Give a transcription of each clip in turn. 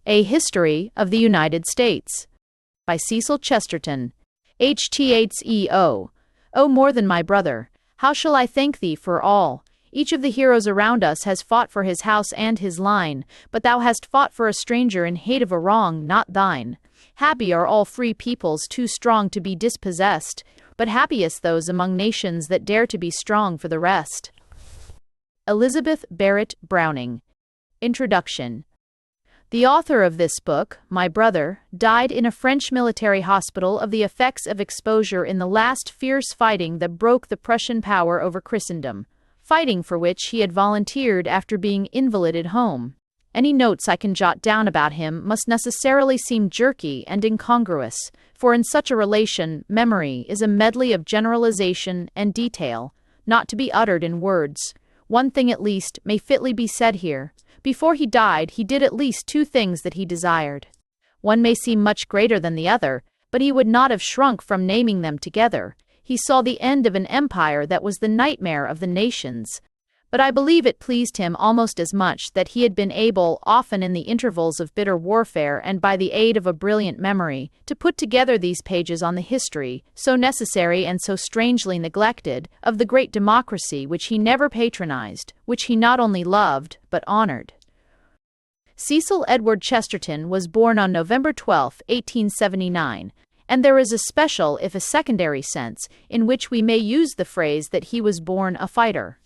A History of the United States by Cecil Chesterton. HTHEO. O more than my brother, how shall I thank thee for all? Each of the heroes around us has fought for his house and his line, but thou hast fought for a stranger in hate of a wrong not thine. Happy are all free peoples too strong to be dispossessed, but happiest those among nations that dare to be strong for the rest. Elizabeth Barrett Browning. Introduction. The author of this book, my brother, died in a French military hospital of the effects of exposure in the last fierce fighting that broke the Prussian power over Christendom, fighting for which he had volunteered after being invalided home. Any notes I can jot down about him must necessarily seem jerky and incongruous, for in such a relation, memory is a medley of generalization and detail, not to be uttered in words. One thing at least may fitly be said here. Before he died, he did at least two things that he desired. One may seem much greater than the other, but he would not have shrunk from naming them together. He saw the end of an empire that was the nightmare of the nations. But I believe it pleased him almost as much that he had been able, often in the intervals of bitter warfare and by the aid of a brilliant memory, to put together these pages on the history, so necessary and so strangely neglected, of the great democracy which he never patronized, which he not only loved, but honored. Cecil Edward Chesterton was born on November 12, 1879, and there is a special, if a secondary sense, in which we may use the phrase that he was born a fighter.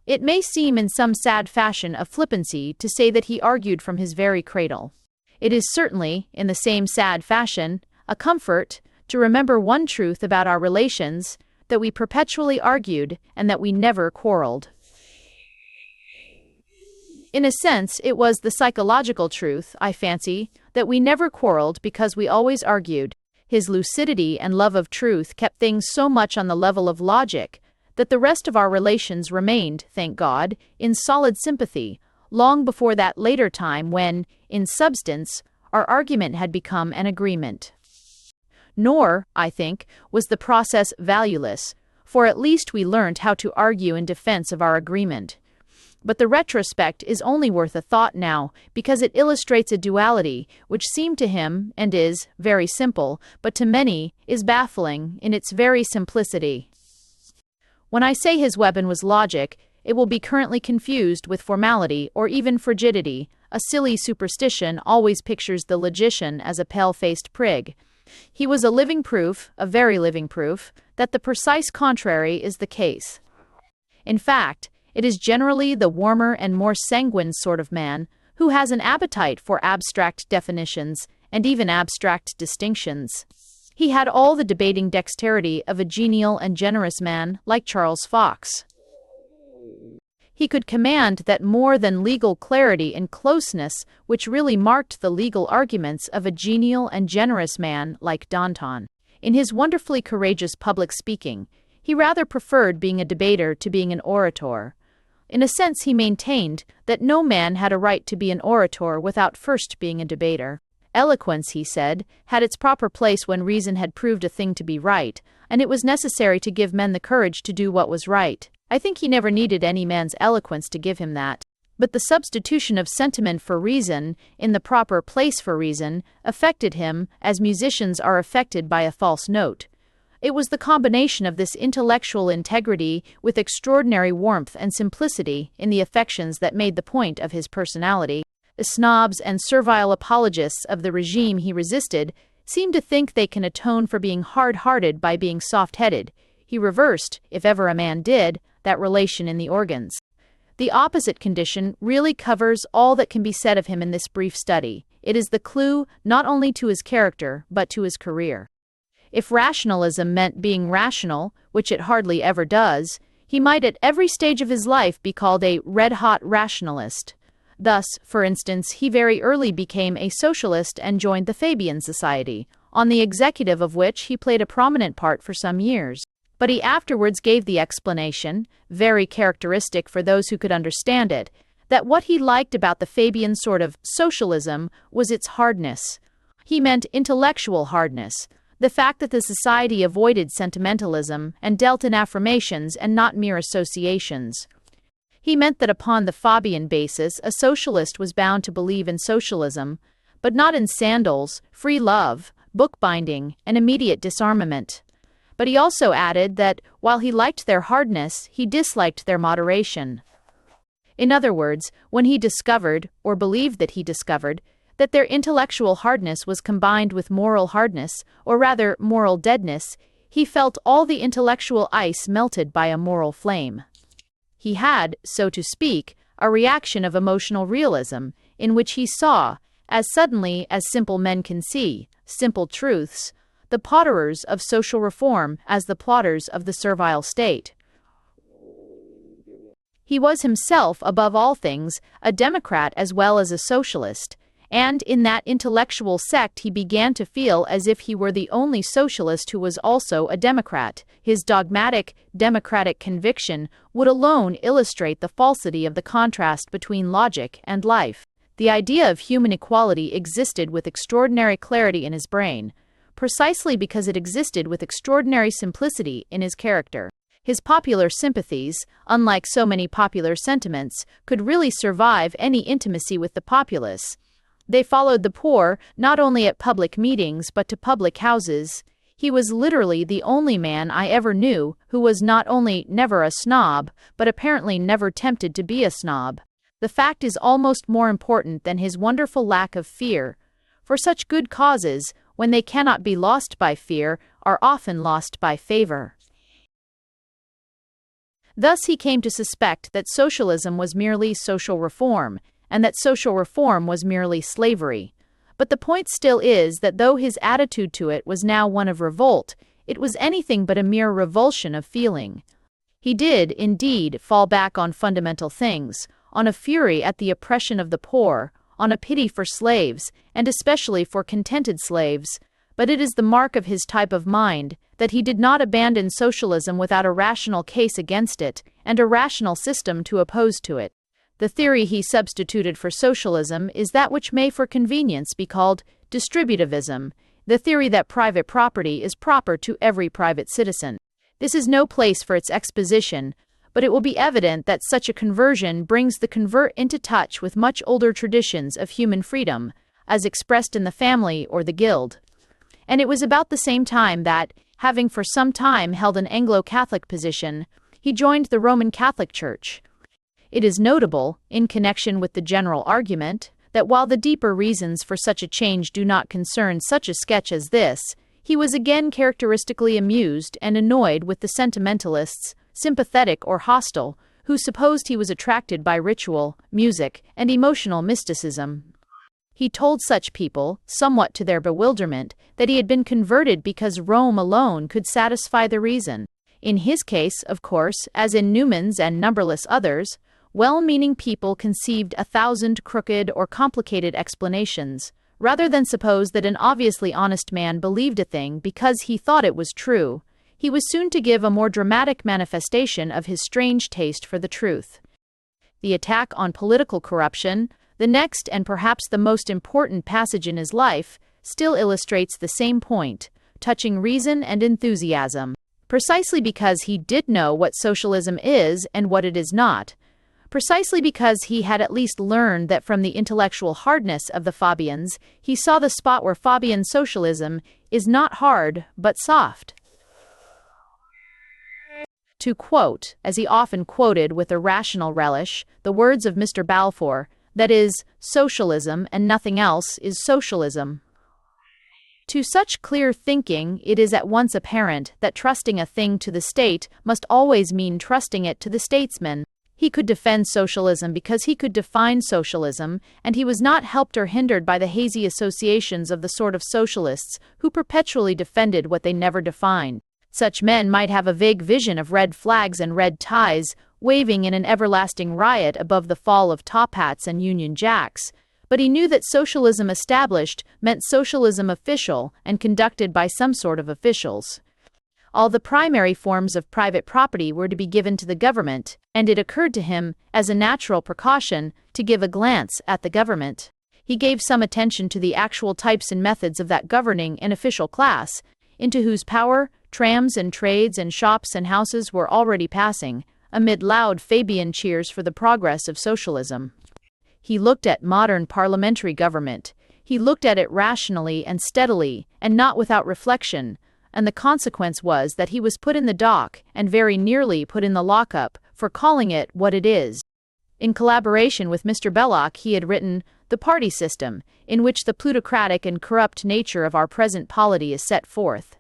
It may seem in some sad fashion of flippancy to say that he argued from his very cradle. It is certainly, in the same sad fashion, a comfort to remember one truth about our relations, that we perpetually argued and that we never quarreled. In a sense, it was the psychological truth, I fancy, that we never quarreled because we always argued. His lucidity and love of truth kept things so much on the level of logic that the rest of our relations remained, thank God, in solid sympathy, long before that later time when, in substance, our argument had become an agreement. Nor, I think, was the process valueless, for at least we learned how to argue in defense of our agreement. But the retrospect is only worth a thought now, because it illustrates a duality which seemed to him, and is, very simple, but to many, is baffling in its very simplicity. When I say his weapon was logic, it will be currently confused with formality or even frigidity. A silly superstition always pictures the logician as a pale-faced prig. He was a living proof, a very living proof, that the precise contrary is the case. In fact, it is generally the warmer and more sanguine sort of man who has an appetite for abstract definitions and even abstract distinctions. He had all the debating dexterity of a genial and generous man like Charles Fox. He could command that more than legal clarity and closeness which really marked the legal arguments of a genial and generous man like Danton. In his wonderfully courageous public speaking, he rather preferred being a debater to being an orator. In a sense, he maintained that no man had a right to be an orator without first being a debater. Eloquence, he said, had its proper place when reason had proved a thing to be right, and it was necessary to give men the courage to do what was right. I think he never needed any man's eloquence to give him that. But the substitution of sentiment for reason, in the proper place for reason, affected him, as musicians are affected by a false note. It was the combination of this intellectual integrity with extraordinary warmth and simplicity in the affections that made the point of his personality. The snobs and servile apologists of the regime he resisted seem to think they can atone for being hard-hearted by being soft-headed. He reversed, if ever a man did, that relation in the organs. The opposite condition really covers all that can be said of him in this brief study. It is the clue not only to his character, but to his career. If rationalism meant being rational, which it hardly ever does, he might at every stage of his life be called a red-hot rationalist. Thus, for instance, he very early became a socialist and joined the Fabian Society, on the executive of which he played a prominent part for some years. But he afterwards gave the explanation, very characteristic for those who could understand it, that what he liked about the Fabian sort of socialism was its hardness. He meant intellectual hardness, the fact that the society avoided sentimentalism and dealt in affirmations and not mere associations. He meant that upon the Fabian basis a socialist was bound to believe in socialism, but not in sandals, free love, bookbinding, and immediate disarmament. But he also added that, while he liked their hardness, he disliked their moderation. In other words, when he discovered, or believed that he discovered, that their intellectual hardness was combined with moral hardness, or rather moral deadness, he felt all the intellectual ice melted by a moral flame. He had, so to speak, a reaction of emotional realism, in which he saw, as suddenly as simple men can see, simple truths, the potterers of social reform as the plotters of the servile state. He was himself, above all things, a Democrat as well as a socialist, and in that intellectual sect he began to feel as if he were the only socialist who was also a Democrat. His dogmatic, democratic conviction would alone illustrate the falsity of the contrast between logic and life. The idea of human equality existed with extraordinary clarity in his brain, precisely because it existed with extraordinary simplicity in his character. His popular sympathies, unlike so many popular sentiments, could really survive any intimacy with the populace. They followed the poor, not only at public meetings but to public houses. He was literally the only man I ever knew who was not only never a snob, but apparently never tempted to be a snob. The fact is almost more important than his wonderful lack of fear, for such good causes, when they cannot be lost by fear, are often lost by favor. Thus he came to suspect that socialism was merely social reform, and that social reform was merely slavery. But the point still is that though his attitude to it was now one of revolt, it was anything but a mere revulsion of feeling. He did, indeed, fall back on fundamental things, on a fury at the oppression of the poor, on a pity for slaves, and especially for contented slaves, but it is the mark of his type of mind that he did not abandon socialism without a rational case against it, and a rational system to oppose to it. The theory he substituted for socialism is that which may for convenience be called distributivism, the theory that private property is proper to every private citizen. This is no place for its exposition, but it will be evident that such a conversion brings the convert into touch with much older traditions of human freedom, as expressed in the family or the guild. And it was about the same time that, having for some time held an Anglo-Catholic position, he joined the Roman Catholic Church. It is notable, in connection with the general argument, that while the deeper reasons for such a change do not concern such a sketch as this, he was again characteristically amused and annoyed with the sentimentalists, sympathetic or hostile, who supposed he was attracted by ritual, music, and emotional mysticism. He told such people, somewhat to their bewilderment, that he had been converted because Rome alone could satisfy the reason. In his case, of course, as in Newman's and numberless others, well-meaning people conceived 1,000 crooked or complicated explanations, rather than suppose that an obviously honest man believed a thing because he thought it was true. He was soon to give a more dramatic manifestation of his strange taste for the truth. The attack on political corruption, the next and perhaps the most important passage in his life, still illustrates the same point, touching reason and enthusiasm. Precisely because he did know what socialism is and what it is not, precisely because he had at least learned that from the intellectual hardness of the Fabians, he saw the spot where Fabian socialism is not hard but soft. To quote, as he often quoted with a rational relish, the words of Mr. Balfour, that is, socialism and nothing else is socialism. To such clear thinking, it is at once apparent that trusting a thing to the state must always mean trusting it to the statesman. He could defend socialism because he could define socialism, and he was not helped or hindered by the hazy associations of the sort of socialists who perpetually defended what they never defined. Such men might have a vague vision of red flags and red ties waving in an everlasting riot above the fall of top hats and Union Jacks, but he knew that socialism established meant socialism official and conducted by some sort of officials. All the primary forms of private property were to be given to the government, and it occurred to him, as a natural precaution, to give a glance at the government. He gave some attention to the actual types and methods of that governing and official class, into whose power trams and trades and shops and houses were already passing, amid loud Fabian cheers for the progress of socialism. He looked at modern parliamentary government. He looked at it rationally and steadily, and not without reflection, and the consequence was that he was put in the dock, and very nearly put in the lockup, for calling it what it is. In collaboration with Mr. Belloc he had written The Party System, in which the plutocratic and corrupt nature of our present polity is set forth.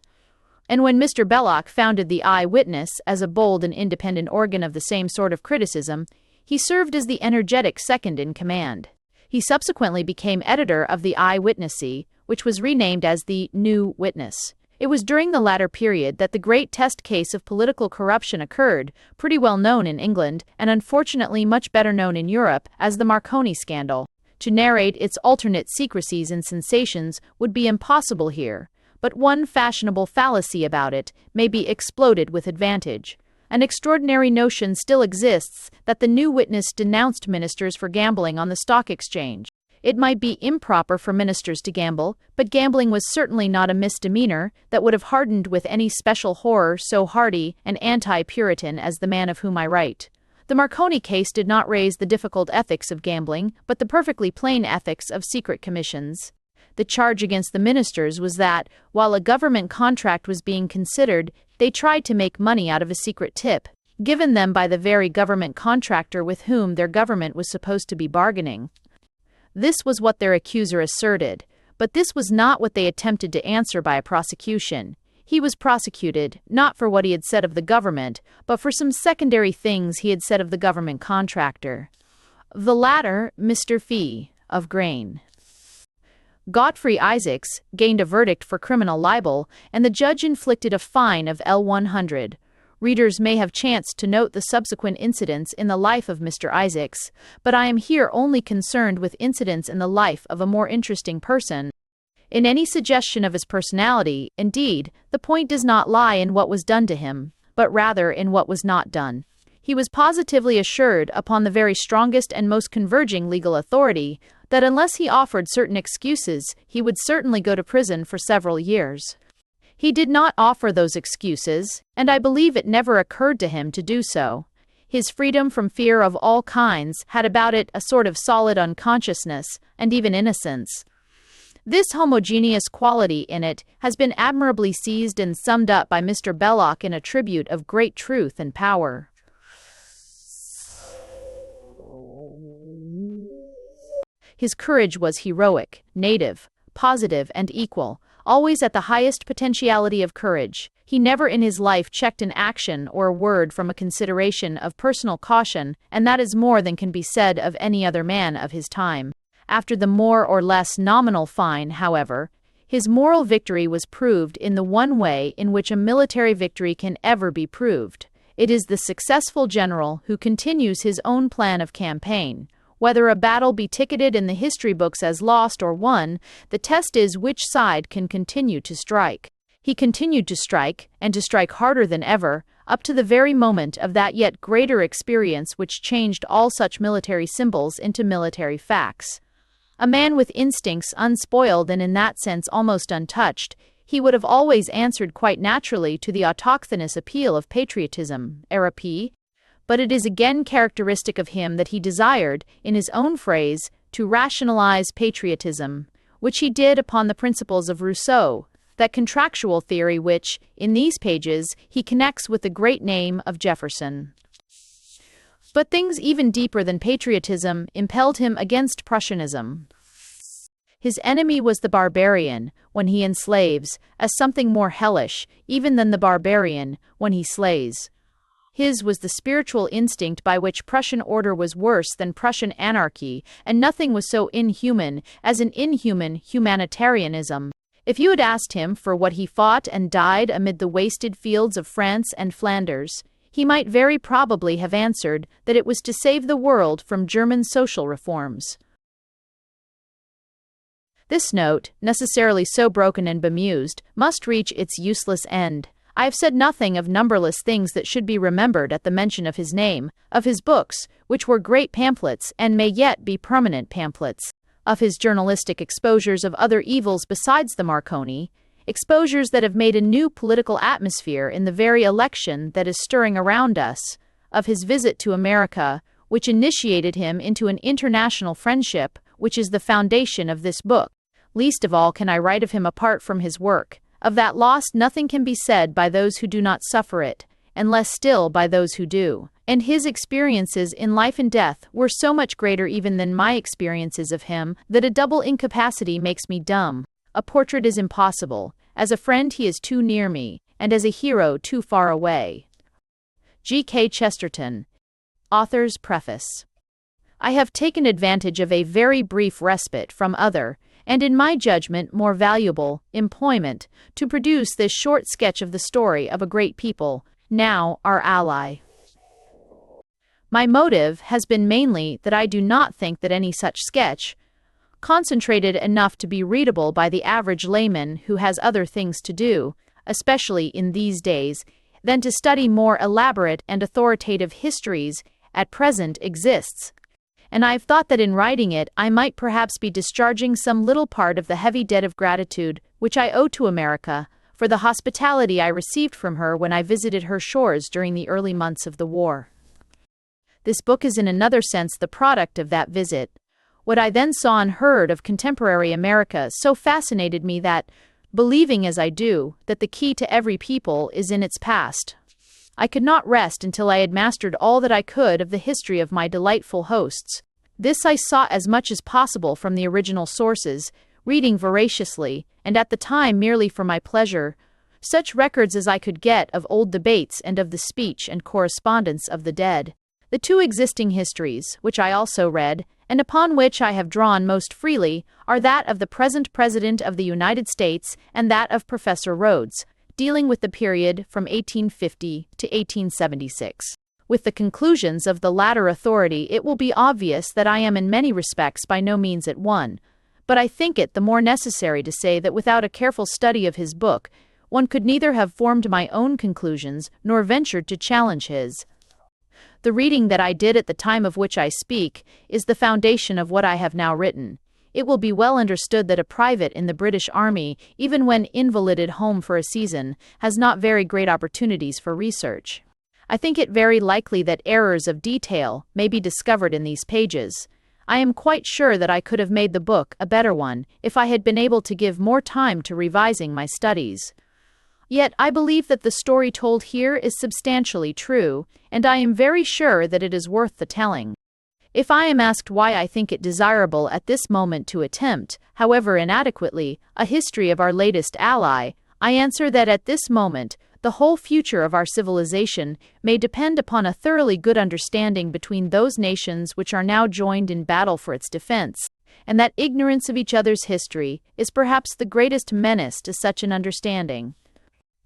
And when Mr. Belloc founded the Eye-Witness as a bold and independent organ of the same sort of criticism, he served as the energetic second in command. He subsequently became editor of the Eye-Witnessy, which was renamed as the New Witness. It was during the latter period that the great test case of political corruption occurred, pretty well known in England, and unfortunately much better known in Europe, as the Marconi scandal. To narrate its alternate secrecies and sensations would be impossible here, but one fashionable fallacy about it may be exploded with advantage. An extraordinary notion still exists that the New Witness denounced ministers for gambling on the stock exchange. It might be improper for ministers to gamble, but gambling was certainly not a misdemeanor that would have hardened with any special horror so hardy and anti-Puritan as the man of whom I write. The Marconi case did not raise the difficult ethics of gambling, but the perfectly plain ethics of secret commissions. The charge against the ministers was that, while a government contract was being considered, they tried to make money out of a secret tip, given them by the very government contractor with whom their government was supposed to be bargaining. This was what their accuser asserted, but this was not what they attempted to answer by a prosecution. He was prosecuted, not for what he had said of the government, but for some secondary things he had said of the government contractor. The latter, Mr. Fee, of Grain. Godfrey Isaacs gained a verdict for criminal libel, and the judge inflicted a fine of L100. Readers may have chanced to note the subsequent incidents in the life of Mr. Isaacs, but I am here only concerned with incidents in the life of a more interesting person. In any suggestion of his personality, indeed, the point does not lie in what was done to him, but rather in what was not done. He was positively assured, upon the very strongest and most converging legal authority, that unless he offered certain excuses, he would certainly go to prison for several years. He did not offer those excuses, and I believe it never occurred to him to do so. His freedom from fear of all kinds had about it a sort of solid unconsciousness, and even innocence. This homogeneous quality in it has been admirably seized and summed up by Mr. Belloc in a tribute of great truth and power. His courage was heroic, native, positive, and equal, always at the highest potentiality of courage. He never in his life checked an action or a word from a consideration of personal caution, and that is more than can be said of any other man of his time. After the more or less nominal fine, however, his moral victory was proved in the one way in which a military victory can ever be proved. It is the successful general who continues his own plan of campaign. Whether a battle be ticketed in the history books as lost or won, the test is which side can continue to strike. He continued to strike, and to strike harder than ever, up to the very moment of that yet greater experience which changed all such military symbols into military facts. A man with instincts unspoiled and in that sense almost untouched, he would have always answered quite naturally to the autochthonous appeal of patriotism, RP, but it is again characteristic of him that he desired, in his own phrase, to rationalize patriotism, which he did upon the principles of Rousseau, that contractual theory which, in these pages, he connects with the great name of Jefferson. But things even deeper than patriotism impelled him against Prussianism. His enemy was the barbarian, when he enslaves, as something more hellish, even than the barbarian, when he slays. His was the spiritual instinct by which Prussian order was worse than Prussian anarchy, and nothing was so inhuman as an inhuman humanitarianism. If you had asked him for what he fought and died amid the wasted fields of France and Flanders, he might very probably have answered that it was to save the world from German social reforms. This note, necessarily so broken and bemused, must reach its useless end. I have said nothing of numberless things that should be remembered at the mention of his name, of his books, which were great pamphlets and may yet be permanent pamphlets, of his journalistic exposures of other evils besides the Marconi, exposures that have made a new political atmosphere in the very election that is stirring around us, of his visit to America, which initiated him into an international friendship, which is the foundation of this book. Least of all can I write of him apart from his work. Of that loss nothing can be said by those who do not suffer it, and less still by those who do. And his experiences in life and death were so much greater even than my experiences of him that a double incapacity makes me dumb. A portrait is impossible. As a friend he is too near me, and as a hero too far away. G.K. Chesterton. Author's Preface. I have taken advantage of a very brief respite from other, and in my judgment more valuable, employment, to produce this short sketch of the story of a great people, now our ally. My motive has been mainly that I do not think that any such sketch, concentrated enough to be readable by the average layman who has other things to do, especially in these days, than to study more elaborate and authoritative histories, at present exists. And I've thought that in writing it I might perhaps be discharging some little part of the heavy debt of gratitude which I owe to America for the hospitality I received from her when I visited her shores during the early months of the war. This book is in another sense the product of that visit. What I then saw and heard of contemporary America so fascinated me that, believing as I do, that the key to every people is in its past, I could not rest until I had mastered all that I could of the history of my delightful hosts. This I sought as much as possible from the original sources, reading voraciously, and at the time merely for my pleasure, such records as I could get of old debates and of the speech and correspondence of the dead. The two existing histories, which I also read, and upon which I have drawn most freely, are that of the present President of the United States and that of Professor Rhodes, dealing with the period from 1850 to 1876. With the conclusions of the latter authority it will be obvious that I am in many respects by no means at one, but I think it the more necessary to say that without a careful study of his book, one could neither have formed my own conclusions nor ventured to challenge his. The reading that I did at the time of which I speak is the foundation of what I have now written. It will be well understood that a private in the British Army, even when invalided home for a season, has not very great opportunities for research. I think it very likely that errors of detail may be discovered in these pages. I am quite sure that I could have made the book a better one if I had been able to give more time to revising my studies. Yet I believe that the story told here is substantially true, and I am very sure that it is worth the telling. If I am asked why I think it desirable at this moment to attempt, however inadequately, a history of our latest ally, I answer that at this moment, the whole future of our civilization may depend upon a thoroughly good understanding between those nations which are now joined in battle for its defense, and that ignorance of each other's history is perhaps the greatest menace to such an understanding.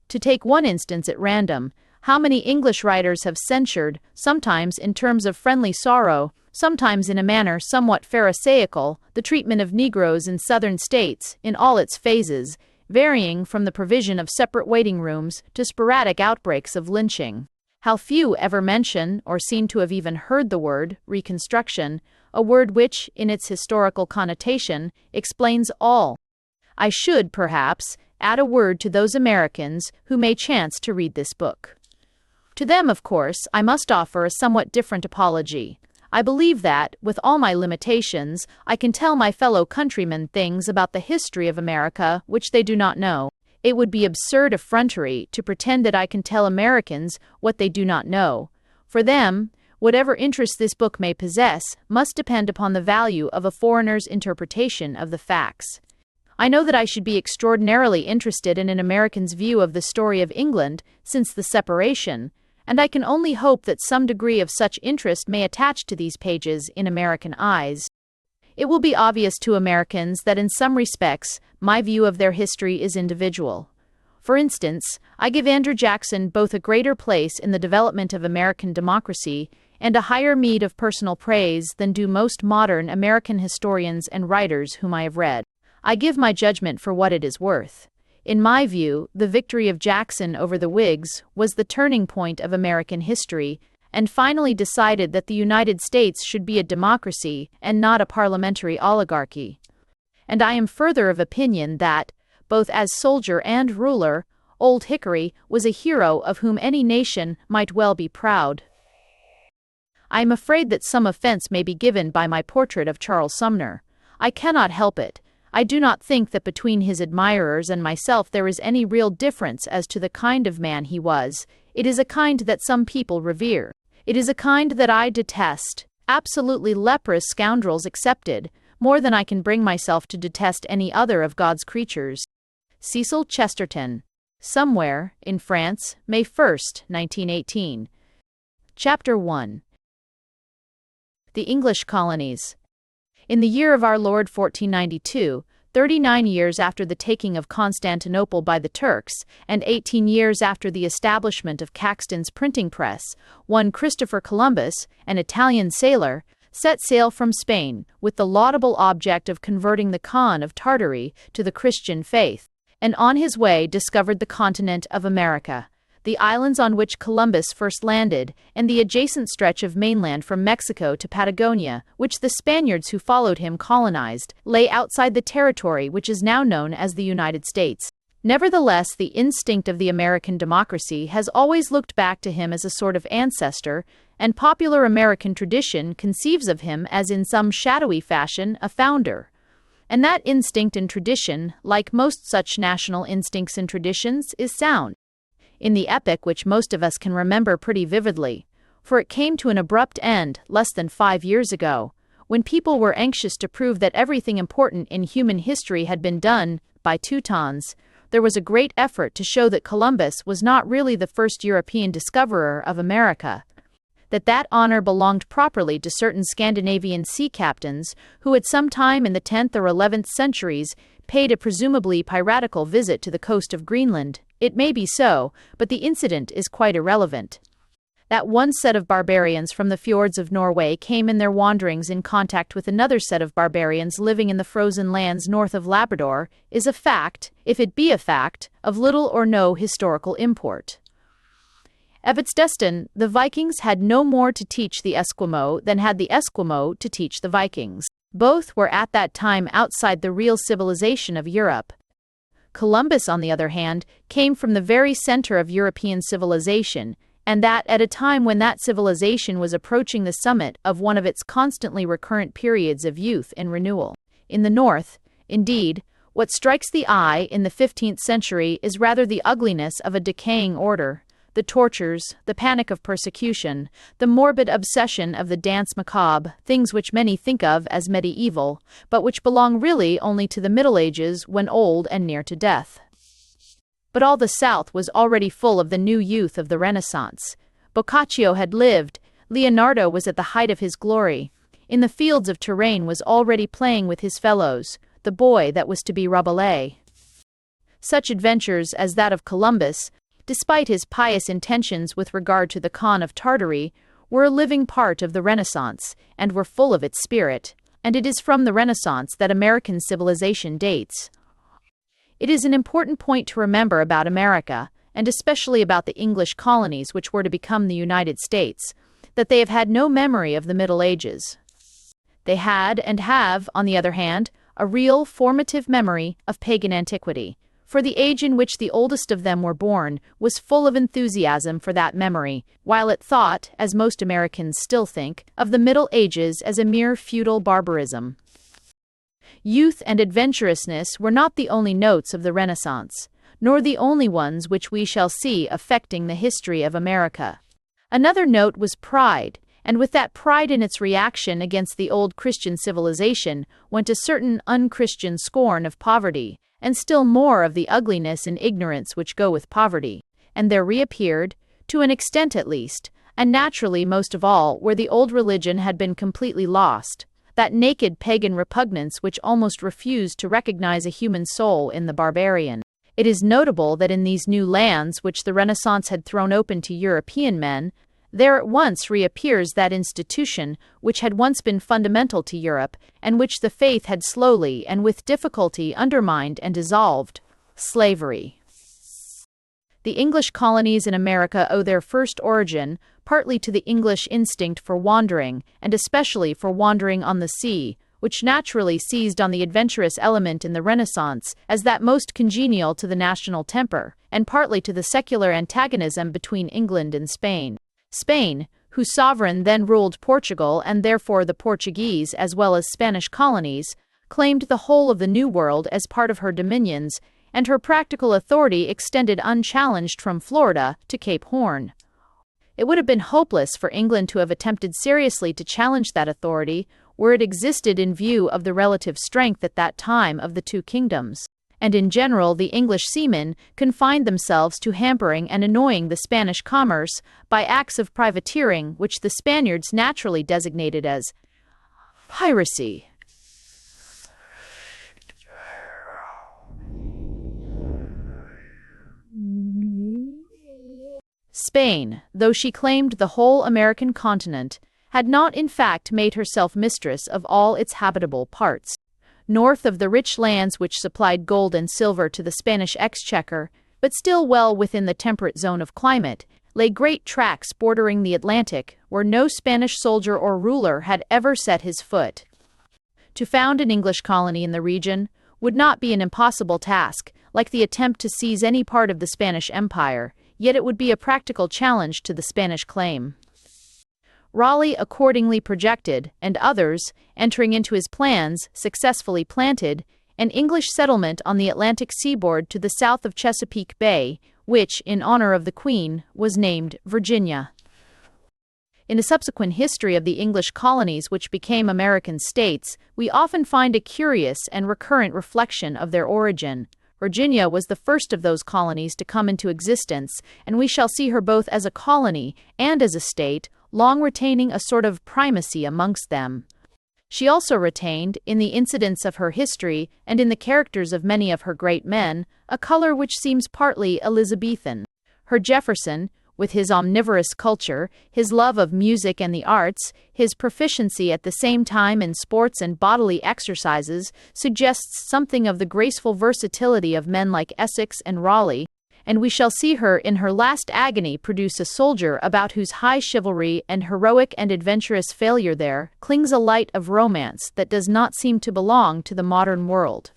To take one instance at random, how many English writers have censured, sometimes in terms of friendly sorrow, sometimes in a manner somewhat pharisaical, the treatment of Negroes in Southern states, in all its phases, varying from the provision of separate waiting rooms to sporadic outbreaks of lynching. How few ever mention, or seem to have even heard the word, Reconstruction, a word which, in its historical connotation, explains all. I should, perhaps, add a word to those Americans who may chance to read this book. To them, of course, I must offer a somewhat different apology. I believe that, with all my limitations, I can tell my fellow countrymen things about the history of America which they do not know. It would be absurd effrontery to pretend that I can tell Americans what they do not know. For them, whatever interest this book may possess must depend upon the value of a foreigner's interpretation of the facts. I know that I should be extraordinarily interested in an American's view of the story of England since the separation, and I can only hope that some degree of such interest may attach to these pages in American eyes. It will be obvious to Americans that in some respects my view of their history is individual. For instance, I give Andrew Jackson both a greater place in the development of American democracy and a higher meed of personal praise than do most modern American historians and writers whom I have read. I give my judgment for what it is worth. In my view, the victory of Jackson over the Whigs was the turning point of American history, and finally decided that the United States should be a democracy and not a parliamentary oligarchy. And I am further of opinion that, both as soldier and ruler, Old Hickory was a hero of whom any nation might well be proud. I am afraid that some offense may be given by my portrait of Charles Sumner. I cannot help it. I do not think that between his admirers and myself there is any real difference as to the kind of man he was. It is a kind that some people revere. It is a kind that I detest, absolutely leprous scoundrels excepted, more than I can bring myself to detest any other of God's creatures. Cecil Chesterton. Somewhere, in France, May 1st, 1918. Chapter 1. The English Colonies. In the year of our Lord 1492, 39 years after the taking of Constantinople by the Turks, and 18 years after the establishment of Caxton's printing press, one Christopher Columbus, an Italian sailor, set sail from Spain with the laudable object of converting the Khan of Tartary to the Christian faith, and on his way discovered the continent of America, the islands on which Columbus first landed, and the adjacent stretch of mainland from Mexico to Patagonia, which the Spaniards who followed him colonized, lay outside the territory which is now known as the United States. Nevertheless, the instinct of the American democracy has always looked back to him as a sort of ancestor, and popular American tradition conceives of him as in some shadowy fashion a founder. And that instinct and tradition, like most such national instincts and traditions, is sound. In the epoch which most of us can remember pretty vividly, for it came to an abrupt end less than 5 years ago, when people were anxious to prove that everything important in human history had been done by Teutons, there was a great effort to show that Columbus was not really the first European discoverer of America, that honor belonged properly to certain Scandinavian sea captains who at some time in the 10th or 11th centuries paid a presumably piratical visit to the coast of Greenland. It may be so, but the incident is quite irrelevant. That one set of barbarians from the fjords of Norway came in their wanderings in contact with another set of barbarians living in the frozen lands north of Labrador is a fact, if it be a fact, of little or no historical import. Of its destiny, the Vikings had no more to teach the Eskimo than had the Eskimo to teach the Vikings. Both were at that time outside the real civilization of Europe. Columbus, on the other hand, came from the very center of European civilization, and that at a time when that civilization was approaching the summit of one of its constantly recurrent periods of youth and renewal. In the North, indeed, what strikes the eye in the 15th century is rather the ugliness of a decaying order, the tortures, the panic of persecution, the morbid obsession of the danse macabre, things which many think of as medieval, but which belong really only to the Middle Ages when old and near to death. But all the South was already full of the new youth of the Renaissance. Boccaccio had lived, Leonardo was at the height of his glory, in the fields of Touraine was already playing with his fellows, the boy that was to be Rabelais. Such adventures as that of Columbus, despite his pious intentions with regard to the Khan of Tartary, were a living part of the Renaissance, and were full of its spirit, and it is from the Renaissance that American civilization dates. It is an important point to remember about America, and especially about the English colonies which were to become the United States, that they have had no memory of the Middle Ages. They had, and have, on the other hand, a real formative memory of pagan antiquity, for the age in which the oldest of them were born was full of enthusiasm for that memory, while it thought, as most Americans still think, of the Middle Ages as a mere feudal barbarism. Youth and adventurousness were not the only notes of the Renaissance, nor the only ones which we shall see affecting the history of America. Another note was pride, and with that pride in its reaction against the old Christian civilization went a certain unchristian scorn of poverty, and still more of the ugliness and ignorance which go with poverty, and there reappeared, to an extent at least, and naturally most of all where the old religion had been completely lost, that naked pagan repugnance which almost refused to recognize a human soul in the barbarian. It is notable that in these new lands which the Renaissance had thrown open to European men, there at once reappears that institution which had once been fundamental to Europe, and which the faith had slowly and with difficulty undermined and dissolved: slavery. The English colonies in America owe their first origin partly to the English instinct for wandering, and especially for wandering on the sea, which naturally seized on the adventurous element in the Renaissance as that most congenial to the national temper, and partly to the secular antagonism between England and Spain. Spain, whose sovereign then ruled Portugal and therefore the Portuguese as well as Spanish colonies, claimed the whole of the New World as part of her dominions, and her practical authority extended unchallenged from Florida to Cape Horn. It would have been hopeless for England to have attempted seriously to challenge that authority were it existed in view of the relative strength at that time of the two kingdoms. And in general the English seamen confined themselves to hampering and annoying the Spanish commerce by acts of privateering which the Spaniards naturally designated as piracy. Spain, though she claimed the whole American continent, had not in fact made herself mistress of all its habitable parts. North of the rich lands which supplied gold and silver to the Spanish exchequer, but still well within the temperate zone of climate, lay great tracts bordering the Atlantic, where no Spanish soldier or ruler had ever set his foot. To found an English colony in the region would not be an impossible task, like the attempt to seize any part of the Spanish Empire, yet it would be a practical challenge to the Spanish claim. Raleigh accordingly projected, and others, entering into his plans, successfully planted, an English settlement on the Atlantic seaboard to the south of Chesapeake Bay, which, in honor of the Queen, was named Virginia. In the subsequent history of the English colonies which became American states, we often find a curious and recurrent reflection of their origin. Virginia was the first of those colonies to come into existence, and we shall see her both as a colony and as a state, long retaining a sort of primacy amongst them. She also retained, in the incidents of her history and in the characters of many of her great men, a color which seems partly Elizabethan. Her Jefferson, with his omnivorous culture, his love of music and the arts, his proficiency at the same time in sports and bodily exercises, suggests something of the graceful versatility of men like Essex and Raleigh, and we shall see her in her last agony produce a soldier about whose high chivalry and heroic and adventurous failure there clings a light of romance that does not seem to belong to the modern world.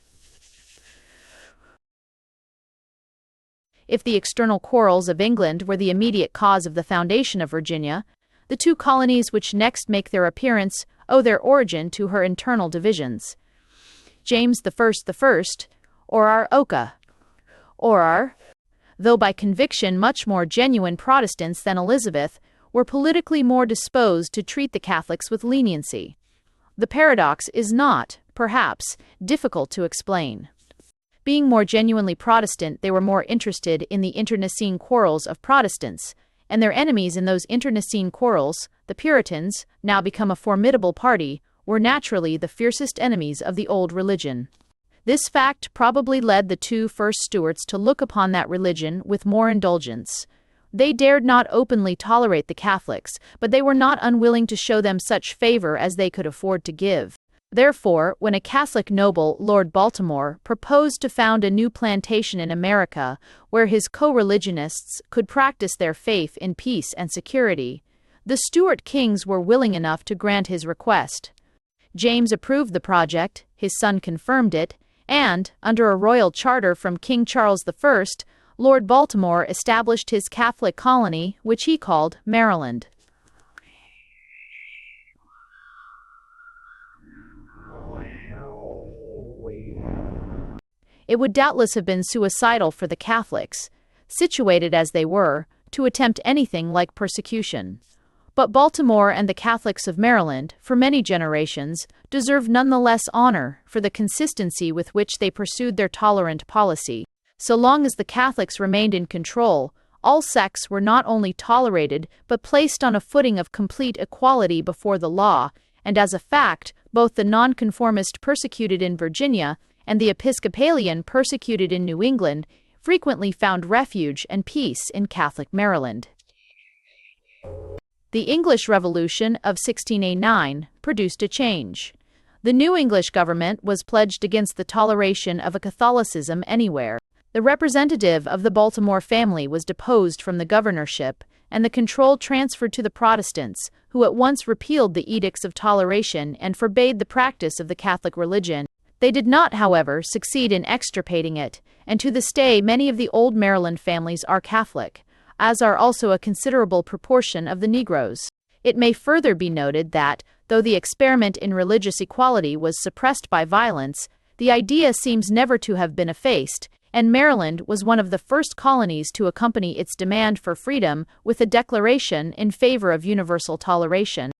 If the external quarrels of England were the immediate cause of the foundation of Virginia, the two colonies which next make their appearance owe their origin to her internal divisions. James I, or our Oka, or our, though by conviction much more genuine Protestants than Elizabeth, were politically more disposed to treat the Catholics with leniency. The paradox is not, perhaps, difficult to explain. Being more genuinely Protestant, they were more interested in the internecine quarrels of Protestants, and their enemies in those internecine quarrels, the Puritans, now become a formidable party, were naturally the fiercest enemies of the old religion. This fact probably led the two first Stuarts to look upon that religion with more indulgence. They dared not openly tolerate the Catholics, but they were not unwilling to show them such favor as they could afford to give. Therefore, when a Catholic noble, Lord Baltimore, proposed to found a new plantation in America where his co-religionists could practice their faith in peace and security, the Stuart kings were willing enough to grant his request. James approved the project, his son confirmed it, and, under a royal charter from King Charles I, Lord Baltimore established his Catholic colony, which he called Maryland. It would doubtless have been suicidal for the Catholics, situated as they were, to attempt anything like persecution. But Baltimore and the Catholics of Maryland, for many generations, deserve none the less honor for the consistency with which they pursued their tolerant policy. So long as the Catholics remained in control, all sects were not only tolerated but placed on a footing of complete equality before the law, and as a fact, both the nonconformist persecuted in Virginia and the Episcopalian persecuted in New England frequently found refuge and peace in Catholic Maryland. The English Revolution of 1689 produced a change. The new English government was pledged against the toleration of a Catholicism anywhere. The representative of the Baltimore family was deposed from the governorship, and the control transferred to the Protestants, who at once repealed the edicts of toleration and forbade the practice of the Catholic religion. They did not, however, succeed in extirpating it, and to this day many of the old Maryland families are Catholic, as are also a considerable proportion of the Negroes. It may further be noted that, Though the experiment in religious equality was suppressed by violence, the idea seems never to have been effaced, and Maryland was one of the first colonies to accompany its demand for freedom with a declaration in favor of universal toleration.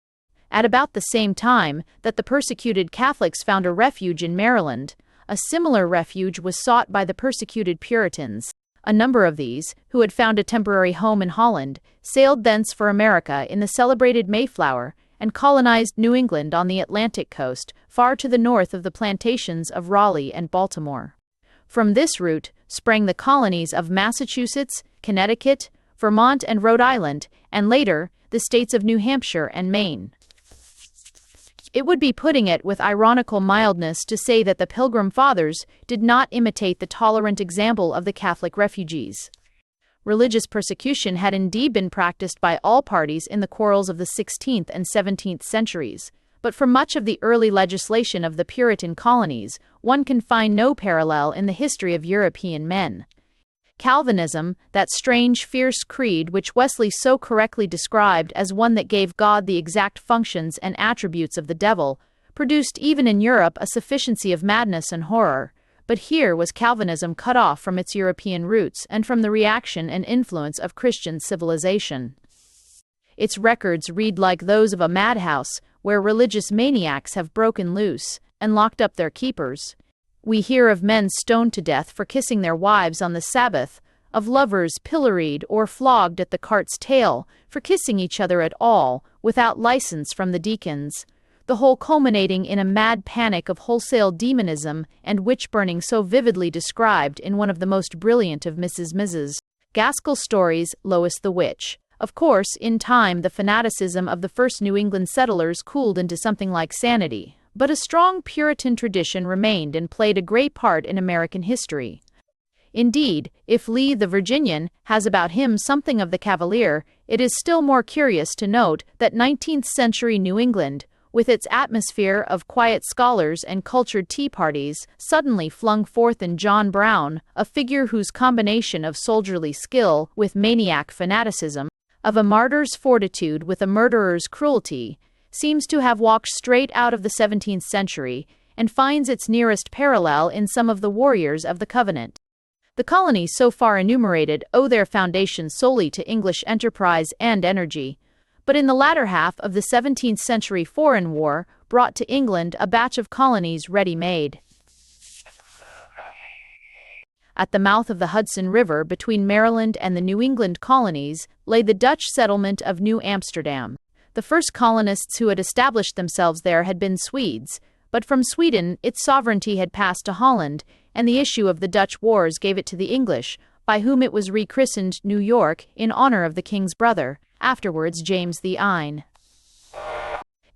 At about the same time that the persecuted Catholics found a refuge in Maryland, a similar refuge was sought by the persecuted Puritans. A number of these, who had found a temporary home in Holland, sailed thence for America in the celebrated Mayflower and colonized New England on the Atlantic coast, far to the north of the plantations of Raleigh and Baltimore. From this route sprang the colonies of Massachusetts, Connecticut, Vermont, and Rhode Island, and later, the states of New Hampshire and Maine. It would be putting it with ironical mildness to say that the Pilgrim Fathers did not imitate the tolerant example of the Catholic refugees. Religious persecution had indeed been practiced by all parties in the quarrels of the 16th and 17th centuries, but for much of the early legislation of the Puritan colonies, one can find no parallel in the history of European men. Calvinism, that strange, fierce creed which Wesley so correctly described as one that gave God the exact functions and attributes of the devil, produced even in Europe a sufficiency of madness and horror. But here was Calvinism cut off from its European roots and from the reaction and influence of Christian civilization. Its records read like those of a madhouse, where religious maniacs have broken loose and locked up their keepers. We hear of men stoned to death for kissing their wives on the Sabbath, of lovers pilloried or flogged at the cart's tail for kissing each other at all, without license from the deacons, the whole culminating in a mad panic of wholesale demonism and witch-burning so vividly described in one of the most brilliant of Mrs. Gaskell's stories, Lois the Witch. Of course, in time the fanaticism of the first New England settlers cooled into something like sanity, but a strong Puritan tradition remained and played a great part in American history. Indeed, if Lee the Virginian has about him something of the Cavalier, it is still more curious to note that 19th-century New England, with its atmosphere of quiet scholars and cultured tea parties, suddenly flung forth in John Brown, a figure whose combination of soldierly skill with maniac fanaticism, of a martyr's fortitude with a murderer's cruelty, seems to have walked straight out of the 17th century and finds its nearest parallel in some of the warriors of the Covenant. The colonies so far enumerated owe their foundation solely to English enterprise and energy, but in the latter half of the 17th century foreign war brought to England a batch of colonies ready-made. At the mouth of the Hudson River between Maryland and the New England colonies lay the Dutch settlement of New Amsterdam. The first colonists who had established themselves there had been Swedes, but from Sweden its sovereignty had passed to Holland, and the issue of the Dutch wars gave it to the English, by whom it was rechristened New York in honor of the king's brother, afterwards James the Ine.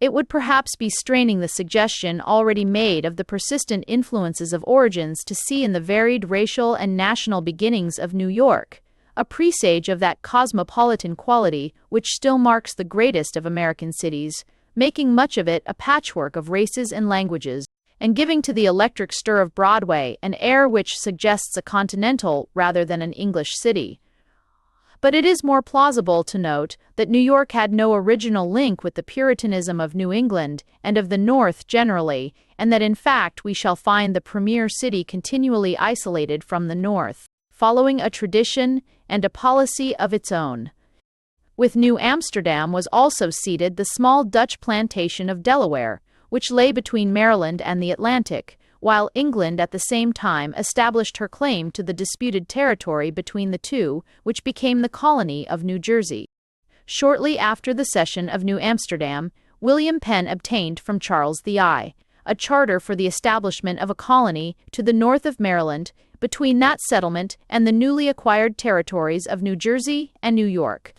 It would perhaps be straining the suggestion already made of the persistent influences of origins to see in the varied racial and national beginnings of New York a presage of that cosmopolitan quality which still marks the greatest of American cities, making much of it a patchwork of races and languages, and giving to the electric stir of Broadway an air which suggests a continental rather than an English city. But it is more plausible to note that New York had no original link with the Puritanism of New England and of the North generally, and that in fact we shall find the premier city continually isolated from the North, following a tradition and a policy of its own. With New Amsterdam was also seated the small Dutch plantation of Delaware, which lay between Maryland and the Atlantic, while England at the same time established her claim to the disputed territory between the two, which became the colony of New Jersey. Shortly after the cession of New Amsterdam, William Penn obtained from Charles I a charter for the establishment of a colony to the north of Maryland, between that settlement and the newly acquired territories of New Jersey and New York.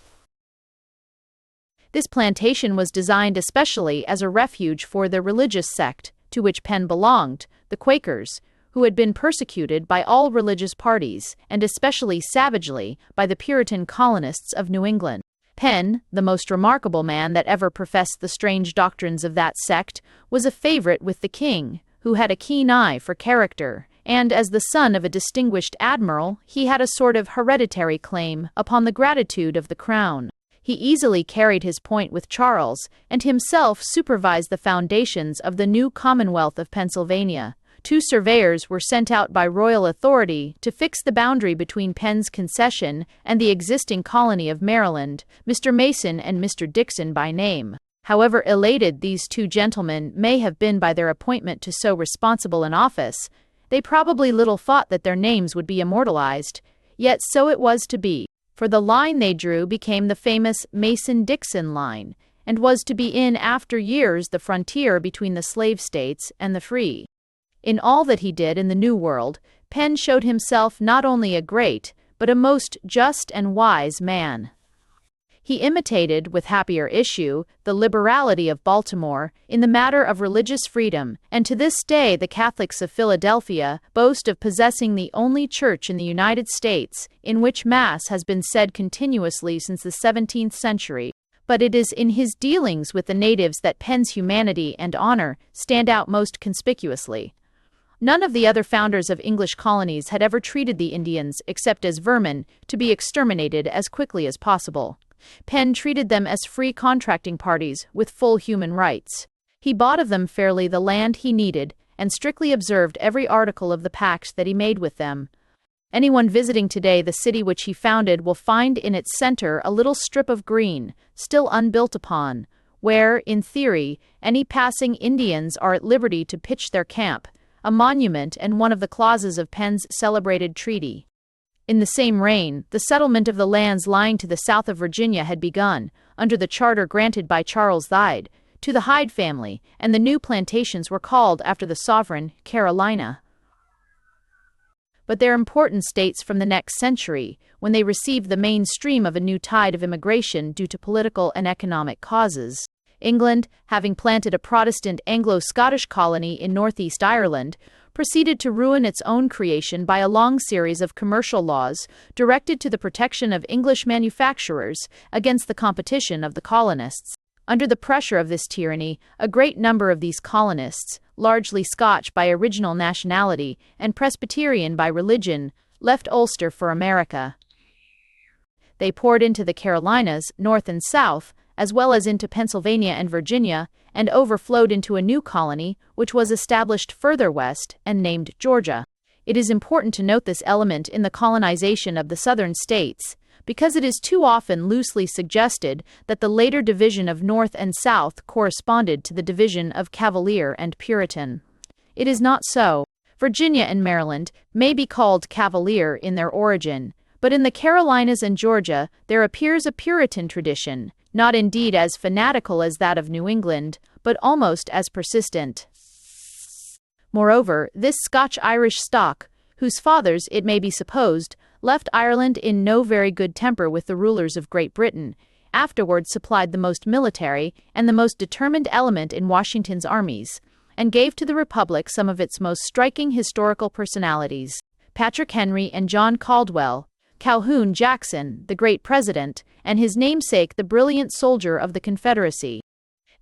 This plantation was designed especially as a refuge for the religious sect to which Penn belonged, the Quakers, who had been persecuted by all religious parties, and especially savagely by the Puritan colonists of New England. Penn, the most remarkable man that ever professed the strange doctrines of that sect, was a favorite with the king, who had a keen eye for character, and as the son of a distinguished admiral, he had a sort of hereditary claim upon the gratitude of the crown. He easily carried his point with Charles, and himself supervised the foundations of the new Commonwealth of Pennsylvania. 2 surveyors were sent out by royal authority to fix the boundary between Penn's concession and the existing colony of Maryland, Mr. Mason and Mr. Dixon by name. However elated these 2 gentlemen may have been by their appointment to so responsible an office, they probably little thought that their names would be immortalized. Yet so it was to be, for the line they drew became the famous Mason-Dixon line, and was to be in after years the frontier between the slave states and the free. In all that he did in the New World, Penn showed himself not only a great, but a most just and wise man. He imitated, with happier issue, the liberality of Baltimore in the matter of religious freedom, and to this day the Catholics of Philadelphia boast of possessing the only church in the United States in which Mass has been said continuously since the 17th century. But it is in his dealings with the natives that Penn's humanity and honor stand out most conspicuously. None of the other founders of English colonies had ever treated the Indians, except as vermin, to be exterminated as quickly as possible. Penn treated them as free contracting parties with full human rights. He bought of them fairly the land he needed, and strictly observed every article of the pact that he made with them. Anyone visiting today the city which he founded will find in its center a little strip of green, still unbuilt upon, where, in theory, any passing Indians are at liberty to pitch their camp, a monument and one of the clauses of Penn's celebrated treaty. In the same reign, the settlement of the lands lying to the south of Virginia had begun, under the charter granted by Charles Hyde, to the Hyde family, and the new plantations were called after the sovereign, Carolina. But their importance dates from the next century, when they received the main stream of a new tide of immigration due to political and economic causes. England, having planted a Protestant Anglo-Scottish colony in northeast Ireland, proceeded to ruin its own creation by a long series of commercial laws directed to the protection of English manufacturers against the competition of the colonists. Under the pressure of this tyranny, a great number of these colonists, largely Scotch by original nationality and Presbyterian by religion, left Ulster for America. They poured into the Carolinas, north and south, as well as into Pennsylvania and Virginia, and overflowed into a new colony, which was established further west and named Georgia. It is important to note this element in the colonization of the southern states, because it is too often loosely suggested that the later division of North and South corresponded to the division of Cavalier and Puritan. It is not so. Virginia and Maryland may be called Cavalier in their origin, but in the Carolinas and Georgia there appears a Puritan tradition, not indeed as fanatical as that of New England, but almost as persistent. Moreover, this Scotch-Irish stock, whose fathers, it may be supposed, left Ireland in no very good temper with the rulers of Great Britain, afterwards supplied the most military and the most determined element in Washington's armies, and gave to the Republic some of its most striking historical personalities: Patrick Henry and John Caldwell, Calhoun Jackson, the great president, and his namesake, the brilliant soldier of the Confederacy.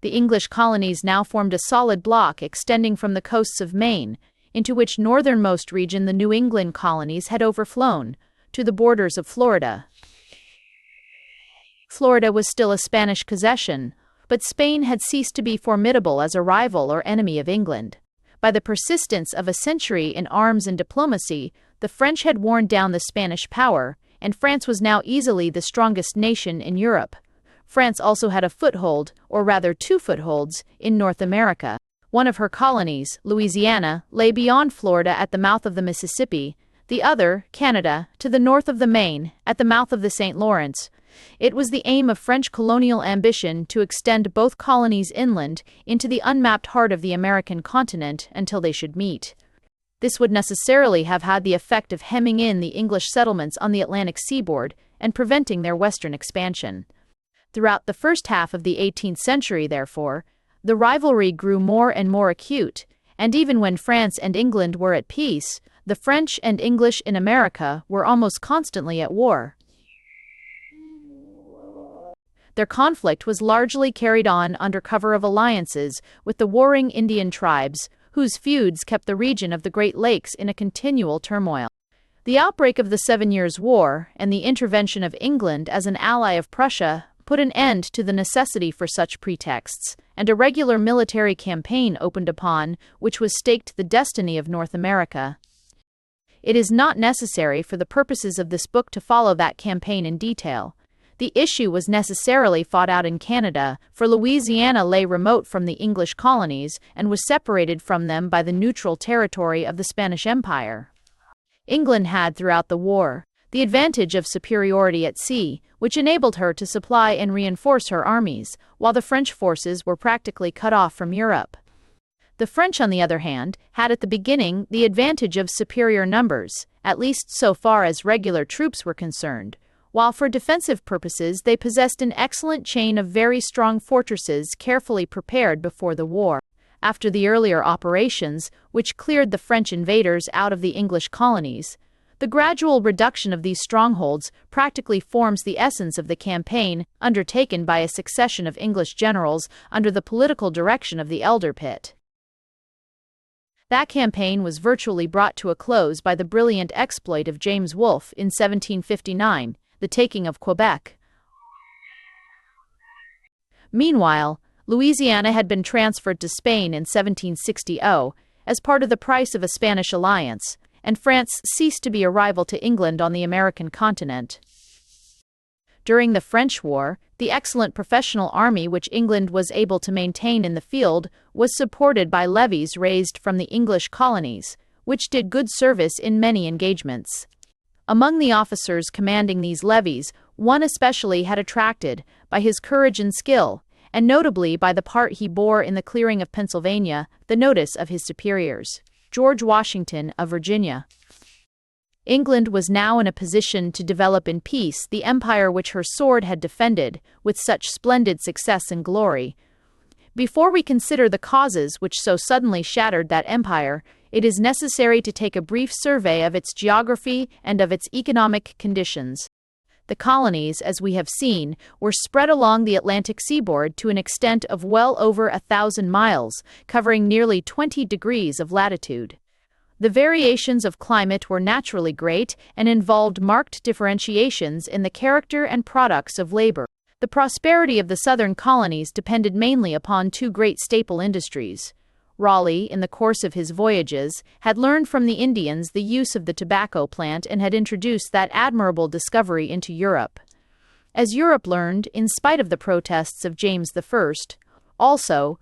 The English colonies now formed a solid block extending from the coasts of Maine, into which northernmost region the New England colonies had overflown, to the borders of Florida. Florida was still a Spanish possession, but Spain had ceased to be formidable as a rival or enemy of England. By the persistence of a century in arms and diplomacy, the French had worn down the Spanish power, and France was now easily the strongest nation in Europe. France also had a foothold, or rather 2 footholds, in North America. One of her colonies, Louisiana, lay beyond Florida at the mouth of the Mississippi, the other, Canada, to the north of the Maine, at the mouth of the St. Lawrence. It was the aim of French colonial ambition to extend both colonies inland into the unmapped heart of the American continent until they should meet. This would necessarily have had the effect of hemming in the English settlements on the Atlantic seaboard and preventing their western expansion. Throughout the first half of the 18th century, therefore, the rivalry grew more and more acute, and even when France and England were at peace, the French and English in America were almost constantly at war. Their conflict was largely carried on under cover of alliances with the warring Indian tribes, whose feuds kept the region of the Great Lakes in a continual turmoil. The outbreak of the 7 Years' War, and the intervention of England as an ally of Prussia, put an end to the necessity for such pretexts, and a regular military campaign opened upon which was staked the destiny of North America. It is not necessary for the purposes of this book to follow that campaign in detail. The issue was necessarily fought out in Canada, for Louisiana lay remote from the English colonies and was separated from them by the neutral territory of the Spanish Empire. England had, throughout the war, the advantage of superiority at sea, which enabled her to supply and reinforce her armies, while the French forces were practically cut off from Europe. The French, on the other hand, had at the beginning the advantage of superior numbers, at least so far as regular troops were concerned, while for defensive purposes they possessed an excellent chain of very strong fortresses carefully prepared before the war. After the earlier operations, which cleared the French invaders out of the English colonies, the gradual reduction of these strongholds practically forms the essence of the campaign undertaken by a succession of English generals under the political direction of the elder Pitt. That campaign was virtually brought to a close by the brilliant exploit of James Wolfe in 1759, the taking of Quebec. Meanwhile, Louisiana had been transferred to Spain in 1760 as part of the price of a Spanish alliance, and France ceased to be a rival to England on the American continent. During the French War, the excellent professional army which England was able to maintain in the field was supported by levies raised from the English colonies, which did good service in many engagements. Among the officers commanding these levies, one especially had attracted, by his courage and skill, and notably by the part he bore in the clearing of Pennsylvania, the notice of his superiors, George Washington of Virginia. England was now in a position to develop in peace the empire which her sword had defended with such splendid success and glory. Before we consider the causes which so suddenly shattered that empire, it is necessary to take a brief survey of its geography and of its economic conditions. The colonies, as we have seen, were spread along the Atlantic seaboard to an extent of well over 1,000 miles, covering nearly 20 degrees of latitude. The variations of climate were naturally great and involved marked differentiations in the character and products of labor. The prosperity of the southern colonies depended mainly upon two great staple industries. Raleigh, in the course of his voyages, had learned from the Indians the use of the tobacco plant and had introduced that admirable discovery into Europe. As Europe learned, in spite of the protests of James I, also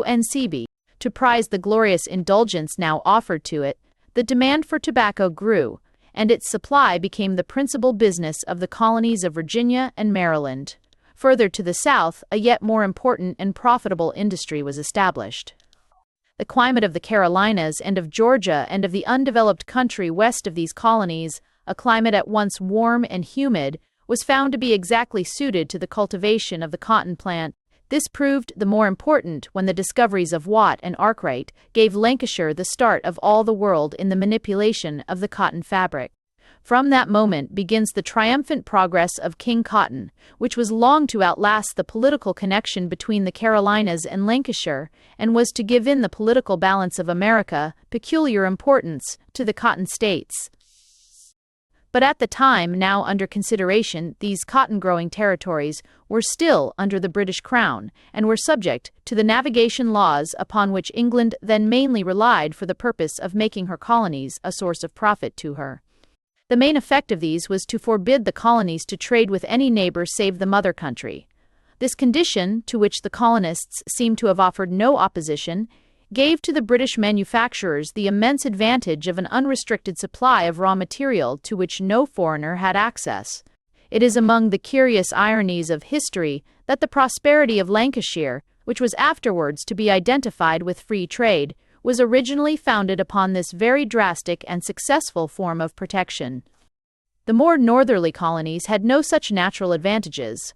and Seaby, to prize the glorious indulgence now offered to it, the demand for tobacco grew, and its supply became the principal business of the colonies of Virginia and Maryland. Further to the south, a yet more important and profitable industry was established. The climate of the Carolinas and of Georgia and of the undeveloped country west of these colonies, a climate at once warm and humid, was found to be exactly suited to the cultivation of the cotton plant. This proved the more important when the discoveries of Watt and Arkwright gave Lancashire the start of all the world in the manipulation of the cotton fabric. From that moment begins the triumphant progress of King Cotton, which was long to outlast the political connection between the Carolinas and Lancashire, and was to give in the political balance of America peculiar importance to the cotton states. But at the time now under consideration, these cotton-growing territories were still under the British Crown, and were subject to the navigation laws upon which England then mainly relied for the purpose of making her colonies a source of profit to her. The main effect of these was to forbid the colonies to trade with any neighbor save the mother country. This condition, to which the colonists seem to have offered no opposition, gave to the British manufacturers the immense advantage of an unrestricted supply of raw material to which no foreigner had access. It is among the curious ironies of history that the prosperity of Lancashire, which was afterwards to be identified with free trade, was originally founded upon this very drastic and successful form of protection. The more northerly colonies had no such natural advantages.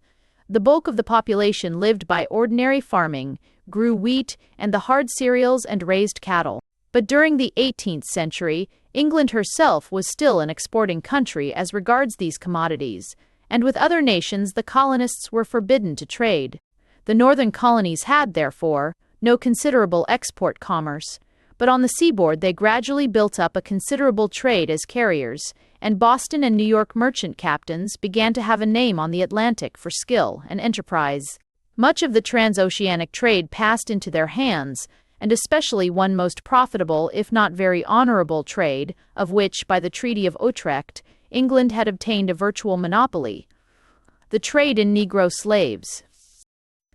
The bulk of the population lived by ordinary farming, grew wheat and the hard cereals and raised cattle. But during the 18th century, England herself was still an exporting country as regards these commodities, and with other nations the colonists were forbidden to trade. The northern colonies had, therefore, no considerable export commerce, But on the seaboard they gradually built up a considerable trade as carriers, and Boston and New York merchant captains began to have a name on the Atlantic for skill and enterprise. Much of the transoceanic trade passed into their hands, and especially one most profitable, if not very honorable trade, of which, by the Treaty of Utrecht, England had obtained a virtual monopoly: the trade in Negro slaves.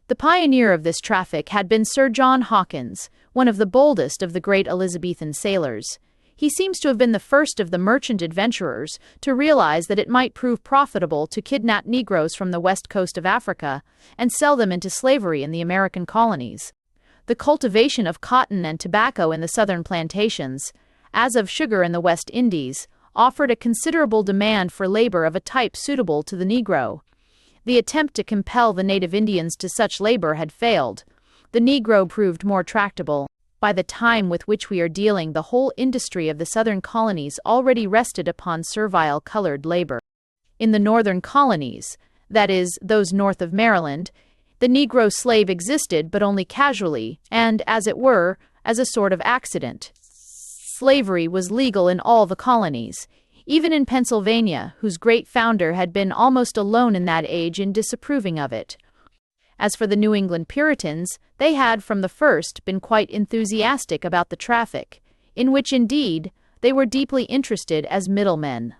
The pioneer of this traffic had been Sir John Hawkins, one of the boldest of the great Elizabethan sailors. He seems to have been the first of the merchant adventurers to realize that it might prove profitable to kidnap Negroes from the west coast of Africa and sell them into slavery in the American colonies. The cultivation of cotton and tobacco in the southern plantations, as of sugar in the West Indies, offered a considerable demand for labor of a type suitable to the Negro. The attempt to compel the native Indians to such labor had failed. The Negro proved more tractable. By the time with which we are dealing, the whole industry of the southern colonies already rested upon servile colored labor. In the northern colonies, that is, those north of Maryland, the Negro slave existed but only casually, and, as it were, as a sort of accident. Slavery was legal in all the colonies, even in Pennsylvania, whose great founder had been almost alone in that age in disapproving of it. As for the New England Puritans, they had from the first been quite enthusiastic about the traffic, in which indeed they were deeply interested as middlemen.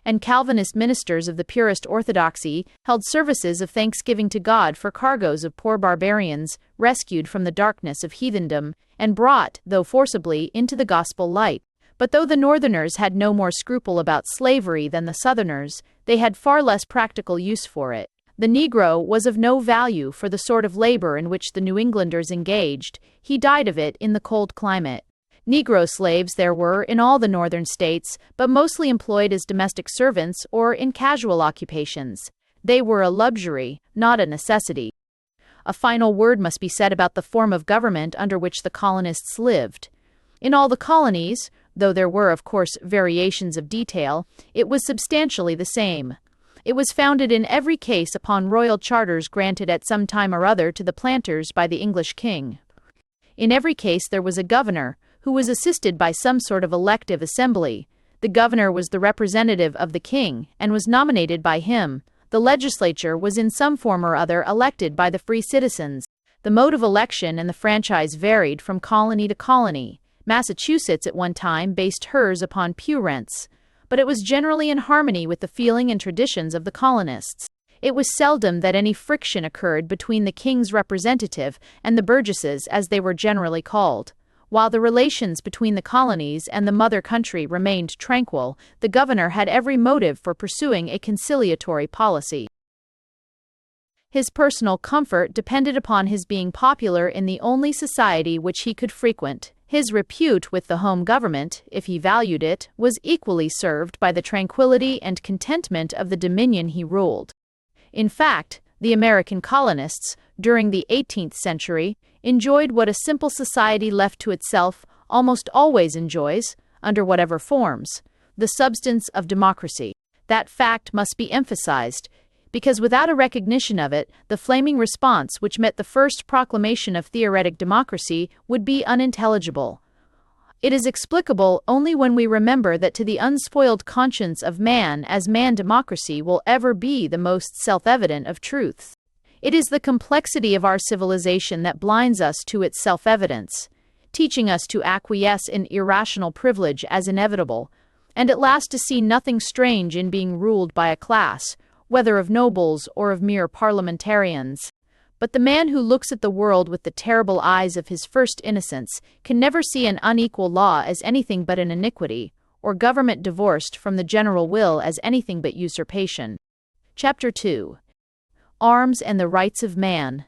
And Calvinist ministers of the purest orthodoxy held services of thanksgiving to God for cargoes of poor barbarians rescued from the darkness of heathendom and brought, though forcibly, into the gospel light. But though the Northerners had no more scruple about slavery than the Southerners, they had far less practical use for it. The Negro was of no value for the sort of labor in which the New Englanders engaged. He died of it in the cold climate. Negro slaves there were in all the northern states, but mostly employed as domestic servants or in casual occupations. They were a luxury, not a necessity. A final word must be said about the form of government under which the colonists lived. In all the colonies, though there were of course variations of detail, it was substantially the same. It was founded in every case upon royal charters granted at some time or other to the planters by the English king. In every case there was a governor, who was assisted by some sort of elective assembly. The governor was the representative of the king, and was nominated by him. The legislature was in some form or other elected by the free citizens. The mode of election and the franchise varied from colony to colony. Massachusetts at one time based hers upon pew rents, but it was generally in harmony with the feeling and traditions of the colonists. It was seldom that any friction occurred between the king's representative and the burgesses, as they were generally called. While the relations between the colonies and the mother country remained tranquil, the governor had every motive for pursuing a conciliatory policy. His personal comfort depended upon his being popular in the only society which he could frequent. His repute with the home government, if he valued it, was equally served by the tranquility and contentment of the dominion he ruled. In fact, the American colonists, during the 18th century, enjoyed what a simple society left to itself almost always enjoys, under whatever forms: the substance of democracy. That fact must be emphasized, because without a recognition of it, the flaming response which met the first proclamation of theoretic democracy would be unintelligible. It is explicable only when we remember that to the unspoiled conscience of man as man democracy will ever be the most self-evident of truths. It is the complexity of our civilization that blinds us to its self-evidence, teaching us to acquiesce in irrational privilege as inevitable, and at last to see nothing strange in being ruled by a class, whether of nobles or of mere parliamentarians. But the man who looks at the world with the terrible eyes of his first innocence can never see an unequal law as anything but an iniquity, or government divorced from the general will as anything but usurpation. Chapter 2. Arms and the Rights of Man.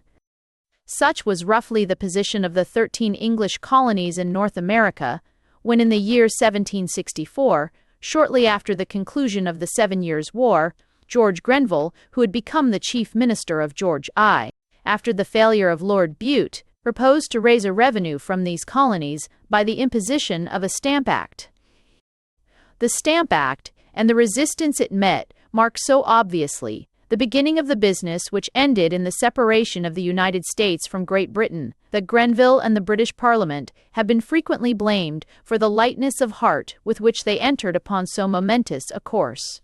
Such was roughly the position of the 13 English colonies in North America, when in the year 1764, shortly after the conclusion of the 7 Years' War, George Grenville, who had become the chief minister of George I, after the failure of Lord Bute, proposed to raise a revenue from these colonies by the imposition of a Stamp Act. The Stamp Act, and the resistance it met, marked so obviously the beginning of the business which ended in the separation of the United States from Great Britain, that Grenville and the British Parliament have been frequently blamed for the lightness of heart with which they entered upon so momentous a course.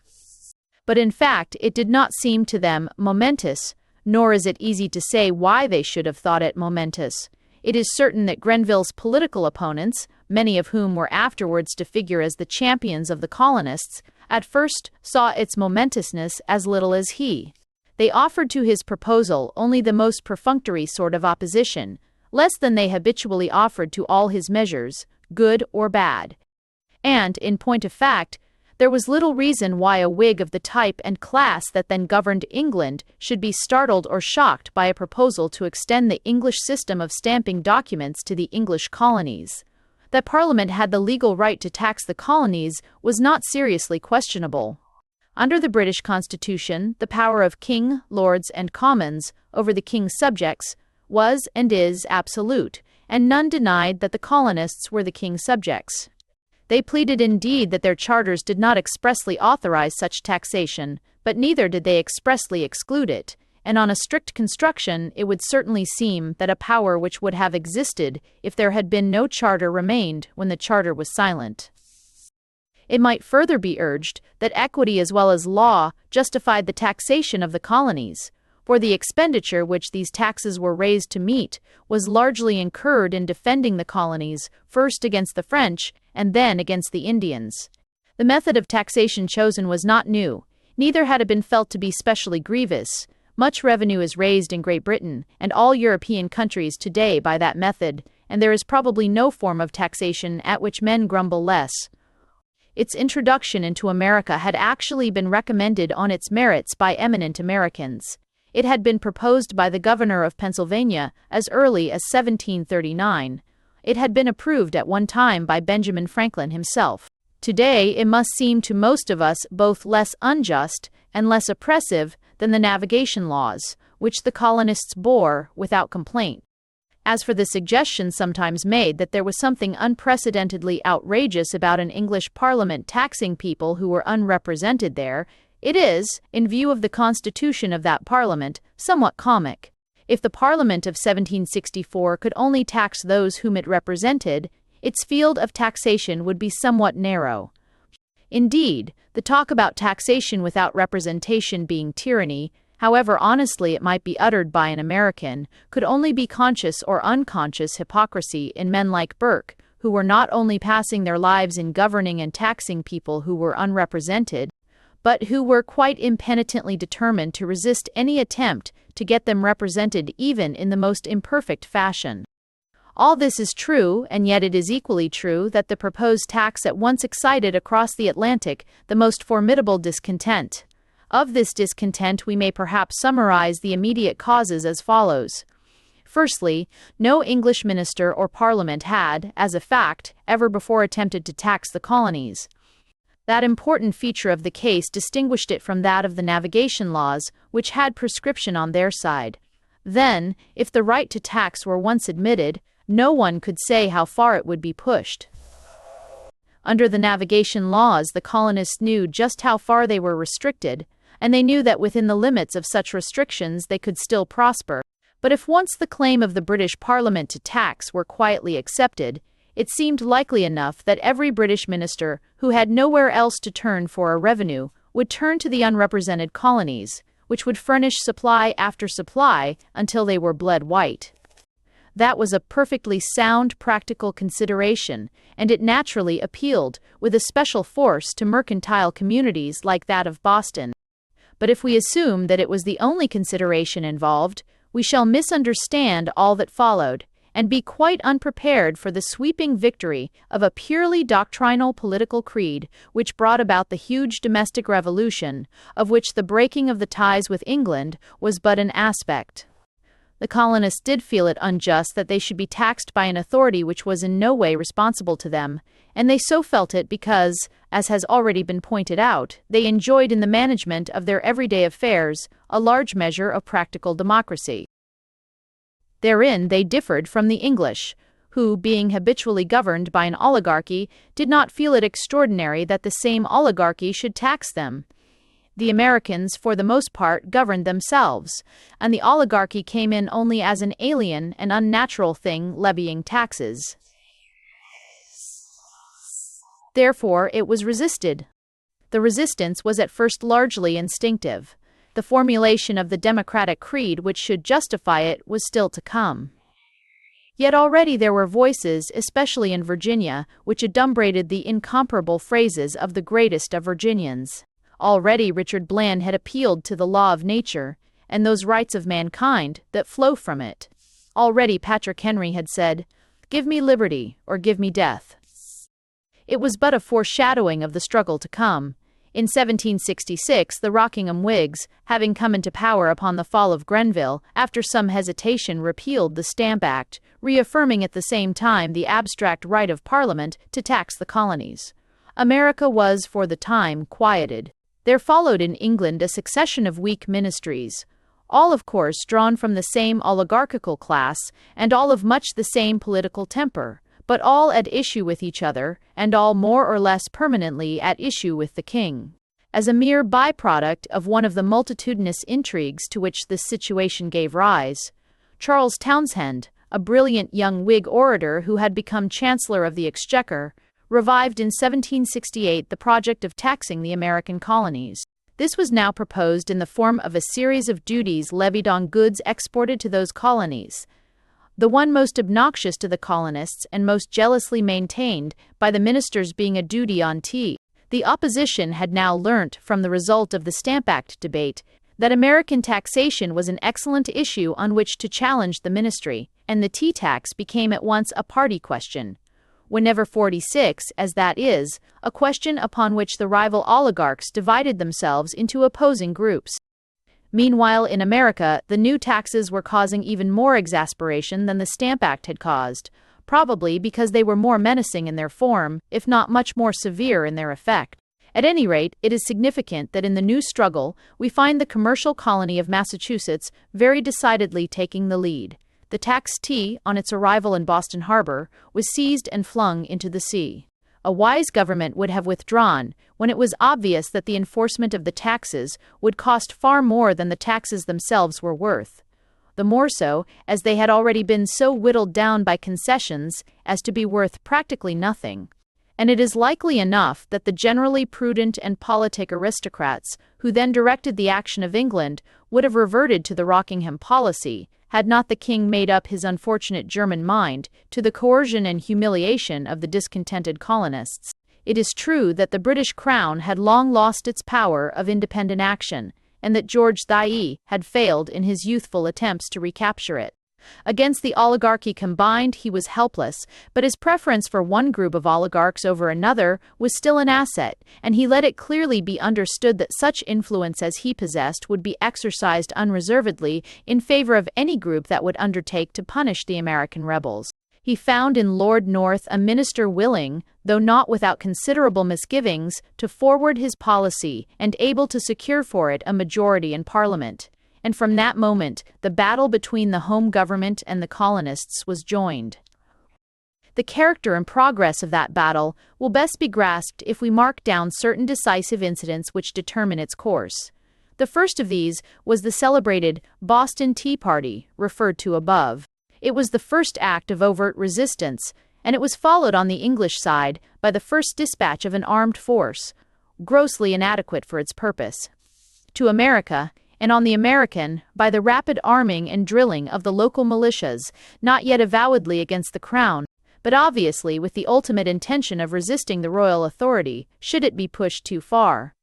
But in fact, it did not seem to them momentous, nor is it easy to say why they should have thought it momentous. It is certain that Grenville's political opponents, many of whom were afterwards to figure as the champions of the colonists, at first saw its momentousness as little as he. They offered to his proposal only the most perfunctory sort of opposition, less than they habitually offered to all his measures, good or bad. And, in point of fact, there was little reason why a Whig of the type and class that then governed England should be startled or shocked by a proposal to extend the English system of stamping documents to the English colonies. That Parliament had the legal right to tax the colonies was not seriously questionable. Under the British Constitution, the power of King, Lords, and Commons over the King's subjects was and is absolute, and none denied that the colonists were the King's subjects. They pleaded indeed that their charters did not expressly authorize such taxation, but neither did they expressly exclude it, and on a strict construction it would certainly seem that a power which would have existed if there had been no charter remained when the charter was silent. It might further be urged that equity as well as law justified the taxation of the colonies, for the expenditure which these taxes were raised to meet was largely incurred in defending the colonies, first against the French and then against the Indians. The method of taxation chosen was not new, neither had it been felt to be specially grievous. Much revenue is raised in Great Britain and all European countries today by that method, and there is probably no form of taxation at which men grumble less. Its introduction into America had actually been recommended on its merits by eminent Americans. It had been proposed by the governor of Pennsylvania as early as 1739. It had been approved at one time by Benjamin Franklin himself. Today, it must seem to most of us both less unjust and less oppressive than the navigation laws, which the colonists bore without complaint. As for the suggestion sometimes made that there was something unprecedentedly outrageous about an English parliament taxing people who were unrepresented there, it is, in view of the constitution of that parliament, somewhat comic. If the Parliament of 1764 could only tax those whom it represented, its field of taxation would be somewhat narrow. Indeed, the talk about taxation without representation being tyranny, however honestly it might be uttered by an American, could only be conscious or unconscious hypocrisy in men like Burke, who were not only passing their lives in governing and taxing people who were unrepresented, but who were quite impenitently determined to resist any attempt to get them represented even in the most imperfect fashion. All this is true, and yet it is equally true that the proposed tax at once excited across the Atlantic the most formidable discontent. Of this discontent we may perhaps summarize the immediate causes as follows. Firstly, no English minister or parliament had, as a fact, ever before attempted to tax the colonies. That important feature of the case distinguished it from that of the navigation laws, which had prescription on their side. Then, if the right to tax were once admitted, no one could say how far it would be pushed. Under the navigation laws, the colonists knew just how far they were restricted, and they knew that within the limits of such restrictions they could still prosper. But if once the claim of the British Parliament to tax were quietly accepted, it seemed likely enough that every British minister who had nowhere else to turn for a revenue would turn to the unrepresented colonies, which would furnish supply after supply until they were bled white. That was a perfectly sound practical consideration, and it naturally appealed with a special force to mercantile communities like that of Boston. But if we assume that it was the only consideration involved, we shall misunderstand all that followed, and be quite unprepared for the sweeping victory of a purely doctrinal political creed which brought about the huge domestic revolution, of which the breaking of the ties with England was but an aspect. The colonists did feel it unjust that they should be taxed by an authority which was in no way responsible to them, and they so felt it because, as has already been pointed out, they enjoyed in the management of their everyday affairs a large measure of practical democracy. Therein they differed from the English, who, being habitually governed by an oligarchy, did not feel it extraordinary that the same oligarchy should tax them. The Americans, for the most part, governed themselves, and the oligarchy came in only as an alien and unnatural thing levying taxes. Therefore, it was resisted. The resistance was at first largely instinctive. The formulation of the democratic creed which should justify it was still to come. Yet already there were voices, especially in Virginia, which adumbrated the incomparable phrases of the greatest of Virginians. Already Richard Bland had appealed to the law of nature, and those rights of mankind that flow from it. Already Patrick Henry had said, "Give me liberty, or give me death." It was but a foreshadowing of the struggle to come. In 1766, the Rockingham Whigs, having come into power upon the fall of Grenville, after some hesitation repealed the Stamp Act, reaffirming at the same time the abstract right of Parliament to tax the colonies. America was, for the time, quieted. There followed in England a succession of weak ministries, all of course drawn from the same oligarchical class, and all of much the same political temper, but all at issue with each other, and all more or less permanently at issue with the king. As a mere byproduct of one of the multitudinous intrigues to which this situation gave rise, Charles Townshend, a brilliant young Whig orator who had become Chancellor of the Exchequer, revived in 1768 the project of taxing the American colonies. This was now proposed in the form of a series of duties levied on goods exported to those colonies, the one most obnoxious to the colonists and most jealously maintained by the ministers being a duty on tea. The opposition had now learnt from the result of the Stamp Act debate that American taxation was an excellent issue on which to challenge the ministry, and the tea tax became at once a party question. Whenever 46, as that is, a question upon which the rival oligarchs divided themselves into opposing groups. Meanwhile, in America, the new taxes were causing even more exasperation than the Stamp Act had caused, probably because they were more menacing in their form, if not much more severe in their effect. At any rate, it is significant that in the new struggle, we find the commercial colony of Massachusetts very decidedly taking the lead. The taxed tea, on its arrival in Boston Harbor, was seized and flung into the sea. A wise government would have withdrawn when it was obvious that the enforcement of the taxes would cost far more than the taxes themselves were worth, the more so as they had already been so whittled down by concessions as to be worth practically nothing. And it is likely enough that the generally prudent and politic aristocrats who then directed the action of England would have reverted to the Rockingham policy, had not the king made up his unfortunate German mind to the coercion and humiliation of the discontented colonists. It is true that the British Crown had long lost its power of independent action, and that George III had failed in his youthful attempts to recapture it. Against the oligarchy combined, he was helpless, but his preference for one group of oligarchs over another was still an asset, and he let it clearly be understood that such influence as he possessed would be exercised unreservedly in favor of any group that would undertake to punish the American rebels. He found in Lord North a minister willing, though not without considerable misgivings, to forward his policy and able to secure for it a majority in Parliament. And from that moment, the battle between the home government and the colonists was joined. The character and progress of that battle will best be grasped if we mark down certain decisive incidents which determine its course. The first of these was the celebrated Boston Tea Party, referred to above. It was the first act of overt resistance, and it was followed on the English side by the first dispatch of an armed force, grossly inadequate for its purpose, to America, and on the American, by the rapid arming and drilling of the local militias, not yet avowedly against the crown, but obviously with the ultimate intention of resisting the royal authority, should it be pushed too far.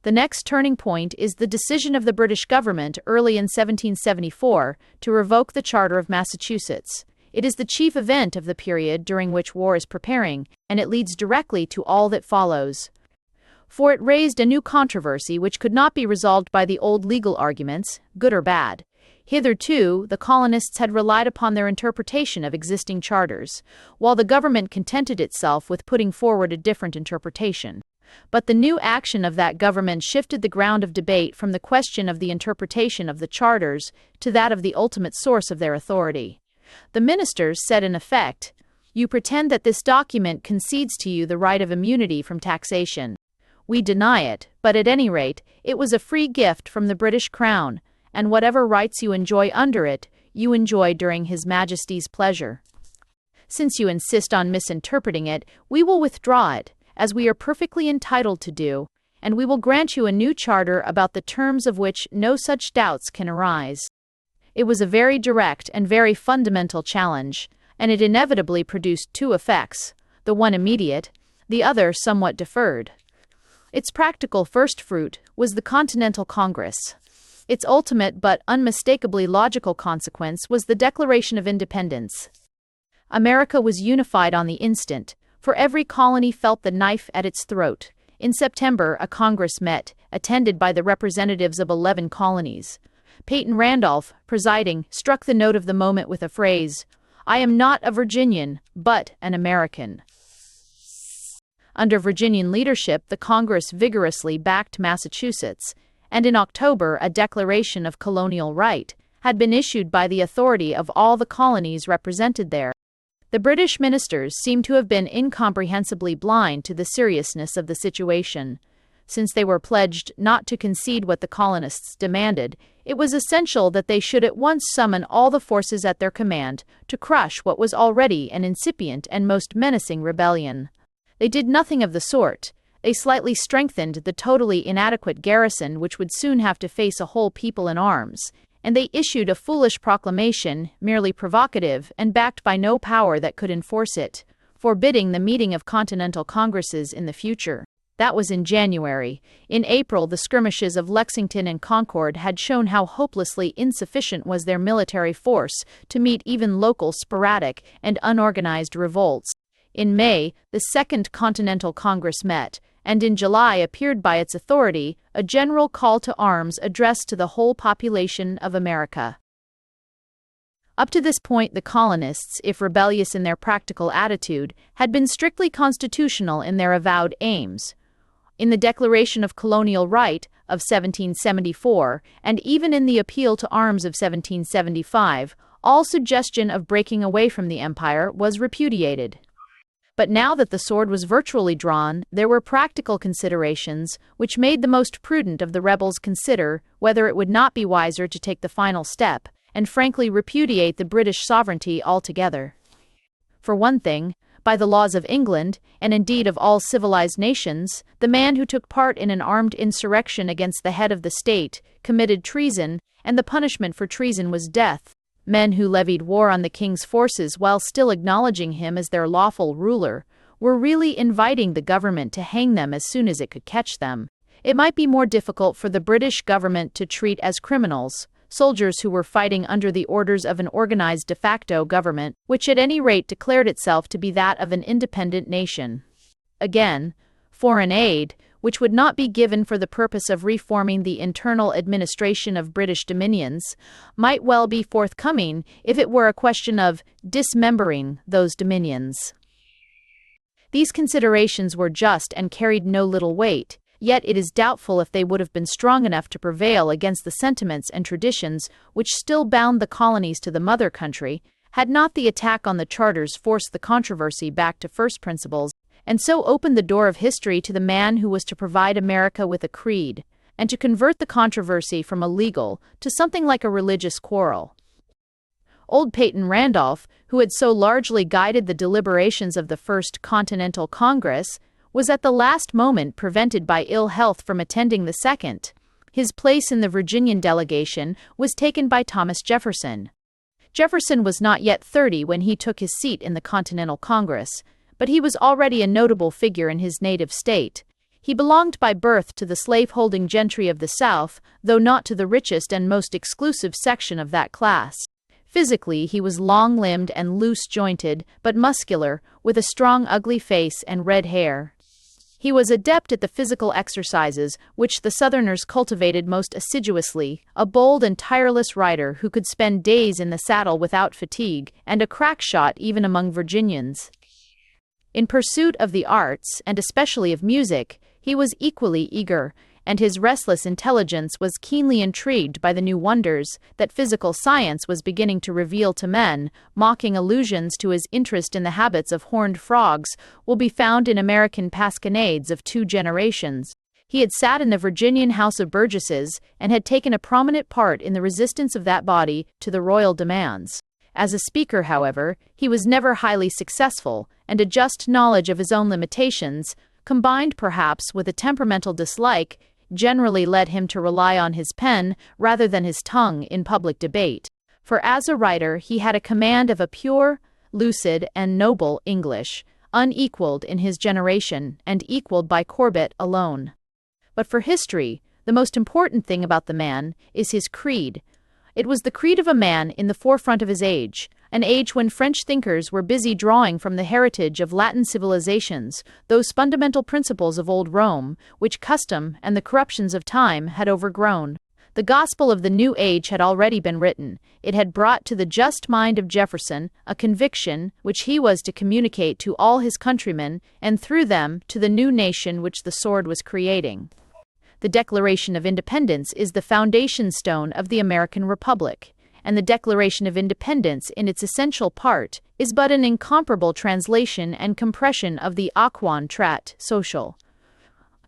The next turning point is the decision of the British government early in 1774 to revoke the Charter of Massachusetts. It is the chief event of the period during which war is preparing, and it leads directly to all that follows. For it raised a new controversy which could not be resolved by the old legal arguments, good or bad. Hitherto, the colonists had relied upon their interpretation of existing charters, while the government contented itself with putting forward a different interpretation. But the new action of that government shifted the ground of debate from the question of the interpretation of the charters to that of the ultimate source of their authority. The ministers said in effect, "You pretend that this document concedes to you the right of immunity from taxation. We deny it, but at any rate, it was a free gift from the British Crown, and whatever rights you enjoy under it, you enjoy during His Majesty's pleasure. Since you insist on misinterpreting it, we will withdraw it, as we are perfectly entitled to do, and we will grant you a new charter about the terms of which no such doubts can arise. It was a very direct and very fundamental challenge, and it inevitably produced two effects, the one immediate, the other somewhat deferred. Its practical first fruit was the Continental Congress. Its ultimate but unmistakably logical consequence was the Declaration of Independence. America was unified on the instant, for every colony felt the knife at its throat. In September, a Congress met, attended by the representatives of 11 colonies. Peyton Randolph, presiding, struck the note of the moment with a phrase, "I am not a Virginian, but an American." Under Virginian leadership, the Congress vigorously backed Massachusetts, and in October, a declaration of colonial right had been issued by the authority of all the colonies represented there. The British ministers seem to have been incomprehensibly blind to the seriousness of the situation. Since they were pledged not to concede what the colonists demanded, it was essential that they should at once summon all the forces at their command to crush what was already an incipient and most menacing rebellion. They did nothing of the sort. They slightly strengthened the totally inadequate garrison which would soon have to face a whole people in arms, and they issued a foolish proclamation, merely provocative and backed by no power that could enforce it, forbidding the meeting of continental congresses in the future. That was in January. In April, the skirmishes of Lexington and Concord had shown how hopelessly insufficient was their military force to meet even local sporadic and unorganized revolts. In May, the Second Continental Congress met, and in July appeared by its authority a general call to arms addressed to the whole population of America. Up to this point, the colonists, if rebellious in their practical attitude, had been strictly constitutional in their avowed aims. In the Declaration of Colonial Right of 1774, and even in the Appeal to Arms of 1775, all suggestion of breaking away from the empire was repudiated. But now that the sword was virtually drawn, there were practical considerations which made the most prudent of the rebels consider whether it would not be wiser to take the final step and frankly repudiate the British sovereignty altogether. For one thing, by the laws of England, and indeed of all civilized nations, the man who took part in an armed insurrection against the head of the state committed treason, and the punishment for treason was death. Men who levied war on the king's forces while still acknowledging him as their lawful ruler were really inviting the government to hang them as soon as it could catch them. It might be more difficult for the British government to treat as criminals soldiers who were fighting under the orders of an organized de facto government, which at any rate declared itself to be that of an independent nation. Again, foreign aid, which would not be given for the purpose of reforming the internal administration of British dominions, might well be forthcoming if it were a question of dismembering those dominions. These considerations were just and carried no little weight, yet it is doubtful if they would have been strong enough to prevail against the sentiments and traditions which still bound the colonies to the mother country, had not the attack on the charters forced the controversy back to first principles, and so opened the door of history to the man who was to provide America with a creed, and to convert the controversy from a legal to something like a religious quarrel. Old Peyton Randolph, who had so largely guided the deliberations of the First Continental Congress, was at the last moment prevented by ill health from attending the second. His place in the Virginian delegation was taken by Thomas Jefferson. Jefferson was not yet 30 when he took his seat in the Continental Congress, but he was already a notable figure in his native state. He belonged by birth to the slave-holding gentry of the South, though not to the richest and most exclusive section of that class. Physically, he was long-limbed and loose-jointed, but muscular, with a strong, ugly face and red hair. He was adept at the physical exercises which the Southerners cultivated most assiduously, a bold and tireless rider who could spend days in the saddle without fatigue, and a crack shot even among Virginians. In pursuit of the arts, and especially of music, he was equally eager, and his restless intelligence was keenly intrigued by the new wonders that physical science was beginning to reveal to men. Mocking allusions to his interest in the habits of horned frogs will be found in American pasquinades of two generations. He had sat in the Virginian House of Burgesses and had taken a prominent part in the resistance of that body to the royal demands. As a speaker, however, he was never highly successful, and a just knowledge of his own limitations, combined perhaps with a temperamental dislike, generally led him to rely on his pen rather than his tongue in public debate. For as a writer he had a command of a pure, lucid, and noble English, unequaled in his generation and equaled by Corbett alone. But for history, the most important thing about the man is his creed. It was the creed of a man in the forefront of his age, an age when French thinkers were busy drawing from the heritage of Latin civilizations those fundamental principles of old Rome, which custom and the corruptions of time had overgrown. The gospel of the new age had already been written. It had brought to the just mind of Jefferson a conviction which he was to communicate to all his countrymen, and through them to the new nation which the sword was creating. The Declaration of Independence is the foundation stone of the American Republic, and the Declaration of Independence in its essential part is but an incomparable translation and compression of the Aquan Traité social.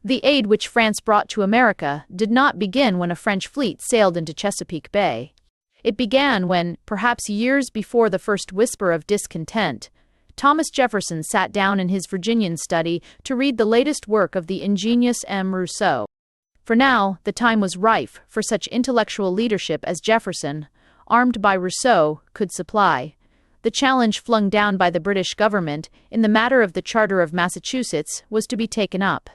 The aid which France brought to America did not begin when a French fleet sailed into Chesapeake Bay. It began when, perhaps years before the first whisper of discontent, Thomas Jefferson sat down in his Virginian study to read the latest work of the ingenious M. Rousseau. For now, the time was rife for such intellectual leadership as Jefferson, armed by Rousseau, could supply. The challenge flung down by the British government in the matter of the Charter of Massachusetts was to be taken up.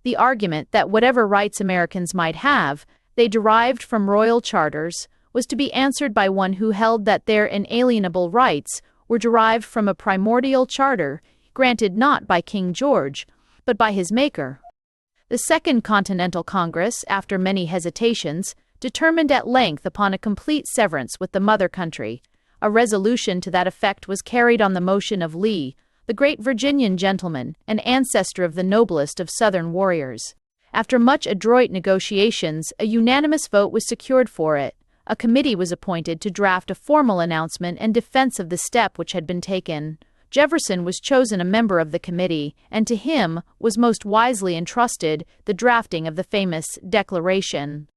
The argument that whatever rights Americans might have, they derived from royal charters, was to be answered by one who held that their inalienable rights were derived from a primordial charter, granted not by King George, but by his maker. The Second Continental Congress, after many hesitations, determined at length upon a complete severance with the mother country. A resolution to that effect was carried on the motion of Lee, the great Virginian gentleman, an ancestor of the noblest of Southern warriors. After much adroit negotiations, a unanimous vote was secured for it. A committee was appointed to draft a formal announcement and defense of the step which had been taken. Jefferson was chosen a member of the committee, and to him was most wisely entrusted the drafting of the famous Declaration.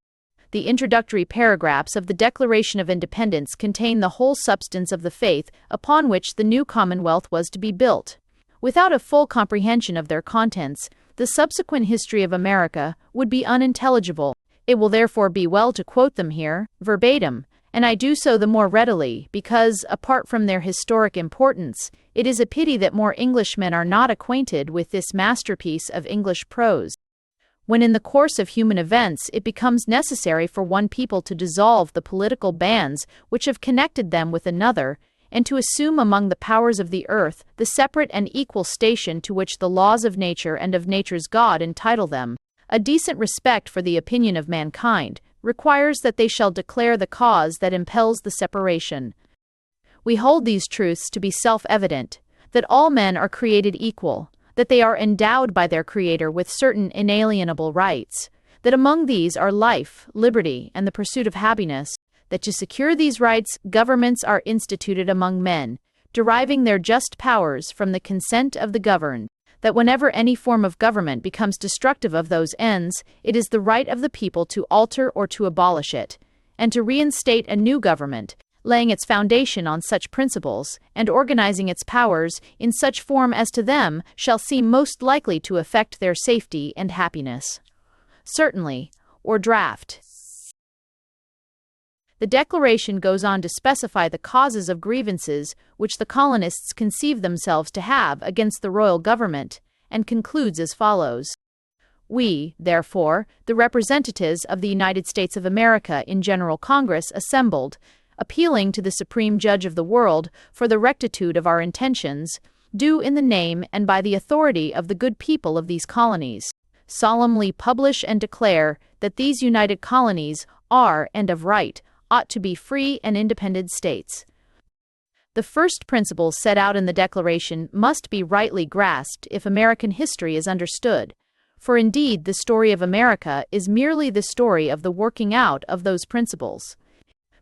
The introductory paragraphs of the Declaration of Independence contain the whole substance of the faith upon which the new Commonwealth was to be built. Without a full comprehension of their contents, the subsequent history of America would be unintelligible. It will therefore be well to quote them here, verbatim, and I do so the more readily because, apart from their historic importance, it is a pity that more Englishmen are not acquainted with this masterpiece of English prose. When in the course of human events it becomes necessary for one people to dissolve the political bands which have connected them with another, and to assume among the powers of the earth the separate and equal station to which the laws of nature and of nature's God entitle them, a decent respect for the opinion of mankind requires that they shall declare the cause that impels the separation. We hold these truths to be self-evident, that all men are created equal, that they are endowed by their Creator with certain inalienable rights, that among these are life, liberty, and the pursuit of happiness, that to secure these rights governments are instituted among men, deriving their just powers from the consent of the governed, that whenever any form of government becomes destructive of those ends, it is the right of the people to alter or to abolish it, and to reinstate a new government, laying its foundation on such principles, and organizing its powers in such form as to them shall seem most likely to affect their safety and happiness. Certainly, or draft. The Declaration goes on to specify the causes of grievances which the colonists conceive themselves to have against the royal government, and concludes as follows. We, therefore, the representatives of the United States of America in General Congress assembled, appealing to the Supreme Judge of the world for the rectitude of our intentions, do in the name and by the authority of the good people of these colonies, solemnly publish and declare that these united colonies are, and of right, ought to be free and independent states. The first principles set out in the Declaration must be rightly grasped if American history is understood, for indeed the story of America is merely the story of the working out of those principles.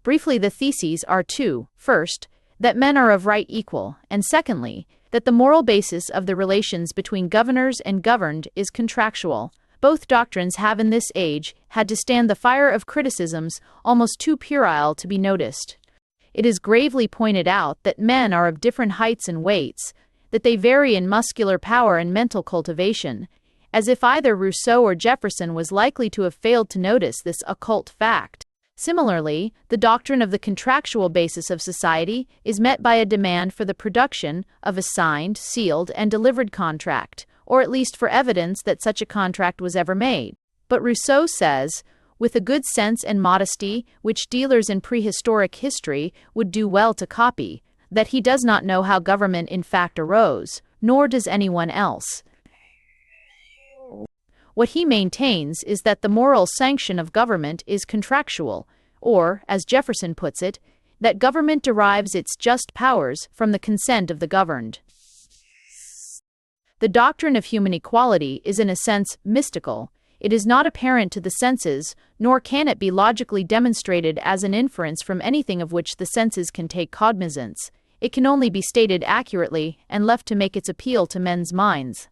Briefly, the theses are two: first, that men are of right equal, and secondly, that the moral basis of the relations between governors and governed is contractual. Both doctrines have in this age had to stand the fire of criticisms almost too puerile to be noticed. It is gravely pointed out that men are of different heights and weights, that they vary in muscular power and mental cultivation, as if either Rousseau or Jefferson was likely to have failed to notice this occult fact. Similarly, the doctrine of the contractual basis of society is met by a demand for the production of a signed, sealed, and delivered contract, or at least for evidence that such a contract was ever made. But Rousseau says, with a good sense and modesty which dealers in prehistoric history would do well to copy, that he does not know how government in fact arose, nor does anyone else. What he maintains is that the moral sanction of government is contractual, or, as Jefferson puts it, that government derives its just powers from the consent of the governed. The doctrine of human equality is in a sense mystical. It is not apparent to the senses, nor can it be logically demonstrated as an inference from anything of which the senses can take cognizance. It can only be stated accurately and left to make its appeal to men's minds.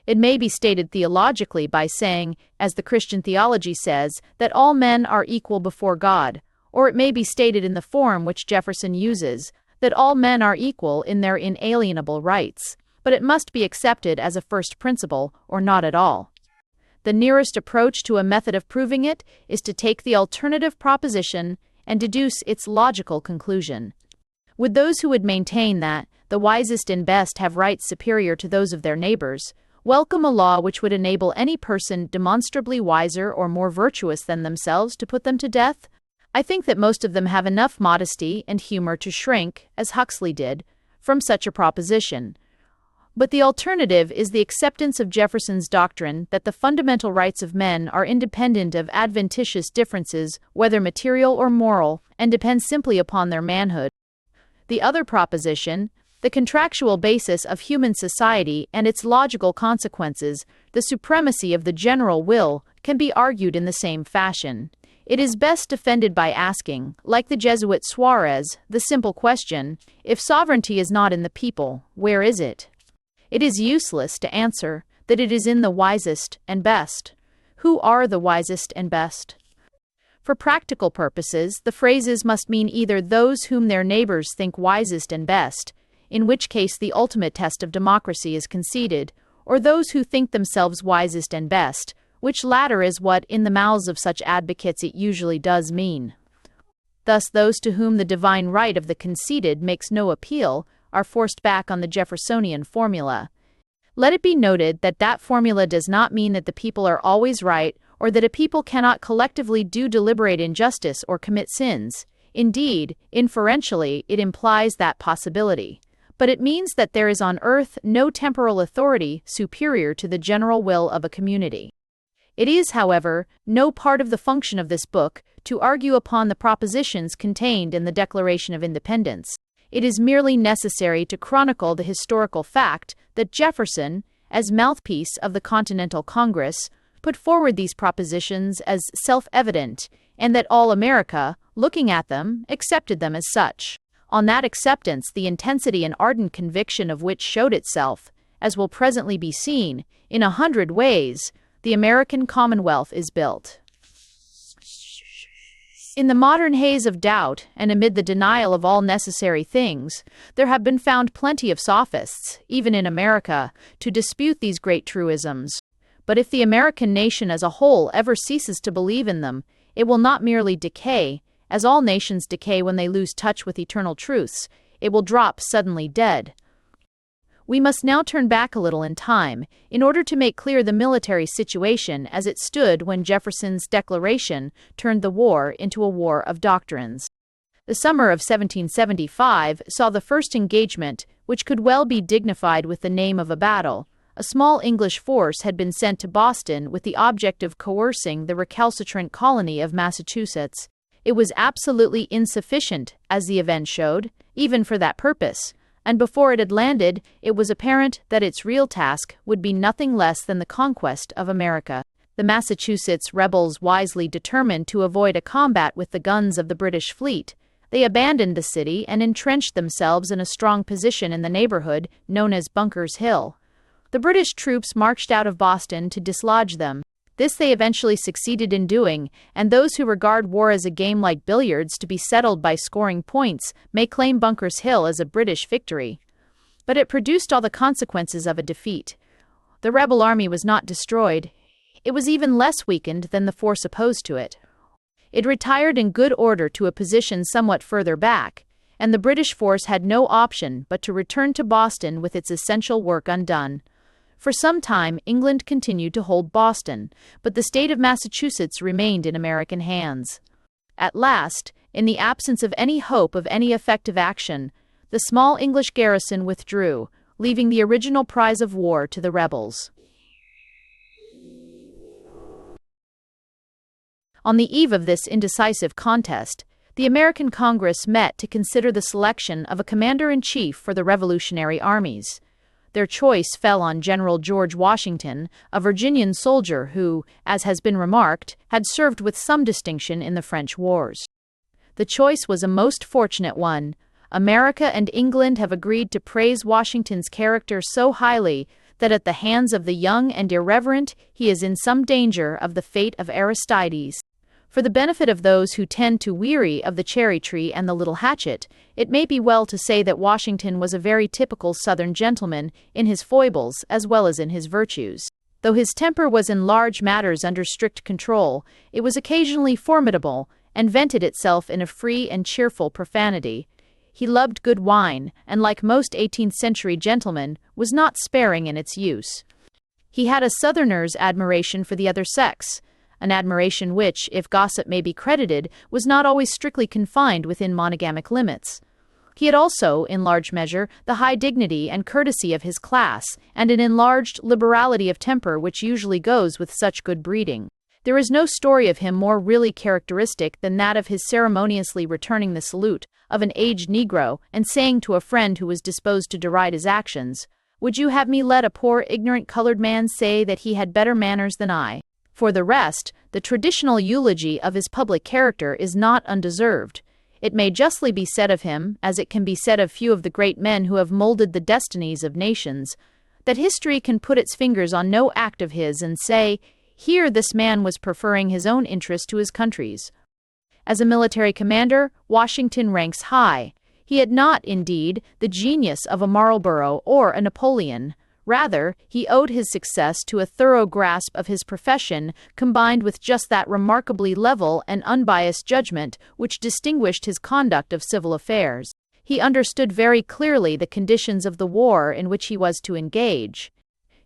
It may be stated theologically by saying, as the Christian theology says, that all men are equal before God, or it may be stated in the form which Jefferson uses, that all men are equal in their inalienable rights, but it must be accepted as a first principle or not at all. The nearest approach to a method of proving it is to take the alternative proposition and deduce its logical conclusion. Would those who would maintain that the wisest and best have rights superior to those of their neighbors welcome a law which would enable any person demonstrably wiser or more virtuous than themselves to put them to death? I think that most of them have enough modesty and humor to shrink, as Huxley did, from such a proposition. But the alternative is the acceptance of Jefferson's doctrine that the fundamental rights of men are independent of adventitious differences, whether material or moral, and depend simply upon their manhood. The other proposition, the contractual basis of human society and its logical consequences, the supremacy of the general will, can be argued in the same fashion. It is best defended by asking, like the Jesuit Suarez, the simple question, if sovereignty is not in the people, where is it? It is useless to answer that it is in the wisest and best. Who are the wisest and best? For practical purposes, the phrases must mean either those whom their neighbors think wisest and best, in which case the ultimate test of democracy is conceded, or those who think themselves wisest and best, which latter is what, in the mouths of such advocates, it usually does mean. Thus, those to whom the divine right of the conceded makes no appeal are forced back on the Jeffersonian formula. Let it be noted that that formula does not mean that the people are always right, or that a people cannot collectively do deliberate injustice or commit sins. Indeed, inferentially, it implies that possibility. But it means that there is on earth no temporal authority superior to the general will of a community. It is, however, no part of the function of this book to argue upon the propositions contained in the Declaration of Independence. It is merely necessary to chronicle the historical fact that Jefferson, as mouthpiece of the Continental Congress, put forward these propositions as self-evident, and that all America, looking at them, accepted them as such. On that acceptance, the intensity and ardent conviction of which showed itself, as will presently be seen, in 100 ways, the American Commonwealth is built. In the modern haze of doubt, and amid the denial of all necessary things, there have been found plenty of sophists, even in America, to dispute these great truisms. But if the American nation as a whole ever ceases to believe in them, it will not merely decay, as all nations decay when they lose touch with eternal truths, it will drop suddenly dead. We must now turn back a little in time, in order to make clear the military situation as it stood when Jefferson's Declaration turned the war into a war of doctrines. The summer of 1775 saw the first engagement, which could well be dignified with the name of a battle. A small English force had been sent to Boston with the object of coercing the recalcitrant colony of Massachusetts. It was absolutely insufficient, as the event showed, even for that purpose. and before it had landed, it was apparent that its real task would be nothing less than the conquest of America. The Massachusetts rebels wisely determined to avoid a combat with the guns of the British fleet. They abandoned the city and entrenched themselves in a strong position in the neighborhood known as Bunker's Hill. The British troops marched out of Boston to dislodge them. This they eventually succeeded in doing, and those who regard war as a game like billiards to be settled by scoring points may claim Bunker's Hill as a British victory. But it produced all the consequences of a defeat. The rebel army was not destroyed. It was even less weakened than the force opposed to it. It retired in good order to a position somewhat further back, and the British force had no option but to return to Boston with its essential work undone. For some time, England continued to hold Boston, but the state of Massachusetts remained in American hands. At last, in the absence of any hope of any effective action, the small English garrison withdrew, leaving the original prize of war to the rebels. On the eve of this indecisive contest, the American Congress met to consider the selection of a commander-in-chief for the Revolutionary armies. Their choice fell on General George Washington, a Virginian soldier who, as has been remarked, had served with some distinction in the French wars. The choice was a most fortunate one. America and England have agreed to praise Washington's character so highly that at the hands of the young and irreverent he is in some danger of the fate of Aristides. For the benefit of those who tend to weary of the cherry tree and the little hatchet, it may be well to say that Washington was a very typical Southern gentleman in his foibles as well as in his virtues. Though his temper was in large matters under strict control, it was occasionally formidable and vented itself in a free and cheerful profanity. He loved good wine, and like most 18th-century gentlemen, was not sparing in its use. He had a Southerner's admiration for the other sex, an admiration which, if gossip may be credited, was not always strictly confined within monogamic limits. He had also, in large measure, the high dignity and courtesy of his class, and an enlarged liberality of temper which usually goes with such good breeding. There is no story of him more really characteristic than that of his ceremoniously returning the salute of an aged Negro and saying to a friend who was disposed to deride his actions, "Would you have me let a poor ignorant colored man say that he had better manners than I?" For the rest, the traditional eulogy of his public character is not undeserved. It may justly be said of him, as it can be said of few of the great men who have molded the destinies of nations, that history can put its fingers on no act of his and say, "Here this man was preferring his own interest to his country's." As a military commander, Washington ranks high. He had not, indeed, the genius of a Marlborough or a Napoleon. Rather, he owed his success to a thorough grasp of his profession combined with just that remarkably level and unbiased judgment which distinguished his conduct of civil affairs. He understood very clearly the conditions of the war in which he was to engage.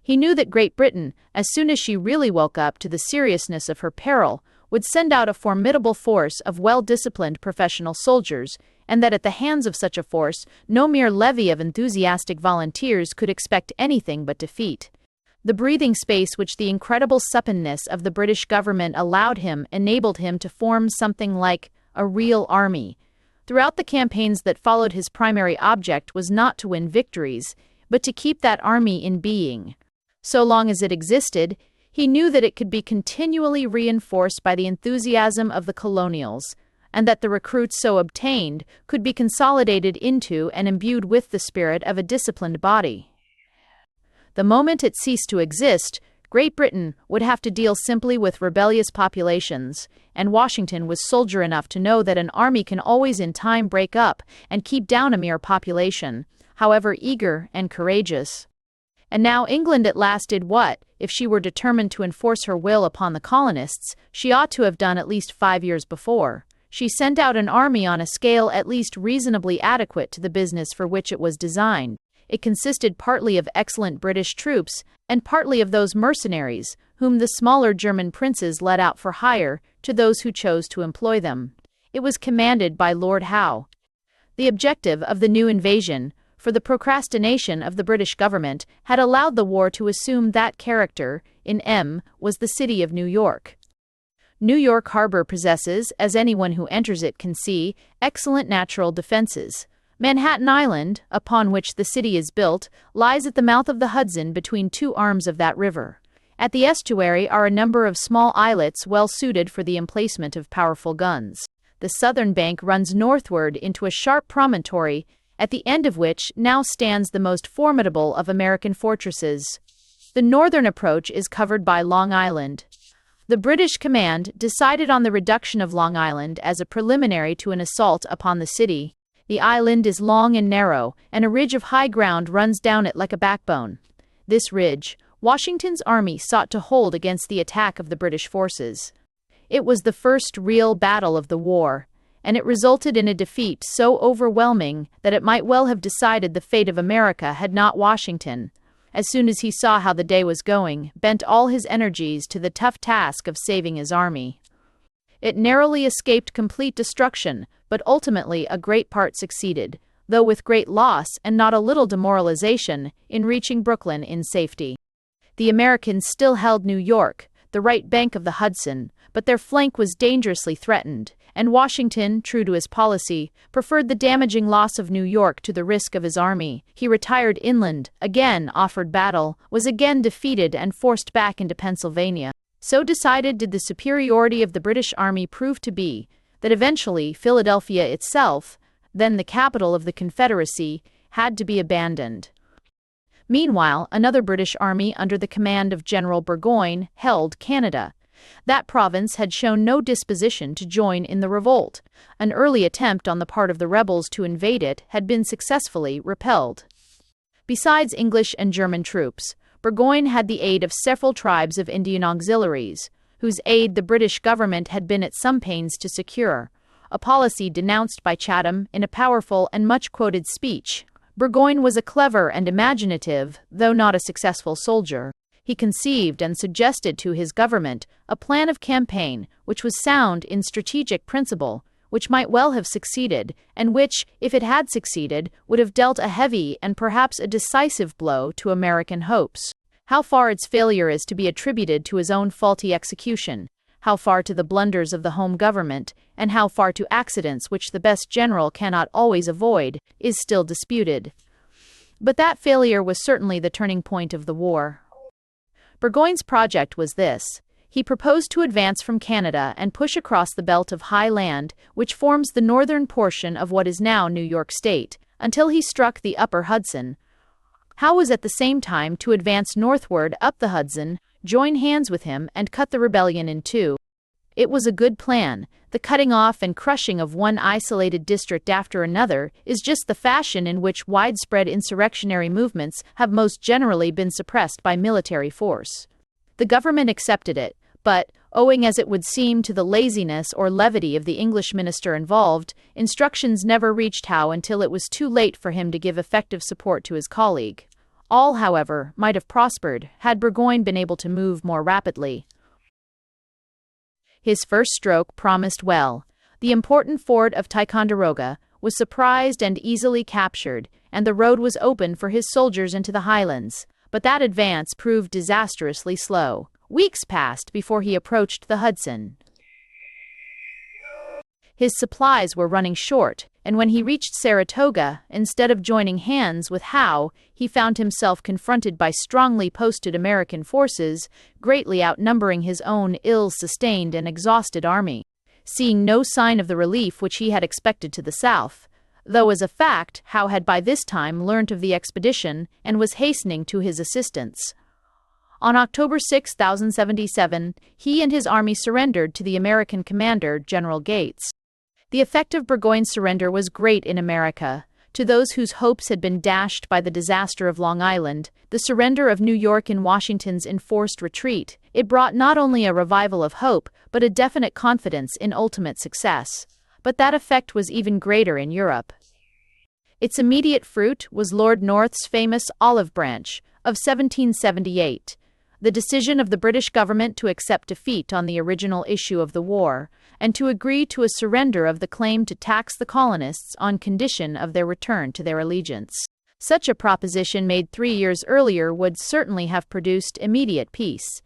He knew that Great Britain, as soon as she really woke up to the seriousness of her peril, would send out a formidable force of well-disciplined professional soldiers, and that at the hands of such a force, no mere levy of enthusiastic volunteers could expect anything but defeat. The breathing space which the incredible suppleness of the British government allowed him enabled him to form something like a real army. Throughout the campaigns that followed, his primary object was not to win victories, but to keep that army in being. So long as it existed, he knew that it could be continually reinforced by the enthusiasm of the colonials, and that the recruits so obtained could be consolidated into and imbued with the spirit of a disciplined body. The moment it ceased to exist, Great Britain would have to deal simply with rebellious populations, and Washington was soldier enough to know that an army can always in time break up and keep down a mere population, however eager and courageous. And now England at last did what, if she were determined to enforce her will upon the colonists, she ought to have done at least 5 years before. She sent out an army on a scale at least reasonably adequate to the business for which it was designed. It consisted partly of excellent British troops and partly of those mercenaries whom the smaller German princes let out for hire to those who chose to employ them. It was commanded by Lord Howe. The objective of the new invasion, for the procrastination of the British government, had allowed the war to assume that character, was the city of New York. New York Harbor possesses, as anyone who enters it can see, excellent natural defenses. Manhattan Island, upon which the city is built, lies at the mouth of the Hudson between two arms of that river. At the estuary are a number of small islets well suited for the emplacement of powerful guns. The southern bank runs northward into a sharp promontory, at the end of which now stands the most formidable of American fortresses. The northern approach is covered by Long Island. The British command decided on the reduction of Long Island as a preliminary to an assault upon the city. The island is long and narrow, and a ridge of high ground runs down it like a backbone. This ridge, Washington's army sought to hold against the attack of the British forces. It was the first real battle of the war, and it resulted in a defeat so overwhelming that it might well have decided the fate of America had not Washington, as soon as he saw how the day was going, bent all his energies to the tough task of saving his army. It narrowly escaped complete destruction, but ultimately a great part succeeded, though with great loss and not a little demoralization, in reaching Brooklyn in safety. The Americans still held New York, the right bank of the Hudson, but their flank was dangerously threatened, and Washington, true to his policy, preferred the damaging loss of New York to the risk of his army. He retired inland, again offered battle, was again defeated and forced back into Pennsylvania. So decided did the superiority of the British army prove to be, that eventually Philadelphia itself, then the capital of the Confederacy, had to be abandoned. Meanwhile, another British army under the command of General Burgoyne held Canada. That province had shown no disposition to join in the revolt. An early attempt on the part of the rebels to invade it had been successfully repelled. Besides English and German troops, Burgoyne had the aid of several tribes of Indian auxiliaries, whose aid the British government had been at some pains to secure, a policy denounced by Chatham in a powerful and much-quoted speech. Burgoyne was a clever and imaginative, though not a successful soldier. He conceived and suggested to his government a plan of campaign which was sound in strategic principle, which might well have succeeded, and which, if it had succeeded, would have dealt a heavy and perhaps a decisive blow to American hopes. How far its failure is to be attributed to his own faulty execution, how far to the blunders of the home government, and how far to accidents which the best general cannot always avoid, is still disputed. But that failure was certainly the turning point of the war. Burgoyne's project was this. He proposed to advance from Canada and push across the belt of high land, which forms the northern portion of what is now New York State, until he struck the upper Hudson. Howe was at the same time to advance northward up the Hudson, join hands with him, and cut the rebellion in two. It was a good plan. The cutting off and crushing of one isolated district after another is just the fashion in which widespread insurrectionary movements have most generally been suppressed by military force. The government accepted it, but, owing as it would seem to the laziness or levity of the English minister involved, instructions never reached Howe until it was too late for him to give effective support to his colleague. All, however, might have prospered had Burgoyne been able to move more rapidly. His first stroke promised well. The important fort of Ticonderoga was surprised and easily captured, and the road was open for his soldiers into the Highlands. But that advance proved disastrously slow. Weeks passed before he approached the Hudson. His supplies were running short, and when he reached Saratoga, instead of joining hands with Howe, he found himself confronted by strongly posted American forces, greatly outnumbering his own ill-sustained and exhausted army. Seeing no sign of the relief which he had expected to the south, though as a fact Howe had by this time learnt of the expedition and was hastening to his assistance. On October 6, 1077, he and his army surrendered to the American commander, General Gates. The effect of Burgoyne's surrender was great in America. To those whose hopes had been dashed by the disaster of Long Island, the surrender of New York and Washington's enforced retreat, it brought not only a revival of hope, but a definite confidence in ultimate success. But that effect was even greater in Europe. Its immediate fruit was Lord North's famous Olive Branch of 1778, the decision of the British government to accept defeat on the original issue of the war, and to agree to a surrender of the claim to tax the colonists on condition of their return to their allegiance. Such a proposition made 3 years earlier would certainly have produced immediate peace.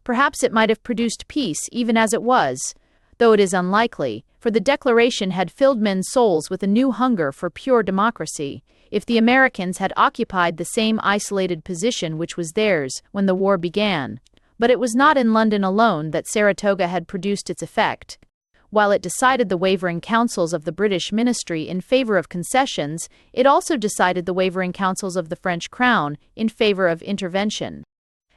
Perhaps it might have produced peace even as it was, though it is unlikely, for for the declaration had filled men's souls with a new hunger for pure democracy. If the Americans had occupied the same isolated position which was theirs when the war began. But it was not in London alone that Saratoga had produced its effect. While it decided the wavering counsels of the British ministry in favor of concessions, it also decided the wavering counsels of the French crown in favor of intervention.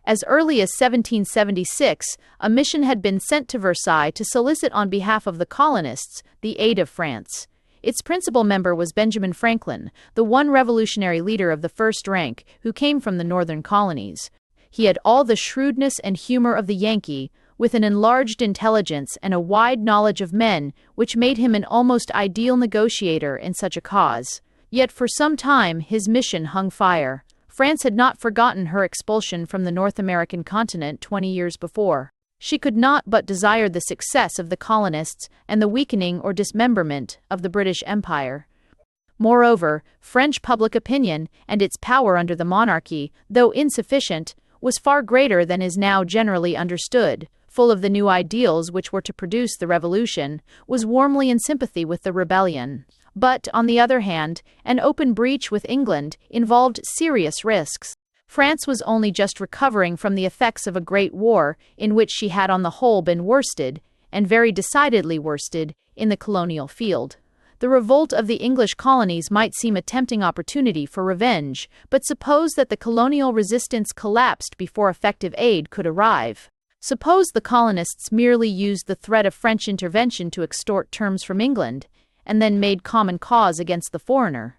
As early as 1776, a mission had been sent to Versailles to solicit on behalf of the colonists the aid of France. Its principal member was Benjamin Franklin, the one revolutionary leader of the first rank who came from the northern colonies. He had all the shrewdness and humor of the Yankee, with an enlarged intelligence and a wide knowledge of men, which made him an almost ideal negotiator in such a cause. Yet for some time his mission hung fire. France had not forgotten her expulsion from the North American continent 20 years before. She could not but desire the success of the colonists and the weakening or dismemberment of the British Empire. Moreover, French public opinion and its power under the monarchy, though insufficient, was far greater than is now generally understood. Full of the new ideals which were to produce the revolution, was warmly in sympathy with the rebellion. But, on the other hand, an open breach with England involved serious risks. France was only just recovering from the effects of a great war in which she had on the whole been worsted, and very decidedly worsted, in the colonial field. The revolt of the English colonies might seem a tempting opportunity for revenge, but suppose that the colonial resistance collapsed before effective aid could arrive. Suppose the colonists merely used the threat of French intervention to extort terms from England, and then made common cause against the foreigner.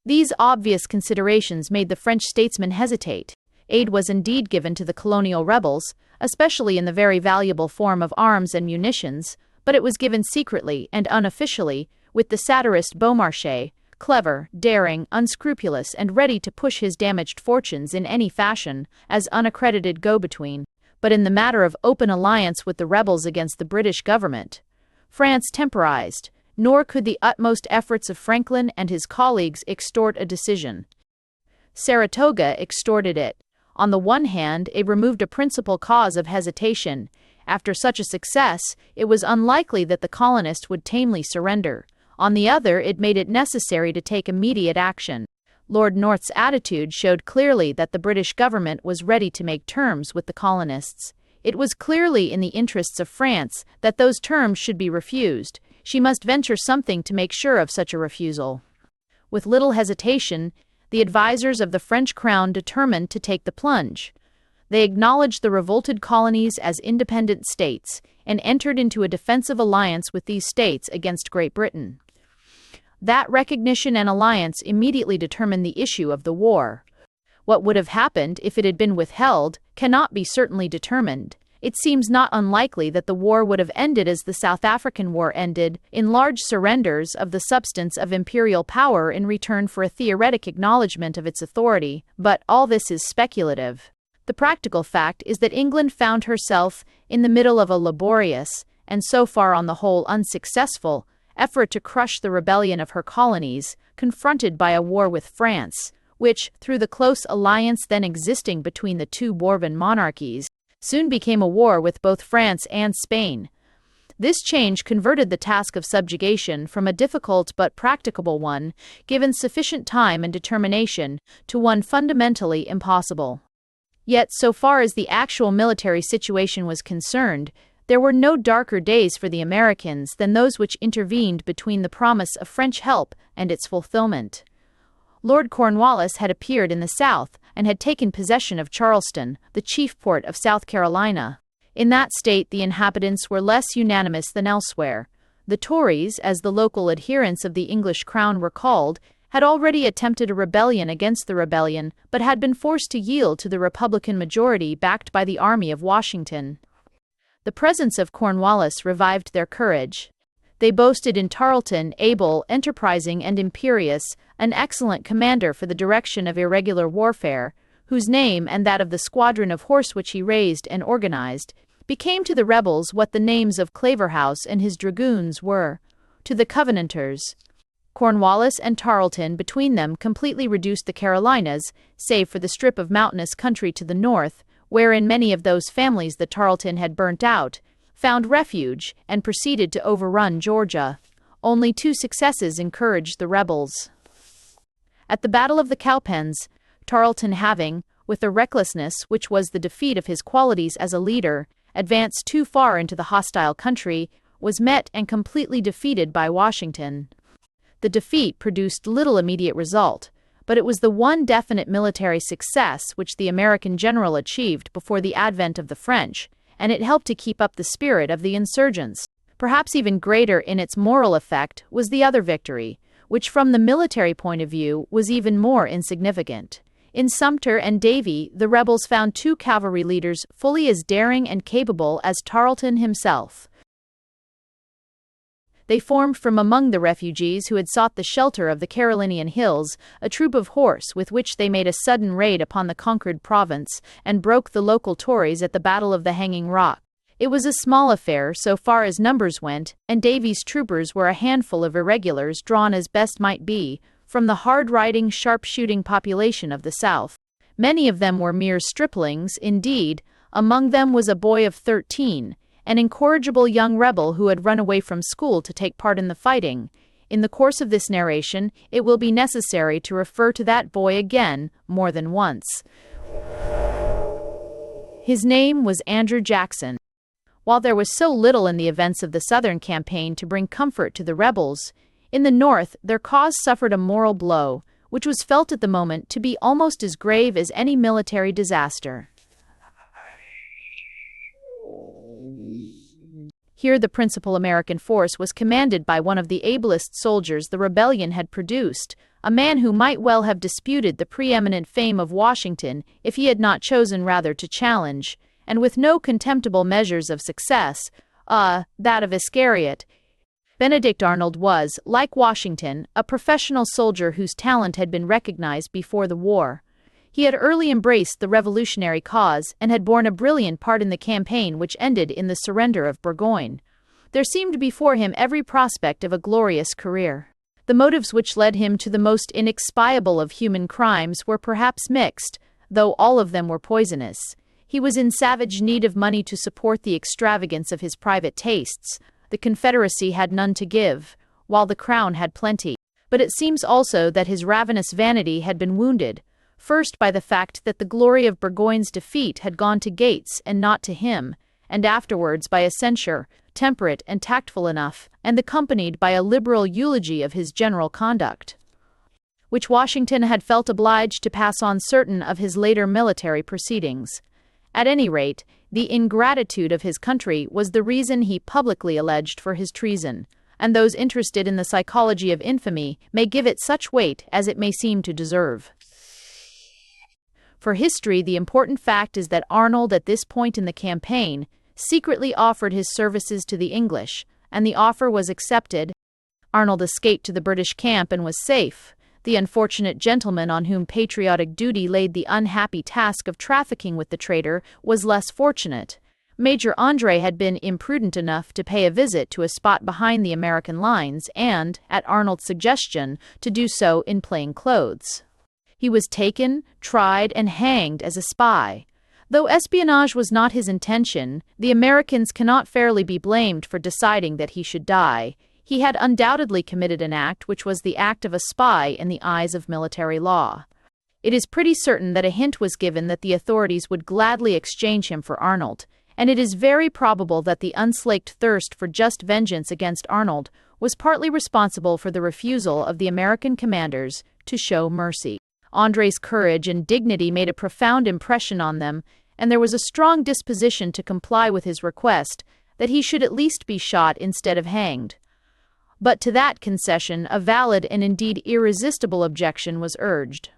These obvious considerations made the French statesmen hesitate. Aid was indeed given to the colonial rebels, especially in the very valuable form of arms and munitions, but it was given secretly and unofficially, with the satirist Beaumarchais, clever, daring, unscrupulous, and ready to push his damaged fortunes in any fashion, as unaccredited go-between. But in the matter of open alliance with the rebels against the British government, France temporized, nor could the utmost efforts of Franklin and his colleagues extort a decision. Saratoga extorted it. On the one hand, it removed a principal cause of hesitation. After such a success, it was unlikely that the colonists would tamely surrender. On the other, it made it necessary to take immediate action. Lord North's attitude showed clearly that the British government was ready to make terms with the colonists. It was clearly in the interests of France that those terms should be refused. She must venture something to make sure of such a refusal. With little hesitation, the advisers of the French crown determined to take the plunge. They acknowledged the revolted colonies as independent states and entered into a defensive alliance with these states against Great Britain. That recognition and alliance immediately determined the issue of the war. What would have happened if it had been withheld cannot be certainly determined. It seems not unlikely that the war would have ended as the South African War ended, in large surrenders of the substance of imperial power in return for a theoretic acknowledgement of its authority, but all this is speculative. The practical fact is that England found herself in the middle of a laborious, and so far on the whole unsuccessful, effort to crush the rebellion of her colonies, confronted by a war with France, which, through the close alliance then existing between the two Bourbon monarchies, soon became a war with both France and Spain. This change converted the task of subjugation from a difficult but practicable one, given sufficient time and determination, to one fundamentally impossible. Yet, so far as the actual military situation was concerned, there were no darker days for the Americans than those which intervened between the promise of French help and its fulfillment. Lord Cornwallis had appeared in the South and had taken possession of Charleston, the chief port of South Carolina. In that state the inhabitants were less unanimous than elsewhere. The Tories, as the local adherents of the English crown were called, had already attempted a rebellion against the rebellion, but had been forced to yield to the Republican majority backed by the army of Washington. The presence of Cornwallis revived their courage. They boasted in Tarleton, able, enterprising, and imperious, an excellent commander for the direction of irregular warfare, whose name and that of the squadron of horse which he raised and organized became to the rebels what the names of Claverhouse and his dragoons were to the Covenanters. Cornwallis and Tarleton between them completely reduced the Carolinas, save for the strip of mountainous country to the north, wherein many of those families that Tarleton had burnt out found refuge, and proceeded to overrun Georgia. Only 2 successes encouraged the rebels. At the Battle of the Cowpens, Tarleton having, with a recklessness which was the defeat of his qualities as a leader, advanced too far into the hostile country, was met and completely defeated by Washington. The defeat produced little immediate result, but it was the one definite military success which the American general achieved before the advent of the French, and it helped to keep up the spirit of the insurgents. Perhaps even greater in its moral effect was the other victory, which from the military point of view was even more insignificant. In Sumter and Davie, the rebels found 2 cavalry leaders fully as daring and capable as Tarleton himself. They formed from among the refugees who had sought the shelter of the Carolinian hills a troop of horse with which they made a sudden raid upon the conquered province and broke the local Tories at the Battle of the Hanging Rock. It was a small affair so far as numbers went, and Davie's troopers were a handful of irregulars drawn as best might be from the hard-riding, sharp-shooting population of the South. Many of them were mere striplings, indeed. Among them was a boy of 13, an incorrigible young rebel who had run away from school to take part in the fighting. In the course of this narration, it will be necessary to refer to that boy again more than once. His name was Andrew Jackson. While there was so little in the events of the Southern campaign to bring comfort to the rebels, in the North their cause suffered a moral blow, which was felt at the moment to be almost as grave as any military disaster. Here the principal American force was commanded by one of the ablest soldiers the rebellion had produced, a man who might well have disputed the preeminent fame of Washington if he had not chosen rather to challenge, and with no contemptible measures of success, that of Iscariot. Benedict Arnold was, like Washington, a professional soldier whose talent had been recognized before the war. He had early embraced the revolutionary cause and had borne a brilliant part in the campaign which ended in the surrender of Burgoyne. There seemed before him every prospect of a glorious career. The motives which led him to the most inexpiable of human crimes were perhaps mixed, though all of them were poisonous. He was in savage need of money to support the extravagance of his private tastes. The Confederacy had none to give, while the Crown had plenty. But it seems also that his ravenous vanity had been wounded, first by the fact that the glory of Burgoyne's defeat had gone to Gates and not to him, and afterwards by a censure, temperate and tactful enough, and accompanied by a liberal eulogy of his general conduct, which Washington had felt obliged to pass on certain of his later military proceedings. At any rate, the ingratitude of his country was the reason he publicly alleged for his treason, and those interested in the psychology of infamy may give it such weight as it may seem to deserve. For history, the important fact is that Arnold, at this point in the campaign, secretly offered his services to the English, and the offer was accepted. Arnold escaped to the British camp and was safe. The unfortunate gentleman on whom patriotic duty laid the unhappy task of trafficking with the traitor was less fortunate. Major André had been imprudent enough to pay a visit to a spot behind the American lines and, at Arnold's suggestion, to do so in plain clothes. He was taken, tried, and hanged as a spy. Though espionage was not his intention, the Americans cannot fairly be blamed for deciding that he should die. He had undoubtedly committed an act which was the act of a spy in the eyes of military law. It is pretty certain that a hint was given that the authorities would gladly exchange him for Arnold, and it is very probable that the unslaked thirst for just vengeance against Arnold was partly responsible for the refusal of the American commanders to show mercy. André's courage and dignity made a profound impression on them, and there was a strong disposition to comply with his request that he should at least be shot instead of hanged. But to that concession a valid and indeed irresistible objection was urged.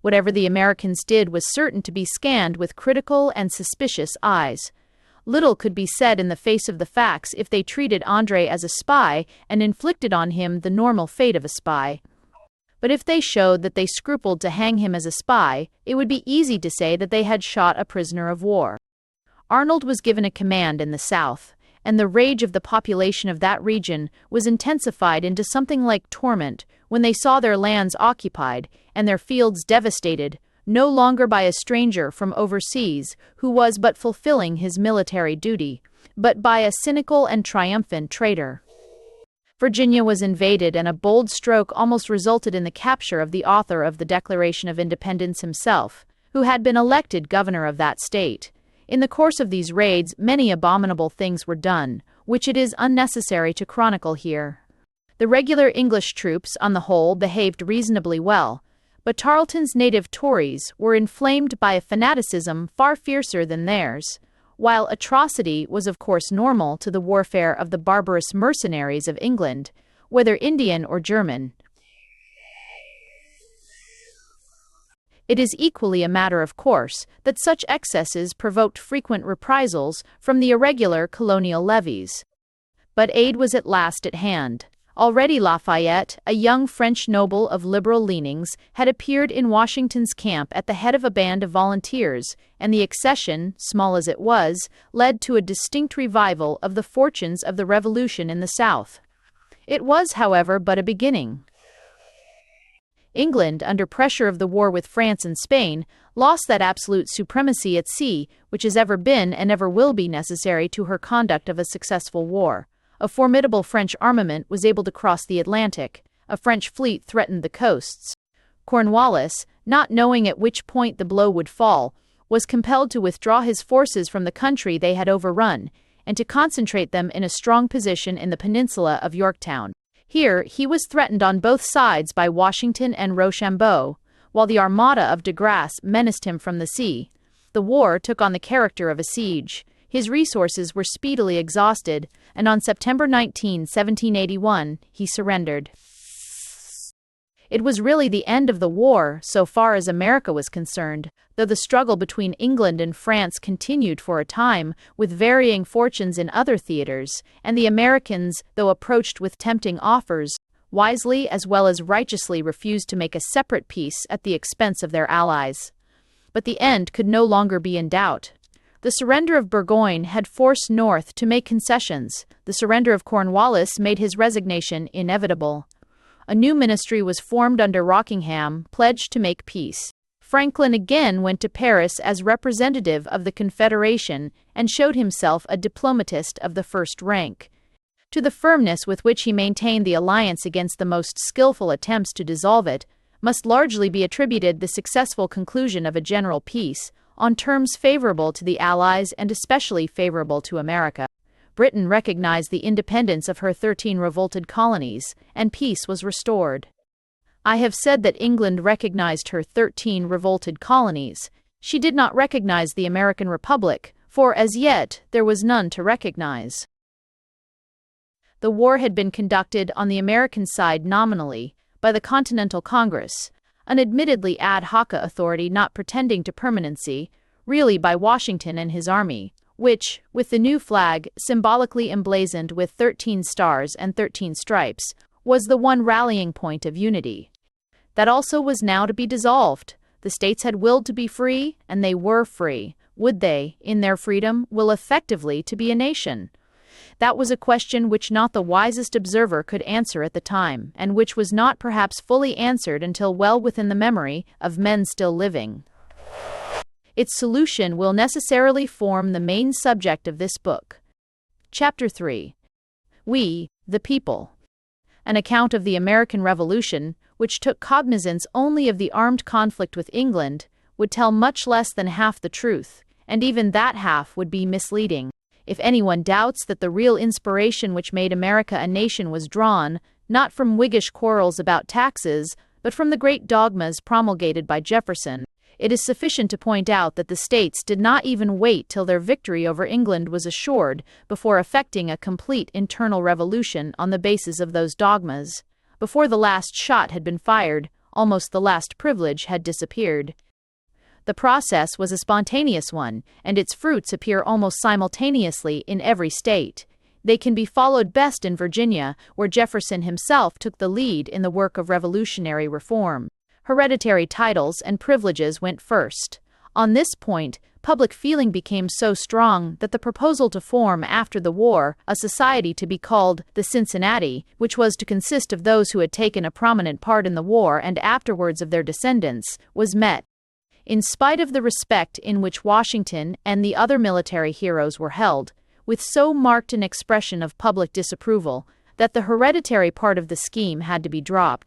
Whatever the Americans did was certain to be scanned with critical and suspicious eyes. Little could be said in the face of the facts if they treated André as a spy and inflicted on him the normal fate of a spy. But if they showed that they scrupled to hang him as a spy, it would be easy to say that they had shot a prisoner of war. Arnold was given a command in the South, and the rage of the population of that region was intensified into something like torment when they saw their lands occupied and their fields devastated, no longer by a stranger from overseas who was but fulfilling his military duty, but by a cynical and triumphant traitor. Virginia was invaded, and a bold stroke almost resulted in the capture of the author of the Declaration of Independence himself, who had been elected governor of that state. In the course of these raids, many abominable things were done, which it is unnecessary to chronicle here. The regular English troops, on the whole, behaved reasonably well, but Tarleton's native Tories were inflamed by a fanaticism far fiercer than theirs. While atrocity was of course normal to the warfare of the barbarous mercenaries of England, whether Indian or German, it is equally a matter of course that such excesses provoked frequent reprisals from the irregular colonial levies. But aid was at last at hand. Already Lafayette, a young French noble of liberal leanings, had appeared in Washington's camp at the head of a band of volunteers, and the accession, small as it was, led to a distinct revival of the fortunes of the Revolution in the South. It was, however, but a beginning. England, under pressure of the war with France and Spain, lost that absolute supremacy at sea which has ever been and ever will be necessary to her conduct of a successful war. A formidable French armament was able to cross the Atlantic. A French fleet threatened the coasts. Cornwallis, not knowing at which point the blow would fall, was compelled to withdraw his forces from the country they had overrun, and to concentrate them in a strong position in the peninsula of Yorktown. Here he was threatened on both sides by Washington and Rochambeau, while the armada of de Grasse menaced him from the sea. The war took on the character of a siege. His resources were speedily exhausted, and on September 19, 1781, he surrendered. It was really the end of the war, so far as America was concerned, though the struggle between England and France continued for a time, with varying fortunes in other theaters, and the Americans, though approached with tempting offers, wisely as well as righteously refused to make a separate peace at the expense of their allies. But the end could no longer be in doubt. The surrender of Burgoyne had forced North to make concessions. The surrender of Cornwallis made his resignation inevitable. A new ministry was formed under Rockingham, pledged to make peace. Franklin again went to Paris as representative of the Confederation and showed himself a diplomatist of the first rank. To the firmness with which he maintained the alliance against the most skillful attempts to dissolve it must largely be attributed the successful conclusion of a general peace, on terms favorable to the Allies and especially favorable to America. Britain recognized the independence of her 13 revolted colonies, and peace was restored. I have said that England recognized her 13 revolted colonies. She did not recognize the American Republic, for as yet there was none to recognize. The war had been conducted on the American side nominally by the Continental Congress, an admittedly ad hoc authority not pretending to permanency, really by Washington and his army, which, with the new flag, symbolically emblazoned with 13 stars and 13 stripes, was the one rallying point of unity. That also was now to be dissolved. The states had willed to be free, and they were free. Would they, in their freedom, will effectively to be a nation? That was a question which not the wisest observer could answer at the time, and which was not perhaps fully answered until well within the memory of men still living. Its solution will necessarily form the main subject of this book. Chapter 3. We, the People. An account of the American Revolution, which took cognizance only of the armed conflict with England, would tell much less than half the truth, and even that half would be misleading. If anyone doubts that the real inspiration which made America a nation was drawn, not from Whiggish quarrels about taxes, but from the great dogmas promulgated by Jefferson, it is sufficient to point out that the states did not even wait till their victory over England was assured before effecting a complete internal revolution on the basis of those dogmas. Before the last shot had been fired, almost the last privilege had disappeared. The process was a spontaneous one, and its fruits appear almost simultaneously in every state. They can be followed best in Virginia, where Jefferson himself took the lead in the work of revolutionary reform. Hereditary titles and privileges went first. On this point, public feeling became so strong that the proposal to form after the war a society to be called the Cincinnati, which was to consist of those who had taken a prominent part in the war and afterwards of their descendants, was met. In spite of the respect in which Washington and the other military heroes were held, with so marked an expression of public disapproval that the hereditary part of the scheme had to be dropped.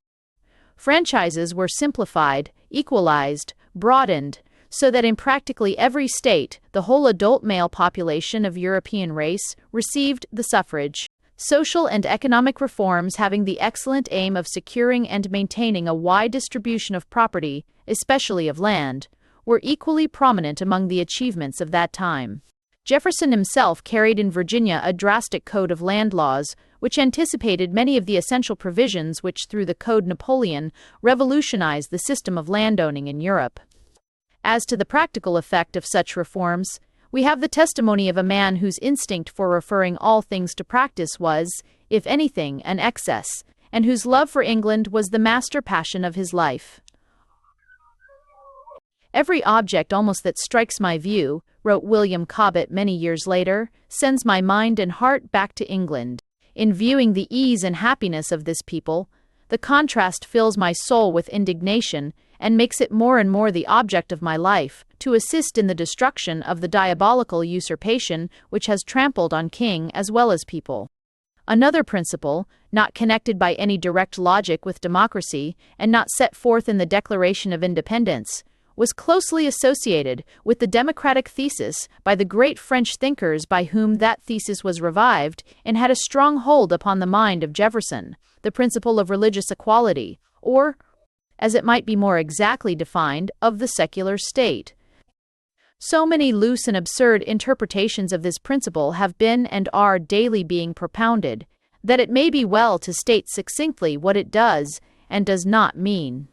Franchises were simplified, equalized, broadened, so that in practically every state, the whole adult male population of European race received the suffrage. Social and economic reforms having the excellent aim of securing and maintaining a wide distribution of property, especially of land, were equally prominent among the achievements of that time. Jefferson himself carried in Virginia a drastic code of land laws, which anticipated many of the essential provisions which through the Code Napoleon revolutionized the system of landowning in Europe. As to the practical effect of such reforms, we have the testimony of a man whose instinct for referring all things to practice was, if anything, an excess, and whose love for England was the master passion of his life. "Every object almost that strikes my view," wrote William Cobbett many years later, "sends my mind and heart back to England. In viewing the ease and happiness of this people, the contrast fills my soul with indignation, and makes it more and more the object of my life to assist in the destruction of the diabolical usurpation which has trampled on king as well as people." Another principle, not connected by any direct logic with democracy, and not set forth in the Declaration of Independence, was closely associated with the democratic thesis by the great French thinkers by whom that thesis was revived and had a strong hold upon the mind of Jefferson, the principle of religious equality, or, as it might be more exactly defined, of the secular state. So many loose and absurd interpretations of this principle have been and are daily being propounded, that it may be well to state succinctly what it does and does not mean.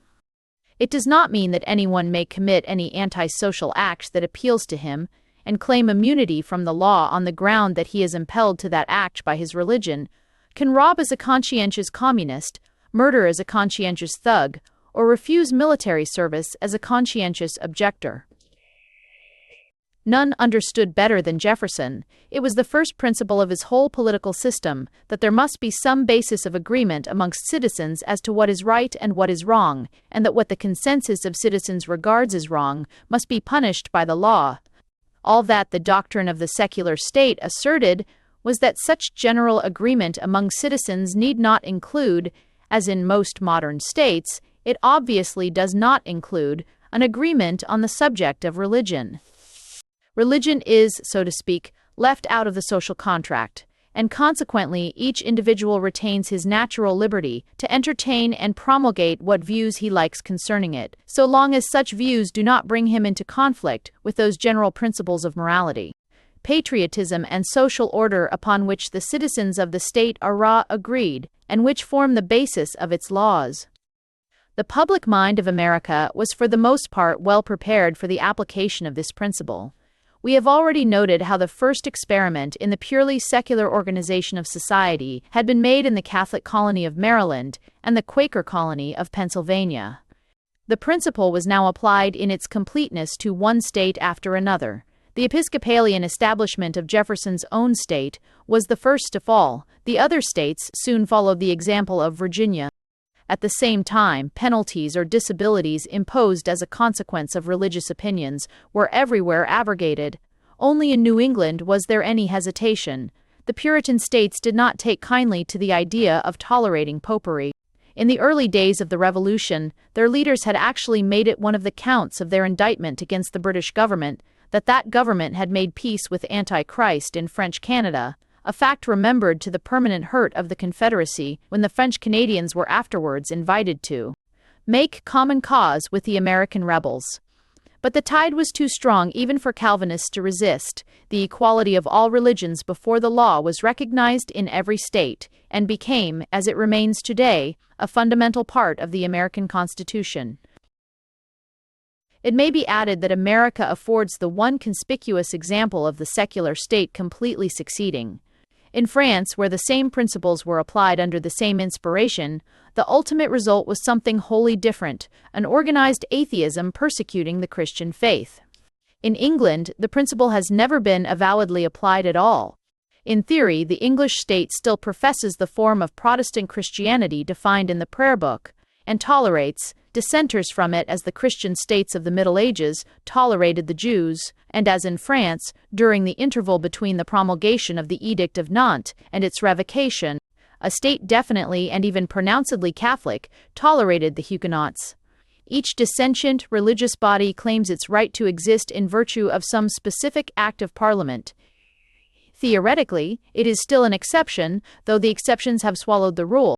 It does not mean that anyone may commit any antisocial act that appeals to him, and claim immunity from the law on the ground that he is impelled to that act by his religion, can rob as a conscientious communist, murder as a conscientious thug, or refuse military service as a conscientious objector. None understood better than Jefferson. It was the first principle of his whole political system that there must be some basis of agreement amongst citizens as to what is right and what is wrong, and that what the consensus of citizens regards as wrong must be punished by the law. All that the doctrine of the secular state asserted was that such general agreement among citizens need not include, as in most modern states, it obviously does not include, an agreement on the subject of religion. Religion is, so to speak, left out of the social contract, and consequently each individual retains his natural liberty to entertain and promulgate what views he likes concerning it, so long as such views do not bring him into conflict with those general principles of morality, patriotism, and social order upon which the citizens of the state are agreed, and which form the basis of its laws. The public mind of America was for the most part well prepared for the application of this principle. We have already noted how the first experiment in the purely secular organization of society had been made in the Catholic colony of Maryland and the Quaker colony of Pennsylvania. The principle was now applied in its completeness to one state after another. The Episcopalian establishment of Jefferson's own state was the first to fall. The other states soon followed the example of Virginia. At the same time, penalties or disabilities imposed as a consequence of religious opinions were everywhere abrogated. Only in New England was there any hesitation. The Puritan states did not take kindly to the idea of tolerating popery. In the early days of the Revolution, their leaders had actually made it one of the counts of their indictment against the British government that government had made peace with Antichrist in French Canada, a fact remembered to the permanent hurt of the Confederacy when the French Canadians were afterwards invited to make common cause with the American rebels. But the tide was too strong even for Calvinists to resist. The equality of all religions before the law was recognized in every state, and became, as it remains today, a fundamental part of the American Constitution. It may be added that America affords the one conspicuous example of the secular state completely succeeding. In France, where the same principles were applied under the same inspiration, the ultimate result was something wholly different, an organized atheism persecuting the Christian faith. In England, the principle has never been avowedly applied at all. In theory, the English state still professes the form of Protestant Christianity defined in the Prayer Book, and tolerates, dissenters from it, as the Christian states of the Middle Ages tolerated the Jews, and as in France, during the interval between the promulgation of the Edict of Nantes and its revocation, a state definitely and even pronouncedly Catholic tolerated the Huguenots. Each dissentient religious body claims its right to exist in virtue of some specific act of Parliament. Theoretically, it is still an exception, though the exceptions have swallowed the rule.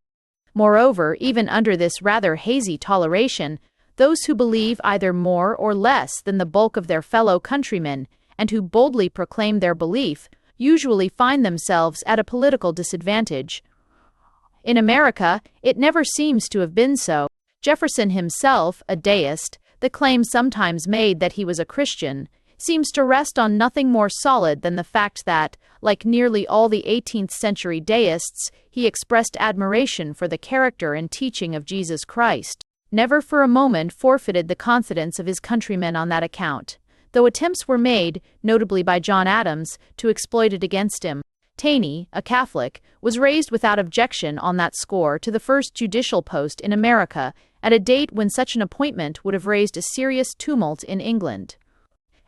Moreover, even under this rather hazy toleration, those who believe either more or less than the bulk of their fellow countrymen, and who boldly proclaim their belief, usually find themselves at a political disadvantage. In America, it never seems to have been so. Jefferson himself, a deist, the claim sometimes made that he was a Christian, seems to rest on nothing more solid than the fact that, like nearly all the 18th century deists, he expressed admiration for the character and teaching of Jesus Christ, never for a moment forfeited the confidence of his countrymen on that account, though attempts were made, notably by John Adams, to exploit it against him. Taney, a Catholic, was raised without objection on that score to the first judicial post in America at a date when such an appointment would have raised a serious tumult in England.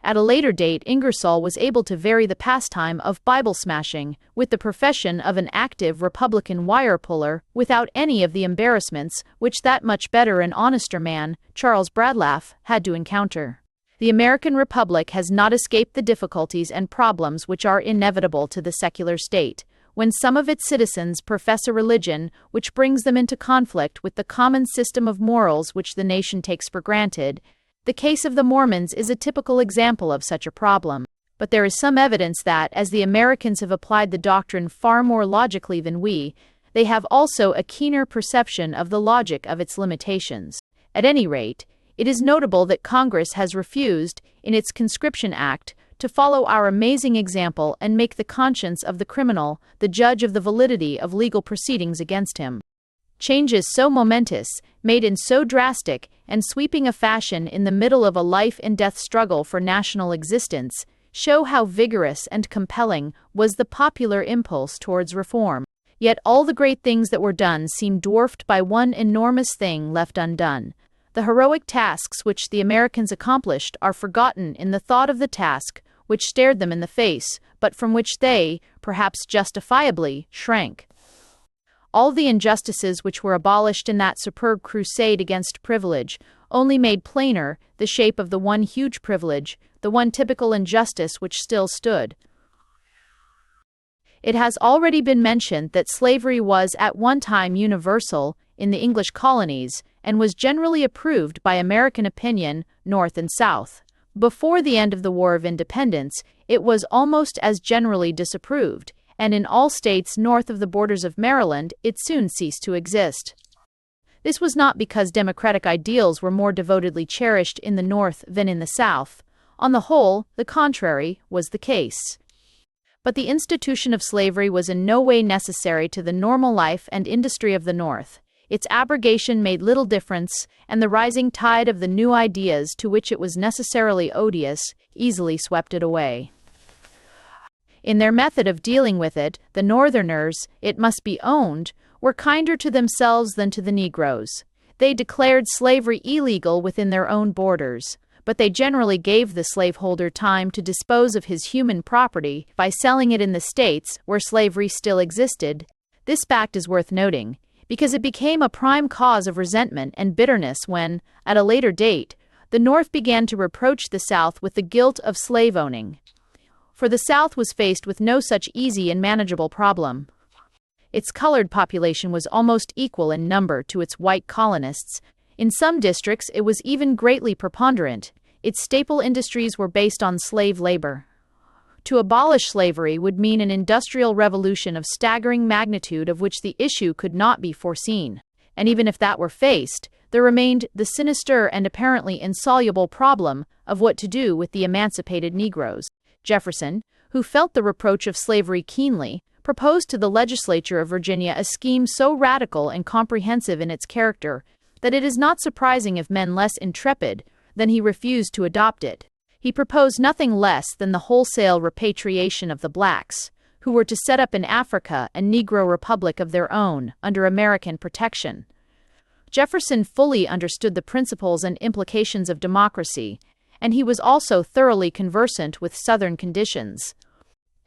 At a later date, Ingersoll was able to vary the pastime of Bible smashing with the profession of an active Republican wire puller without any of the embarrassments which that much better and honester man, Charles Bradlaugh, had to encounter. The American Republic has not escaped the difficulties and problems which are inevitable to the secular state, when some of its citizens profess a religion which brings them into conflict with the common system of morals which the nation takes for granted. The case of the Mormons is a typical example of such a problem, but there is some evidence that, as the Americans have applied the doctrine far more logically than we, they have also a keener perception of the logic of its limitations. At any rate, it is notable that Congress has refused, in its Conscription Act, to follow our amazing example and make the conscience of the criminal the judge of the validity of legal proceedings against him. Changes so momentous, made in so drastic and sweeping a fashion in the middle of a life-and-death struggle for national existence, show how vigorous and compelling was the popular impulse towards reform. Yet all the great things that were done seem dwarfed by one enormous thing left undone. The heroic tasks which the Americans accomplished are forgotten in the thought of the task which stared them in the face, but from which they, perhaps justifiably, shrank. All the injustices which were abolished in that superb crusade against privilege only made plainer the shape of the one huge privilege, the one typical injustice which still stood. It has already been mentioned that slavery was at one time universal in the English colonies and was generally approved by American opinion, North and South. Before the end of the War of Independence, it was almost as generally disapproved, and in all states north of the borders of Maryland, it soon ceased to exist. This was not because democratic ideals were more devotedly cherished in the North than in the South. On the whole, the contrary was the case. But the institution of slavery was in no way necessary to the normal life and industry of the North. Its abrogation made little difference, and the rising tide of the new ideas to which it was necessarily odious easily swept it away. In their method of dealing with it, the Northerners, it must be owned, were kinder to themselves than to the Negroes. They declared slavery illegal within their own borders, but they generally gave the slaveholder time to dispose of his human property by selling it in the states where slavery still existed. This fact is worth noting, because it became a prime cause of resentment and bitterness when, at a later date, the North began to reproach the South with the guilt of slave-owning. For the South was faced with no such easy and manageable problem. Its colored population was almost equal in number to its white colonists. In some districts, it was even greatly preponderant. Its staple industries were based on slave labor. To abolish slavery would mean an industrial revolution of staggering magnitude of which the issue could not be foreseen. And even if that were faced, there remained the sinister and apparently insoluble problem of what to do with the emancipated Negroes. Jefferson, who felt the reproach of slavery keenly, proposed to the legislature of Virginia a scheme so radical and comprehensive in its character that it is not surprising if men less intrepid than he refused to adopt it. He proposed nothing less than the wholesale repatriation of the blacks, who were to set up in Africa a Negro republic of their own under American protection. Jefferson fully understood the principles and implications of democracy, and he was also thoroughly conversant with Southern conditions.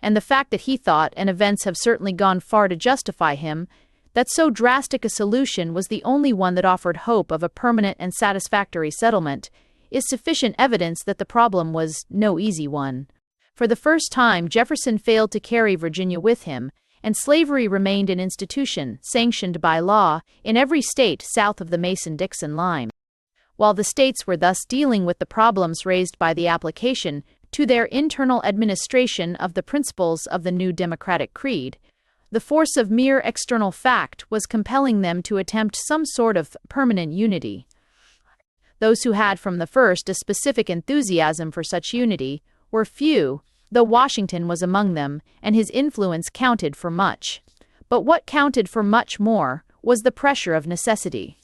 And the fact that he thought, and events have certainly gone far to justify him, that so drastic a solution was the only one that offered hope of a permanent and satisfactory settlement, is sufficient evidence that the problem was no easy one. For the first time, Jefferson failed to carry Virginia with him, and slavery remained an institution, sanctioned by law, in every state south of the Mason-Dixon line. While the states were thus dealing with the problems raised by the application to their internal administration of the principles of the new democratic creed, the force of mere external fact was compelling them to attempt some sort of permanent unity. Those who had from the first a specific enthusiasm for such unity were few, though Washington was among them, and his influence counted for much. But what counted for much more was the pressure of necessity.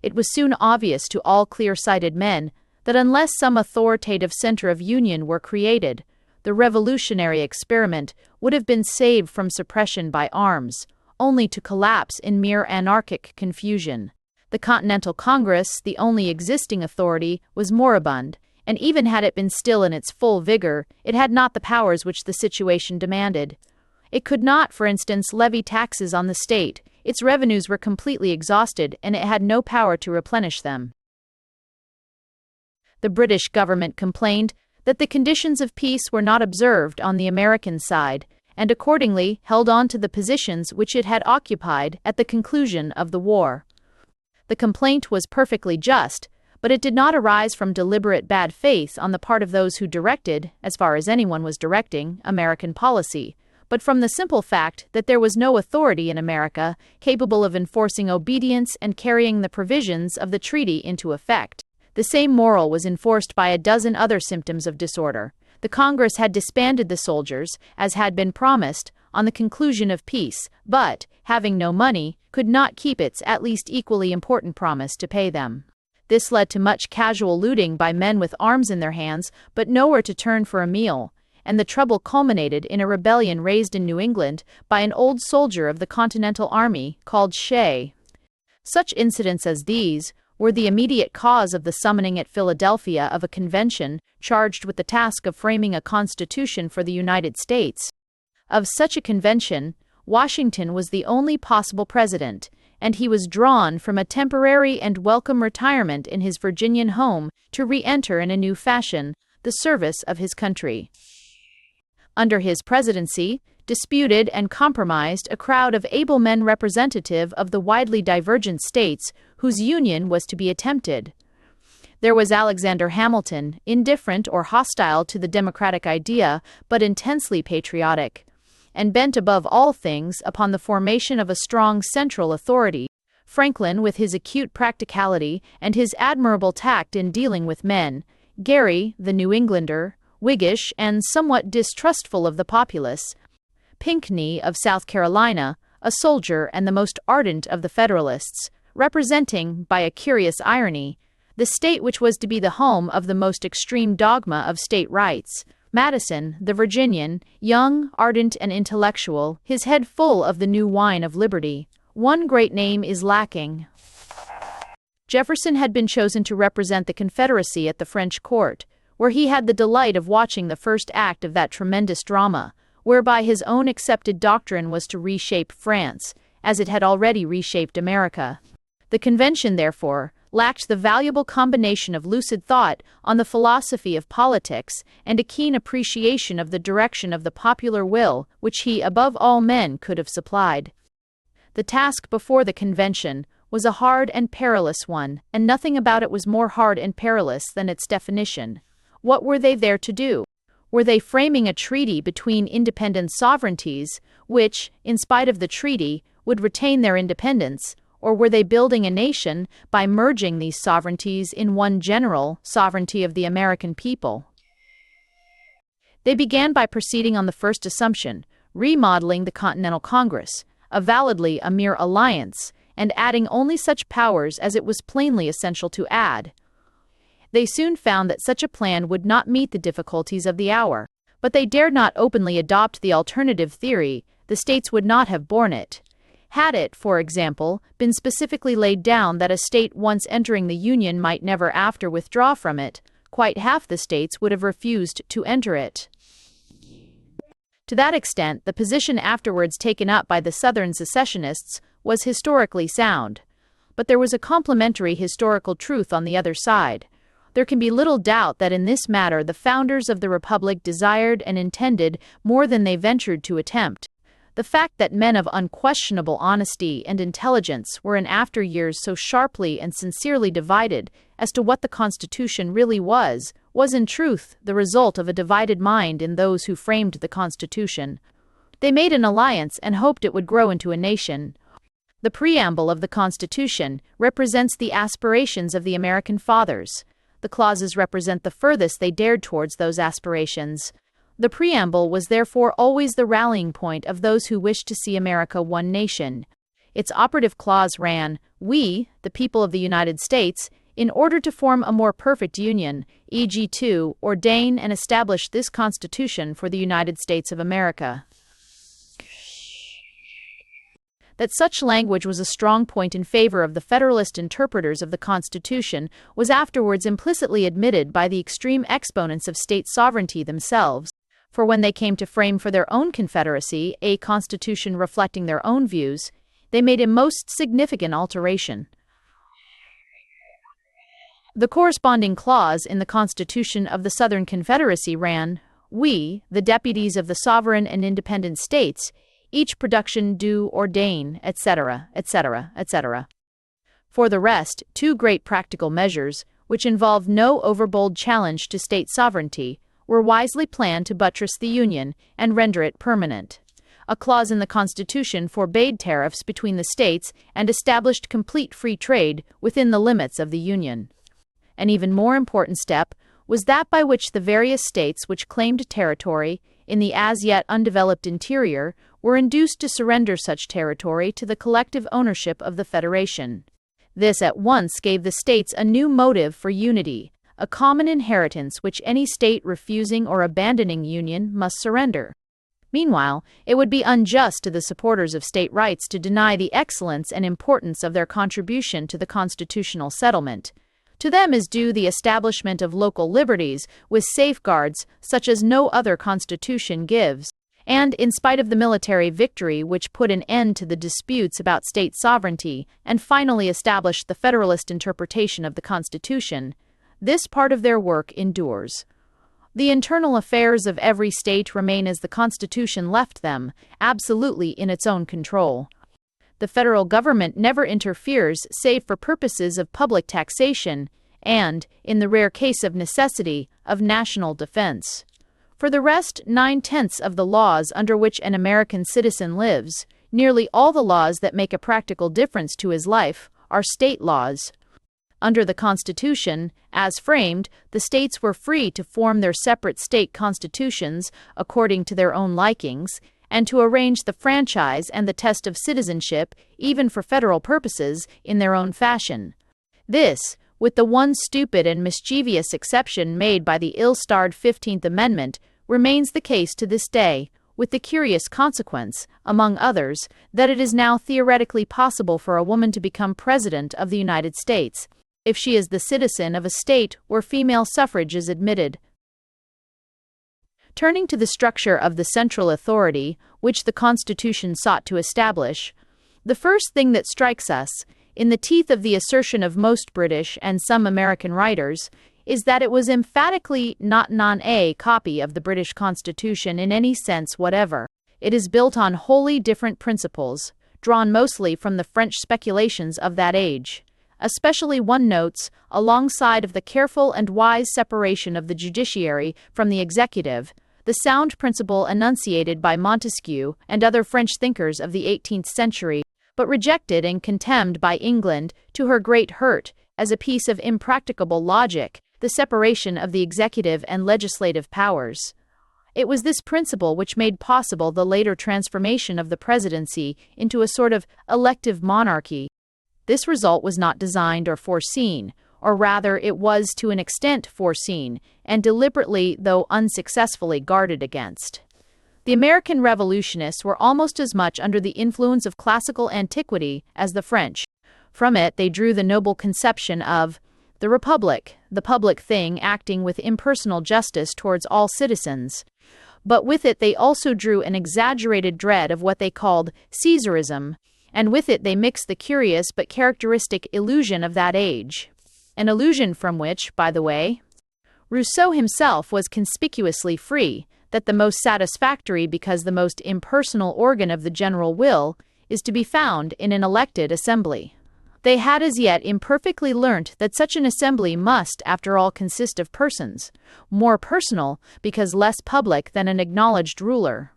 It was soon obvious to all clear-sighted men that unless some authoritative center of union were created, the revolutionary experiment would have been saved from suppression by arms, only to collapse in mere anarchic confusion. The Continental Congress, the only existing authority, was moribund, and even had it been still in its full vigor, it had not the powers which the situation demanded. It could not, for instance, levy taxes on the state. Its revenues were completely exhausted, and it had no power to replenish them. The British government complained that the conditions of peace were not observed on the American side, and accordingly held on to the positions which it had occupied at the conclusion of the war. The complaint was perfectly just, but it did not arise from deliberate bad faith on the part of those who directed, as far as anyone was directing, American policy, but from the simple fact that there was no authority in America capable of enforcing obedience and carrying the provisions of the treaty into effect. The same moral was enforced by a dozen other symptoms of disorder. The Congress had disbanded the soldiers, as had been promised, on the conclusion of peace, but, having no money, could not keep its at least equally important promise to pay them. This led to much casual looting by men with arms in their hands, but nowhere to turn for a meal, and the trouble culminated in a rebellion raised in New England by an old soldier of the Continental Army called Shea. Such incidents as these were the immediate cause of the summoning at Philadelphia of a convention charged with the task of framing a constitution for the United States. Of such a convention, Washington was the only possible president, and he was drawn from a temporary and welcome retirement in his Virginian home to re-enter in a new fashion the service of his country. Under his presidency, disputed and compromised a crowd of able men representative of the widely divergent states whose union was to be attempted. There was Alexander Hamilton, indifferent or hostile to the democratic idea, but intensely patriotic, and bent above all things upon the formation of a strong central authority. Franklin, with his acute practicality and his admirable tact in dealing with men. Gary, the New Englander, Whiggish and somewhat distrustful of the populace. Pinckney of South Carolina, a soldier and the most ardent of the Federalists, representing, by a curious irony, the state which was to be the home of the most extreme dogma of state rights. Madison, the Virginian, young, ardent, and intellectual, his head full of the new wine of liberty. One great name is lacking. Jefferson had been chosen to represent the Confederacy at the French court, where he had the delight of watching the first act of that tremendous drama, whereby his own accepted doctrine was to reshape France, as it had already reshaped America. The convention, therefore, lacked the valuable combination of lucid thought on the philosophy of politics and a keen appreciation of the direction of the popular will which he, above all men, could have supplied. The task before the convention was a hard and perilous one, and nothing about it was more hard and perilous than its definition. What were they there to do? Were they framing a treaty between independent sovereignties, which, in spite of the treaty, would retain their independence, or were they building a nation by merging these sovereignties in one general sovereignty of the American people? They began by proceeding on the first assumption, remodeling the Continental Congress, avowedly a mere alliance, and adding only such powers as it was plainly essential to add. They soon found that such a plan would not meet the difficulties of the hour, but they dared not openly adopt the alternative theory. The states would not have borne it. Had it, for example, been specifically laid down that a state once entering the Union might never after withdraw from it, quite half the states would have refused to enter it. To that extent, the position afterwards taken up by the Southern secessionists was historically sound. But there was a complementary historical truth on the other side. There can be little doubt that in this matter the founders of the Republic desired and intended more than they ventured to attempt. The fact that men of unquestionable honesty and intelligence were in after years so sharply and sincerely divided as to what the Constitution really was in truth the result of a divided mind in those who framed the Constitution. They made an alliance and hoped it would grow into a nation. The preamble of the Constitution represents the aspirations of the American fathers. The clauses represent the furthest they dared towards those aspirations. The preamble was therefore always the rallying point of those who wished to see America one nation. Its operative clause ran, "We, the people of the United States, in order to form a more perfect union, PG2, ordain and establish this Constitution for the United States of America." That such language was a strong point in favor of the Federalist interpreters of the Constitution was afterwards implicitly admitted by the extreme exponents of state sovereignty themselves, for when they came to frame for their own confederacy a constitution reflecting their own views, they made a most significant alteration. The corresponding clause in the Constitution of the Southern Confederacy ran, "We, the deputies of the sovereign and independent states, each production do ordain, etc., etc., etc." For the rest, two great practical measures, which involved no overbold challenge to state sovereignty, were wisely planned to buttress the Union and render it permanent. A clause in the Constitution forbade tariffs between the states and established complete free trade within the limits of the Union. An even more important step was that by which the various states which claimed territory in the as yet undeveloped interior were induced to surrender such territory to the collective ownership of the Federation. This at once gave the states a new motive for unity, a common inheritance which any state refusing or abandoning union must surrender. Meanwhile, it would be unjust to the supporters of state rights to deny the excellence and importance of their contribution to the constitutional settlement. To them is due the establishment of local liberties with safeguards such as no other constitution gives. And in spite of the military victory which put an end to the disputes about state sovereignty and finally established the Federalist interpretation of the Constitution, this part of their work endures. The internal affairs of every state remain as the Constitution left them, absolutely in its own control. The federal government never interferes save for purposes of public taxation and, in the rare case of necessity, of national defense. For the rest, 9/10 of the laws under which an American citizen lives, nearly all the laws that make a practical difference to his life, are state laws. Under the Constitution, as framed, the states were free to form their separate state constitutions according to their own likings, and to arrange the franchise and the test of citizenship, even for federal purposes, in their own fashion. This, with the one stupid and mischievous exception made by the ill-starred 15th Amendment, remains the case to this day, with the curious consequence, among others, that it is now theoretically possible for a woman to become President of the United States, if she is the citizen of a state where female suffrage is admitted. Turning to the structure of the central authority, which the Constitution sought to establish, the first thing that strikes us, in the teeth of the assertion of most British and some American writers, is that it was emphatically not a copy of the British Constitution in any sense whatever. It is built on wholly different principles, drawn mostly from the French speculations of that age. Especially one notes, alongside of the careful and wise separation of the judiciary from the executive, the sound principle enunciated by Montesquieu and other French thinkers of the 18th century, but rejected and contemned by England, to her great hurt, as a piece of impracticable logic, the separation of the executive and legislative powers. It was this principle which made possible the later transformation of the presidency into a sort of elective monarchy. This result was not designed or foreseen, or rather it was to an extent foreseen, and deliberately though unsuccessfully guarded against. The American revolutionists were almost as much under the influence of classical antiquity as the French. From it, they drew the noble conception of the republic, the public thing acting with impersonal justice towards all citizens. But with it, they also drew an exaggerated dread of what they called Caesarism, and with it, they mixed the curious but characteristic illusion of that age. An illusion from which, by the way, Rousseau himself was conspicuously free, that the most satisfactory because the most impersonal organ of the general will is to be found in an elected assembly. They had as yet imperfectly learnt that such an assembly must, after all, consist of persons, more personal because less public than an acknowledged ruler.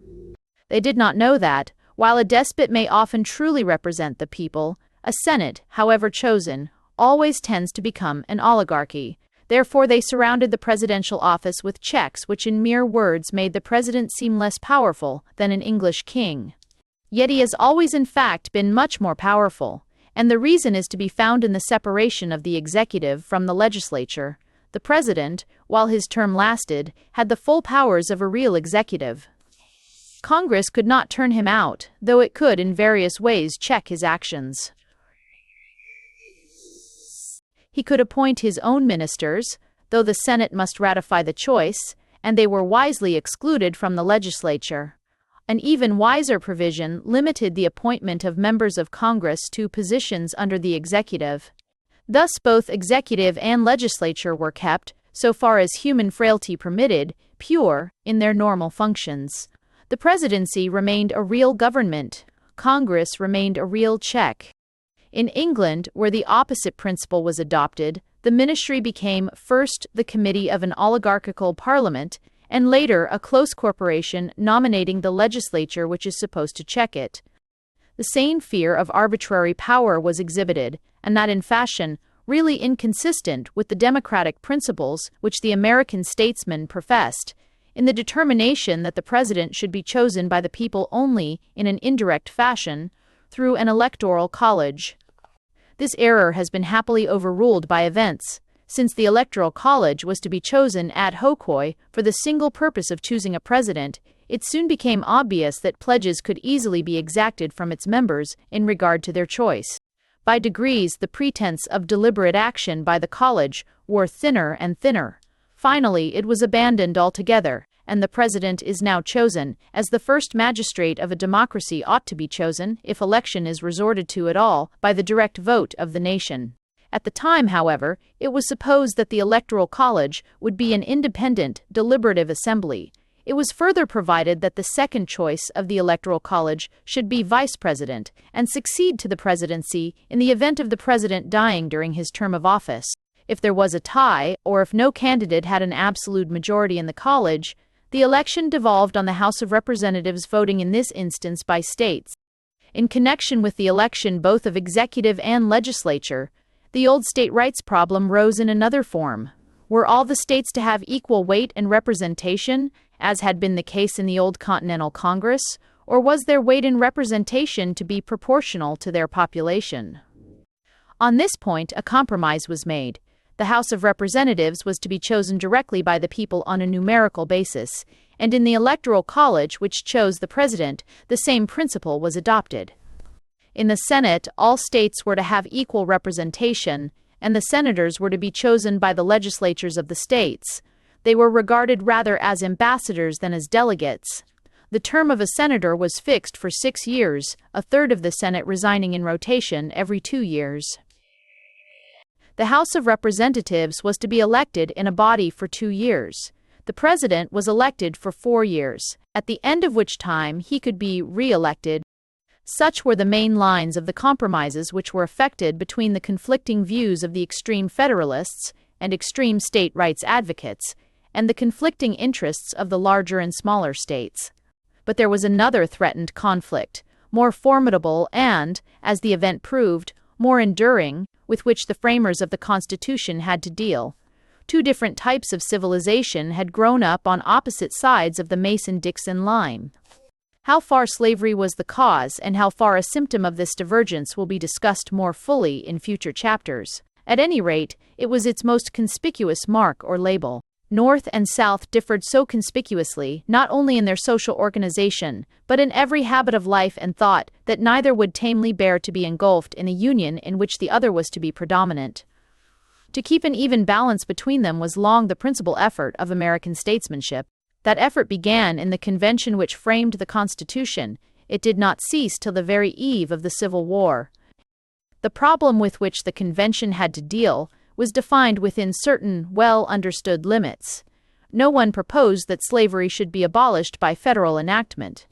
They did not know that, while a despot may often truly represent the people, a senate, however chosen, always tends to become an oligarchy. Therefore, they surrounded the presidential office with checks which in mere words made the president seem less powerful than an English king. Yet he has always in fact been much more powerful, and the reason is to be found in the separation of the executive from the legislature. The president, while his term lasted, had the full powers of a real executive. Congress could not turn him out, though it could in various ways check his actions. He could appoint his own ministers, though the Senate must ratify the choice, and they were wisely excluded from the legislature. An even wiser provision limited the appointment of members of Congress to positions under the executive. Thus both executive and legislature were kept, so far as human frailty permitted, pure in their normal functions. The presidency remained a real government. Congress remained a real check. In England, where the opposite principle was adopted, the ministry became first the committee of an oligarchical parliament, and later a close corporation nominating the legislature which is supposed to check it. The same fear of arbitrary power was exhibited, and that in fashion really inconsistent with the democratic principles which the American statesmen professed, in the determination that the president should be chosen by the people only in an indirect fashion, through an electoral college. This error has been happily overruled by events. Since the electoral college was to be chosen ad hoc for the single purpose of choosing a president, it soon became obvious that pledges could easily be exacted from its members in regard to their choice. By degrees, the pretense of deliberate action by the college wore thinner and thinner. Finally, it was abandoned altogether, and the president is now chosen, as the first magistrate of a democracy ought to be chosen, if election is resorted to at all, by the direct vote of the nation. At the time, however, it was supposed that the Electoral College would be an independent, deliberative assembly. It was further provided that the second choice of the Electoral College should be vice president, and succeed to the presidency in the event of the president dying during his term of office. If there was a tie, or if no candidate had an absolute majority in the college, the election devolved on the House of Representatives voting in this instance by states. In connection with the election both of executive and legislature, the old state rights problem rose in another form. Were all the states to have equal weight and representation, as had been the case in the old Continental Congress, or was their weight and representation to be proportional to their population? On this point, a compromise was made. The House of Representatives was to be chosen directly by the people on a numerical basis, and in the Electoral College, which chose the president, the same principle was adopted. In the Senate, all states were to have equal representation, and the senators were to be chosen by the legislatures of the states. They were regarded rather as ambassadors than as delegates. The term of a senator was fixed for 6 years, a third of the Senate resigning in rotation every 2 years. The House of Representatives was to be elected in a body for 2 years. The president was elected for 4 years, at the end of which time he could be re-elected. Such were the main lines of the compromises which were effected between the conflicting views of the extreme Federalists and extreme state rights advocates, and the conflicting interests of the larger and smaller states. But there was another threatened conflict, more formidable and, as the event proved, more enduring, with which the framers of the Constitution had to deal. 2 different types of civilization had grown up on opposite sides of the Mason-Dixon line. How far slavery was the cause and how far a symptom of this divergence will be discussed more fully in future chapters. At any rate, it was its most conspicuous mark or label. North and South differed so conspicuously, not only in their social organization, but in every habit of life and thought, that neither would tamely bear to be engulfed in a union in which the other was to be predominant. To keep an even balance between them was long the principal effort of American statesmanship. That effort began in the convention which framed the Constitution. It did not cease till the very eve of the Civil War. The problem with which the convention had to deal was defined within certain well-understood limits. No one proposed that slavery should be abolished by federal enactment.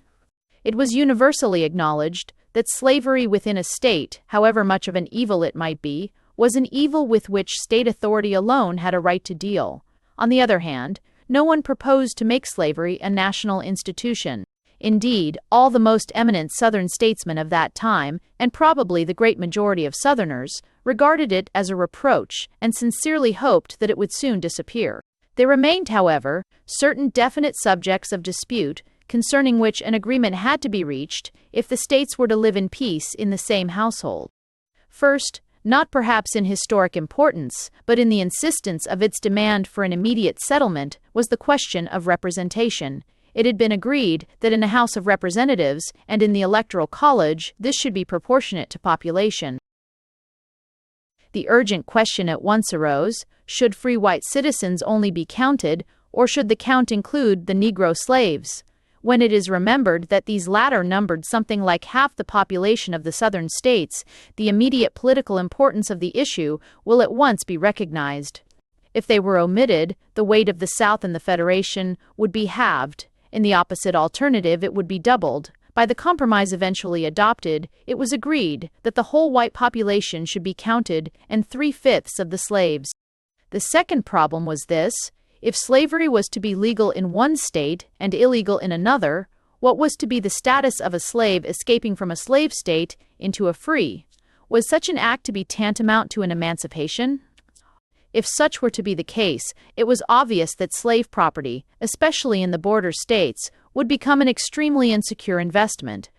It was universally acknowledged that slavery within a state, however much of an evil it might be, was an evil with which state authority alone had a right to deal. On the other hand, no one proposed to make slavery a national institution. Indeed, all the most eminent Southern statesmen of that time, and probably the great majority of Southerners, regarded it as a reproach and sincerely hoped that it would soon disappear. There remained, however, certain definite subjects of dispute concerning which an agreement had to be reached if the states were to live in peace in the same household. First, not perhaps in historic importance, but in the insistence of its demand for an immediate settlement, was the question of representation. It had been agreed that in a House of Representatives and in the Electoral College, this should be proportionate to population. The urgent question at once arose: should free white citizens only be counted, or should the count include the Negro slaves? When it is remembered that these latter numbered something like half the population of the Southern states, the immediate political importance of the issue will at once be recognized. If they were omitted, the weight of the South in the Federation would be halved. In the opposite alternative, it would be doubled. By the compromise eventually adopted, it was agreed that the whole white population should be counted and 3/5 of the slaves. The second problem was this: if slavery was to be legal in one state and illegal in another, what was to be the status of a slave escaping from a slave state into a free? Was such an act to be tantamount to an emancipation? If such were to be the case, it was obvious that slave property, especially in the border states, would become an extremely insecure investment.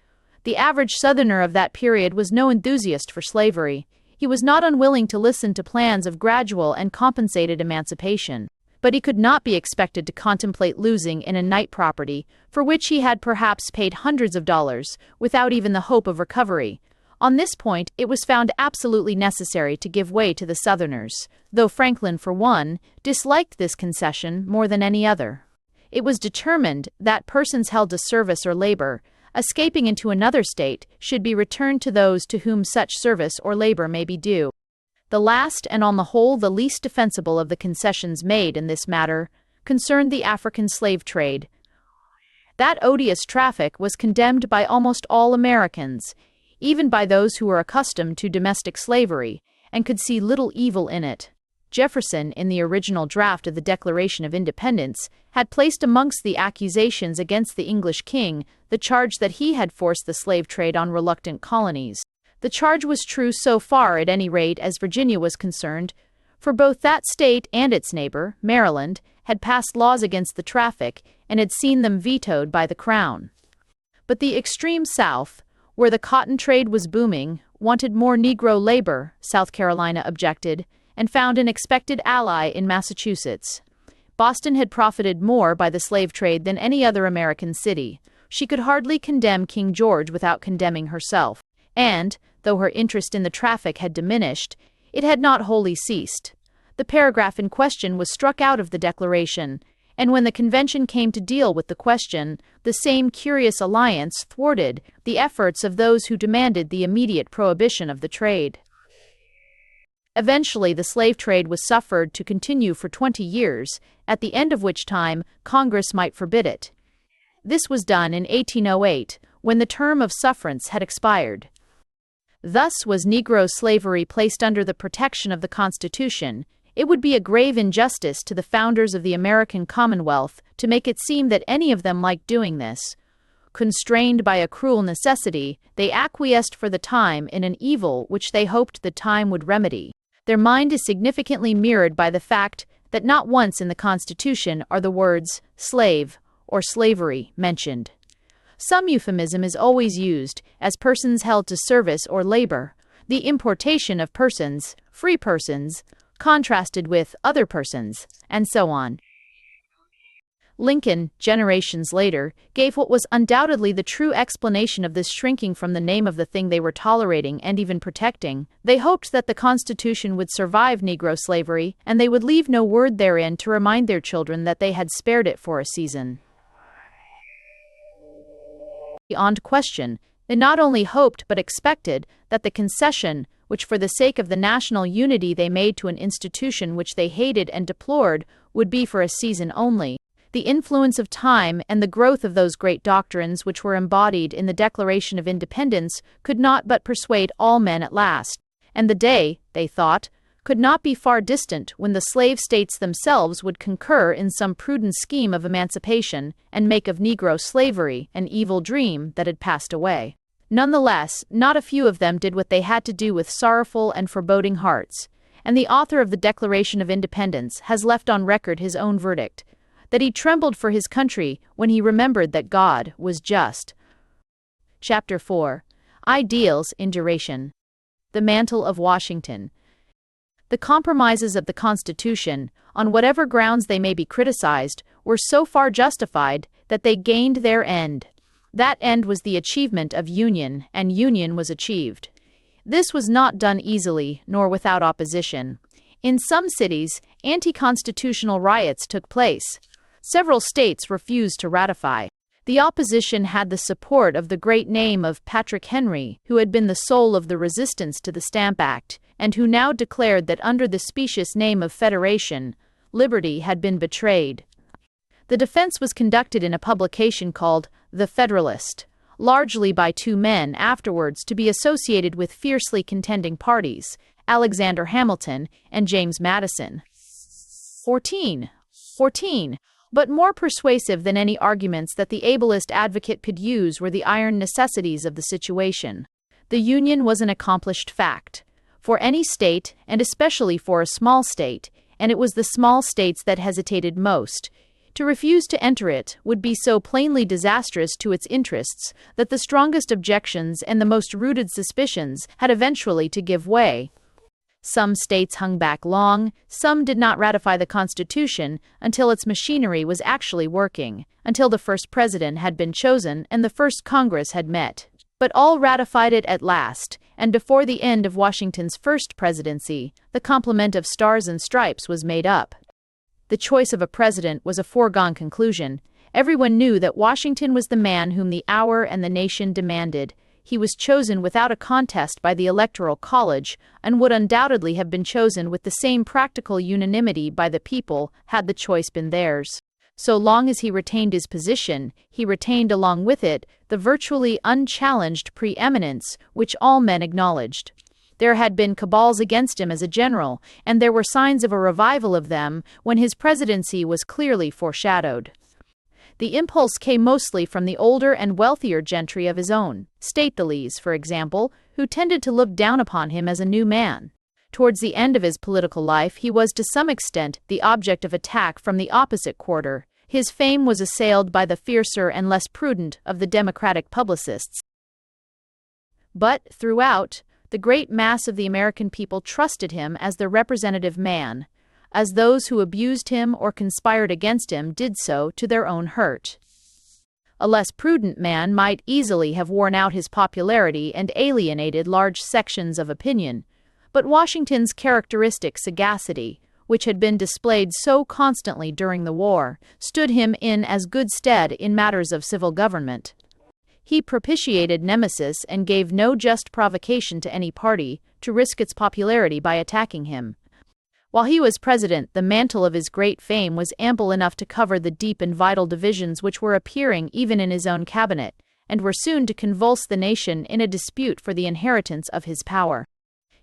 The average Southerner of that period was no enthusiast for slavery. He was not unwilling to listen to plans of gradual and compensated emancipation. But he could not be expected to contemplate losing in a night property, for which he had perhaps paid hundreds of dollars, without even the hope of recovery. On this point, it was found absolutely necessary to give way to the Southerners, though Franklin, for one, disliked this concession more than any other. It was determined that persons held to service or labor, escaping into another state, should be returned to those to whom such service or labor may be due. The last, and on the whole the least defensible of the concessions made in this matter, concerned the African slave trade. That odious traffic was condemned by almost all Americans, even by those who were accustomed to domestic slavery, and could see little evil in it. Jefferson, in the original draft of the Declaration of Independence, had placed amongst the accusations against the English king the charge that he had forced the slave trade on reluctant colonies. The charge was true so far, at any rate, as Virginia was concerned, for both that state and its neighbor, Maryland, had passed laws against the traffic and had seen them vetoed by the Crown. But the extreme South, where the cotton trade was booming, wanted more Negro labor, South Carolina objected, and found an expected ally in Massachusetts. Boston had profited more by the slave trade than any other American city. She could hardly condemn King George without condemning herself. And, though her interest in the traffic had diminished, it had not wholly ceased. The paragraph in question was struck out of the Declaration, and when the convention came to deal with the question, the same curious alliance thwarted the efforts of those who demanded the immediate prohibition of the trade. Eventually, the slave trade was suffered to continue for 20 years, at the end of which time Congress might forbid it. This was done in 1808, when the term of sufferance had expired. Thus was Negro slavery placed under the protection of the Constitution. It would be a grave injustice to the founders of the American Commonwealth to make it seem that any of them liked doing this. Constrained by a cruel necessity, they acquiesced for the time in an evil which they hoped the time would remedy. Their mind is significantly mirrored by the fact that not once in the Constitution are the words slave or slavery mentioned. Some euphemism is always used, as persons held to service or labor, the importation of persons, free persons, contrasted with other persons, and so on. Lincoln, generations later, gave what was undoubtedly the true explanation of this shrinking from the name of the thing they were tolerating and even protecting. They hoped that the Constitution would survive Negro slavery, and they would leave no word therein to remind their children that they had spared it for a season. Beyond question, they not only hoped but expected that the concession, which for the sake of the national unity they made to an institution which they hated and deplored, would be for a season only. The influence of time and the growth of those great doctrines which were embodied in the Declaration of Independence could not but persuade all men at last, and the day, they thought, could not be far distant when the slave states themselves would concur in some prudent scheme of emancipation and make of Negro slavery an evil dream that had passed away. Nonetheless, not a few of them did what they had to do with sorrowful and foreboding hearts, and the author of the Declaration of Independence has left on record his own verdict, that he trembled for his country when he remembered that God was just. Chapter 4. Ideals in Duration. The Mantle of Washington. The compromises of the Constitution, on whatever grounds they may be criticized, were so far justified that they gained their end. That end was the achievement of union, and union was achieved. This was not done easily, nor without opposition. In some cities, anti-constitutional riots took place. Several states refused to ratify. The opposition had the support of the great name of Patrick Henry, who had been the soul of the resistance to the Stamp Act, and who now declared that under the specious name of Federation, liberty had been betrayed. The defense was conducted in a publication called The Federalist, largely by two men afterwards to be associated with fiercely contending parties, Alexander Hamilton and James Madison. 14. But more persuasive than any arguments that the ablest advocate could use were the iron necessities of the situation. The Union was an accomplished fact. For any state, and especially for a small state, and it was the small states that hesitated most, to refuse to enter it would be so plainly disastrous to its interests that the strongest objections and the most rooted suspicions had eventually to give way. Some states hung back long, some did not ratify the Constitution until its machinery was actually working, until the first president had been chosen and the first Congress had met. But all ratified it at last, and before the end of Washington's first presidency, the complement of stars and stripes was made up. The choice of a president was a foregone conclusion. Everyone knew that Washington was the man whom the hour and the nation demanded. He was chosen without a contest by the Electoral College, and would undoubtedly have been chosen with the same practical unanimity by the people had the choice been theirs. So long as he retained his position, he retained along with it the virtually unchallenged preeminence which all men acknowledged. There had been cabals against him as a general, and there were signs of a revival of them when his presidency was clearly foreshadowed. The impulse came mostly from the older and wealthier gentry of his own, Stathelys, for example, who tended to look down upon him as a new man. Towards the end of his political life, he was to some extent the object of attack from the opposite quarter. His fame was assailed by the fiercer and less prudent of the Democratic publicists. But, throughout, the great mass of the American people trusted him as their representative man, as those who abused him or conspired against him did so to their own hurt. A less prudent man might easily have worn out his popularity and alienated large sections of opinion, but Washington's characteristic sagacity, which had been displayed so constantly during the war, stood him in as good stead in matters of civil government. He propitiated nemesis and gave no just provocation to any party to risk its popularity by attacking him. While he was president, the mantle of his great fame was ample enough to cover the deep and vital divisions which were appearing even in his own cabinet, and were soon to convulse the nation in a dispute for the inheritance of his power.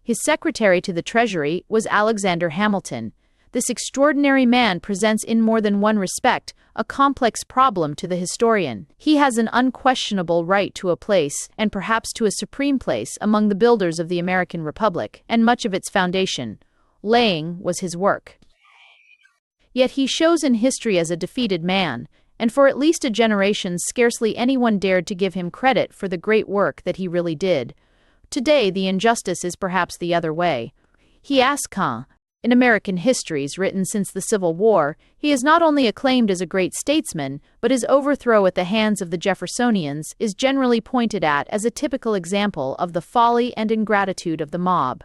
His secretary to the Treasury was Alexander Hamilton. This extraordinary man presents in more than one respect a complex problem to the historian. He has an unquestionable right to a place, and perhaps to a supreme place, among the builders of the American Republic, and much of its foundation laying was his work. Yet he shows in history as a defeated man, and for at least a generation scarcely anyone dared to give him credit for the great work that he really did. Today the injustice is perhaps the other way. He asks, In American histories written since the Civil War, he is not only acclaimed as a great statesman, but his overthrow at the hands of the Jeffersonians is generally pointed at as a typical example of the folly and ingratitude of the mob.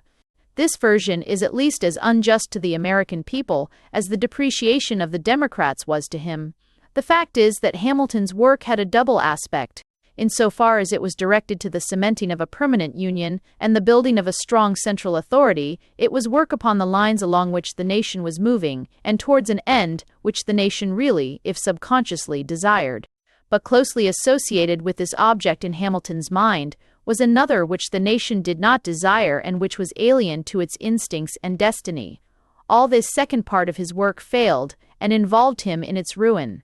This version is at least as unjust to the American people as the depreciation of the Democrats was to him. The fact is that Hamilton's work had a double aspect. Insofar as it was directed to the cementing of a permanent union and the building of a strong central authority, it was work upon the lines along which the nation was moving, and towards an end which the nation really, if subconsciously, desired. But closely associated with this object in Hamilton's mind was another which the nation did not desire and which was alien to its instincts and destiny. All this second part of his work failed, and involved him in its ruin.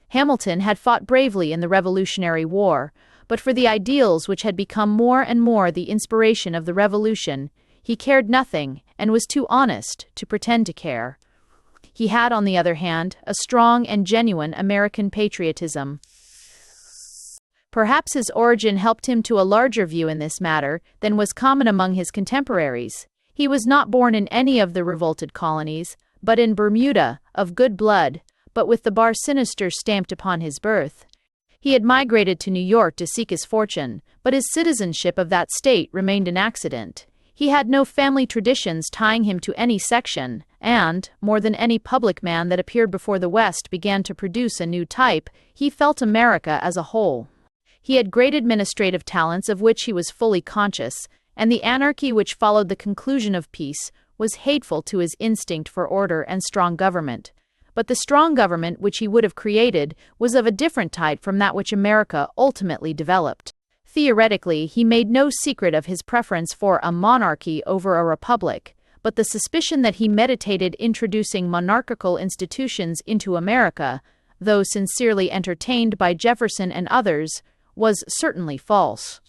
Hamilton had fought bravely in the Revolutionary War, but for the ideals which had become more and more the inspiration of the Revolution, he cared nothing and was too honest to pretend to care. He had, on the other hand, a strong and genuine American patriotism. Perhaps his origin helped him to a larger view in this matter than was common among his contemporaries. He was not born in any of the revolted colonies, but in Bermuda, of good blood, but with the bar sinister stamped upon his birth. He had migrated to New York to seek his fortune, but his citizenship of that state remained an accident. He had no family traditions tying him to any section, and, more than any public man that appeared before the West began to produce a new type, he felt America as a whole. He had great administrative talents of which he was fully conscious, and the anarchy which followed the conclusion of peace was hateful to his instinct for order and strong government. But the strong government which he would have created was of a different type from that which America ultimately developed. Theoretically, he made no secret of his preference for a monarchy over a republic, but the suspicion that he meditated introducing monarchical institutions into America, though sincerely entertained by Jefferson and others, was certainly false.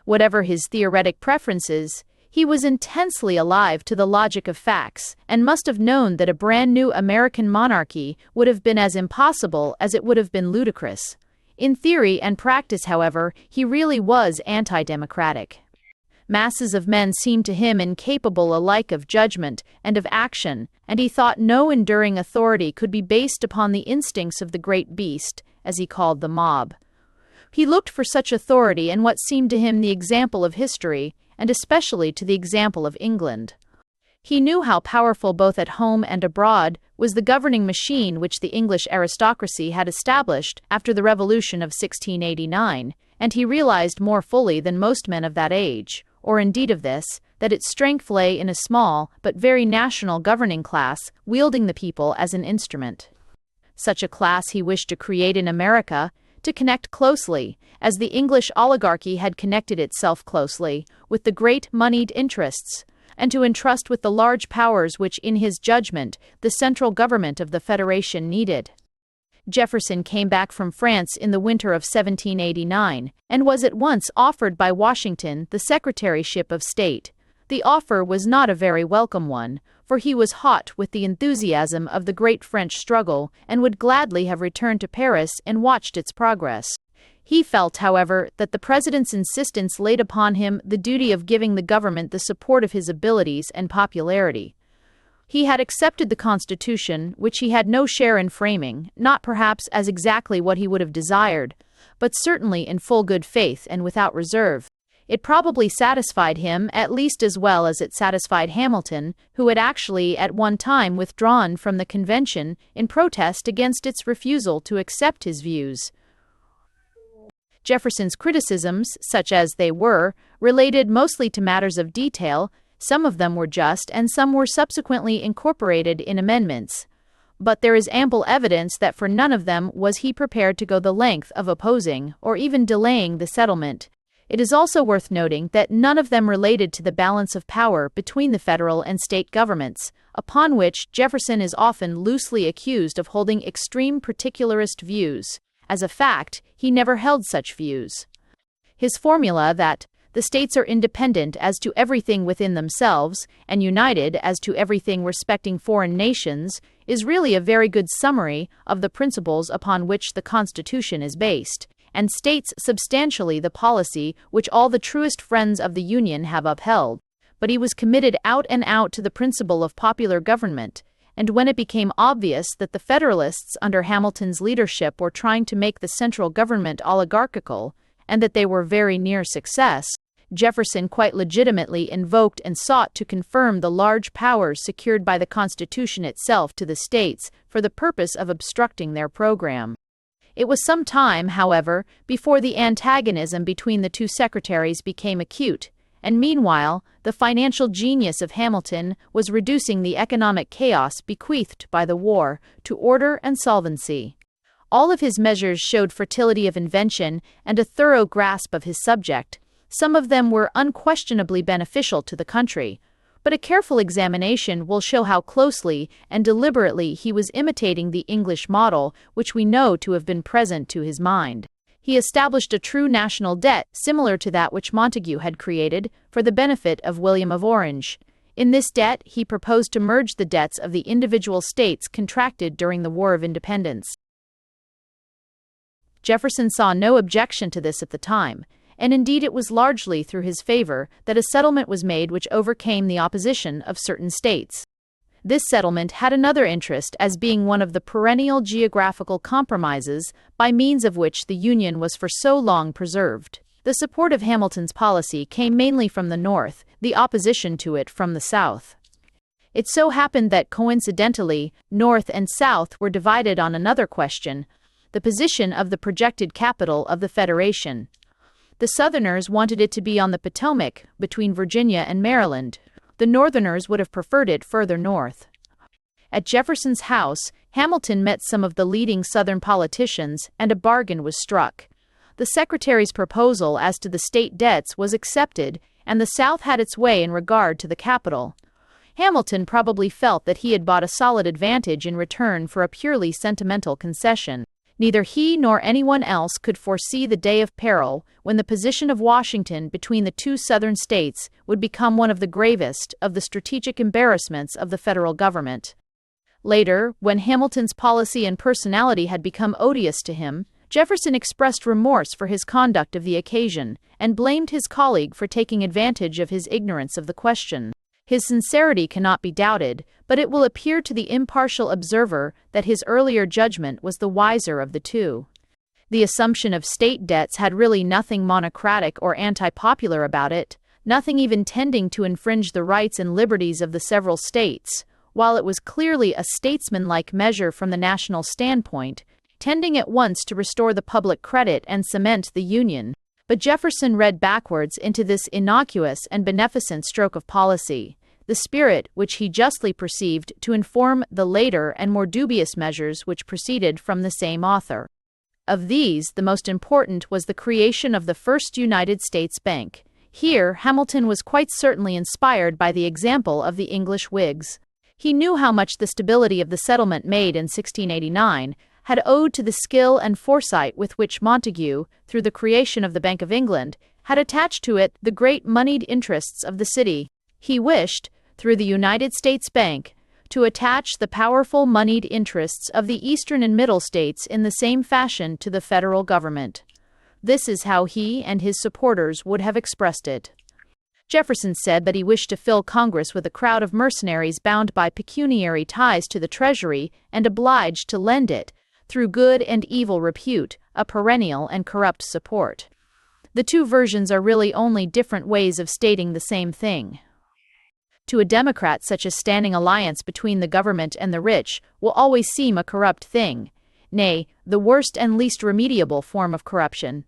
Whatever his theoretic preferences, he was intensely alive to the logic of facts, and must have known that a brand new American monarchy would have been as impossible as it would have been ludicrous. In theory and practice, however, he really was anti-democratic. Masses of men seemed to him incapable alike of judgment and of action, and he thought no enduring authority could be based upon the instincts of the great beast, as he called the mob. He looked for such authority in what seemed to him the example of history, and especially to the example of England. He knew how powerful both at home and abroad was the governing machine which the English aristocracy had established after the Revolution of 1689, and he realized more fully than most men of that age, or indeed of this, that its strength lay in a small but very national governing class wielding the people as an instrument. Such a class he wished to create in America, to connect closely, as the English oligarchy had connected itself closely, with the great moneyed interests, and to entrust with the large powers which, in his judgment, the central government of the Federation needed. Jefferson came back from France in the winter of 1789, and was at once offered by Washington the Secretaryship of State. The offer was not a very welcome one, for he was hot with the enthusiasm of the great French struggle, and would gladly have returned to Paris and watched its progress. He felt, however, that the president's insistence laid upon him the duty of giving the government the support of his abilities and popularity. He had accepted the Constitution, which he had no share in framing, not perhaps as exactly what he would have desired, but certainly in full good faith and without reserve. It probably satisfied him at least as well as it satisfied Hamilton, who had actually at one time withdrawn from the convention in protest against its refusal to accept his views. Jefferson's criticisms, such as they were, related mostly to matters of detail. Some of them were just, and some were subsequently incorporated in amendments. But there is ample evidence that for none of them was he prepared to go the length of opposing, or even delaying the settlement. It is also worth noting that none of them related to the balance of power between the federal and state governments, upon which Jefferson is often loosely accused of holding extreme particularist views. As a fact, he never held such views. His formula that the states are independent as to everything within themselves, and united as to everything respecting foreign nations, is really a very good summary of the principles upon which the Constitution is based, and states substantially the policy which all the truest friends of the Union have upheld. but he was committed out and out to the principle of popular government, and when it became obvious that the Federalists under Hamilton's leadership were trying to make the central government oligarchical, and that they were very near success, Jefferson quite legitimately invoked and sought to confirm the large powers secured by the Constitution itself to the states for the purpose of obstructing their program. It was some time, however, before the antagonism between the two secretaries became acute, and meanwhile, the financial genius of Hamilton was reducing the economic chaos bequeathed by the war to order and solvency. All of his measures showed fertility of invention and a thorough grasp of his subject. Some of them were unquestionably beneficial to the country, but a careful examination will show how closely and deliberately he was imitating the English model, which we know to have been present to his mind. He established a true national debt similar to that which Montague had created for the benefit of William of Orange. In this debt, he proposed to merge the debts of the individual states contracted during the War of Independence. Jefferson saw no objection to this at the time, and indeed it was largely through his favor that a settlement was made which overcame the opposition of certain states. This settlement had another interest as being one of the perennial geographical compromises by means of which the Union was for so long preserved. The support of Hamilton's policy came mainly from the North, the opposition to it from the South. It so happened that coincidentally, North and South were divided on another question, the position of the projected capital of the Federation. The Southerners wanted it to be on the Potomac, between Virginia and Maryland. The Northerners would have preferred it further north. At Jefferson's house, Hamilton met some of the leading Southern politicians, and a bargain was struck. The Secretary's proposal as to the state debts was accepted, and the South had its way in regard to the capital. Hamilton probably felt that he had bought a solid advantage in return for a purely sentimental concession. Neither he nor anyone else could foresee the day of peril when the position of Washington between the two Southern states would become one of the gravest of the strategic embarrassments of the federal government. Later, when Hamilton's policy and personality had become odious to him, Jefferson expressed remorse for his conduct of the occasion and blamed his colleague for taking advantage of his ignorance of the question. His sincerity cannot be doubted, but it will appear to the impartial observer that his earlier judgment was the wiser of the two. The assumption of state debts had really nothing monocratic or anti-popular about it, nothing even tending to infringe the rights and liberties of the several states, while it was clearly a statesmanlike measure from the national standpoint, tending at once to restore the public credit and cement the Union. But Jefferson read backwards into this innocuous and beneficent stroke of policy the spirit which he justly perceived to inform the later and more dubious measures which proceeded from the same author. Of these, the most important was the creation of the first United States Bank. Here, Hamilton was quite certainly inspired by the example of the English Whigs. He knew how much the stability of the settlement made in 1689 had owed to the skill and foresight with which Montague, through the creation of the Bank of England, had attached to it the great moneyed interests of the city. He wished, through the United States Bank, to attach the powerful moneyed interests of the eastern and middle states in the same fashion to the federal government. This is how he and his supporters would have expressed it. Jefferson said that he wished to fill Congress with a crowd of mercenaries bound by pecuniary ties to the Treasury and obliged to lend it, through good and evil repute, a perennial and corrupt support. The two versions are really only different ways of stating the same thing. To a Democrat, such a standing alliance between the government and the rich will always seem a corrupt thing, nay, the worst and least remediable form of corruption.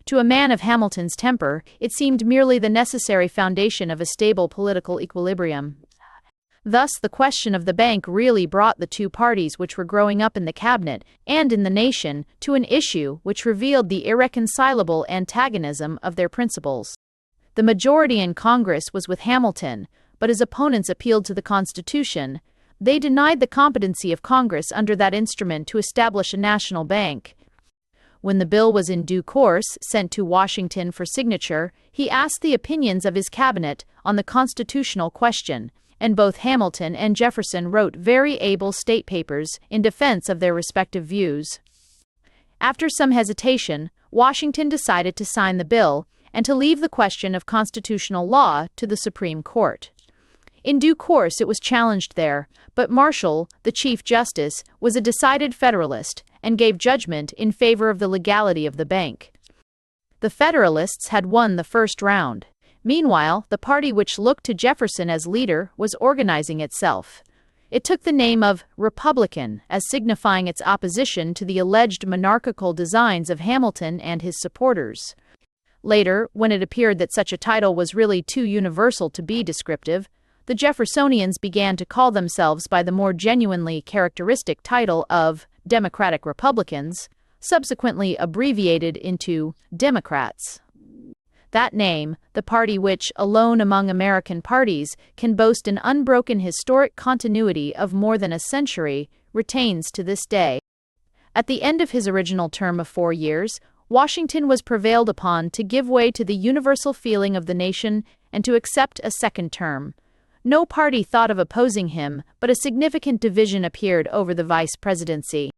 To a man of Hamilton's temper, it seemed merely the necessary foundation of a stable political equilibrium. Thus, the question of the bank really brought the two parties which were growing up in the cabinet and in the nation to an issue which revealed the irreconcilable antagonism of their principles. The majority in Congress was with Hamilton, but his opponents appealed to the Constitution. They denied the competency of Congress under that instrument to establish a national bank. When the bill was in due course sent to Washington for signature, he asked the opinions of his cabinet on the constitutional question, and both Hamilton and Jefferson wrote very able state papers in defense of their respective views. After some hesitation, Washington decided to sign the bill, and to leave the question of constitutional law to the Supreme Court. In due course it was challenged there, but Marshall, the Chief Justice, was a decided Federalist and gave judgment in favor of the legality of the bank. The Federalists had won the first round. Meanwhile, the party which looked to Jefferson as leader was organizing itself. It took the name of Republican, as signifying its opposition to the alleged monarchical designs of Hamilton and his supporters. Later, when it appeared that such a title was really too universal to be descriptive, the Jeffersonians began to call themselves by the more genuinely characteristic title of Democratic Republicans, subsequently abbreviated into Democrats. That name, the party which, alone among American parties, can boast an unbroken historic continuity of more than a century, retains to this day. At the end of his original term of 4 years, Washington was prevailed upon to give way to the universal feeling of the nation and to accept a second term. No party thought of opposing him, but a significant division appeared over the vice presidency.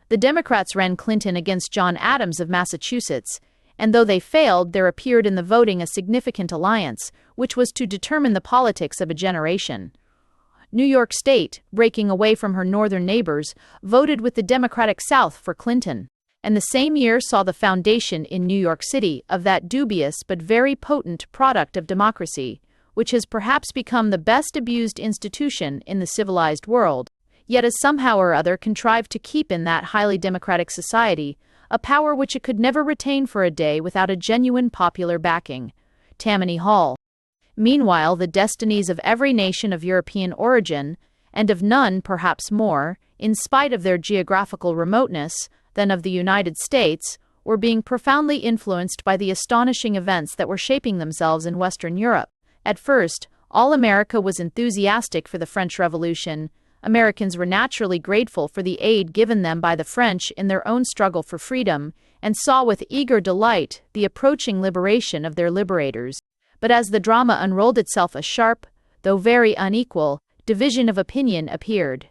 The Democrats ran Clinton against John Adams of Massachusetts, and though they failed, there appeared in the voting a significant alliance, which was to determine the politics of a generation. New York State, breaking away from her northern neighbors, voted with the Democratic South for Clinton, and the same year saw the foundation in New York City of that dubious but very potent product of democracy, which has perhaps become the best abused institution in the civilized world, yet has somehow or other contrived to keep in that highly democratic society a power which it could never retain for a day without a genuine popular backing: Tammany Hall. Meanwhile, the destinies of every nation of European origin, and of none perhaps more, in spite of their geographical remoteness, than of the United States, were being profoundly influenced by the astonishing events that were shaping themselves in Western Europe. At first, all America was enthusiastic for the French Revolution. Americans were naturally grateful for the aid given them by the French in their own struggle for freedom, and saw with eager delight the approaching liberation of their liberators. But as the drama unrolled itself, a sharp, though very unequal, division of opinion appeared.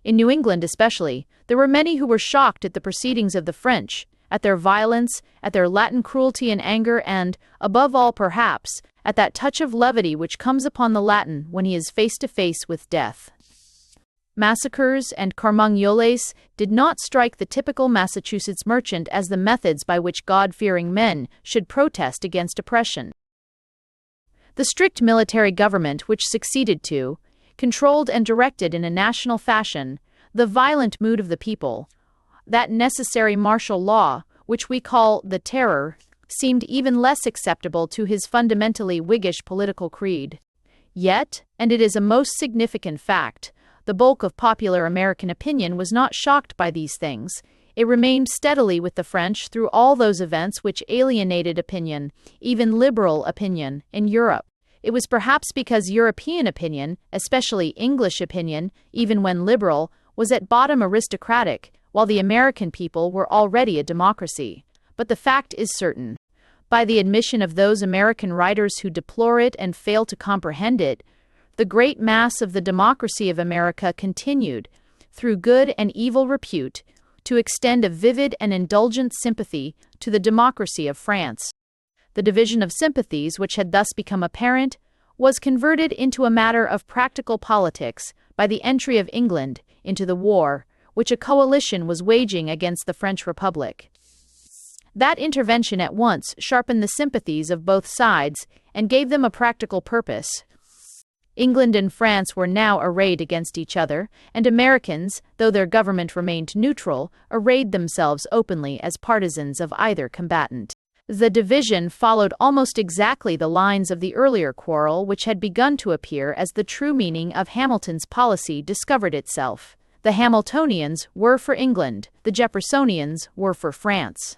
In New England especially, there were many who were shocked at the proceedings of the French, at their violence, at their latent cruelty and anger, and, above all perhaps, at that touch of levity which comes upon the Latin when he is face to face with death. Massacres and carmagnoles did not strike the typical Massachusetts merchant as the methods by which God-fearing men should protest against oppression. The strict military government which succeeded to, controlled and directed in a national fashion, the violent mood of the people, that necessary martial law, which we call the Terror, seemed even less acceptable to his fundamentally Whiggish political creed. Yet, and it is a most significant fact, the bulk of popular American opinion was not shocked by these things. It remained steadily with the French through all those events which alienated opinion, even liberal opinion, in Europe. It was perhaps because European opinion, especially English opinion, even when liberal, was at bottom aristocratic, while the American people were already a democracy. But the fact is certain. By the admission of those American writers who deplore it and fail to comprehend it, the great mass of the democracy of America continued, through good and evil repute, to extend a vivid and indulgent sympathy to the democracy of France. The division of sympathies which had thus become apparent was converted into a matter of practical politics by the entry of England into the war which a coalition was waging against the French Republic. That intervention at once sharpened the sympathies of both sides and gave them a practical purpose. England and France were now arrayed against each other, and Americans, though their government remained neutral, arrayed themselves openly as partisans of either combatant. The division followed almost exactly the lines of the earlier quarrel, which had begun to appear as the true meaning of Hamilton's policy discovered itself. The Hamiltonians were for England, the Jeffersonians were for France.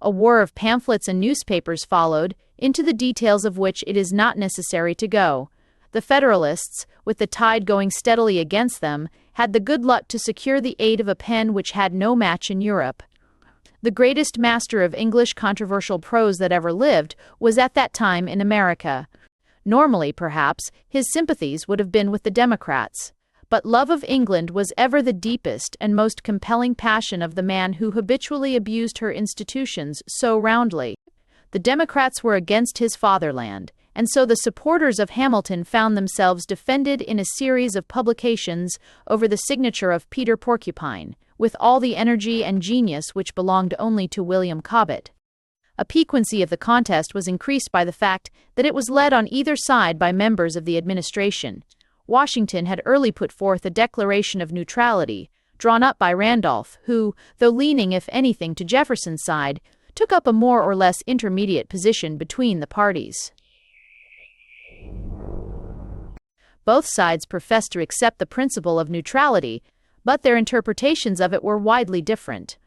A war of pamphlets and newspapers followed, into the details of which it is not necessary to go. The Federalists, with the tide going steadily against them, had the good luck to secure the aid of a pen which had no match in Europe. The greatest master of English controversial prose that ever lived was at that time in America. Normally, perhaps, his sympathies would have been with the Democrats. But love of England was ever the deepest and most compelling passion of the man who habitually abused her institutions so roundly. The Democrats were against his fatherland, and so the supporters of Hamilton found themselves defended in a series of publications over the signature of Peter Porcupine, with all the energy and genius which belonged only to William Cobbett. A piquancy of the contest was increased by the fact that it was led on either side by members of the administration. Washington had early put forth a declaration of neutrality, drawn up by Randolph, who, though leaning if anything to Jefferson's side, took up a more or less intermediate position between the parties. Both sides professed to accept the principle of neutrality, but their interpretations of it were widely different.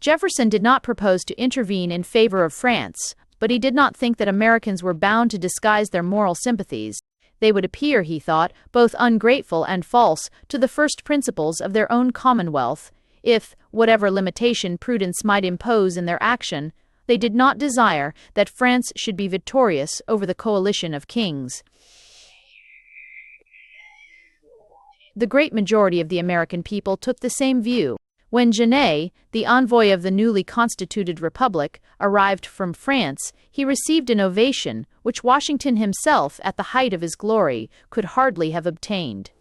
Jefferson did not propose to intervene in favor of France, but he did not think that Americans were bound to disguise their moral sympathies. They would appear, he thought, both ungrateful and false to the first principles of their own commonwealth, if, whatever limitation prudence might impose in their action, they did not desire that France should be victorious over the coalition of kings. The great majority of the American people took the same view. When Genet, the envoy of the newly constituted republic, arrived from France, he received an ovation which Washington himself, at the height of his glory, could hardly have obtained.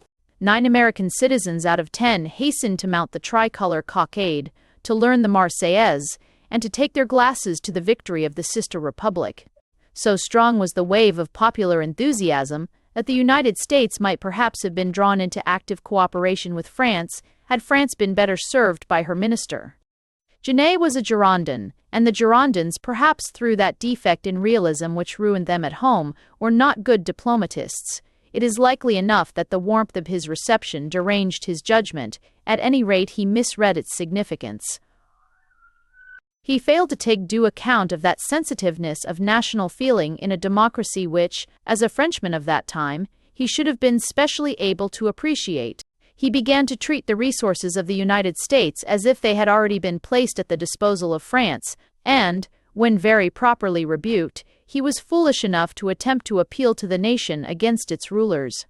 9 American citizens out of 10 hastened to mount the tricolor cockade, to learn the Marseillaise, and to take their glasses to the victory of the sister republic. So strong was the wave of popular enthusiasm that the United States might perhaps have been drawn into active cooperation with France had France been better served by her minister. Genet was a Girondin, and the Girondins, perhaps through that defect in realism which ruined them at home, were not good diplomatists. It is likely enough that the warmth of his reception deranged his judgment. At any rate, he misread its significance. He failed to take due account of that sensitiveness of national feeling in a democracy which, as a Frenchman of that time, he should have been specially able to appreciate. He began to treat the resources of the United States as if they had already been placed at the disposal of France, and, when very properly rebuked, he was foolish enough to attempt to appeal to the nation against its rulers.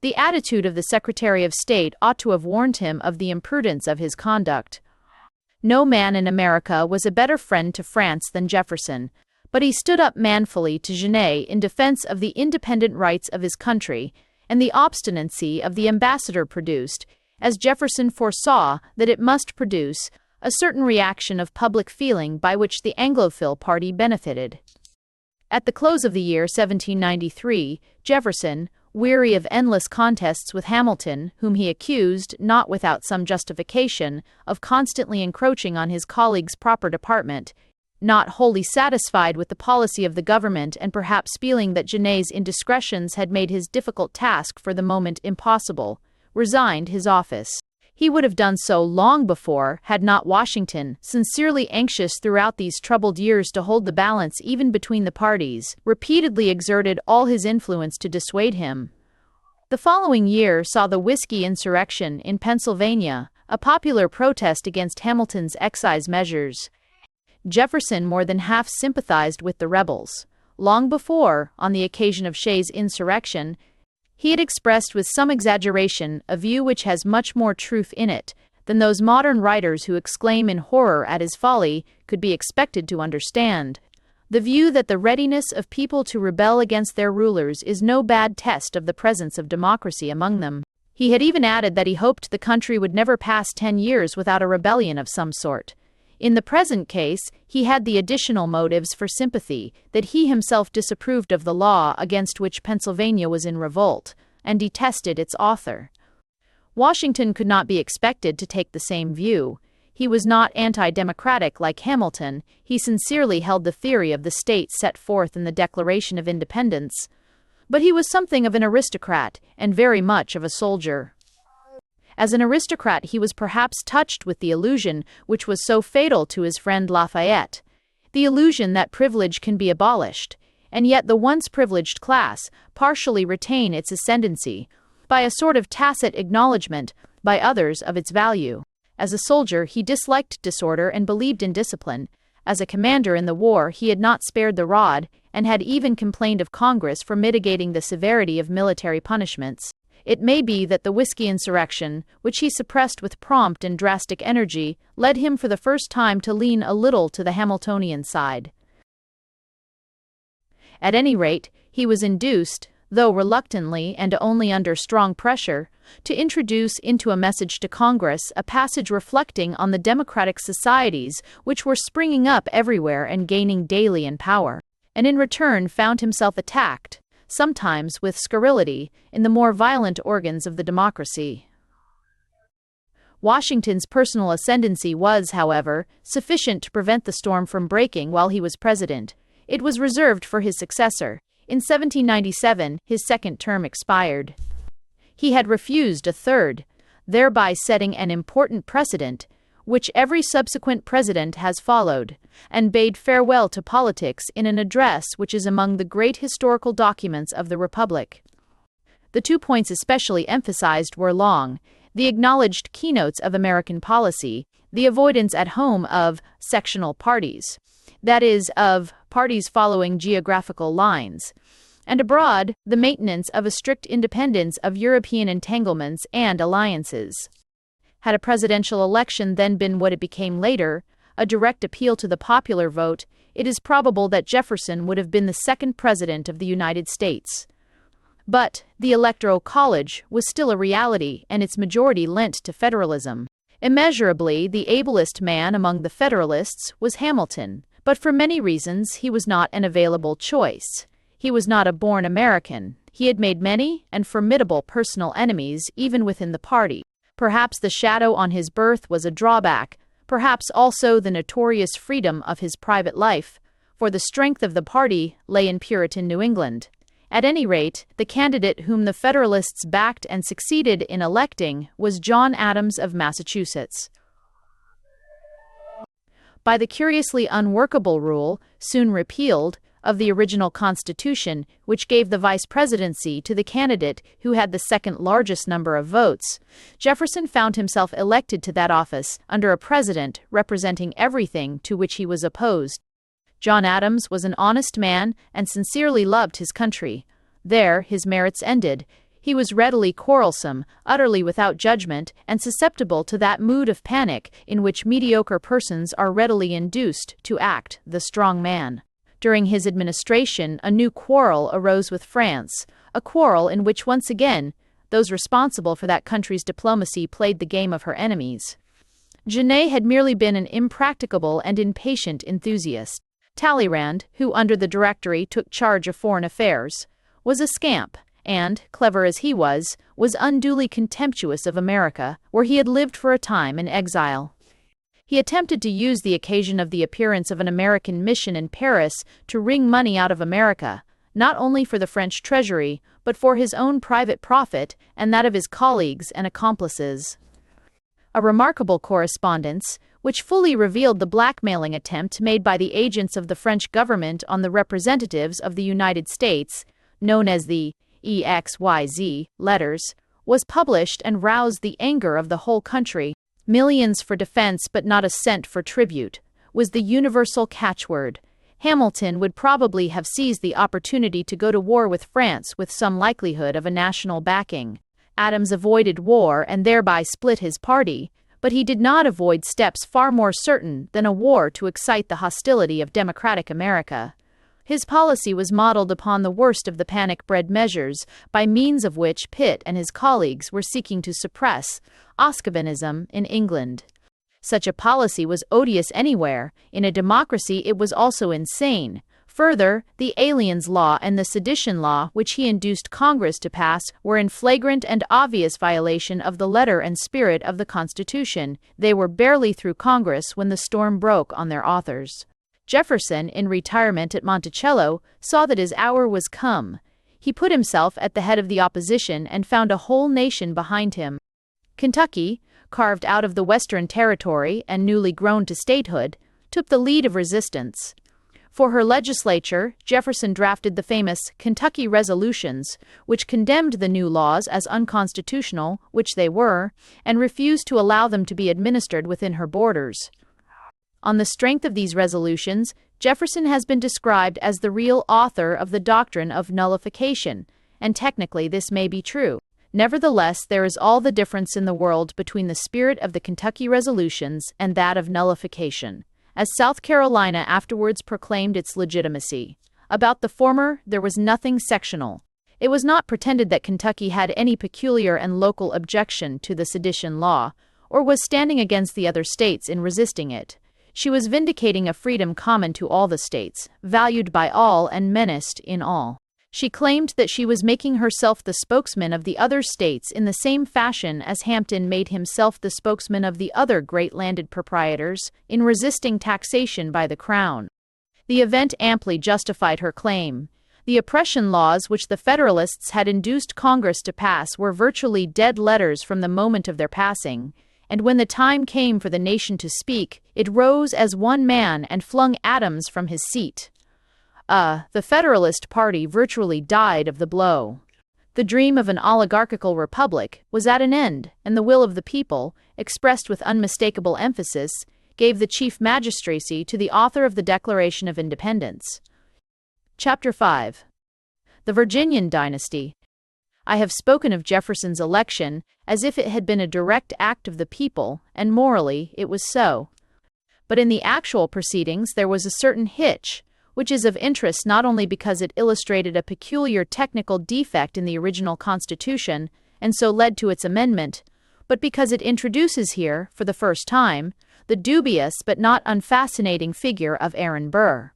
The attitude of the Secretary of State ought to have warned him of the imprudence of his conduct. No man in America was a better friend to France than Jefferson, but he stood up manfully to Genet in defense of the independent rights of his country, and the obstinacy of the ambassador produced, as Jefferson foresaw that it must produce, a certain reaction of public feeling by which the Anglophile party benefited. At the close of the year 1793, Jefferson, weary of endless contests with Hamilton, whom he accused, not without some justification, of constantly encroaching on his colleague's proper department, not wholly satisfied with the policy of the government and perhaps feeling that Genet's indiscretions had made his difficult task for the moment impossible, resigned his office. He would have done so long before, had not Washington, sincerely anxious throughout these troubled years to hold the balance even between the parties, repeatedly exerted all his influence to dissuade him. The following year saw the whiskey insurrection in Pennsylvania, a popular protest against Hamilton's excise measures. Jefferson more than half sympathized with the rebels. Long before, on the occasion of Shays' insurrection, he had expressed with some exaggeration a view which has much more truth in it than those modern writers who exclaim in horror at his folly could be expected to understand. The view that the readiness of people to rebel against their rulers is no bad test of the presence of democracy among them. He had even added that he hoped the country would never pass 10 years without a rebellion of some sort. In the present case, he had the additional motives for sympathy that he himself disapproved of the law against which Pennsylvania was in revolt, and detested its author. Washington could not be expected to take the same view. He was not anti-democratic like Hamilton. He sincerely held the theory of the state set forth in the Declaration of Independence. But he was something of an aristocrat, and very much of a soldier. As an aristocrat, he was perhaps touched with the illusion which was so fatal to his friend Lafayette, the illusion that privilege can be abolished, and yet the once privileged class partially retain its ascendancy, by a sort of tacit acknowledgment by others of its value. As a soldier, he disliked disorder and believed in discipline. As a commander in the war, he had not spared the rod, and had even complained of Congress for mitigating the severity of military punishments. It may be that the whiskey insurrection, which he suppressed with prompt and drastic energy, led him for the first time to lean a little to the Hamiltonian side. At any rate, he was induced, though reluctantly and only under strong pressure, to introduce into a message to Congress a passage reflecting on the democratic societies which were springing up everywhere and gaining daily in power, and in return found himself attacked, sometimes with scurrility, in the more violent organs of the democracy. Washington's personal ascendancy was, however, sufficient to prevent the storm from breaking while he was president. It was reserved for his successor. In 1797, his second term expired. He had refused a third, thereby setting an important precedent, which every subsequent president has followed, and bade farewell to politics in an address which is among the great historical documents of the Republic. The 2 points especially emphasized were the acknowledged keynotes of American policy, the avoidance at home of sectional parties, that is, of parties following geographical lines, and abroad, the maintenance of a strict independence of European entanglements and alliances. Had a presidential election then been what it became later, a direct appeal to the popular vote, it is probable that Jefferson would have been the second president of the United States. But the Electoral College was still a reality, and its majority lent to federalism. Immeasurably, the ablest man among the Federalists was Hamilton, but for many reasons he was not an available choice. He was not a born American. He had made many and formidable personal enemies even within the party. Perhaps the shadow on his birth was a drawback, perhaps also the notorious freedom of his private life, for the strength of the party lay in Puritan New England. At any rate, the candidate whom the Federalists backed and succeeded in electing was John Adams of Massachusetts. By the curiously unworkable rule, soon repealed, of the original Constitution, which gave the vice presidency to the candidate who had the second largest number of votes, Jefferson found himself elected to that office under a president representing everything to which he was opposed. John Adams was an honest man and sincerely loved his country. There his merits ended. He was readily quarrelsome, utterly without judgment, and susceptible to that mood of panic in which mediocre persons are readily induced to act the strong man. During his administration, a new quarrel arose with France, a quarrel in which once again those responsible for that country's diplomacy played the game of her enemies. Genet had merely been an impracticable and impatient enthusiast. Talleyrand, who under the Directory took charge of foreign affairs, was a scamp, and, clever as he was unduly contemptuous of America, where he had lived for a time in exile. He attempted to use the occasion of the appearance of an American mission in Paris to wring money out of America, not only for the French treasury, but for his own private profit and that of his colleagues and accomplices. A remarkable correspondence, which fully revealed the blackmailing attempt made by the agents of the French government on the representatives of the United States, known as the EXYZ letters, was published and roused the anger of the whole country. Millions for defense but not a cent for tribute was the universal catchword. Hamilton would probably have seized the opportunity to go to war with France with some likelihood of a national backing. Adams avoided war and thereby split his party, but he did not avoid steps far more certain than a war to excite the hostility of democratic America. His policy was modeled upon the worst of the panic-bred measures by means of which Pitt and his colleagues were seeking to suppress Oscobinism in England. Such a policy was odious anywhere. In a democracy it was also insane. Further, the Aliens Law and the Sedition Law, which he induced Congress to pass, were in flagrant and obvious violation of the letter and spirit of the Constitution. They were barely through Congress when the storm broke on their authors. Jefferson, in retirement at Monticello, saw that his hour was come. He put himself at the head of the opposition and found a whole nation behind him. Kentucky, carved out of the Western Territory and newly grown to statehood, took the lead of resistance. For her legislature, Jefferson drafted the famous Kentucky Resolutions, which condemned the new laws as unconstitutional, which they were, and refused to allow them to be administered within her borders. On the strength of these resolutions, Jefferson has been described as the real author of the doctrine of nullification, and technically this may be true. Nevertheless, there is all the difference in the world between the spirit of the Kentucky Resolutions and that of nullification, as South Carolina afterwards proclaimed its legitimacy. About the former, there was nothing sectional. It was not pretended that Kentucky had any peculiar and local objection to the sedition law, or was standing against the other states in resisting it. She was vindicating a freedom common to all the states, valued by all and menaced in all. She claimed that she was making herself the spokesman of the other states in the same fashion as Hampton made himself the spokesman of the other great landed proprietors in resisting taxation by the Crown. The event amply justified her claim. The oppression laws which the Federalists had induced Congress to pass were virtually dead letters from the moment of their passing, and when the time came for the nation to speak, it rose as one man and flung Adams from his seat. The Federalist Party virtually died of the blow. The dream of an oligarchical republic was at an end, and the will of the people, expressed with unmistakable emphasis, gave the chief magistracy to the author of the Declaration of Independence. Chapter 5. The Virginian Dynasty. I have spoken of Jefferson's election as if it had been a direct act of the people, and morally it was so. But in the actual proceedings there was a certain hitch, which is of interest not only because it illustrated a peculiar technical defect in the original Constitution, and so led to its amendment, but because it introduces here, for the first time, the dubious but not unfascinating figure of Aaron Burr.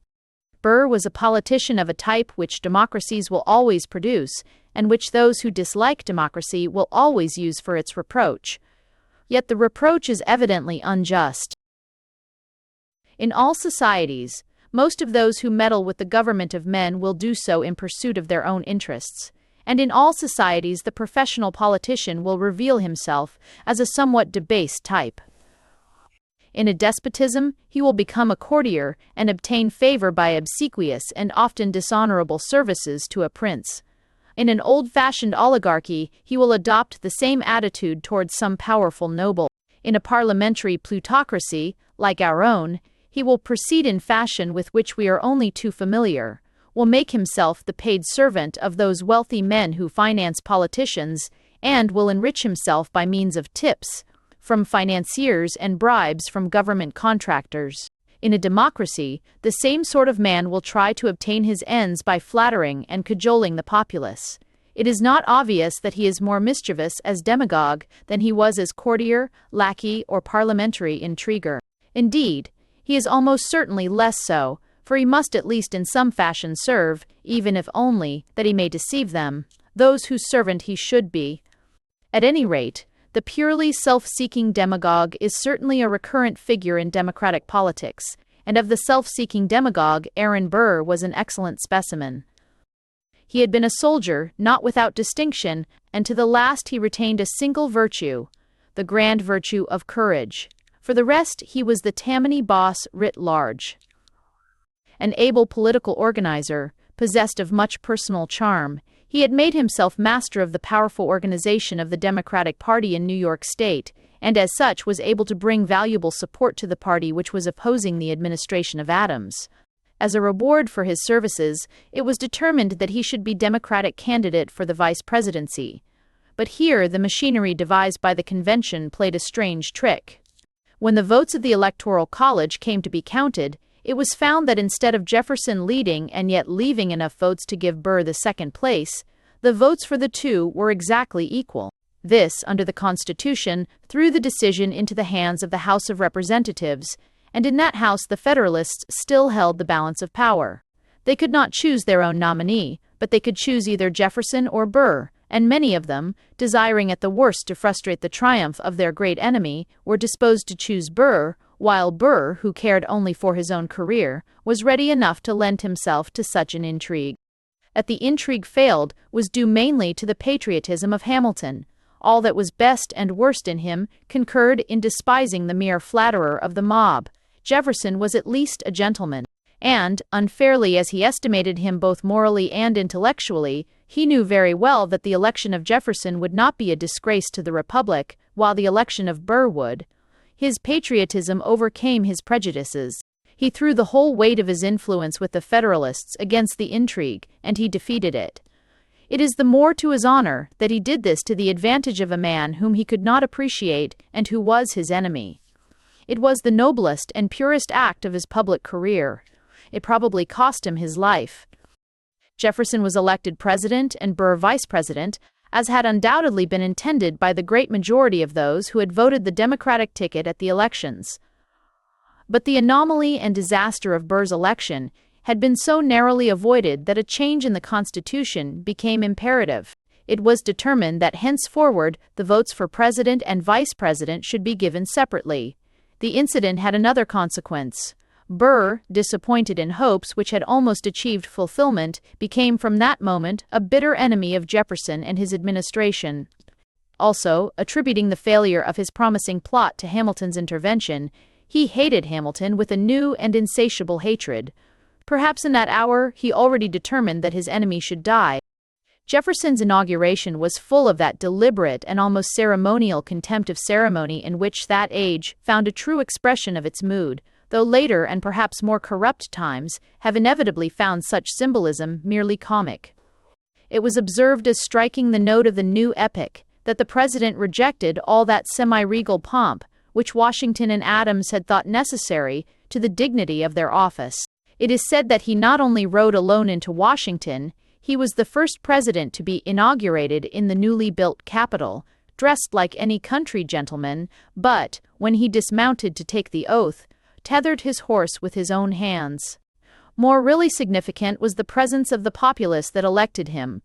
Burr was a politician of a type which democracies will always produce, and which those who dislike democracy will always use for its reproach. Yet the reproach is evidently unjust. In all societies, most of those who meddle with the government of men will do so in pursuit of their own interests, and in all societies the professional politician will reveal himself as a somewhat debased type. In a despotism, he will become a courtier and obtain favor by obsequious and often dishonorable services to a prince. In an old-fashioned oligarchy, he will adopt the same attitude towards some powerful noble. In a parliamentary plutocracy, like our own, he will proceed in fashion with which we are only too familiar, will make himself the paid servant of those wealthy men who finance politicians, and will enrich himself by means of tips from financiers and bribes from government contractors. In a democracy, the same sort of man will try to obtain his ends by flattering and cajoling the populace. It is not obvious that he is more mischievous as demagogue than he was as courtier, lackey, or parliamentary intriguer. Indeed, he is almost certainly less so, for he must at least in some fashion serve, even if only that he may deceive them, those whose servant he should be. At any rate, the purely self-seeking demagogue is certainly a recurrent figure in democratic politics, and of the self-seeking demagogue, Aaron Burr was an excellent specimen. He had been a soldier, not without distinction, and to the last he retained a single virtue, the grand virtue of courage. For the rest, he was the Tammany boss writ large. An able political organizer, possessed of much personal charm, he had made himself master of the powerful organization of the Democratic Party in New York State, and as such was able to bring valuable support to the party which was opposing the administration of Adams. As a reward for his services, it was determined that he should be Democratic candidate for the vice presidency. But here the machinery devised by the convention played a strange trick. When the votes of the Electoral College came to be counted, it was found that instead of Jefferson leading and yet leaving enough votes to give Burr the second place, the votes for the two were exactly equal. This, under the Constitution, threw the decision into the hands of the House of Representatives, and in that House the Federalists still held the balance of power. They could not choose their own nominee, but they could choose either Jefferson or Burr, and many of them, desiring at the worst to frustrate the triumph of their great enemy, were disposed to choose Burr, while Burr, who cared only for his own career, was ready enough to lend himself to such an intrigue. That the intrigue failed was due mainly to the patriotism of Hamilton. All that was best and worst in him concurred in despising the mere flatterer of the mob. Jefferson was at least a gentleman, and, unfairly as he estimated him both morally and intellectually, he knew very well that the election of Jefferson would not be a disgrace to the Republic, while the election of Burr would. His patriotism overcame his prejudices. He threw the whole weight of his influence with the Federalists against the intrigue, and he defeated it. It is the more to his honor that he did this to the advantage of a man whom he could not appreciate and who was his enemy. It was the noblest and purest act of his public career. It probably cost him his life. Jefferson was elected president and Burr vice president, as had undoubtedly been intended by the great majority of those who had voted the Democratic ticket at the elections. But the anomaly and disaster of Burr's election had been so narrowly avoided that a change in the Constitution became imperative. It was determined that henceforward the votes for president and vice president should be given separately. The incident had another consequence. Burr, disappointed in hopes which had almost achieved fulfillment, became from that moment a bitter enemy of Jefferson and his administration. Also, attributing the failure of his promising plot to Hamilton's intervention, he hated Hamilton with a new and insatiable hatred. Perhaps in that hour he already determined that his enemy should die. Jefferson's inauguration was full of that deliberate and almost ceremonial contempt of ceremony in which that age found a true expression of its mood, though later and perhaps more corrupt times have inevitably found such symbolism merely comic. It was observed as striking the note of the new epoch that the president rejected all that semi-regal pomp which Washington and Adams had thought necessary to the dignity of their office. It is said that he not only rode alone into Washington, he was the first president to be inaugurated in the newly built Capitol, dressed like any country gentleman, but, when he dismounted to take the oath, tethered his horse with his own hands. More really significant was the presence of the populace that elected him,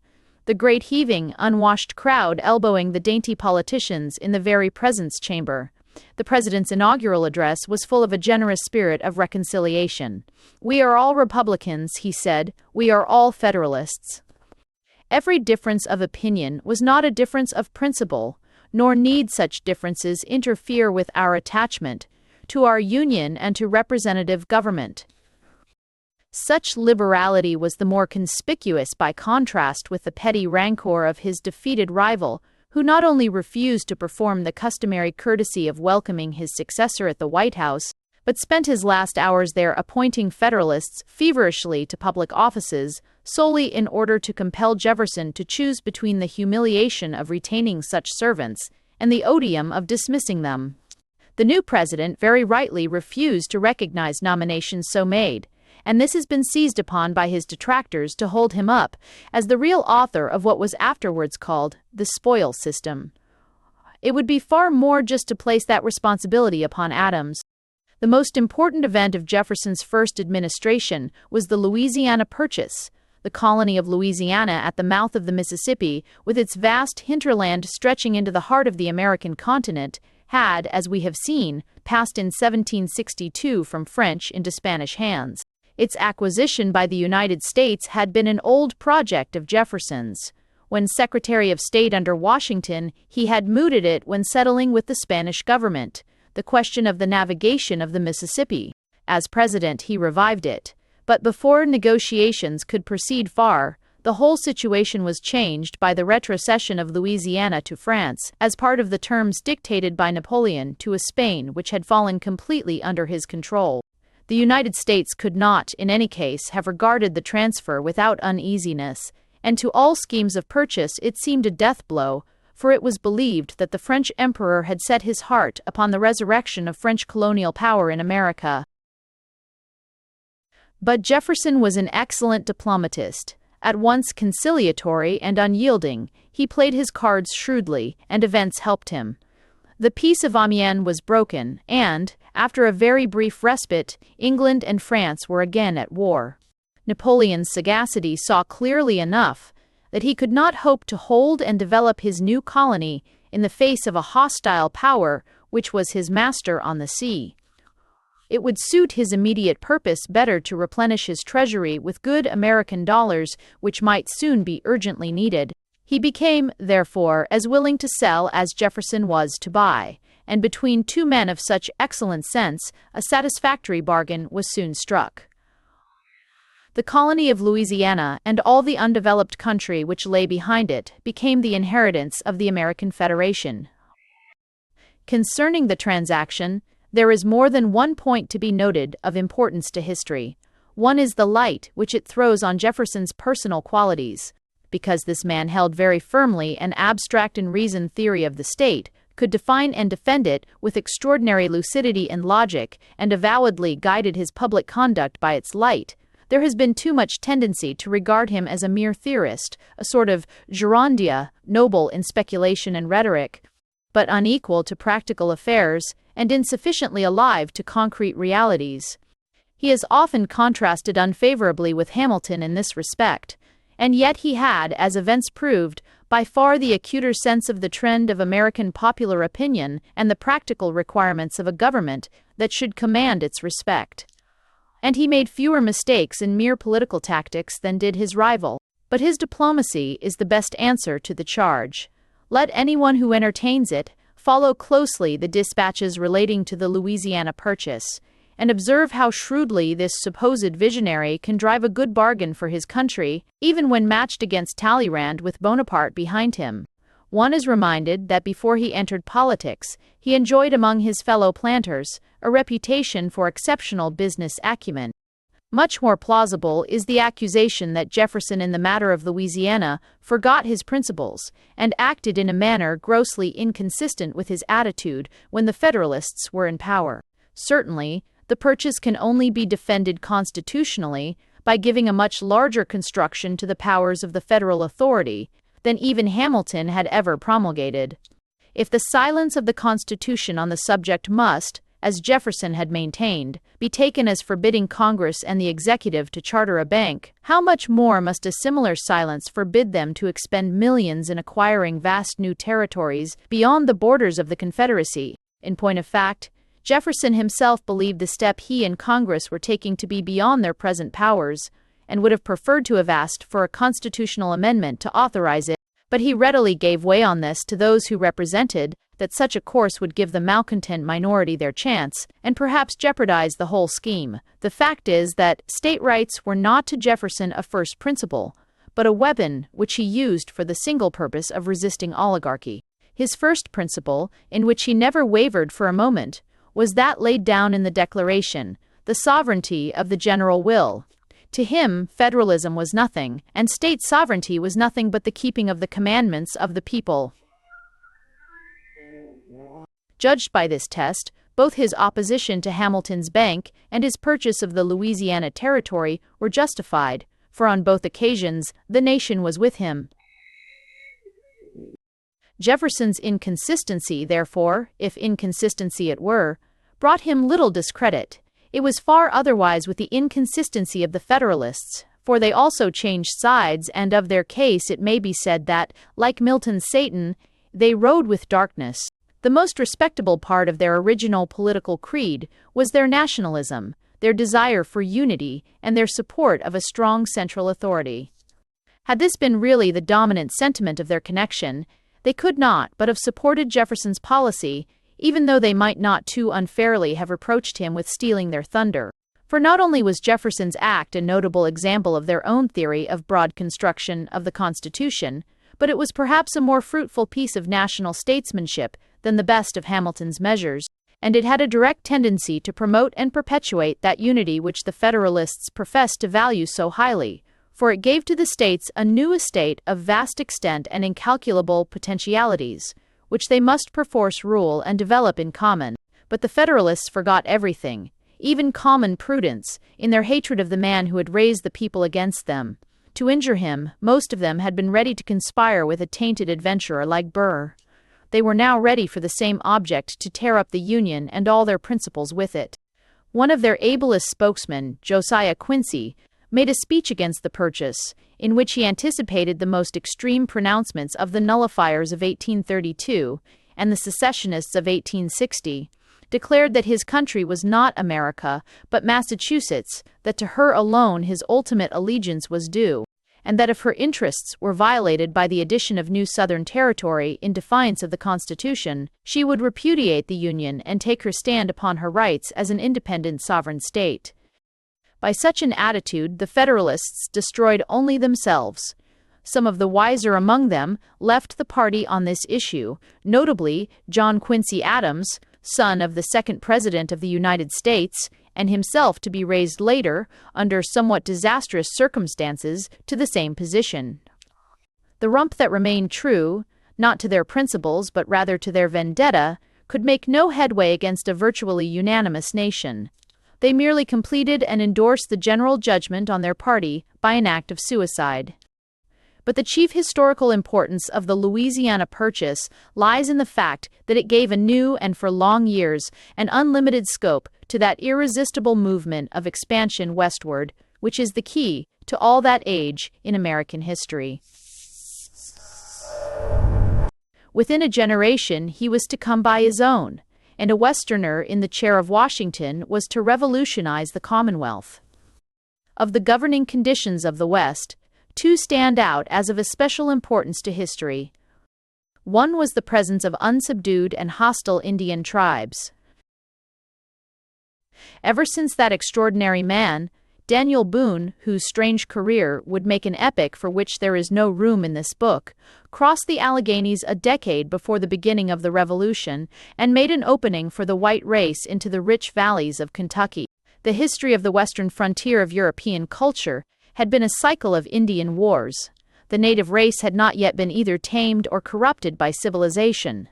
the great heaving, unwashed crowd elbowing the dainty politicians in the very presence chamber. The president's inaugural address was full of a generous spirit of reconciliation. "We are all Republicans," he said. "We are all Federalists." Every difference of opinion was not a difference of principle, nor need such differences interfere with our attachment to our Union and to representative government. Such liberality was the more conspicuous by contrast with the petty rancor of his defeated rival, who not only refused to perform the customary courtesy of welcoming his successor at the White House, but spent his last hours there appointing Federalists feverishly to public offices solely in order to compel Jefferson to choose between the humiliation of retaining such servants and the odium of dismissing them. The new president very rightly refused to recognize nominations so made, and this has been seized upon by his detractors to hold him up as the real author of what was afterwards called the spoil system. It would be far more just to place that responsibility upon Adams. The most important event of Jefferson's first administration was the Louisiana Purchase. The colony of Louisiana at the mouth of the Mississippi, with its vast hinterland stretching into the heart of the American continent, had, as we have seen, passed in 1762 from French into Spanish hands. Its acquisition by the United States had been an old project of Jefferson's. When Secretary of State under Washington, he had mooted it when settling with the Spanish government the question of the navigation of the Mississippi. As president, he revived it. But before negotiations could proceed far, the whole situation was changed by the retrocession of Louisiana to France as part of the terms dictated by Napoleon to a Spain which had fallen completely under his control. The United States could not, in any case, have regarded the transfer without uneasiness, and to all schemes of purchase it seemed a death blow, for it was believed that the French emperor had set his heart upon the resurrection of French colonial power in America. But Jefferson was an excellent diplomatist. At once conciliatory and unyielding, he played his cards shrewdly, and events helped him. The Peace of Amiens was broken, and, after a very brief respite, England and France were again at war. Napoleon's sagacity saw clearly enough that he could not hope to hold and develop his new colony in the face of a hostile power which was his master on the sea. It would suit his immediate purpose better to replenish his treasury with good American dollars, which might soon be urgently needed. He became, therefore, as willing to sell as Jefferson was to buy, and between two men of such excellent sense, a satisfactory bargain was soon struck. The colony of Louisiana and all the undeveloped country which lay behind it became the inheritance of the American Federation. Concerning the transaction, there is more than one point to be noted of importance to history. One is the light which it throws on Jefferson's personal qualities. Because this man held very firmly an abstract and reasoned theory of the state, could define and defend it with extraordinary lucidity and logic, and avowedly guided his public conduct by its light, There has been too much tendency to regard him as a mere theorist, a sort of gerundia, noble in speculation and rhetoric, but unequal to practical affairs and insufficiently alive to concrete realities. He is often contrasted unfavorably with Hamilton in this respect, and yet he had, as events proved, by far the acuter sense of the trend of American popular opinion and the practical requirements of a government that should command its respect. And he made fewer mistakes in mere political tactics than did his rival. But his diplomacy is the best answer to the charge. Let anyone who entertains it follow closely the dispatches relating to the Louisiana Purchase, and observe how shrewdly this supposed visionary can drive a good bargain for his country, even when matched against Talleyrand with Bonaparte behind him. One is reminded that before he entered politics, he enjoyed among his fellow planters a reputation for exceptional business acumen. Much more plausible is the accusation that Jefferson in the matter of Louisiana forgot his principles and acted in a manner grossly inconsistent with his attitude when the Federalists were in power. Certainly, the purchase can only be defended constitutionally by giving a much larger construction to the powers of the federal authority than even Hamilton had ever promulgated. If the silence of the Constitution on the subject must, as Jefferson had maintained, be taken as forbidding Congress and the executive to charter a bank, how much more must a similar silence forbid them to expend millions in acquiring vast new territories beyond the borders of the Confederacy? In point of fact, Jefferson himself believed the step he and Congress were taking to be beyond their present powers, and would have preferred to have asked for a constitutional amendment to authorize it, but he readily gave way on this to those who represented that such a course would give the malcontent minority their chance, and perhaps jeopardize the whole scheme. The fact is that state rights were not to Jefferson a first principle, but a weapon which he used for the single purpose of resisting oligarchy. His first principle, in which he never wavered for a moment, was that laid down in the Declaration, the sovereignty of the general will. To him, federalism was nothing, and state sovereignty was nothing but the keeping of the commandments of the people. Judged by this test, both his opposition to Hamilton's bank and his purchase of the Louisiana Territory were justified, for on both occasions the nation was with him. Jefferson's inconsistency, therefore, if inconsistency it were, brought him little discredit. It was far otherwise with the inconsistency of the Federalists, for they also changed sides, and of their case it may be said that, like Milton's Satan, they rode with darkness. The most respectable part of their original political creed was their nationalism, their desire for unity, and their support of a strong central authority. Had this been really the dominant sentiment of their connection, they could not but have supported Jefferson's policy, even though they might not too unfairly have reproached him with stealing their thunder. For not only was Jefferson's act a notable example of their own theory of broad construction of the Constitution, but it was perhaps a more fruitful piece of national statesmanship than the best of Hamilton's measures, and it had a direct tendency to promote and perpetuate that unity which the Federalists professed to value so highly, for it gave to the states a new estate of vast extent and incalculable potentialities, which they must perforce rule and develop in common. But the Federalists forgot everything, even common prudence, in their hatred of the man who had raised the people against them. To injure him, most of them had been ready to conspire with a tainted adventurer like Burr. They were now ready for the same object, to tear up the Union and all their principles with it. One of their ablest spokesmen, Josiah Quincy, made a speech against the purchase, in which he anticipated the most extreme pronouncements of the nullifiers of 1832 and the secessionists of 1860, declared that his country was not America, but Massachusetts, that to her alone his ultimate allegiance was due, and that if her interests were violated by the addition of new Southern territory in defiance of the Constitution, she would repudiate the Union and take her stand upon her rights as an independent sovereign state. By such an attitude, the Federalists destroyed only themselves. Some of the wiser among them left the party on this issue, notably John Quincy Adams, son of the second President of the United States, and himself to be raised later, under somewhat disastrous circumstances, to the same position. The rump that remained true, not to their principles but rather to their vendetta, could make no headway against a virtually unanimous nation. They merely completed and endorsed the general judgment on their party by an act of suicide. But the chief historical importance of the Louisiana Purchase lies in the fact that it gave a new and for long years an unlimited scope to that irresistible movement of expansion westward, which is the key to all that age in American history. Within a generation, he was to come by his own, and a Westerner in the chair of Washington was to revolutionize the Commonwealth. Of the governing conditions of the West, two stand out as of especial importance to history. One was the presence of unsubdued and hostile Indian tribes. Ever since that extraordinary man, Daniel Boone, whose strange career would make an epic for which there is no room in this book, crossed the Alleghanies a decade before the beginning of the Revolution and made an opening for the white race into the rich valleys of Kentucky. The history of the western frontier of European culture had been a cycle of Indian wars. The native race had not yet been either tamed or corrupted by civilization.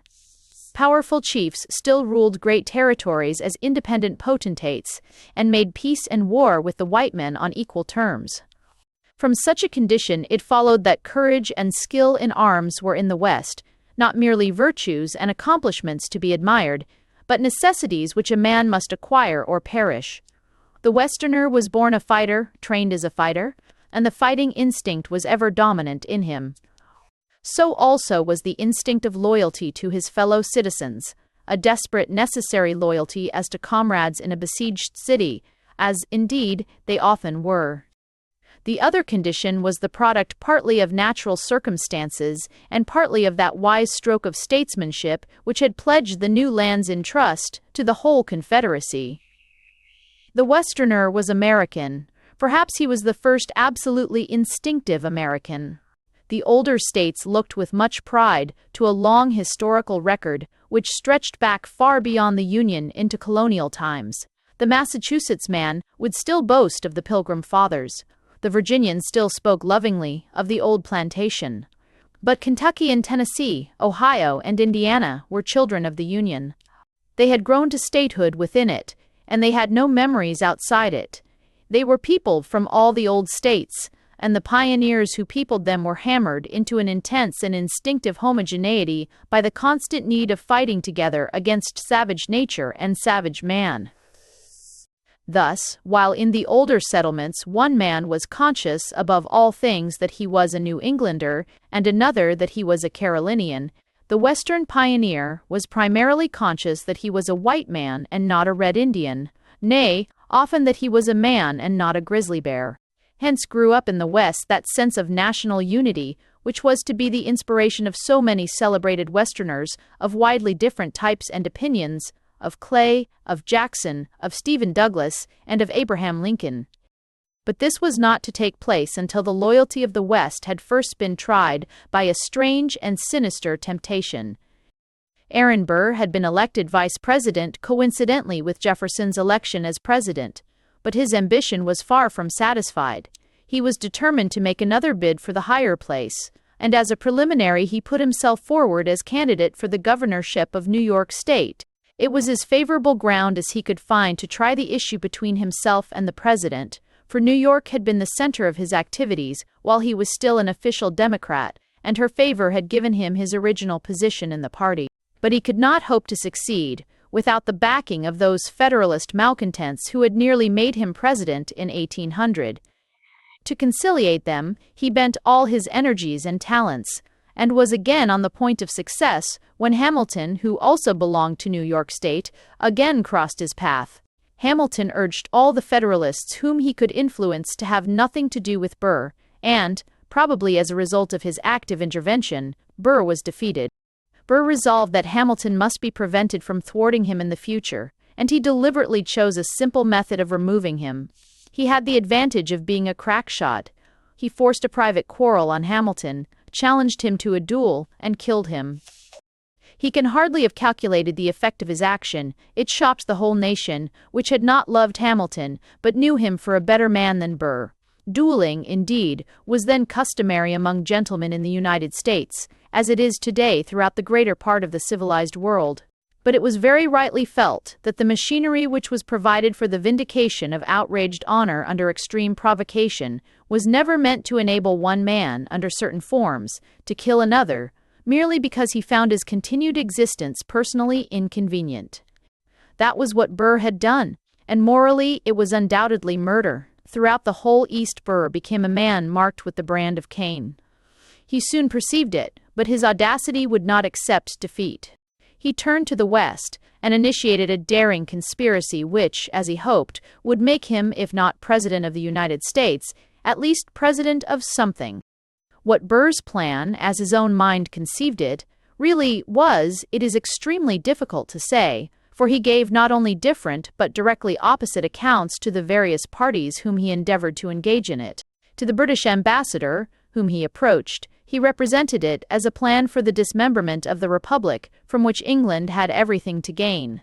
Powerful chiefs still ruled great territories as independent potentates and made peace and war with the white men on equal terms. From such a condition, it followed that courage and skill in arms were in the West, not merely virtues and accomplishments to be admired, but necessities which a man must acquire or perish. The Westerner was born a fighter, trained as a fighter, and the fighting instinct was ever dominant in him. So also was the instinct of loyalty to his fellow citizens, a desperate, necessary loyalty as to comrades in a besieged city, as, indeed, they often were. The other condition was the product partly of natural circumstances and partly of that wise stroke of statesmanship which had pledged the new lands in trust to the whole Confederacy. The Westerner was American. Perhaps he was the first absolutely instinctive American. The older states looked with much pride to a long historical record which stretched back far beyond the Union into colonial times. The Massachusetts man would still boast of the Pilgrim Fathers. The Virginian still spoke lovingly of the old plantation. But Kentucky and Tennessee, Ohio and Indiana were children of the Union. They had grown to statehood within it, and they had no memories outside it. They were peopled from all the old states, and the pioneers who peopled them were hammered into an intense and instinctive homogeneity by the constant need of fighting together against savage nature and savage man. Thus, while in the older settlements one man was conscious above all things that he was a New Englander, and another that he was a Carolinian, the Western pioneer was primarily conscious that he was a white man and not a red Indian, nay, often that he was a man and not a grizzly bear. Hence grew up in the West that sense of national unity which was to be the inspiration of so many celebrated Westerners of widely different types and opinions, of Clay, of Jackson, of Stephen Douglas, and of Abraham Lincoln. But this was not to take place until the loyalty of the West had first been tried by a strange and sinister temptation. Aaron Burr had been elected vice president coincidentally with Jefferson's election as president, but his ambition was far from satisfied. He was determined to make another bid for the higher place, and as a preliminary he put himself forward as candidate for the governorship of New York State. It was as favorable ground as he could find to try the issue between himself and the president, for New York had been the center of his activities while he was still an official Democrat, and her favor had given him his original position in the party. But he could not hope to succeed without the backing of those Federalist malcontents who had nearly made him president in 1800. To conciliate them, he bent all his energies and talents, and was again on the point of success when Hamilton, who also belonged to New York State, again crossed his path. Hamilton urged all the Federalists whom he could influence to have nothing to do with Burr, and, probably as a result of his active intervention, Burr was defeated. Burr resolved that Hamilton must be prevented from thwarting him in the future, and he deliberately chose a simple method of removing him. He had the advantage of being a crack shot. He forced a private quarrel on Hamilton, challenged him to a duel, and killed him. He can hardly have calculated the effect of his action. It shocked the whole nation, which had not loved Hamilton, but knew him for a better man than Burr. Dueling, indeed, was then customary among gentlemen in the United States, as it is today throughout the greater part of the civilized world. But it was very rightly felt that the machinery which was provided for the vindication of outraged honor under extreme provocation was never meant to enable one man, under certain forms, to kill another, merely because he found his continued existence personally inconvenient. That was what Burr had done, and morally it was undoubtedly murder. Throughout the whole East, Burr became a man marked with the brand of Cain. He soon perceived it, but his audacity would not accept defeat. He turned to the West and initiated a daring conspiracy which, as he hoped, would make him, if not President of the United States, at least President of something. What Burr's plan, as his own mind conceived it, really was, it is extremely difficult to say, for he gave not only different but directly opposite accounts to the various parties whom he endeavored to engage in it. To the British ambassador, whom he approached, he represented it as a plan for the dismemberment of the Republic from which England had everything to gain.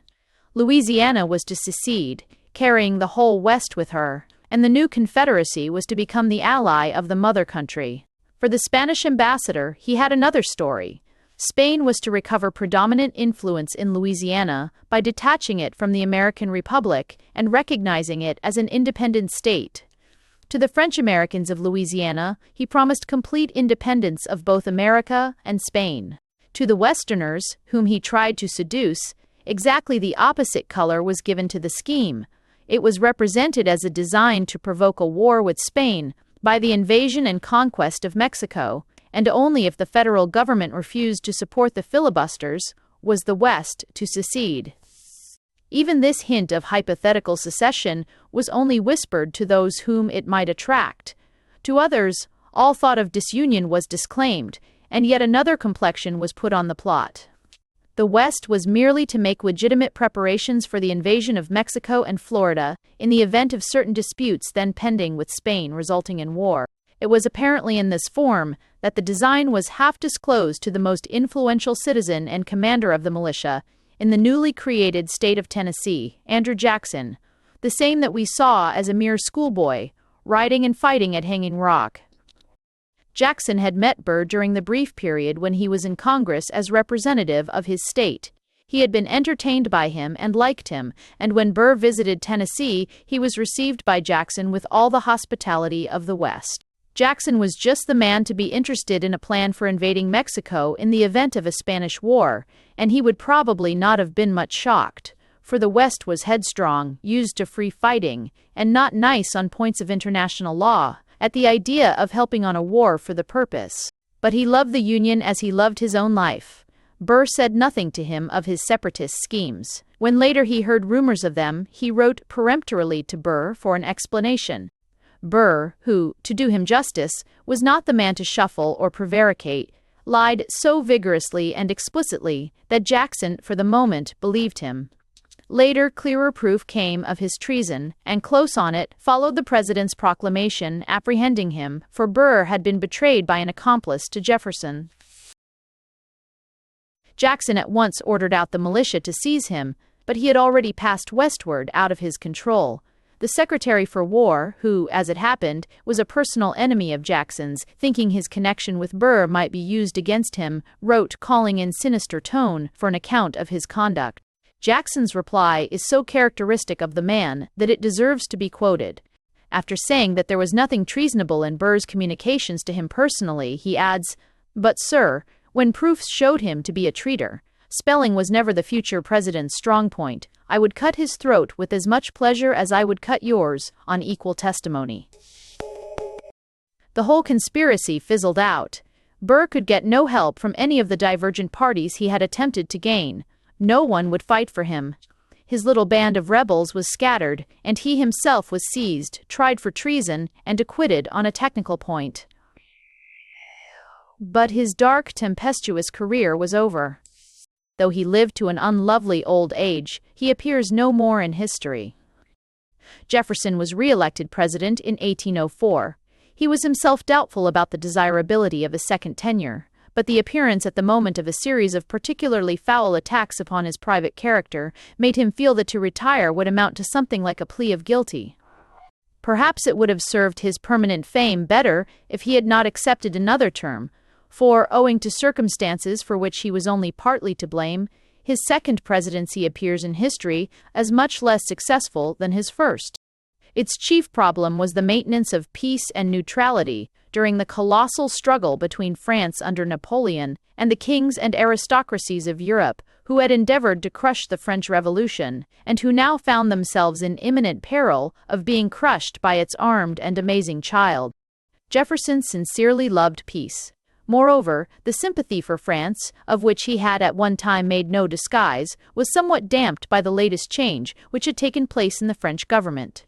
Louisiana was to secede, carrying the whole West with her, and the new Confederacy was to become the ally of the mother country. For the Spanish ambassador, he had another story. Spain was to recover predominant influence in Louisiana by detaching it from the American Republic and recognizing it as an independent state. To the French Americans of Louisiana, he promised complete independence of both America and Spain. To the Westerners, whom he tried to seduce, exactly the opposite color was given to the scheme. It was represented as a design to provoke a war with Spain by the invasion and conquest of Mexico, and only if the federal government refused to support the filibusters was the West to secede. Even this hint of hypothetical secession was only whispered to those whom it might attract. To others, all thought of disunion was disclaimed, and yet another complexion was put on the plot. The West was merely to make legitimate preparations for the invasion of Mexico and Florida in the event of certain disputes then pending with Spain resulting in war. It was apparently in this form that the design was half disclosed to the most influential citizen and commander of the militia in the newly created state of Tennessee, Andrew Jackson, the same that we saw as a mere schoolboy, riding and fighting at Hanging Rock. Jackson had met Burr during the brief period when he was in Congress as representative of his state. He had been entertained by him and liked him, and when Burr visited Tennessee, he was received by Jackson with all the hospitality of the West. Jackson was just the man to be interested in a plan for invading Mexico in the event of a Spanish war, and he would probably not have been much shocked, for the West was headstrong, used to free fighting, and not nice on points of international law, at the idea of helping on a war for the purpose. But he loved the Union as he loved his own life. Burr said nothing to him of his separatist schemes. When later he heard rumors of them, he wrote peremptorily to Burr for an explanation. Burr, who, to do him justice, was not the man to shuffle or prevaricate, lied so vigorously and explicitly that Jackson, for the moment, believed him. Later, clearer proof came of his treason, and close on it followed the president's proclamation apprehending him, for Burr had been betrayed by an accomplice to Jefferson. Jackson at once ordered out the militia to seize him, but he had already passed westward out of his control. The Secretary for War, who, as it happened, was a personal enemy of Jackson's, thinking his connection with Burr might be used against him, wrote calling in sinister tone for an account of his conduct. Jackson's reply is so characteristic of the man that it deserves to be quoted. After saying that there was nothing treasonable in Burr's communications to him personally, he adds, "But, sir, when proofs showed him to be a traitor, spelling was never the future president's strong point. I would cut his throat with as much pleasure as I would cut yours, on equal testimony." The whole conspiracy fizzled out. Burr could get no help from any of the divergent parties he had attempted to gain. No one would fight for him. His little band of rebels was scattered, and he himself was seized, tried for treason, and acquitted on a technical point. But his dark, tempestuous career was over. Though he lived to an unlovely old age, he appears no more in history. Jefferson was re-elected president in 1804. He was himself doubtful about the desirability of a second tenure, but the appearance at the moment of a series of particularly foul attacks upon his private character made him feel that to retire would amount to something like a plea of guilty. Perhaps it would have served his permanent fame better if he had not accepted another term, for, owing to circumstances for which he was only partly to blame, His second presidency appears in history as much less successful than his first. Its chief problem was the maintenance of peace and neutrality during the colossal struggle between France under Napoleon and the kings and aristocracies of Europe, who had endeavored to crush the French Revolution, and who now found themselves in imminent peril of being crushed by its armed and amazing child. Jefferson sincerely loved peace. Moreover, the sympathy for France, of which he had at one time made no disguise, was somewhat damped by the latest change which had taken place in the French government.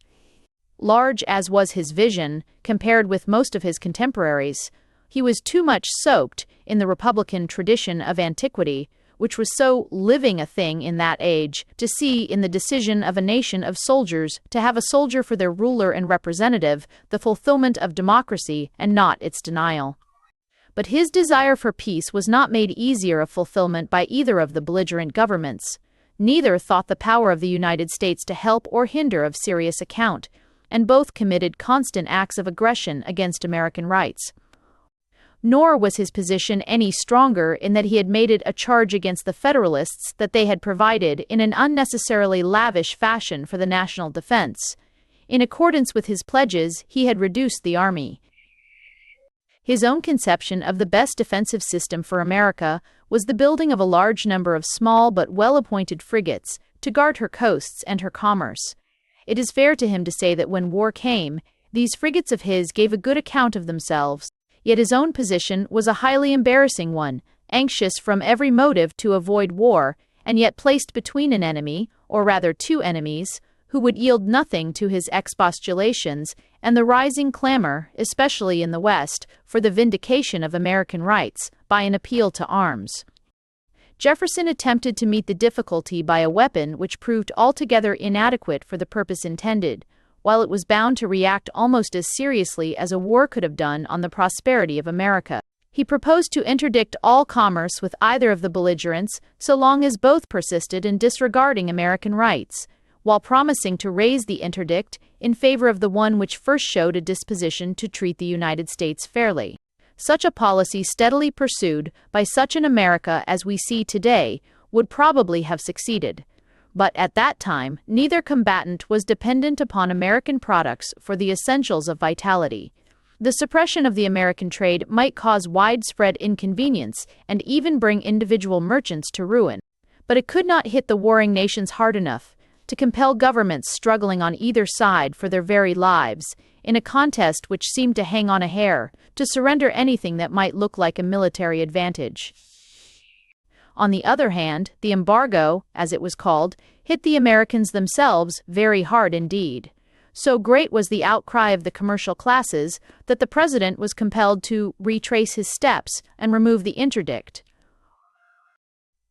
Large as was his vision, compared with most of his contemporaries, he was too much soaked in the republican tradition of antiquity, which was so living a thing in that age, to see in the decision of a nation of soldiers to have a soldier for their ruler and representative the fulfillment of democracy and not its denial. But his desire for peace was not made easier of fulfillment by either of the belligerent governments. Neither thought the power of the United States to help or hinder of serious account, and both committed constant acts of aggression against American rights. Nor was his position any stronger in that he had made it a charge against the Federalists that they had provided in an unnecessarily lavish fashion for the national defense. In accordance with his pledges, he had reduced the army. His own conception of the best defensive system for America was the building of a large number of small but well-appointed frigates to guard her coasts and her commerce. It is fair to him to say that when war came, these frigates of his gave a good account of themselves, yet his own position was a highly embarrassing one, anxious from every motive to avoid war, and yet placed between an enemy, or rather two enemies, who would yield nothing to his expostulations, and the rising clamor, especially in the West, for the vindication of American rights by an appeal to arms. Jefferson attempted to meet the difficulty by a weapon which proved altogether inadequate for the purpose intended, while it was bound to react almost as seriously as a war could have done on the prosperity of America. He proposed to interdict all commerce with either of the belligerents so long as both persisted in disregarding American rights, while promising to raise the interdict in favor of the one which first showed a disposition to treat the United States fairly. Such a policy steadily pursued by such an America as we see today would probably have succeeded. But at that time, neither combatant was dependent upon American products for the essentials of vitality. The suppression of the American trade might cause widespread inconvenience and even bring individual merchants to ruin. But it could not hit the warring nations hard enough to compel governments struggling on either side for their very lives, in a contest which seemed to hang on a hair, to surrender anything that might look like a military advantage. On the other hand, the embargo, as it was called, hit the Americans themselves very hard indeed. So great was the outcry of the commercial classes that the president was compelled to retrace his steps and remove the interdict.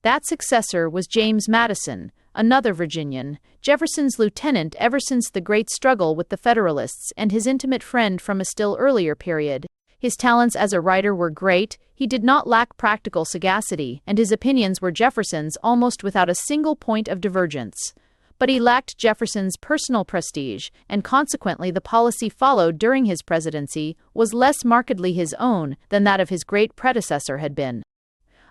That successor was James Madison, another Virginian, Jefferson's lieutenant ever since the great struggle with the Federalists and his intimate friend from a still earlier period. His talents as a writer were great, he did not lack practical sagacity, and his opinions were Jefferson's almost without a single point of divergence. But he lacked Jefferson's personal prestige, and consequently the policy followed during his presidency was less markedly his own than that of his great predecessor had been.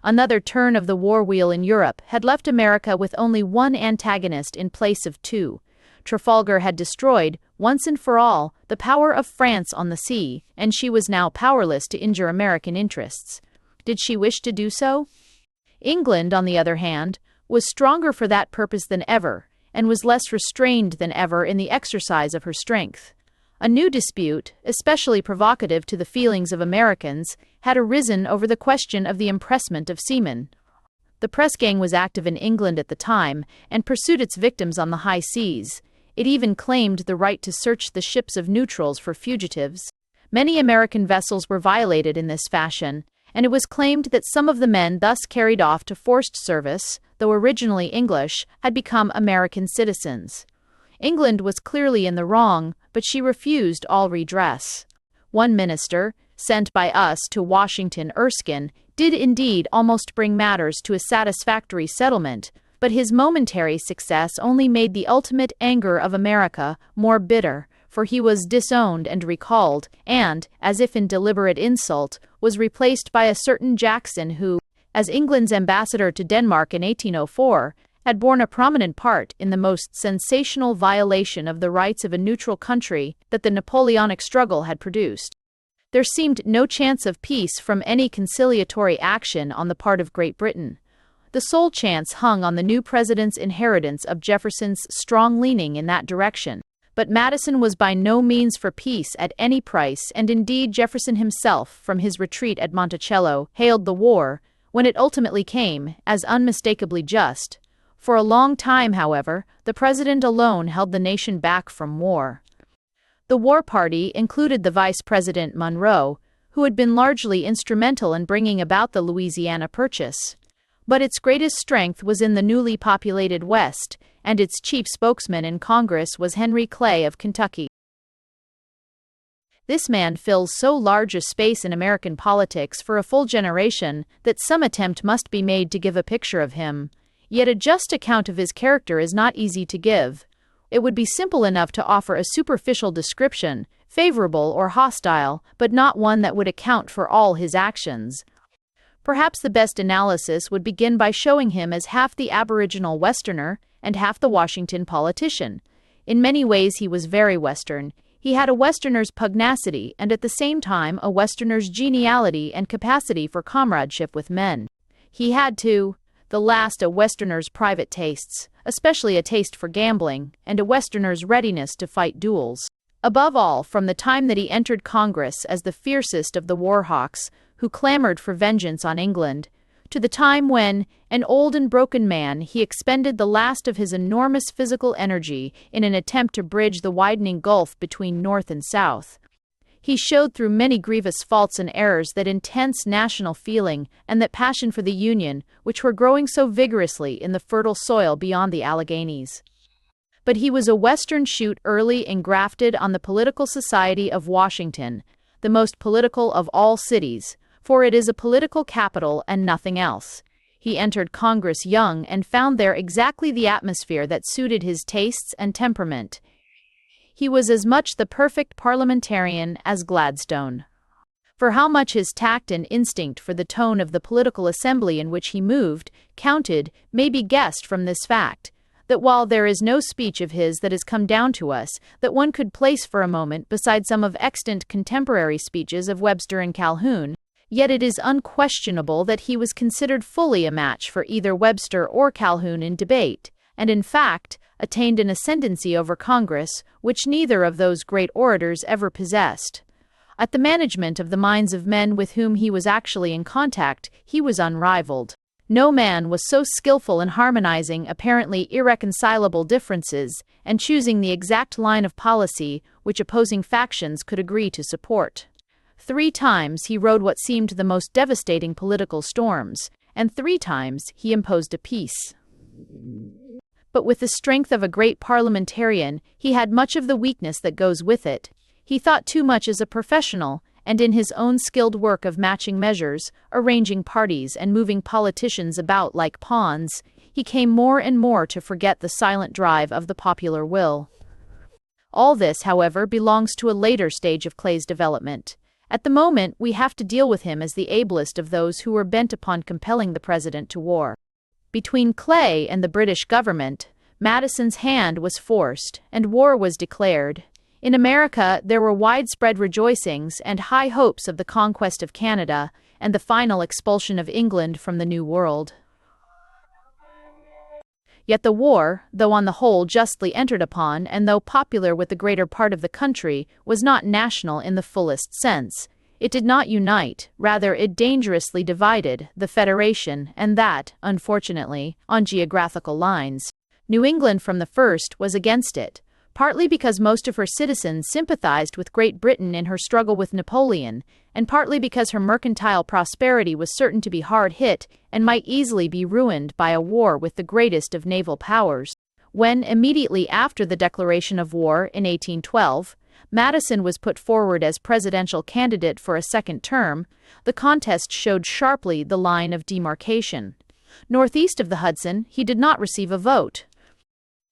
Another turn of the war wheel in Europe had left America with only one antagonist in place of two. Trafalgar had destroyed, once and for all, the power of France on the sea, and she was now powerless to injure American interests. Did she wish to do so? England, on the other hand, was stronger for that purpose than ever, and was less restrained than ever in the exercise of her strength. A new dispute, especially provocative to the feelings of Americans, had arisen over the question of the impressment of seamen. The press gang was active in England at the time and pursued its victims on the high seas. It even claimed the right to search the ships of neutrals for fugitives. Many American vessels were violated in this fashion, and it was claimed that some of the men thus carried off to forced service, though originally English, had become American citizens. England was clearly in the wrong, but she refused all redress. One minister, sent by us to Washington, Erskine, did indeed almost bring matters to a satisfactory settlement, but his momentary success only made the ultimate anger of America more bitter, for he was disowned and recalled, and, as if in deliberate insult, was replaced by a certain Jackson who, as England's ambassador to Denmark in 1804, had borne a prominent part in the most sensational violation of the rights of a neutral country that the Napoleonic struggle had produced. There seemed no chance of peace from any conciliatory action on the part of Great Britain. The sole chance hung on the new president's inheritance of Jefferson's strong leaning in that direction. But Madison was by no means for peace at any price, and indeed Jefferson himself, from his retreat at Monticello, hailed the war, when it ultimately came, as unmistakably just. For a long time, however, the president alone held the nation back from war. The war party included the Vice President Monroe, who had been largely instrumental in bringing about the Louisiana Purchase. But its greatest strength was in the newly populated West, and its chief spokesman in Congress was Henry Clay of Kentucky. This man fills so large a space in American politics for a full generation that some attempt must be made to give a picture of him. Yet a just account of his character is not easy to give. It would be simple enough to offer a superficial description, favorable or hostile, but not one that would account for all his actions. Perhaps the best analysis would begin by showing him as half the aboriginal Westerner and half the Washington politician. In many ways he was very Western. He had a Westerner's pugnacity and at the same time a Westerner's geniality and capacity for comradeship with men. He had, too, the last a Westerner's private tastes, especially a taste for gambling, and a Westerner's readiness to fight duels. Above all, from the time that he entered Congress as the fiercest of the war hawks, who clamored for vengeance on England, to the time when, an old and broken man, he expended the last of his enormous physical energy in an attempt to bridge the widening gulf between North and South. He showed through many grievous faults and errors that intense national feeling and that passion for the Union, which were growing so vigorously in the fertile soil beyond the Alleghanies. But he was a Western shoot early engrafted on the political society of Washington, the most political of all cities, for it is a political capital and nothing else. He entered Congress young and found there exactly the atmosphere that suited his tastes and temperament. He was as much the perfect parliamentarian as Gladstone. For how much his tact and instinct for the tone of the political assembly in which he moved counted may be guessed from this fact, that while there is no speech of his that has come down to us that one could place for a moment beside some of extant contemporary speeches of Webster and Calhoun, yet it is unquestionable that he was considered fully a match for either Webster or Calhoun in debate, and in fact attained an ascendancy over Congress which neither of those great orators ever possessed. At the management of the minds of men with whom he was actually in contact, he was unrivaled. No man was so skillful in harmonizing apparently irreconcilable differences and choosing the exact line of policy which opposing factions could agree to support. 3 times he rode what seemed the most devastating political storms, and 3 times he imposed a peace. But with the strength of a great parliamentarian, he had much of the weakness that goes with it. He thought too much as a professional, and in his own skilled work of matching measures, arranging parties, and moving politicians about like pawns, he came more and more to forget the silent drive of the popular will. All this, however, belongs to a later stage of Clay's development. At the moment, we have to deal with him as the ablest of those who were bent upon compelling the president to war. Between Clay and the British government, Madison's hand was forced, and war was declared. In America, there were widespread rejoicings and high hopes of the conquest of Canada and the final expulsion of England from the New World. Yet the war, though on the whole justly entered upon and though popular with the greater part of the country, was not national in the fullest sense. It did not unite, rather it dangerously divided, the Federation, and that, unfortunately, on geographical lines. New England from the first was against it, partly because most of her citizens sympathized with Great Britain in her struggle with Napoleon, and partly because her mercantile prosperity was certain to be hard hit and might easily be ruined by a war with the greatest of naval powers. When, immediately after the declaration of war in 1812, Madison was put forward as presidential candidate for a second term, the contest showed sharply the line of demarcation. Northeast of the Hudson, he did not receive a vote.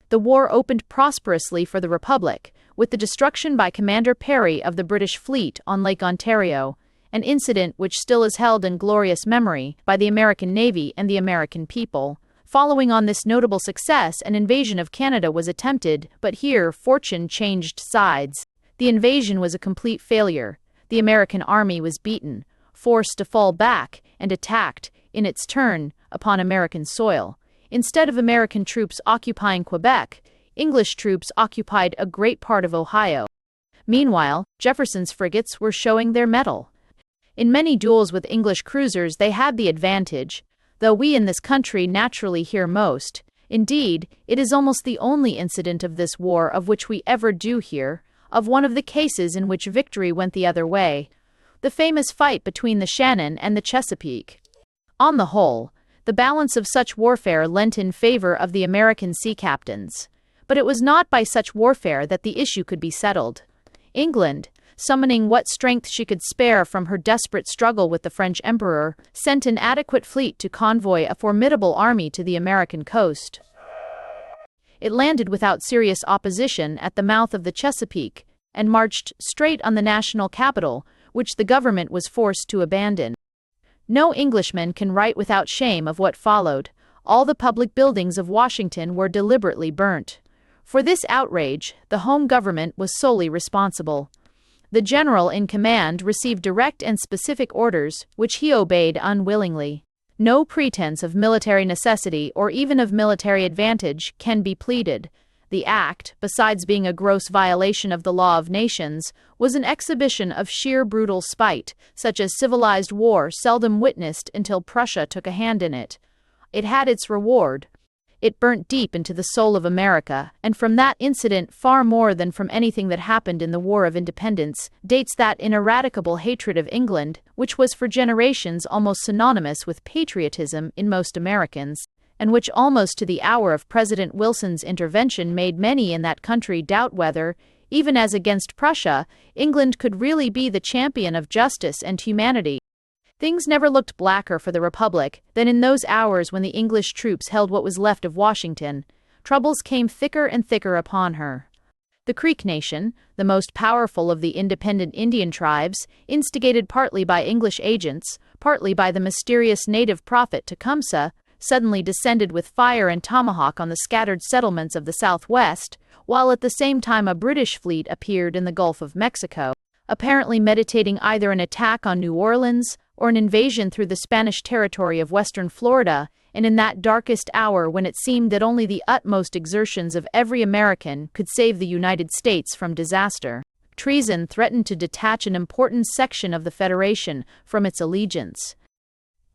The war opened prosperously for the Republic, with the destruction by Commander Perry of the British fleet on Lake Ontario, an incident which still is held in glorious memory by the American Navy and the American people. Following on this notable success, an invasion of Canada was attempted, but here fortune changed sides. The invasion was a complete failure. The American army was beaten, forced to fall back, and attacked, in its turn, upon American soil. Instead of American troops occupying Quebec, English troops occupied a great part of Ohio. Meanwhile, Jefferson's frigates were showing their mettle. In many duels with English cruisers they had the advantage, though we in this country naturally hear most. Indeed, it is almost the only incident of this war of which we ever do hear, of one of the cases in which victory went the other way, the famous fight between the Shannon and the Chesapeake. On the whole, the balance of such warfare leant in favor of the American sea captains. But it was not by such warfare that the issue could be settled. England, summoning what strength she could spare from her desperate struggle with the French Emperor, sent an adequate fleet to convoy a formidable army to the American coast. It landed without serious opposition at the mouth of the Chesapeake and marched straight on the national capital, which the government was forced to abandon. No Englishman can write without shame of what followed. All the public buildings of Washington were deliberately burnt. For this outrage, the home government was solely responsible. The general in command received direct and specific orders, which he obeyed unwillingly. No pretense of military necessity or even of military advantage can be pleaded. The act, besides being a gross violation of the law of nations, was an exhibition of sheer brutal spite, such as civilized war seldom witnessed until Prussia took a hand in it. It had its reward. It burnt deep into the soul of America, and from that incident far more than from anything that happened in the War of Independence dates that ineradicable hatred of England, which was for generations almost synonymous with patriotism in most Americans, and which almost to the hour of President Wilson's intervention made many in that country doubt whether, even as against Prussia, England could really be the champion of justice and humanity. Things never looked blacker for the Republic than in those hours when the English troops held what was left of Washington. Troubles came thicker and thicker upon her. The Creek Nation, the most powerful of the independent Indian tribes, instigated partly by English agents, partly by the mysterious native prophet Tecumseh, suddenly descended with fire and tomahawk on the scattered settlements of the Southwest, while at the same time a British fleet appeared in the Gulf of Mexico, apparently meditating either an attack on New Orleans or an invasion through the Spanish territory of western Florida, and in that darkest hour when it seemed that only the utmost exertions of every American could save the United States from disaster, treason threatened to detach an important section of the Federation from its allegiance.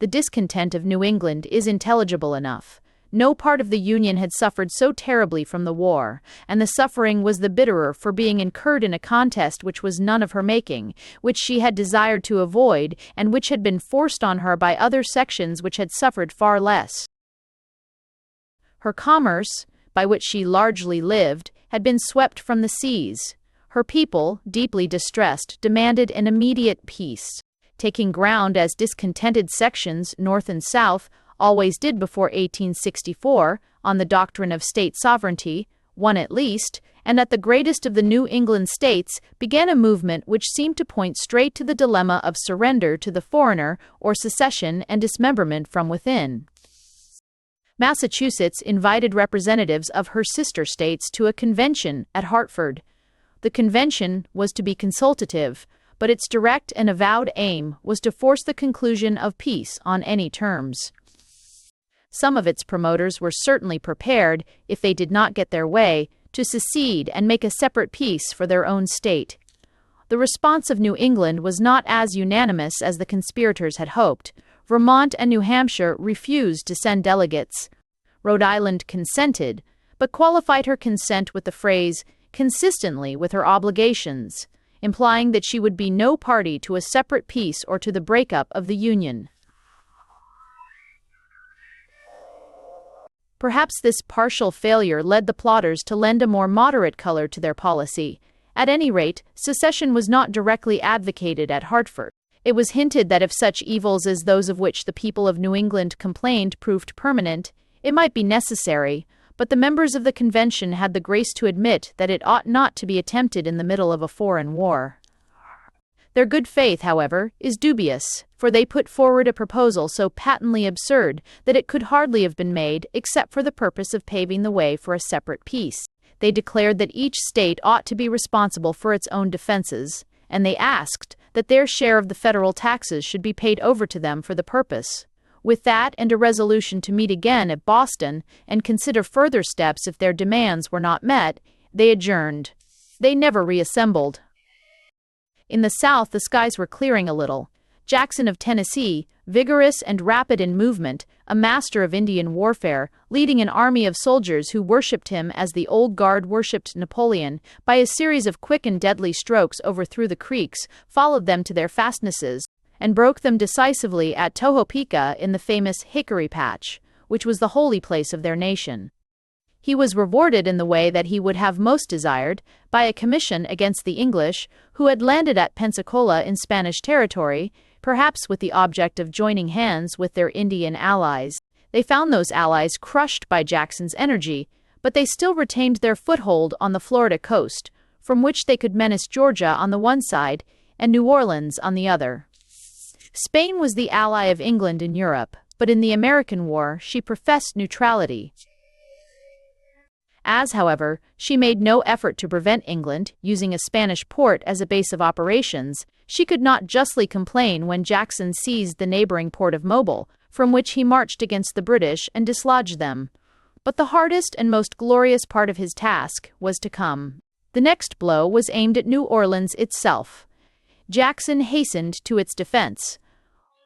The discontent of New England is intelligible enough. No part of the Union had suffered so terribly from the war, and the suffering was the bitterer for being incurred in a contest which was none of her making, which she had desired to avoid, and which had been forced on her by other sections which had suffered far less. Her commerce, by which she largely lived, had been swept from the seas. Her people, deeply distressed, demanded an immediate peace. Taking ground as discontented sections, North and South, always did before 1864, on the doctrine of state sovereignty, one at least, and at the greatest of the New England states, began a movement which seemed to point straight to the dilemma of surrender to the foreigner or secession and dismemberment from within. Massachusetts invited representatives of her sister states to a convention at Hartford. The convention was to be consultative, but its direct and avowed aim was to force the conclusion of peace on any terms. Some of its promoters were certainly prepared, if they did not get their way, to secede and make a separate peace for their own state. The response of New England was not as unanimous as the conspirators had hoped. Vermont and New Hampshire refused to send delegates. Rhode Island consented, but qualified her consent with the phrase, consistently with her obligations, implying that she would be no party to a separate peace or to the breakup of the Union. Perhaps this partial failure led the plotters to lend a more moderate color to their policy. At any rate, secession was not directly advocated at Hartford. It was hinted that if such evils as those of which the people of New England complained proved permanent, it might be necessary, but the members of the convention had the grace to admit that it ought not to be attempted in the middle of a foreign war. Their good faith, however, is dubious, for they put forward a proposal so patently absurd that it could hardly have been made except for the purpose of paving the way for a separate peace. They declared that each state ought to be responsible for its own defenses, and they asked that their share of the federal taxes should be paid over to them for the purpose. With that and a resolution to meet again at Boston and consider further steps if their demands were not met, they adjourned. They never reassembled. In the South, the skies were clearing a little. Jackson of Tennessee, vigorous and rapid in movement, a master of Indian warfare, leading an army of soldiers who worshipped him as the Old Guard worshipped Napoleon, by a series of quick and deadly strokes overthrew the Creeks, followed them to their fastnesses, and broke them decisively at Tohopeka in the famous Hickory Patch, which was the holy place of their nation. He was rewarded in the way that he would have most desired, by a commission against the English, who had landed at Pensacola in Spanish territory, perhaps with the object of joining hands with their Indian allies. They found those allies crushed by Jackson's energy, but they still retained their foothold on the Florida coast, from which they could menace Georgia on the one side and New Orleans on the other. Spain was the ally of England in Europe, but in the American War she professed neutrality. As, however, she made no effort to prevent England using a Spanish port as a base of operations, she could not justly complain when Jackson seized the neighboring port of Mobile, from which he marched against the British and dislodged them. But the hardest and most glorious part of his task was to come. The next blow was aimed at New Orleans itself. Jackson hastened to its defense.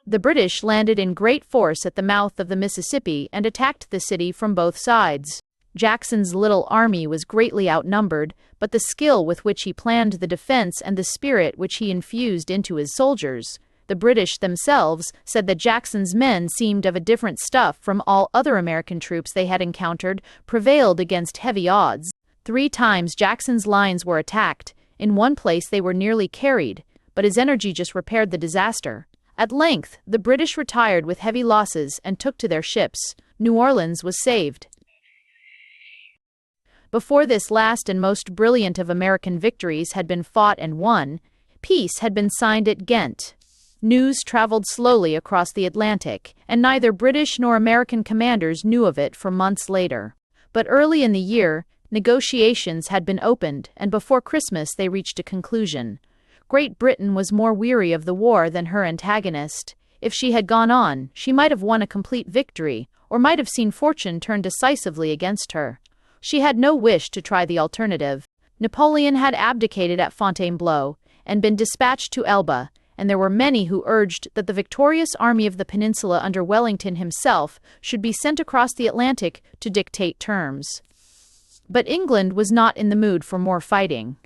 The British landed in great force at the mouth of the Mississippi and attacked the city from both sides. Jackson's little army was greatly outnumbered, but the skill with which he planned the defense and the spirit which he infused into his soldiers, the British themselves said that Jackson's men seemed of a different stuff from all other American troops they had encountered, prevailed against heavy odds. 3 times Jackson's lines were attacked. In one place they were nearly carried, but his energy just repaired the disaster. At length, the British retired with heavy losses and took to their ships. New Orleans was saved. Before this last and most brilliant of American victories had been fought and won, peace had been signed at Ghent. News traveled slowly across the Atlantic, and neither British nor American commanders knew of it for months later. But early in the year, negotiations had been opened, and before Christmas they reached a conclusion. Great Britain was more weary of the war than her antagonist. If she had gone on, she might have won a complete victory, or might have seen fortune turn decisively against her. She had no wish to try the alternative. Napoleon had abdicated at Fontainebleau and been dispatched to Elba, and there were many who urged that the victorious army of the peninsula under Wellington himself should be sent across the Atlantic to dictate terms. But England was not in the mood for more fighting.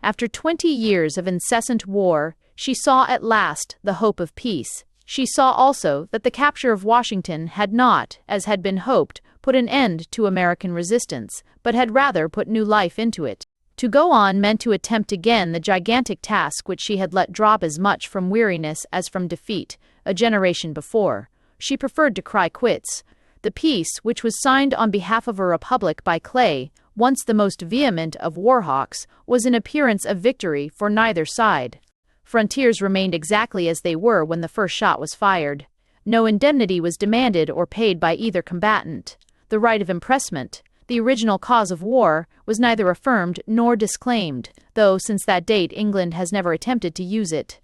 After 20 years of incessant war, she saw at last the hope of peace. She saw also that the capture of Washington had not, as had been hoped, put an end to American resistance, but had rather put new life into it. To go on meant to attempt again the gigantic task which she had let drop as much from weariness as from defeat, a generation before. She preferred to cry quits. The peace, which was signed on behalf of a republic by Clay, once the most vehement of warhawks, was an appearance of victory for neither side. Frontiers remained exactly as they were when the first shot was fired. No indemnity was demanded or paid by either combatant. The right of impressment, the original cause of war, was neither affirmed nor disclaimed, though since that date England has never attempted to use it.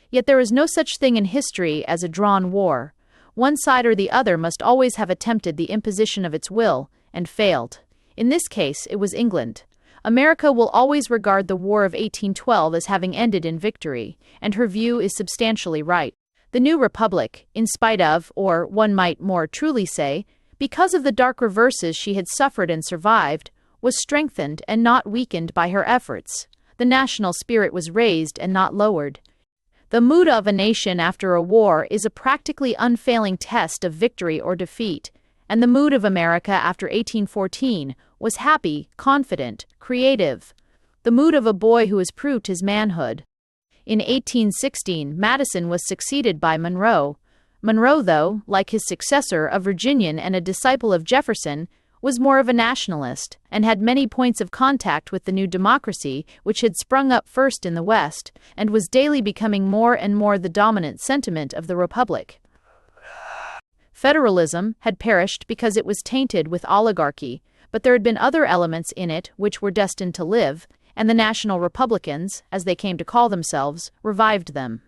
Yet there is no such thing in history as a drawn war. One side or the other must always have attempted the imposition of its will, and failed. In this case, it was England. America will always regard the War of 1812 as having ended in victory, and her view is substantially right. The new republic, in spite of, or one might more truly say, because of the dark reverses she had suffered and survived, was strengthened and not weakened by her efforts. The national spirit was raised and not lowered. The mood of a nation after a war is a practically unfailing test of victory or defeat, and the mood of America after 1814 was happy, confident, creative. The mood of a boy who has proved his manhood. In 1816, Madison was succeeded by Monroe. Monroe, though, like his successor, a Virginian and a disciple of Jefferson, was more of a nationalist, and had many points of contact with the new democracy which had sprung up first in the West, and was daily becoming more and more the dominant sentiment of the Republic. Federalism had perished because it was tainted with oligarchy, but there had been other elements in it which were destined to live, and the National Republicans, as they came to call themselves, revived them.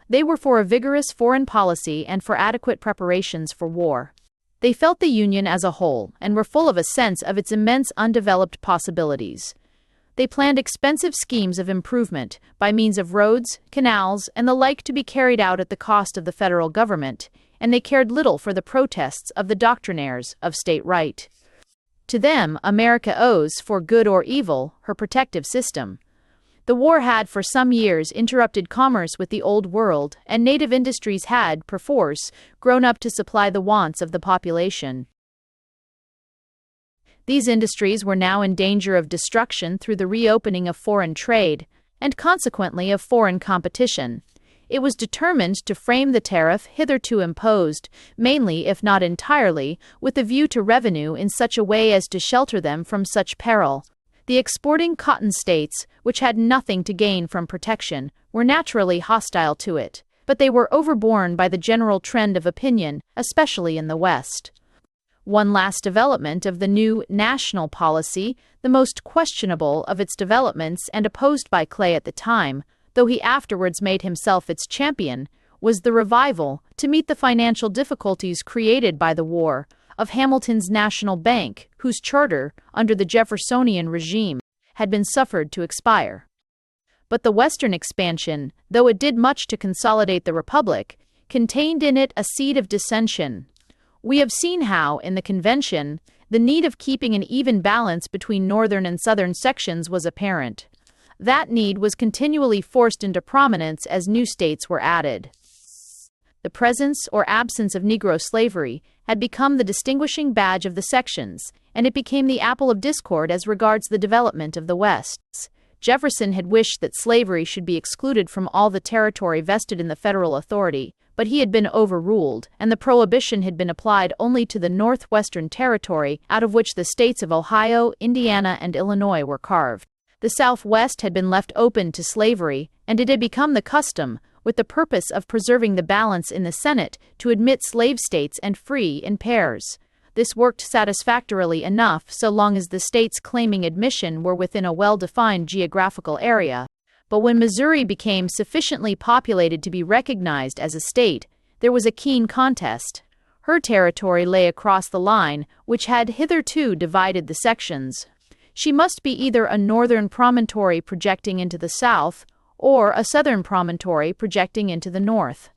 They were for a vigorous foreign policy and for adequate preparations for war. They felt the Union as a whole and were full of a sense of its immense undeveloped possibilities. They planned expensive schemes of improvement by means of roads, canals, and the like to be carried out at the cost of the federal government, and they cared little for the protests of the doctrinaires of state right. To them, America owes, for good or evil, her protective system. The war had for some years interrupted commerce with the Old World, and native industries had, perforce, grown up to supply the wants of the population. These industries were now in danger of destruction through the reopening of foreign trade, and consequently of foreign competition. It was determined to frame the tariff hitherto imposed, mainly if not entirely, with a view to revenue in such a way as to shelter them from such peril. The exporting cotton states, which had nothing to gain from protection, were naturally hostile to it, but they were overborne by the general trend of opinion, especially in the West. One last development of the new national policy, the most questionable of its developments and opposed by Clay at the time, though he afterwards made himself its champion, was the revival, to meet the financial difficulties created by the war, of Hamilton's National Bank, whose charter, under the Jeffersonian regime, had been suffered to expire. But the Western expansion, though it did much to consolidate the Republic, contained in it a seed of dissension. We have seen how, in the Convention, the need of keeping an even balance between Northern and Southern sections was apparent. That need was continually forced into prominence as new states were added. The presence or absence of Negro slavery had become the distinguishing badge of the sections, and it became the apple of discord as regards the development of the West. Jefferson had wished that slavery should be excluded from all the territory vested in the federal authority, but he had been overruled, and the prohibition had been applied only to the Northwestern Territory, out of which the states of Ohio, Indiana, and Illinois were carved. The Southwest had been left open to slavery, and it had become the custom, with the purpose of preserving the balance in the Senate, to admit slave states and free in pairs. This worked satisfactorily enough so long as the states claiming admission were within a well-defined geographical area. But when Missouri became sufficiently populated to be recognized as a state, there was a keen contest. Her territory lay across the line, which had hitherto divided the sections. She must be either a northern promontory projecting into the south, or a southern promontory projecting into the north.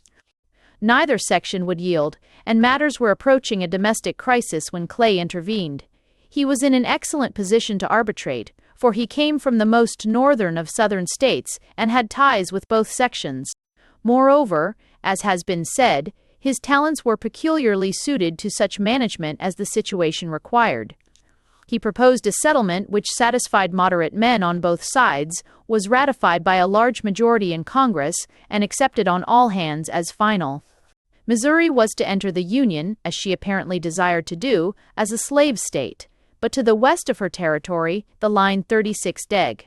Neither section would yield, and matters were approaching a domestic crisis when Clay intervened. He was in an excellent position to arbitrate, for he came from the most northern of southern states and had ties with both sections. Moreover, as has been said, his talents were peculiarly suited to such management as the situation required. He proposed a settlement which satisfied moderate men on both sides, was ratified by a large majority in Congress, and accepted on all hands as final. Missouri was to enter the Union, as she apparently desired to do, as a slave state, but to the west of her territory, the line 36 deg.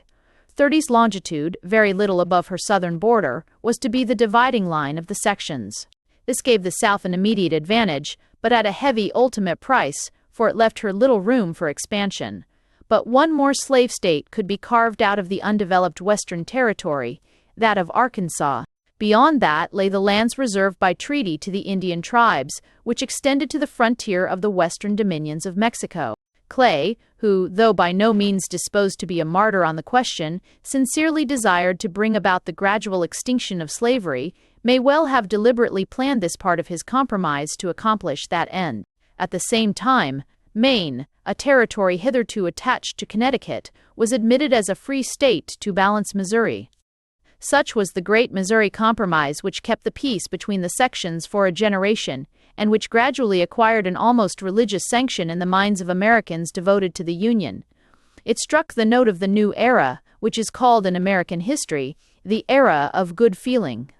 30's longitude, very little above her southern border, was to be the dividing line of the sections. This gave the South an immediate advantage, but at a heavy ultimate price, for it left her little room for expansion. But one more slave state could be carved out of the undeveloped Western Territory, that of Arkansas. Beyond that lay the lands reserved by treaty to the Indian tribes, which extended to the frontier of the western dominions of Mexico. Clay, who, though by no means disposed to be a martyr on the question, sincerely desired to bring about the gradual extinction of slavery, may well have deliberately planned this part of his compromise to accomplish that end. At the same time, Maine, a territory hitherto attached to Connecticut, was admitted as a free state to balance Missouri. Such was the great Missouri Compromise which kept the peace between the sections for a generation, and which gradually acquired an almost religious sanction in the minds of Americans devoted to the Union. It struck the note of the new era, which is called in American history, the era of good feeling.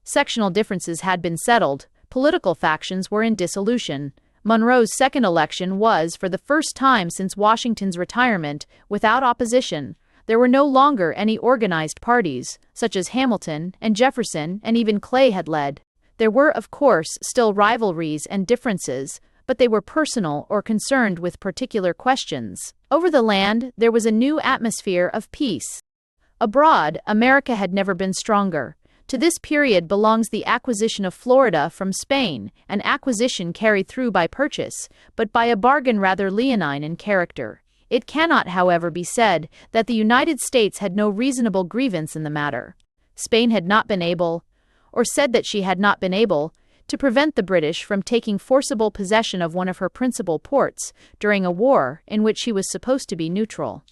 Sectional differences had been settled. Political factions were in dissolution. Monroe's second election was, for the first time since Washington's retirement, without opposition. There were no longer any organized parties, such as Hamilton and Jefferson and even Clay had led. There were, of course, still rivalries and differences, but they were personal or concerned with particular questions. Over the land, there was a new atmosphere of peace. Abroad, America had never been stronger. To this period belongs the acquisition of Florida from Spain, an acquisition carried through by purchase, but by a bargain rather leonine in character. It cannot, however, be said that the United States had no reasonable grievance in the matter. Spain had not been able, or said that she had not been able, to prevent the British from taking forcible possession of one of her principal ports during a war in which she was supposed to be neutral.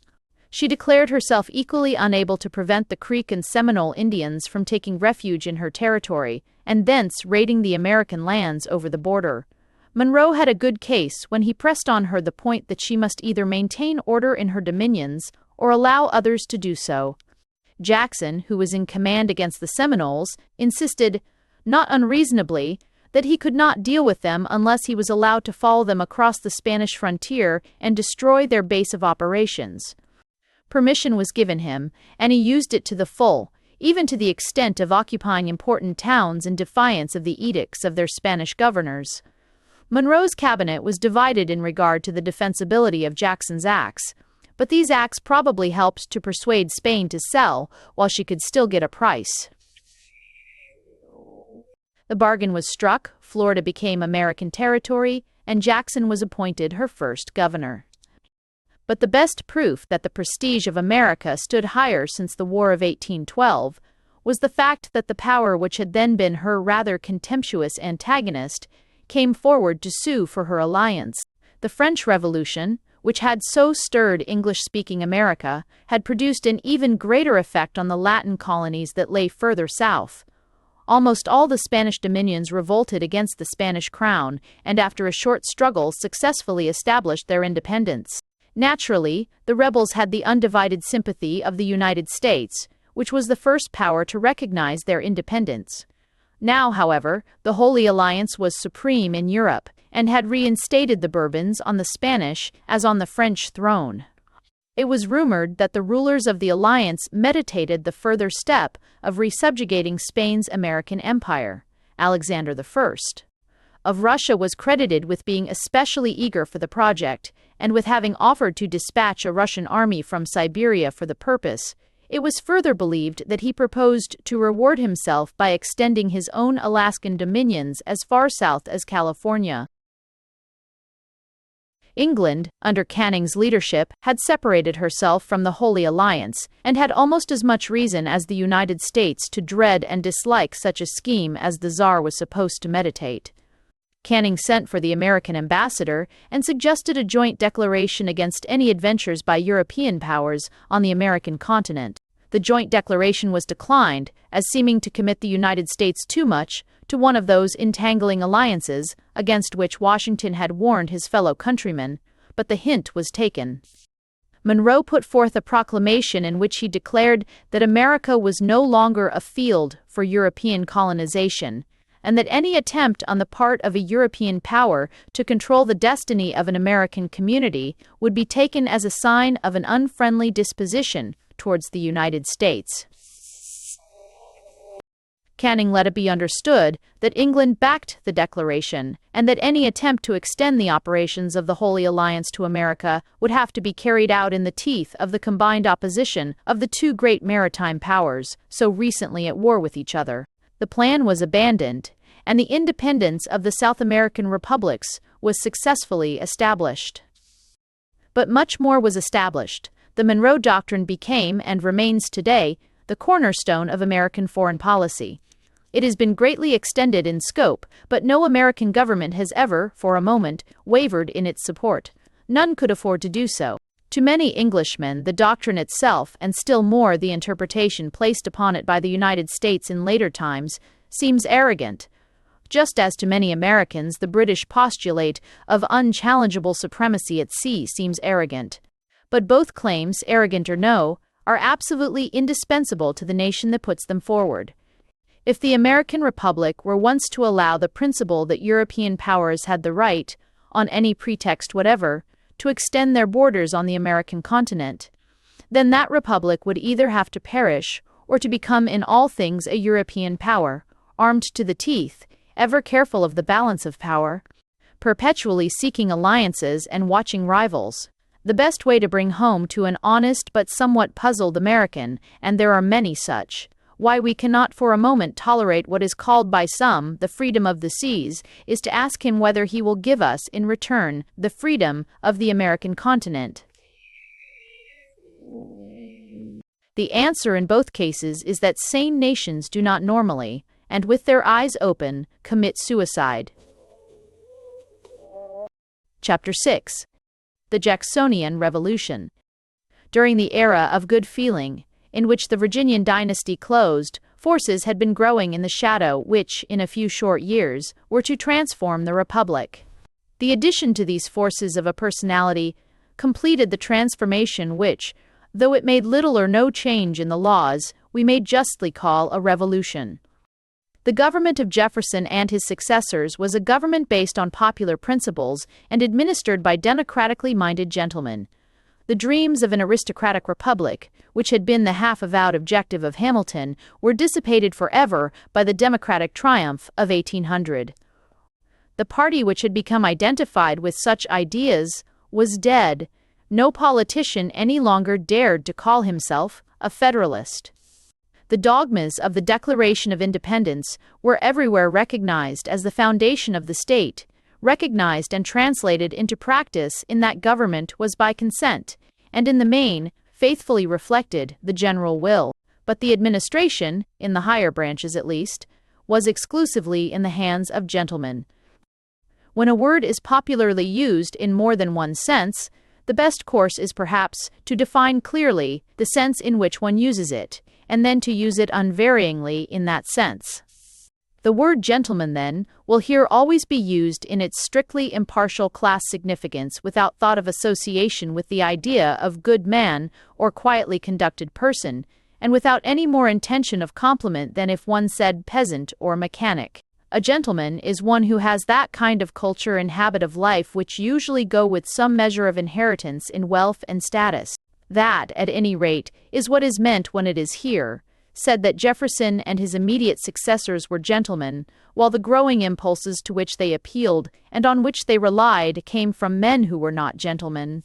She declared herself equally unable to prevent the Creek and Seminole Indians from taking refuge in her territory and thence raiding the American lands over the border. Monroe had a good case when he pressed on her the point that she must either maintain order in her dominions or allow others to do so. Jackson, who was in command against the Seminoles, insisted, not unreasonably, that he could not deal with them unless he was allowed to follow them across the Spanish frontier and destroy their base of operations. Permission was given him, and he used it to the full, even to the extent of occupying important towns in defiance of the edicts of their Spanish governors. Monroe's cabinet was divided in regard to the defensibility of Jackson's acts, but these acts probably helped to persuade Spain to sell while she could still get a price. The bargain was struck, Florida became American territory, and Jackson was appointed her first governor. But the best proof that the prestige of America stood higher since the War of 1812 was the fact that the power which had then been her rather contemptuous antagonist came forward to sue for her alliance. The French Revolution, which had so stirred English-speaking America, had produced an even greater effect on the Latin colonies that lay further south. Almost all the Spanish dominions revolted against the Spanish crown and after a short struggle successfully established their independence. Naturally, the rebels had the undivided sympathy of the United States, which was the first power to recognize their independence. Now, however, the Holy Alliance was supreme in Europe and had reinstated the Bourbons on the Spanish as on the French throne. It was rumored that the rulers of the alliance meditated the further step of resubjugating Spain's American empire. Alexander I of Russia was credited with being especially eager for the project, and with having offered to dispatch a Russian army from Siberia for the purpose. It was further believed that he proposed to reward himself by extending his own Alaskan dominions as far south as California. England, under Canning's leadership, had separated herself from the Holy Alliance, and had almost as much reason as the United States to dread and dislike such a scheme as the Tsar was supposed to meditate. Canning sent for the American ambassador and suggested a joint declaration against any adventures by European powers on the American continent. The joint declaration was declined, as seeming to commit the United States too much to one of those entangling alliances against which Washington had warned his fellow countrymen, but the hint was taken. Monroe put forth a proclamation in which he declared that America was no longer a field for European colonization, and that any attempt on the part of a European power to control the destiny of an American community would be taken as a sign of an unfriendly disposition towards the United States. Canning let it be understood that England backed the declaration, and that any attempt to extend the operations of the Holy Alliance to America would have to be carried out in the teeth of the combined opposition of the two great maritime powers, so recently at war with each other. The plan was abandoned, and the independence of the South American republics was successfully established. But much more was established. The Monroe Doctrine became, and remains today, the cornerstone of American foreign policy. It has been greatly extended in scope, but no American government has ever, for a moment, wavered in its support. None could afford to do so. To many Englishmen, the doctrine itself, and still more the interpretation placed upon it by the United States in later times, seems arrogant, just as to many Americans the British postulate of unchallengeable supremacy at sea seems arrogant. But both claims, arrogant or no, are absolutely indispensable to the nation that puts them forward. If the American Republic were once to allow the principle that European powers had the right, on any pretext whatever, to extend their borders on the American continent, then that republic would either have to perish or to become in all things a European power, armed to the teeth, ever careful of the balance of power, perpetually seeking alliances and watching rivals. The best way to bring home to an honest but somewhat puzzled American, and there are many such, why we cannot for a moment tolerate what is called by some the freedom of the seas, is to ask him whether he will give us in return the freedom of the American continent. The answer in both cases is that sane nations do not normally, and with their eyes open, commit suicide. Chapter 6. The Jacksonian Revolution. During the era of good feeling, in which the Virginian dynasty closed, forces had been growing in the shadow which, in a few short years, were to transform the Republic. The addition to these forces of a personality completed the transformation which, though it made little or no change in the laws, we may justly call a revolution. The government of Jefferson and his successors was a government based on popular principles and administered by democratically minded gentlemen. The dreams of an aristocratic republic, which had been the half-avowed objective of Hamilton, were dissipated forever by the democratic triumph of 1800. The party which had become identified with such ideas was dead. No politician any longer dared to call himself a Federalist. The dogmas of the Declaration of Independence were everywhere recognized as the foundation of the state, recognized and translated into practice in that government was by consent, and in the main, faithfully reflected the general will. But the administration, in the higher branches at least, was exclusively in the hands of gentlemen. When a word is popularly used in more than one sense, the best course is perhaps to define clearly the sense in which one uses it, and then to use it unvaryingly in that sense. The word gentleman, then, will here always be used in its strictly impartial class significance without thought of association with the idea of good man or quietly conducted person, and without any more intention of compliment than if one said peasant or mechanic. A gentleman is one who has that kind of culture and habit of life which usually go with some measure of inheritance in wealth and status. That, at any rate, is what is meant when it is here said that Jefferson and his immediate successors were gentlemen, while the growing impulses to which they appealed and on which they relied came from men who were not gentlemen.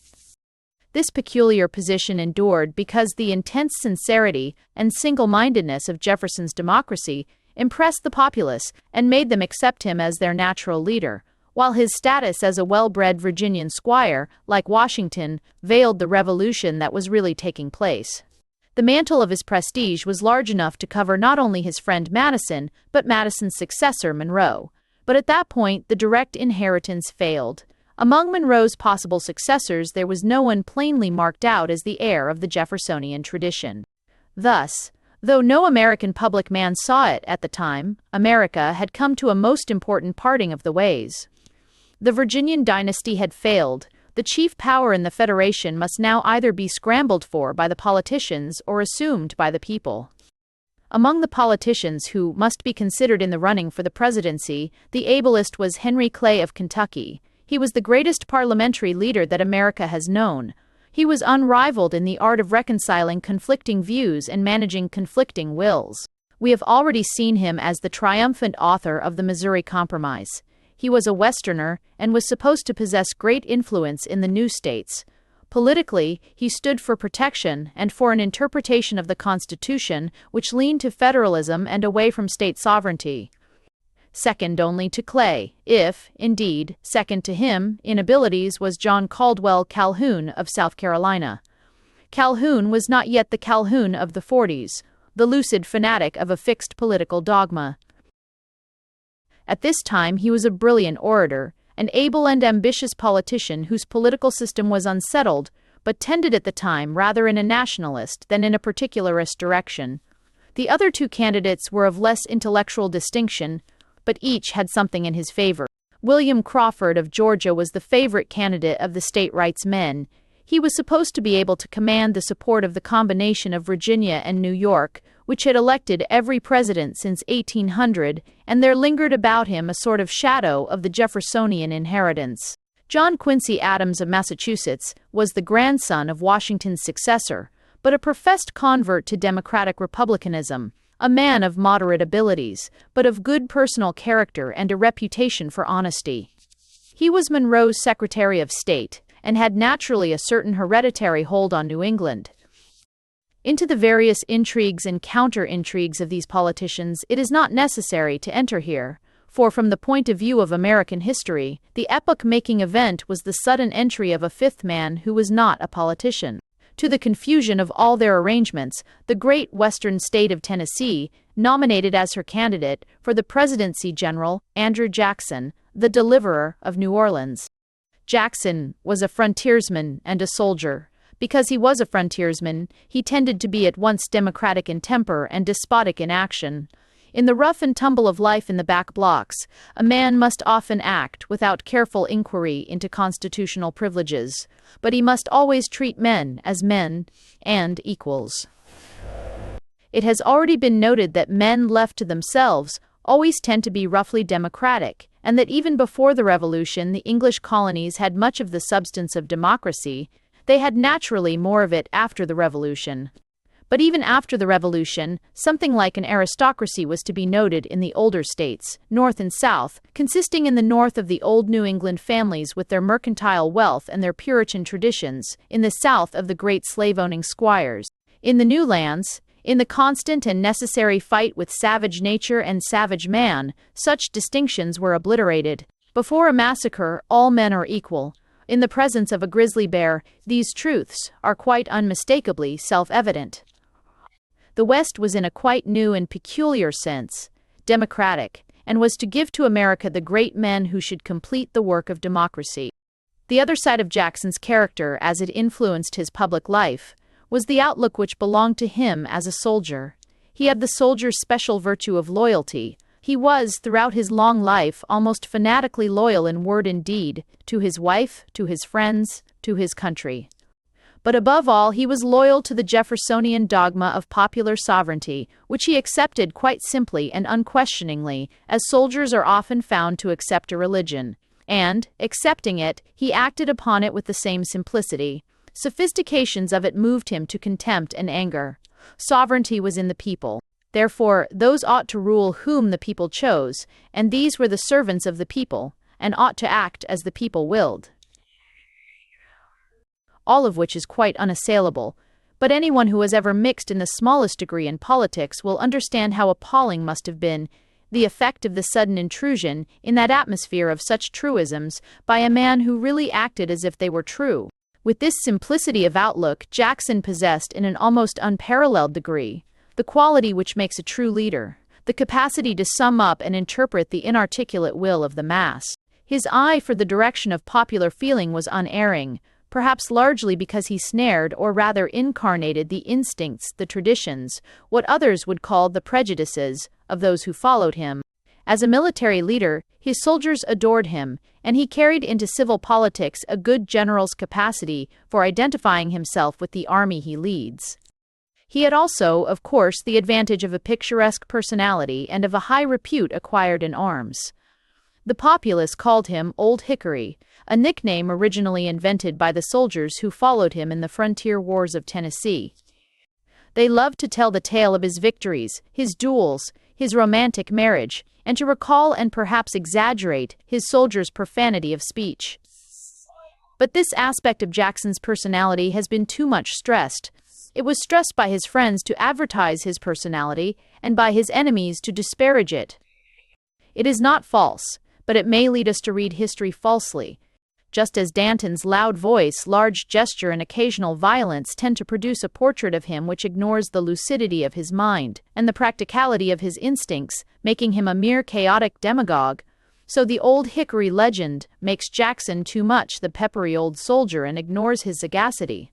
This peculiar position endured because the intense sincerity and single-mindedness of Jefferson's democracy impressed the populace and made them accept him as their natural leader, while his status as a well-bred Virginian squire, like Washington, veiled the revolution that was really taking place. The mantle of his prestige was large enough to cover not only his friend Madison, but Madison's successor, Monroe. But at that point, the direct inheritance failed. Among Monroe's possible successors, there was no one plainly marked out as the heir of the Jeffersonian tradition. Thus, though no American public man saw it at the time, America had come to a most important parting of the ways. The Virginian dynasty had failed. The chief power in the Federation must now either be scrambled for by the politicians or assumed by the people. Among the politicians who must be considered in the running for the presidency, the ablest was Henry Clay of Kentucky. He was the greatest parliamentary leader that America has known. He was unrivaled in the art of reconciling conflicting views and managing conflicting wills. We have already seen him as the triumphant author of the Missouri Compromise. He was a Westerner and was supposed to possess great influence in the new states. Politically, he stood for protection and for an interpretation of the Constitution which leaned to federalism and away from state sovereignty. Second only to Clay, if, indeed, second to him in abilities, was John Caldwell Calhoun of South Carolina. Calhoun was not yet the Calhoun of the 40s, the lucid fanatic of a fixed political dogma. At this time he was a brilliant orator, an able and ambitious politician whose political system was unsettled, but tended at the time rather in a nationalist than in a particularist direction. The other two candidates were of less intellectual distinction, but each had something in his favor. William Crawford of Georgia was the favorite candidate of the state rights men. He was supposed to be able to command the support of the combination of Virginia and New York, which had elected every president since 1800, and there lingered about him a sort of shadow of the Jeffersonian inheritance. John Quincy Adams of Massachusetts was the grandson of Washington's successor, but a professed convert to democratic republicanism, a man of moderate abilities, but of good personal character and a reputation for honesty. He was Monroe's Secretary of State, and had naturally a certain hereditary hold on New England. Into the various intrigues and counter-intrigues of these politicians it is not necessary to enter here, for from the point of view of American history, the epoch-making event was the sudden entry of a fifth man who was not a politician. To the confusion of all their arrangements, the great western state of Tennessee nominated as her candidate for the presidency General Andrew Jackson, the deliverer of New Orleans. Jackson was a frontiersman and a soldier. Because he was a frontiersman, he tended to be at once democratic in temper and despotic in action. In the rough and tumble of life in the back blocks, a man must often act without careful inquiry into constitutional privileges, but he must always treat men as men and equals. It has already been noted that men left to themselves always tend to be roughly democratic, and that even before the Revolution the English colonies had much of the substance of democracy. They had naturally more of it after the Revolution. But even after the Revolution, something like an aristocracy was to be noted in the older states, North and South, consisting in the North of the old New England families with their mercantile wealth and their Puritan traditions, in the South of the great slave-owning squires. In the new lands, in the constant and necessary fight with savage nature and savage man, such distinctions were obliterated. Before a massacre, all men are equal. In the presence of a grizzly bear, these truths are quite unmistakably self-evident. The West was in a quite new and peculiar sense democratic, and was to give to America the great men who should complete the work of democracy. The other side of Jackson's character, as it influenced his public life, was the outlook which belonged to him as a soldier. He had the soldier's special virtue of loyalty. He was, throughout his long life, almost fanatically loyal in word and deed, to his wife, to his friends, to his country. But above all, he was loyal to the Jeffersonian dogma of popular sovereignty, which he accepted quite simply and unquestioningly, as soldiers are often found to accept a religion. And, accepting it, he acted upon it with the same simplicity. Sophistications of it moved him to contempt and anger. Sovereignty was in the people. Therefore, those ought to rule whom the people chose, and these were the servants of the people, and ought to act as the people willed. All of which is quite unassailable, but anyone who has ever mixed in the smallest degree in politics will understand how appalling must have been the effect of the sudden intrusion in that atmosphere of such truisms by a man who really acted as if they were true. With this simplicity of outlook, Jackson possessed in an almost unparalleled degree the quality which makes a true leader, the capacity to sum up and interpret the inarticulate will of the mass. His eye for the direction of popular feeling was unerring, perhaps largely because he snared or rather incarnated the instincts, the traditions, what others would call the prejudices, of those who followed him. As a military leader, his soldiers adored him, and he carried into civil politics a good general's capacity for identifying himself with the army he leads. He had also, of course, the advantage of a picturesque personality and of a high repute acquired in arms. The populace called him Old Hickory, a nickname originally invented by the soldiers who followed him in the frontier wars of Tennessee. They loved to tell the tale of his victories, his duels, his romantic marriage, and to recall and perhaps exaggerate his soldiers' profanity of speech. But this aspect of Jackson's personality has been too much stressed. It was stressed by his friends to advertise his personality, and by his enemies to disparage it. It is not false, but it may lead us to read history falsely. Just as Danton's loud voice, large gesture, and occasional violence tend to produce a portrait of him which ignores the lucidity of his mind and the practicality of his instincts, making him a mere chaotic demagogue, so the Old Hickory legend makes Jackson too much the peppery old soldier and ignores his sagacity,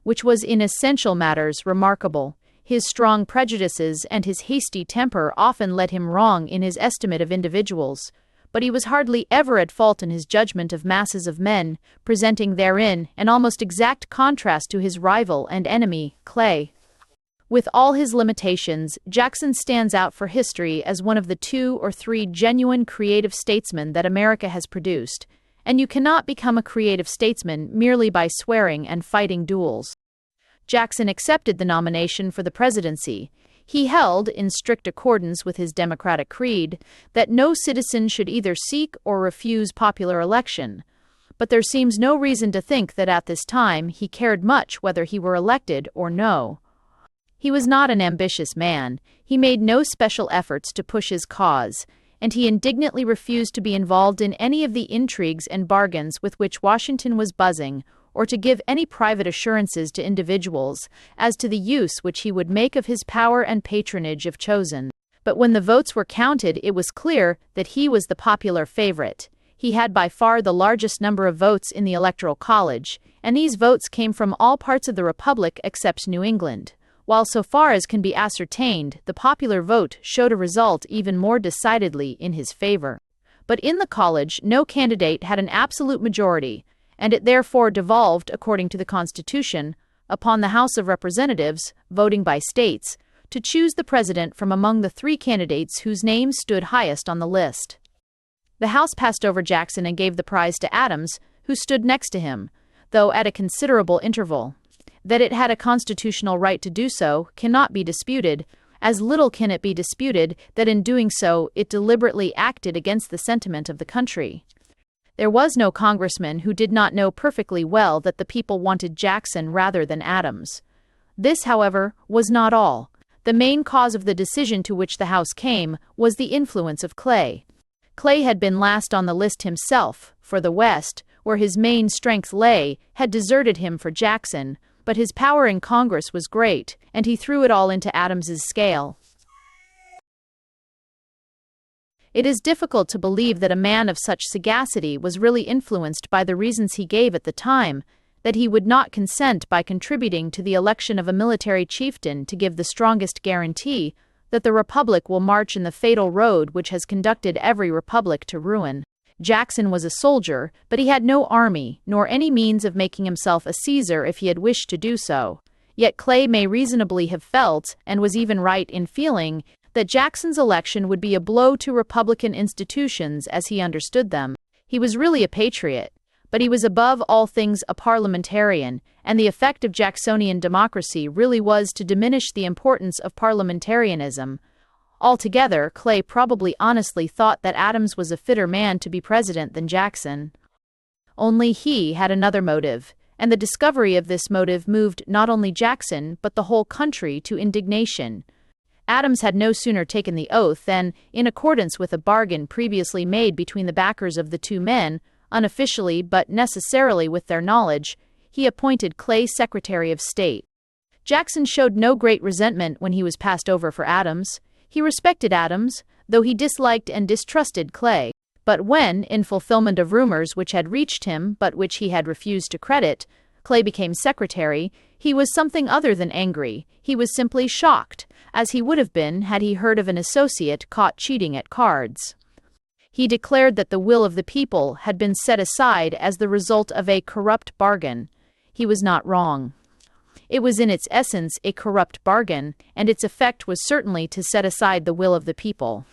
which was in essential matters remarkable. His strong prejudices and his hasty temper often led him wrong in his estimate of individuals, but he was hardly ever at fault in his judgment of masses of men, presenting therein an almost exact contrast to his rival and enemy, Clay. With all his limitations, Jackson stands out for history as one of the 2 or 3 genuine creative statesmen that America has produced, and you cannot become a creative statesman merely by swearing and fighting duels. Jackson accepted the nomination for the presidency. He held, in strict accordance with his democratic creed, that no citizen should either seek or refuse popular election. But there seems no reason to think that at this time he cared much whether he were elected or no. He was not an ambitious man. He made no special efforts to push his cause, and he indignantly refused to be involved in any of the intrigues and bargains with which Washington was buzzing, or to give any private assurances to individuals as to the use which he would make of his power and patronage if chosen. But when the votes were counted, it was clear that he was the popular favorite. He had by far the largest number of votes in the Electoral College, and these votes came from all parts of the Republic except New England. While so far as can be ascertained, the popular vote showed a result even more decidedly in his favor. But in the college, no candidate had an absolute majority, and it therefore devolved, according to the Constitution, upon the House of Representatives, voting by states, to choose the president from among the three candidates whose names stood highest on the list. The House passed over Jackson and gave the prize to Adams, who stood next to him, though at a considerable interval. That it had a constitutional right to do so cannot be disputed, as little can it be disputed that in doing so it deliberately acted against the sentiment of the country. There was no congressman who did not know perfectly well that the people wanted Jackson rather than Adams. This, however, was not all. The main cause of the decision to which the House came was the influence of Clay. Clay had been last on the list himself, for the West, where his main strength lay, had deserted him for Jackson, but his power in Congress was great, and he threw it all into Adams's scale. It is difficult to believe that a man of such sagacity was really influenced by the reasons he gave at the time, that he would not consent by contributing to the election of a military chieftain to give the strongest guarantee that the Republic will march in the fatal road which has conducted every republic to ruin. Jackson was a soldier, but he had no army, nor any means of making himself a Caesar if he had wished to do so. Yet Clay may reasonably have felt, and was even right in feeling, that Jackson's election would be a blow to Republican institutions as he understood them. He was really a patriot, but he was above all things a parliamentarian, and the effect of Jacksonian democracy really was to diminish the importance of parliamentarianism. Altogether, Clay probably honestly thought that Adams was a fitter man to be president than Jackson. Only he had another motive, and the discovery of this motive moved not only Jackson but the whole country to indignation. Adams had no sooner taken the oath than, in accordance with a bargain previously made between the backers of the two men, unofficially but necessarily with their knowledge, he appointed Clay Secretary of State. Jackson showed no great resentment when he was passed over for Adams. He respected Adams, though he disliked and distrusted Clay. But when, in fulfillment of rumors which had reached him but which he had refused to credit, Clay became secretary, he was something other than angry. He was simply shocked, as he would have been had he heard of an associate caught cheating at cards. He declared that the will of the people had been set aside as the result of a corrupt bargain. He was not wrong. It was in its essence a corrupt bargain, and its effect was certainly to set aside the will of the people.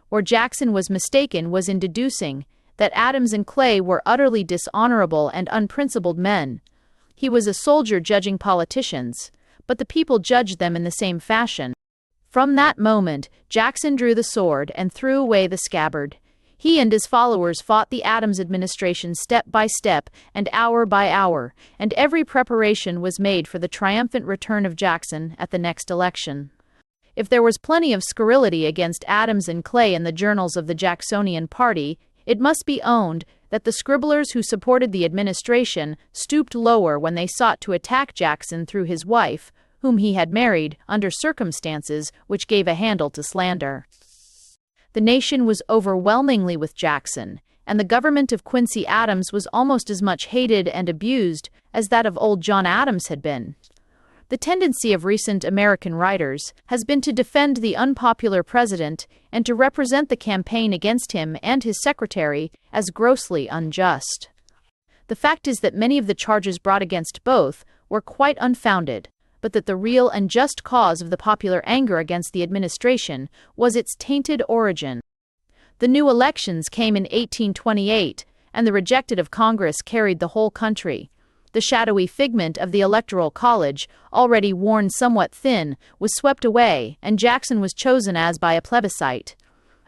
Where Jackson was mistaken was in deducing that Adams and Clay were utterly dishonorable and unprincipled men. He was a soldier judging politicians, but the people judged them in the same fashion. From that moment, Jackson drew the sword and threw away the scabbard. He and his followers fought the Adams administration step by step and hour by hour, and every preparation was made for the triumphant return of Jackson at the next election. If there was plenty of scurrility against Adams and Clay in the journals of the Jacksonian party, it must be owned that the scribblers who supported the administration stooped lower when they sought to attack Jackson through his wife, whom he had married under circumstances which gave a handle to slander. The nation was overwhelmingly with Jackson, and the government of Quincy Adams was almost as much hated and abused as that of old John Adams had been. The tendency of recent American writers has been to defend the unpopular president and to represent the campaign against him and his secretary as grossly unjust. The fact is that many of the charges brought against both were quite unfounded, but that the real and just cause of the popular anger against the administration was its tainted origin. The new elections came in 1828, and the rejected of Congress carried the whole country. The shadowy figment of the Electoral College, already worn somewhat thin, was swept away, and Jackson was chosen as by a plebiscite.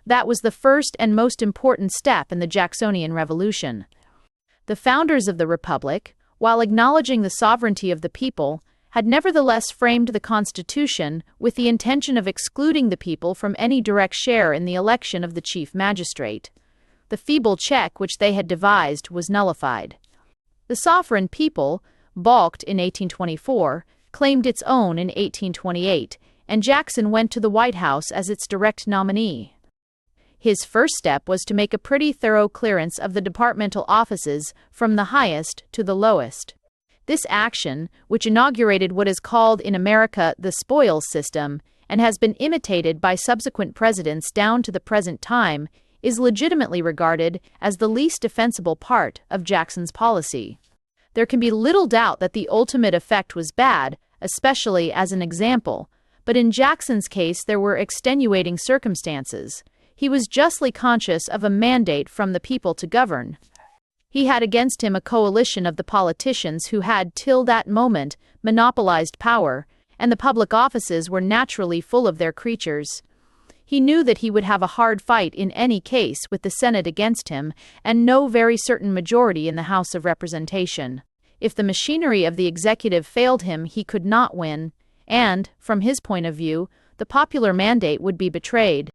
That was the first and most important step in the Jacksonian Revolution. The founders of the Republic, while acknowledging the sovereignty of the people, had nevertheless framed the Constitution with the intention of excluding the people from any direct share in the election of the chief magistrate. The feeble check which they had devised was nullified. The sovereign people, balked in 1824, claimed its own in 1828, and Jackson went to the White House as its direct nominee. His first step was to make a pretty thorough clearance of the departmental offices from the highest to the lowest. This action, which inaugurated what is called in America the spoils system, and has been imitated by subsequent presidents down to the present time, is legitimately regarded as the least defensible part of Jackson's policy. There can be little doubt that the ultimate effect was bad, especially as an example, but in Jackson's case there were extenuating circumstances. He was justly conscious of a mandate from the people to govern. He had against him a coalition of the politicians who had, till that moment, monopolized power, and the public offices were naturally full of their creatures. He knew that he would have a hard fight in any case with the Senate against him, and no very certain majority in the House of Representation. If the machinery of the executive failed him, he could not win, and, from his point of view, the popular mandate would be betrayed.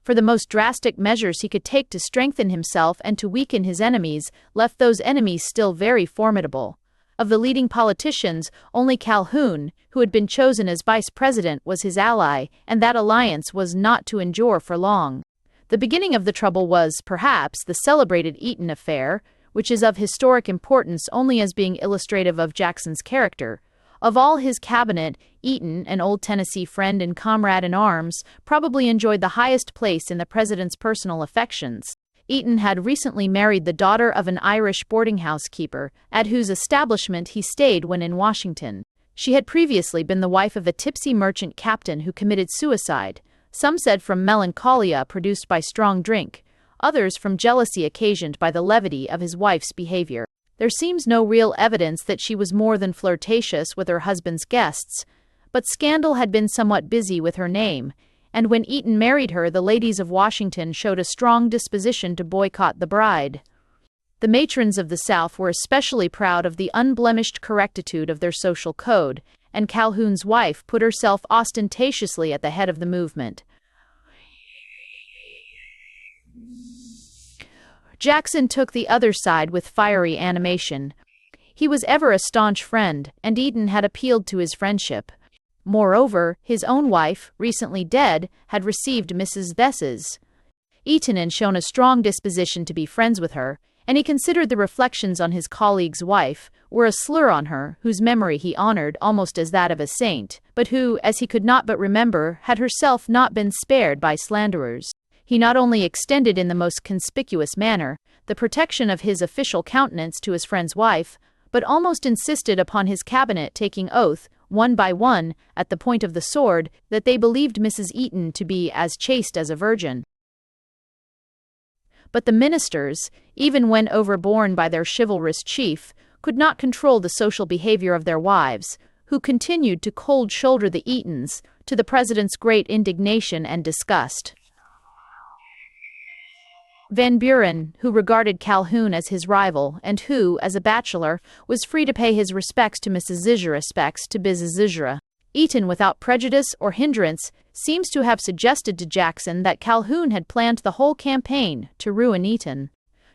For the most drastic measures he could take to strengthen himself and to weaken his enemies left those enemies still very formidable. Of the leading politicians, only Calhoun, who had been chosen as vice president, was his ally, and that alliance was not to endure for long. The beginning of the trouble was, perhaps, the celebrated Eaton affair, which is of historic importance only as being illustrative of Jackson's character. Of all his cabinet, Eaton, an old Tennessee friend and comrade in arms, probably enjoyed the highest place in the president's personal affections. Eaton had recently married the daughter of an Irish boarding-house keeper, at whose establishment he stayed when in Washington. She had previously been the wife of a tipsy merchant captain who committed suicide, some said from melancholia produced by strong drink, others from jealousy occasioned by the levity of his wife's behavior. There seems no real evidence that she was more than flirtatious with her husband's guests, but scandal had been somewhat busy with her name, and when Eaton married her, the ladies of Washington showed a strong disposition to boycott the bride. The matrons of the South were especially proud of the unblemished correctitude of their social code, and Calhoun's wife put herself ostentatiously at the head of the movement. Jackson took the other side with fiery animation. He was ever a staunch friend, and Eaton had appealed to his friendship. Moreover, his own wife, recently dead, had received Mrs. Bess's. Eaton had shown a strong disposition to be friends with her, and he considered the reflections on his colleague's wife were a slur on her, whose memory he honored almost as that of a saint, but who, as he could not but remember, had herself not been spared by slanderers. He not only extended in the most conspicuous manner the protection of his official countenance to his friend's wife, but almost insisted upon his cabinet taking oath, one by one, at the point of the sword, that they believed Mrs. Eaton to be as chaste as a virgin. But the ministers, even when overborne by their chivalrous chief, could not control the social behavior of their wives, who continued to cold-shoulder the Eatons, to the president's great indignation and disgust. Van Buren, who regarded Calhoun as his rival, and who, as a bachelor, was free to pay his respects to Mrs. Zizra. Eaton, without prejudice or hindrance, seems to have suggested to Jackson that Calhoun had planned the whole campaign to ruin Eaton.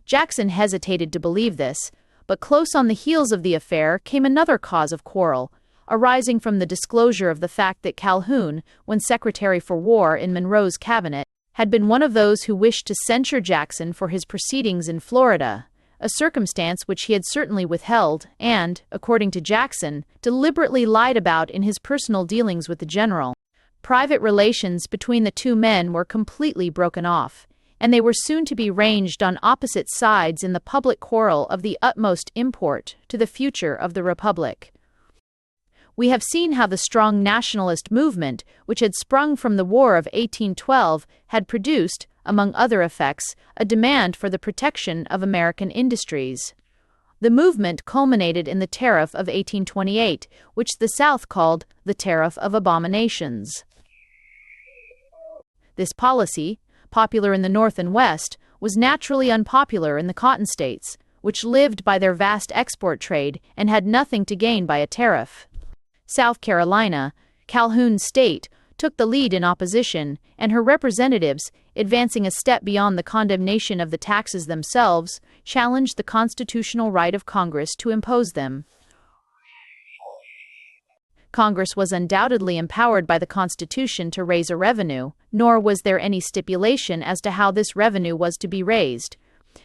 Jackson hesitated to believe this, but close on the heels of the affair came another cause of quarrel, arising from the disclosure of the fact that Calhoun, when Secretary for War in Monroe's cabinet, had been one of those who wished to censure Jackson for his proceedings in Florida, a circumstance which he had certainly withheld and, according to Jackson, deliberately lied about in his personal dealings with the general. Private relations between the two men were completely broken off, and they were soon to be ranged on opposite sides in the public quarrel of the utmost import to the future of the Republic. We have seen how the strong nationalist movement, which had sprung from the War of 1812, had produced, among other effects, a demand for the protection of American industries. The movement culminated in the Tariff of 1828, which the South called the Tariff of Abominations. This policy, popular in the North and West, was naturally unpopular in the Cotton States, which lived by their vast export trade and had nothing to gain by a tariff. South Carolina, Calhoun's state, took the lead in opposition, and her representatives, advancing a step beyond the condemnation of the taxes themselves, challenged the constitutional right of Congress to impose them. Congress was undoubtedly empowered by the Constitution to raise a revenue, nor was there any stipulation as to how this revenue was to be raised.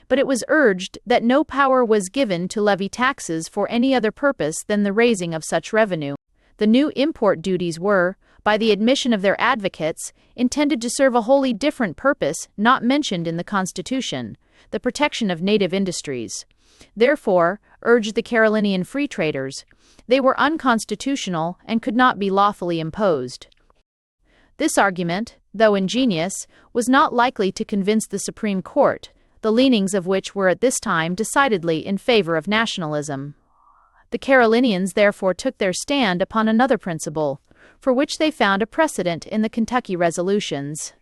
But it was urged that no power was given to levy taxes for any other purpose than the raising of such revenue. The new import duties were, by the admission of their advocates, intended to serve a wholly different purpose not mentioned in the Constitution, the protection of native industries. Therefore, urged the Carolinian free traders, they were unconstitutional and could not be lawfully imposed. This argument, though ingenious, was not likely to convince the Supreme Court, the leanings of which were at this time decidedly in favor of nationalism. The Carolinians therefore took their stand upon another principle, for which they found a precedent in the Kentucky resolutions.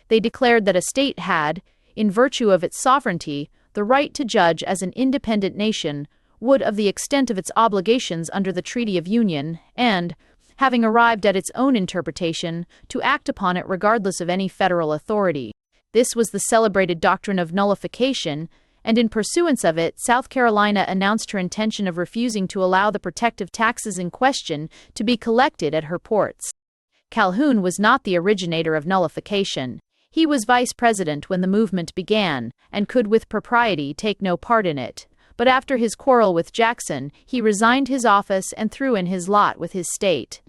They declared that a state had, in virtue of its sovereignty, the right to judge as an independent nation would of the extent of its obligations under the Treaty of Union, and, having arrived at its own interpretation, to act upon it regardless of any federal authority. This was the celebrated doctrine of nullification, and in pursuance of it, South Carolina announced her intention of refusing to allow the protective taxes in question to be collected at her ports. Calhoun was not the originator of nullification. He was vice president when the movement began, and could with propriety take no part in it. But after his quarrel with Jackson, he resigned his office and threw in his lot with his state.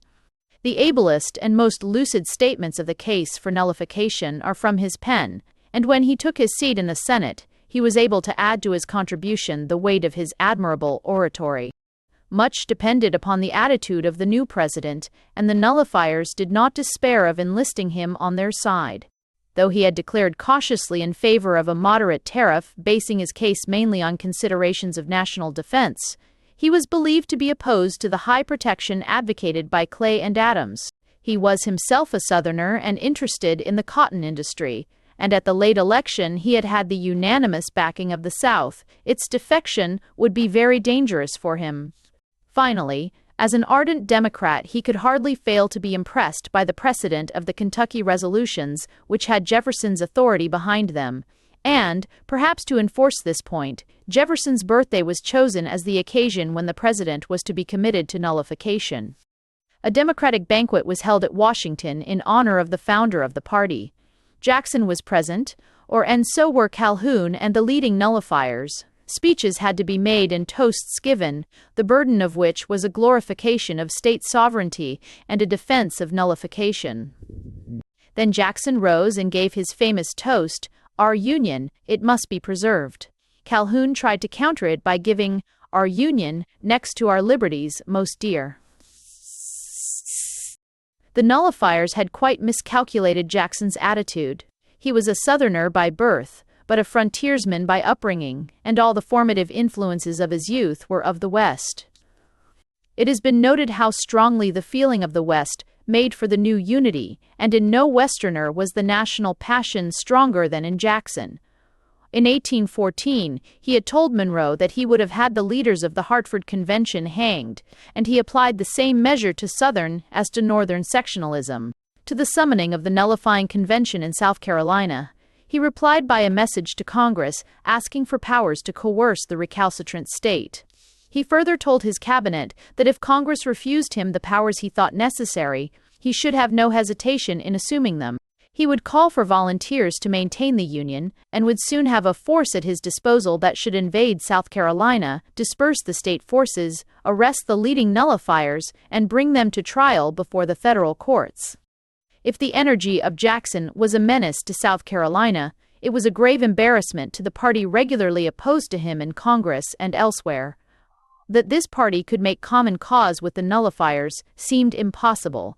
The ablest and most lucid statements of the case for nullification are from his pen, and when he took his seat in the Senate, he was able to add to his contribution the weight of his admirable oratory. Much depended upon the attitude of the new president, and the nullifiers did not despair of enlisting him on their side. Though he had declared cautiously in favor of a moderate tariff, basing his case mainly on considerations of national defense, he was believed to be opposed to the high protection advocated by Clay and Adams. He was himself a Southerner and interested in the cotton industry, and at the late election he had had the unanimous backing of the South. Its defection would be very dangerous for him. Finally, as an ardent Democrat, he could hardly fail to be impressed by the precedent of the Kentucky resolutions, which had Jefferson's authority behind them. And, perhaps to enforce this point, Jefferson's birthday was chosen as the occasion when the president was to be committed to nullification. A Democratic banquet was held at Washington in honor of the founder of the party. Jackson was present, and so were Calhoun and the leading nullifiers. Speeches had to be made and toasts given, the burden of which was a glorification of state sovereignty and a defense of nullification. Then Jackson rose and gave his famous toast, "Our Union, it must be preserved." Calhoun tried to counter it by giving, "Our Union, next to our liberties, most dear." The nullifiers had quite miscalculated Jackson's attitude. He was a Southerner by birth, but a frontiersman by upbringing, and all the formative influences of his youth were of the West. It has been noted how strongly the feeling of the West made for the new unity, and in no Westerner was the national passion stronger than in Jackson. In 1814, he had told Monroe that he would have had the leaders of the Hartford Convention hanged, and he applied the same measure to Southern as to Northern sectionalism. To the summoning of the nullifying convention in South Carolina, he replied by a message to Congress asking for powers to coerce the recalcitrant state. He further told his cabinet that if Congress refused him the powers he thought necessary, he should have no hesitation in assuming them. He would call for volunteers to maintain the Union, and would soon have a force at his disposal that should invade South Carolina, disperse the state forces, arrest the leading nullifiers, and bring them to trial before the federal courts. If the energy of Jackson was a menace to South Carolina, it was a grave embarrassment to the party regularly opposed to him in Congress and elsewhere. That this party could make common cause with the nullifiers seemed impossible.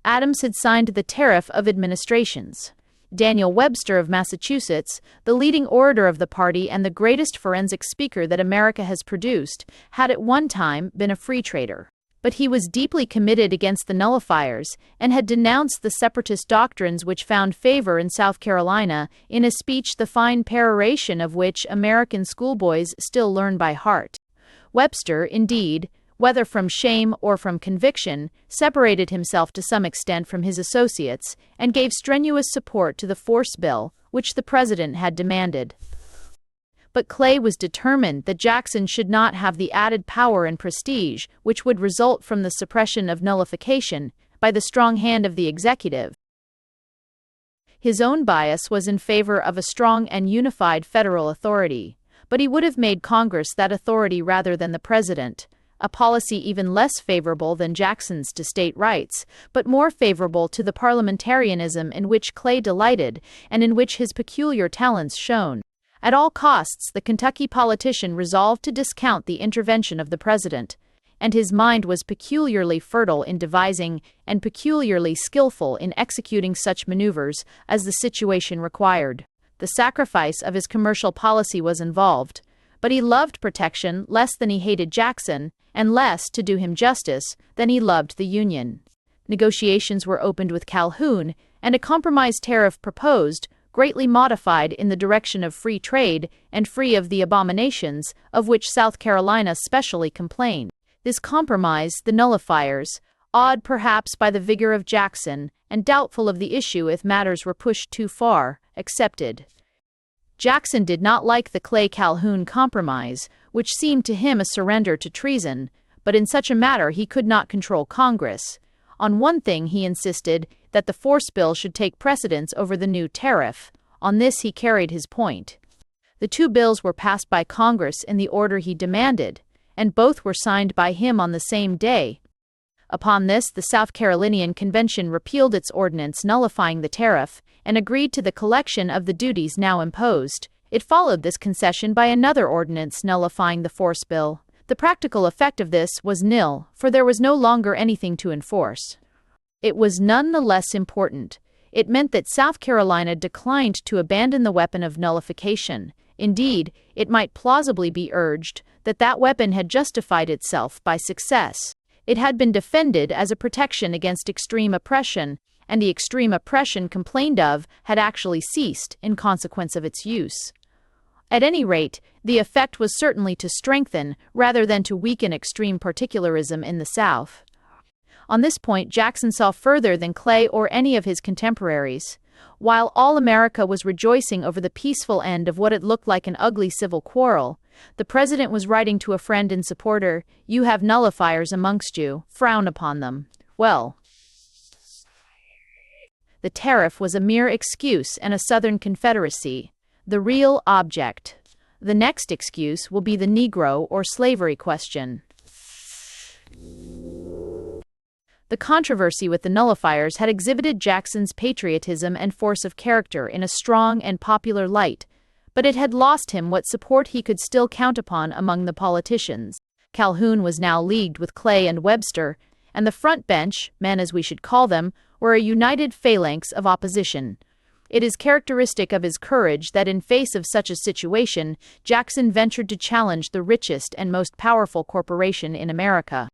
Adams had signed the Tariff of Administrations. Daniel Webster of Massachusetts, the leading orator of the party and the greatest forensic speaker that America has produced, had at one time been a free trader. But he was deeply committed against the nullifiers and had denounced the separatist doctrines which found favor in South Carolina in a speech the fine peroration of which American schoolboys still learn by heart. Webster, indeed, whether from shame or from conviction, separated himself to some extent from his associates and gave strenuous support to the force bill which the president had demanded. But Clay was determined that Jackson should not have the added power and prestige which would result from the suppression of nullification by the strong hand of the executive. His own bias was in favor of a strong and unified federal authority, but he would have made Congress that authority rather than the president, a policy even less favorable than Jackson's to state rights, but more favorable to the parliamentarianism in which Clay delighted and in which his peculiar talents shone. At all costs, the Kentucky politician resolved to discount the intervention of the president, and his mind was peculiarly fertile in devising and peculiarly skillful in executing such maneuvers as the situation required. The sacrifice of his commercial policy was involved, but he loved protection less than he hated Jackson, and less, to do him justice, than he loved the Union. Negotiations were opened with Calhoun, and a compromise tariff proposed, greatly modified in the direction of free trade and free of the abominations of which South Carolina specially complained. This compromise, the nullifiers, awed perhaps by the vigor of Jackson and doubtful of the issue if matters were pushed too far, accepted. Jackson did not like the Clay-Calhoun compromise, which seemed to him a surrender to treason, but in such a matter he could not control Congress. On one thing he insisted, that the force bill should take precedence over the new tariff. On this he carried his point. The two bills were passed by Congress in the order he demanded, and both were signed by him on the same day. Upon this, the South Carolinian Convention repealed its ordinance nullifying the tariff and agreed to the collection of the duties now imposed. It followed this concession by another ordinance nullifying the force bill. The practical effect of this was nil, for there was no longer anything to enforce. It was none the less important. It meant that South Carolina declined to abandon the weapon of nullification. Indeed, it might plausibly be urged that that weapon had justified itself by success. It had been defended as a protection against extreme oppression, and the extreme oppression complained of had actually ceased in consequence of its use. At any rate, the effect was certainly to strengthen rather than to weaken extreme particularism in the South. On this point, Jackson saw further than Clay or any of his contemporaries. While all America was rejoicing over the peaceful end of what it looked like an ugly civil quarrel, the president was writing to a friend and supporter, "You have nullifiers amongst you, frown upon them." Well, the tariff was a mere excuse and a Southern Confederacy, the real object. The next excuse will be the Negro or slavery question. The controversy with the nullifiers had exhibited Jackson's patriotism and force of character in a strong and popular light, but it had lost him what support he could still count upon among the politicians. Calhoun was now leagued with Clay and Webster, and the front bench, men as we should call them, were a united phalanx of opposition. It is characteristic of his courage that in face of such a situation, Jackson ventured to challenge the richest and most powerful corporation in America.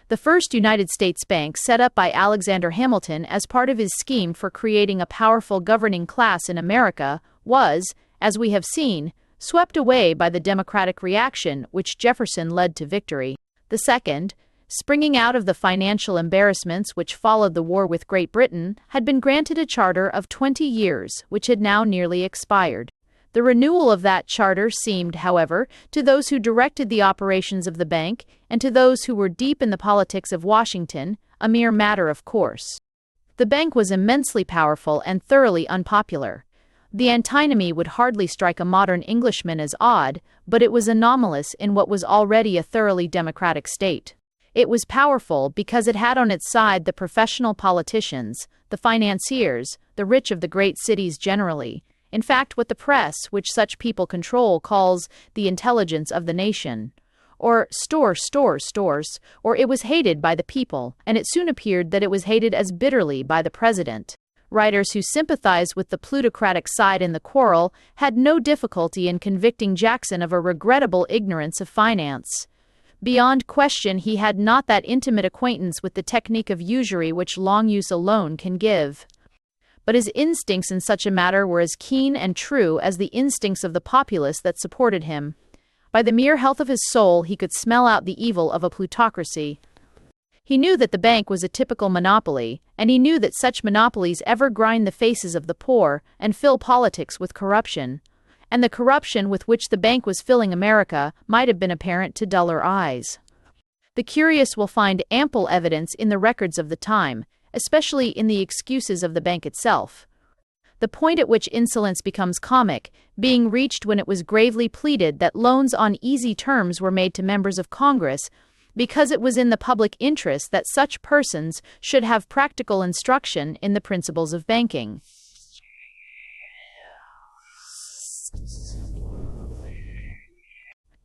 The first United States Bank, set up by Alexander Hamilton as part of his scheme for creating a powerful governing class in America, was, as we have seen, swept away by the Democratic reaction which Jefferson led to victory. The second, springing out of the financial embarrassments which followed the war with Great Britain, had been granted a charter of 20 years, which had now nearly expired. The renewal of that charter seemed, however, to those who directed the operations of the bank and to those who were deep in the politics of Washington, a mere matter of course. The bank was immensely powerful and thoroughly unpopular. The antinomy would hardly strike a modern Englishman as odd, but it was anomalous in what was already a thoroughly democratic state. It was powerful because it had on its side the professional politicians, the financiers, the rich of the great cities generally, in fact what the press, which such people control, calls the intelligence of the nation. or stores, or it was hated by the people, and it soon appeared that it was hated as bitterly by the president. Writers who sympathized with the plutocratic side in the quarrel had no difficulty in convicting Jackson of a regrettable ignorance of finance. Beyond question, he had not that intimate acquaintance with the technique of usury which long use alone can give. But his instincts in such a matter were as keen and true as the instincts of the populace that supported him. By the mere health of his soul, he could smell out the evil of a plutocracy. He knew that the bank was a typical monopoly, and he knew that such monopolies ever grind the faces of the poor and fill politics with corruption. And the corruption with which the bank was filling America might have been apparent to duller eyes. The curious will find ample evidence in the records of the time, especially in the excuses of the bank itself. The point at which insolence becomes comic being reached when it was gravely pleaded that loans on easy terms were made to members of Congress because it was in the public interest that such persons should have practical instruction in the principles of banking.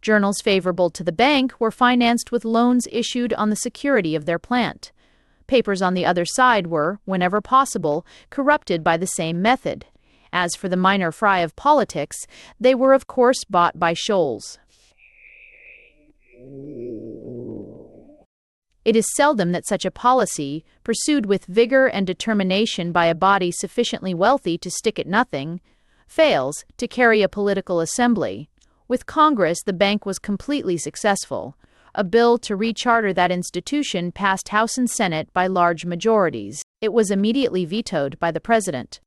Journals favorable to the bank were financed with loans issued on the security of their plant. Papers on the other side were, whenever possible, corrupted by the same method. As for the minor fry of politics, they were of course bought by shoals. It is seldom that such a policy, pursued with vigor and determination by a body sufficiently wealthy to stick at nothing, fails to carry a political assembly. With Congress, the bank was completely successful. A bill to recharter that institution passed House and Senate by large majorities. It was immediately vetoed by the president.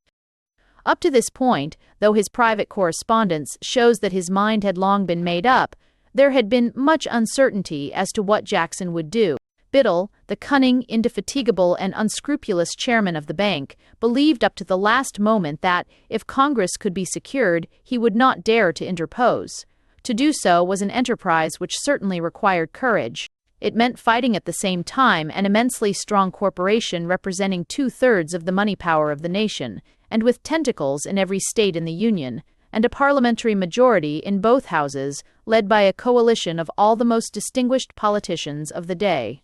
Up to this point, though his private correspondence shows that his mind had long been made up, there had been much uncertainty as to what Jackson would do. Biddle, the cunning, indefatigable, and unscrupulous chairman of the bank, believed up to the last moment that, if Congress could be secured, he would not dare to interpose. To do so was an enterprise which certainly required courage. It meant fighting at the same time an immensely strong corporation representing 2/3 of the money power of the nation, and with tentacles in every state in the Union, and a parliamentary majority in both houses, led by a coalition of all the most distinguished politicians of the day.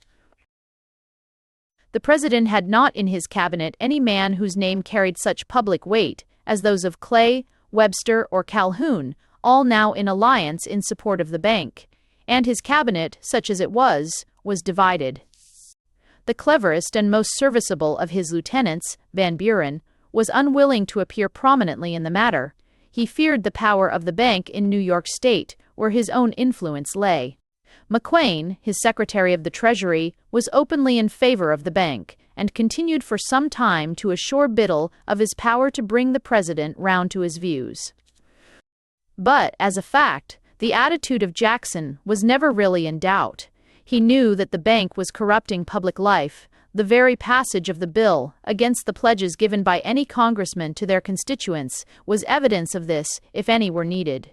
The president had not in his cabinet any man whose name carried such public weight as those of Clay, Webster, or Calhoun, all now in alliance in support of the bank, and his cabinet, such as it was divided. The cleverest and most serviceable of his lieutenants, Van Buren, was unwilling to appear prominently in the matter. He feared the power of the bank in New York State, where his own influence lay. McQueen, his Secretary of the Treasury, was openly in favor of the bank, and continued for some time to assure Biddle of his power to bring the president round to his views. But, as a fact, the attitude of Jackson was never really in doubt. He knew that the bank was corrupting public life. The very passage of the bill, against the pledges given by any congressman to their constituents, was evidence of this, if any were needed.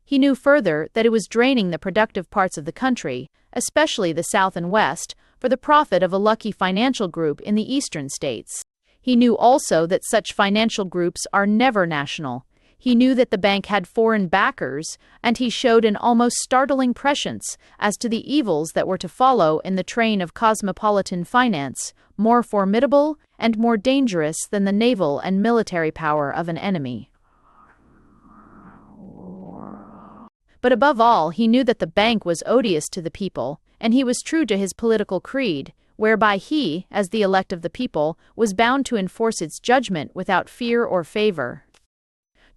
He knew further that it was draining the productive parts of the country, especially the South and West, for the profit of a lucky financial group in the eastern states. He knew also that such financial groups are never national. He knew that the bank had foreign backers, and he showed an almost startling prescience as to the evils that were to follow in the train of cosmopolitan finance, more formidable and more dangerous than the naval and military power of an enemy. But above all, he knew that the bank was odious to the people, and he was true to his political creed, whereby he, as the elect of the people, was bound to enforce its judgment without fear or favor.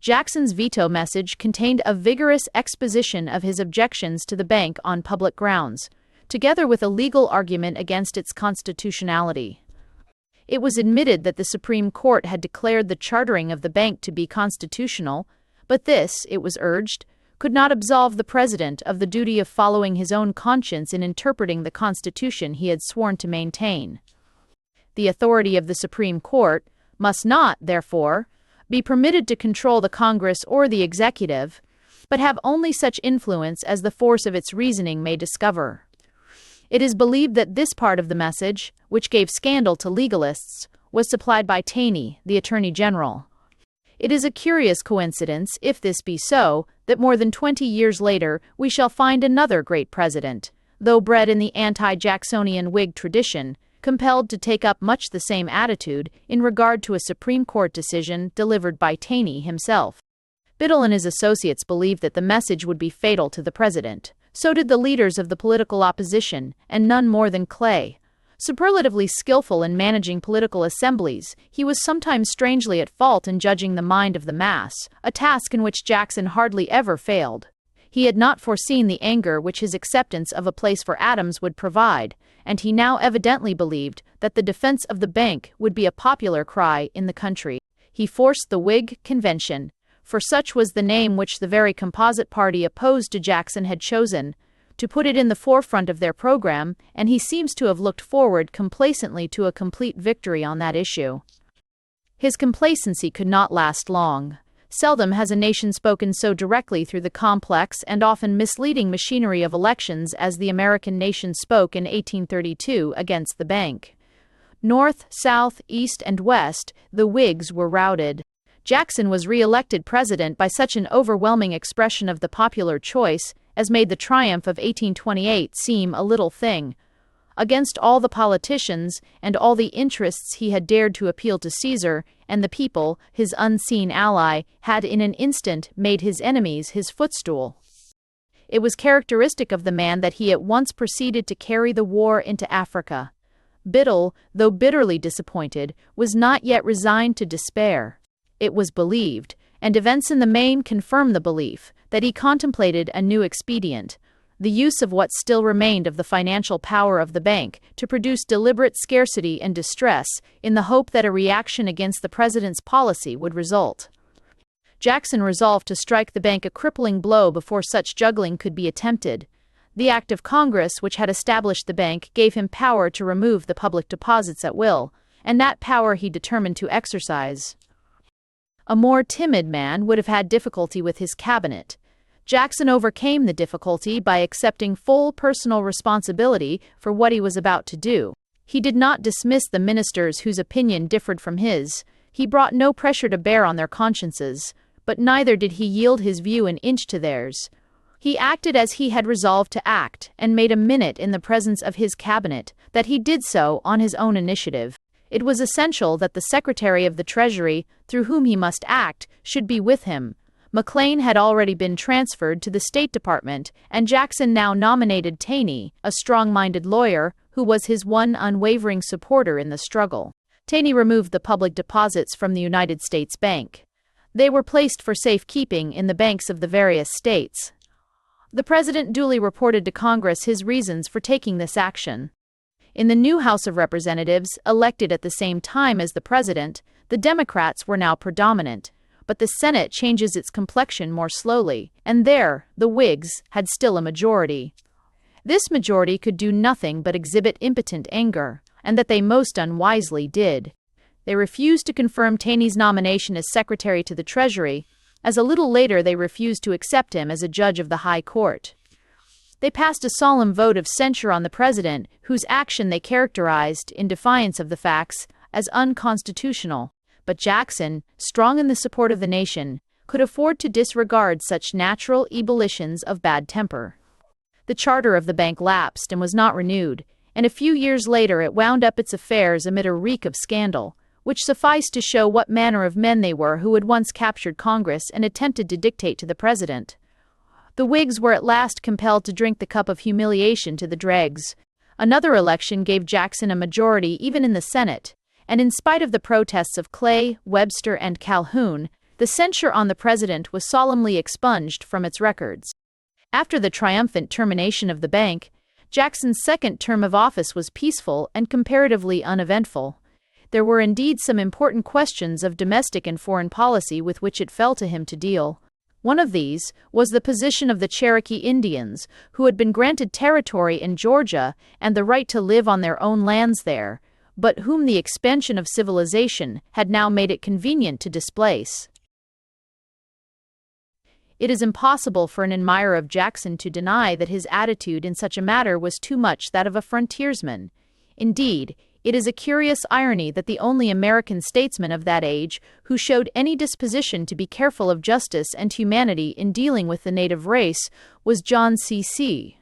Jackson's veto message contained a vigorous exposition of his objections to the bank on public grounds, together with a legal argument against its constitutionality. It was admitted that the Supreme Court had declared the chartering of the bank to be constitutional, but this, it was urged, could not absolve the president of the duty of following his own conscience in interpreting the Constitution he had sworn to maintain. The authority of the Supreme Court must not, therefore, be permitted to control the Congress or the executive, but have only such influence as the force of its reasoning may discover. It is believed that this part of the message, which gave scandal to legalists, was supplied by Taney, the Attorney General. It is a curious coincidence, if this be so, that more than 20 years later we shall find another great president, though bred in the anti-Jacksonian Whig tradition, compelled to take up much the same attitude in regard to a Supreme Court decision delivered by Taney himself. Biddle and his associates believed that the message would be fatal to the president. So did the leaders of the political opposition, and none more than Clay. Superlatively skillful in managing political assemblies, he was sometimes strangely at fault in judging the mind of the mass, a task in which Jackson hardly ever failed. He had not foreseen the anger which his acceptance of a place for Adams would provide, and he now evidently believed that the defense of the bank would be a popular cry in the country. He forced the Whig convention, for such was the name which the very composite party opposed to Jackson had chosen, to put it in the forefront of their program, and he seems to have looked forward complacently to a complete victory on that issue. His complacency could not last long. Seldom has a nation spoken so directly through the complex and often misleading machinery of elections as the American nation spoke in 1832 against the bank. North, South, East, and West, the Whigs were routed. Jackson was re-elected president by such an overwhelming expression of the popular choice as made the triumph of 1828 seem a little thing. Against all the politicians and all the interests he had dared to appeal to Caesar, and the people, his unseen ally, had in an instant made his enemies his footstool. It was characteristic of the man that he at once proceeded to carry the war into Africa. Biddle, though bitterly disappointed, was not yet resigned to despair. It was believed, and events in the main confirm the belief, that he contemplated a new expedient, the use of what still remained of the financial power of the bank to produce deliberate scarcity and distress in the hope that a reaction against the president's policy would result. Jackson resolved to strike the bank a crippling blow before such juggling could be attempted. The Act of Congress which had established the bank gave him power to remove the public deposits at will, and that power he determined to exercise. A more timid man would have had difficulty with his cabinet. Jackson overcame the difficulty by accepting full personal responsibility for what he was about to do. He did not dismiss the ministers whose opinion differed from his. He brought no pressure to bear on their consciences, but neither did he yield his view an inch to theirs. He acted as he had resolved to act, and made a minute in the presence of his cabinet that he did so on his own initiative. It was essential that the Secretary of the Treasury, through whom he must act, should be with him. McLean had already been transferred to the State Department, and Jackson now nominated Taney, a strong-minded lawyer, who was his one unwavering supporter in the struggle. Taney removed the public deposits from the United States Bank. They were placed for safekeeping in the banks of the various states. The president duly reported to Congress his reasons for taking this action. In the new House of Representatives, elected at the same time as the president, the Democrats were now predominant, but the Senate changes its complexion more slowly, and there, the Whigs had still a majority. This majority could do nothing but exhibit impotent anger, and that they most unwisely did. They refused to confirm Taney's nomination as Secretary to the Treasury, as a little later they refused to accept him as a judge of the High Court. They passed a solemn vote of censure on the president, whose action they characterized, in defiance of the facts, as unconstitutional. But Jackson, strong in the support of the nation, could afford to disregard such natural ebullitions of bad temper. The charter of the bank lapsed and was not renewed, and a few years later it wound up its affairs amid a reek of scandal, which sufficed to show what manner of men they were who had once captured Congress and attempted to dictate to the president. The Whigs were at last compelled to drink the cup of humiliation to the dregs. Another election gave Jackson a majority even in the Senate, and in spite of the protests of Clay, Webster, and Calhoun, the censure on the president was solemnly expunged from its records. After the triumphant termination of the bank, Jackson's second term of office was peaceful and comparatively uneventful. There were indeed some important questions of domestic and foreign policy with which it fell to him to deal. One of these was the position of the Cherokee Indians, who had been granted territory in Georgia and the right to live on their own lands there, but whom the expansion of civilization had now made it convenient to displace. It is impossible for an admirer of Jackson to deny that his attitude in such a matter was too much that of a frontiersman. Indeed, It is a curious irony that the only American statesman of that age who showed any disposition to be careful of justice and humanity in dealing with the native race was John C.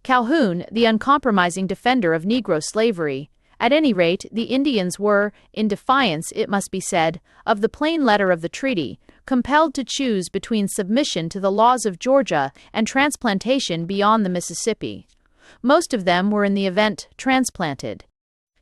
Calhoun, the uncompromising defender of Negro slavery. At any rate, the Indians were, in defiance, it must be said, of the plain letter of the treaty, compelled to choose between submission to the laws of Georgia and transplantation beyond the Mississippi. Most of them were in the event transplanted.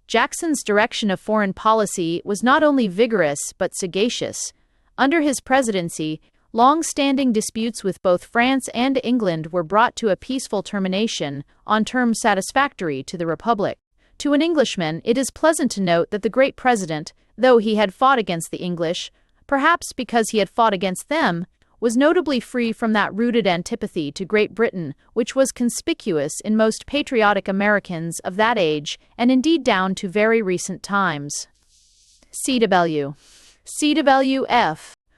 Jackson's direction of foreign policy was not only vigorous but sagacious. Under his presidency, long-standing disputes with both France and England were brought to a peaceful termination on terms satisfactory to the Republic. To an Englishman, it is pleasant to note that the great president, though he had fought against the English, perhaps because he had fought against them, was notably free from that rooted antipathy to Great Britain which was conspicuous in most patriotic Americans of that age and indeed down to very recent times. CWF.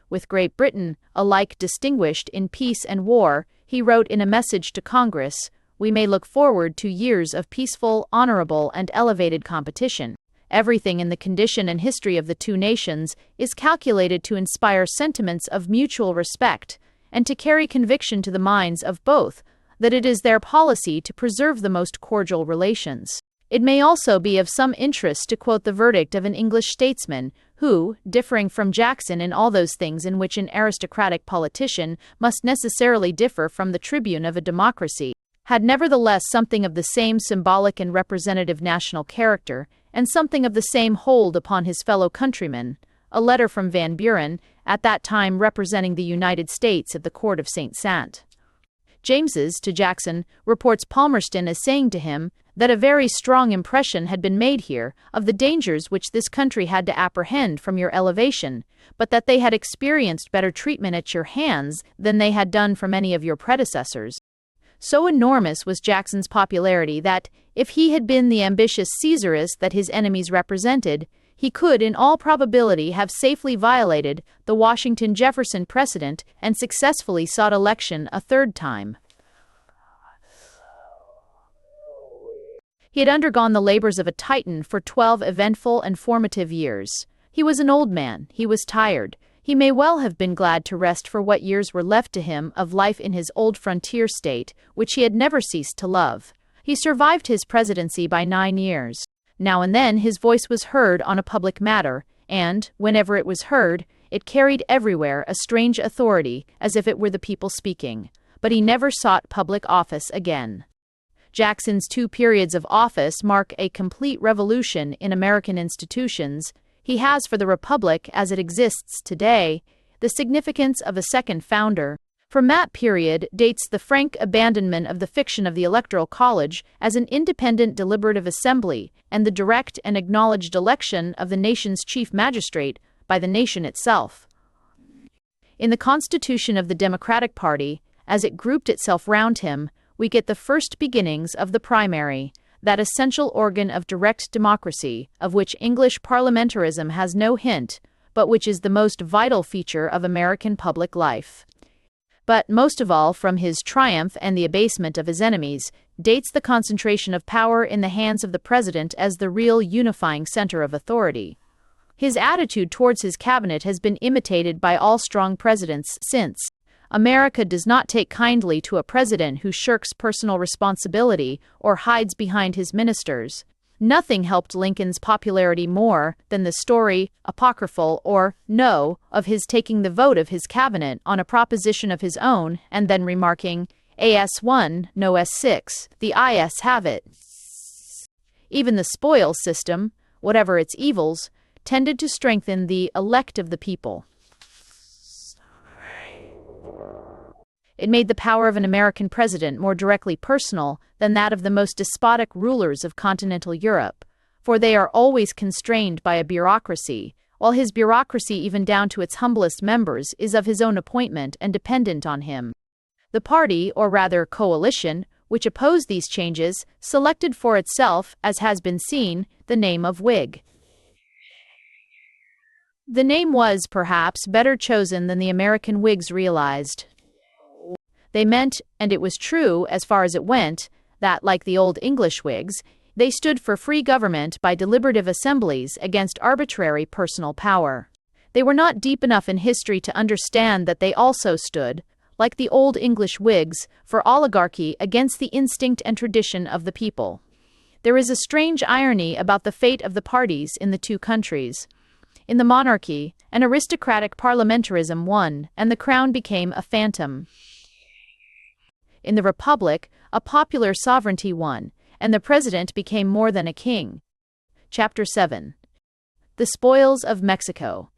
With Great Britain, alike distinguished in peace and war, he wrote in a message to Congress, "We may look forward to years of peaceful, honorable, and elevated competition. Everything in the condition and history of the two nations is calculated to inspire sentiments of mutual respect and to carry conviction to the minds of both that it is their policy to preserve the most cordial relations." It may also be of some interest to quote the verdict of an English statesman who, differing from Jackson in all those things in which an aristocratic politician must necessarily differ from the tribune of a democracy, had nevertheless something of the same symbolic and representative national character, and something of the same hold upon his fellow countrymen. A letter from Van Buren, at that time representing the United States at the court of St. James's to Jackson, reports Palmerston as saying to him that a very strong impression had been made here of the dangers which this country had to apprehend from your elevation, but that they had experienced better treatment at your hands than they had done from any of your predecessors. So enormous was Jackson's popularity that, if he had been the ambitious Caesarist that his enemies represented, he could in all probability have safely violated the Washington-Jefferson precedent and successfully sought election a third time. He had undergone the labors of a Titan for 12 eventful and formative years. He was an old man, he was tired. He may well have been glad to rest for what years were left to him of life in his old frontier state, which he had never ceased to love. He survived his presidency by 9 years. Now and then his voice was heard on a public matter, and, whenever it was heard, it carried everywhere a strange authority, as if it were the people speaking. But he never sought public office again. Jackson's 2 periods of office mark a complete revolution in American institutions. He has for the Republic as it exists today the significance of a second founder. From that period dates the frank abandonment of the fiction of the Electoral College as an independent deliberative assembly and the direct and acknowledged election of the nation's chief magistrate by the nation itself. In the constitution of the Democratic Party, as it grouped itself round him, we get the first beginnings of the primary, that essential organ of direct democracy, of which English parliamentarism has no hint, but which is the most vital feature of American public life. But, most of all, from his triumph and the abasement of his enemies, dates the concentration of power in the hands of the president as the real unifying center of authority. His attitude towards his cabinet has been imitated by all strong presidents since. America does not take kindly to a president who shirks personal responsibility or hides behind his ministers. Nothing helped Lincoln's popularity more than the story, apocryphal or no, of his taking the vote of his cabinet on a proposition of his own and then remarking, "AS1, no S6, the IS have it." Even the spoils system, whatever its evils, tended to strengthen the elect of the people. It made the power of an American president more directly personal than that of the most despotic rulers of continental Europe, for they are always constrained by a bureaucracy, while his bureaucracy, even down to its humblest members, is of his own appointment and dependent on him. The party, or rather coalition, which opposed these changes, selected for itself, as has been seen, the name of Whig. The name was, perhaps, better chosen than the American Whigs realized. They meant, and it was true as far as it went, that, like the old English Whigs, They stood for free government by deliberative assemblies against arbitrary personal power. They were not deep enough in history to understand that they also stood, like the old English Whigs, for oligarchy against the instinct and tradition of the people. There is a strange irony about the fate of the parties in the two countries. In the monarchy, an aristocratic parliamentarism won, and the crown became a phantom. In the republic, a popular sovereignty won, and the president became more than a king. Chapter 7. The Spoils of Mexico.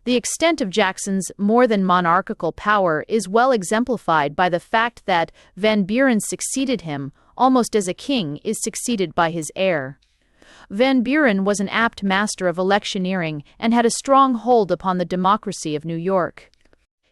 The extent of Jackson's more than monarchical power is well exemplified by the fact that Van Buren succeeded him almost as a king is succeeded by his heir. Van Buren was an apt master of electioneering and had a strong hold upon the democracy of New York.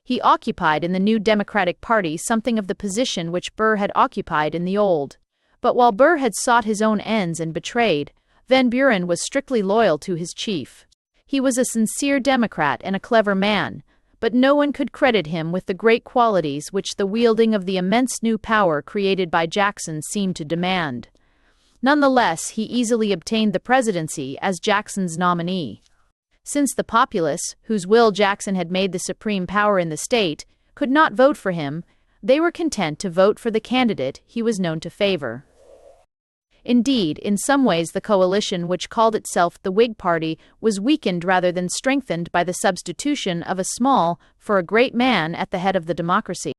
He occupied in the new Democratic Party something of the position which Burr had occupied in the old. But while Burr had sought his own ends and betrayed, Van Buren was strictly loyal to his chief. He was a sincere Democrat and a clever man, but no one could credit him with the great qualities which the wielding of the immense new power created by Jackson seemed to demand. Nonetheless, he easily obtained the presidency as Jackson's nominee. Since the populace, whose will Jackson had made the supreme power in the state, could not vote for him, they were content to vote for the candidate he was known to favor. Indeed, in some ways the coalition which called itself the Whig Party was weakened rather than strengthened by the substitution of a small for a great man at the head of the democracy.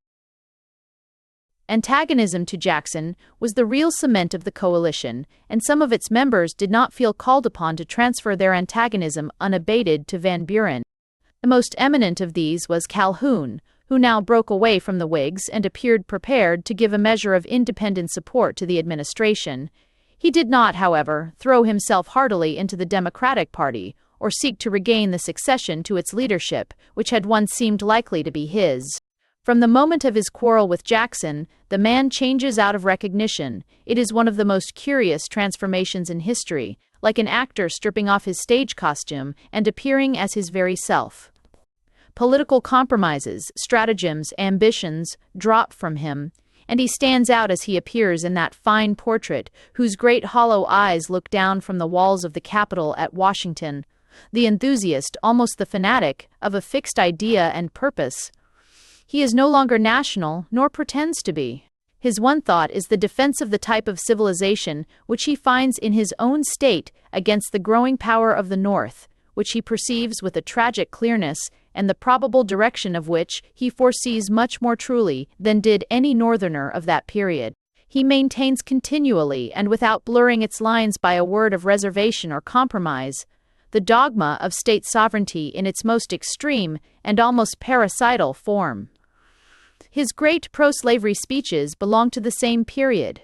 Antagonism to Jackson was the real cement of the coalition, and some of its members did not feel called upon to transfer their antagonism unabated to Van Buren. The most eminent of these was Calhoun, who now broke away from the Whigs and appeared prepared to give a measure of independent support to the administration. He did not, however, throw himself heartily into the Democratic Party or seek to regain the succession to its leadership, which had once seemed likely to be his. From the moment of his quarrel with Jackson, the man changes out of recognition. It is one of the most curious transformations in history, like an actor stripping off his stage costume and appearing as his very self. Political compromises, stratagems, ambitions drop from him, and he stands out as he appears in that fine portrait whose great hollow eyes look down from the walls of the Capitol at Washington, the enthusiast, almost the fanatic, of a fixed idea and purpose. He is no longer national, nor pretends to be. His one thought is the defense of the type of civilization which he finds in his own state against the growing power of the North, which he perceives with a tragic clearness, and the probable direction of which he foresees much more truly than did any Northerner of that period. He maintains continually, and without blurring its lines by a word of reservation or compromise, the dogma of state sovereignty in its most extreme and almost parricidal form. His great pro-slavery speeches belong to the same period.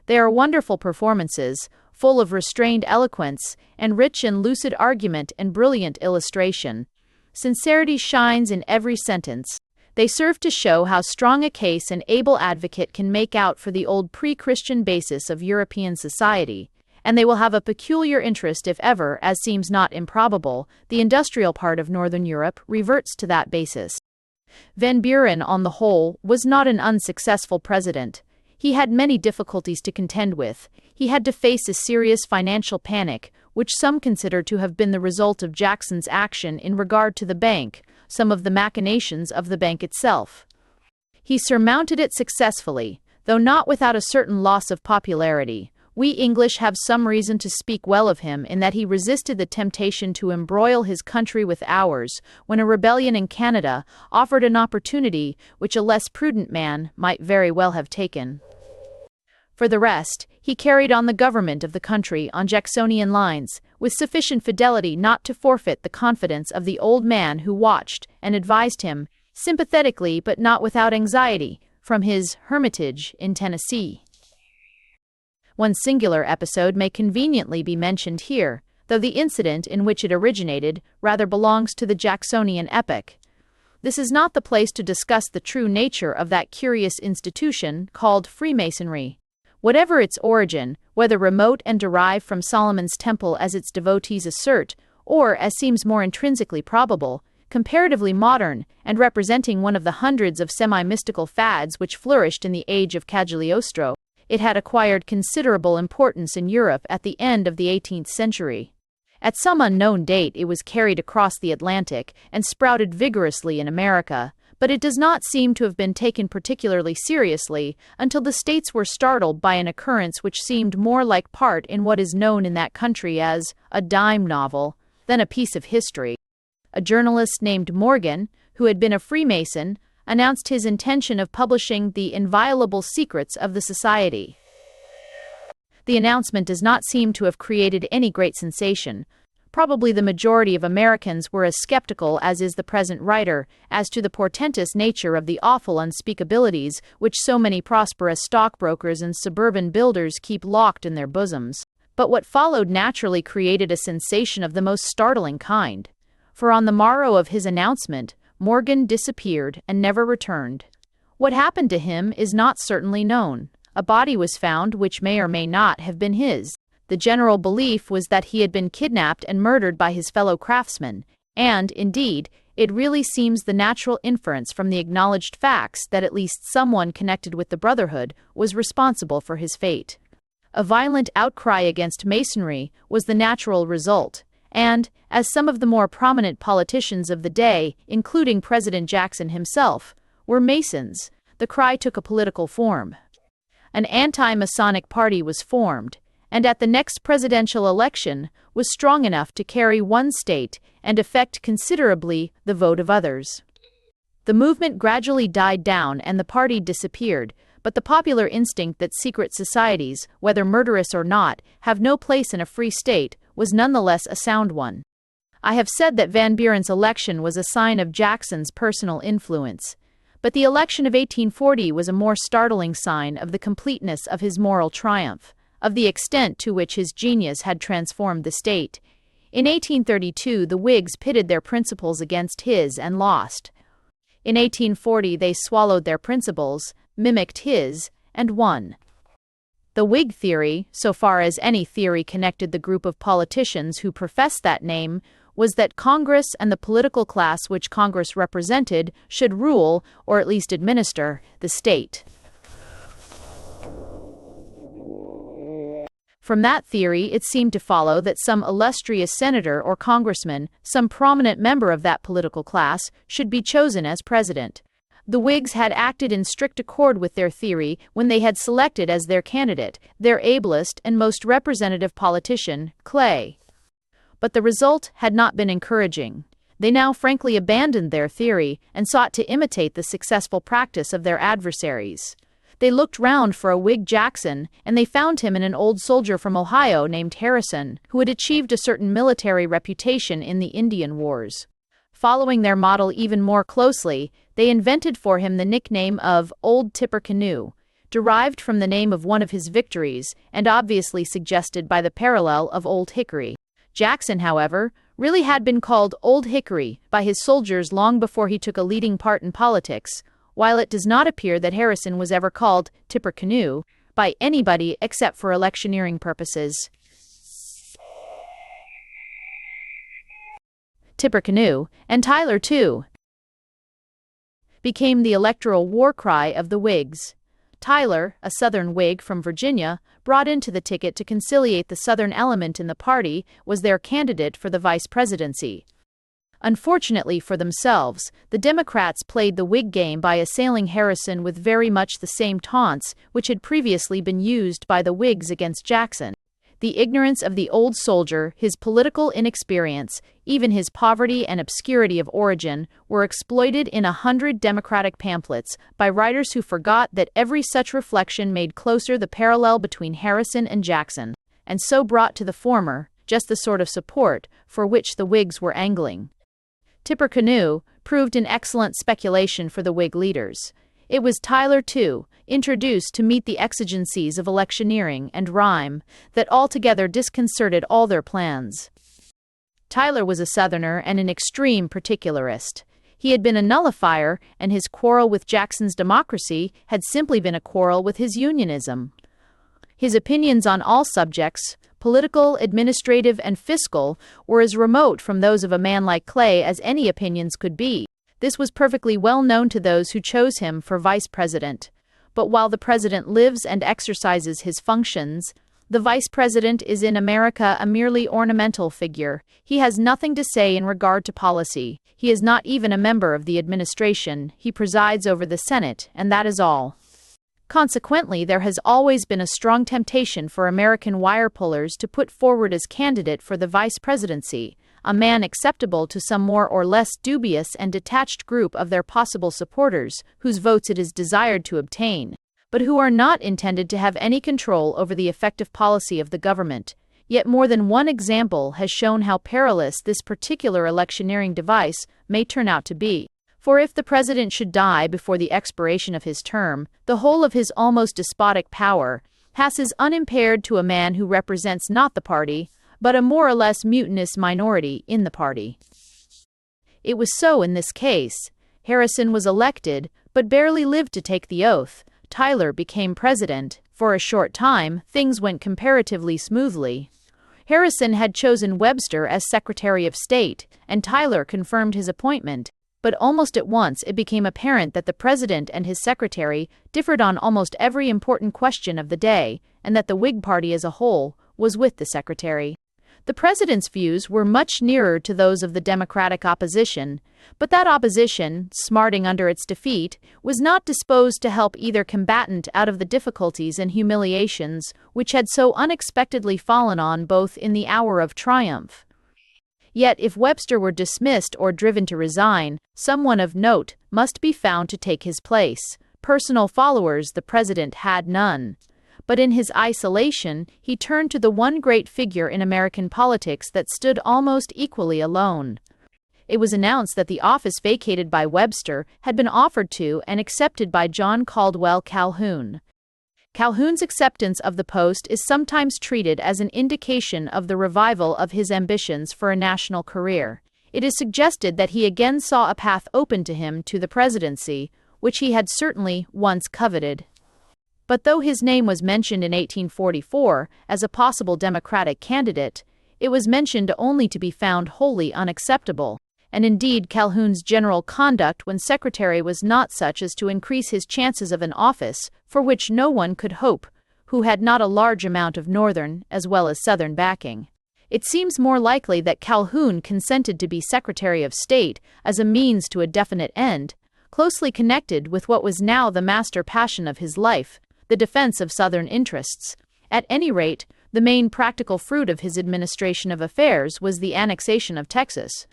They are wonderful performances, full of restrained eloquence, and rich in lucid argument and brilliant illustration. Sincerity shines in every sentence. They serve to show how strong a case an able advocate can make out for the old pre-Christian basis of European society, and they will have a peculiar interest if ever, as seems not improbable, the industrial part of Northern Europe reverts to that basis. Van Buren, on the whole, was not an unsuccessful president. He had many difficulties to contend with. He had to face a serious financial panic, which some consider to have been the result of Jackson's action in regard to the bank, some of the machinations of the bank itself. He surmounted it successfully, though not without a certain loss of popularity. We English have some reason to speak well of him in that he resisted the temptation to embroil his country with ours, when a rebellion in Canada offered an opportunity which a less prudent man might very well have taken. For the rest, he carried on the government of the country on Jacksonian lines, with sufficient fidelity not to forfeit the confidence of the old man who watched and advised him, sympathetically but not without anxiety, from his hermitage in Tennessee. One singular episode may conveniently be mentioned here, though the incident in which it originated rather belongs to the Jacksonian epoch. This is not the place to discuss the true nature of that curious institution called Freemasonry. Whatever its origin, whether remote and derived from Solomon's Temple as its devotees assert, or, as seems more intrinsically probable, comparatively modern and representing one of the hundreds of semi-mystical fads which flourished in the age of Cagliostro, It had acquired considerable importance in Europe at the end of the 18th century. At some unknown date, it was carried across the Atlantic and sprouted vigorously in America, but it does not seem to have been taken particularly seriously until the states were startled by an occurrence which seemed more like part in what is known in that country as a dime novel than a piece of history. A journalist named Morgan, who had been a Freemason, announced his intention of publishing the inviolable secrets of the society. The announcement does not seem to have created any great sensation. Probably the majority of Americans were as skeptical as is the present writer as to the portentous nature of the awful unspeakabilities which so many prosperous stockbrokers and suburban builders keep locked in their bosoms. But what followed naturally created a sensation of the most startling kind. For on the morrow of his announcement, Morgan disappeared and never returned. What happened to him is not certainly known. A body was found which may or may not have been his. The general belief was that he had been kidnapped and murdered by his fellow craftsmen, and, indeed, it really seems the natural inference from the acknowledged facts that at least someone connected with the Brotherhood was responsible for his fate. A violent outcry against Masonry was the natural result, and, as some of the more prominent politicians of the day, including President Jackson himself, were Masons, the cry took a political form. An anti-Masonic party was formed, and at the next presidential election was strong enough to carry one state and affect considerably the vote of others. The movement gradually died down and the party disappeared, but the popular instinct that secret societies, whether murderous or not, have no place in a free state was nonetheless a sound one. I have said that Van Buren's election was a sign of Jackson's personal influence, but the election of 1840 was a more startling sign of the completeness of his moral triumph, of the extent to which his genius had transformed the state. In 1832, the Whigs pitted their principles against his and lost. In 1840, they swallowed their principles, mimicked his, and won. The Whig theory, so far as any theory connected the group of politicians who professed that name, was that Congress and the political class which Congress represented should rule, or at least administer, the state. From that theory, it seemed to follow that some illustrious senator or congressman, some prominent member of that political class, should be chosen as president. The Whigs had acted in strict accord with their theory when they had selected as their candidate their ablest and most representative politician, Clay. But the result had not been encouraging. They now frankly abandoned their theory and sought to imitate the successful practice of their adversaries. They looked round for a Whig Jackson, and they found him in an old soldier from Ohio named Harrison, who had achieved a certain military reputation in the Indian Wars. Following their model even more closely, they invented for him the nickname of Old Tippecanoe, derived from the name of one of his victories, and obviously suggested by the parallel of Old Hickory. Jackson, however, really had been called Old Hickory by his soldiers long before he took a leading part in politics, while it does not appear that Harrison was ever called Tippecanoe by anybody except for electioneering purposes. Tippecanoe, and Tyler too, became the electoral war cry of the Whigs. Tyler, a Southern Whig from Virginia, brought into the ticket to conciliate the Southern element in the party, was their candidate for the vice presidency. Unfortunately for themselves, the Democrats played the Whig game by assailing Harrison with very much the same taunts which had previously been used by the Whigs against Jackson. The ignorance of the old soldier, his political inexperience, even his poverty and obscurity of origin, were exploited in 100 Democratic pamphlets by writers who forgot that every such reflection made closer the parallel between Harrison and Jackson, and so brought to the former just the sort of support for which the Whigs were angling. Tippecanoe proved an excellent speculation for the Whig leaders. It was Tyler, too, introduced to meet the exigencies of electioneering and rhyme, that altogether disconcerted all their plans. Tyler was a Southerner and an extreme particularist. He had been a nullifier, and his quarrel with Jackson's democracy had simply been a quarrel with his unionism. His opinions on all subjects, political, administrative, and fiscal, were as remote from those of a man like Clay as any opinions could be. This was perfectly well known to those who chose him for vice president. But while the president lives and exercises his functions, the vice president is in America a merely ornamental figure. He has nothing to say in regard to policy. He is not even a member of the administration. He presides over the Senate, and that is all. Consequently, there has always been a strong temptation for American wire pullers to put forward as candidate for the vice presidency a man acceptable to some more or less dubious and detached group of their possible supporters, whose votes it is desired to obtain, but who are not intended to have any control over the effective policy of the government. Yet more than one example has shown how perilous this particular electioneering device may turn out to be. For if the president should die before the expiration of his term, the whole of his almost despotic power passes unimpaired to a man who represents not the party, but a more or less mutinous minority in the party. It was so in this case. Harrison was elected, but barely lived to take the oath. Tyler became president. For a short time, things went comparatively smoothly. Harrison had chosen Webster as Secretary of State, and Tyler confirmed his appointment. But almost at once it became apparent that the president and his secretary differed on almost every important question of the day, and that the Whig party as a whole was with the secretary. The president's views were much nearer to those of the Democratic opposition, but that opposition, smarting under its defeat, was not disposed to help either combatant out of the difficulties and humiliations which had so unexpectedly fallen on both in the hour of triumph. Yet if Webster were dismissed or driven to resign, someone of note must be found to take his place. Personal followers the president had none. But in his isolation, he turned to the one great figure in American politics that stood almost equally alone. It was announced that the office vacated by Webster had been offered to and accepted by John Caldwell Calhoun. Calhoun's acceptance of the post is sometimes treated as an indication of the revival of his ambitions for a national career. It is suggested that he again saw a path open to him to the presidency, which he had certainly once coveted. But though his name was mentioned in 1844 as a possible Democratic candidate, it was mentioned only to be found wholly unacceptable, and indeed Calhoun's general conduct when secretary was not such as to increase his chances of an office for which no one could hope who had not a large amount of Northern as well as Southern backing. It seems more likely that Calhoun consented to be Secretary of State as a means to a definite end, closely connected with what was now the master passion of his life, the defense of Southern interests. At any rate, the main practical fruit of his administration of affairs was the annexation of Texas.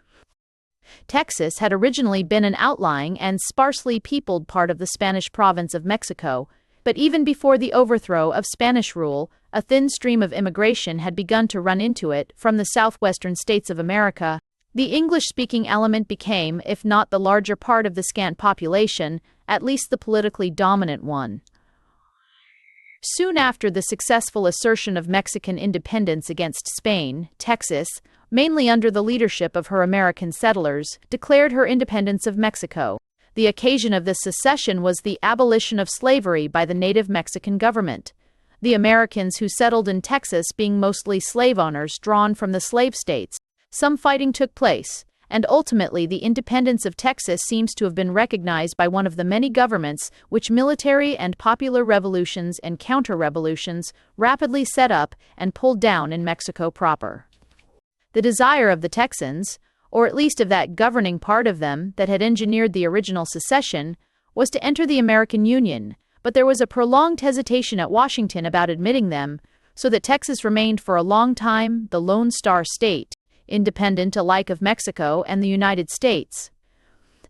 Texas had originally been an outlying and sparsely peopled part of the Spanish province of Mexico, but even before the overthrow of Spanish rule, a thin stream of immigration had begun to run into it from the southwestern states of America. The English-speaking element became, if not the larger part of the scant population, at least the politically dominant one. Soon after the successful assertion of Mexican independence against Spain, Texas, mainly under the leadership of her American settlers, declared her independence of Mexico. The occasion of this secession was the abolition of slavery by the native Mexican government. The Americans who settled in Texas being mostly slave owners drawn from the slave states. Some fighting took place, and ultimately the independence of Texas seems to have been recognized by one of the many governments which military and popular revolutions and counter-revolutions rapidly set up and pulled down in Mexico proper. The desire of the Texans, or at least of that governing part of them that had engineered the original secession, was to enter the American Union, but there was a prolonged hesitation at Washington about admitting them, so that Texas remained for a long time the Lone Star State, independent alike of Mexico and the United States.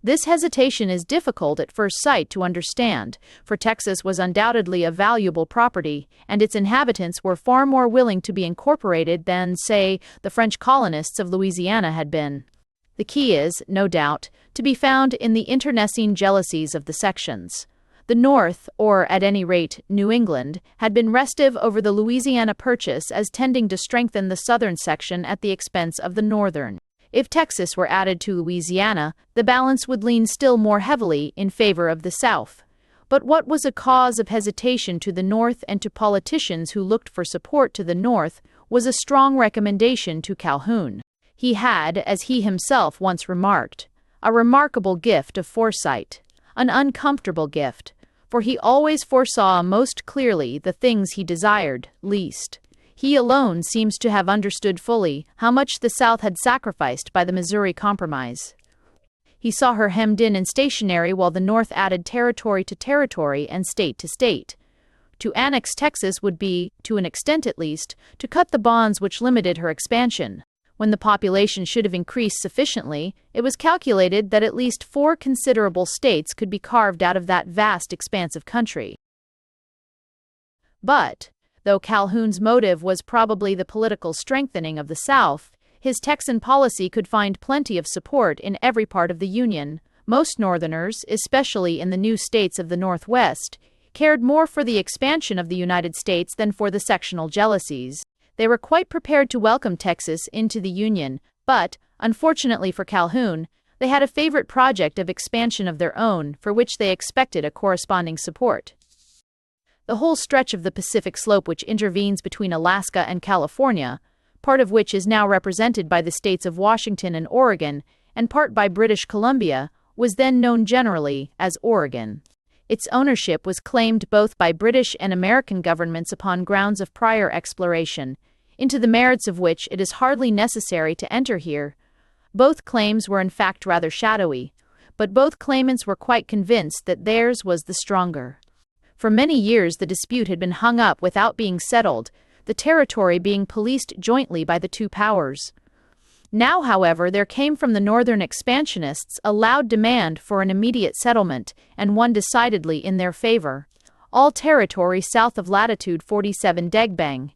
This hesitation is difficult at first sight to understand, for Texas was undoubtedly a valuable property, and its inhabitants were far more willing to be incorporated than, say, the French colonists of Louisiana had been. The key is, no doubt, to be found in the internecine jealousies of the sections. The North, or at any rate New England, had been restive over the Louisiana Purchase as tending to strengthen the southern section at the expense of the northern. If Texas were added to Louisiana, the balance would lean still more heavily in favor of the South. But what was a cause of hesitation to the North and to politicians who looked for support to the North was a strong recommendation to Calhoun. He had, as he himself once remarked, a remarkable gift of foresight. An uncomfortable gift, for he always foresaw most clearly the things he desired least. He alone seems to have understood fully how much the South had sacrificed by the Missouri Compromise. He saw her hemmed in and stationary while the North added territory to territory and state to state. To annex Texas would be, to an extent at least, to cut the bonds which limited her expansion. When the population should have increased sufficiently, it was calculated that at least 4 considerable states could be carved out of that vast expanse of country. But, though Calhoun's motive was probably the political strengthening of the South, his Texan policy could find plenty of support in every part of the Union. Most Northerners, especially in the new states of the Northwest, cared more for the expansion of the United States than for the sectional jealousies. They were quite prepared to welcome Texas into the Union, but, unfortunately for Calhoun, they had a favorite project of expansion of their own for which they expected a corresponding support. The whole stretch of the Pacific slope which intervenes between Alaska and California, part of which is now represented by the states of Washington and Oregon, and part by British Columbia, was then known generally as Oregon. Its ownership was claimed both by British and American governments upon grounds of prior exploration, into the merits of which it is hardly necessary to enter here. Both claims were in fact rather shadowy, but both claimants were quite convinced that theirs was the stronger. For many years the dispute had been hung up without being settled, the territory being policed jointly by the two powers. Now, however, there came from the northern expansionists a loud demand for an immediate settlement, and one decidedly in their favor. All territory south of latitude 47 Degbang.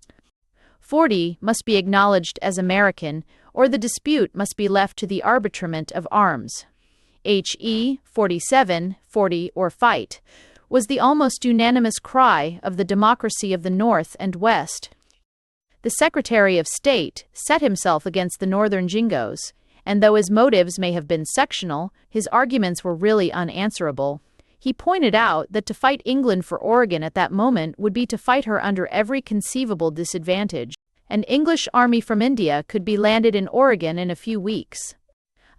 40 must be acknowledged as American, or the dispute must be left to the arbitrament of arms. HE 47, 40 or fight, was the almost unanimous cry of the democracy of the North and West. The Secretary of State set himself against the Northern Jingos, and though his motives may have been sectional, his arguments were really unanswerable. He pointed out that to fight England for Oregon at that moment would be to fight her under every conceivable disadvantage. An English army from India could be landed in Oregon in a few weeks.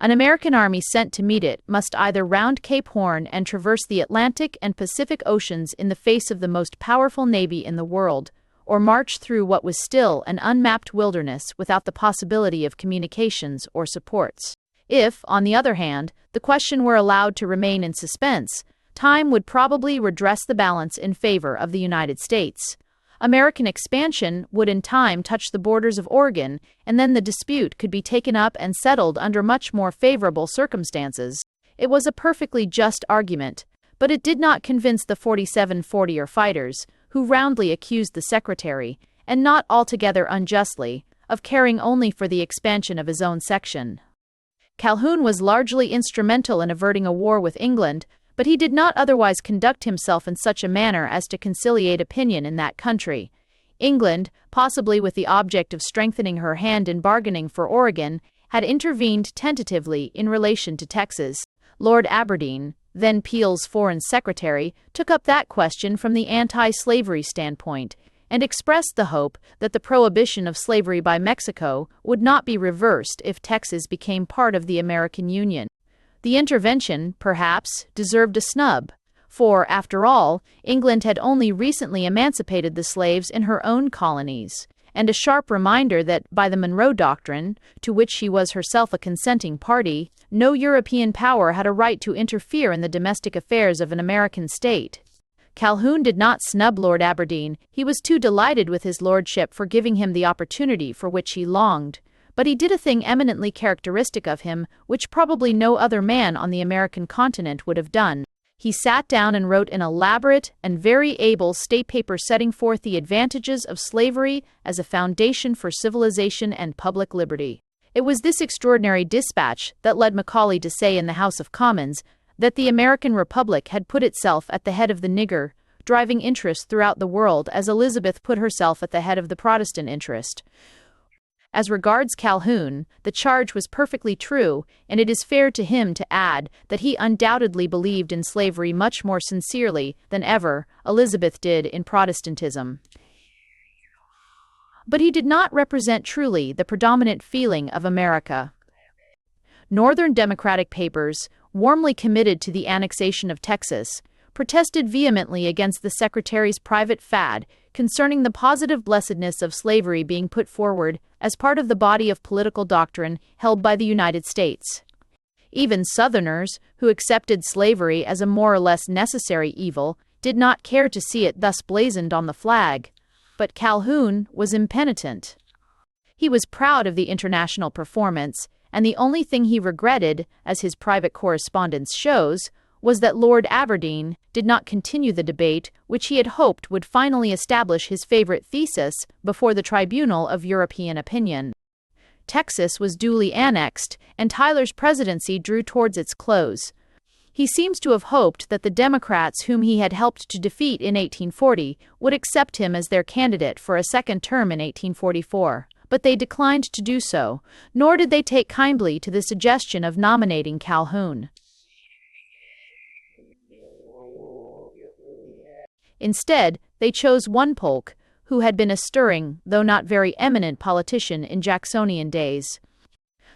An American army sent to meet it must either round Cape Horn and traverse the Atlantic and Pacific Oceans in the face of the most powerful navy in the world, or march through what was still an unmapped wilderness without the possibility of communications or supports. If, on the other hand, the question were allowed to remain in suspense, time would probably redress the balance in favor of the United States. American expansion would in time touch the borders of Oregon, and then the dispute could be taken up and settled under much more favorable circumstances. It was a perfectly just argument, but it did not convince the 47-40er fighters, who roundly accused the Secretary, and not altogether unjustly, of caring only for the expansion of his own section. Calhoun was largely instrumental in averting a war with England, but he did not otherwise conduct himself in such a manner as to conciliate opinion in that country. England, possibly with the object of strengthening her hand in bargaining for Oregon, had intervened tentatively in relation to Texas. Lord Aberdeen, then Peel's Foreign Secretary, took up that question from the anti-slavery standpoint, and expressed the hope that the prohibition of slavery by Mexico would not be reversed if Texas became part of the American Union. The intervention, perhaps, deserved a snub, for, after all, England had only recently emancipated the slaves in her own colonies, and a sharp reminder that, by the Monroe Doctrine, to which she was herself a consenting party, no European power had a right to interfere in the domestic affairs of an American state. Calhoun did not snub Lord Aberdeen. He was too delighted with his lordship for giving him the opportunity for which he longed. But he did a thing eminently characteristic of him, which probably no other man on the American continent would have done. He sat down and wrote an elaborate and very able state paper setting forth the advantages of slavery as a foundation for civilization and public liberty. It was this extraordinary dispatch that led Macaulay to say in the House of Commons that the American Republic had put itself at the head of the nigger, driving interest throughout the world as Elizabeth put herself at the head of the Protestant interest. As regards Calhoun, the charge was perfectly true, and it is fair to him to add that he undoubtedly believed in slavery much more sincerely than ever Elizabeth did in Protestantism. But he did not represent truly the predominant feeling of America. Northern Democratic papers, warmly committed to the annexation of Texas, protested vehemently against the Secretary's private fad concerning the positive blessedness of slavery being put forward as part of the body of political doctrine held by the United States. Even Southerners, who accepted slavery as a more or less necessary evil, did not care to see it thus blazoned on the flag. But Calhoun was impenitent. He was proud of the international performance, and the only thing he regretted, as his private correspondence shows, was that Lord Aberdeen did not continue the debate which he had hoped would finally establish his favorite thesis before the tribunal of European opinion. Texas was duly annexed, and Tyler's presidency drew towards its close. He seems to have hoped that the Democrats whom he had helped to defeat in 1840 would accept him as their candidate for a second term in 1844, but they declined to do so, nor did they take kindly to the suggestion of nominating Calhoun. Instead, they chose one Polk, who had been a stirring, though not very eminent politician in Jacksonian days.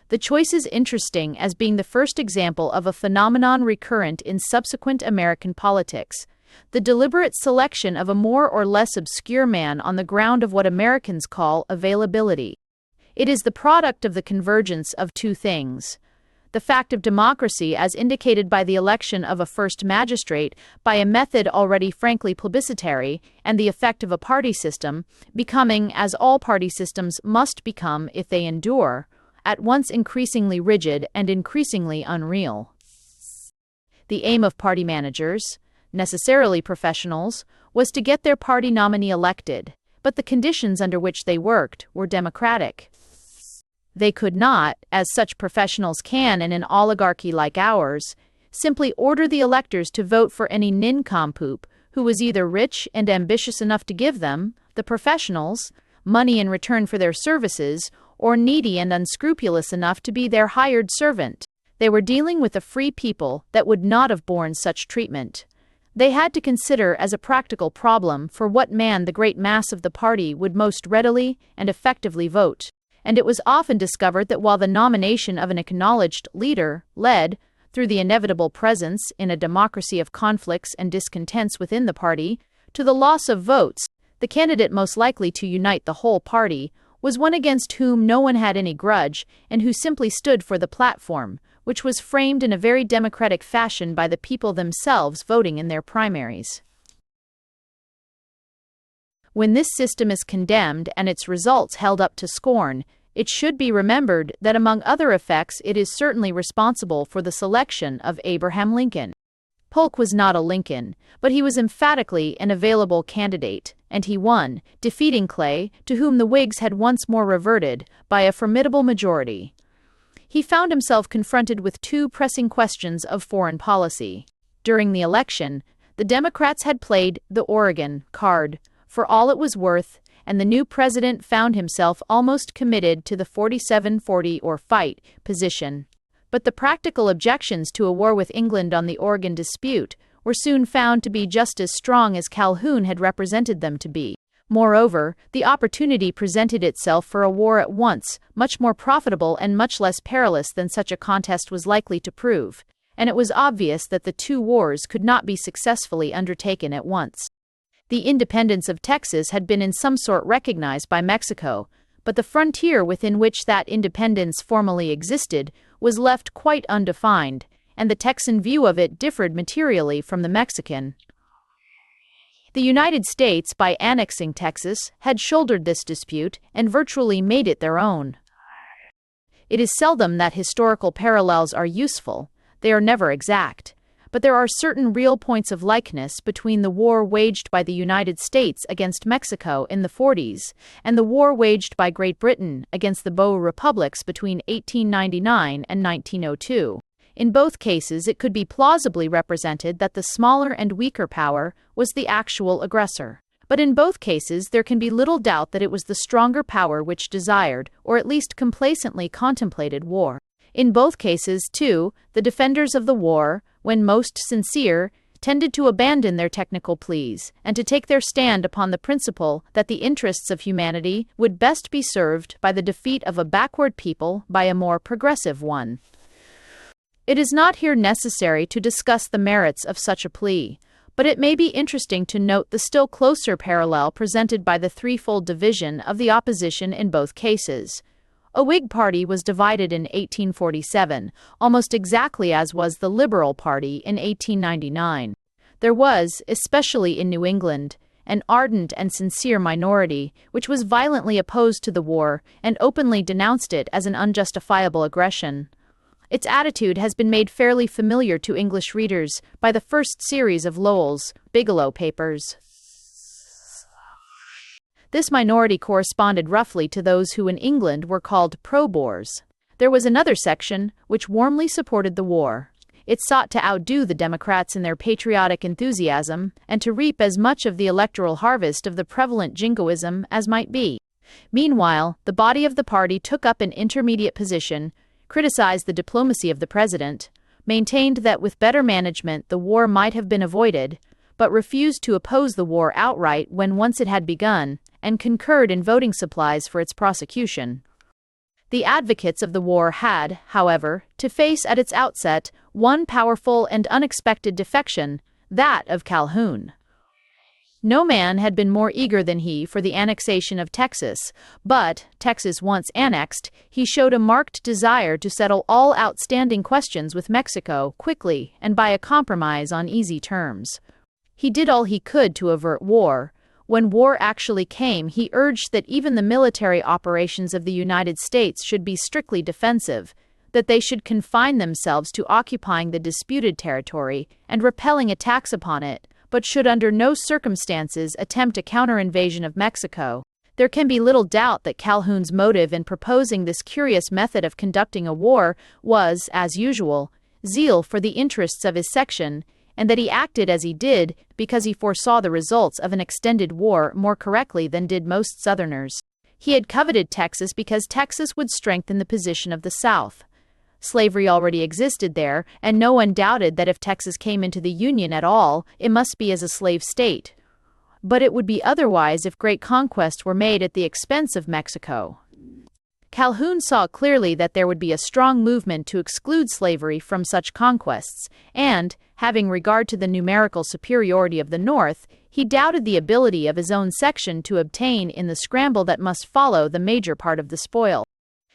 The choice is interesting as being the first example of a phenomenon recurrent in subsequent American politics, the deliberate selection of a more or less obscure man on the ground of what Americans call availability. It is the product of the convergence of two things: the fact of democracy as indicated by the election of a first magistrate by a method already frankly plebiscitary, and the effect of a party system, becoming, as all party systems must become if they endure, at once increasingly rigid and increasingly unreal. The aim of party managers, necessarily professionals, was to get their party nominee elected, but the conditions under which they worked were democratic. They could not, as such professionals can in an oligarchy like ours, simply order the electors to vote for any nincompoop who was either rich and ambitious enough to give them, the professionals, money in return for their services, or needy and unscrupulous enough to be their hired servant. They were dealing with a free people that would not have borne such treatment. They had to consider as a practical problem for what man the great mass of the party would most readily and effectively vote. And it was often discovered that while the nomination of an acknowledged leader led, through the inevitable presence in a democracy of conflicts and discontents within the party, to the loss of votes, the candidate most likely to unite the whole party was one against whom no one had any grudge and who simply stood for the platform, which was framed in a very democratic fashion by the people themselves voting in their primaries. When this system is condemned and its results held up to scorn, it should be remembered that among other effects it is certainly responsible for the selection of Abraham Lincoln. Polk was not a Lincoln, but he was emphatically an available candidate, and he won, defeating Clay, to whom the Whigs had once more reverted, by a formidable majority. He found himself confronted with two pressing questions of foreign policy. During the election, the Democrats had played the Oregon card for all it was worth, and the new president found himself almost committed to the 47-40 or fight position. But the practical objections to a war with England on the Oregon dispute were soon found to be just as strong as Calhoun had represented them to be. Moreover, the opportunity presented itself for a war at once much more profitable and much less perilous than such a contest was likely to prove, and it was obvious that the two wars could not be successfully undertaken at once. The independence of Texas had been in some sort recognized by Mexico, but the frontier within which that independence formally existed was left quite undefined, and the Texan view of it differed materially from the Mexican. The United States, by annexing Texas, had shouldered this dispute and virtually made it their own. It is seldom that historical parallels are useful; they are never exact. But there are certain real points of likeness between the war waged by the United States against Mexico in the 40s and the war waged by Great Britain against the Boer republics between 1899 and 1902. In both cases, it could be plausibly represented that the smaller and weaker power was the actual aggressor. But in both cases, there can be little doubt that it was the stronger power which desired, or at least complacently contemplated, war. In both cases, too, the defenders of the war, when most sincere, tended to abandon their technical pleas and to take their stand upon the principle that the interests of humanity would best be served by the defeat of a backward people by a more progressive one. It is not here necessary to discuss the merits of such a plea, But it may be interesting to note the still closer parallel presented by the threefold division of the opposition in both cases. A Whig party was divided in 1847, almost exactly as was the Liberal Party in 1899. There was, especially in New England, an ardent and sincere minority which was violently opposed to the war and openly denounced it as an unjustifiable aggression. Its attitude has been made fairly familiar to English readers by the first series of Lowell's Bigelow Papers. This minority corresponded roughly to those who in England were called pro-Boers. There was another section which warmly supported the war. It sought to outdo the Democrats in their patriotic enthusiasm and to reap as much of the electoral harvest of the prevalent jingoism as might be. Meanwhile, the body of the party took up an intermediate position, criticized the diplomacy of the president, maintained that with better management the war might have been avoided, but refused to oppose the war outright when once it had begun, and concurred in voting supplies for its prosecution. The advocates of the war had, however, to face at its outset one powerful and unexpected defection, that of Calhoun. No man had been more eager than he for the annexation of Texas, but, Texas once annexed, he showed a marked desire to settle all outstanding questions with Mexico quickly and by a compromise on easy terms. He did all he could to avert war. When war actually came, he urged that even the military operations of the United States should be strictly defensive, that they should confine themselves to occupying the disputed territory and repelling attacks upon it, but should under no circumstances attempt a counter-invasion of Mexico. There can be little doubt that Calhoun's motive in proposing this curious method of conducting a war was, as usual, zeal for the interests of his section, and that he acted as he did because he foresaw the results of an extended war more correctly than did most Southerners. He had coveted Texas because Texas would strengthen the position of the South. Slavery already existed there, and no one doubted that if Texas came into the Union at all, it must be as a slave state. But it would be otherwise if great conquests were made at the expense of Mexico. Calhoun saw clearly that there would be a strong movement to exclude slavery from such conquests, and, having regard to the numerical superiority of the North, he doubted the ability of his own section to obtain in the scramble that must follow the major part of the spoil.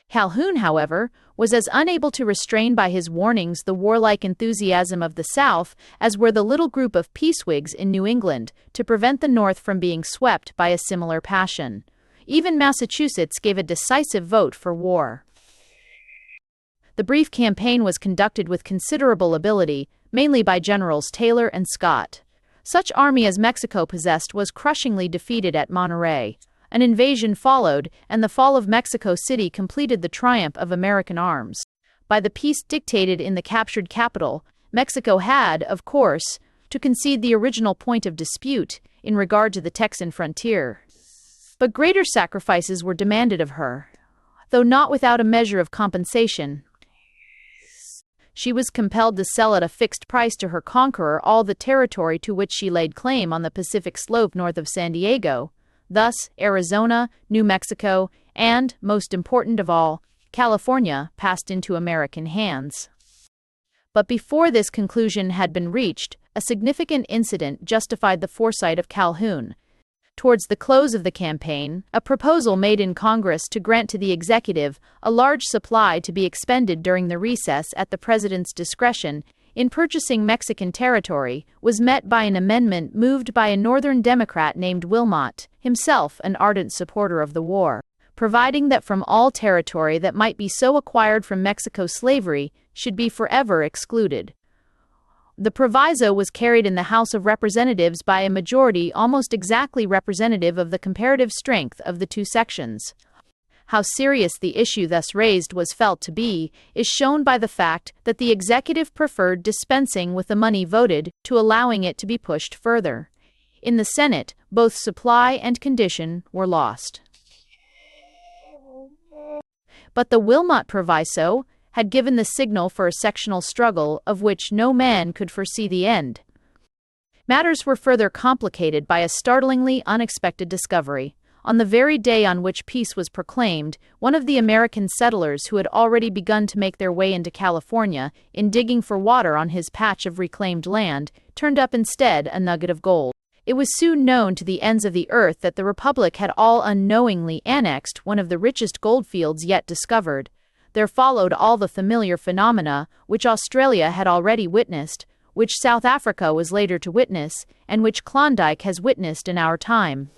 Calhoun, however, was as unable to restrain by his warnings the warlike enthusiasm of the South as were the little group of peace-Whigs in New England to prevent the North from being swept by a similar passion. Even Massachusetts gave a decisive vote for war. The brief campaign was conducted with considerable ability, mainly by Generals Taylor and Scott. Such army as Mexico possessed was crushingly defeated at Monterey. An invasion followed, and the fall of Mexico City completed the triumph of American arms. By the peace dictated in the captured capital, Mexico had, of course, to concede the original point of dispute in regard to the Texan frontier. But greater sacrifices were demanded of her. Though not without a measure of compensation, she was compelled to sell at a fixed price to her conqueror all the territory to which she laid claim on the Pacific slope north of San Diego. Thus, Arizona, New Mexico, and, most important of all, California passed into American hands. But before this conclusion had been reached, a significant incident justified the foresight of Calhoun. Towards the close of the campaign, a proposal made in Congress to grant to the executive a large supply to be expended during the recess at the president's discretion in purchasing Mexican territory was met by an amendment moved by a Northern Democrat named Wilmot, himself an ardent supporter of the war, providing that from all territory that might be so acquired from Mexico slavery should be forever excluded. The proviso was carried in the House of Representatives by a majority almost exactly representative of the comparative strength of the two sections. How serious the issue thus raised was felt to be is shown by the fact that the executive preferred dispensing with the money voted to allowing it to be pushed further. In the Senate, both supply and condition were lost. But the Wilmot proviso had given the signal for a sectional struggle of which no man could foresee the end. Matters were further complicated by a startlingly unexpected discovery. On the very day on which peace was proclaimed, one of the American settlers who had already begun to make their way into California, in digging for water on his patch of reclaimed land, turned up instead a nugget of gold. It was soon known to the ends of the earth that the Republic had all unknowingly annexed one of the richest gold fields yet discovered. There followed all the familiar phenomena which Australia had already witnessed, which South Africa was later to witness, and which Klondike has witnessed in our time.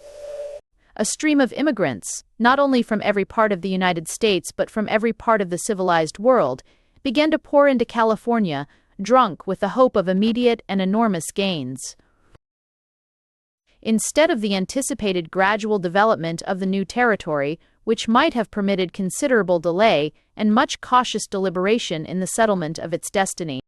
A stream of immigrants, not only from every part of the United States but from every part of the civilized world, began to pour into California, drunk with the hope of immediate and enormous gains. Instead of the anticipated gradual development of the new territory, which might have permitted considerable delay and much cautious deliberation in the settlement of its destiny,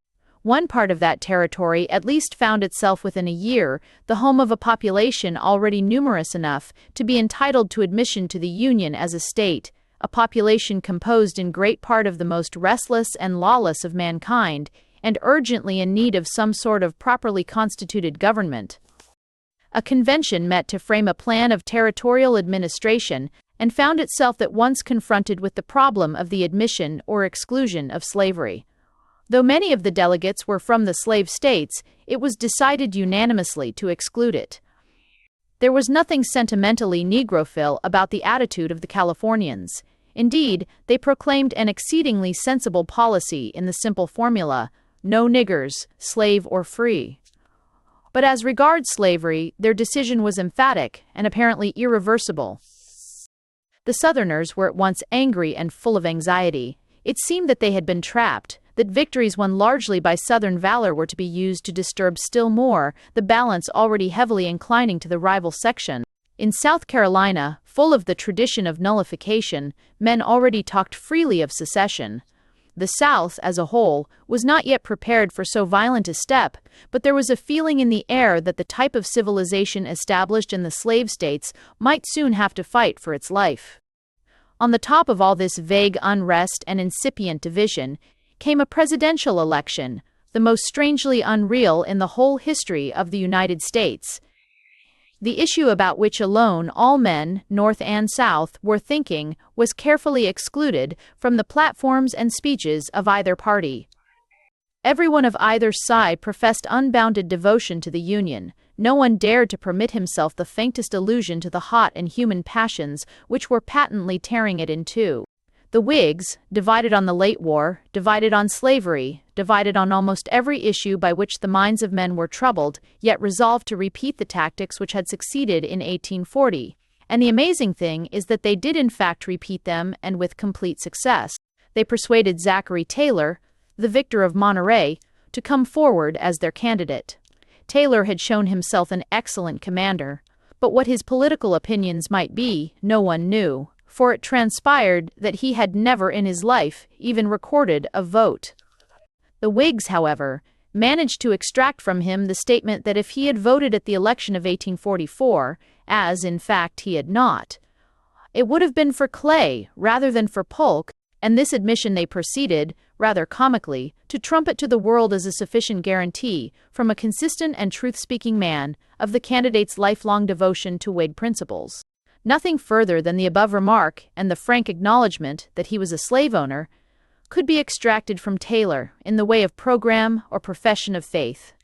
one part of that territory at least found itself within a year the home of a population already numerous enough to be entitled to admission to the Union as a state, a population composed in great part of the most restless and lawless of mankind, and urgently in need of some sort of properly constituted government. A convention met to frame a plan of territorial administration and found itself at once confronted with the problem of the admission or exclusion of slavery. Though many of the delegates were from the slave states, it was decided unanimously to exclude it. There was nothing sentimentally Negrophile about the attitude of the Californians. Indeed, they proclaimed an exceedingly sensible policy in the simple formula, "No niggers, slave or free." But as regards slavery, their decision was emphatic and apparently irreversible. The Southerners were at once angry and full of anxiety. It seemed that they had been trapped, that victories won largely by Southern valor were to be used to disturb still more the balance already heavily inclining to the rival section. In South Carolina, full of the tradition of nullification, men already talked freely of secession. The South, as a whole, was not yet prepared for so violent a step, but there was a feeling in the air that the type of civilization established in the slave states might soon have to fight for its life. On the top of all this vague unrest and incipient division came a presidential election, the most strangely unreal in the whole history of the United States. The issue about which alone all men, North and South, were thinking was carefully excluded from the platforms and speeches of either party. Everyone of either side professed unbounded devotion to the Union. No one dared to permit himself the faintest allusion to the hot and human passions which were patently tearing it in two. The Whigs, divided on the late war, divided on slavery, divided on almost every issue by which the minds of men were troubled, yet resolved to repeat the tactics which had succeeded in 1840. And the amazing thing is that they did in fact repeat them, and with complete success. They persuaded Zachary Taylor, the victor of Monterey, to come forward as their candidate. Taylor had shown himself an excellent commander, but what his political opinions might be, no one knew, for it transpired that he had never in his life even recorded a vote. The Whigs, however, managed to extract from him the statement that if he had voted at the election of 1844, as in fact he had not, it would have been for Clay rather than for Polk, and this admission they proceeded, rather comically, to trumpet to the world as a sufficient guarantee, from a consistent and truth-speaking man, of the candidate's lifelong devotion to Whig principles. Nothing further than the above remark and the frank acknowledgment that he was a slave owner could be extracted from Taylor in the way of program or profession of faith.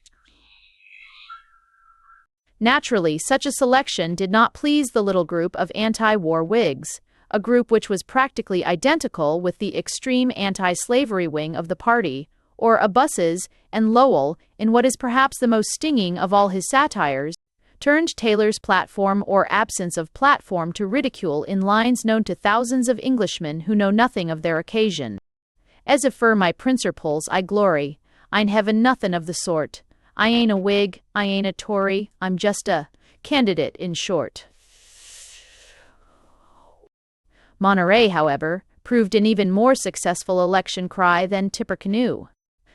Naturally, such a selection did not please the little group of anti-war Whigs, a group which was practically identical with the extreme anti-slavery wing of the party, or Abusses and Lowell, in what is perhaps the most stinging of all his satires, turned Taylor's platform or absence of platform to ridicule in lines known to thousands of Englishmen who know nothing of their occasion. As if for my principles I glory, I'n heaven nothin' of the sort. I ain't a Whig, I ain't a Tory, I'm just a candidate in short. Monterey, however, proved an even more successful election cry than Tippecanoe.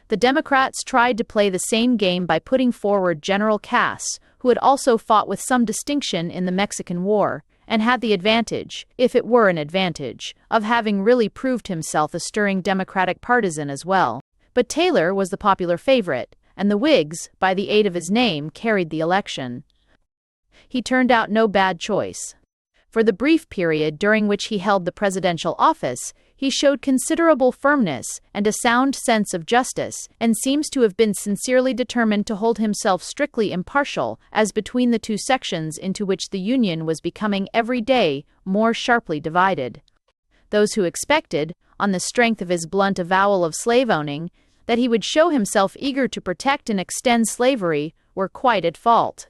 The Democrats tried to play the same game by putting forward General Cass, who had also fought with some distinction in the Mexican War, and had the advantage, if it were an advantage, of having really proved himself a stirring Democratic partisan as well. But Taylor was the popular favorite, and the Whigs, by the aid of his name, carried the election. He turned out no bad choice. For the brief period during which he held the presidential office, he showed considerable firmness and a sound sense of justice, and seems to have been sincerely determined to hold himself strictly impartial, as between the two sections into which the Union was becoming every day more sharply divided. Those who expected, on the strength of his blunt avowal of slave-owning, that he would show himself eager to protect and extend slavery, were quite at fault.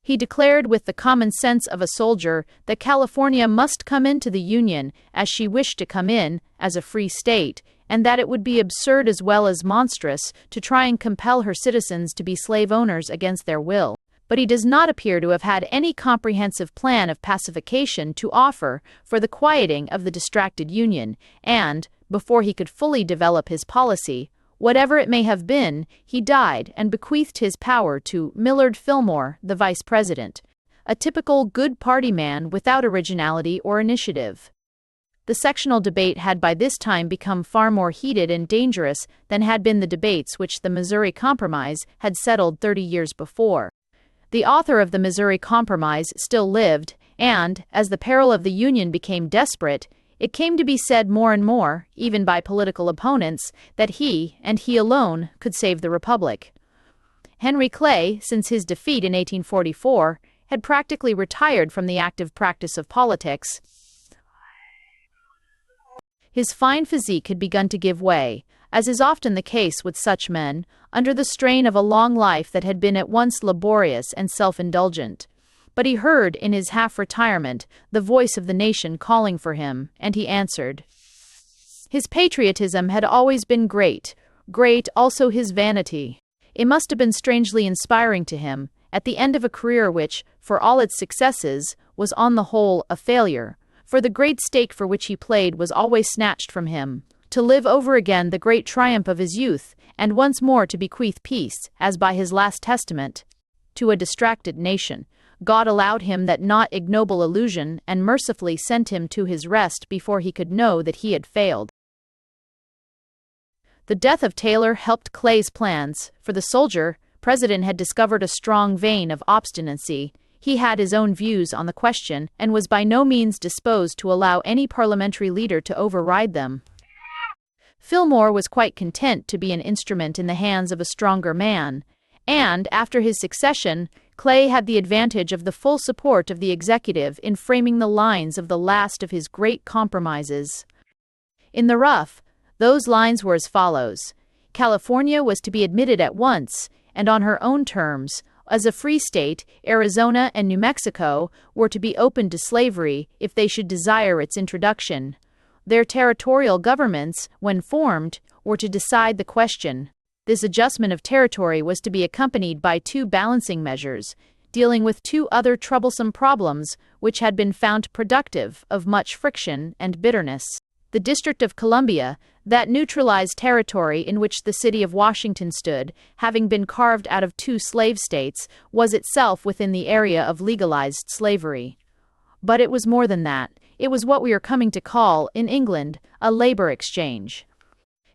He declared with the common sense of a soldier that California must come into the Union as she wished to come in, as a free state, and that it would be absurd as well as monstrous to try and compel her citizens to be slave owners against their will. But he does not appear to have had any comprehensive plan of pacification to offer for the quieting of the distracted Union, and, before he could fully develop his policy, whatever it may have been, he died and bequeathed his power to Millard Fillmore, the vice president, a typical good party man without originality or initiative. The sectional debate had by this time become far more heated and dangerous than had been the debates which the Missouri Compromise had settled 30 years before. The author of the Missouri Compromise still lived, and, as the peril of the Union became desperate, it came to be said more and more, even by political opponents, that he, and he alone, could save the Republic. Henry Clay, since his defeat in 1844, had practically retired from the active practice of politics. His fine physique had begun to give way, as is often the case with such men, under the strain of a long life that had been at once laborious and self-indulgent. But he heard, in his half-retirement, the voice of the nation calling for him, and he answered. His patriotism had always been great also his vanity. It must have been strangely inspiring to him, at the end of a career which, for all its successes, was on the whole a failure, for the great stake for which he played was always snatched from him, to live over again the great triumph of his youth, and once more to bequeath peace, as by his last testament, to a distracted nation. God allowed him that not ignoble illusion, and mercifully sent him to his rest before he could know that he had failed. The death of Taylor helped Clay's plans, for the soldier, president had discovered a strong vein of obstinacy. He had his own views on the question, and was by no means disposed to allow any parliamentary leader to override them. Fillmore was quite content to be an instrument in the hands of a stronger man, and, after his succession, Clay had the advantage of the full support of the executive in framing the lines of the last of his great compromises. In the rough, those lines were as follows. California was to be admitted at once, and on her own terms. As a free state, Arizona and New Mexico were to be open to slavery if they should desire its introduction. Their territorial governments, when formed, were to decide the question. This adjustment of territory was to be accompanied by two balancing measures, dealing with two other troublesome problems which had been found productive of much friction and bitterness. The District of Columbia, that neutralized territory in which the city of Washington stood, having been carved out of two slave states, was itself within the area of legalized slavery. But it was more than that. It was what we are coming to call, in England, a labor exchange.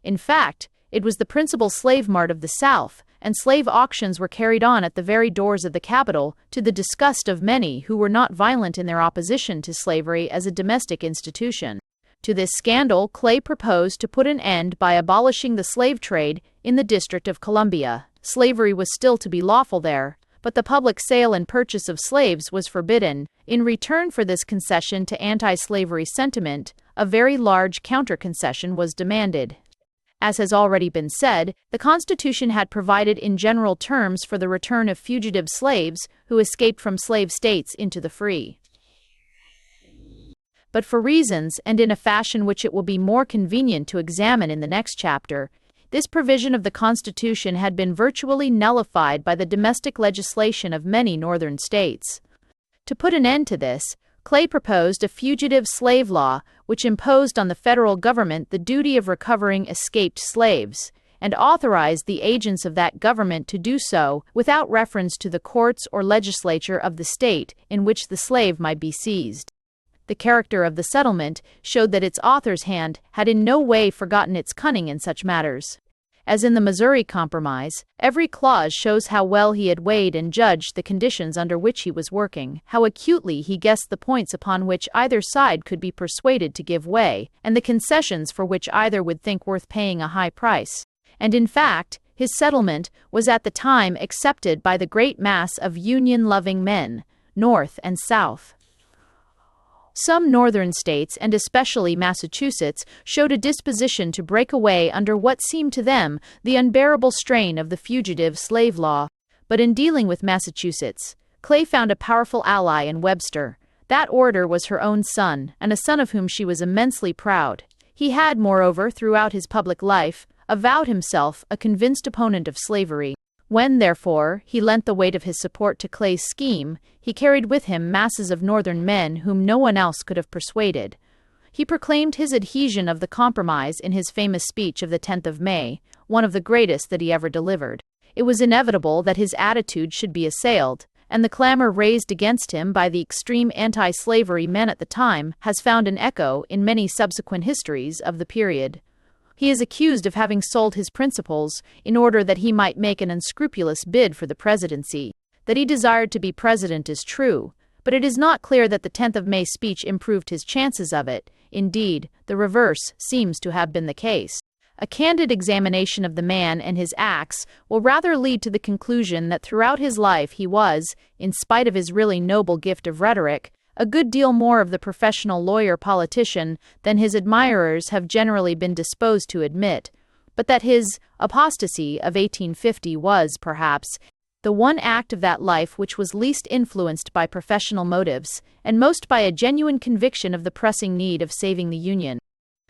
In fact, it was the principal slave mart of the South, and slave auctions were carried on at the very doors of the capital, to the disgust of many who were not violent in their opposition to slavery as a domestic institution. To this scandal, Clay proposed to put an end by abolishing the slave trade in the District of Columbia. Slavery was still to be lawful there, but the public sale and purchase of slaves was forbidden. In return for this concession to anti-slavery sentiment, a very large counter-concession was demanded. As has already been said, the Constitution had provided in general terms for the return of fugitive slaves who escaped from slave states into the free. But for reasons, and in a fashion which it will be more convenient to examine in the next chapter, this provision of the Constitution had been virtually nullified by the domestic legislation of many northern states. To put an end to this, Clay proposed a fugitive slave law which imposed on the federal government the duty of recovering escaped slaves, and authorized the agents of that government to do so without reference to the courts or legislature of the state in which the slave might be seized. The character of the settlement showed that its author's hand had in no way forgotten its cunning in such matters. As in the Missouri Compromise, every clause shows how well he had weighed and judged the conditions under which he was working, how acutely he guessed the points upon which either side could be persuaded to give way, and the concessions for which either would think worth paying a high price. And in fact, his settlement was at the time accepted by the great mass of Union-loving men, North and South. Some northern states, and especially Massachusetts, showed a disposition to break away under what seemed to them the unbearable strain of the fugitive slave law. But in dealing with Massachusetts, Clay found a powerful ally in Webster. That orator was her own son, and a son of whom she was immensely proud. He had, moreover, throughout his public life, avowed himself a convinced opponent of slavery. When, therefore, he lent the weight of his support to Clay's scheme, he carried with him masses of Northern men whom no one else could have persuaded. He proclaimed his adhesion of the compromise in his famous speech of the 10th of May, one of the greatest that he ever delivered. It was inevitable that his attitude should be assailed, and the clamor raised against him by the extreme anti-slavery men at the time has found an echo in many subsequent histories of the period. He is accused of having sold his principles in order that he might make an unscrupulous bid for the presidency. That he desired to be president is true, but it is not clear that the 10th of May speech improved his chances of it. Indeed, the reverse seems to have been the case. A candid examination of the man and his acts will rather lead to the conclusion that throughout his life he was, in spite of his really noble gift of rhetoric, a good deal more of the professional lawyer-politician than his admirers have generally been disposed to admit, but that his apostasy of 1850 was, perhaps, the one act of that life which was least influenced by professional motives, and most by a genuine conviction of the pressing need of saving the Union.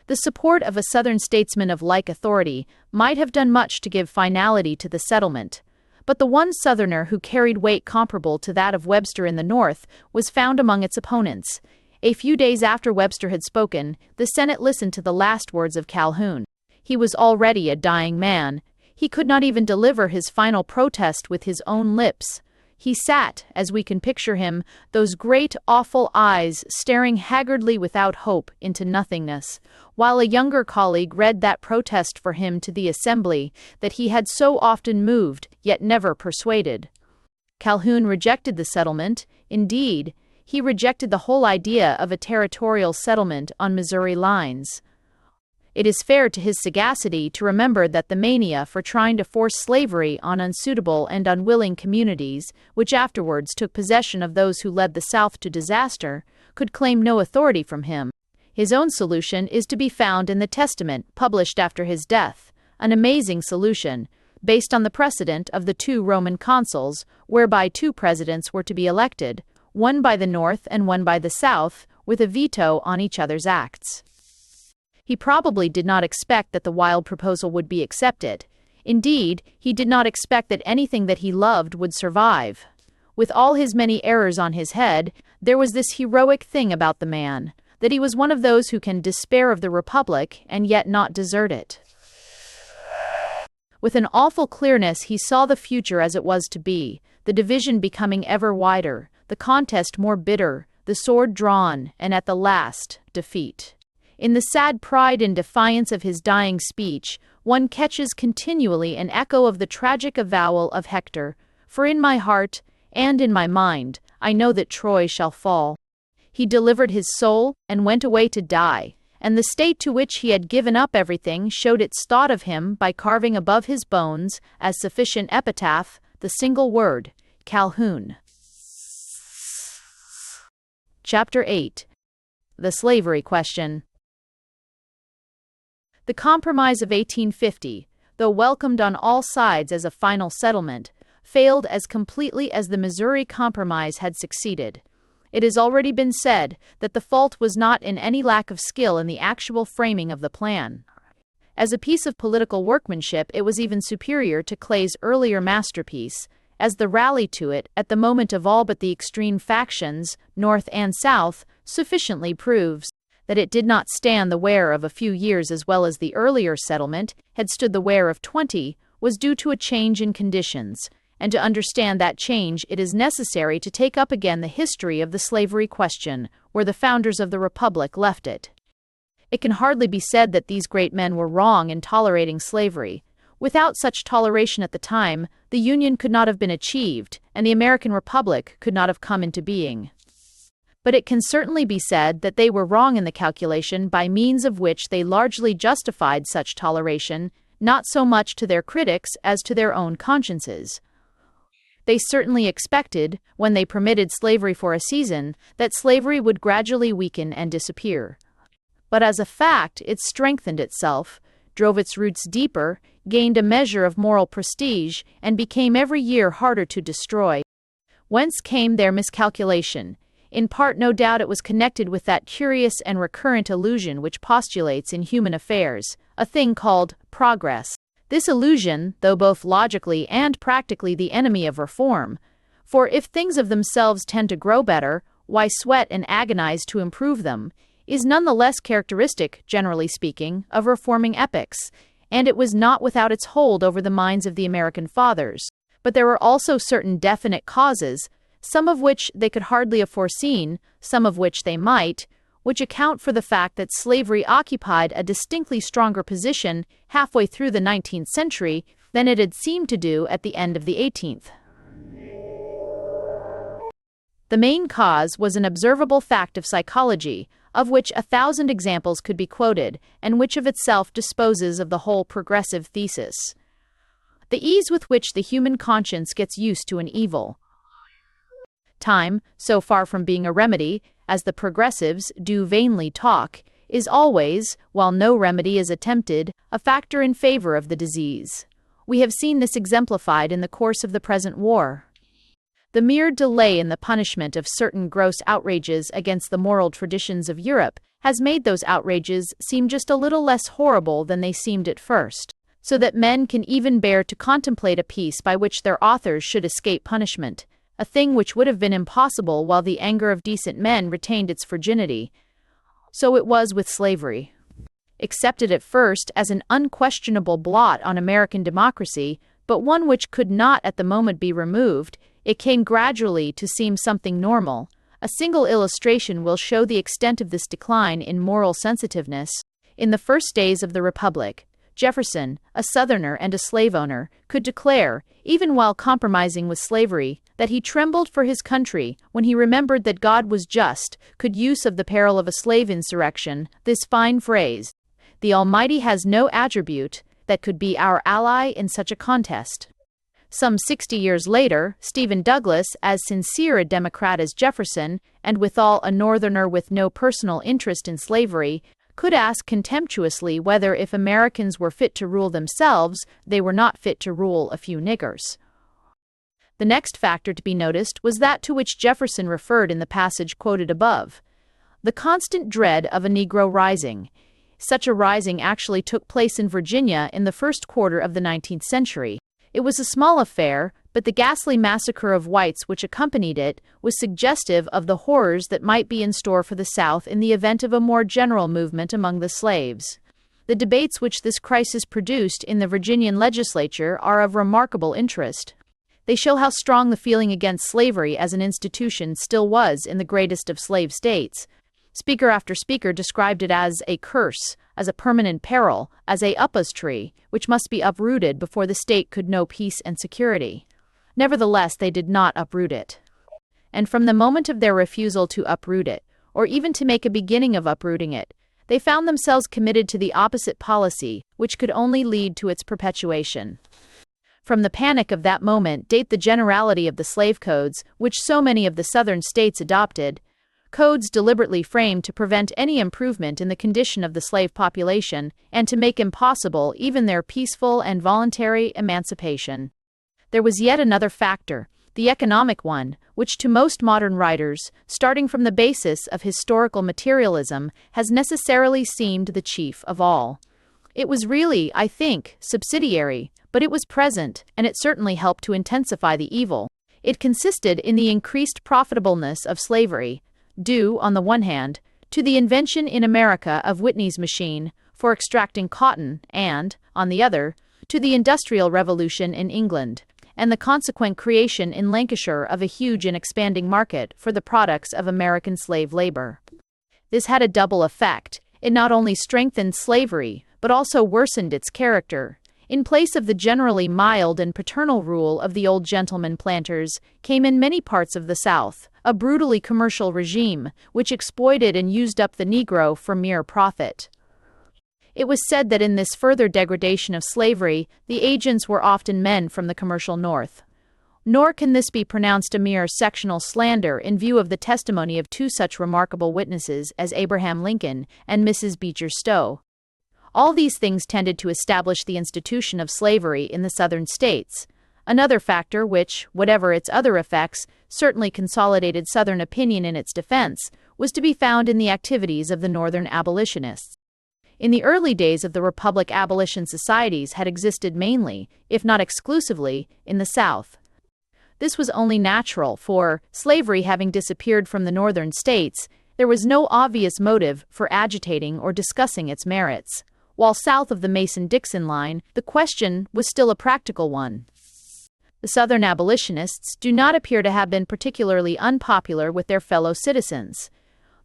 The support of a Southern statesman of like authority might have done much to give finality to the settlement, but the one Southerner who carried weight comparable to that of Webster in the North was found among its opponents. A few days after Webster had spoken, the Senate listened to the last words of Calhoun. He was already a dying man. He could not even deliver his final protest with his own lips. He sat, as we can picture him, those great, awful eyes staring haggardly without hope into nothingness, while a younger colleague read that protest for him to the assembly that he had so often moved, yet never persuaded. Calhoun rejected the settlement. Indeed, he rejected the whole idea of a territorial settlement on Missouri lines. It is fair to his sagacity to remember that the mania for trying to force slavery on unsuitable and unwilling communities, which afterwards took possession of those who led the South to disaster, could claim no authority from him. His own solution is to be found in the Testament published after his death, an amazing solution, based on the precedent of the 2 Roman consuls, whereby 2 presidents were to be elected, one by the North and one by the South, with a veto on each other's acts. He probably did not expect that the wild proposal would be accepted. Indeed, he did not expect that anything that he loved would survive. With all his many errors on his head, there was this heroic thing about the man, that he was one of those who can despair of the Republic and yet not desert it. With an awful clearness he saw the future as it was to be, the division becoming ever wider, the contest more bitter, the sword drawn, and at the last, defeat. In the sad pride and defiance of his dying speech, one catches continually an echo of the tragic avowal of Hector, "For in my heart, and in my mind, I know that Troy shall fall." He delivered his soul, and went away to die, and the state to which he had given up everything showed its thought of him by carving above his bones, as sufficient epitaph, the single word, Calhoun. Chapter 8. The Slavery Question. The Compromise of 1850, though welcomed on all sides as a final settlement, failed as completely as the Missouri Compromise had succeeded. It has already been said that the fault was not in any lack of skill in the actual framing of the plan. As a piece of political workmanship, it was even superior to Clay's earlier masterpiece, as the rally to it, at the moment of all but the extreme factions, North and South, sufficiently proves. That it did not stand the wear of a few years as well as the earlier settlement had stood the wear of 20 was due to a change in conditions, and to understand that change it is necessary to take up again the history of the slavery question, where the founders of the Republic left it. It can hardly be said that these great men were wrong in tolerating slavery. Without such toleration at the time, the Union could not have been achieved, and the American Republic could not have come into being. But it can certainly be said that they were wrong in the calculation by means of which they largely justified such toleration, not so much to their critics as to their own consciences. They certainly expected, when they permitted slavery for a season, that slavery would gradually weaken and disappear. But as a fact, it strengthened itself, drove its roots deeper, gained a measure of moral prestige, and became every year harder to destroy. Whence came their miscalculation? In part, no doubt, it was connected with that curious and recurrent illusion which postulates in human affairs, a thing called progress. This illusion, though both logically and practically the enemy of reform, for if things of themselves tend to grow better, why sweat and agonize to improve them, is none the less characteristic, generally speaking, of reforming epochs, and it was not without its hold over the minds of the American fathers. But there were also certain definite causes, some of which they could hardly have foreseen, some of which they might, which account for the fact that slavery occupied a distinctly stronger position halfway through the 19th century than it had seemed to do at the end of the 18th. The main cause was an observable fact of psychology, of which 1,000 examples could be quoted, and which of itself disposes of the whole progressive thesis. The ease with which the human conscience gets used to an evil. Time, so far from being a remedy, as the progressives do vainly talk, is always, while no remedy is attempted, a factor in favor of the disease. We have seen this exemplified in the course of the present war. The mere delay in the punishment of certain gross outrages against the moral traditions of Europe has made those outrages seem just a little less horrible than they seemed at first, so that men can even bear to contemplate a peace by which their authors should escape punishment, a thing which would have been impossible while the anger of decent men retained its virginity. So it was with slavery. Accepted at first as an unquestionable blot on American democracy, but one which could not at the moment be removed, it came gradually to seem something normal. A single illustration will show the extent of this decline in moral sensitiveness. In the first days of the Republic, Jefferson, a Southerner and a slave owner, could declare, even while compromising with slavery, that he trembled for his country when he remembered that God was just, could use of the peril of a slave insurrection, this fine phrase, "The Almighty has no attribute that could be our ally in such a contest." Some 60 years later, Stephen Douglas, as sincere a Democrat as Jefferson, and withal a Northerner with no personal interest in slavery, could ask contemptuously whether if Americans were fit to rule themselves, they were not fit to rule a few niggers. The next factor to be noticed was that to which Jefferson referred in the passage quoted above, the constant dread of a Negro rising. Such a rising actually took place in Virginia in the first quarter of the 19th century. It was a small affair, but the ghastly massacre of whites which accompanied it was suggestive of the horrors that might be in store for the South in the event of a more general movement among the slaves. The debates which this crisis produced in the Virginian legislature are of remarkable interest. They show how strong the feeling against slavery as an institution still was in the greatest of slave states. Speaker after speaker described it as a curse, as a permanent peril, as a upas tree, which must be uprooted before the state could know peace and security. Nevertheless, they did not uproot it. And from the moment of their refusal to uproot it, or even to make a beginning of uprooting it, they found themselves committed to the opposite policy, which could only lead to its perpetuation. From the panic of that moment date the generality of the slave codes, which so many of the Southern states adopted, codes deliberately framed to prevent any improvement in the condition of the slave population and to make impossible even their peaceful and voluntary emancipation. There was yet another factor, the economic one, which to most modern writers, starting from the basis of historical materialism, has necessarily seemed the chief of all. It was really, I think, subsidiary, but it was present, and it certainly helped to intensify the evil. It consisted in the increased profitableness of slavery, due, on the one hand, to the invention in America of Whitney's machine for extracting cotton and, on the other, to the Industrial Revolution in England, and the consequent creation in Lancashire of a huge and expanding market for the products of American slave labor. This had a double effect. It not only strengthened slavery, but also worsened its character. In place of the generally mild and paternal rule of the old gentleman planters, came in many parts of the South a brutally commercial regime, which exploited and used up the Negro for mere profit. It was said that in this further degradation of slavery, the agents were often men from the commercial North. Nor can this be pronounced a mere sectional slander in view of the testimony of two such remarkable witnesses as Abraham Lincoln and Mrs. Beecher Stowe. All these things tended to establish the institution of slavery in the Southern states. Another factor which, whatever its other effects, certainly consolidated Southern opinion in its defense, was to be found in the activities of the Northern abolitionists. In the early days of the Republic, abolition societies had existed mainly, if not exclusively, in the South. This was only natural, for, slavery having disappeared from the Northern states, there was no obvious motive for agitating or discussing its merits. While south of the Mason-Dixon line, the question was still a practical one. The Southern abolitionists do not appear to have been particularly unpopular with their fellow citizens.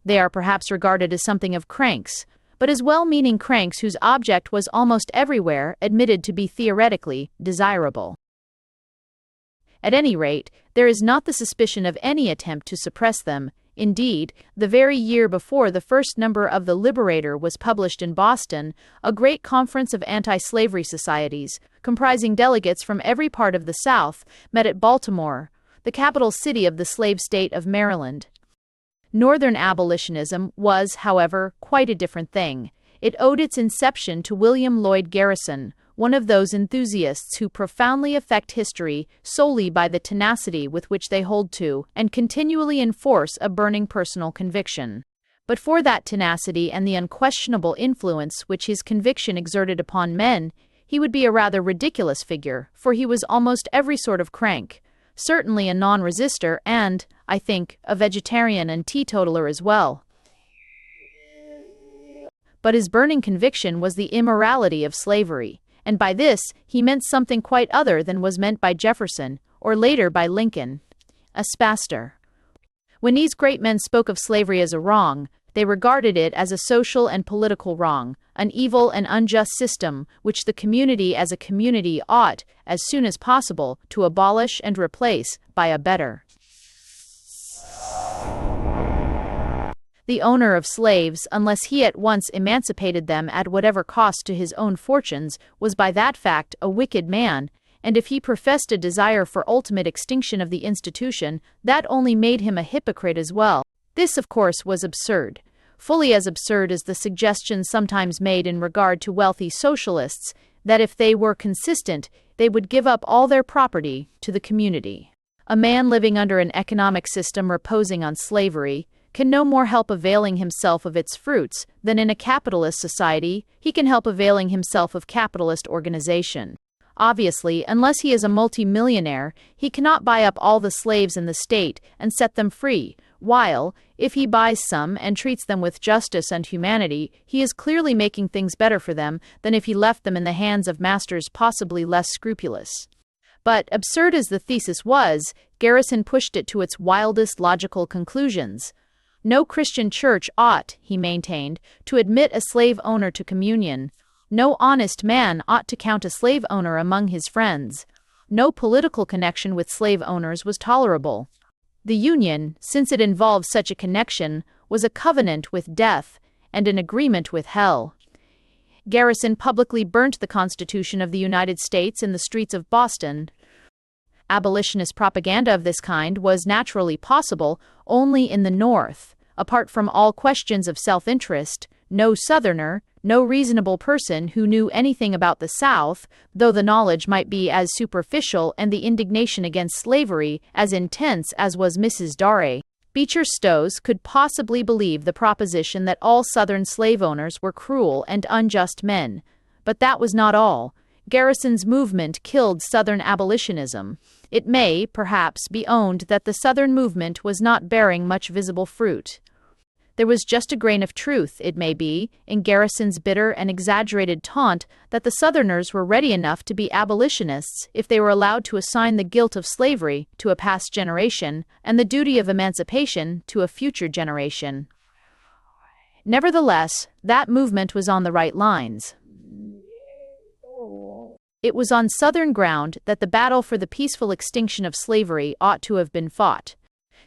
They are perhaps regarded as something of cranks, but as well-meaning cranks whose object was almost everywhere admitted to be theoretically desirable. At any rate, there is not the suspicion of any attempt to suppress them. Indeed, the very year before the first number of The Liberator was published in Boston, a great conference of anti-slavery societies, comprising delegates from every part of the South, met at Baltimore, the capital city of the slave state of Maryland. Northern abolitionism was, however, quite a different thing. It owed its inception to William Lloyd Garrison, one of those enthusiasts who profoundly affect history solely by the tenacity with which they hold to and continually enforce a burning personal conviction. But for that tenacity and the unquestionable influence which his conviction exerted upon men, he would be a rather ridiculous figure, for he was almost every sort of crank, certainly a non-resistor and, I think, a vegetarian and teetotaler as well. But his burning conviction was the immorality of slavery. And by this, he meant something quite other than was meant by Jefferson, or later by Lincoln, a spastor. When these great men spoke of slavery as a wrong, they regarded it as a social and political wrong, an evil and unjust system which the community as a community ought, as soon as possible, to abolish and replace by a better. The owner of slaves, unless he at once emancipated them at whatever cost to his own fortunes, was by that fact a wicked man, and if he professed a desire for ultimate extinction of the institution, that only made him a hypocrite as well. This, of course, was absurd, fully as absurd as the suggestion sometimes made in regard to wealthy socialists, that if they were consistent, they would give up all their property to the community. A man living under an economic system reposing on slavery can no more help availing himself of its fruits than in a capitalist society he can help availing himself of capitalist organization. Obviously, unless he is a multimillionaire, he cannot buy up all the slaves in the state and set them free, while, if he buys some and treats them with justice and humanity, he is clearly making things better for them than if he left them in the hands of masters possibly less scrupulous. But, absurd as the thesis was, Garrison pushed it to its wildest logical conclusions. No Christian church ought, he maintained, to admit a slave owner to communion. No honest man ought to count a slave owner among his friends. No political connection with slave owners was tolerable. The union, since it involved such a connection, was a covenant with death and an agreement with hell. Garrison publicly burnt the Constitution of the United States in the streets of Boston. Abolitionist propaganda of this kind was naturally possible only in the North. Apart from all questions of self-interest, no Southerner, no reasonable person who knew anything about the South, though the knowledge might be as superficial and the indignation against slavery as intense as was Mrs. Beecher Stowe's, could possibly believe the proposition that all Southern slave owners were cruel and unjust men. But that was not all. Garrison's movement killed Southern abolitionism. It may, perhaps, be owned that the Southern movement was not bearing much visible fruit. There was just a grain of truth, it may be, in Garrison's bitter and exaggerated taunt that the Southerners were ready enough to be abolitionists if they were allowed to assign the guilt of slavery to a past generation and the duty of emancipation to a future generation. Nevertheless, that movement was on the right lines. It was on Southern ground that the battle for the peaceful extinction of slavery ought to have been fought.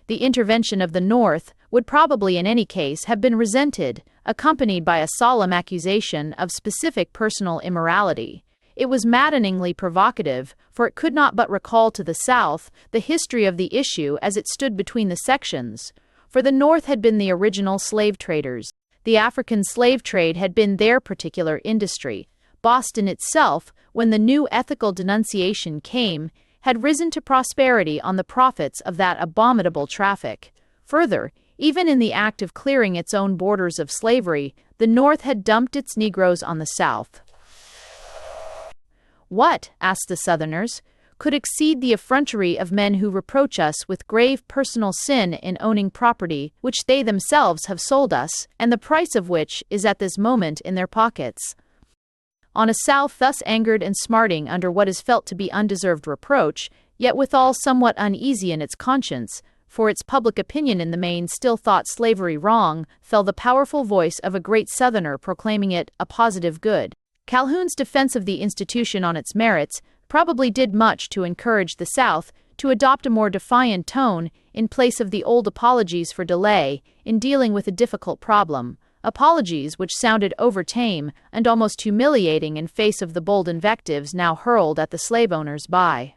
The intervention of the North would probably in any case have been resented, accompanied by a solemn accusation of specific personal immorality. It was maddeningly provocative, for it could not but recall to the South the history of the issue as it stood between the sections. For the North had been the original slave traders. The African slave trade had been their particular industry. Boston itself, when the new ethical denunciation came, had risen to prosperity on the profits of that abominable traffic. Further, even in the act of clearing its own borders of slavery, the North had dumped its Negroes on the South. What, asked the Southerners, could exceed the effrontery of men who reproach us with grave personal sin in owning property which they themselves have sold us, and the price of which is at this moment in their pockets? On a South thus angered and smarting under what is felt to be undeserved reproach, yet withal somewhat uneasy in its conscience, for its public opinion in the main still thought slavery wrong, fell the powerful voice of a great Southerner proclaiming it a positive good. Calhoun's defense of the institution on its merits probably did much to encourage the South to adopt a more defiant tone in place of the old apologies for delay in dealing with a difficult problem, apologies which sounded over-tame and almost humiliating in face of the bold invectives now hurled at the slave owners by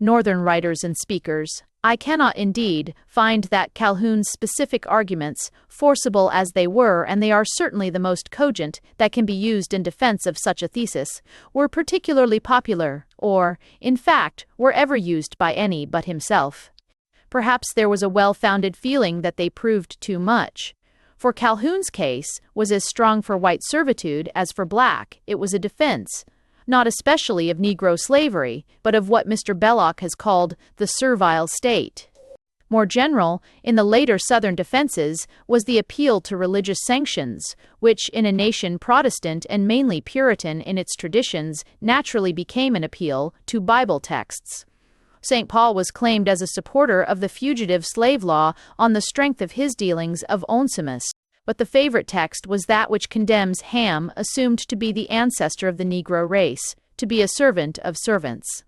Northern writers and speakers. I cannot, indeed, find that Calhoun's specific arguments, forcible as they were, and they are certainly the most cogent that can be used in defense of such a thesis, were particularly popular, or, in fact, were ever used by any but himself. Perhaps there was a well-founded feeling that they proved too much. For Calhoun's case was as strong for white servitude as for black. It was a defense, not especially of Negro slavery, but of what Mr. Belloc has called the servile state. More general, in the later Southern defenses, was the appeal to religious sanctions, which, in a nation Protestant and mainly Puritan in its traditions, naturally became an appeal to Bible texts. St. Paul was claimed as a supporter of the fugitive slave law on the strength of his dealings of Onesimus, but the favorite text was that which condemns Ham, assumed to be the ancestor of the Negro race, to be a servant of servants.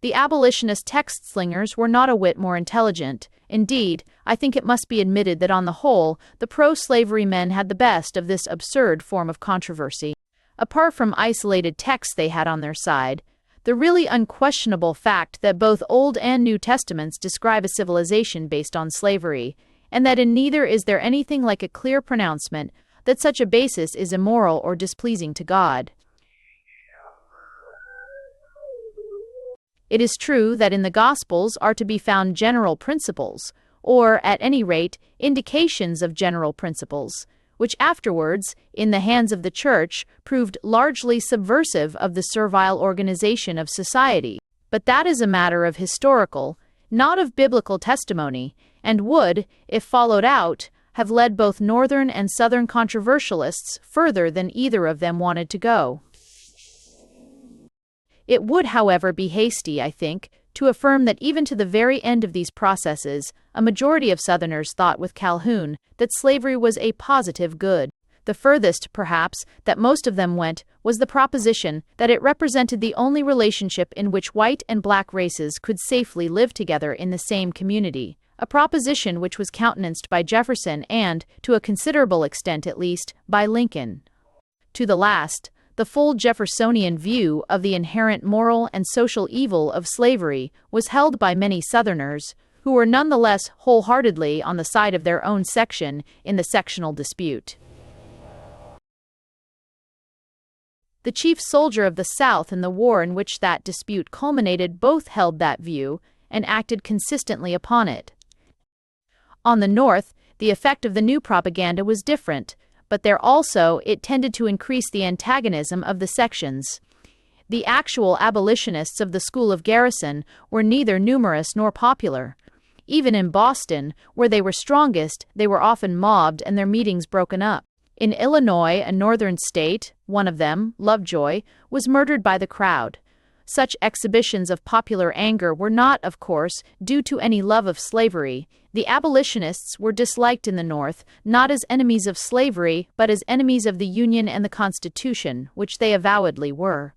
The abolitionist text-slingers were not a whit more intelligent. Indeed, I think it must be admitted that on the whole, the pro-slavery men had the best of this absurd form of controversy. Apart from isolated texts they had on their side, the really unquestionable fact that both Old and New Testaments describe a civilization based on slavery, and that in neither is there anything like a clear pronouncement that such a basis is immoral or displeasing to God. It is true that in the Gospels are to be found general principles, or, at any rate, indications of general principles, which afterwards, in the hands of the Church, proved largely subversive of the servile organization of society. But that is a matter of historical, not of biblical testimony, and would, if followed out, have led both Northern and Southern controversialists further than either of them wanted to go. It would, however, be hasty, I think, to affirm that even to the very end of these processes, a majority of Southerners thought with Calhoun that slavery was a positive good. The furthest, perhaps, that most of them went was the proposition that it represented the only relationship in which white and black races could safely live together in the same community, a proposition which was countenanced by Jefferson and, to a considerable extent at least, by Lincoln. To the last, the full Jeffersonian view of the inherent moral and social evil of slavery was held by many Southerners, who were nonetheless wholeheartedly on the side of their own section in the sectional dispute. The chief soldier of the South in the war in which that dispute culminated both held that view and acted consistently upon it. On the North, the effect of the new propaganda was different, but there also it tended to increase the antagonism of the sections. The actual abolitionists of the school of Garrison were neither numerous nor popular. Even in Boston, where they were strongest, they were often mobbed and their meetings broken up. In Illinois, a northern state, one of them, Lovejoy, was murdered by the crowd. Such exhibitions of popular anger were not, of course, due to any love of slavery. The abolitionists were disliked in the North, not as enemies of slavery, but as enemies of the Union and the Constitution, which they avowedly were.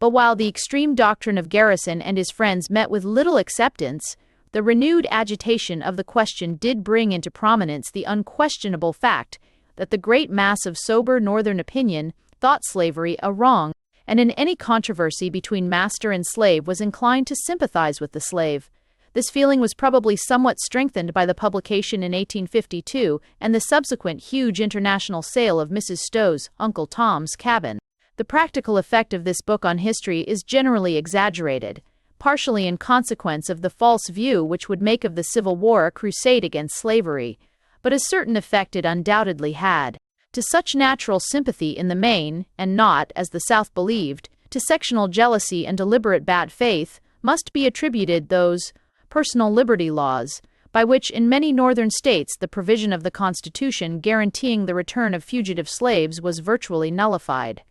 But while the extreme doctrine of Garrison and his friends met with little acceptance, the renewed agitation of the question did bring into prominence the unquestionable fact that the great mass of sober Northern opinion thought slavery a wrong, and in any controversy between master and slave was inclined to sympathize with the slave. This feeling was probably somewhat strengthened by the publication in 1852 and the subsequent huge international sale of Mrs. Stowe's Uncle Tom's Cabin. The practical effect of this book on history is generally exaggerated, partially in consequence of the false view which would make of the Civil War a crusade against slavery, but a certain effect it undoubtedly had. To such natural sympathy in the main, and not, as the South believed, to sectional jealousy and deliberate bad faith, must be attributed those personal liberty laws, by which in many Northern states the provision of the Constitution guaranteeing the return of fugitive slaves was virtually nullified.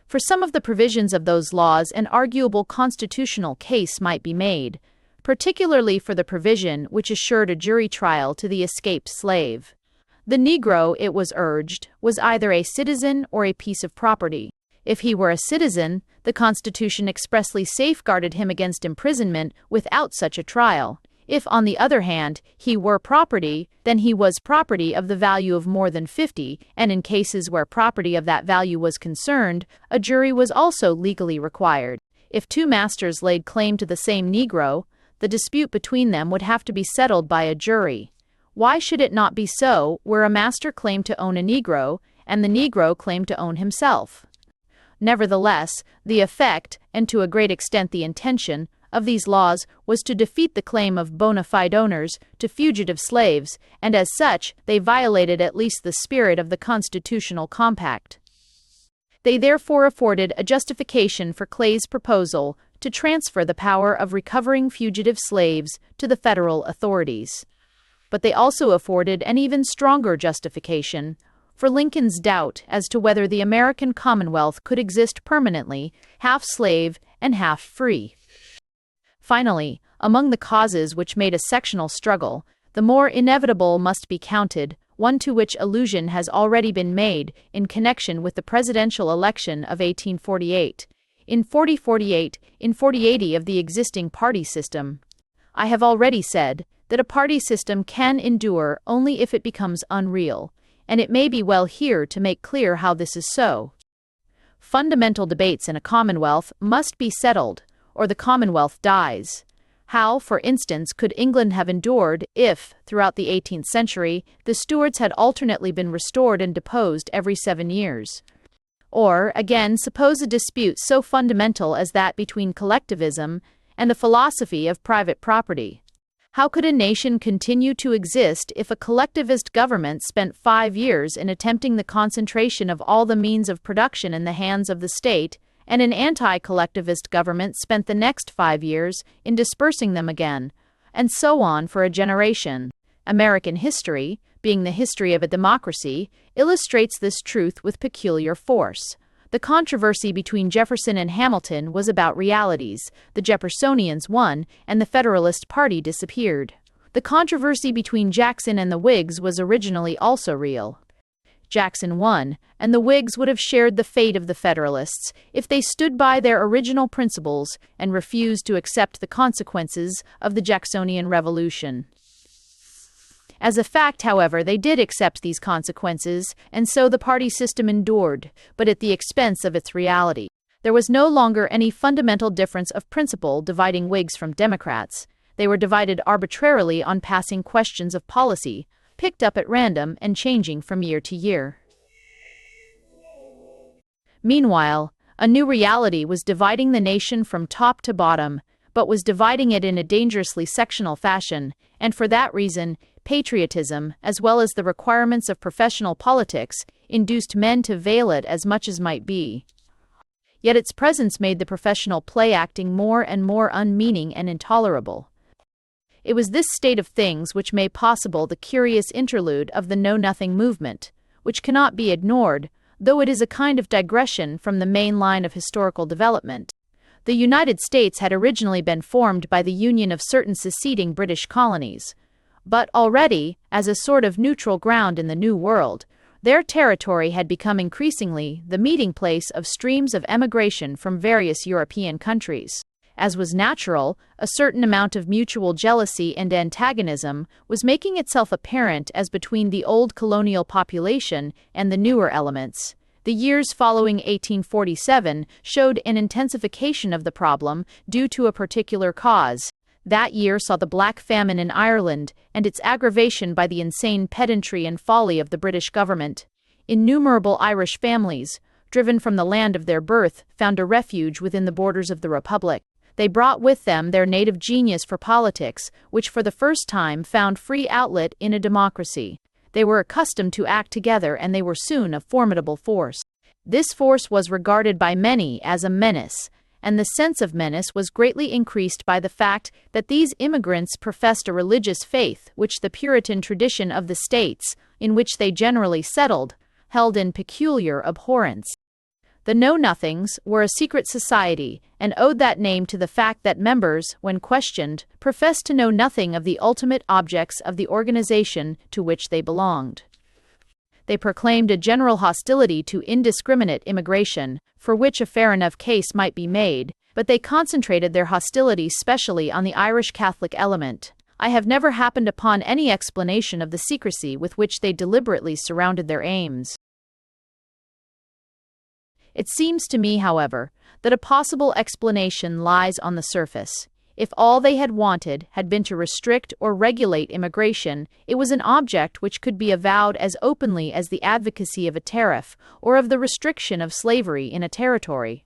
For some of the provisions of those laws an arguable constitutional case might be made, particularly for the provision which assured a jury trial to the escaped slave. The Negro, it was urged, was either a citizen or a piece of property. If he were a citizen, the Constitution expressly safeguarded him against imprisonment without such a trial. If, on the other hand, he were property, then he was property of the value of more than 50, and in cases where property of that value was concerned, a jury was also legally required. If two masters laid claim to the same Negro, the dispute between them would have to be settled by a jury. Why should it not be so where a master claimed to own a Negro, and the Negro claimed to own himself? Nevertheless, the effect, and to a great extent the intention, of these laws was to defeat the claim of bona fide owners to fugitive slaves, and as such, they violated at least the spirit of the constitutional compact. They therefore afforded a justification for Clay's proposal to transfer the power of recovering fugitive slaves to the federal authorities. But they also afforded an even stronger justification for Lincoln's doubt as to whether the American Commonwealth could exist permanently, half slave and half free. Finally, among the causes which made a sectional struggle, the more inevitable must be counted, one to which allusion has already been made in connection with the presidential election of 1848. In 4080 of the existing party system. I have already said that a party system can endure only if it becomes unreal, and it may be well here to make clear how this is so. Fundamental debates in a commonwealth must be settled, or the Commonwealth dies. How, for instance, could England have endured if, throughout the 18th century, the Stuarts had alternately been restored and deposed every 7 years? Or, again, suppose a dispute so fundamental as that between collectivism and the philosophy of private property. How could a nation continue to exist if a collectivist government spent 5 years in attempting the concentration of all the means of production in the hands of the state, and an anti-collectivist government spent the next 5 years in dispersing them again, and so on for a generation? American history, being the history of a democracy, illustrates this truth with peculiar force. The controversy between Jefferson and Hamilton was about realities. The Jeffersonians won, and the Federalist Party disappeared. The controversy between Jackson and the Whigs was originally also real. Jackson won, and the Whigs would have shared the fate of the Federalists if they stood by their original principles and refused to accept the consequences of the Jacksonian Revolution. As a fact, however, they did accept these consequences, and so the party system endured, but at the expense of its reality. There was no longer any fundamental difference of principle dividing Whigs from Democrats. They were divided arbitrarily on passing questions of policy, picked up at random and changing from year to year. Meanwhile, a new reality was dividing the nation from top to bottom, but was dividing it in a dangerously sectional fashion, and for that reason, patriotism, as well as the requirements of professional politics, induced men to veil it as much as might be. Yet its presence made the professional play-acting more and more unmeaning and intolerable. It was this state of things which made possible the curious interlude of the Know-Nothing movement, which cannot be ignored, though it is a kind of digression from the main line of historical development. The United States had originally been formed by the union of certain seceding British colonies, but already, as a sort of neutral ground in the New World, Their territory had become increasingly the meeting place of streams of emigration from various European countries. As was natural, a certain amount of mutual jealousy and antagonism was making itself apparent as between the old colonial population and the newer elements. The years following 1847 showed an intensification of the problem due to a particular cause. That year saw the Black Famine in Ireland and its aggravation by the insane pedantry and folly of the British government. Innumerable Irish families, driven from the land of their birth, found a refuge within the borders of the Republic. They brought with them their native genius for politics, which for the first time found free outlet in a democracy. They were accustomed to act together, and they were soon a formidable force. This force was regarded by many as a menace, and the sense of menace was greatly increased by the fact that these immigrants professed a religious faith which the Puritan tradition of the states, in which they generally settled, held in peculiar abhorrence. The Know-Nothings were a secret society, and owed that name to the fact that members, when questioned, professed to know nothing of the ultimate objects of the organization to which they belonged. They proclaimed a general hostility to indiscriminate immigration, for which a fair enough case might be made, but they concentrated their hostility specially on the Irish Catholic element. I have never happened upon any explanation of the secrecy with which they deliberately surrounded their aims. It seems to me, however, that a possible explanation lies on the surface. If all they had wanted had been to restrict or regulate immigration, it was an object which could be avowed as openly as the advocacy of a tariff or of the restriction of slavery in a territory.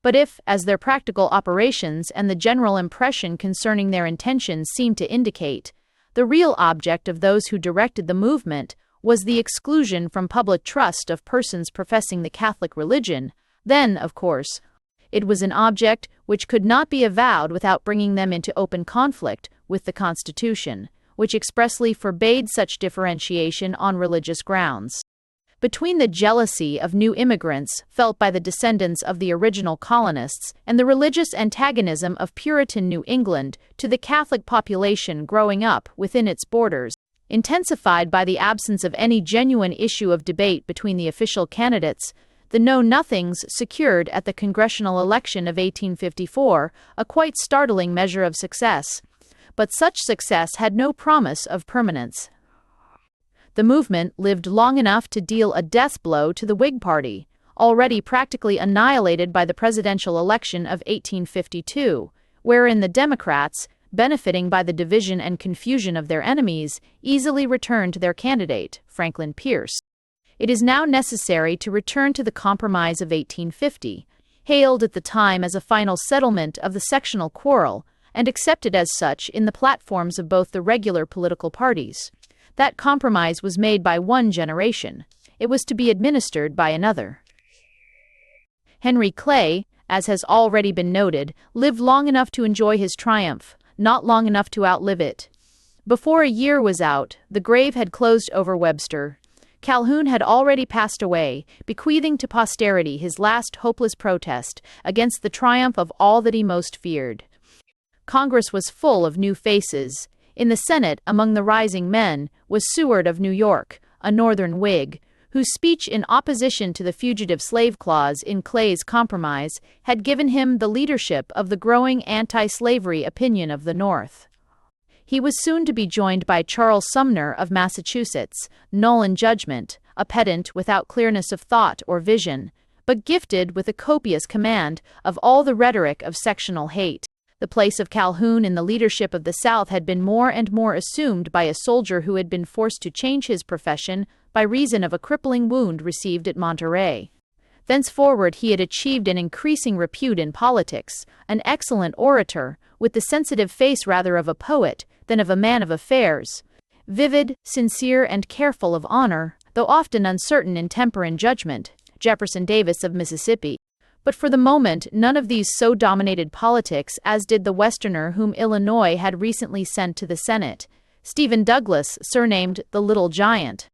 But if, as their practical operations and the general impression concerning their intentions seemed to indicate, the real object of those who directed the movement was the exclusion from public trust of persons professing the Catholic religion, then, of course, it was an object which could not be avowed without bringing them into open conflict with the Constitution, which expressly forbade such differentiation on religious grounds. Between the jealousy of new immigrants felt by the descendants of the original colonists and the religious antagonism of Puritan New England to the Catholic population growing up within its borders, intensified by the absence of any genuine issue of debate between the official candidates, the Know-Nothings secured at the congressional election of 1854 a quite startling measure of success. But such success had no promise of permanence. The movement lived long enough to deal a death blow to the Whig Party, already practically annihilated by the presidential election of 1852, wherein the Democrats, benefiting by the division and confusion of their enemies, easily returned their candidate, Franklin Pierce. It is now necessary to return to the Compromise of 1850, hailed at the time as a final settlement of the sectional quarrel, and accepted as such in the platforms of both the regular political parties. That compromise was made by one generation. It was to be administered by another. Henry Clay, as has already been noted, lived long enough to enjoy his triumph, not long enough to outlive it. Before a year was out, the grave had closed over Webster. Calhoun had already passed away, bequeathing to posterity his last hopeless protest against the triumph of all that he most feared. Congress was full of new faces. In the Senate, among the rising men, was Seward of New York, a Northern Whig, whose speech in opposition to the Fugitive Slave Clause in Clay's Compromise had given him the leadership of the growing anti-slavery opinion of the North. He was soon to be joined by Charles Sumner of Massachusetts, null in judgment, a pedant without clearness of thought or vision, but gifted with a copious command of all the rhetoric of sectional hate. The place of Calhoun in the leadership of the South had been more and more assumed by a soldier who had been forced to change his profession by reason of a crippling wound received at Monterey. Thenceforward he had achieved an increasing repute in politics, an excellent orator, with the sensitive face rather of a poet than of a man of affairs, vivid, sincere, and careful of honor, though often uncertain in temper and judgment, Jefferson Davis of Mississippi. But for the moment none of these so dominated politics as did the Westerner whom Illinois had recently sent to the Senate, Stephen Douglas, surnamed the Little Giant.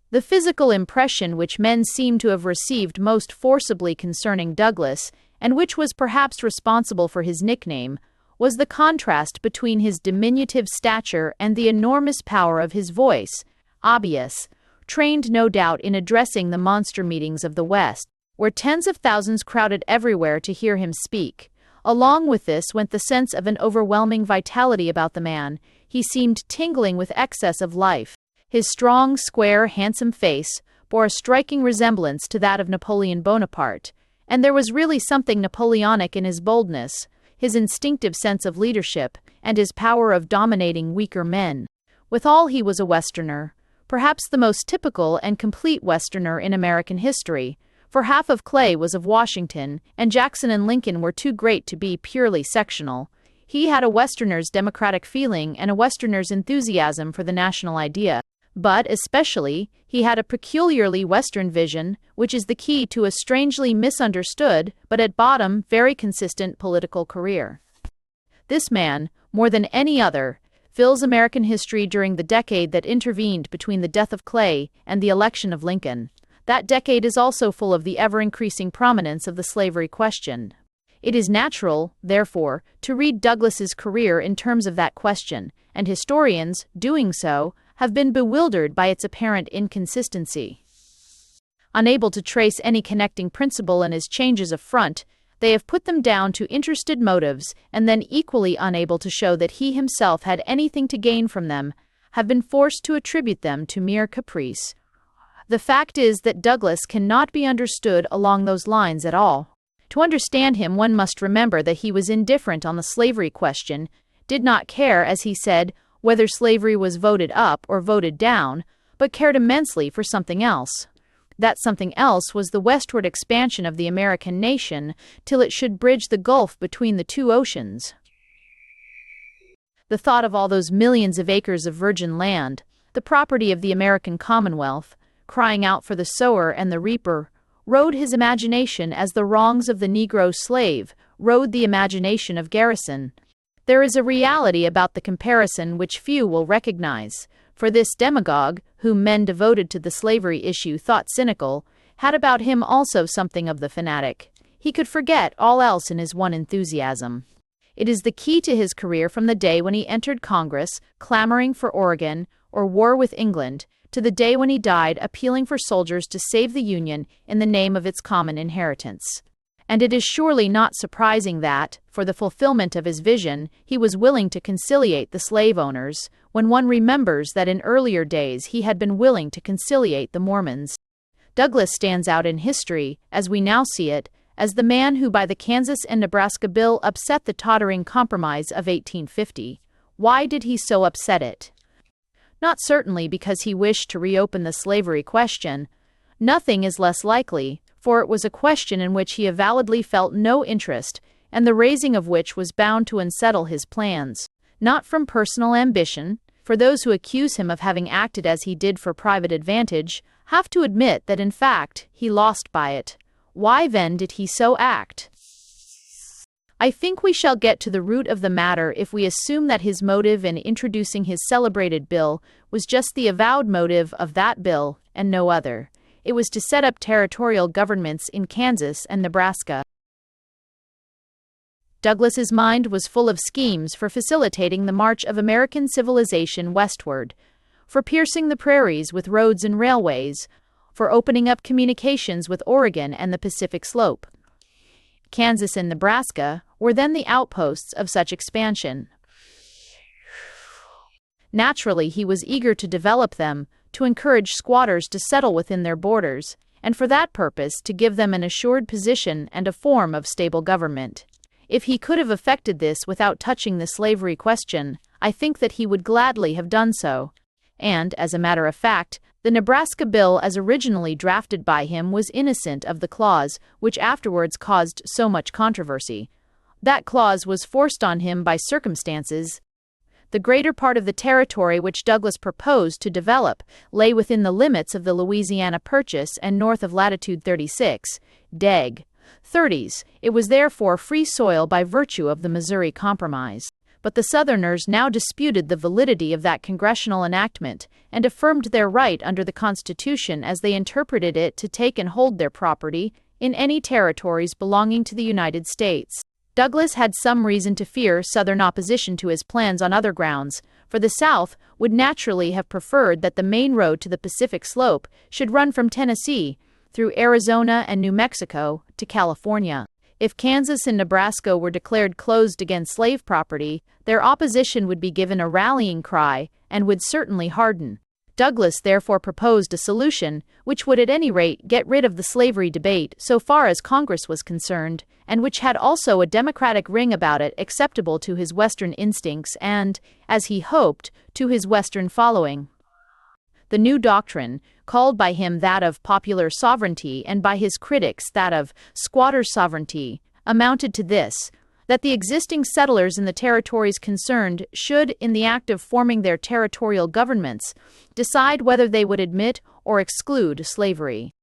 The physical impression which men seem to have received most forcibly concerning Douglas, and which was perhaps responsible for his nickname, was the contrast between his diminutive stature and the enormous power of his voice, obvious, trained no doubt in addressing the monster meetings of the West, where tens of thousands crowded everywhere to hear him speak. Along with this went the sense of an overwhelming vitality about the man. He seemed tingling with excess of life. His strong, square, handsome face bore a striking resemblance to that of Napoleon Bonaparte, and there was really something Napoleonic in his boldness, his instinctive sense of leadership, and his power of dominating weaker men. Withal, he was a Westerner, perhaps the most typical and complete Westerner in American history, for half of Clay was of Washington, and Jackson and Lincoln were too great to be purely sectional. He had a Westerner's democratic feeling and a Westerner's enthusiasm for the national idea. But, especially, he had a peculiarly Western vision, which is the key to a strangely misunderstood, but at bottom very consistent political career. This man, more than any other, fills American history during the decade that intervened between the death of Clay and the election of Lincoln. That decade is also full of the ever-increasing prominence of the slavery question. It is natural, therefore, to read Douglas's career in terms of that question, and historians, doing so, have been bewildered by its apparent inconsistency. Unable to trace any connecting principle in his changes of front, they have put them down to interested motives, and then equally unable to show that he himself had anything to gain from them, have been forced to attribute them to mere caprice. The fact is that Douglas cannot be understood along those lines at all. To understand him, one must remember that he was indifferent on the slavery question, did not care, as he said, whether slavery was voted up or voted down, but cared immensely for something else. That something else was the westward expansion of the American nation till it should bridge the gulf between the two oceans. The thought of all those millions of acres of virgin land, the property of the American Commonwealth, crying out for the sower and the reaper, rode his imagination as the wrongs of the Negro slave rode the imagination of Garrison. There is a reality about the comparison which few will recognize, for this demagogue, whom men devoted to the slavery issue thought cynical, had about him also something of the fanatic. He could forget all else in his one enthusiasm. It is the key to his career from the day when he entered Congress, clamoring for Oregon or war with England, to the day when he died, appealing for soldiers to save the Union in the name of its common inheritance. And it is surely not surprising that, for the fulfillment of his vision, he was willing to conciliate the slave owners, when one remembers that in earlier days he had been willing to conciliate the Mormons. Douglas stands out in history, as we now see it, as the man who by the Kansas and Nebraska bill upset the tottering compromise of 1850. Why did he so upset it? Not certainly because he wished to reopen the slavery question. Nothing is less likely, for it was a question in which he avowedly felt no interest, and the raising of which was bound to unsettle his plans. Not from personal ambition, for those who accuse him of having acted as he did for private advantage have to admit that in fact he lost by it. Why then did he so act? I think we shall get to the root of the matter if we assume that his motive in introducing his celebrated bill was just the avowed motive of that bill and no other. It was to set up territorial governments in Kansas and Nebraska. Douglas's mind was full of schemes for facilitating the march of American civilization westward, for piercing the prairies with roads and railways, for opening up communications with Oregon and the Pacific Slope. Kansas and Nebraska were then the outposts of such expansion. Naturally, he was eager to develop them, to encourage squatters to settle within their borders, and for that purpose to give them an assured position and a form of stable government. If he could have effected this without touching the slavery question, I think that he would gladly have done so. And, as a matter of fact, the Nebraska bill as originally drafted by him was innocent of the clause which afterwards caused so much controversy. That clause was forced on him by circumstances. The greater part of the territory which Douglas proposed to develop lay within the limits of the Louisiana Purchase and north of latitude 36, deg. 30s. It was therefore free soil by virtue of the Missouri Compromise. But the Southerners now disputed the validity of that congressional enactment and affirmed their right under the Constitution as they interpreted it to take and hold their property in any territories belonging to the United States. Douglas had some reason to fear Southern opposition to his plans on other grounds, for the South would naturally have preferred that the main road to the Pacific Slope should run from Tennessee, through Arizona and New Mexico, to California. If Kansas and Nebraska were declared closed against slave property, their opposition would be given a rallying cry and would certainly harden. Douglas therefore proposed a solution which would at any rate get rid of the slavery debate so far as Congress was concerned, and which had also a democratic ring about it acceptable to his Western instincts and, as he hoped, to his Western following. The new doctrine, called by him that of popular sovereignty and by his critics that of squatter sovereignty, amounted to this: that the existing settlers in the territories concerned should, in the act of forming their territorial governments, decide whether they would admit or exclude slavery.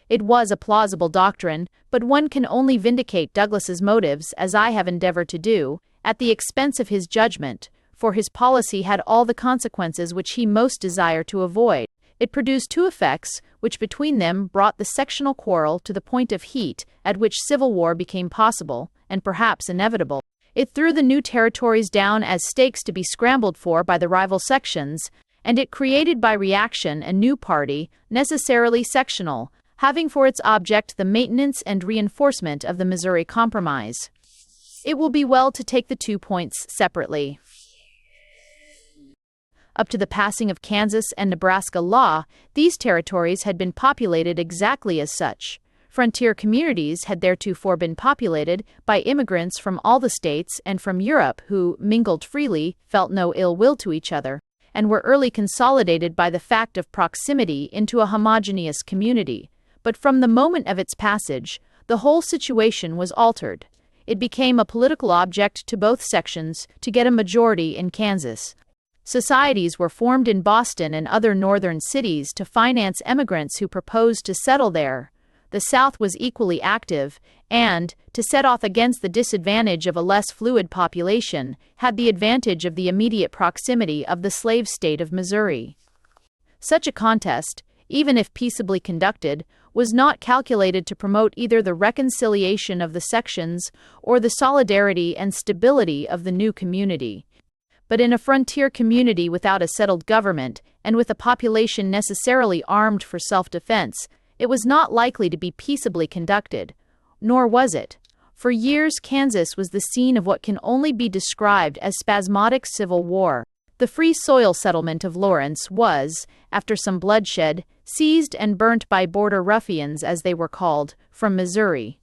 It was a plausible doctrine, but one can only vindicate Douglas's motives, as I have endeavored to do, at the expense of his judgment, for his policy had all the consequences which he most desired to avoid. It produced two effects, which between them brought the sectional quarrel to the point of heat at which civil war became possible, and perhaps inevitable. It threw the new territories down as stakes to be scrambled for by the rival sections, and it created by reaction a new party, necessarily sectional, having for its object the maintenance and reinforcement of the Missouri Compromise. It will be well to take the 2 points separately. Up to the passing of Kansas and Nebraska law, these territories had been populated exactly as such. Frontier communities had theretofore been populated by immigrants from all the states and from Europe who, mingled freely, felt no ill will to each other, and were early consolidated by the fact of proximity into a homogeneous community. But from the moment of its passage, the whole situation was altered. It became a political object to both sections to get a majority in Kansas. Societies were formed in Boston and other northern cities to finance emigrants who proposed to settle there. The South was equally active, and, to set off against the disadvantage of a less fluid population, had the advantage of the immediate proximity of the slave state of Missouri. Such a contest, even if peaceably conducted, was not calculated to promote either the reconciliation of the sections or the solidarity and stability of the new community. But in a frontier community without a settled government, and with a population necessarily armed for self-defense, it was not likely to be peaceably conducted. Nor was it. For years Kansas was the scene of what can only be described as spasmodic civil war. The Free Soil settlement of Lawrence was, after some bloodshed, seized and burnt by border ruffians, as they were called, from Missouri.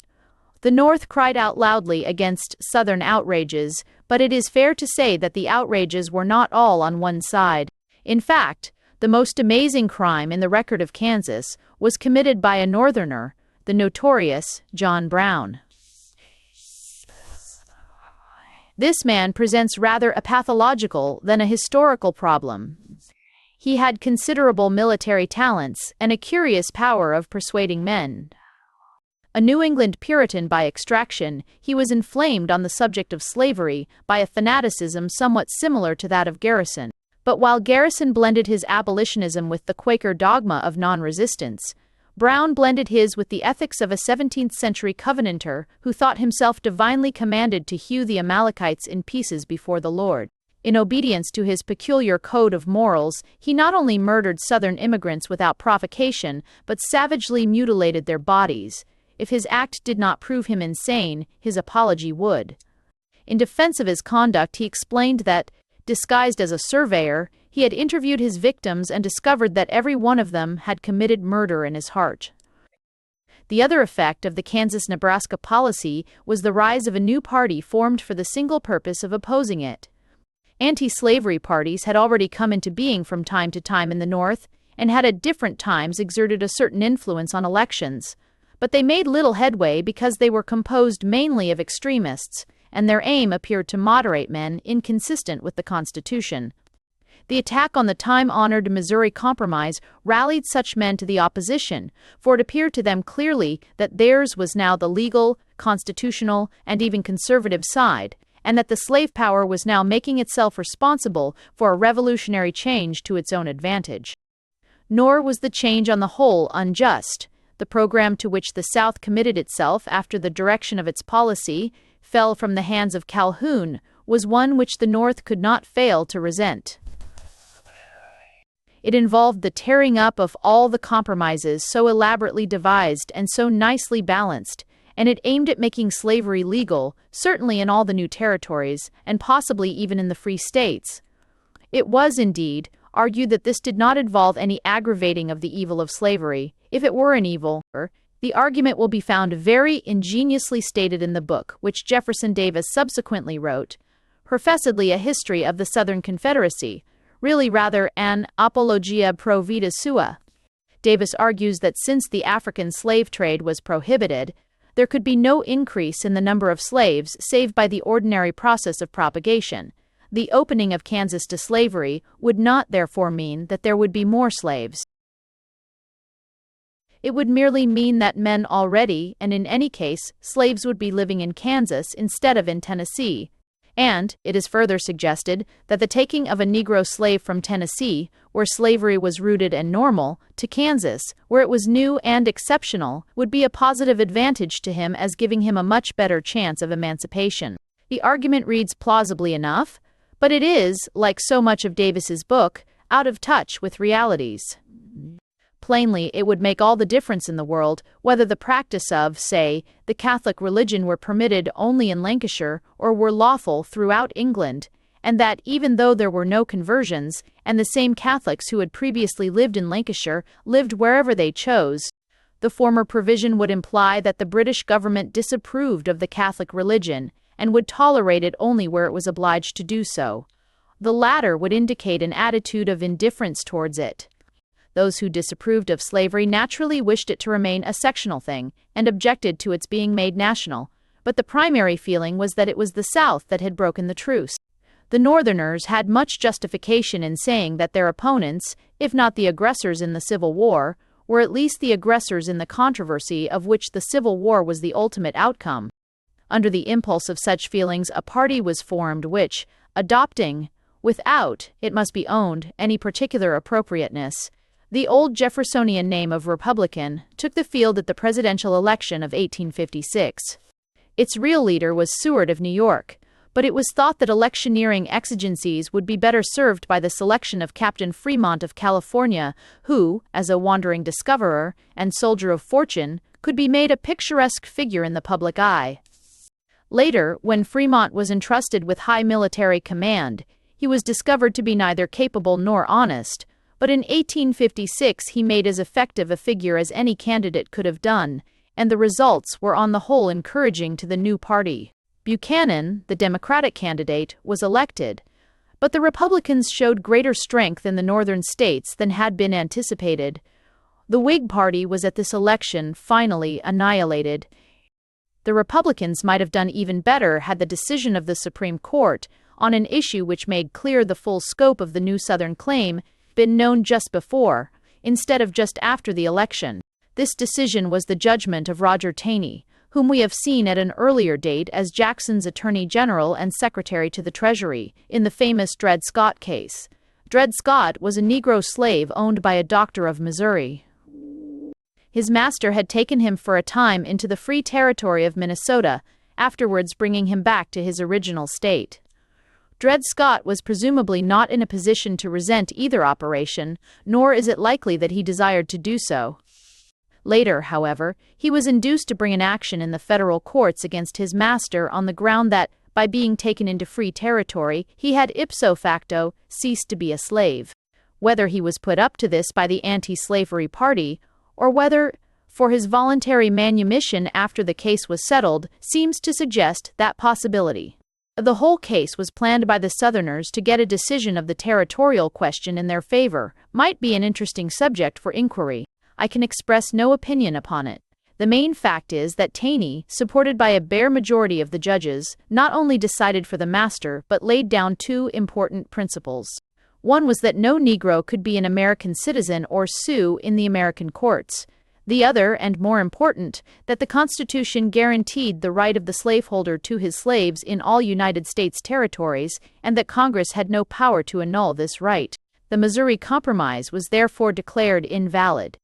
The North cried out loudly against Southern outrages, but it is fair to say that the outrages were not all on one side. In fact, the most amazing crime in the record of Kansas was committed by a Northerner, the notorious John Brown. This man presents rather a pathological than a historical problem. He had considerable military talents and a curious power of persuading men. A New England Puritan by extraction, he was inflamed on the subject of slavery by a fanaticism somewhat similar to that of Garrison. But while Garrison blended his abolitionism with the Quaker dogma of non-resistance, Brown blended his with the ethics of a 17th-century Covenanter who thought himself divinely commanded to hew the Amalekites in pieces before the Lord. In obedience to his peculiar code of morals, he not only murdered Southern immigrants without provocation, but savagely mutilated their bodies. If his act did not prove him insane, his apology would. In defense of his conduct, he explained that, disguised as a surveyor, he had interviewed his victims and discovered that every one of them had committed murder in his heart. The other effect of the Kansas-Nebraska policy was the rise of a new party formed for the single purpose of opposing it. Anti-slavery parties had already come into being from time to time in the North, and had at different times exerted a certain influence on elections. But they made little headway because they were composed mainly of extremists, and their aim appeared to moderate men inconsistent with the Constitution. The attack on the time-honored Missouri Compromise rallied such men to the opposition, for it appeared to them clearly that theirs was now the legal, constitutional, and even conservative side, and that the slave power was now making itself responsible for a revolutionary change to its own advantage. Nor was the change on the whole unjust. The program to which the South committed itself after the direction of its policy fell from the hands of Calhoun was one which the North could not fail to resent. It involved the tearing up of all the compromises so elaborately devised and so nicely balanced, and it aimed at making slavery legal, certainly in all the new territories, and possibly even in the free states. It was, indeed, argued that this did not involve any aggravating of the evil of slavery. If it were an evil, the argument will be found very ingeniously stated in the book, which Jefferson Davis subsequently wrote, professedly a history of the Southern Confederacy, really rather an apologia pro vita sua. Davis argues that since the African slave trade was prohibited, there could be no increase in the number of slaves save by the ordinary process of propagation. The opening of Kansas to slavery would not therefore mean that there would be more slaves. It would merely mean that men already, and in any case, slaves would be living in Kansas instead of in Tennessee. And it is further suggested that the taking of a Negro slave from Tennessee, where slavery was rooted and normal, to Kansas, where it was new and exceptional, would be a positive advantage to him as giving him a much better chance of emancipation. The argument reads plausibly enough, but it is, like so much of Davis's book, out of touch with realities. Plainly, it would make all the difference in the world whether the practice of, say, the Catholic religion were permitted only in Lancashire or were lawful throughout England, and that even though there were no conversions, and the same Catholics who had previously lived in Lancashire lived wherever they chose, the former provision would imply that the British government disapproved of the Catholic religion and would tolerate it only where it was obliged to do so. The latter would indicate an attitude of indifference towards it. Those who disapproved of slavery naturally wished it to remain a sectional thing and objected to its being made national, but the primary feeling was that it was the South that had broken the truce. The Northerners had much justification in saying that their opponents, if not the aggressors in the Civil War, were at least the aggressors in the controversy of which the Civil War was the ultimate outcome. Under the impulse of such feelings, a party was formed which, adopting, without, it must be owned, any particular appropriateness, the old Jeffersonian name of Republican, took the field at the presidential election of 1856. Its real leader was Seward of New York, but it was thought that electioneering exigencies would be better served by the selection of Captain Fremont of California, who, as a wandering discoverer and soldier of fortune, could be made a picturesque figure in the public eye. Later, when Fremont was entrusted with high military command, he was discovered to be neither capable nor honest, but in 1856 he made as effective a figure as any candidate could have done, and the results were on the whole encouraging to the new party. Buchanan, the Democratic candidate, was elected, but the Republicans showed greater strength in the northern states than had been anticipated. The Whig Party was at this election finally annihilated. The Republicans might have done even better had the decision of the Supreme Court, on an issue which made clear the full scope of the new Southern claim, been known just before, instead of just after the election. This decision was the judgment of Roger Taney, whom we have seen at an earlier date as Jackson's Attorney General and Secretary to the Treasury, in the famous Dred Scott case. Dred Scott was a Negro slave owned by a doctor of Missouri. His master had taken him for a time into the free territory of Minnesota, afterwards bringing him back to his original state. Dred Scott was presumably not in a position to resent either operation, nor is it likely that he desired to do so. Later, however, he was induced to bring an action in the federal courts against his master on the ground that, by being taken into free territory, he had ipso facto ceased to be a slave. Whether he was put up to this by the anti-slavery party, or whether, for his voluntary manumission after the case was settled, seems to suggest that possibility. The whole case was planned by the Southerners to get a decision of the territorial question in their favor, might be an interesting subject for inquiry. I can express no opinion upon it. The main fact is that Taney, supported by a bare majority of the judges, not only decided for the master but laid down two important principles. One was that no Negro could be an American citizen or sue in the American courts. The other, and more important, that the Constitution guaranteed the right of the slaveholder to his slaves in all United States territories, and that Congress had no power to annul this right. The Missouri Compromise was therefore declared invalid.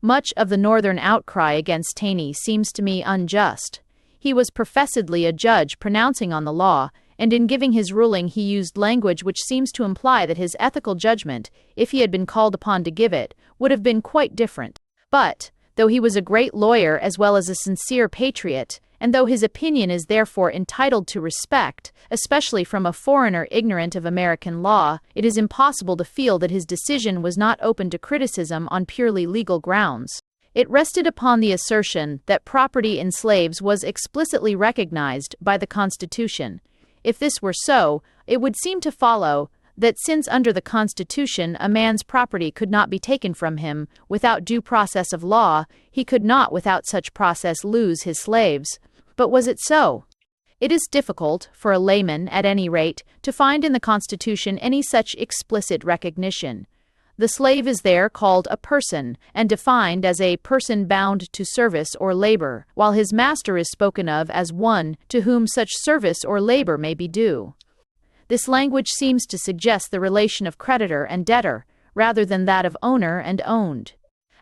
Much of the Northern outcry against Taney seems to me unjust. He was professedly a judge pronouncing on the law, and in giving his ruling he used language which seems to imply that his ethical judgment, if he had been called upon to give it, would have been quite different. But, though he was a great lawyer as well as a sincere patriot, and though his opinion is therefore entitled to respect, especially from a foreigner ignorant of American law, it is impossible to feel that his decision was not open to criticism on purely legal grounds. It rested upon the assertion that property in slaves was explicitly recognized by the Constitution. If this were so, it would seem to follow that since under the Constitution a man's property could not be taken from him without due process of law, he could not without such process lose his slaves. But was it so? It is difficult, for a layman at any rate, to find in the Constitution any such explicit recognition. The slave is there called a person, and defined as a person bound to service or labor, while his master is spoken of as one to whom such service or labor may be due. This language seems to suggest the relation of creditor and debtor, rather than that of owner and owned.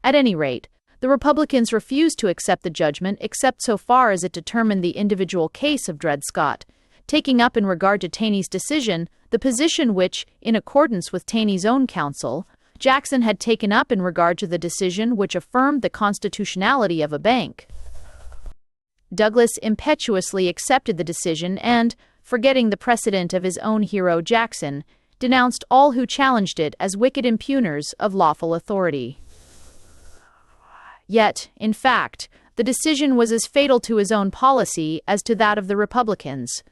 At any rate, the Republicans refused to accept the judgment except so far as it determined the individual case of Dred Scott, taking up in regard to Taney's decision the position which, in accordance with Taney's own counsel, Jackson had taken up in regard to the decision which affirmed the constitutionality of a bank. Douglas impetuously accepted the decision and, forgetting the precedent of his own hero Jackson, denounced all who challenged it as wicked impugners of lawful authority. Yet, in fact, the decision was as fatal to his own policy as to that of the Republicans.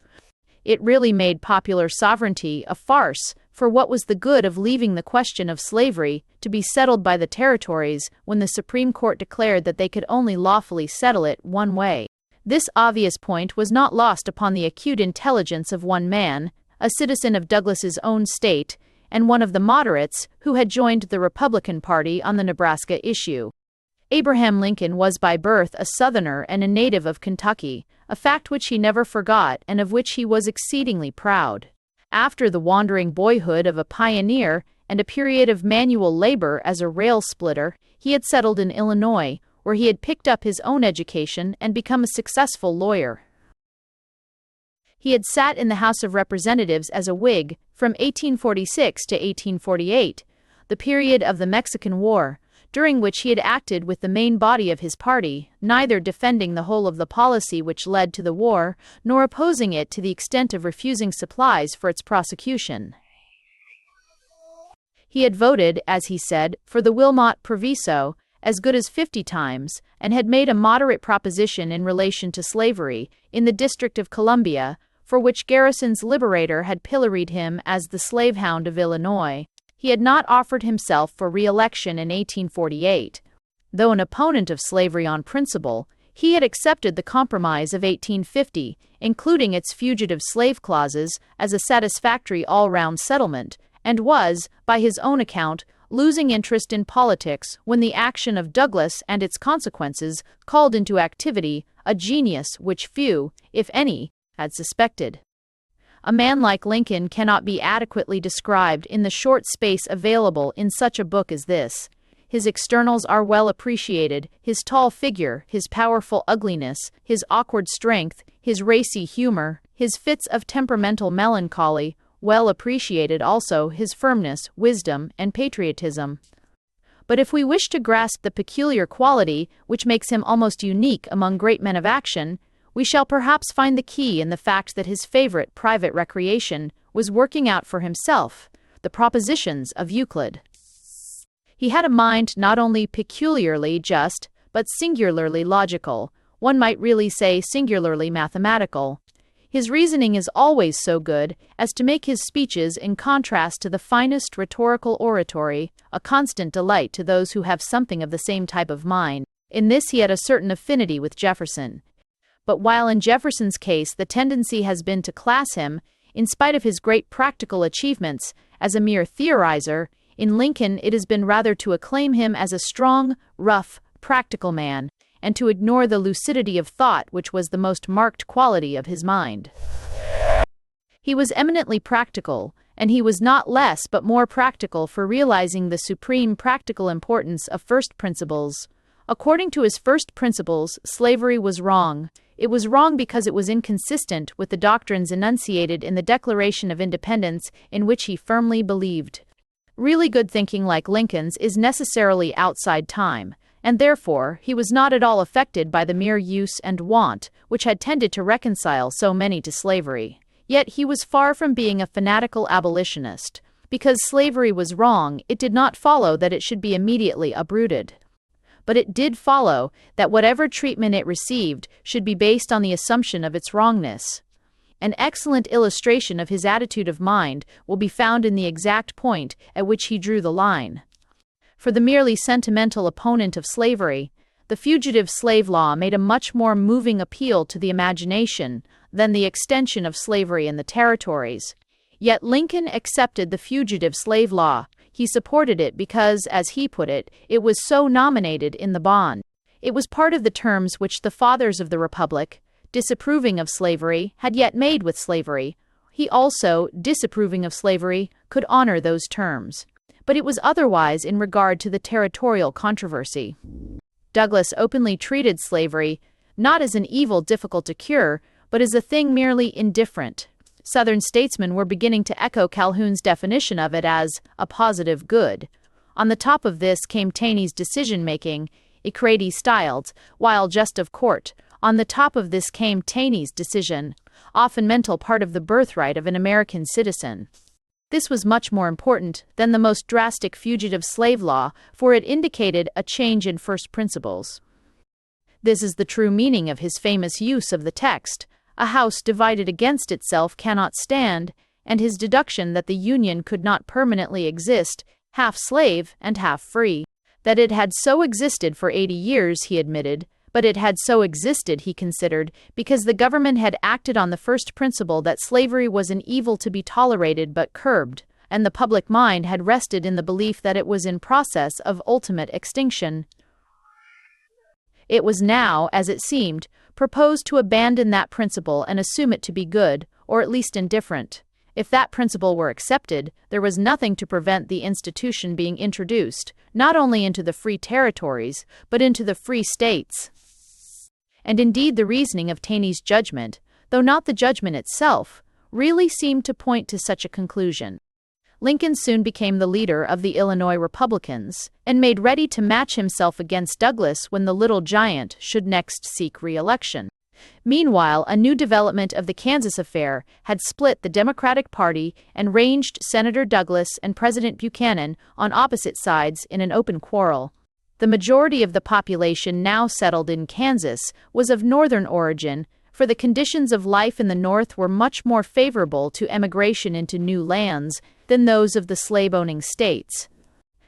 It really made popular sovereignty a farce, for what was the good of leaving the question of slavery to be settled by the territories when the Supreme Court declared that they could only lawfully settle it one way? This obvious point was not lost upon the acute intelligence of one man, a citizen of Douglas's own state, and one of the moderates who had joined the Republican Party on the Nebraska issue. Abraham Lincoln was by birth a Southerner and a native of Kentucky, a fact which he never forgot and of which he was exceedingly proud. After the wandering boyhood of a pioneer and a period of manual labor as a rail splitter, he had settled in Illinois, where he had picked up his own education and become a successful lawyer. He had sat in the House of Representatives as a Whig from 1846 to 1848, the period of the Mexican War, during which he had acted with the main body of his party, neither defending the whole of the policy which led to the war, nor opposing it to the extent of refusing supplies for its prosecution. He had voted, as he said, for the Wilmot Proviso as good as 50 times, and had made a moderate proposition in relation to slavery in the District of Columbia, for which Garrison's Liberator had pilloried him as the slave hound of Illinois. He had not offered himself for re-election in 1848. Though an opponent of slavery on principle, he had accepted the Compromise of 1850, including its fugitive slave clauses, as a satisfactory all-round settlement, and was, by his own account, losing interest in politics when the action of Douglas and its consequences called into activity a genius which few, if any, had suspected. A man like Lincoln cannot be adequately described in the short space available in such a book as this. His externals are well appreciated, his tall figure, his powerful ugliness, his awkward strength, his racy humor, his fits of temperamental melancholy, well appreciated also his firmness, wisdom, and patriotism. But if we wish to grasp the peculiar quality which makes him almost unique among great men of action, we shall perhaps find the key in the fact that his favorite private recreation was working out for himself the propositions of Euclid. He had a mind not only peculiarly just, but singularly logical, one might really say singularly mathematical. His reasoning is always so good as to make his speeches, in contrast to the finest rhetorical oratory, a constant delight to those who have something of the same type of mind. In this he had a certain affinity with Jefferson. But while in Jefferson's case the tendency has been to class him, in spite of his great practical achievements, as a mere theorizer, in Lincoln it has been rather to acclaim him as a strong, rough, practical man, and to ignore the lucidity of thought which was the most marked quality of his mind. He was eminently practical, and he was not less but more practical for realizing the supreme practical importance of first principles. According to his first principles, slavery was wrong. It was wrong because it was inconsistent with the doctrines enunciated in the Declaration of Independence, in which he firmly believed. Really good thinking like Lincoln's is necessarily outside time, and therefore he was not at all affected by the mere use and wont which had tended to reconcile so many to slavery. Yet he was far from being a fanatical abolitionist. Because slavery was wrong, it did not follow that it should be immediately uprooted. But it did follow that whatever treatment it received should be based on the assumption of its wrongness. An excellent illustration of his attitude of mind will be found in the exact point at which he drew the line. For the merely sentimental opponent of slavery, the fugitive slave law made a much more moving appeal to the imagination than the extension of slavery in the territories. Yet Lincoln accepted the fugitive slave law. He supported it because, as he put it, it was so nominated in the bond. It was part of the terms which the fathers of the Republic, disapproving of slavery, had yet made with slavery. He also, disapproving of slavery, could honor those terms. But it was otherwise in regard to the territorial controversy. Douglas openly treated slavery not as an evil difficult to cure, but as a thing merely indifferent. Southern statesmen were beginning to echo Calhoun's definition of it as a positive good. On the top of this came Taney's decision-making, Ecrady styled, while just of court. On the top of this came Taney's decision, often mental part of the birthright of an American citizen. This was much more important than the most drastic fugitive slave law, for it indicated a change in first principles. This is the true meaning of his famous use of the text, "A house divided against itself cannot stand," and his deduction that the Union could not permanently exist, half slave and half free. That it had so existed for 80 years, he admitted, but it had so existed, he considered, because the government had acted on the first principle that slavery was an evil to be tolerated but curbed, and the public mind had rested in the belief that it was in process of ultimate extinction. It was now, as it seemed, proposed to abandon that principle and assume it to be good, or at least indifferent. If that principle were accepted, there was nothing to prevent the institution being introduced, not only into the free territories, but into the free states. And indeed the reasoning of Taney's judgment, though not the judgment itself, really seemed to point to such a conclusion. Lincoln soon became the leader of the Illinois Republicans, and made ready to match himself against Douglas when the little giant should next seek re-election. Meanwhile, a new development of the Kansas affair had split the Democratic Party and ranged Senator Douglas and President Buchanan on opposite sides in an open quarrel. The majority of the population now settled in Kansas was of Northern origin, for the conditions of life in the North were much more favorable to emigration into new lands than those of the slave-owning states.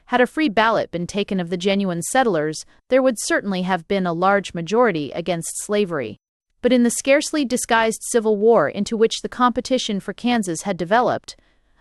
Had a free ballot been taken of the genuine settlers, there would certainly have been a large majority against slavery. But in the scarcely disguised Civil War into which the competition for Kansas had developed,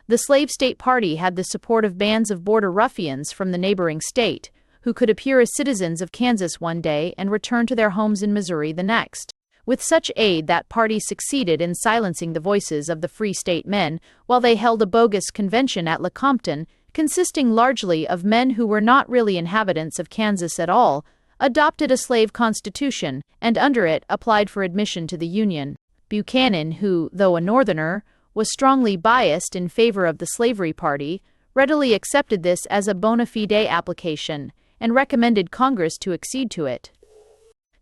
the slave state party had the support of bands of border ruffians from the neighboring state, who could appear as citizens of Kansas one day and return to their homes in Missouri the next. With such aid, that party succeeded in silencing the voices of the Free State men while they held a bogus convention at Lecompton, consisting largely of men who were not really inhabitants of Kansas at all, adopted a slave constitution, and under it applied for admission to the Union. Buchanan, who, though a Northerner, was strongly biased in favor of the slavery party, readily accepted this as a bona fide application, and recommended Congress to accede to it.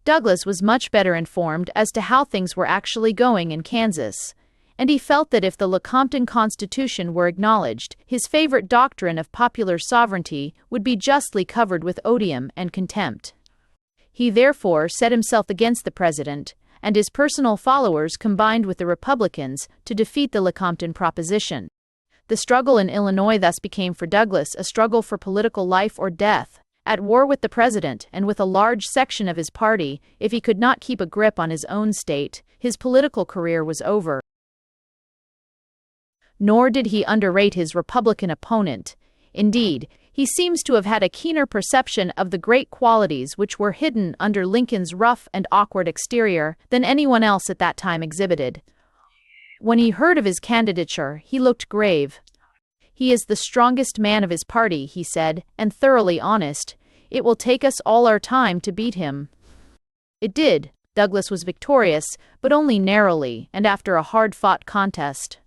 Douglas was much better informed as to how things were actually going in Kansas, and he felt that if the Lecompton Constitution were acknowledged, his favorite doctrine of popular sovereignty would be justly covered with odium and contempt. He therefore set himself against the president, and his personal followers combined with the Republicans to defeat the Lecompton proposition. The struggle in Illinois thus became for Douglas a struggle for political life or death. At war with the president and with a large section of his party, if he could not keep a grip on his own state, his political career was over. Nor did he underrate his Republican opponent. Indeed, he seems to have had a keener perception of the great qualities which were hidden under Lincoln's rough and awkward exterior than anyone else at that time exhibited. When he heard of his candidature, he looked grave. "He is the strongest man of his party," he said, "and thoroughly honest. It will take us all our time to beat him." It did, Douglas was victorious, but only narrowly, and after a hard-fought contest.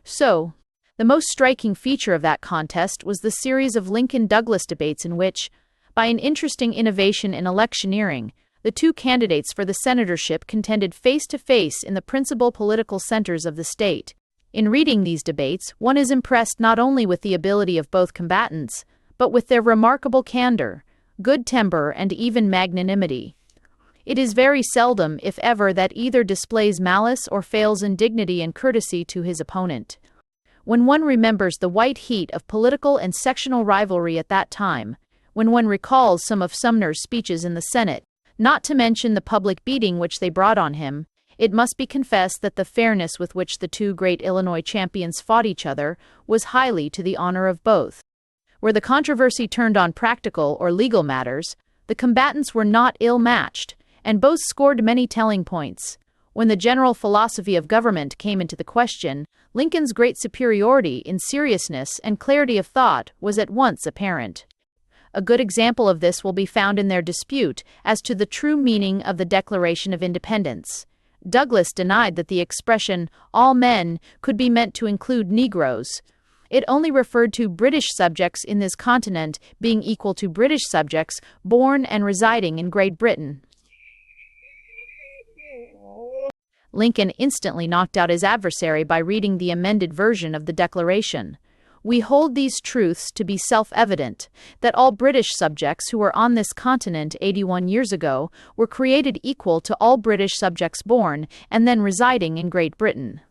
So, the most striking feature of that contest was the series of Lincoln-Douglas debates in which, by an interesting innovation in electioneering, the two candidates for the senatorship contended face-to-face in the principal political centers of the state. In reading these debates, one is impressed not only with the ability of both combatants, but with their remarkable candor, good temper, and even magnanimity. It is very seldom, if ever, that either displays malice or fails in dignity and courtesy to his opponent. When one remembers the white heat of political and sectional rivalry at that time, when one recalls some of Sumner's speeches in the Senate, not to mention the public beating which they brought on him, it must be confessed that the fairness with which the two great Illinois champions fought each other was highly to the honor of both. Where the controversy turned on practical or legal matters, the combatants were not ill-matched, and both scored many telling points. When the general philosophy of government came into the question, Lincoln's great superiority in seriousness and clarity of thought was at once apparent. A good example of this will be found in their dispute as to the true meaning of the Declaration of Independence. Douglas denied that the expression, "all men," could be meant to include Negroes. It only referred to British subjects in this continent being equal to British subjects born and residing in Great Britain. Lincoln instantly knocked out his adversary by reading the amended version of the Declaration. "We hold these truths to be self-evident, that all British subjects who were on this continent 81 years ago were created equal to all British subjects born and then residing in Great Britain."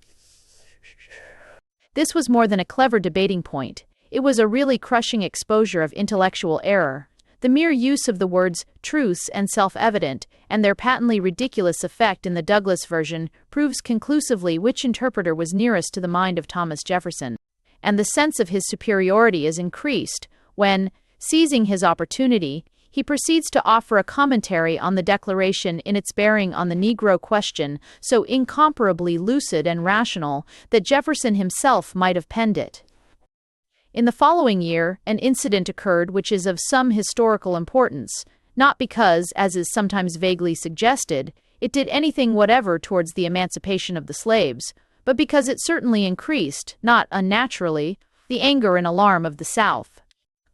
This was more than a clever debating point. It was a really crushing exposure of intellectual error. The mere use of the words truths and self-evident, and their patently ridiculous effect in the Douglas version, proves conclusively which interpreter was nearest to the mind of Thomas Jefferson. And the sense of his superiority is increased when, seizing his opportunity, he proceeds to offer a commentary on the Declaration in its bearing on the Negro question, so incomparably lucid and rational that Jefferson himself might have penned it. In the following year, an incident occurred which is of some historical importance, not because, as is sometimes vaguely suggested, it did anything whatever towards the emancipation of the slaves, but because it certainly increased, not unnaturally, the anger and alarm of the South.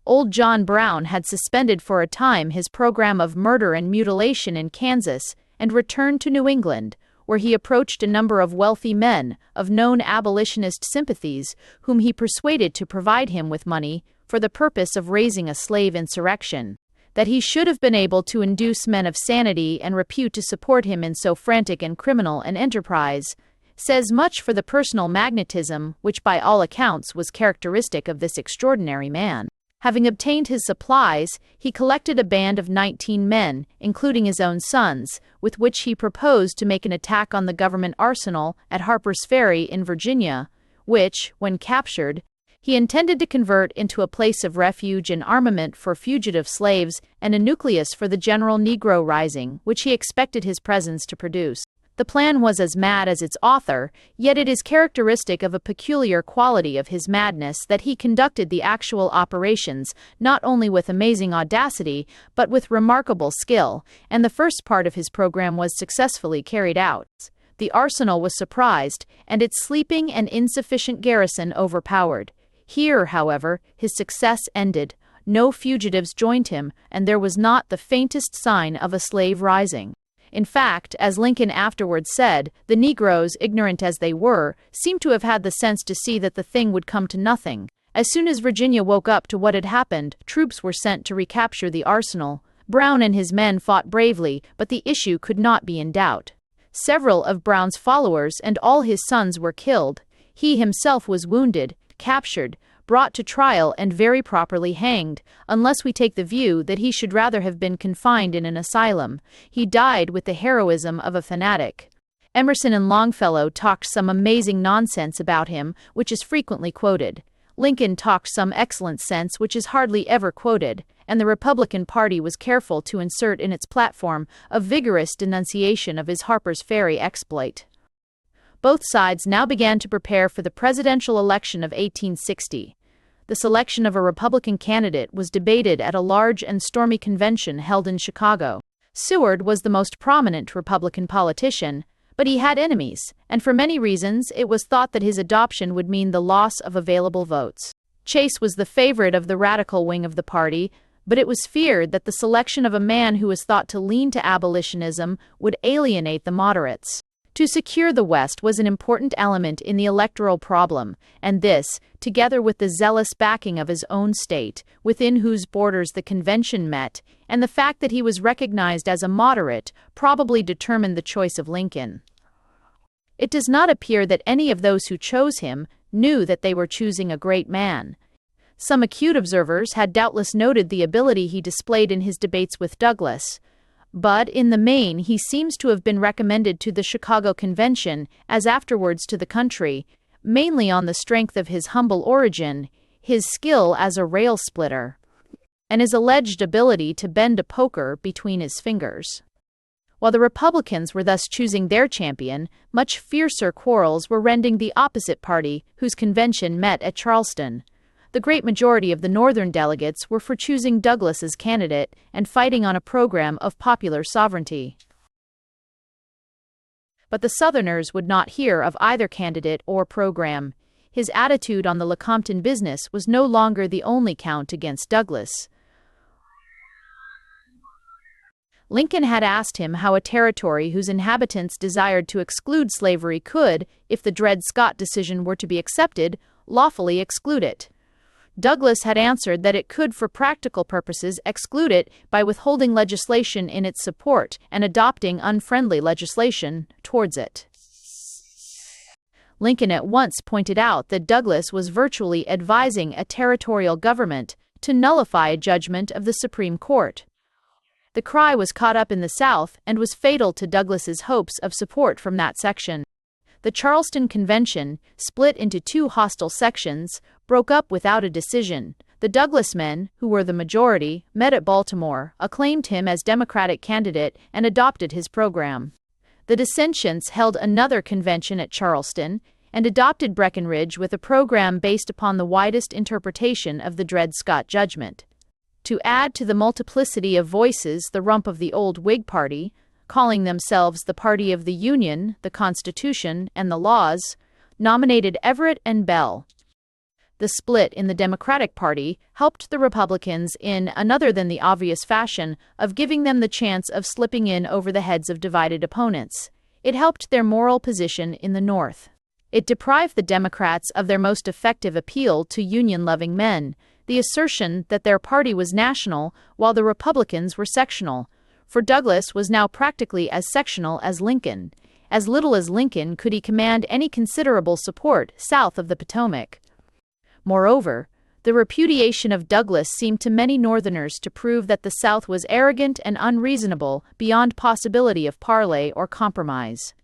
Old John Brown had suspended for a time his program of murder and mutilation in Kansas and returned to New England, where he approached a number of wealthy men of known abolitionist sympathies whom he persuaded to provide him with money for the purpose of raising a slave insurrection. That he should have been able to induce men of sanity and repute to support him in so frantic and criminal an enterprise says much for the personal magnetism which by all accounts was characteristic of this extraordinary man. Having obtained his supplies, he collected a band of 19 men, including his own sons, with which he proposed to make an attack on the government arsenal at Harper's Ferry in Virginia, which, when captured, he intended to convert into a place of refuge and armament for fugitive slaves and a nucleus for the general Negro rising, which he expected his presence to produce. The plan was as mad as its author, yet it is characteristic of a peculiar quality of his madness that he conducted the actual operations not only with amazing audacity, but with remarkable skill, and the first part of his program was successfully carried out. The arsenal was surprised, and its sleeping and insufficient garrison overpowered. Here, however, his success ended. No fugitives joined him, and there was not the faintest sign of a slave rising. In fact, as Lincoln afterwards said, the Negroes, ignorant as they were, seemed to have had the sense to see that the thing would come to nothing. As soon as Virginia woke up to what had happened, troops were sent to recapture the arsenal. Brown and his men fought bravely, but the issue could not be in doubt. Several of Brown's followers and all his sons were killed. He himself was wounded, captured, brought to trial and very properly hanged, unless we take the view that he should rather have been confined in an asylum. He died with the heroism of a fanatic. Emerson and Longfellow talked some amazing nonsense about him, which is frequently quoted. Lincoln talked some excellent sense which is hardly ever quoted, and the Republican Party was careful to insert in its platform a vigorous denunciation of his Harper's Ferry exploit. Both sides now began to prepare for the presidential election of 1860. The selection of a Republican candidate was debated at a large and stormy convention held in Chicago. Seward was the most prominent Republican politician, but he had enemies, and for many reasons it was thought that his adoption would mean the loss of available votes. Chase was the favorite of the radical wing of the party, but it was feared that the selection of a man who was thought to lean to abolitionism would alienate the moderates. To secure the West was an important element in the electoral problem, and this, together with the zealous backing of his own state, within whose borders the convention met, and the fact that he was recognized as a moderate, probably determined the choice of Lincoln. It does not appear that any of those who chose him knew that they were choosing a great man. Some acute observers had doubtless noted the ability he displayed in his debates with Douglas, but in the main he seems to have been recommended to the Chicago Convention, as afterwards to the country, mainly on the strength of his humble origin, his skill as a rail splitter, and his alleged ability to bend a poker between his fingers. While the Republicans were thus choosing their champion, much fiercer quarrels were rending the opposite party, whose convention met at Charleston. The great majority of the Northern delegates were for choosing Douglas as candidate and fighting on a program of popular sovereignty. But the Southerners would not hear of either candidate or program. His attitude on the Lecompton business was no longer the only count against Douglas. Lincoln had asked him how a territory whose inhabitants desired to exclude slavery could, if the Dred Scott decision were to be accepted, lawfully exclude it. Douglas had answered that it could for practical purposes exclude it by withholding legislation in its support and adopting unfriendly legislation towards it. Lincoln at once pointed out that Douglas was virtually advising a territorial government to nullify a judgment of the Supreme Court. The cry was caught up in the South and was fatal to Douglas's hopes of support from that section. The Charleston Convention, split into two hostile sections, broke up without a decision. The Douglas men, who were the majority, met at Baltimore, acclaimed him as Democratic candidate, and adopted his program. The dissentients held another convention at Charleston and adopted Breckinridge with a program based upon the widest interpretation of the Dred Scott judgment. To add to the multiplicity of voices, the rump of the old Whig Party, calling themselves the Party of the Union, the Constitution, and the Laws, nominated Everett and Bell. The split in the Democratic Party helped the Republicans in another than the obvious fashion of giving them the chance of slipping in over the heads of divided opponents. It helped their moral position in the North. It deprived the Democrats of their most effective appeal to Union-loving men, the assertion that their party was national while the Republicans were sectional. For Douglas was now practically as sectional as Lincoln. As little as Lincoln could he command any considerable support south of the Potomac. Moreover, the repudiation of Douglas seemed to many Northerners to prove that the South was arrogant and unreasonable beyond possibility of parley or compromise.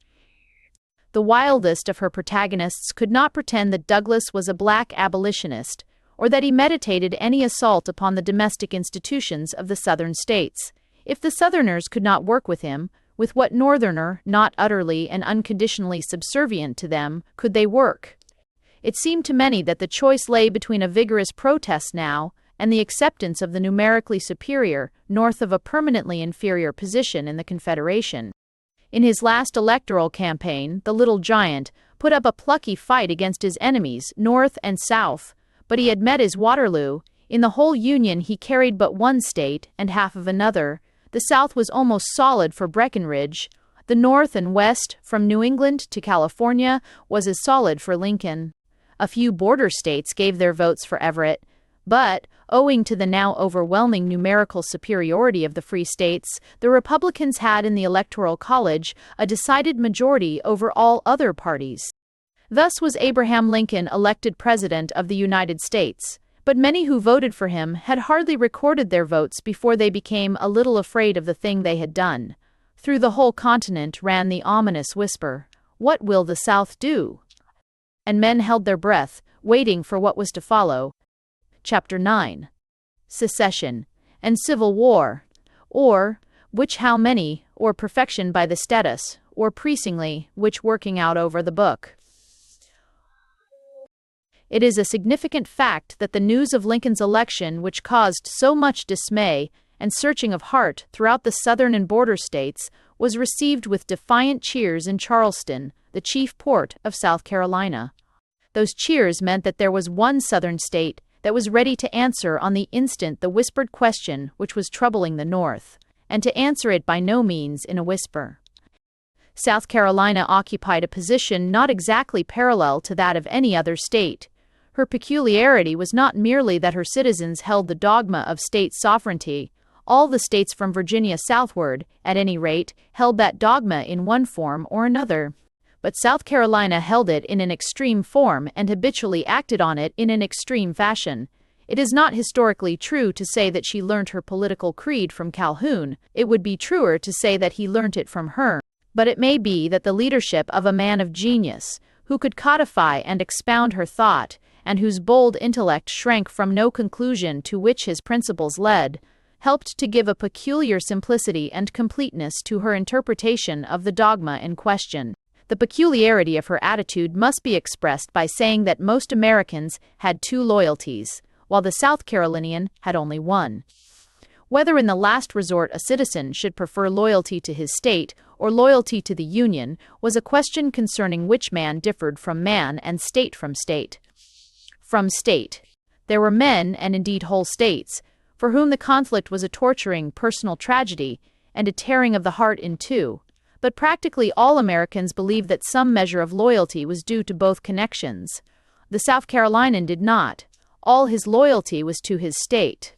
The wildest of her protagonists could not pretend that Douglas was a black abolitionist, or that he meditated any assault upon the domestic institutions of the Southern states. If the Southerners could not work with him, with what Northerner, not utterly and unconditionally subservient to them, could they work? It seemed to many that the choice lay between a vigorous protest now and the acceptance of the numerically superior, north of a permanently inferior position in the Confederation. In his last electoral campaign, the Little Giant put up a plucky fight against his enemies, North and South, but he had met his Waterloo. In the whole Union he carried but one state and half of another. The South was almost solid for Breckinridge. The North and West, from New England to California, was as solid for Lincoln. A few border states gave their votes for Everett, but, owing to the now overwhelming numerical superiority of the free states, the Republicans had in the Electoral College a decided majority over all other parties. Thus was Abraham Lincoln elected President of the United States. But many who voted for him had hardly recorded their votes before they became a little afraid of the thing they had done. Through the whole continent ran the ominous whisper, "What will the South do?" And men held their breath, waiting for what was to follow. Chapter 9. Secession and Civil War, or which how many, or perfection by the status, or precisely, which working out over the book. It is a significant fact that the news of Lincoln's election, which caused so much dismay and searching of heart throughout the southern and border states, was received with defiant cheers in Charleston, the chief port of South Carolina. Those cheers meant that there was one southern state that was ready to answer on the instant the whispered question which was troubling the North, and to answer it by no means in a whisper. South Carolina occupied a position not exactly parallel to that of any other state. Her peculiarity was not merely that her citizens held the dogma of state sovereignty. All the states from Virginia southward, at any rate, held that dogma in one form or another. But South Carolina held it in an extreme form and habitually acted on it in an extreme fashion. It is not historically true to say that she learnt her political creed from Calhoun. It would be truer to say that he learnt it from her. But it may be that the leadership of a man of genius, who could codify and expound her thought, and whose bold intellect shrank from no conclusion to which his principles led, helped to give a peculiar simplicity and completeness to her interpretation of the dogma in question. The peculiarity of her attitude must be expressed by saying that most Americans had two loyalties, while the South Carolinian had only one. Whether in the last resort a citizen should prefer loyalty to his state or loyalty to the Union was a question concerning which man differed from man and state from state. From state. There were men, and indeed whole states, for whom the conflict was a torturing personal tragedy and a tearing of the heart in two. But practically all Americans believed that some measure of loyalty was due to both connections. The South Carolinian did not. All his loyalty was to his state.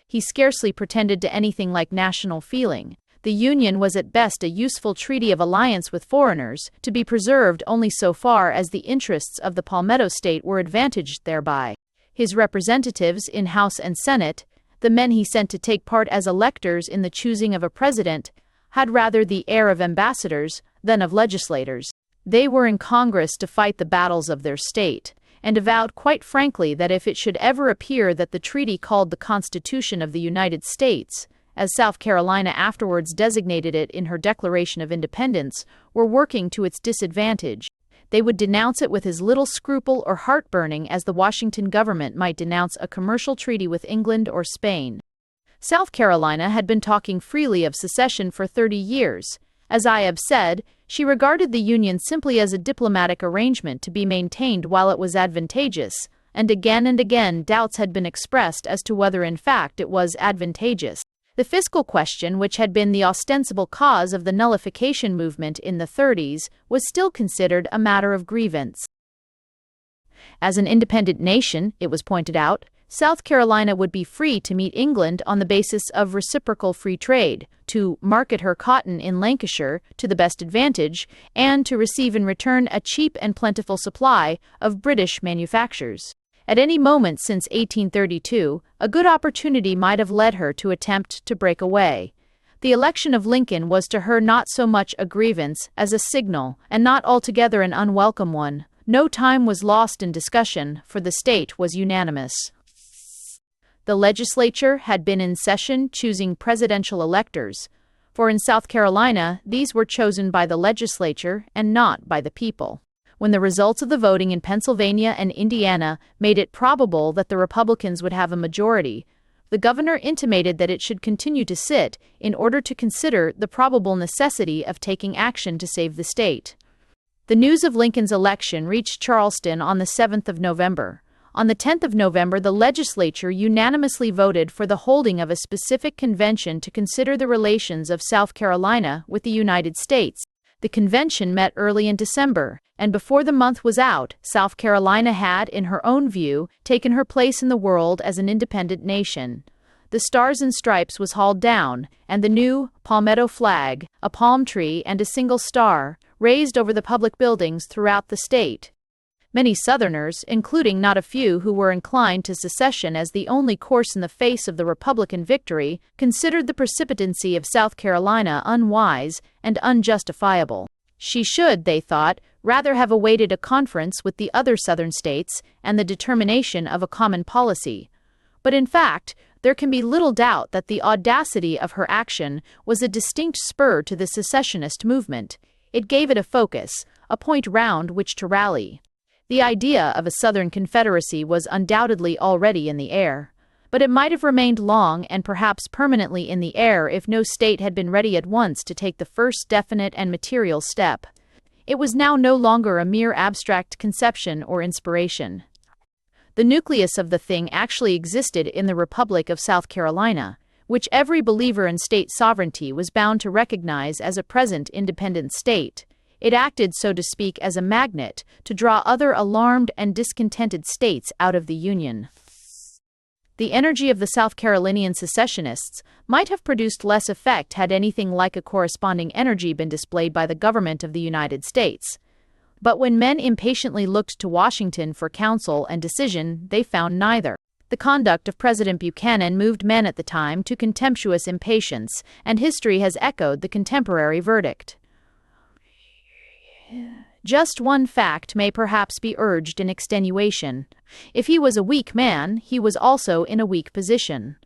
He scarcely pretended to anything like national feeling. The Union was at best a useful treaty of alliance with foreigners, to be preserved only so far as the interests of the Palmetto State were advantaged thereby. His representatives in House and Senate, the men he sent to take part as electors in the choosing of a president, had rather the air of ambassadors than of legislators. They were in Congress to fight the battles of their state, and avowed quite frankly that if it should ever appear that the treaty called the Constitution of the United States, as South Carolina afterwards designated it in her Declaration of Independence, were working to its disadvantage, they would denounce it with as little scruple or heartburning as the Washington government might denounce a commercial treaty with England or Spain. South Carolina had been talking freely of secession for 30 years. As I have said, she regarded the Union simply as a diplomatic arrangement to be maintained while it was advantageous, and again doubts had been expressed as to whether in fact it was advantageous. The fiscal question, which had been the ostensible cause of the nullification movement in the 30s, was still considered a matter of grievance. As an independent nation, it was pointed out, South Carolina would be free to meet England on the basis of reciprocal free trade, to market her cotton in Lancashire to the best advantage, and to receive in return a cheap and plentiful supply of British manufactures. At any moment since 1832, a good opportunity might have led her to attempt to break away. The election of Lincoln was to her not so much a grievance as a signal, and not altogether an unwelcome one. No time was lost in discussion, for the state was unanimous. The legislature had been in session choosing presidential electors, for in South Carolina these were chosen by the legislature and not by the people. When the results of the voting in Pennsylvania and Indiana made it probable that the Republicans would have a majority, the governor intimated that it should continue to sit in order to consider the probable necessity of taking action to save the state. The news of Lincoln's election reached Charleston on the 7th of November. On the 10th of November, the legislature unanimously voted for the holding of a specific convention to consider the relations of South Carolina with the United States. The convention met early in December, and before the month was out, South Carolina had, in her own view, taken her place in the world as an independent nation. The Stars and Stripes was hauled down, and the new palmetto flag, a palm tree and a single star, raised over the public buildings throughout the state. Many Southerners, including not a few who were inclined to secession as the only course in the face of the Republican victory, considered the precipitancy of South Carolina unwise and unjustifiable. She should, they thought, rather have awaited a conference with the other Southern states and the determination of a common policy. But in fact, there can be little doubt that the audacity of her action was a distinct spur to the secessionist movement. It gave it a focus, a point round which to rally. The idea of a Southern Confederacy was undoubtedly already in the air. but it might have remained long and perhaps permanently in the air if no state had been ready at once to take the first definite and material step. It was now no longer a mere abstract conception or inspiration. The nucleus of the thing actually existed in the Republic of South Carolina, which every believer in state sovereignty was bound to recognize as a present independent state. It acted, so to speak, as a magnet to draw other alarmed and discontented states out of the Union. The energy of the South Carolinian secessionists might have produced less effect had anything like a corresponding energy been displayed by the government of the United States. But when men impatiently looked to Washington for counsel and decision, they found neither. The conduct of President Buchanan moved men at the time to contemptuous impatience, and history has echoed the contemporary verdict. Just one fact may perhaps be urged in extenuation. If he was a weak man, he was also in a weak position.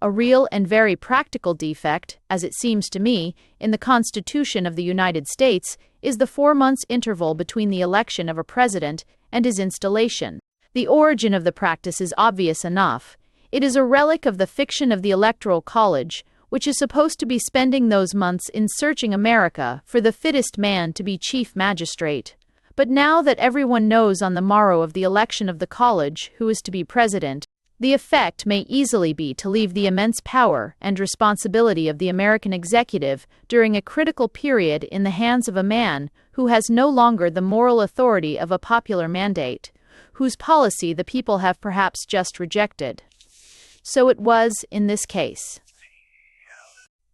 A real and very practical defect, as it seems to me, in the Constitution of the United States is the 4 months interval between the election of a president and his installation. The origin of the practice is obvious enough. It is a relic of the fiction of the Electoral College, which is supposed to be spending those months in searching America for the fittest man to be chief magistrate. But now that everyone knows on the morrow of the election of the college who is to be president, the effect may easily be to leave the immense power and responsibility of the American executive during a critical period in the hands of a man who has no longer the moral authority of a popular mandate, whose policy the people have perhaps just rejected. So it was in this case.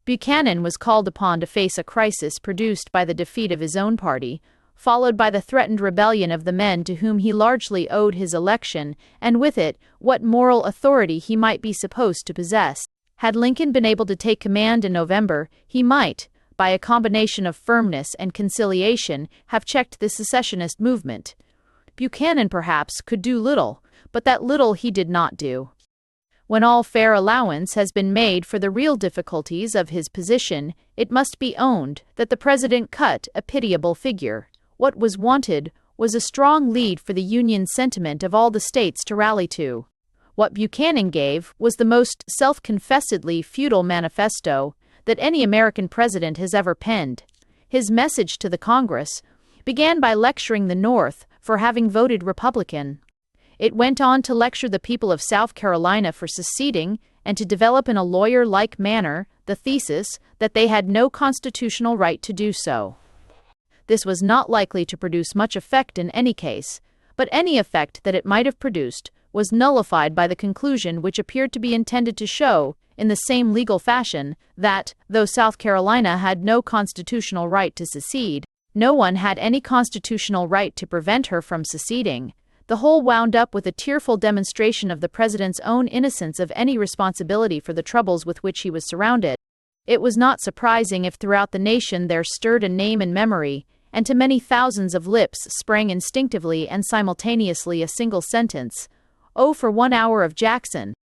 Buchanan was called upon to face a crisis produced by the defeat of his own party, followed by the threatened rebellion of the men to whom he largely owed his election, and with it, what moral authority he might be supposed to possess. Had Lincoln been able to take command in November, he might, by a combination of firmness and conciliation, have checked the secessionist movement. Buchanan, perhaps, could do little, but that little he did not do. When all fair allowance has been made for the real difficulties of his position, it must be owned that the president cut a pitiable figure. What was wanted was a strong lead for the Union sentiment of all the states to rally to. What Buchanan gave was the most self-confessedly futile manifesto that any American president has ever penned. His message to the Congress began by lecturing the North for having voted Republican. It went on to lecture the people of South Carolina for seceding and to develop in a lawyer-like manner the thesis that they had no constitutional right to do so. This was not likely to produce much effect in any case, but any effect that it might have produced was nullified by the conclusion which appeared to be intended to show, in the same legal fashion, that, though South Carolina had no constitutional right to secede, no one had any constitutional right to prevent her from seceding. The whole wound up with a tearful demonstration of the president's own innocence of any responsibility for the troubles with which he was surrounded. It was not surprising if throughout the nation there stirred a name in memory, and to many thousands of lips sprang instinctively and simultaneously a single sentence, "Oh, for 1 hour of Jackson."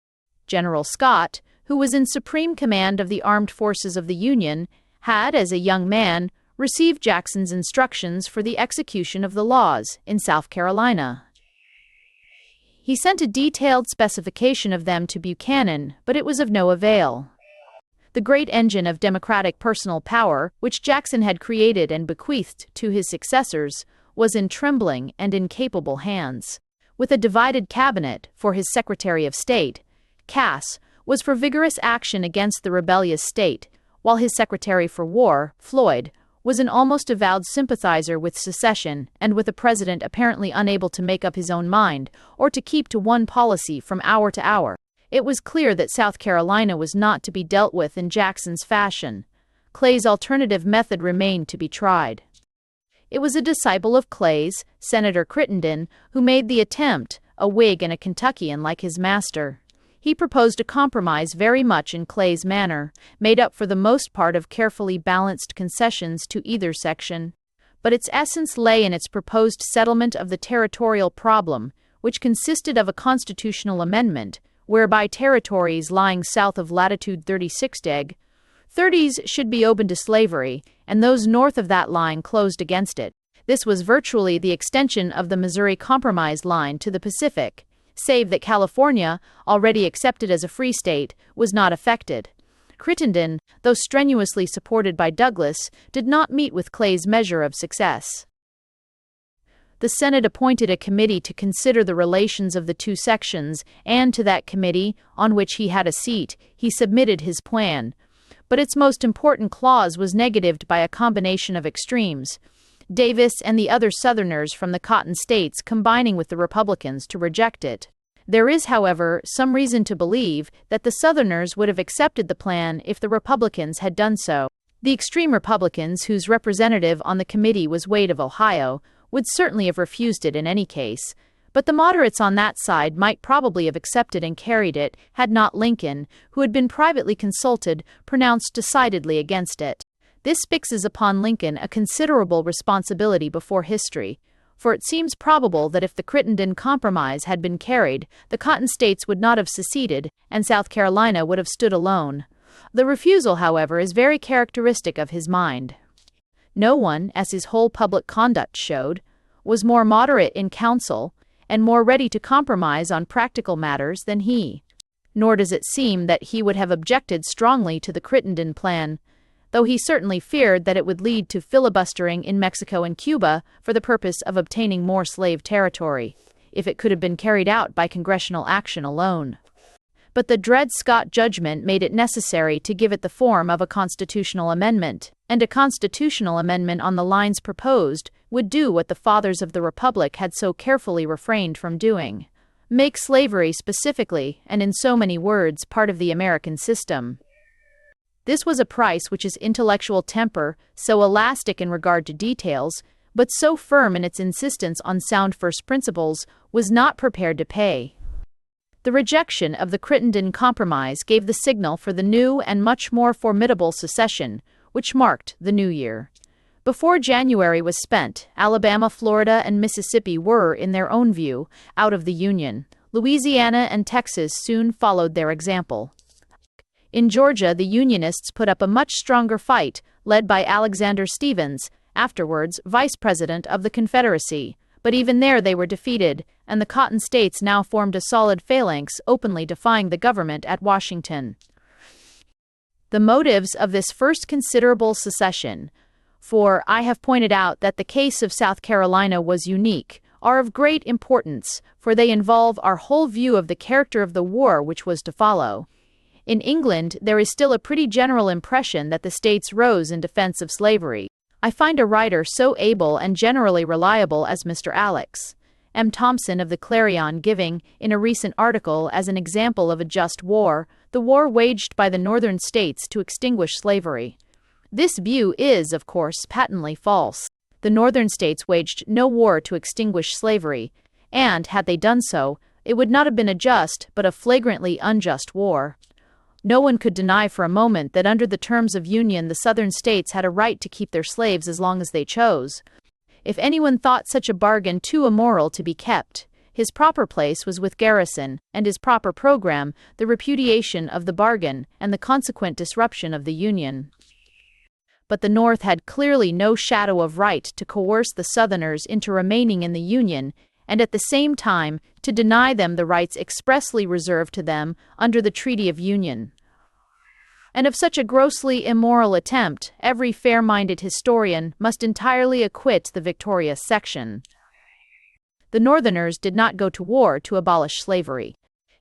General Scott, who was in supreme command of the armed forces of the Union, had, as a young man, received Jackson's instructions for the execution of the laws in South Carolina. He sent a detailed specification of them to Buchanan, but it was of no avail. The great engine of democratic personal power, which Jackson had created and bequeathed to his successors, was in trembling and incapable hands. With a divided cabinet for his Secretary of State, Cass was for vigorous action against the rebellious state, while his Secretary for War, Floyd, was an almost avowed sympathizer with secession and with a president apparently unable to make up his own mind or to keep to one policy from hour to hour. It was clear that South Carolina was not to be dealt with in Jackson's fashion. Clay's alternative method remained to be tried. It was a disciple of Clay's, Senator Crittenden, who made the attempt, a Whig and a Kentuckian like his master. He proposed a compromise very much in Clay's manner, made up for the most part of carefully balanced concessions to either section. But its essence lay in its proposed settlement of the territorial problem, which consisted of a constitutional amendment, whereby territories lying south of latitude 36°, should be open to slavery, and those north of that line closed against it. This was virtually the extension of the Missouri Compromise line to the Pacific. save that California, already accepted as a free state, was not affected. Crittenden, though strenuously supported by Douglas, did not meet with Clay's measure of success. The Senate appointed a committee to consider the relations of the two sections, and to that committee, on which he had a seat, he submitted his plan. But its most important clause was negatived by a combination of extremes: Davis and the other Southerners from the Cotton States combining with the Republicans to reject it. There is, however, some reason to believe that the Southerners would have accepted the plan if the Republicans had done so. The extreme Republicans, whose representative on the committee was Wade of Ohio, would certainly have refused it in any case, but the moderates on that side might probably have accepted and carried it had not Lincoln, who had been privately consulted, pronounced decidedly against it. This fixes upon Lincoln a considerable responsibility before history, for it seems probable that if the Crittenden Compromise had been carried, the Cotton States would not have seceded, and South Carolina would have stood alone. The refusal, however, is very characteristic of his mind. No one, as his whole public conduct showed, was more moderate in counsel and more ready to compromise on practical matters than he. Nor does it seem that he would have objected strongly to the Crittenden plan, though he certainly feared that it would lead to filibustering in Mexico and Cuba for the purpose of obtaining more slave territory, if it could have been carried out by congressional action alone. But the Dred Scott judgment made it necessary to give it the form of a constitutional amendment, and a constitutional amendment on the lines proposed would do what the fathers of the Republic had so carefully refrained from doing: make slavery specifically, and in so many words, part of the American system. This was a price which his intellectual temper, so elastic in regard to details, but so firm in its insistence on sound first principles, was not prepared to pay. The rejection of the Crittenden Compromise gave the signal for the new and much more formidable secession, which marked the new year. Before January was spent, Alabama, Florida, and Mississippi were, in their own view, out of the Union. Louisiana and Texas soon followed their example. In Georgia, the Unionists put up a much stronger fight, led by Alexander Stephens, afterwards Vice President of the Confederacy. But even there they were defeated, and the Cotton States now formed a solid phalanx, openly defying the government at Washington. The motives of this first considerable secession, for I have pointed out that the case of South Carolina was unique, are of great importance, for they involve our whole view of the character of the war which was to follow. In England, there is still a pretty general impression that the states rose in defense of slavery. I find a writer so able and generally reliable as Mr. Alex M. Thompson of the Clarion giving, in a recent article as an example of a just war, the war waged by the Northern states to extinguish slavery. This view is, of course, patently false. The Northern states waged no war to extinguish slavery, and, had they done so, it would not have been a just, but a flagrantly unjust war. No one could deny for a moment that under the terms of union the Southern states had a right to keep their slaves as long as they chose. If anyone thought such a bargain too immoral to be kept, his proper place was with Garrison, and his proper program, the repudiation of the bargain and the consequent disruption of the Union. But the North had clearly no shadow of right to coerce the Southerners into remaining in the Union, and at the same time to deny them the rights expressly reserved to them under the Treaty of Union. And of such a grossly immoral attempt, every fair-minded historian must entirely acquit the victorious section. The Northerners did not go to war to abolish slavery.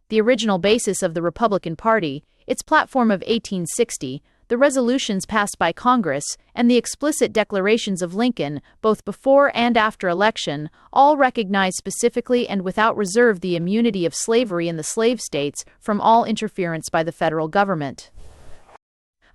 The original basis of the Republican Party, its platform of 1860, the resolutions passed by Congress, and the explicit declarations of Lincoln, both before and after election, all recognize specifically and without reserve the immunity of slavery in the slave states from all interference by the federal government.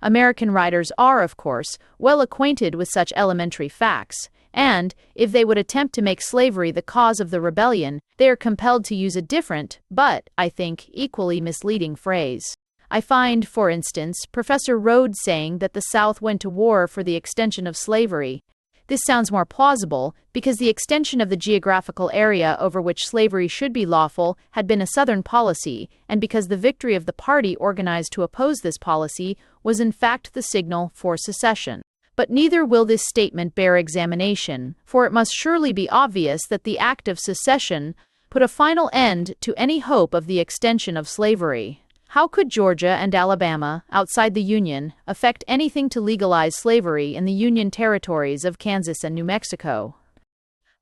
American writers are, of course, well acquainted with such elementary facts, and, if they would attempt to make slavery the cause of the rebellion, they are compelled to use a different, but, I think, equally misleading phrase. I find, for instance, Professor Rhodes saying that the South went to war for the extension of slavery. This sounds more plausible because the extension of the geographical area over which slavery should be lawful had been a Southern policy, and because the victory of the party organized to oppose this policy was in fact the signal for secession. But neither will this statement bear examination, for it must surely be obvious that the act of secession put a final end to any hope of the extension of slavery. How could Georgia and Alabama, outside the Union, affect anything to legalize slavery in the Union territories of Kansas and New Mexico?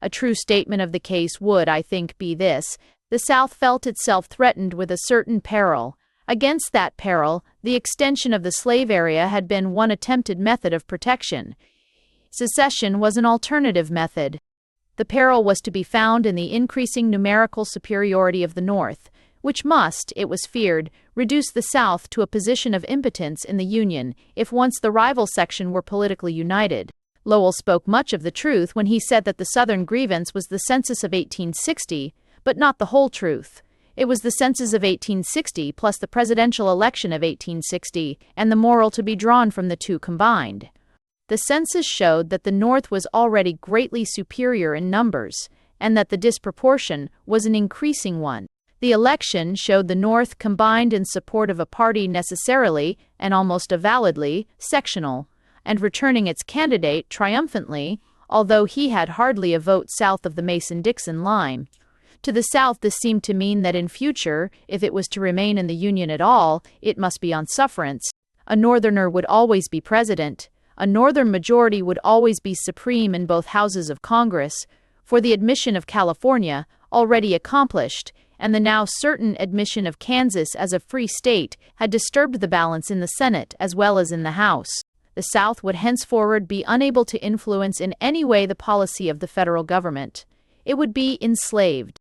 A true statement of the case would, I think, be this: the South felt itself threatened with a certain peril. Against that peril, the extension of the slave area had been one attempted method of protection. Secession was an alternative method. The peril was to be found in the increasing numerical superiority of the North, which must, it was feared, reduce the South to a position of impotence in the Union if once the rival section were politically united. Lowell spoke much of the truth when he said that the Southern grievance was the census of 1860, but not the whole truth. It was the census of 1860 plus the presidential election of 1860 and the moral to be drawn from the two combined. The census showed that the North was already greatly superior in numbers, and that the disproportion was an increasing one. The election showed the North combined in support of a party necessarily, and almost avowedly, sectional, and returning its candidate triumphantly, although he had hardly a vote south of the Mason-Dixon line. To the South, this seemed to mean that in future, if it was to remain in the Union at all, it must be on sufferance. A Northerner would always be president. A Northern majority would always be supreme in both houses of Congress, for the admission of California, already accomplished, and the now certain admission of Kansas as a free state had disturbed the balance in the Senate as well as in the House. The South would henceforward be unable to influence in any way the policy of the federal government. It would be enslaved.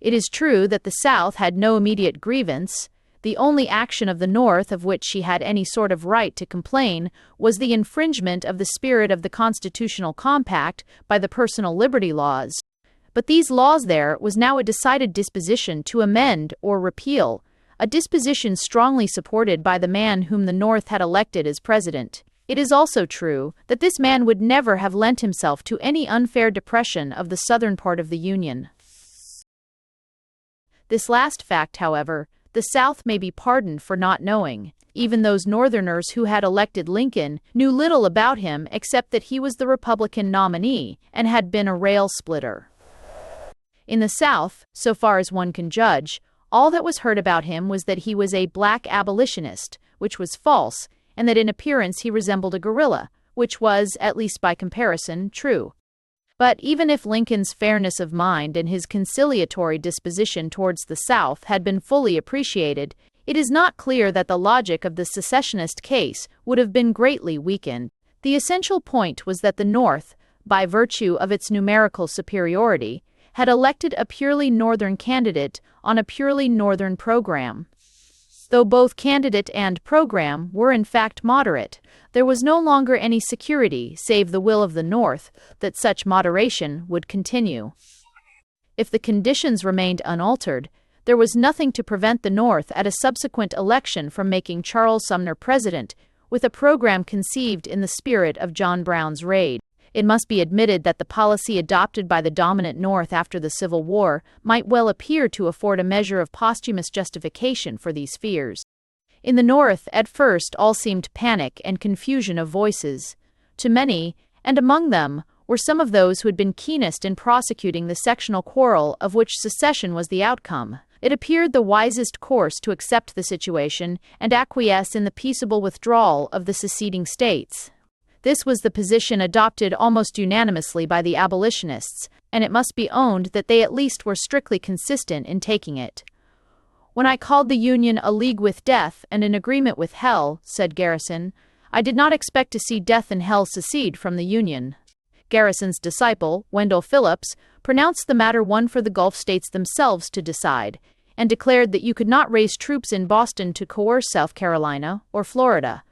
It is true that the South had no immediate grievance. The only action of the North of which she had any sort of right to complain was the infringement of the spirit of the constitutional compact by the personal liberty laws. But these laws there was now a decided disposition to amend or repeal, a disposition strongly supported by the man whom the North had elected as president. It is also true that this man would never have lent himself to any unfair depression of the southern part of the Union. This last fact, however, the South may be pardoned for not knowing. Even those Northerners who had elected Lincoln knew little about him except that he was the Republican nominee and had been a rail splitter. In the South, so far as one can judge, all that was heard about him was that he was a black abolitionist, which was false, and that in appearance he resembled a guerrilla, which was, at least by comparison, true. But even if Lincoln's fairness of mind and his conciliatory disposition towards the South had been fully appreciated, it is not clear that the logic of the secessionist case would have been greatly weakened. The essential point was that the North, by virtue of its numerical superiority, had elected a purely Northern candidate on a purely Northern program. Though both candidate and program were in fact moderate, there was no longer any security, save the will of the North, that such moderation would continue. If the conditions remained unaltered, there was nothing to prevent the North at a subsequent election from making Charles Sumner president, with a program conceived in the spirit of John Brown's raid. It must be admitted that the policy adopted by the dominant North after the Civil War might well appear to afford a measure of posthumous justification for these fears. In the North, at first, all seemed panic and confusion of voices. To many, and among them, were some of those who had been keenest in prosecuting the sectional quarrel of which secession was the outcome. It appeared the wisest course to accept the situation and acquiesce in the peaceable withdrawal of the seceding states. This was the position adopted almost unanimously by the abolitionists, and it must be owned that they at least were strictly consistent in taking it. "When I called the Union a league with death and an agreement with hell," said Garrison, "I did not expect to see death and hell secede from the Union." Garrison's disciple, Wendell Phillips, pronounced the matter one for the Gulf states themselves to decide, and declared that you could not raise troops in Boston to coerce South Carolina or Florida.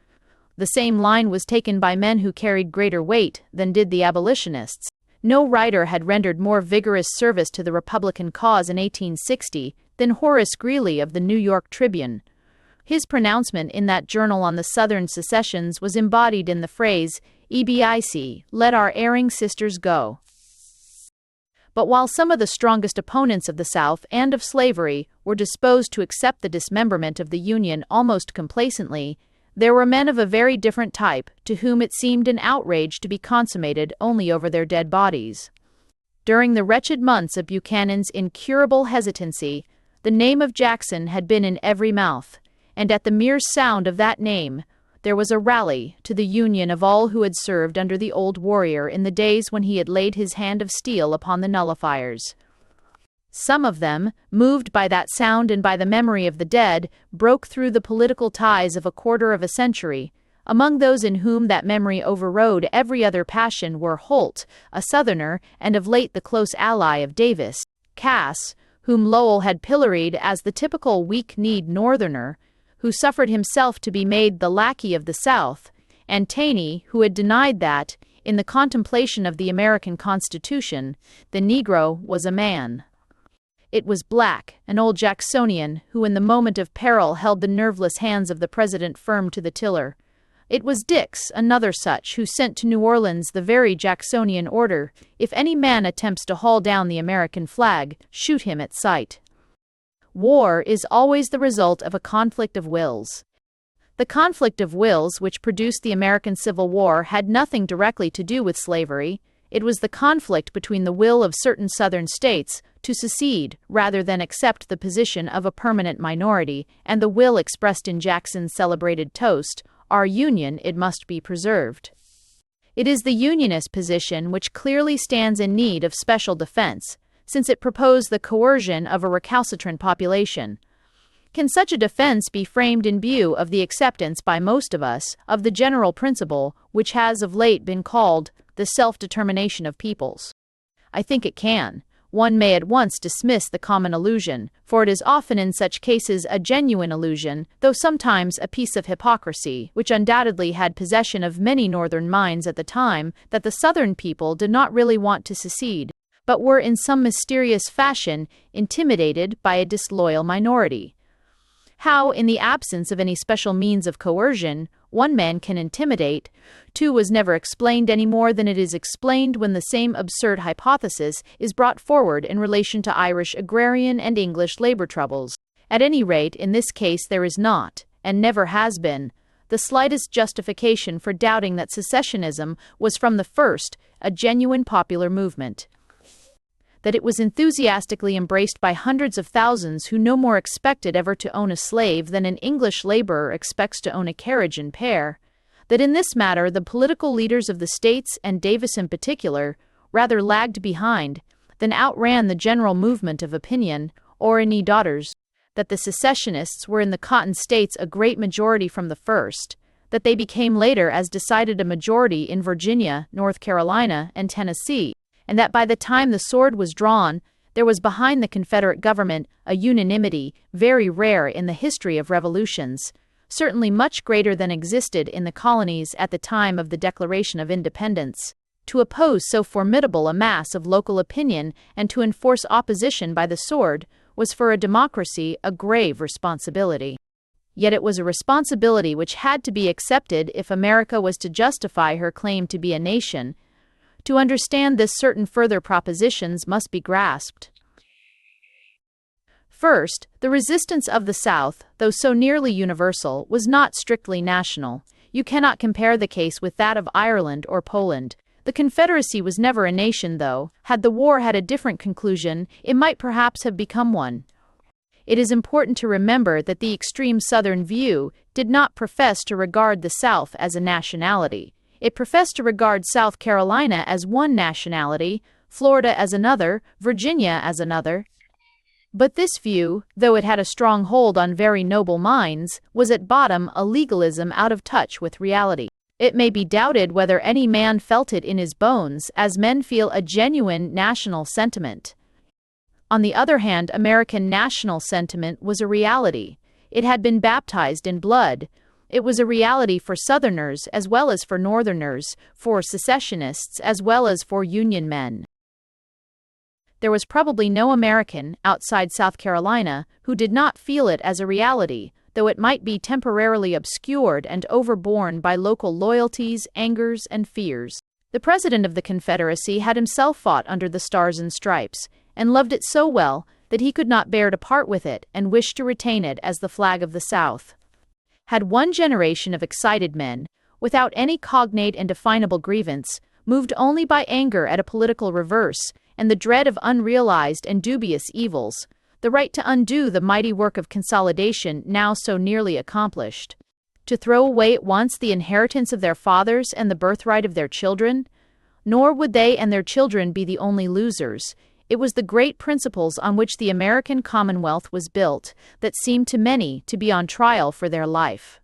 The same line was taken by men who carried greater weight than did the abolitionists. No writer had rendered more vigorous service to the Republican cause in 1860 than Horace Greeley of the New York Tribune. His pronouncement in that journal on the Southern secessions was embodied in the phrase, "EBIC, let our erring sisters go." But while some of the strongest opponents of the South and of slavery were disposed to accept the dismemberment of the Union almost complacently, there were men of a very different type to whom it seemed an outrage to be consummated only over their dead bodies. During the wretched months of Buchanan's incurable hesitancy, the name of Jackson had been in every mouth, and at the mere sound of that name, there was a rally to the union of all who had served under the old warrior in the days when he had laid his hand of steel upon the nullifiers. Some of them, moved by that sound and by the memory of the dead, broke through the political ties of a quarter of a century. Among those in whom that memory overrode every other passion were Holt, a Southerner, and of late the close ally of Davis; Cass, whom Lowell had pilloried as the typical weak-kneed Northerner, who suffered himself to be made the lackey of the South; and Taney, who had denied that, in the contemplation of the American Constitution, the Negro was a man. It was Black, an old Jacksonian, who in the moment of peril held the nerveless hands of the president firm to the tiller. It was Dix, another such, who sent to New Orleans the very Jacksonian order: if any man attempts to haul down the American flag, shoot him at sight. War is always the result of a conflict of wills. The conflict of wills which produced the American Civil War had nothing directly to do with slavery. It was the conflict between the will of certain Southern states to secede rather than accept the position of a permanent minority, and the will expressed in Jackson's celebrated toast, "Our Union, it must be preserved." It is the Unionist position which clearly stands in need of special defense, since it proposed the coercion of a recalcitrant population. Can such a defense be framed in view of the acceptance by most of us of the general principle which has of late been called the self-determination of peoples? I think it can. One may at once dismiss the common illusion, for it is often in such cases a genuine illusion, though sometimes a piece of hypocrisy, which undoubtedly had possession of many Northern minds at the time, that the Southern people did not really want to secede, but were in some mysterious fashion intimidated by a disloyal minority. How, in the absence of any special means of coercion, one man can intimidate two was never explained any more than it is explained when the same absurd hypothesis is brought forward in relation to Irish agrarian and English labor troubles. At any rate, in this case there is not, and never has been, the slightest justification for doubting that secessionism was from the first a genuine popular movement, that it was enthusiastically embraced by hundreds of thousands who no more expected ever to own a slave than an English laborer expects to own a carriage and pair, that in this matter the political leaders of the states, and Davis in particular, rather lagged behind than outran the general movement of opinion, or any daughters, that the secessionists were in the Cotton States a great majority from the first, that they became later as decided a majority in Virginia, North Carolina, and Tennessee, and that by the time the sword was drawn, there was behind the Confederate government a unanimity very rare in the history of revolutions, certainly much greater than existed in the colonies at the time of the Declaration of Independence. To oppose so formidable a mass of local opinion and to enforce opposition by the sword was for a democracy a grave responsibility. Yet it was a responsibility which had to be accepted if America was to justify her claim to be a nation. To understand this, certain further propositions must be grasped. First, the resistance of the South, though so nearly universal, was not strictly national. You cannot compare the case with that of Ireland or Poland. The Confederacy was never a nation, though, had the war had a different conclusion, it might perhaps have become one. It is important to remember that the extreme Southern view did not profess to regard the South as a nationality. It professed to regard South Carolina as one nationality, Florida as another, Virginia as another. But this view, though it had a strong hold on very noble minds, was at bottom a legalism out of touch with reality. It may be doubted whether any man felt it in his bones, as men feel a genuine national sentiment. On the other hand, American national sentiment was a reality. It had been baptized in blood. It was a reality for Southerners as well as for Northerners, for secessionists as well as for Union men. There was probably no American, outside South Carolina, who did not feel it as a reality, though it might be temporarily obscured and overborne by local loyalties, angers, and fears. The President of the Confederacy had himself fought under the Stars and Stripes, and loved it so well that he could not bear to part with it and wished to retain it as the flag of the South. Had one generation of excited men, without any cognate and definable grievance, moved only by anger at a political reverse and the dread of unrealized and dubious evils, the right to undo the mighty work of consolidation now so nearly accomplished, to throw away at once the inheritance of their fathers and the birthright of their children. Nor would they and their children be the only losers. It was the great principles on which the American Commonwealth was built that seemed to many to be on trial for their life.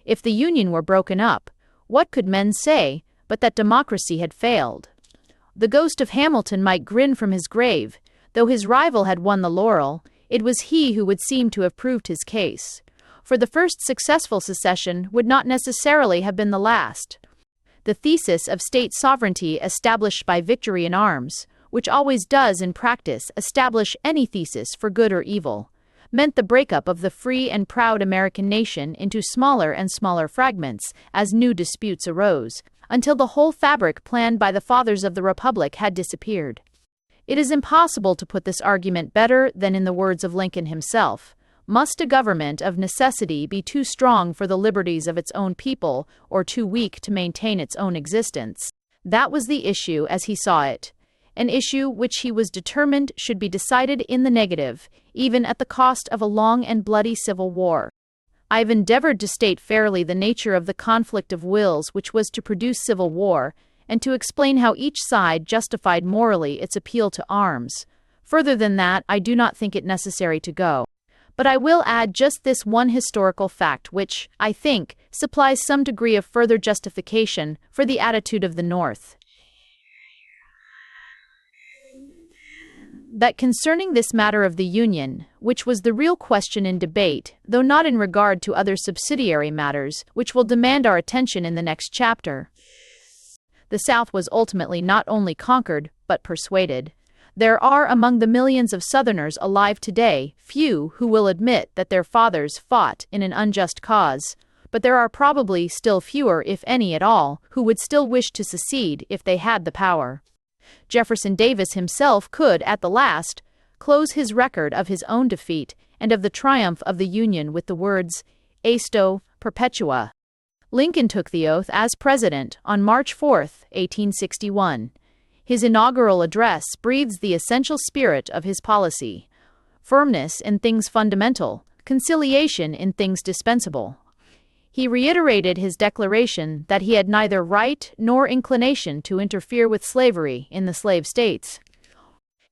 If the Union were broken up, what could men say but that democracy had failed? The ghost of Hamilton might grin from his grave. Though his rival had won the laurel, it was he who would seem to have proved his case. For the first successful secession would not necessarily have been the last. The thesis of state sovereignty established by victory in arms, which always does in practice establish any thesis for good or evil, meant the breakup of the free and proud American nation into smaller and smaller fragments as new disputes arose, until the whole fabric planned by the fathers of the Republic had disappeared. It is impossible to put this argument better than in the words of Lincoln himself. Must a government of necessity be too strong for the liberties of its own people or too weak to maintain its own existence? That was the issue as he saw it, an issue which he was determined should be decided in the negative, even at the cost of a long and bloody civil war. I have endeavored to state fairly the nature of the conflict of wills which was to produce civil war, and to explain how each side justified morally its appeal to arms. Further than that, I do not think it necessary to go. But I will add just this one historical fact which, I think, supplies some degree of further justification for the attitude of the North. That concerning this matter of the Union, which was the real question in debate, though not in regard to other subsidiary matters, which will demand our attention in the next chapter, the South was ultimately not only conquered, but persuaded. There are among the millions of Southerners alive today few who will admit that their fathers fought in an unjust cause, but there are probably still fewer, if any at all, who would still wish to secede if they had the power. Jefferson Davis himself could, at the last, close his record of his own defeat and of the triumph of the Union with the words, Esto perpetua. Lincoln took the oath as president on March 4, 1861. His inaugural address breathes the essential spirit of his policy: firmness in things fundamental, conciliation in things dispensable. He reiterated his declaration that he had neither right nor inclination to interfere with slavery in the slave states.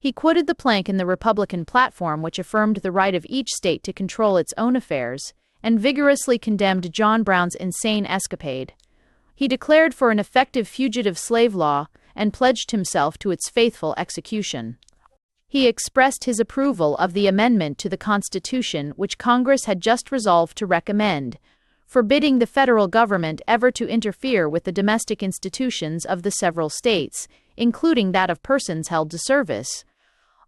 He quoted the plank in the Republican platform which affirmed the right of each state to control its own affairs, and vigorously condemned John Brown's insane escapade. He declared for an effective fugitive slave law and pledged himself to its faithful execution. He expressed his approval of the amendment to the Constitution which Congress had just resolved to recommend, forbidding the federal government ever to interfere with the domestic institutions of the several states, including that of persons held to service.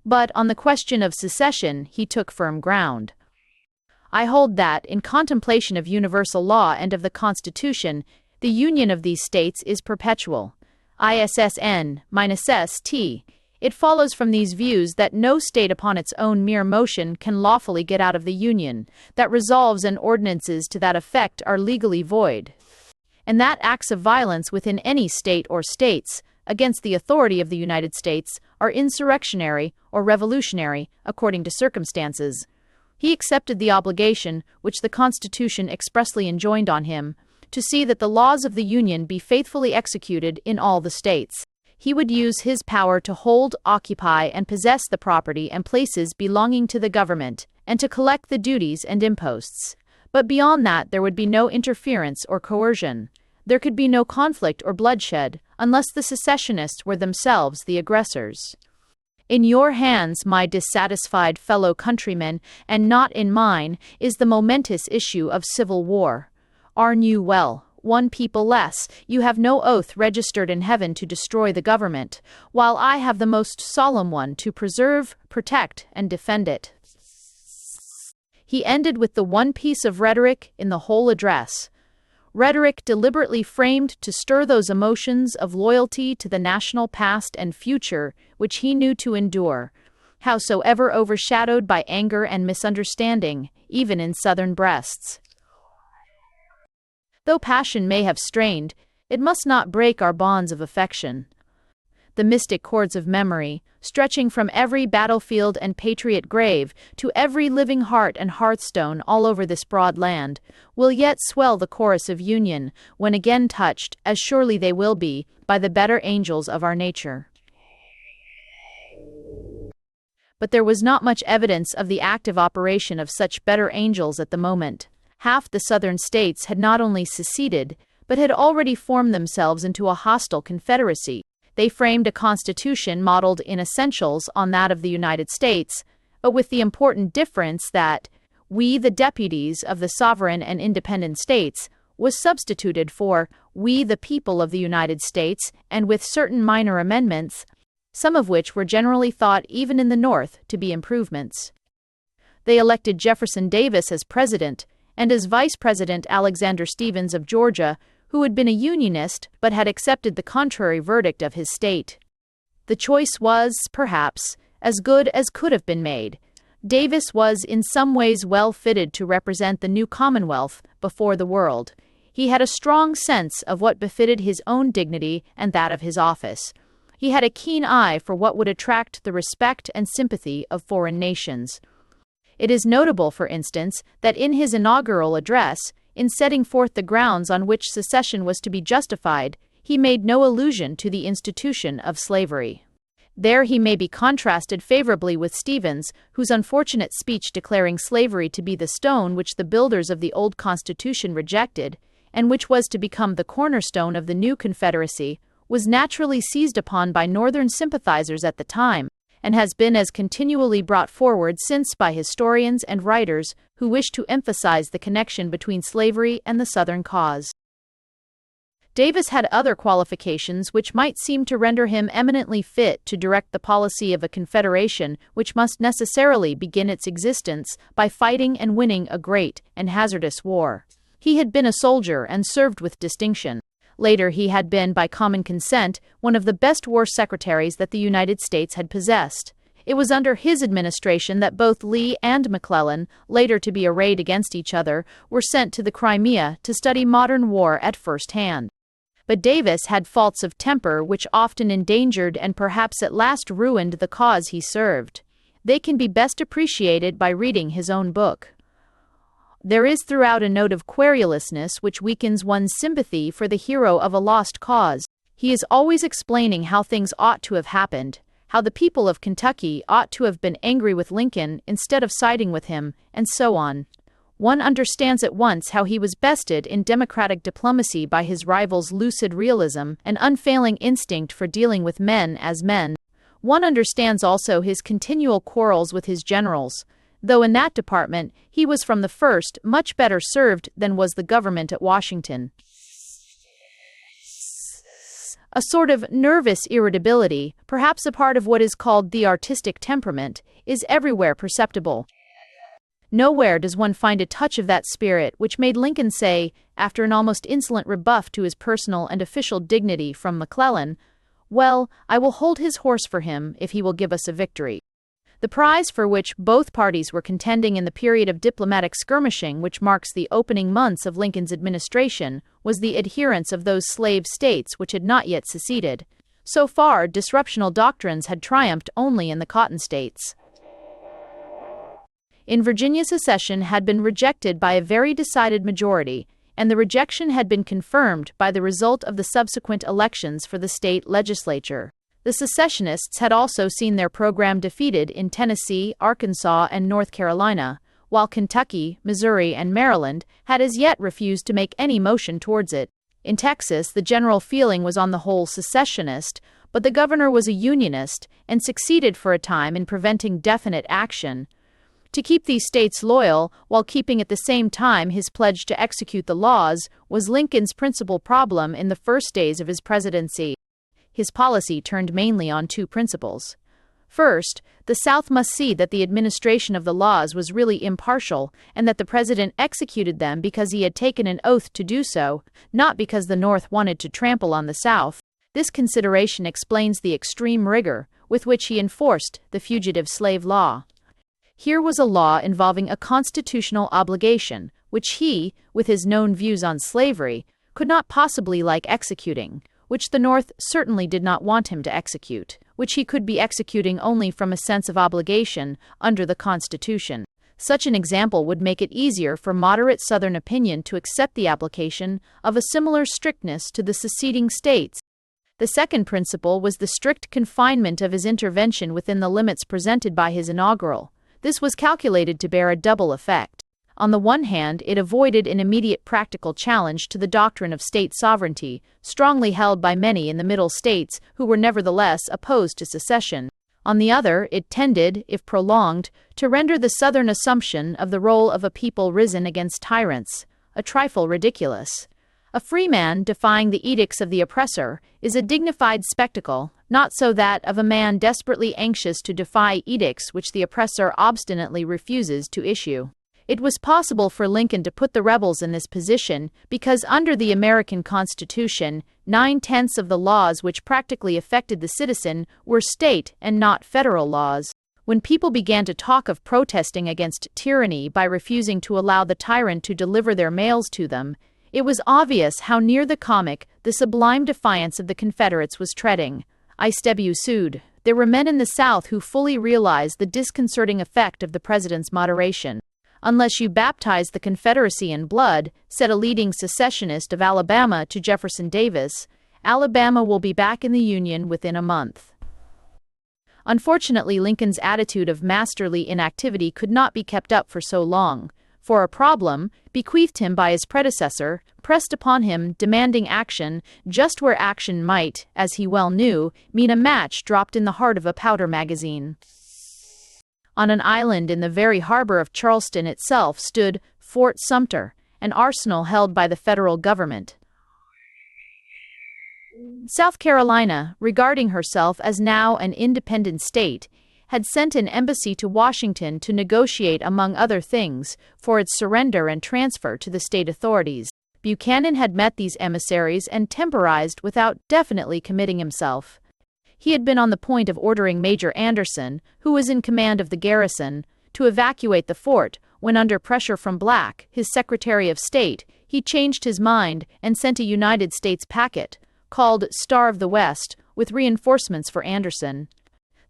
But on the question of secession, he took firm ground. I hold that, in contemplation of universal law and of the Constitution, the union of these states is perpetual. ISSN-ST. It follows from these views that no state upon its own mere motion can lawfully get out of the Union, that resolves and ordinances to that effect are legally void, and that acts of violence within any state or states against the authority of the United States are insurrectionary or revolutionary according to circumstances. He accepted the obligation which the Constitution expressly enjoined on him to see that the laws of the Union be faithfully executed in all the states. He would use his power to hold, occupy, and possess the property and places belonging to the government, and to collect the duties and imposts. But beyond that there would be no interference or coercion. There could be no conflict or bloodshed, unless the secessionists were themselves the aggressors. In your hands, my dissatisfied fellow countrymen, and not in mine, is the momentous issue of civil war. Arn you well, one people less, you have no oath registered in heaven to destroy the government, while I have the most solemn one to preserve, protect, and defend it. He ended with the one piece of rhetoric in the whole address. Rhetoric deliberately framed to stir those emotions of loyalty to the national past and future which he knew to endure, howsoever overshadowed by anger and misunderstanding, even in Southern breasts. Though passion may have strained, It must not break our bonds of affection. The mystic cords of memory, stretching from every battlefield and patriot grave to every living heart and hearthstone all over this broad land, will yet swell the chorus of union, when again touched, as surely they will be, by the better angels of our nature. But there was not much evidence of the active operation of such better angels at the moment. Half the southern states had not only seceded, but had already formed themselves into a hostile confederacy. They framed a constitution modeled in essentials on that of the United States, but with the important difference that "we the deputies of the sovereign and independent states" was substituted for "we the people of the United States," and with certain minor amendments, some of which were generally thought even in the North to be improvements. They elected Jefferson Davis as president, and as vice president Alexander Stephens of Georgia, who had been a Unionist but had accepted the contrary verdict of his state. The choice was, perhaps, as good as could have been made. Davis was in some ways well fitted to represent the new Commonwealth before the world. He had a strong sense of what befitted his own dignity and that of his office. He had a keen eye for what would attract the respect and sympathy of foreign nations. It is notable, for instance, that in his inaugural address, in setting forth the grounds on which secession was to be justified, he made no allusion to the institution of slavery. There he may be contrasted favorably with Stephens, whose unfortunate speech declaring slavery to be the stone which the builders of the old Constitution rejected, and which was to become the cornerstone of the new Confederacy, was naturally seized upon by Northern sympathizers at the time, and has been as continually brought forward since by historians and writers who wish to emphasize the connection between slavery and the Southern cause. Davis had other qualifications which might seem to render him eminently fit to direct the policy of a confederation which must necessarily begin its existence by fighting and winning a great and hazardous war. He had been a soldier and served with distinction. Later he had been, by common consent, one of the best war secretaries that the United States had possessed. It was under his administration that both Lee and McClellan, later to be arrayed against each other, were sent to the Crimea to study modern war at first hand. But Davis had faults of temper which often endangered and perhaps at last ruined the cause he served. They can be best appreciated by reading his own book. There is throughout a note of querulousness which weakens one's sympathy for the hero of a lost cause. He is always explaining how things ought to have happened, how the people of Kentucky ought to have been angry with Lincoln instead of siding with him, and so on. One understands at once how he was bested in democratic diplomacy by his rival's lucid realism and unfailing instinct for dealing with men as men. One understands also his continual quarrels with his generals, though in that department he was from the first much better served than was the government at Washington. A sort of nervous irritability, perhaps a part of what is called the artistic temperament, is everywhere perceptible. Nowhere does one find a touch of that spirit which made Lincoln say, after an almost insolent rebuff to his personal and official dignity from McClellan, "Well, I will hold his horse for him if he will give us a victory." The prize for which both parties were contending in the period of diplomatic skirmishing which marks the opening months of Lincoln's administration was the adherence of those slave states which had not yet seceded. So far, disruptional doctrines had triumphed only in the Cotton States. In Virginia, secession had been rejected by a very decided majority, and the rejection had been confirmed by the result of the subsequent elections for the state legislature. The secessionists had also seen their program defeated in Tennessee, Arkansas, and North Carolina, while Kentucky, Missouri, and Maryland had as yet refused to make any motion towards it. In Texas, the general feeling was on the whole secessionist, but the governor was a Unionist and succeeded for a time in preventing definite action. To keep these states loyal, while keeping at the same time his pledge to execute the laws, was Lincoln's principal problem in the first days of his presidency. His policy turned mainly on two principles. First, the South must see that the administration of the laws was really impartial and that the president executed them because he had taken an oath to do so, not because the North wanted to trample on the South. This consideration explains the extreme rigor with which he enforced the fugitive slave law. Here was a law involving a constitutional obligation, which he, with his known views on slavery, could not possibly like executing, which the North certainly did not want him to execute, which he could be executing only from a sense of obligation under the Constitution. Such an example would make it easier for moderate Southern opinion to accept the application of a similar strictness to the seceding states. The second principle was the strict confinement of his intervention within the limits presented by his inaugural. This was calculated to bear a double effect. On the one hand, it avoided an immediate practical challenge to the doctrine of state sovereignty, strongly held by many in the Middle States who were nevertheless opposed to secession. On the other, it tended, if prolonged, to render the Southern assumption of the role of a people risen against tyrants a trifle ridiculous. A free man defying the edicts of the oppressor is a dignified spectacle, not so that of a man desperately anxious to defy edicts which the oppressor obstinately refuses to issue. It was possible for Lincoln to put the rebels in this position because under the American Constitution, 9/10 of the laws which practically affected the citizen were state and not federal laws. When people began to talk of protesting against tyranny by refusing to allow the tyrant to deliver their mails to them, it was obvious how near the comic the sublime defiance of the Confederates was treading. I.W. sued. There were men in the South who fully realized the disconcerting effect of the president's moderation. "Unless you baptize the Confederacy in blood," said a leading secessionist of Alabama to Jefferson Davis, "Alabama will be back in the Union within a month." Unfortunately, Lincoln's attitude of masterly inactivity could not be kept up for so long, for a problem, bequeathed him by his predecessor, pressed upon him demanding action just where action might, as he well knew, mean a match dropped in the heart of a powder magazine. On an island in the very harbor of Charleston itself stood Fort Sumter, an arsenal held by the federal government. South Carolina, regarding herself as now an independent state, had sent an embassy to Washington to negotiate, among other things, for its surrender and transfer to the state authorities. Buchanan had met these emissaries and temporized without definitely committing himself. He had been on the point of ordering Major Anderson, who was in command of the garrison, to evacuate the fort, when under pressure from Black, his Secretary of State, he changed his mind and sent a United States packet, called Star of the West, with reinforcements for Anderson.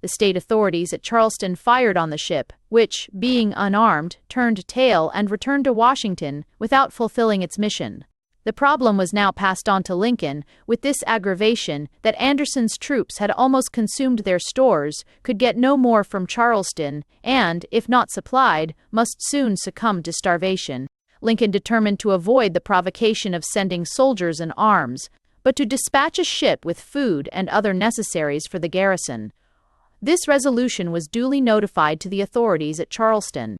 The state authorities at Charleston fired on the ship, which, being unarmed, turned tail and returned to Washington without fulfilling its mission. The problem was now passed on to Lincoln, with this aggravation that Anderson's troops had almost consumed their stores, could get no more from Charleston, and, if not supplied, must soon succumb to starvation. Lincoln determined to avoid the provocation of sending soldiers and arms, but to dispatch a ship with food and other necessaries for the garrison. This resolution was duly notified to the authorities at Charleston.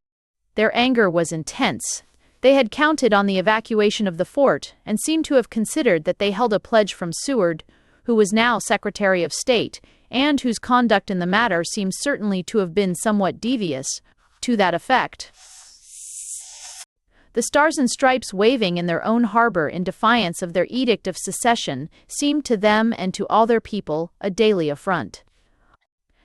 Their anger was intense. They had counted on the evacuation of the fort and seemed to have considered that they held a pledge from Seward, who was now Secretary of State, and whose conduct in the matter seems certainly to have been somewhat devious, to that effect. The stars and stripes waving in their own harbor in defiance of their edict of secession seemed to them and to all their people a daily affront.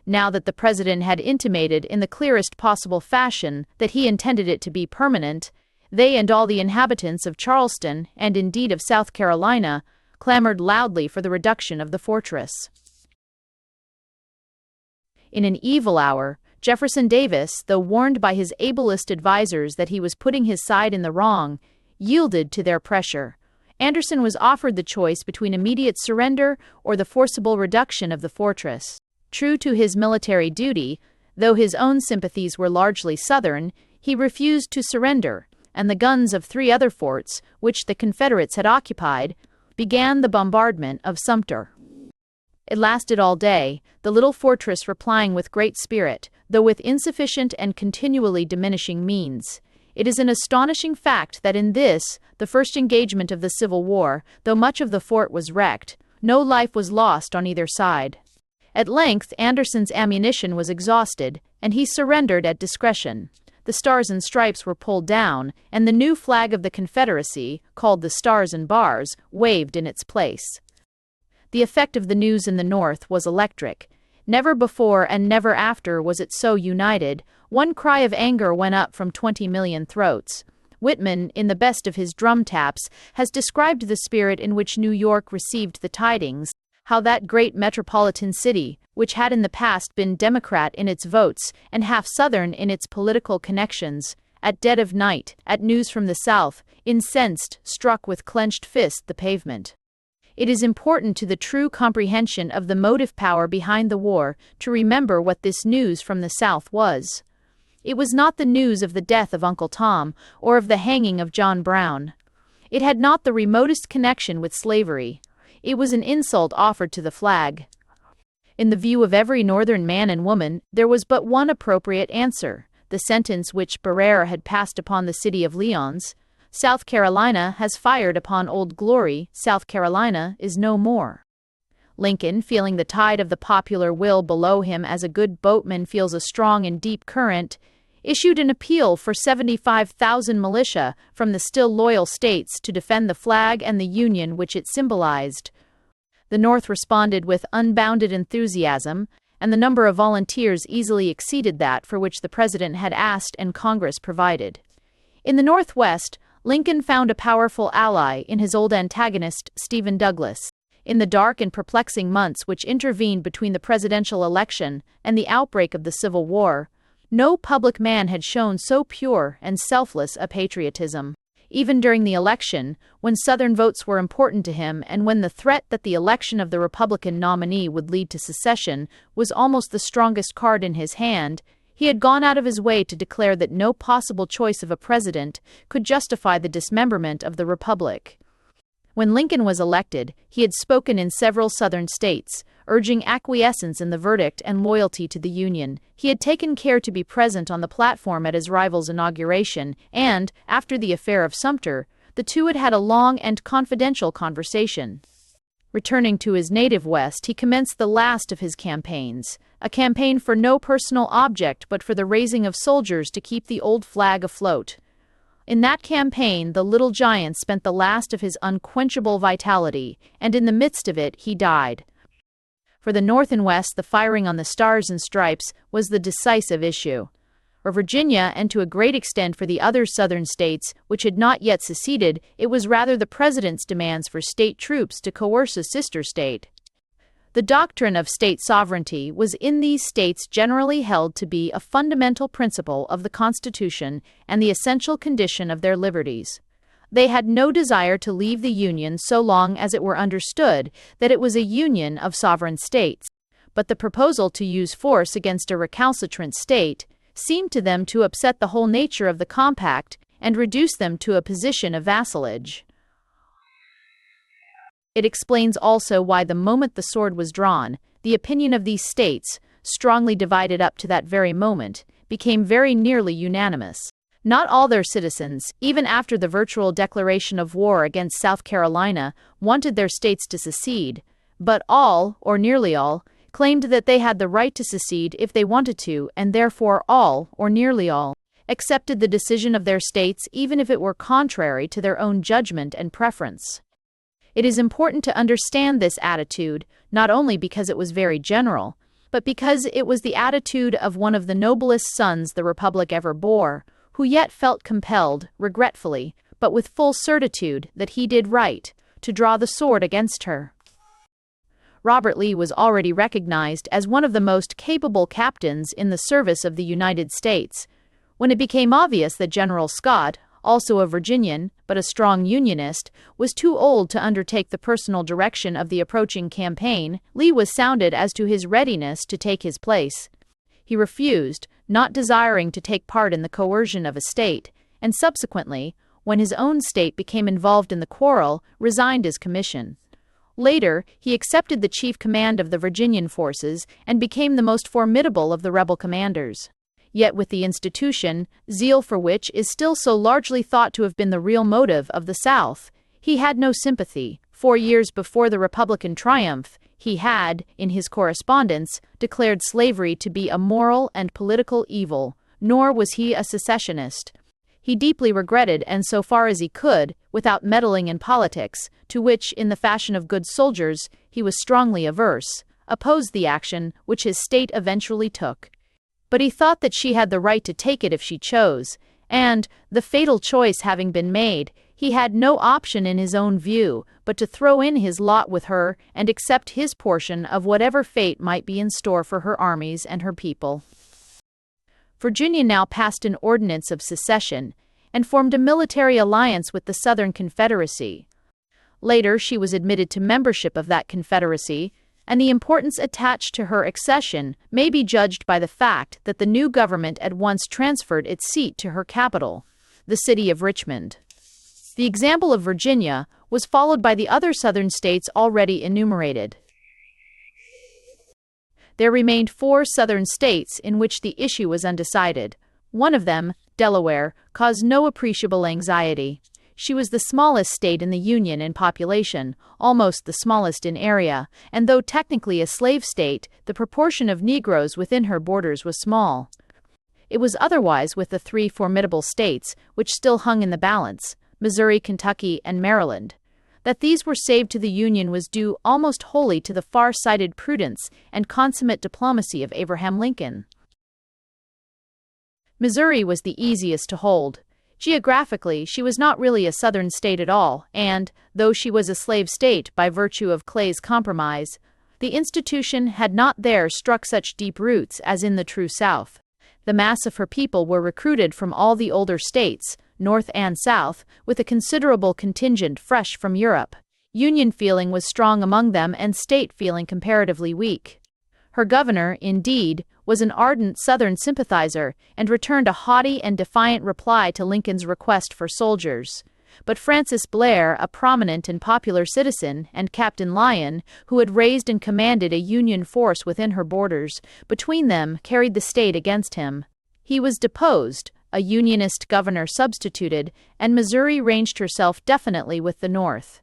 Now that the president had intimated in the clearest possible fashion that he intended it to be permanent, they and all the inhabitants of Charleston, and indeed of South Carolina, clamored loudly for the reduction of the fortress. In an evil hour, Jefferson Davis, though warned by his ablest advisers that he was putting his side in the wrong, yielded to their pressure. Anderson was offered the choice between immediate surrender or the forcible reduction of the fortress. True to his military duty, though his own sympathies were largely Southern, he refused to surrender, and the guns of 3 other forts, which the Confederates had occupied, began the bombardment of Sumter. It lasted all day, the little fortress replying with great spirit, though with insufficient and continually diminishing means. It is an astonishing fact that in this, the first engagement of the Civil War, though much of the fort was wrecked, no life was lost on either side. At length, Anderson's ammunition was exhausted, and he surrendered at discretion. The Stars and Stripes were pulled down, and the new flag of the Confederacy, called the Stars and Bars, waved in its place. The effect of the news in the North was electric. Never before and never after was it so united. One cry of anger went up from 20 million throats. Whitman, in the best of his drum taps, has described the spirit in which New York received the tidings, how that great metropolitan city, which had in the past been Democrat in its votes and half Southern in its political connections, at dead of night, at news from the South, incensed, struck with clenched fist the pavement. It is important to the true comprehension of the motive power behind the war to remember what this news from the South was. It was not the news of the death of Uncle Tom or of the hanging of John Brown. It had not the remotest connection with slavery. It was an insult offered to the flag. In the view of every Northern man and woman, there was but one appropriate answer: the sentence which Barrere had passed upon the city of Lyons. South Carolina has fired upon Old Glory. South Carolina is no more. Lincoln, feeling the tide of the popular will below him as a good boatman feels a strong and deep current, issued an appeal for 75,000 militia from the still loyal states to defend the flag and the Union which it symbolized. The North responded with unbounded enthusiasm, and the number of volunteers easily exceeded that for which the President had asked and Congress provided. In the Northwest, Lincoln found a powerful ally in his old antagonist, Stephen Douglas. In the dark and perplexing months which intervened between the presidential election and the outbreak of the Civil War, no public man had shown so pure and selfless a patriotism. Even during the election, when Southern votes were important to him and when the threat that the election of the Republican nominee would lead to secession was almost the strongest card in his hand, he had gone out of his way to declare that no possible choice of a president could justify the dismemberment of the Republic. When Lincoln was elected, he had spoken in several Southern states, urging acquiescence in the verdict and loyalty to the Union. He had taken care to be present on the platform at his rival's inauguration, and, after the affair of Sumter, the two had had a long and confidential conversation. Returning to his native West, he commenced the last of his campaigns, a campaign for no personal object but for the raising of soldiers to keep the old flag afloat. In that campaign, the Little Giant spent the last of his unquenchable vitality, and in the midst of it, he died. For the North and West, the firing on the Stars and Stripes was the decisive issue. For Virginia, and to a great extent for the other Southern states which had not yet seceded, it was rather the President's demands for state troops to coerce a sister state. The doctrine of state sovereignty was in these states generally held to be a fundamental principle of the Constitution and the essential condition of their liberties. They had no desire to leave the Union so long as it were understood that it was a union of sovereign states, but the proposal to use force against a recalcitrant state seemed to them to upset the whole nature of the compact and reduce them to a position of vassalage. It explains also why the moment the sword was drawn, the opinion of these states, strongly divided up to that very moment, became very nearly unanimous. Not all their citizens, even after the virtual declaration of war against South Carolina, wanted their states to secede, but all, or nearly all, claimed that they had the right to secede if they wanted to, and therefore all, or nearly all, accepted the decision of their states even if it were contrary to their own judgment and preference. It is important to understand this attitude, not only because it was very general, but because it was the attitude of one of the noblest sons the Republic ever bore, who yet felt compelled, regretfully, but with full certitude that he did right, to draw the sword against her. Robert Lee was already recognized as one of the most capable captains in the service of the United States. When it became obvious that General Scott, also a Virginian, but a strong Unionist, was too old to undertake the personal direction of the approaching campaign, Lee was sounded as to his readiness to take his place. He refused, not desiring to take part in the coercion of a state, and subsequently, when his own state became involved in the quarrel, resigned his commission. Later, he accepted the chief command of the Virginian forces and became the most formidable of the rebel commanders. Yet with the institution, zeal for which is still so largely thought to have been the real motive of the South, he had no sympathy. 4 years before the Republican triumph, he had, in his correspondence, declared slavery to be a moral and political evil, nor was he a secessionist. He deeply regretted, and so far as he could, without meddling in politics, to which, in the fashion of good soldiers, he was strongly averse, opposed the action which his state eventually took. But he thought that she had the right to take it if she chose, And, the fatal choice having been made, he had no option in his own view but to throw in his lot with her and accept his portion of whatever fate might be in store for her armies and her people. Virginia now passed an ordinance of secession and formed a military alliance with the Southern Confederacy. Later, she was admitted to membership of that confederacy, and the importance attached to her accession may be judged by the fact that the new government at once transferred its seat to her capital, the city of Richmond. The example of Virginia was followed by the other Southern states already enumerated. There remained 4 Southern states in which the issue was undecided. One of them, Delaware, caused no appreciable anxiety. She was the smallest state in the Union in population, almost the smallest in area, and though technically a slave state, the proportion of Negroes within her borders was small. It was otherwise with the 3 formidable states, which still hung in the balance, Missouri, Kentucky, and Maryland. That these were saved to the Union was due almost wholly to the far-sighted prudence and consummate diplomacy of Abraham Lincoln. Missouri was the easiest to hold. Geographically, she was not really a Southern state at all, and, though she was a slave state by virtue of Clay's Compromise, the institution had not there struck such deep roots as in the true South. The mass of her people were recruited from all the older states, North and South, with a considerable contingent fresh from Europe. Union feeling was strong among them and state feeling comparatively weak. Her governor, indeed, was an ardent Southern sympathizer and returned a haughty and defiant reply to Lincoln's request for soldiers. But Francis Blair, a prominent and popular citizen, and Captain Lyon, who had raised and commanded a Union force within her borders, between them carried the state against him. He was deposed, a Unionist governor substituted, and Missouri ranged herself definitely with the North.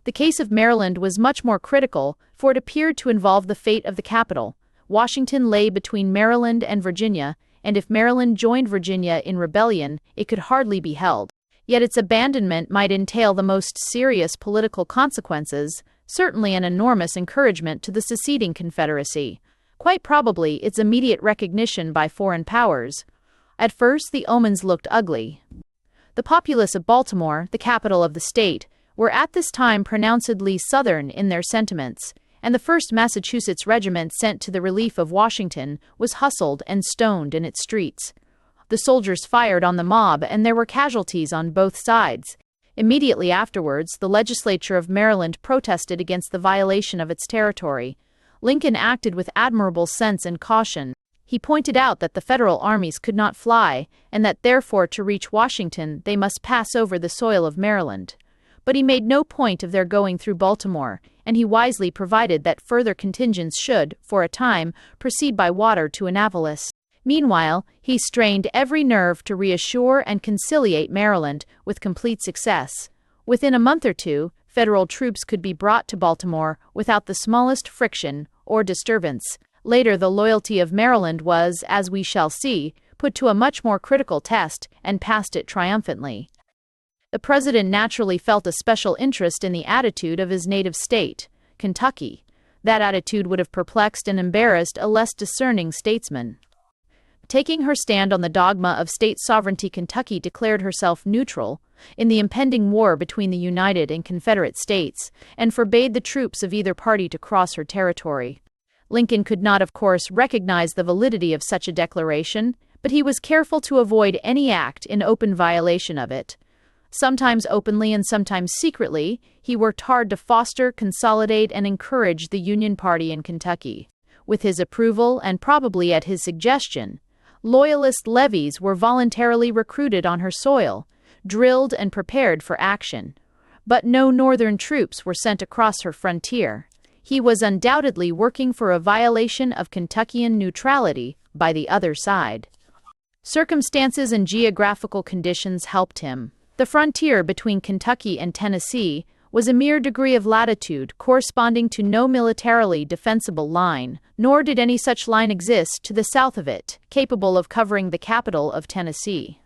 The case of Maryland was much more critical, for it appeared to involve the fate of the capital. Washington lay between Maryland and Virginia, and if Maryland joined Virginia in rebellion, it could hardly be held. Yet its abandonment might entail the most serious political consequences, certainly an enormous encouragement to the seceding Confederacy, quite probably its immediate recognition by foreign powers. At first the omens looked ugly. The populace of Baltimore, the capital of the state, were at this time pronouncedly Southern in their sentiments, and the 1st Massachusetts Regiment sent to the relief of Washington was hustled and stoned in its streets. The soldiers fired on the mob and there were casualties on both sides. Immediately afterwards, the legislature of Maryland protested against the violation of its territory. Lincoln acted with admirable sense and caution. He pointed out that the Federal armies could not fly, and that therefore to reach Washington they must pass over the soil of Maryland. But he made no point of their going through Baltimore, and he wisely provided that further contingents should, for a time, proceed by water to Annapolis. Meanwhile, he strained every nerve to reassure and conciliate Maryland with complete success. Within a month or 2, Federal troops could be brought to Baltimore without the smallest friction or disturbance. Later, the loyalty of Maryland was, as we shall see, put to a much more critical test and passed it triumphantly. The president naturally felt a special interest in the attitude of his native state, Kentucky. That attitude would have perplexed and embarrassed a less discerning statesman. Taking her stand on the dogma of state sovereignty, Kentucky declared herself neutral in the impending war between the United and Confederate States, and forbade the troops of either party to cross her territory. Lincoln could not, of course, recognize the validity of such a declaration, but he was careful to avoid any act in open violation of it. Sometimes openly and sometimes secretly, he worked hard to foster, consolidate, and encourage the Union Party in Kentucky. With his approval, and probably at his suggestion, Loyalist levies were voluntarily recruited on her soil, drilled and prepared for action. But no Northern troops were sent across her frontier. He was undoubtedly working for a violation of Kentuckian neutrality by the other side. Circumstances and geographical conditions helped him. The frontier between Kentucky and Tennessee was a mere degree of latitude corresponding to no militarily defensible line, nor did any such line exist to the south of it, capable of covering the capital of Tennessee.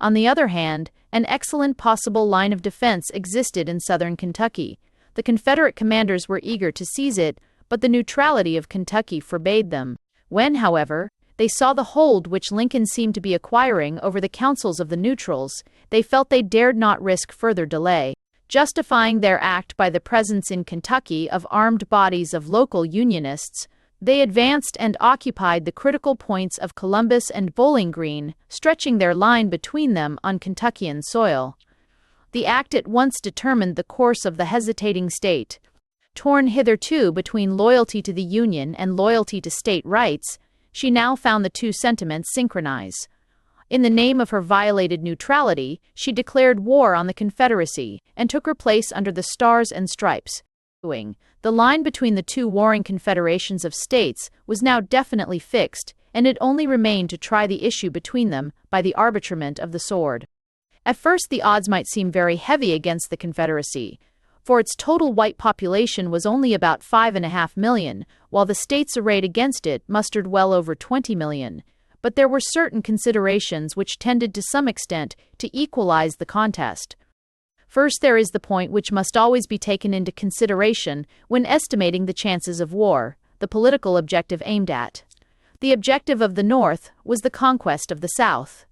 On the other hand, an excellent possible line of defense existed in southern Kentucky. The Confederate commanders were eager to seize it, but the neutrality of Kentucky forbade them. When, however, They saw the hold which Lincoln seemed to be acquiring over the councils of the neutrals. They felt they dared not risk further delay, justifying their act by the presence in Kentucky of armed bodies of local Unionists. They advanced and occupied the critical points of Columbus and Bowling Green, stretching their line between them on Kentuckian soil. The act at once determined the course of the hesitating state. Torn hitherto between loyalty to the Union and loyalty to state rights, she now found the two sentiments synchronize. In the name of her violated neutrality, she declared war on the Confederacy and took her place under the Stars and Stripes. The line between the two warring confederations of states was now definitely fixed, and it only remained to try the issue between them by the arbitrament of the sword. At first the odds might seem very heavy against the Confederacy, for its total white population was only about 5.5 million, while the states arrayed against it mustered well over 20 million. But there were certain considerations which tended to some extent to equalize the contest. First, there is the point which must always be taken into consideration when estimating the chances of war, the political objective aimed at. The objective of the North was the conquest of the South.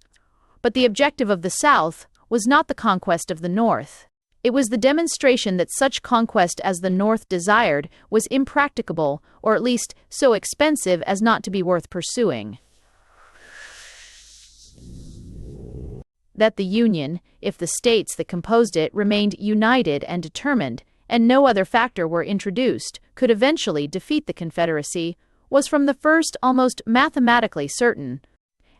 But the objective of the South was not the conquest of the North. It was the demonstration that such conquest as the North desired was impracticable, or at least so expensive as not to be worth pursuing. That the Union, if the states that composed it remained united and determined, and no other factor were introduced, could eventually defeat the Confederacy, was from the first almost mathematically certain.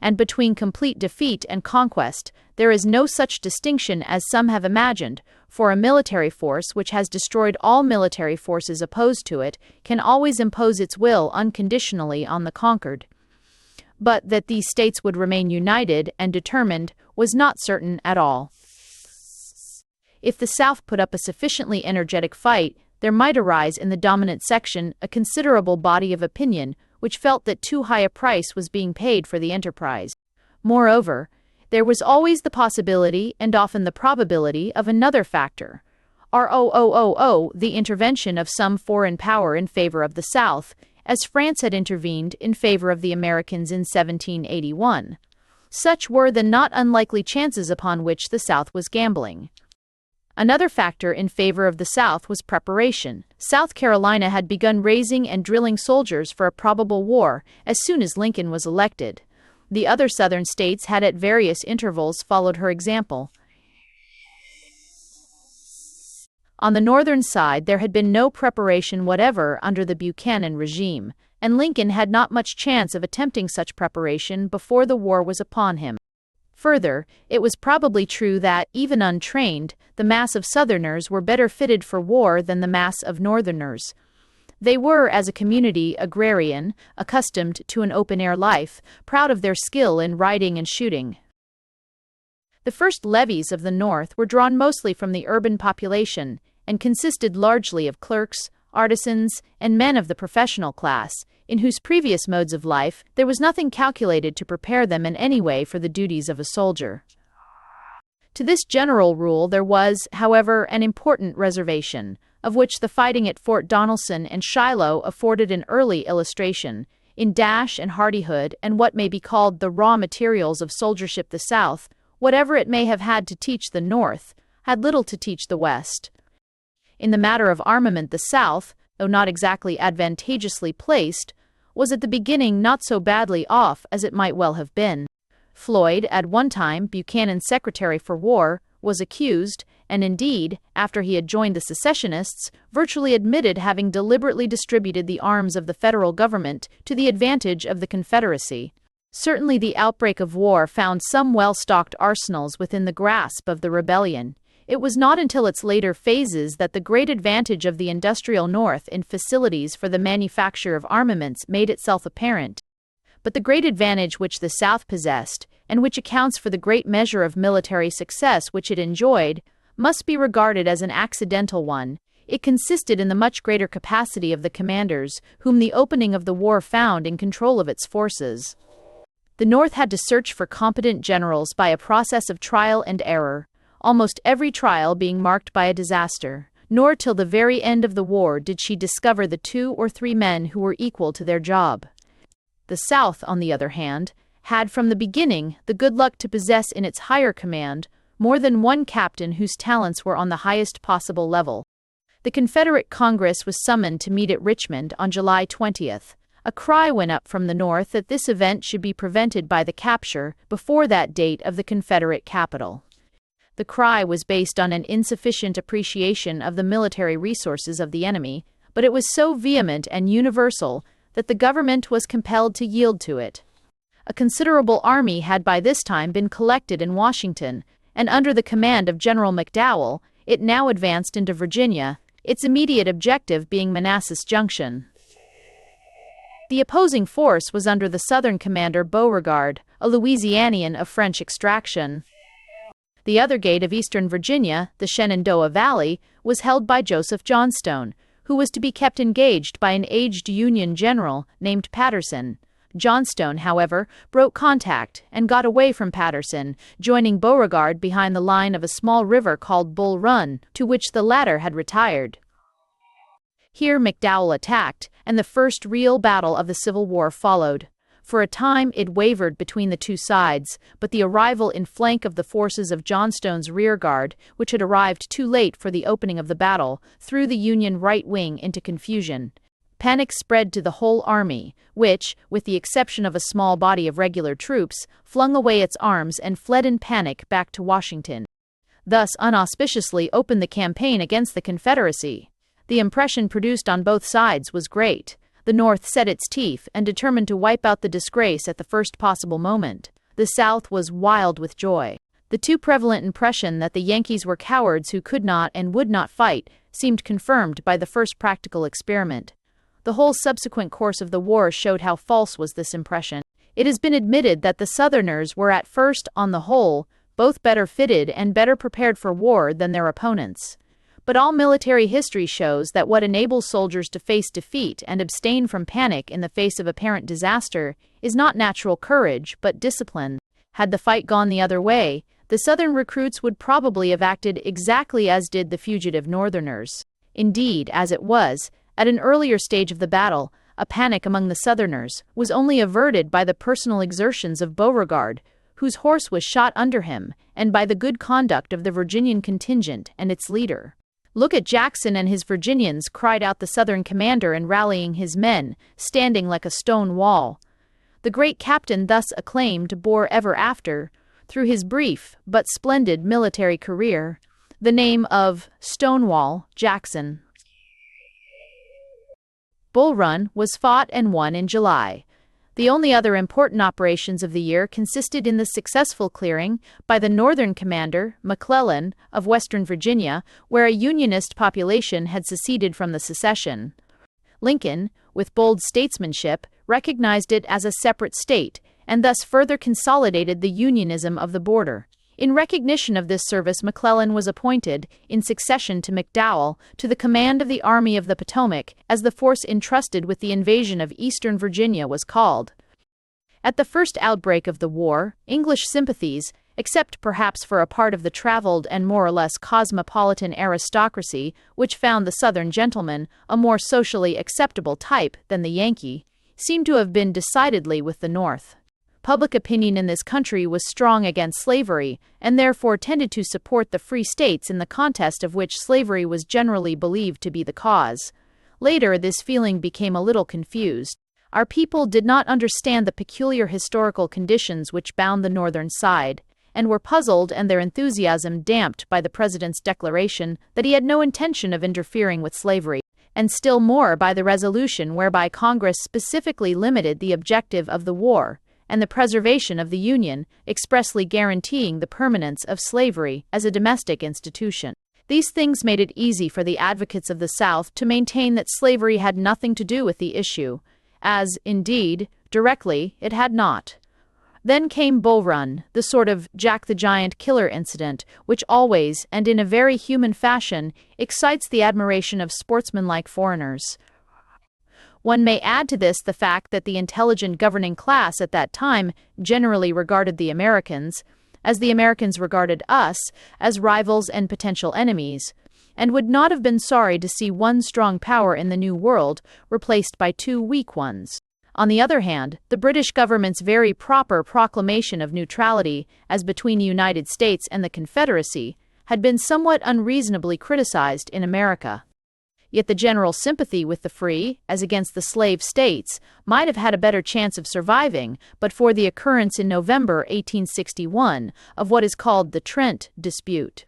And between complete defeat and conquest, there is no such distinction as some have imagined, for a military force which has destroyed all military forces opposed to it can always impose its will unconditionally on the conquered. But that these states would remain united and determined was not certain at all. If the South put up a sufficiently energetic fight, there might arise in the dominant section a considerable body of opinion which felt that too high a price was being paid for the enterprise. Moreover, there was always the possibility and often the probability of another factor, the intervention of some foreign power in favor of the South, as France had intervened in favor of the Americans in 1781. Such were the not unlikely chances upon which the South was gambling. Another factor in favor of the South was preparation. South Carolina had begun raising and drilling soldiers for a probable war as soon as Lincoln was elected. The other Southern states had at various intervals followed her example. On the Northern side, there had been no preparation whatever under the Buchanan regime, and Lincoln had not much chance of attempting such preparation before the war was upon him. Further, it was probably true that, even untrained, the mass of Southerners were better fitted for war than the mass of Northerners. They were, as a community, agrarian, accustomed to an open-air life, proud of their skill in riding and shooting. The first levies of the North were drawn mostly from the urban population and consisted largely of clerks, artisans, and men of the professional class, in whose previous modes of life there was nothing calculated to prepare them in any way for the duties of a soldier. To this general rule there was, however, an important reservation, of which the fighting at Fort Donelson and Shiloh afforded an early illustration. In dash and hardihood and what may be called the raw materials of soldiership, the South, whatever it may have had to teach the North, had little to teach the West. In the matter of armament, the South, though not exactly advantageously placed, was at the beginning not so badly off as it might well have been. Floyd, at one time Buchanan's Secretary for War, was accused, and indeed, after he had joined the secessionists, virtually admitted having deliberately distributed the arms of the federal government to the advantage of the Confederacy. Certainly the outbreak of war found some well-stocked arsenals within the grasp of the rebellion. It was not until its later phases that the great advantage of the industrial North in facilities for the manufacture of armaments made itself apparent. But the great advantage which the South possessed, and which accounts for the great measure of military success which it enjoyed, must be regarded as an accidental one. It consisted in the much greater capacity of the commanders, whom the opening of the war found in control of its forces. The North had to search for competent generals by a process of trial and error, almost every trial being marked by a disaster. Nor till the very end of the war did she discover the 2 or 3 men who were equal to their job. The South, on the other hand, had from the beginning the good luck to possess in its higher command more than one captain whose talents were on the highest possible level. The Confederate Congress was summoned to meet at Richmond on July 20th. A cry went up from the North that this event should be prevented by the capture, before that date, of the Confederate capital. The cry was based on an insufficient appreciation of the military resources of the enemy, but it was so vehement and universal that the government was compelled to yield to it. A considerable army had by this time been collected in Washington, and under the command of General McDowell, it now advanced into Virginia, its immediate objective being Manassas Junction. The opposing force was under the Southern commander Beauregard, a Louisianian of French extraction. The other gate of eastern Virginia, the Shenandoah Valley, was held by Joseph Johnstone, who was to be kept engaged by an aged Union general named Patterson. Johnstone, however, broke contact and got away from Patterson, joining Beauregard behind the line of a small river called Bull Run, to which the latter had retired. Here McDowell attacked, and the first real battle of the Civil War followed. For a time it wavered between the two sides, but the arrival in flank of the forces of Johnstone's rear guard, which had arrived too late for the opening of the battle, threw the Union right wing into confusion. Panic spread to the whole army, which, with the exception of a small body of regular troops, flung away its arms and fled in panic back to Washington. Thus unauspiciously opened the campaign against the Confederacy. The impression produced on both sides was great. The North set its teeth and determined to wipe out the disgrace at the first possible moment. The South was wild with joy. The too prevalent impression that the Yankees were cowards who could not and would not fight seemed confirmed by the first practical experiment. The whole subsequent course of the war showed how false was this impression. It has been admitted that the Southerners were at first, on the whole, both better fitted and better prepared for war than their opponents. But all military history shows that what enables soldiers to face defeat and abstain from panic in the face of apparent disaster is not natural courage, but discipline. Had the fight gone the other way, the Southern recruits would probably have acted exactly as did the fugitive Northerners. Indeed, as it was, at an earlier stage of the battle, a panic among the Southerners was only averted by the personal exertions of Beauregard, whose horse was shot under him, and by the good conduct of the Virginian contingent and its leader. "Look at Jackson and his Virginians," cried out the Southern commander in rallying his men, standing like a stone wall. The great captain thus acclaimed bore ever after, through his brief but splendid military career, the name of Stonewall Jackson. Bull Run was fought and won in July. The only other important operations of the year consisted in the successful clearing, by the Northern commander, McClellan, of Western Virginia, where a Unionist population had seceded from the secession. Lincoln, with bold statesmanship, recognized it as a separate state, and thus further consolidated the Unionism of the border. In recognition of this service, McClellan was appointed, in succession to McDowell, to the command of the Army of the Potomac, as the force entrusted with the invasion of eastern Virginia was called. At the first outbreak of the war, English sympathies, except perhaps for a part of the traveled and more or less cosmopolitan aristocracy which found the Southern gentleman a more socially acceptable type than the Yankee, seemed to have been decidedly with the North. Public opinion in this country was strong against slavery, and therefore tended to support the free states in the contest of which slavery was generally believed to be the cause. Later, this feeling became a little confused. Our people did not understand the peculiar historical conditions which bound the northern side, and were puzzled and their enthusiasm damped by the President's declaration that he had no intention of interfering with slavery, and still more by the resolution whereby Congress specifically limited the objective of the war, and the preservation of the Union, expressly guaranteeing the permanence of slavery as a domestic institution. These things made it easy for the advocates of the South to maintain that slavery had nothing to do with the issue, as, indeed, directly, it had not. Then came Bull Run, the sort of Jack the Giant killer incident, which always, and in a very human fashion, excites the admiration of sportsmanlike foreigners. One may add to this the fact that the intelligent governing class at that time generally regarded the Americans, as the Americans regarded us, as rivals and potential enemies, and would not have been sorry to see one strong power in the New World replaced by two weak ones. On the other hand, the British government's very proper proclamation of neutrality as between the United States and the Confederacy had been somewhat unreasonably criticized in America. Yet the general sympathy with the free, as against the slave states, might have had a better chance of surviving but for the occurrence in November 1861 of what is called the Trent Dispute.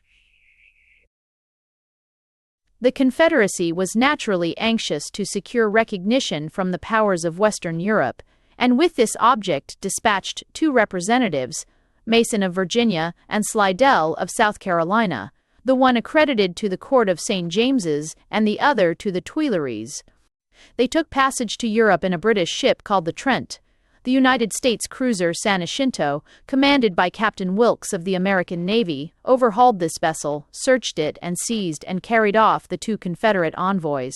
The Confederacy was naturally anxious to secure recognition from the powers of Western Europe, and with this object dispatched two representatives, Mason of Virginia and Slidell of South Carolina, the one accredited to the court of St. James's and the other to the Tuileries. They took passage to Europe in a British ship called the Trent. The United States cruiser San Jacinto, commanded by Captain Wilkes of the American Navy, overhauled this vessel, searched it, and seized and carried off the two Confederate envoys.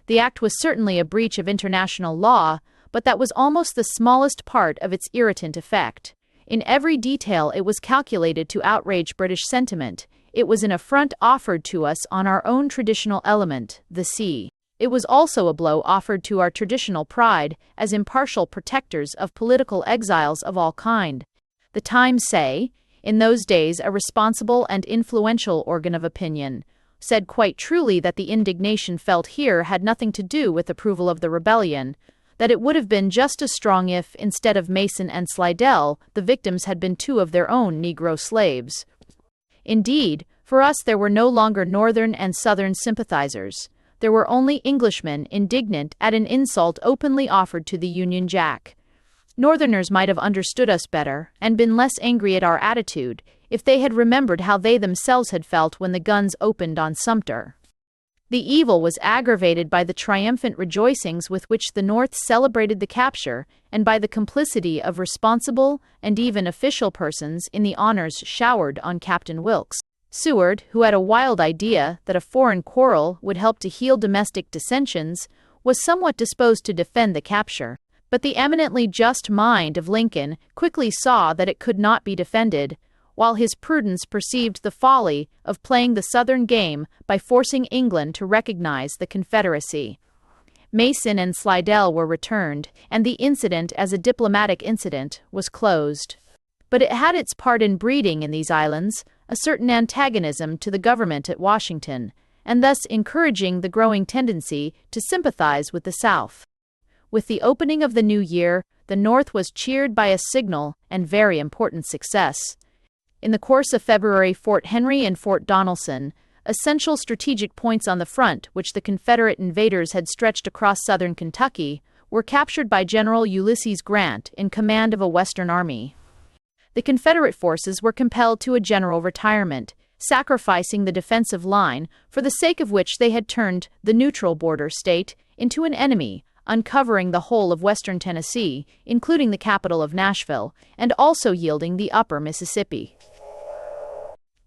The act was certainly a breach of international law, but that was almost the smallest part of its irritant effect. In every detail it was calculated to outrage British sentiment. It was an affront offered to us on our own traditional element, the sea. It was also a blow offered to our traditional pride as impartial protectors of political exiles of all kind. The Times say, in those days a responsible and influential organ of opinion, said quite truly that the indignation felt here had nothing to do with approval of the rebellion, that it would have been just as strong if, instead of Mason and Slidell, the victims had been two of their own Negro slaves. Indeed, for us there were no longer Northern and Southern sympathizers. There were only Englishmen indignant at an insult openly offered to the Union Jack. Northerners might have understood us better and been less angry at our attitude if they had remembered how they themselves had felt when the guns opened on Sumter. The evil was aggravated by the triumphant rejoicings with which the North celebrated the capture and by the complicity of responsible and even official persons in the honors showered on Captain Wilkes. Seward, who had a wild idea that a foreign quarrel would help to heal domestic dissensions, was somewhat disposed to defend the capture. But the eminently just mind of Lincoln quickly saw that it could not be defended, while his prudence perceived the folly of playing the Southern game by forcing England to recognize the Confederacy. Mason and Slidell were returned, and the incident, as a diplomatic incident, was closed. But it had its part in breeding in these islands a certain antagonism to the government at Washington, and thus encouraging the growing tendency to sympathize with the South. With the opening of the new year, the North was cheered by a signal and very important success. In the course of February, Fort Henry and Fort Donelson, essential strategic points on the front which the Confederate invaders had stretched across southern Kentucky, were captured by General Ulysses Grant in command of a Western army. The Confederate forces were compelled to a general retirement, sacrificing the defensive line, for the sake of which they had turned the neutral border state into an enemy, uncovering the whole of western Tennessee, including the capital of Nashville, and also yielding the upper Mississippi.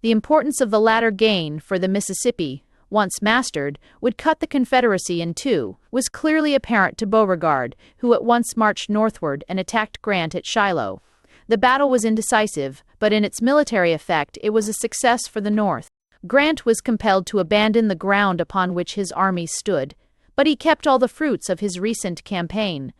The importance of the latter gain for the Mississippi, once mastered, would cut the Confederacy in two, was clearly apparent to Beauregard, who at once marched northward and attacked Grant at Shiloh. The battle was indecisive, but in its military effect it was a success for the North. Grant was compelled to abandon the ground upon which his army stood, but he kept all the fruits of his recent campaign.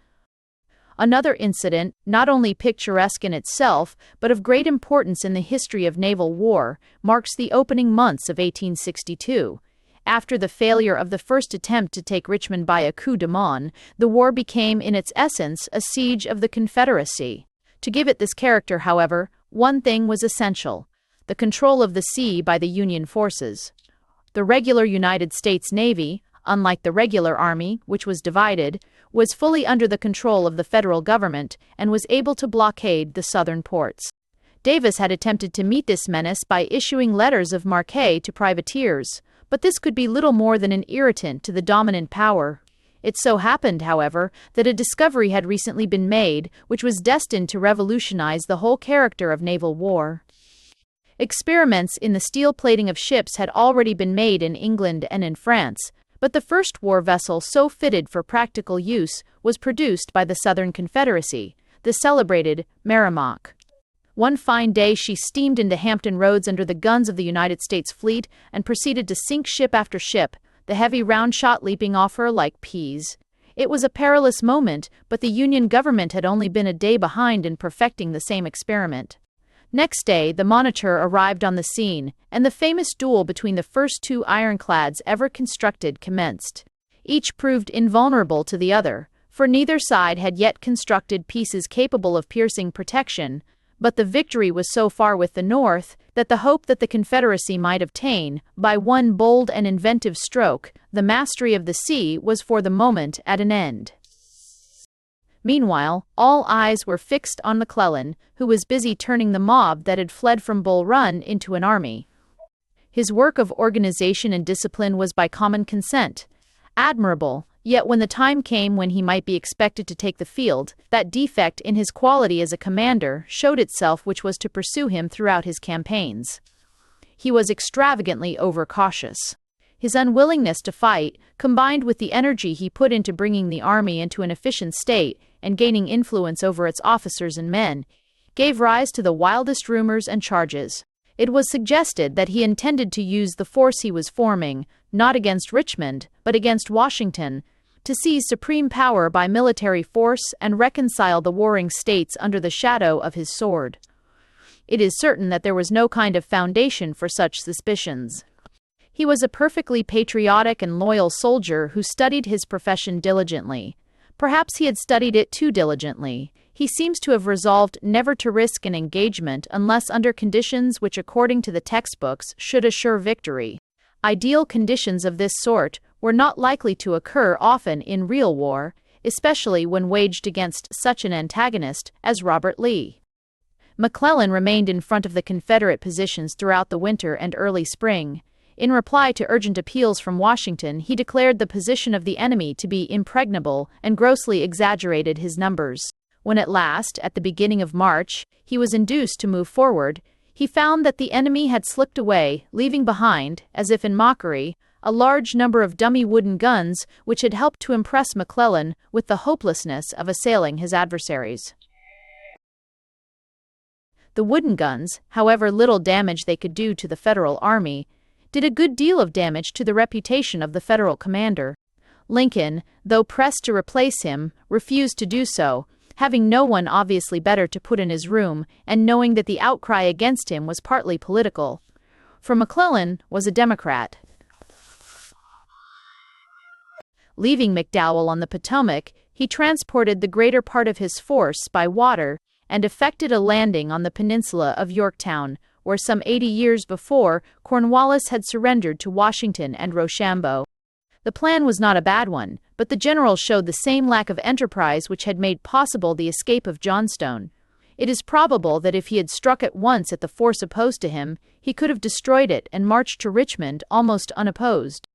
Another incident, not only picturesque in itself, but of great importance in the history of naval war, marks the opening months of 1862. After the failure of the first attempt to take Richmond by a coup de main, the war became in its essence a siege of the Confederacy. To give it this character, however, one thing was essential: the control of the sea by the Union forces. The regular United States Navy, unlike the regular Army, which was divided, was fully under the control of the federal government and was able to blockade the southern ports. Davis had attempted to meet this menace by issuing letters of marque to privateers, but this could be little more than an irritant to the dominant power. It so happened, however, that a discovery had recently been made which was destined to revolutionize the whole character of naval war. Experiments in the steel plating of ships had already been made in England and in France, but the first war vessel so fitted for practical use was produced by the Southern Confederacy, the celebrated Merrimac. One fine day she steamed into Hampton Roads under the guns of the United States fleet and proceeded to sink ship after ship, the heavy round shot leaping off her like peas. It was a perilous moment, but the Union government had only been a day behind in perfecting the same experiment. Next day, the Monitor arrived on the scene, and the famous duel between the first two ironclads ever constructed commenced. Each proved invulnerable to the other, for neither side had yet constructed pieces capable of piercing protection, but the victory was so far with the North that the hope that the Confederacy might obtain, by one bold and inventive stroke, the mastery of the sea was for the moment at an end. Meanwhile, all eyes were fixed on McClellan, who was busy turning the mob that had fled from Bull Run into an army. His work of organization and discipline was by common consent admirable, yet when the time came when he might be expected to take the field, that defect in his quality as a commander showed itself which was to pursue him throughout his campaigns. He was extravagantly overcautious. His unwillingness to fight, combined with the energy he put into bringing the army into an efficient state and gaining influence over its officers and men, gave rise to the wildest rumors and charges. It was suggested that he intended to use the force he was forming, not against Richmond, but against Washington, to seize supreme power by military force and reconcile the warring states under the shadow of his sword. It is certain that there was no kind of foundation for such suspicions. He was a perfectly patriotic and loyal soldier who studied his profession diligently. Perhaps he had studied it too diligently. He seems to have resolved never to risk an engagement unless under conditions which, according to the textbooks, should assure victory. Ideal conditions of this sort were not likely to occur often in real war, especially when waged against such an antagonist as Robert Lee. McClellan remained in front of the Confederate positions throughout the winter and early spring. In reply to urgent appeals from Washington, he declared the position of the enemy to be impregnable and grossly exaggerated his numbers. When at last, at the beginning of March, he was induced to move forward, he found that the enemy had slipped away, leaving behind, as if in mockery, a large number of dummy wooden guns which had helped to impress McClellan with the hopelessness of assailing his adversaries. The wooden guns, however little damage they could do to the Federal army, did a good deal of damage to the reputation of the Federal commander. Lincoln, though pressed to replace him, refused to do so, having no one obviously better to put in his room, and knowing that the outcry against him was partly political. For McClellan was a Democrat. Leaving McDowell on the Potomac, he transported the greater part of his force by water and effected a landing on the peninsula of Yorktown, where some 80 years before Cornwallis had surrendered to Washington and Rochambeau. The plan was not a bad one, but the general showed the same lack of enterprise which had made possible the escape of Johnstone. It is probable that if he had struck at once at the force opposed to him, he could have destroyed it and marched to Richmond almost unopposed.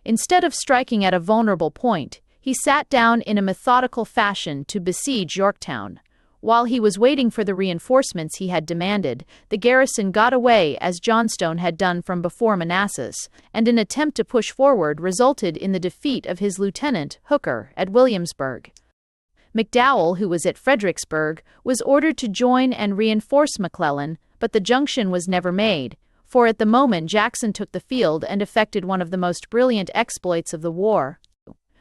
Instead of striking at a vulnerable point, he sat down in a methodical fashion to besiege Yorktown. While he was waiting for the reinforcements he had demanded, the garrison got away as Johnstone had done from before Manassas, and an attempt to push forward resulted in the defeat of his lieutenant, Hooker, at Williamsburg. McDowell, who was at Fredericksburg, was ordered to join and reinforce McClellan, but the junction was never made, for at the moment Jackson took the field and effected one of the most brilliant exploits of the war.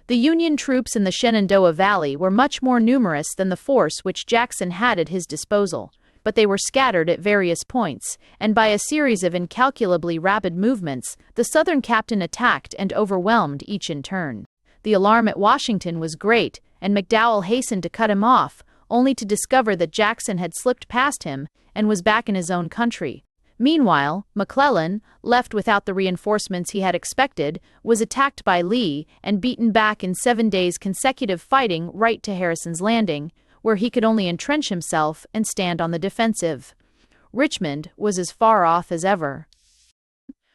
The Union troops in the Shenandoah Valley were much more numerous than the force which Jackson had at his disposal, but they were scattered at various points, and by a series of incalculably rapid movements, the Southern captain attacked and overwhelmed each in turn. The alarm at Washington was great, and McDowell hastened to cut him off, only to discover that Jackson had slipped past him and was back in his own country. Meanwhile, McClellan, left without the reinforcements he had expected, was attacked by Lee and beaten back in 7 days' consecutive fighting right to Harrison's Landing, where he could only entrench himself and stand on the defensive. Richmond was as far off as ever.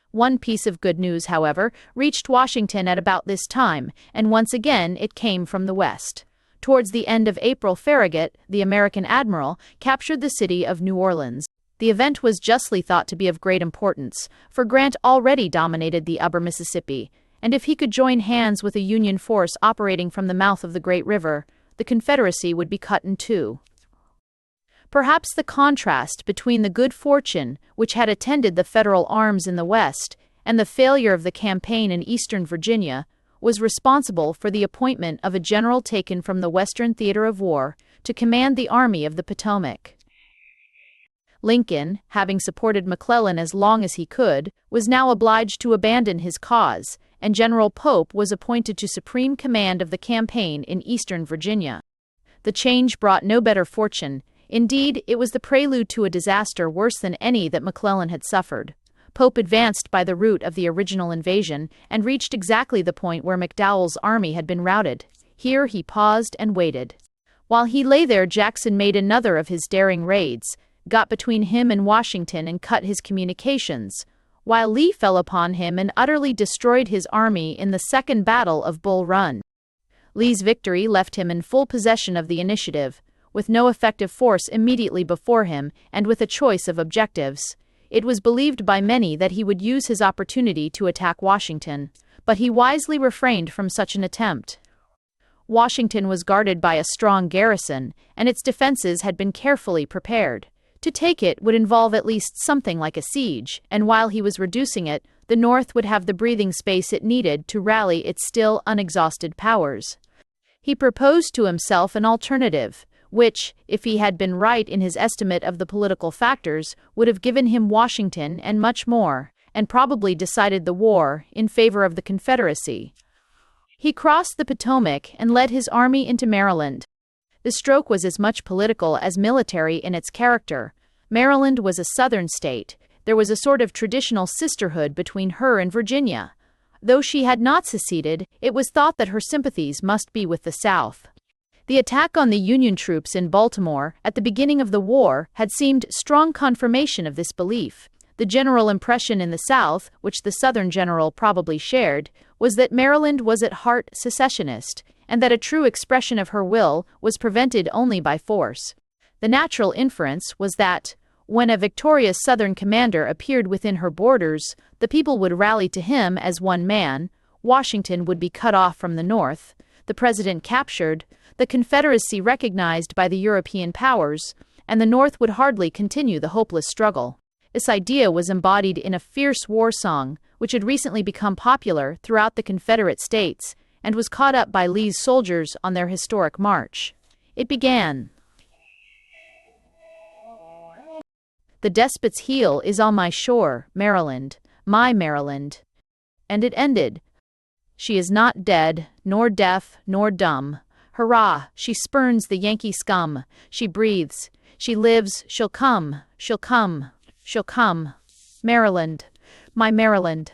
One piece of good news, however, reached Washington at about this time, and once again it came from the west. Towards the end of April, Farragut, the American admiral, captured the city of New Orleans. The event was justly thought to be of great importance, for Grant already dominated the upper Mississippi, and if he could join hands with a Union force operating from the mouth of the great river, the Confederacy would be cut in two. Perhaps the contrast between the good fortune which had attended the Federal arms in the West and the failure of the campaign in eastern Virginia was responsible for the appointment of a general taken from the Western Theater of War to command the Army of the Potomac. Lincoln, having supported McClellan as long as he could, was now obliged to abandon his cause, and General Pope was appointed to supreme command of the campaign in eastern Virginia. The change brought no better fortune. Indeed, it was the prelude to a disaster worse than any that McClellan had suffered. Pope advanced by the route of the original invasion and reached exactly the point where McDowell's army had been routed. Here he paused and waited. While he lay there, Jackson made another of his daring raids, got between him and Washington and cut his communications, while Lee fell upon him and utterly destroyed his army in the Second Battle of Bull Run. Lee's victory left him in full possession of the initiative, with no effective force immediately before him and with a choice of objectives. It was believed by many that he would use his opportunity to attack Washington, but he wisely refrained from such an attempt. Washington was guarded by a strong garrison, and its defenses had been carefully prepared. To take it would involve at least something like a siege, and while he was reducing it, the North would have the breathing space it needed to rally its still unexhausted powers. He proposed to himself an alternative, which, if he had been right in his estimate of the political factors, would have given him Washington and much more, and probably decided the war in favor of the Confederacy. He crossed the Potomac and led his army into Maryland. The stroke was as much political as military in its character. Maryland was a southern state. There was a sort of traditional sisterhood between her and Virginia. Though she had not seceded, it was thought that her sympathies must be with the South. The attack on the Union troops in Baltimore at the beginning of the war had seemed strong confirmation of this belief. The general impression in the South, which the Southern general probably shared, was that Maryland was at heart secessionist, and that a true expression of her will was prevented only by force. The natural inference was that, when a victorious Southern commander appeared within her borders, the people would rally to him as one man, Washington would be cut off from the North, the president captured, the Confederacy recognized by the European powers, and the North would hardly continue the hopeless struggle. This idea was embodied in a fierce war song, which had recently become popular throughout the Confederate States and was caught up by Lee's soldiers on their historic march. It began, "The despot's heel is on my shore, Maryland, my Maryland." And it ended, "She is not dead, nor deaf, nor dumb. Hurrah, she spurns the Yankee scum. She breathes, she lives, she'll come, she'll come, she'll come. Maryland, my Maryland."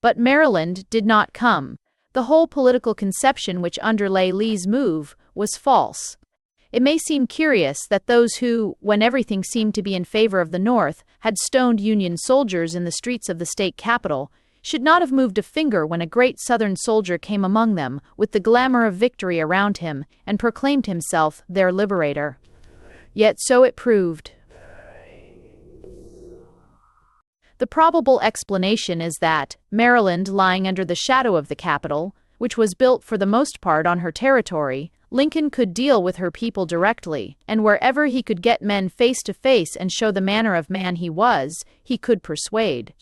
But Maryland did not come. The whole political conception which underlay Lee's move was false. It may seem curious that those who, when everything seemed to be in favor of the North, had stoned Union soldiers in the streets of the state capital, should not have moved a finger when a great Southern soldier came among them with the glamour of victory around him and proclaimed himself their liberator. Yet so it proved. The probable explanation is that, Maryland lying under the shadow of the capital, which was built for the most part on her territory, Lincoln could deal with her people directly, and wherever he could get men face to face and show the manner of man he was, he could persuade.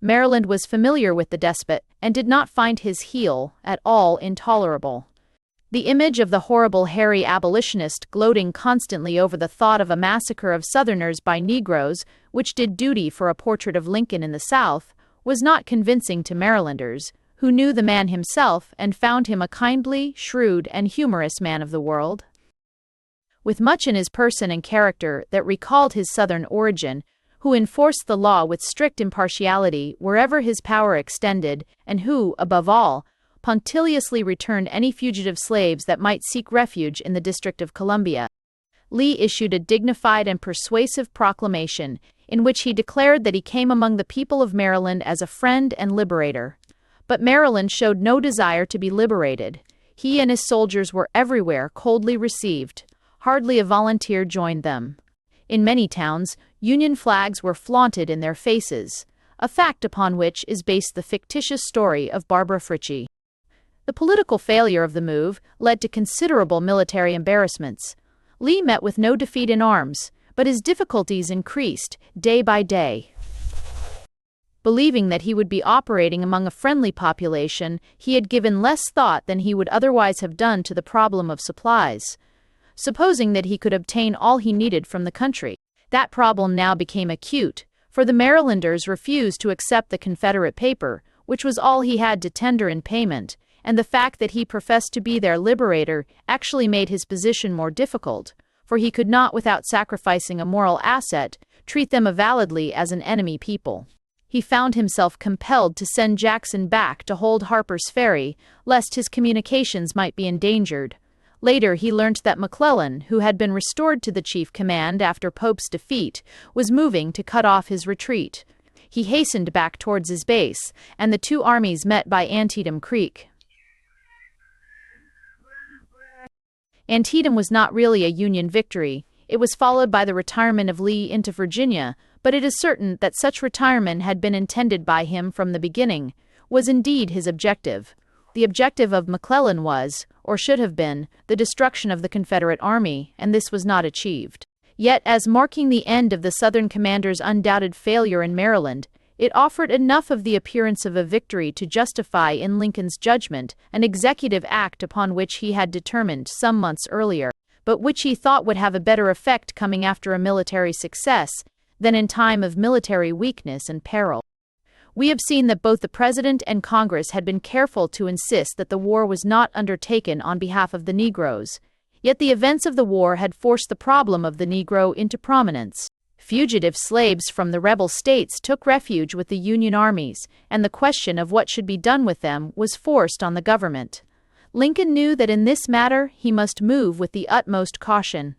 Maryland was familiar with the despot and did not find his heel at all intolerable. The image of the horrible hairy abolitionist gloating constantly over the thought of a massacre of Southerners by Negroes, which did duty for a portrait of Lincoln in the South, was not convincing to Marylanders, who knew the man himself and found him a kindly, shrewd, and humorous man of the world. With much in his person and character that recalled his Southern origin, who enforced the law with strict impartiality wherever his power extended, and who, above all, punctiliously returned any fugitive slaves that might seek refuge in the District of Columbia, Lee issued a dignified and persuasive proclamation in which he declared that he came among the people of Maryland as a friend and liberator. But Maryland showed no desire to be liberated. He and his soldiers were everywhere coldly received. Hardly a volunteer joined them. In many towns, Union flags were flaunted in their faces, a fact upon which is based the fictitious story of Barbara Fritchie. The political failure of the move led to considerable military embarrassments. Lee met with no defeat in arms, but his difficulties increased day by day. Believing that he would be operating among a friendly population, he had given less thought than he would otherwise have done to the problem of supplies. Supposing that he could obtain all he needed from the country, that problem now became acute, for the Marylanders refused to accept the Confederate paper, which was all he had to tender in payment, and the fact that he professed to be their liberator actually made his position more difficult, for he could not, without sacrificing a moral asset, treat them avowedly as an enemy people. He found himself compelled to send Jackson back to hold Harper's Ferry, lest his communications might be endangered. Later he learnt that McClellan, who had been restored to the chief command after Pope's defeat, was moving to cut off his retreat. He hastened back towards his base, and the two armies met by Antietam Creek. Antietam was not really a Union victory. It was followed by the retirement of Lee into Virginia, but it is certain that such retirement had been intended by him from the beginning, was indeed his objective. The objective of McClellan was, or should have been, the destruction of the Confederate Army, and this was not achieved. Yet, as marking the end of the Southern commander's undoubted failure in Maryland, it offered enough of the appearance of a victory to justify in Lincoln's judgment an executive act upon which he had determined some months earlier, but which he thought would have a better effect coming after a military success than in time of military weakness and peril. We have seen that both the President and Congress had been careful to insist that the war was not undertaken on behalf of the Negroes, yet the events of the war had forced the problem of the Negro into prominence. Fugitive slaves from the rebel states took refuge with the Union armies, and the question of what should be done with them was forced on the government. Lincoln knew that in this matter he must move with the utmost caution.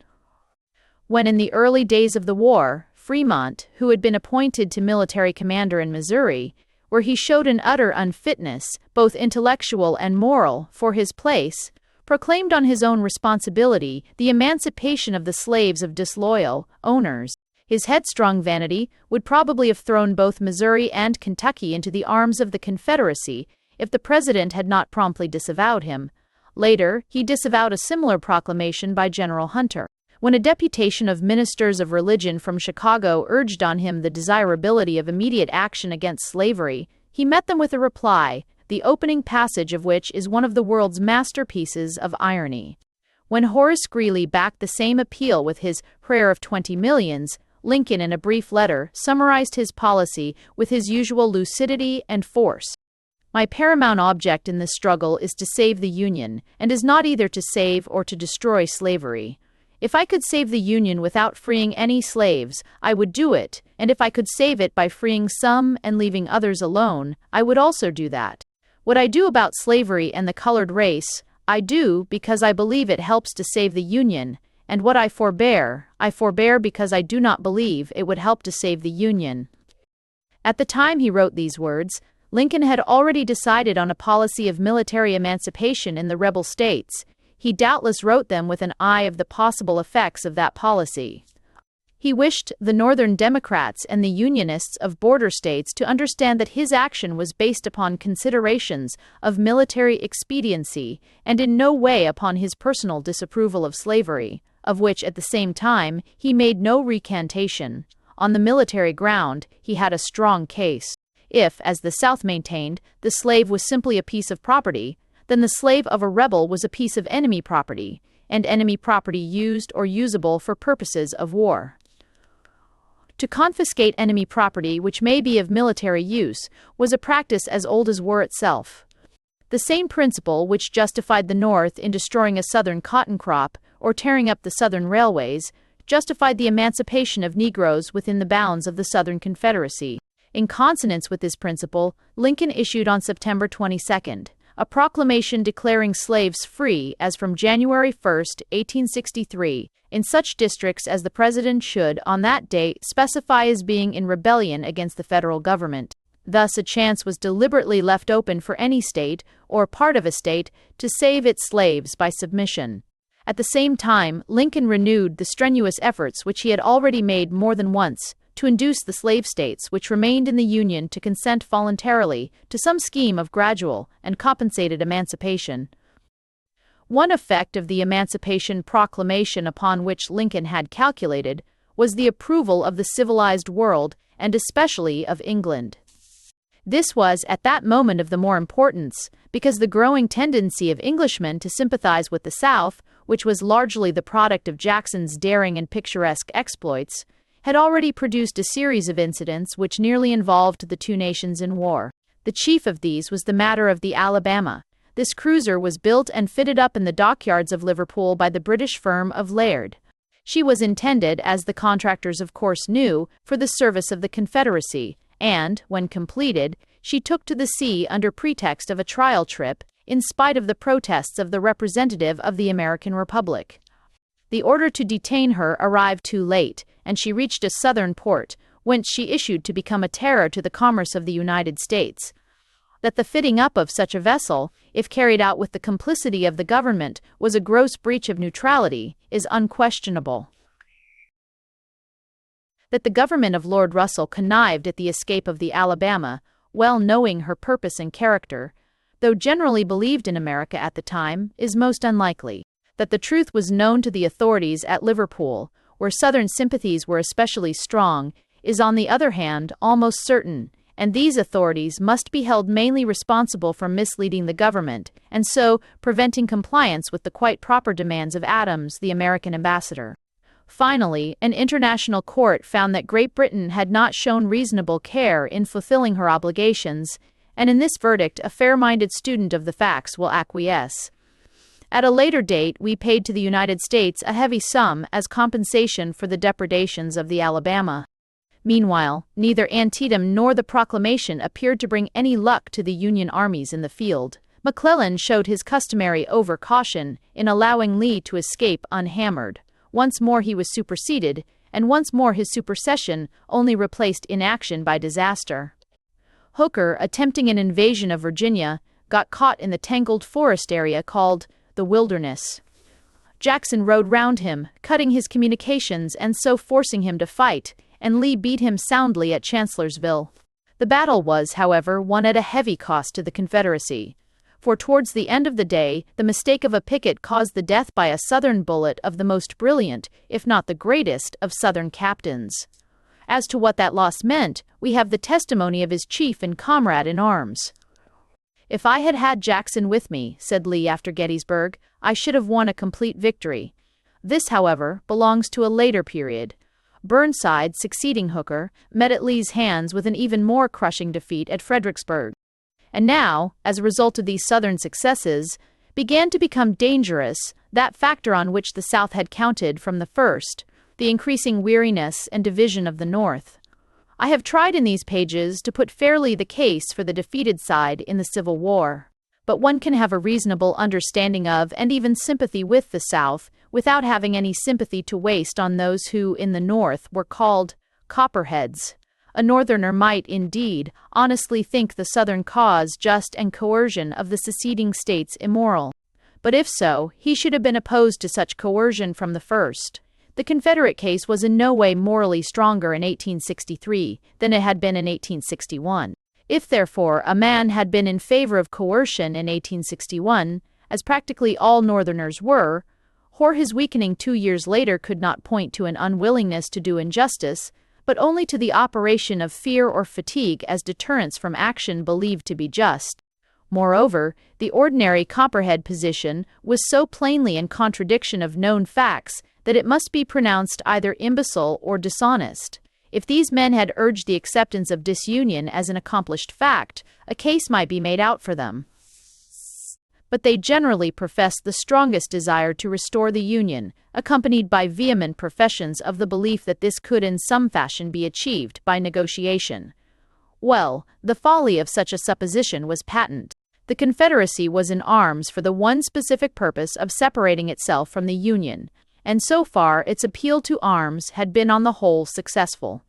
When in the early days of the war, Fremont, who had been appointed to military commander in Missouri, where he showed an utter unfitness, both intellectual and moral, for his place, proclaimed on his own responsibility the emancipation of the slaves of disloyal owners. His headstrong vanity would probably have thrown both Missouri and Kentucky into the arms of the Confederacy if the president had not promptly disavowed him. Later, he disavowed a similar proclamation by General Hunter. When a deputation of ministers of religion from Chicago urged on him the desirability of immediate action against slavery, he met them with a reply, the opening passage of which is one of the world's masterpieces of irony. When Horace Greeley backed the same appeal with his prayer of 20 millions, Lincoln, in a brief letter, summarized his policy with his usual lucidity and force. My paramount object in this struggle is to save the Union, and is not either to save or to destroy slavery. If I could save the Union without freeing any slaves, I would do it, and if I could save it by freeing some and leaving others alone, I would also do that. What I do about slavery and the colored race, I do because I believe it helps to save the Union, and what I forbear because I do not believe it would help to save the Union. At the time he wrote these words, Lincoln had already decided on a policy of military emancipation in the rebel states. He doubtless wrote them with an eye of the possible effects of that policy. He wished the Northern Democrats and the Unionists of border states to understand that his action was based upon considerations of military expediency and in no way upon his personal disapproval of slavery, of which at the same time he made no recantation. On the military ground, he had a strong case. If, as the South maintained, the slave was simply a piece of property, then the slave of a rebel was a piece of enemy property, and enemy property used or usable for purposes of war. To confiscate enemy property which may be of military use was a practice as old as war itself. The same principle which justified the North in destroying a Southern cotton crop or tearing up the Southern railways justified the emancipation of Negroes within the bounds of the Southern Confederacy. In consonance with this principle, Lincoln issued on September 22 a proclamation declaring slaves free as from January 1, 1863, in such districts as the President should on that date specify as being in rebellion against the federal government. Thus a chance was deliberately left open for any state, or part of a state, to save its slaves by submission. At the same time, Lincoln renewed the strenuous efforts which he had already made more than once to induce the slave states which remained in the Union to consent voluntarily to some scheme of gradual and compensated emancipation. One effect of the Emancipation Proclamation upon which Lincoln had calculated was the approval of the civilized world and especially of England. This was, at that moment, of the more importance, because the growing tendency of Englishmen to sympathize with the South, which was largely the product of Jackson's daring and picturesque exploits, had already produced a series of incidents which nearly involved the two nations in war. The chief of these was the matter of the Alabama. This cruiser was built and fitted up in the dockyards of Liverpool by the British firm of Laird. She was intended, as the contractors of course knew, for the service of the Confederacy, and, when completed, she took to the sea under pretext of a trial trip, in spite of the protests of the representative of the American Republic. The order to detain her arrived too late, and she reached a southern port, whence she issued to become a terror to the commerce of the United States. That the fitting up of such a vessel, if carried out with the complicity of the government, was a gross breach of neutrality, is unquestionable. That the government of Lord Russell connived at the escape of the Alabama, well knowing her purpose and character, though generally believed in America at the time, is most unlikely. That the truth was known to the authorities at Liverpool, where Southern sympathies were especially strong, is on the other hand almost certain, and these authorities must be held mainly responsible for misleading the government, and so preventing compliance with the quite proper demands of Adams, the American ambassador. Finally, an international court found that Great Britain had not shown reasonable care in fulfilling her obligations, and in this verdict a fair-minded student of the facts will acquiesce. At a later date, we paid to the United States a heavy sum as compensation for the depredations of the Alabama. Meanwhile, neither Antietam nor the proclamation appeared to bring any luck to the Union armies in the field. McClellan showed his customary over-caution in allowing Lee to escape unhammered. Once more he was superseded, and once more his supersession only replaced inaction by disaster. Hooker, attempting an invasion of Virginia, got caught in the tangled forest area called the Wilderness. Jackson rode round him, cutting his communications and so forcing him to fight, and Lee beat him soundly at Chancellorsville. The battle was, however, won at a heavy cost to the Confederacy, for towards the end of the day, the mistake of a picket caused the death by a Southern bullet of the most brilliant, if not the greatest, of Southern captains. As to what that loss meant, we have the testimony of his chief and comrade in arms. "If I had had Jackson with me," said Lee after Gettysburg, "I should have won a complete victory." This, however, belongs to a later period. Burnside, succeeding Hooker, met at Lee's hands with an even more crushing defeat at Fredericksburg. And now, as a result of these Southern successes, began to become dangerous that factor on which the South had counted from the first, the increasing weariness and division of the North. I have tried in these pages to put fairly the case for the defeated side in the Civil War. But one can have a reasonable understanding of and even sympathy with the South without having any sympathy to waste on those who, in the North, were called Copperheads. A Northerner might, indeed, honestly think the Southern cause just and coercion of the seceding states immoral. But if so, he should have been opposed to such coercion from the first. The Confederate case was in no way morally stronger in 1863 than it had been in 1861. If, therefore, a man had been in favor of coercion in 1861, as practically all Northerners were, or his weakening 2 years later could not point to an unwillingness to do injustice, but only to the operation of fear or fatigue as deterrence from action believed to be just. Moreover, the ordinary Copperhead position was so plainly in contradiction of known facts that it must be pronounced either imbecile or dishonest. If these men had urged the acceptance of disunion as an accomplished fact, a case might be made out for them. But they generally professed the strongest desire to restore the Union, accompanied by vehement professions of the belief that this could in some fashion be achieved by negotiation. Well, the folly of such a supposition was patent. The Confederacy was in arms for the one specific purpose of separating itself from the Union, and so far its appeal to arms had been on the whole successful.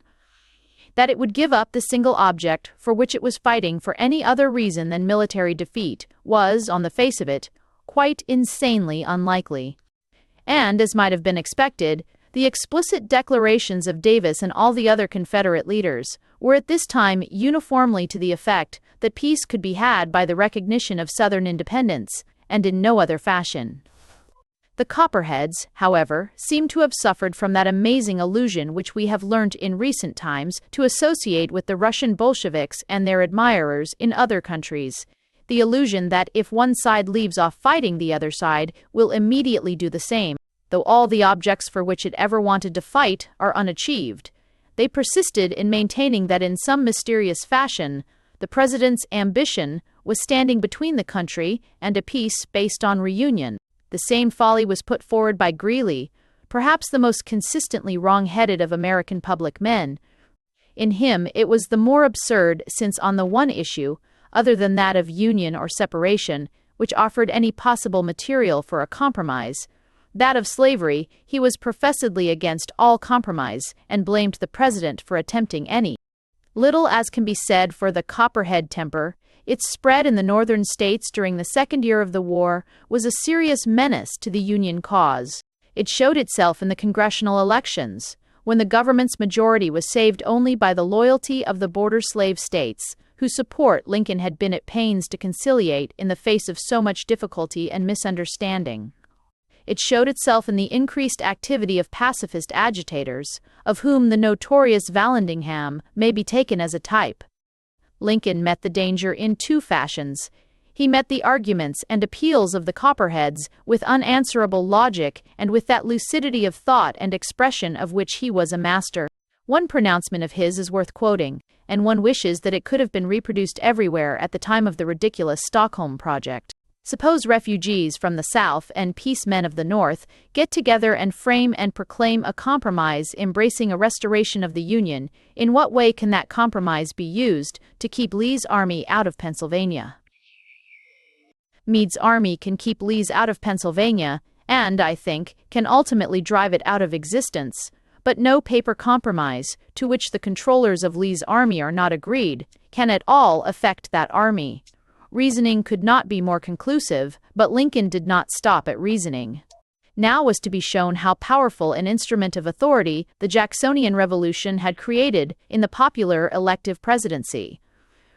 That it would give up the single object for which it was fighting for any other reason than military defeat was, on the face of it, quite insanely unlikely. And, as might have been expected, the explicit declarations of Davis and all the other Confederate leaders were at this time uniformly to the effect that peace could be had by the recognition of Southern independence, and in no other fashion. The Copperheads, however, seem to have suffered from that amazing illusion which we have learnt in recent times to associate with the Russian Bolsheviks and their admirers in other countries. The illusion that if one side leaves off fighting, the other side will immediately do the same, though all the objects for which it ever wanted to fight are unachieved. They persisted in maintaining that in some mysterious fashion, the president's ambition was standing between the country and a peace based on reunion. The same folly was put forward by Greeley, perhaps the most consistently wrong-headed of American public men. In him it was the more absurd since on the one issue, other than that of union or separation, which offered any possible material for a compromise, that of slavery, he was professedly against all compromise and blamed the president for attempting any. Little as can be said for the Copperhead temper, its spread in the northern states during the second year of the war was a serious menace to the Union cause. It showed itself in the congressional elections, when the government's majority was saved only by the loyalty of the border slave states, whose support Lincoln had been at pains to conciliate in the face of so much difficulty and misunderstanding. It showed itself in the increased activity of pacifist agitators, of whom the notorious Vallandigham may be taken as a type. Lincoln met the danger in two fashions. He met the arguments and appeals of the Copperheads with unanswerable logic and with that lucidity of thought and expression of which he was a master. One pronouncement of his is worth quoting, and one wishes that it could have been reproduced everywhere at the time of the ridiculous Stockholm Project. Suppose refugees from the South and peace men of the North get together and frame and proclaim a compromise embracing a restoration of the Union. In what way can that compromise be used to keep Lee's army out of Pennsylvania? Meade's army can keep Lee's out of Pennsylvania, and, I think, can ultimately drive it out of existence. But no paper compromise, to which the controllers of Lee's army are not agreed, can at all affect that army. Reasoning could not be more conclusive, but Lincoln did not stop at reasoning. Now was to be shown how powerful an instrument of authority the Jacksonian Revolution had created in the popular elective presidency.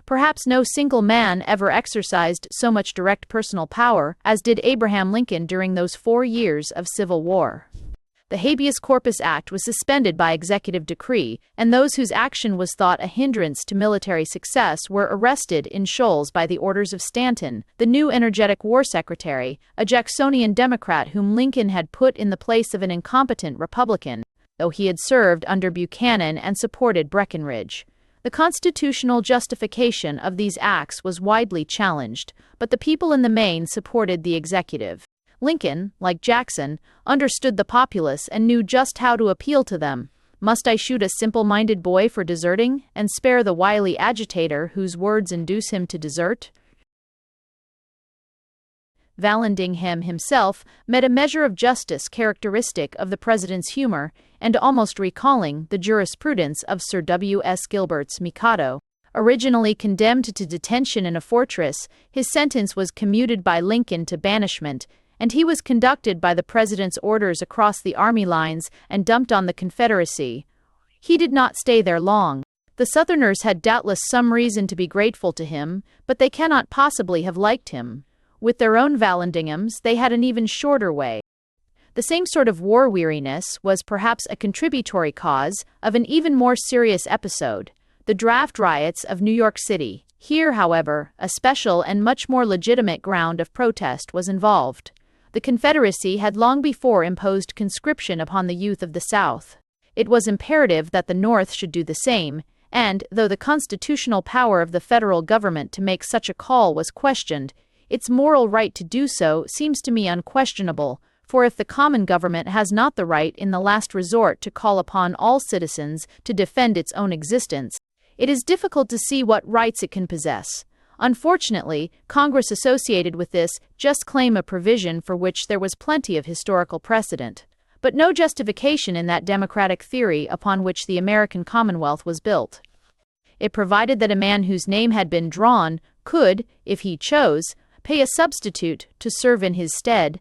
Perhaps no single man ever exercised so much direct personal power as did Abraham Lincoln during those 4 years of Civil War. The Habeas Corpus Act was suspended by executive decree, and those whose action was thought a hindrance to military success were arrested in shoals by the orders of Stanton, the new energetic war secretary, a Jacksonian Democrat whom Lincoln had put in the place of an incompetent Republican, though he had served under Buchanan and supported Breckinridge. The constitutional justification of these acts was widely challenged, but the people in the main supported the executive. Lincoln, like Jackson, understood the populace and knew just how to appeal to them. Must I shoot a simple-minded boy for deserting, and spare the wily agitator whose words induce him to desert? Vallandigham himself met a measure of justice characteristic of the president's humor, and almost recalling the jurisprudence of Sir W. S. Gilbert's Mikado. Originally condemned to detention in a fortress, his sentence was commuted by Lincoln to banishment, and he was conducted by the president's orders across the army lines and dumped on the Confederacy. He did not stay there long. The Southerners had doubtless some reason to be grateful to him, but they cannot possibly have liked him. With their own Vallandighams, they had an even shorter way. The same sort of war weariness was perhaps a contributory cause of an even more serious episode, the draft riots of New York City. Here, however, a special and much more legitimate ground of protest was involved. The Confederacy had long before imposed conscription upon the youth of the South. It was imperative that the North should do the same, and, though the constitutional power of the federal government to make such a call was questioned, its moral right to do so seems to me unquestionable, for if the common government has not the right in the last resort to call upon all citizens to defend its own existence, it is difficult to see what rights it can possess. Unfortunately, Congress associated with this just claim a provision for which there was plenty of historical precedent, but no justification in that democratic theory upon which the American Commonwealth was built. It provided that a man whose name had been drawn could, if he chose, pay a substitute to serve in his stead.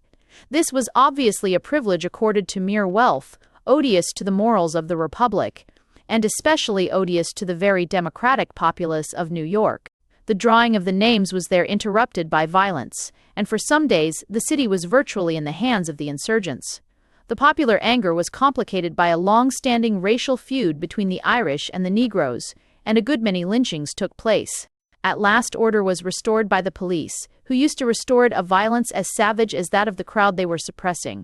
This was obviously a privilege accorded to mere wealth, odious to the morals of the Republic, and especially odious to the very democratic populace of New York. The drawing of the names was there interrupted by violence, and for some days the city was virtually in the hands of the insurgents. The popular anger was complicated by a long-standing racial feud between the Irish and the Negroes, and a good many lynchings took place. At last order was restored by the police, who used to restore it a violence as savage as that of the crowd they were suppressing.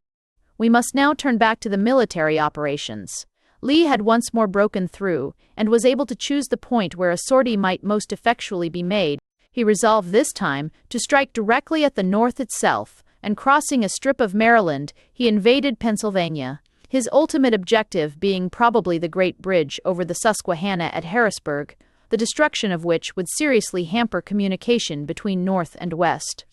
We must now turn back to the military operations. Lee had once more broken through, and was able to choose the point where a sortie might most effectually be made. He resolved this time to strike directly at the North itself, and crossing a strip of Maryland, he invaded Pennsylvania, his ultimate objective being probably the Great Bridge over the Susquehanna at Harrisburg, the destruction of which would seriously hamper communication between North and West.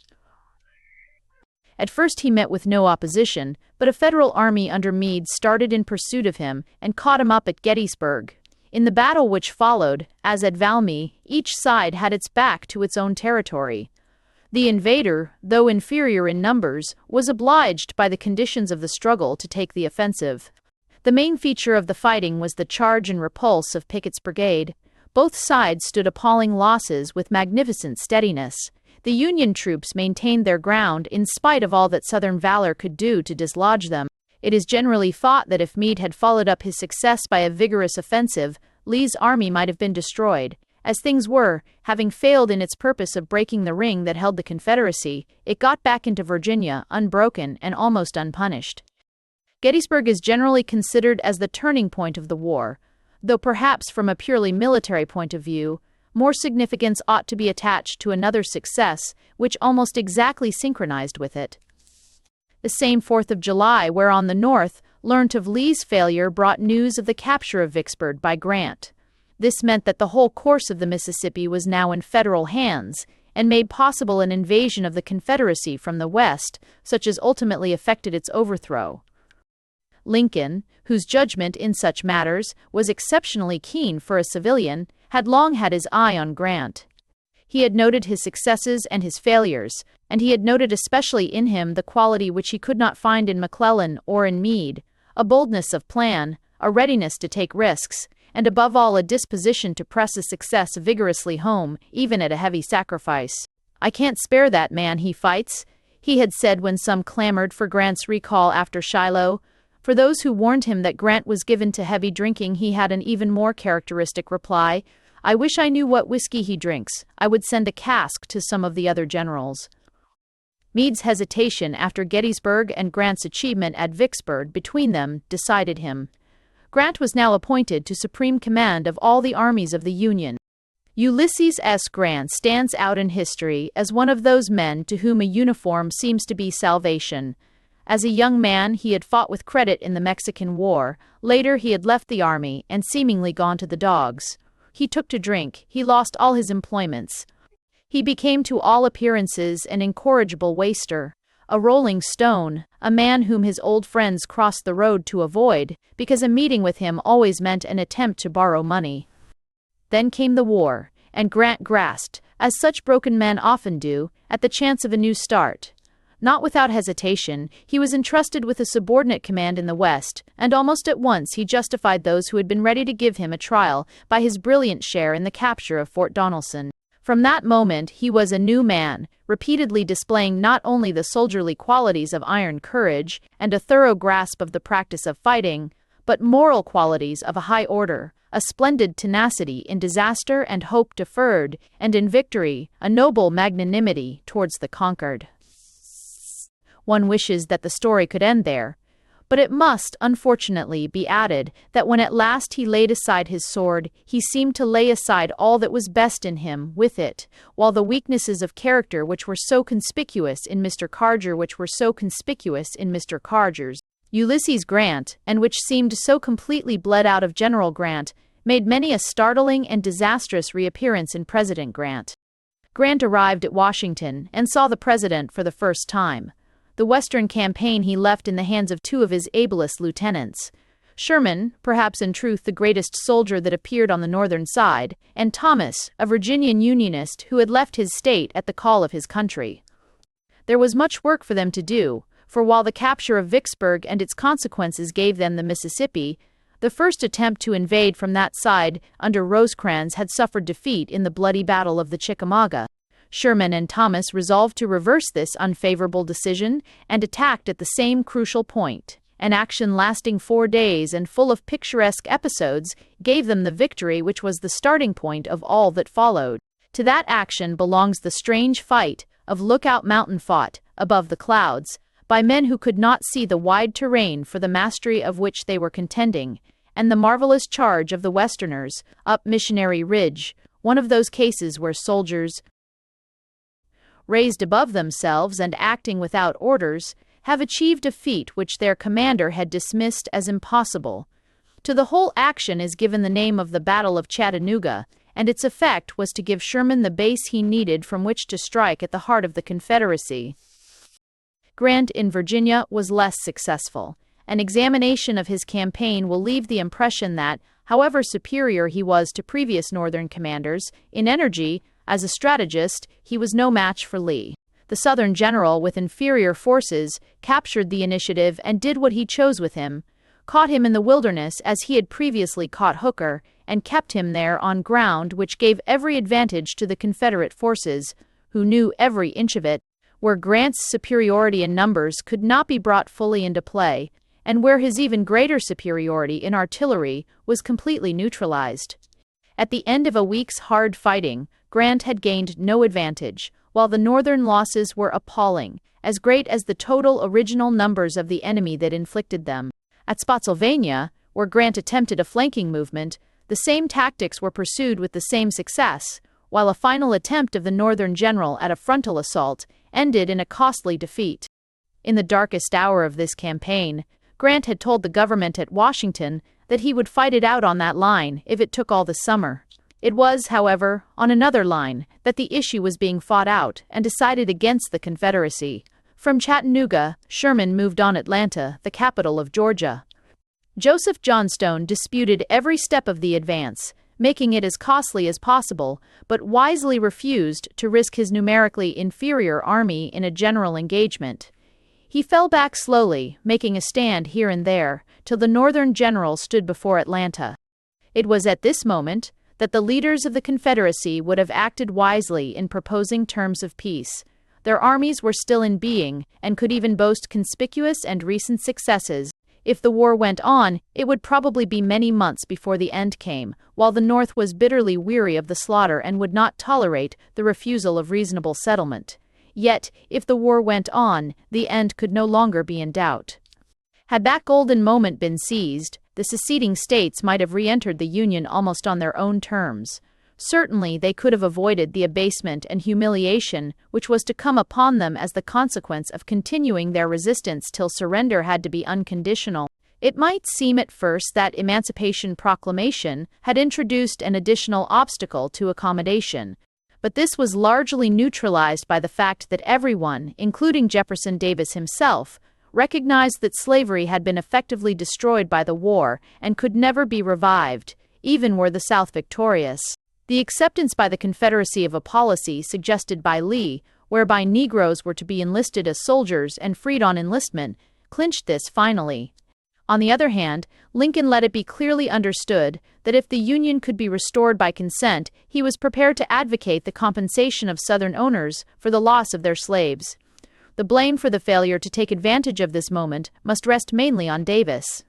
At first he met with no opposition, but a Federal army under Meade started in pursuit of him and caught him up at Gettysburg. In the battle which followed, as at Valmy, each side had its back to its own territory. The invader, though inferior in numbers, was obliged by the conditions of the struggle to take the offensive. The main feature of the fighting was the charge and repulse of Pickett's brigade. Both sides stood appalling losses with magnificent steadiness. The Union troops maintained their ground in spite of all that Southern valor could do to dislodge them. It is generally thought that if Meade had followed up his success by a vigorous offensive, Lee's army might have been destroyed. As things were, having failed in its purpose of breaking the ring that held the Confederacy, it got back into Virginia unbroken and almost unpunished. Gettysburg is generally considered as the turning point of the war, though perhaps from a purely military point of view, more significance ought to be attached to another success, which almost exactly synchronized with it. The same 4th of July, whereon the North learnt of Lee's failure, brought news of the capture of Vicksburg by Grant. This meant that the whole course of the Mississippi was now in Federal hands, and made possible an invasion of the Confederacy from the West, such as ultimately effected its overthrow. Lincoln, whose judgment in such matters was exceptionally keen for a civilian, had long had his eye on Grant. He had noted his successes and his failures, and he had noted especially in him the quality which he could not find in McClellan or in Meade, a boldness of plan, a readiness to take risks, and above all a disposition to press a success vigorously home, even at a heavy sacrifice. "I can't spare that man, he fights," he had said when some clamored for Grant's recall after Shiloh. For those who warned him that Grant was given to heavy drinking, he had an even more characteristic reply: "I wish I knew what whiskey he drinks. I would send a cask to some of the other generals." Meade's hesitation after Gettysburg and Grant's achievement at Vicksburg between them decided him. Grant was now appointed to supreme command of all the armies of the Union. Ulysses S. Grant stands out in history as one of those men to whom a uniform seems to be salvation. As a young man, he had fought with credit in the Mexican War. Later, he had left the army and seemingly gone to the dogs. He took to drink. He lost all his employments. He became to all appearances an incorrigible waster, a rolling stone, a man whom his old friends crossed the road to avoid, because a meeting with him always meant an attempt to borrow money. Then came the war, and Grant grasped, as such broken men often do, at the chance of a new start. Not without hesitation, he was entrusted with a subordinate command in the West, and almost at once he justified those who had been ready to give him a trial by his brilliant share in the capture of Fort Donelson. From that moment he was a new man, repeatedly displaying not only the soldierly qualities of iron courage and a thorough grasp of the practice of fighting, but moral qualities of a high order, a splendid tenacity in disaster and hope deferred, and in victory, a noble magnanimity towards the conquered. One wishes that the story could end there, but it must, unfortunately, be added that when at last he laid aside his sword, he seemed to lay aside all that was best in him with it, while the weaknesses of character which were so conspicuous in Mr. Carger's, Ulysses Grant, and which seemed so completely bled out of General Grant, made many a startling and disastrous reappearance in President Grant. Grant arrived at Washington and saw the president for the first time. The Western campaign he left in the hands of two of his ablest lieutenants, Sherman, perhaps in truth the greatest soldier that appeared on the Northern side, and Thomas, a Virginian Unionist who had left his state at the call of his country. There was much work for them to do, for while the capture of Vicksburg and its consequences gave them the Mississippi, the first attempt to invade from that side under Rosecrans had suffered defeat in the bloody Battle of the Chickamauga. Sherman and Thomas resolved to reverse this unfavorable decision and attacked at the same crucial point. An action lasting 4 days and full of picturesque episodes gave them the victory which was the starting point of all that followed. To that action belongs the strange fight of Lookout Mountain, fought above the clouds by men who could not see the wide terrain for the mastery of which they were contending, and the marvelous charge of the Westerners up Missionary Ridge, one of those cases where soldiers, raised above themselves and acting without orders, have achieved a feat which their commander had dismissed as impossible. To the whole action is given the name of the Battle of Chattanooga, and its effect was to give Sherman the base he needed from which to strike at the heart of the Confederacy. Grant in Virginia was less successful. An examination of his campaign will leave the impression that, however superior he was to previous Northern commanders, in energy, as a strategist, he was no match for Lee. The Southern general, with inferior forces, captured the initiative and did what he chose with him, caught him in the wilderness as he had previously caught Hooker, and kept him there on ground which gave every advantage to the Confederate forces, who knew every inch of it, where Grant's superiority in numbers could not be brought fully into play, and where his even greater superiority in artillery was completely neutralized. At the end of a week's hard fighting, Grant had gained no advantage, while the Northern losses were appalling, as great as the total original numbers of the enemy that inflicted them. At Spotsylvania, where Grant attempted a flanking movement, the same tactics were pursued with the same success, while a final attempt of the Northern general at a frontal assault ended in a costly defeat. In the darkest hour of this campaign, Grant had told the government at Washington that he would fight it out on that line if it took all the summer. It was, however, on another line that the issue was being fought out and decided against the Confederacy. From Chattanooga, Sherman moved on Atlanta, the capital of Georgia. Joseph Johnstone disputed every step of the advance, making it as costly as possible, but wisely refused to risk his numerically inferior army in a general engagement. He fell back slowly, making a stand here and there, till the Northern general stood before Atlanta. It was at this moment that the leaders of the Confederacy would have acted wisely in proposing terms of peace. Their armies were still in being, and could even boast conspicuous and recent successes. If the war went on, it would probably be many months before the end came, while the North was bitterly weary of the slaughter and would not tolerate the refusal of reasonable settlement. Yet, if the war went on, the end could no longer be in doubt. Had that golden moment been seized, the seceding states might have re-entered the Union almost on their own terms. Certainly they could have avoided the abasement and humiliation which was to come upon them as the consequence of continuing their resistance till surrender had to be unconditional. It might seem at first that Emancipation Proclamation had introduced an additional obstacle to accommodation, but this was largely neutralized by the fact that everyone, including Jefferson Davis himself, recognized that slavery had been effectively destroyed by the war and could never be revived, even were the South victorious. The acceptance by the Confederacy of a policy suggested by Lee, whereby Negroes were to be enlisted as soldiers and freed on enlistment, clinched this finally. On the other hand, Lincoln let it be clearly understood that if the Union could be restored by consent, he was prepared to advocate the compensation of Southern owners for the loss of their slaves. The blame for the failure to take advantage of this moment must rest mainly on Davis.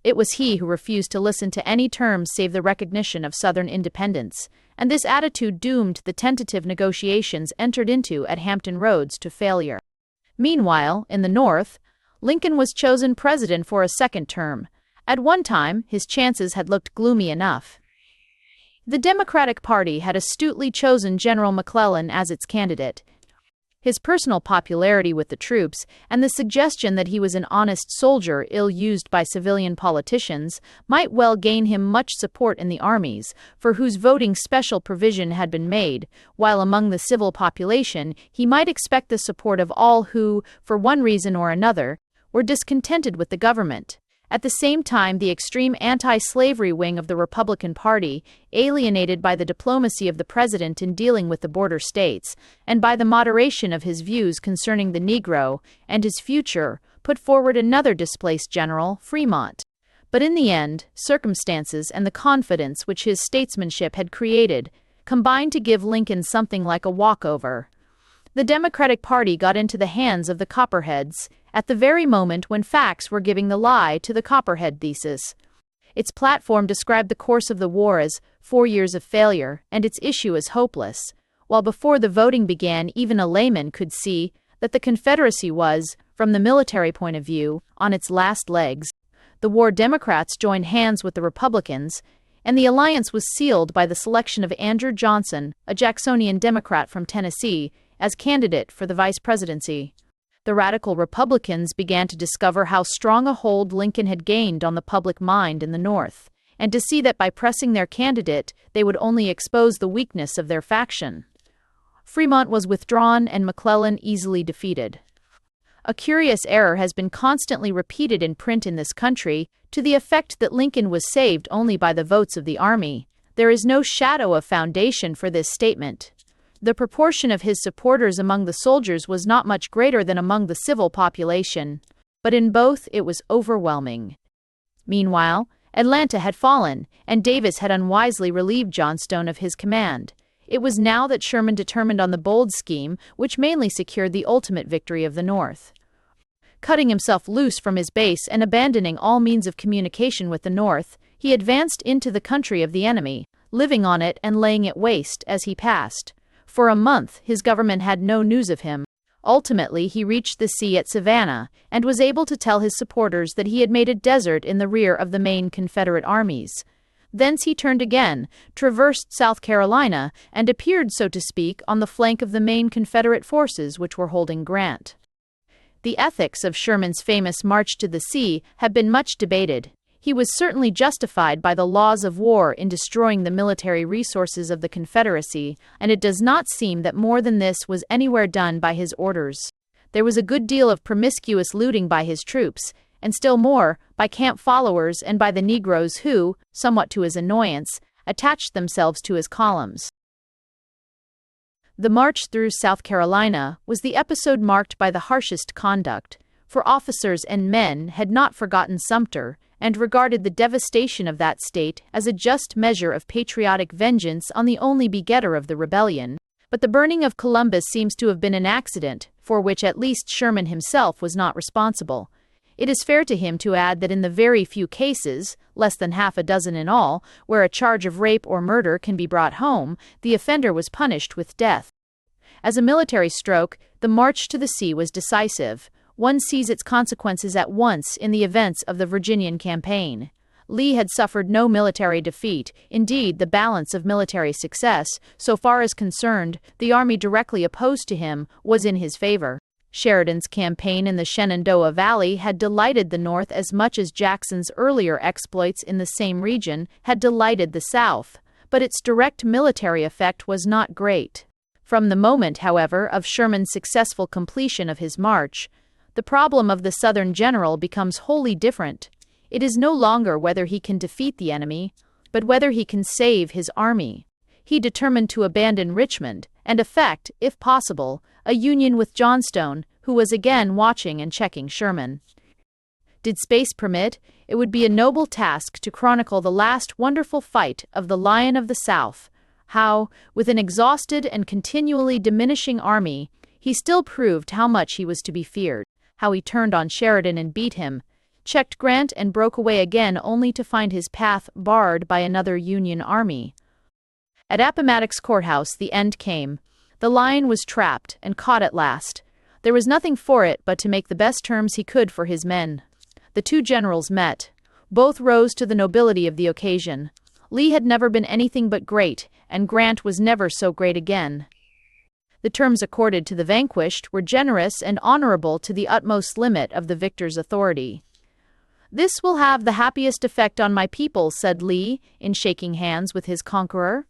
It was he who refused to listen to any terms save the recognition of Southern independence, and this attitude doomed the tentative negotiations entered into at Hampton Roads to failure. Meanwhile, in the North, Lincoln was chosen president for a second term. At one time, his chances had looked gloomy enough. The Democratic Party had astutely chosen General McClellan as its candidate. His personal popularity with the troops and the suggestion that he was an honest soldier ill-used by civilian politicians might well gain him much support in the armies, for whose voting special provision had been made, while among the civil population he might expect the support of all who, for one reason or another, were discontented with the government. At the same time, the extreme anti-slavery wing of the Republican Party, alienated by the diplomacy of the president in dealing with the border states, and by the moderation of his views concerning the Negro and his future, put forward another displaced general, Fremont. But in the end, circumstances and the confidence which his statesmanship had created combined to give Lincoln something like a walkover. The Democratic Party got into the hands of the Copperheads at the very moment when facts were giving the lie to the Copperhead thesis. Its platform described the course of the war as 4 years of failure and its issue as hopeless, while before the voting began even a layman could see that the Confederacy was, from the military point of view, on its last legs. The war Democrats joined hands with the Republicans, and the alliance was sealed by the selection of Andrew Johnson, a Jacksonian Democrat from Tennessee, as candidate for the vice presidency. The radical Republicans began to discover how strong a hold Lincoln had gained on the public mind in the North, and to see that by pressing their candidate, they would only expose the weakness of their faction. Fremont was withdrawn and McClellan easily defeated. A curious error has been constantly repeated in print in this country, to the effect that Lincoln was saved only by the votes of the army. There is no shadow of foundation for this statement. The proportion of his supporters among the soldiers was not much greater than among the civil population, but in both it was overwhelming. Meanwhile, Atlanta had fallen, and Davis had unwisely relieved Johnstone of his command. It was now that Sherman determined on the bold scheme which mainly secured the ultimate victory of the North. Cutting himself loose from his base and abandoning all means of communication with the North, he advanced into the country of the enemy, living on it and laying it waste as he passed. For a month, his government had no news of him. Ultimately, he reached the sea at Savannah and was able to tell his supporters that he had made a desert in the rear of the main Confederate armies. Thence he turned again, traversed South Carolina, and appeared, so to speak, on the flank of the main Confederate forces which were holding Grant. The ethics of Sherman's famous march to the sea have been much debated. He was certainly justified by the laws of war in destroying the military resources of the Confederacy, and it does not seem that more than this was anywhere done by his orders. There was a good deal of promiscuous looting by his troops, and still more by camp followers and by the Negroes who, somewhat to his annoyance, attached themselves to his columns. The march through South Carolina was the episode marked by the harshest conduct, for officers and men had not forgotten Sumter, and regarded the devastation of that state as a just measure of patriotic vengeance on the only begetter of the rebellion. But the burning of Columbus seems to have been an accident, for which at least Sherman himself was not responsible. It is fair to him to add that in the very few cases, less than half a dozen in all, where a charge of rape or murder can be brought home, the offender was punished with death. As a military stroke, the march to the sea was decisive. One sees its consequences at once in the events of the Virginian campaign. Lee had suffered no military defeat. Indeed, the balance of military success, so far as concerned the army directly opposed to him, was in his favor. Sheridan's campaign in the Shenandoah Valley had delighted the North as much as Jackson's earlier exploits in the same region had delighted the South, but its direct military effect was not great. From the moment, however, of Sherman's successful completion of his march, the problem of the Southern general becomes wholly different. It is no longer whether he can defeat the enemy, but whether he can save his army. He determined to abandon Richmond and effect, if possible, a union with Johnstone, who was again watching and checking Sherman. Did space permit, it would be a noble task to chronicle the last wonderful fight of the Lion of the South, how, with an exhausted and continually diminishing army, he still proved how much he was to be feared, how he turned on Sheridan and beat him, checked Grant and broke away again only to find his path barred by another Union army. At Appomattox Courthouse the end came. The Lion was trapped and caught at last. There was nothing for it but to make the best terms he could for his men. The two generals met. Both rose to the nobility of the occasion. Lee had never been anything but great, and Grant was never so great again. The terms accorded to the vanquished were generous and honorable to the utmost limit of the victor's authority. "This will have the happiest effect on my people," said Lee, in shaking hands with his conqueror.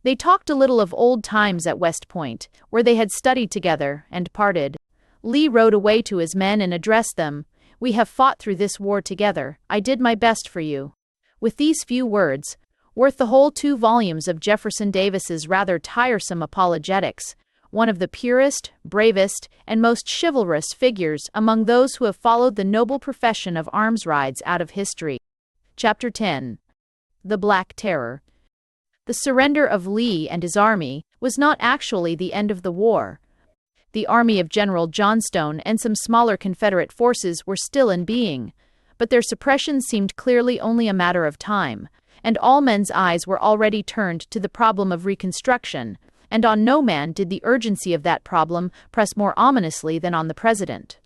They talked a little of old times at West Point, where they had studied together, and parted. Lee rode away to his men and addressed them. "We have fought through this war together. I did my best for you." With these few words, worth the whole 2 volumes of Jefferson Davis's rather tiresome apologetics, one of the purest, bravest, and most chivalrous figures among those who have followed the noble profession of arms rides out of history. Chapter 10. The Black Terror. The surrender of Lee and his army was not actually the end of the war. The army of General Johnstone and some smaller Confederate forces were still in being, but their suppression seemed clearly only a matter of time, and all men's eyes were already turned to the problem of Reconstruction, and on no man did the urgency of that problem press more ominously than on the President.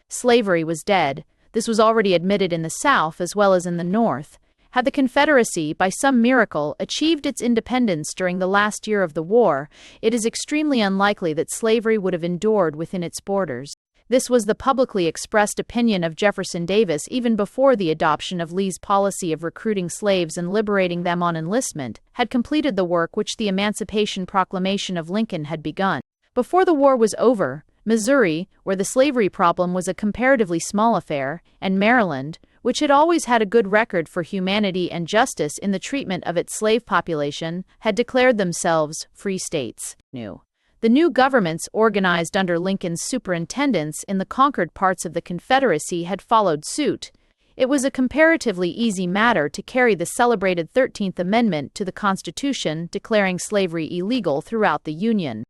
Slavery was dead. This was already admitted in the South as well as in the North. Had the Confederacy, by some miracle, achieved its independence during the last year of the war, it is extremely unlikely that slavery would have endured within its borders. This was the publicly expressed opinion of Jefferson Davis even before the adoption of Lee's policy of recruiting slaves and liberating them on enlistment had completed the work which the Emancipation Proclamation of Lincoln had begun. Before the war was over, Missouri, where the slavery problem was a comparatively small affair, and Maryland, which had always had a good record for humanity and justice in the treatment of its slave population, had declared themselves free states. The new governments organized under Lincoln's superintendence in the conquered parts of the Confederacy had followed suit. It was a comparatively easy matter to carry the celebrated 13th Amendment to the Constitution declaring slavery illegal throughout the Union.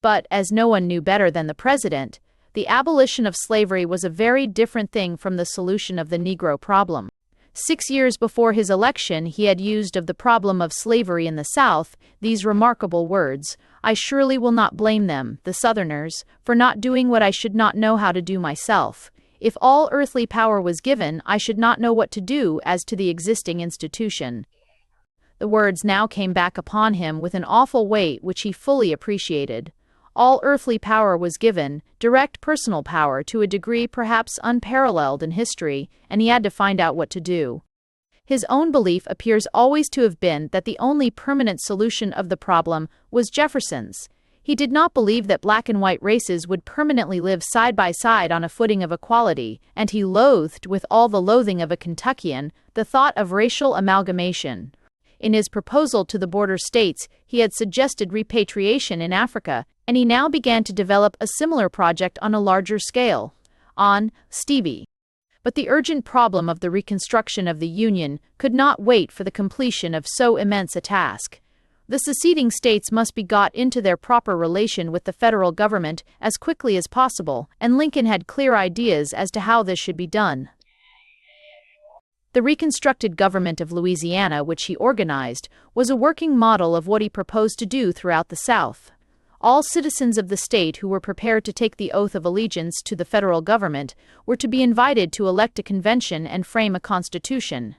But, as no one knew better than the President, the abolition of slavery was a very different thing from the solution of the Negro problem. 6 years before his election, he had used of the problem of slavery in the South these remarkable words: "I surely will not blame them, the Southerners, for not doing what I should not know how to do myself. If all earthly power was given, I should not know what to do as to the existing institution." The words now came back upon him with an awful weight which he fully appreciated. All earthly power was given, direct personal power to a degree perhaps unparalleled in history, and he had to find out what to do. His own belief appears always to have been that the only permanent solution of the problem was Jefferson's. He did not believe that black and white races would permanently live side by side on a footing of equality, and he loathed, with all the loathing of a Kentuckian, the thought of racial amalgamation. In his proposal to the border states, he had suggested repatriation in Africa, and he now began to develop a similar project on a larger scale. On Stevie. But the urgent problem of the reconstruction of the Union could not wait for the completion of so immense a task. The seceding states must be got into their proper relation with the federal government as quickly as possible, and Lincoln had clear ideas as to how this should be done. The reconstructed government of Louisiana, which he organized, was a working model of what he proposed to do throughout the South. All citizens of the state who were prepared to take the oath of allegiance to the federal government were to be invited to elect a convention and frame a constitution.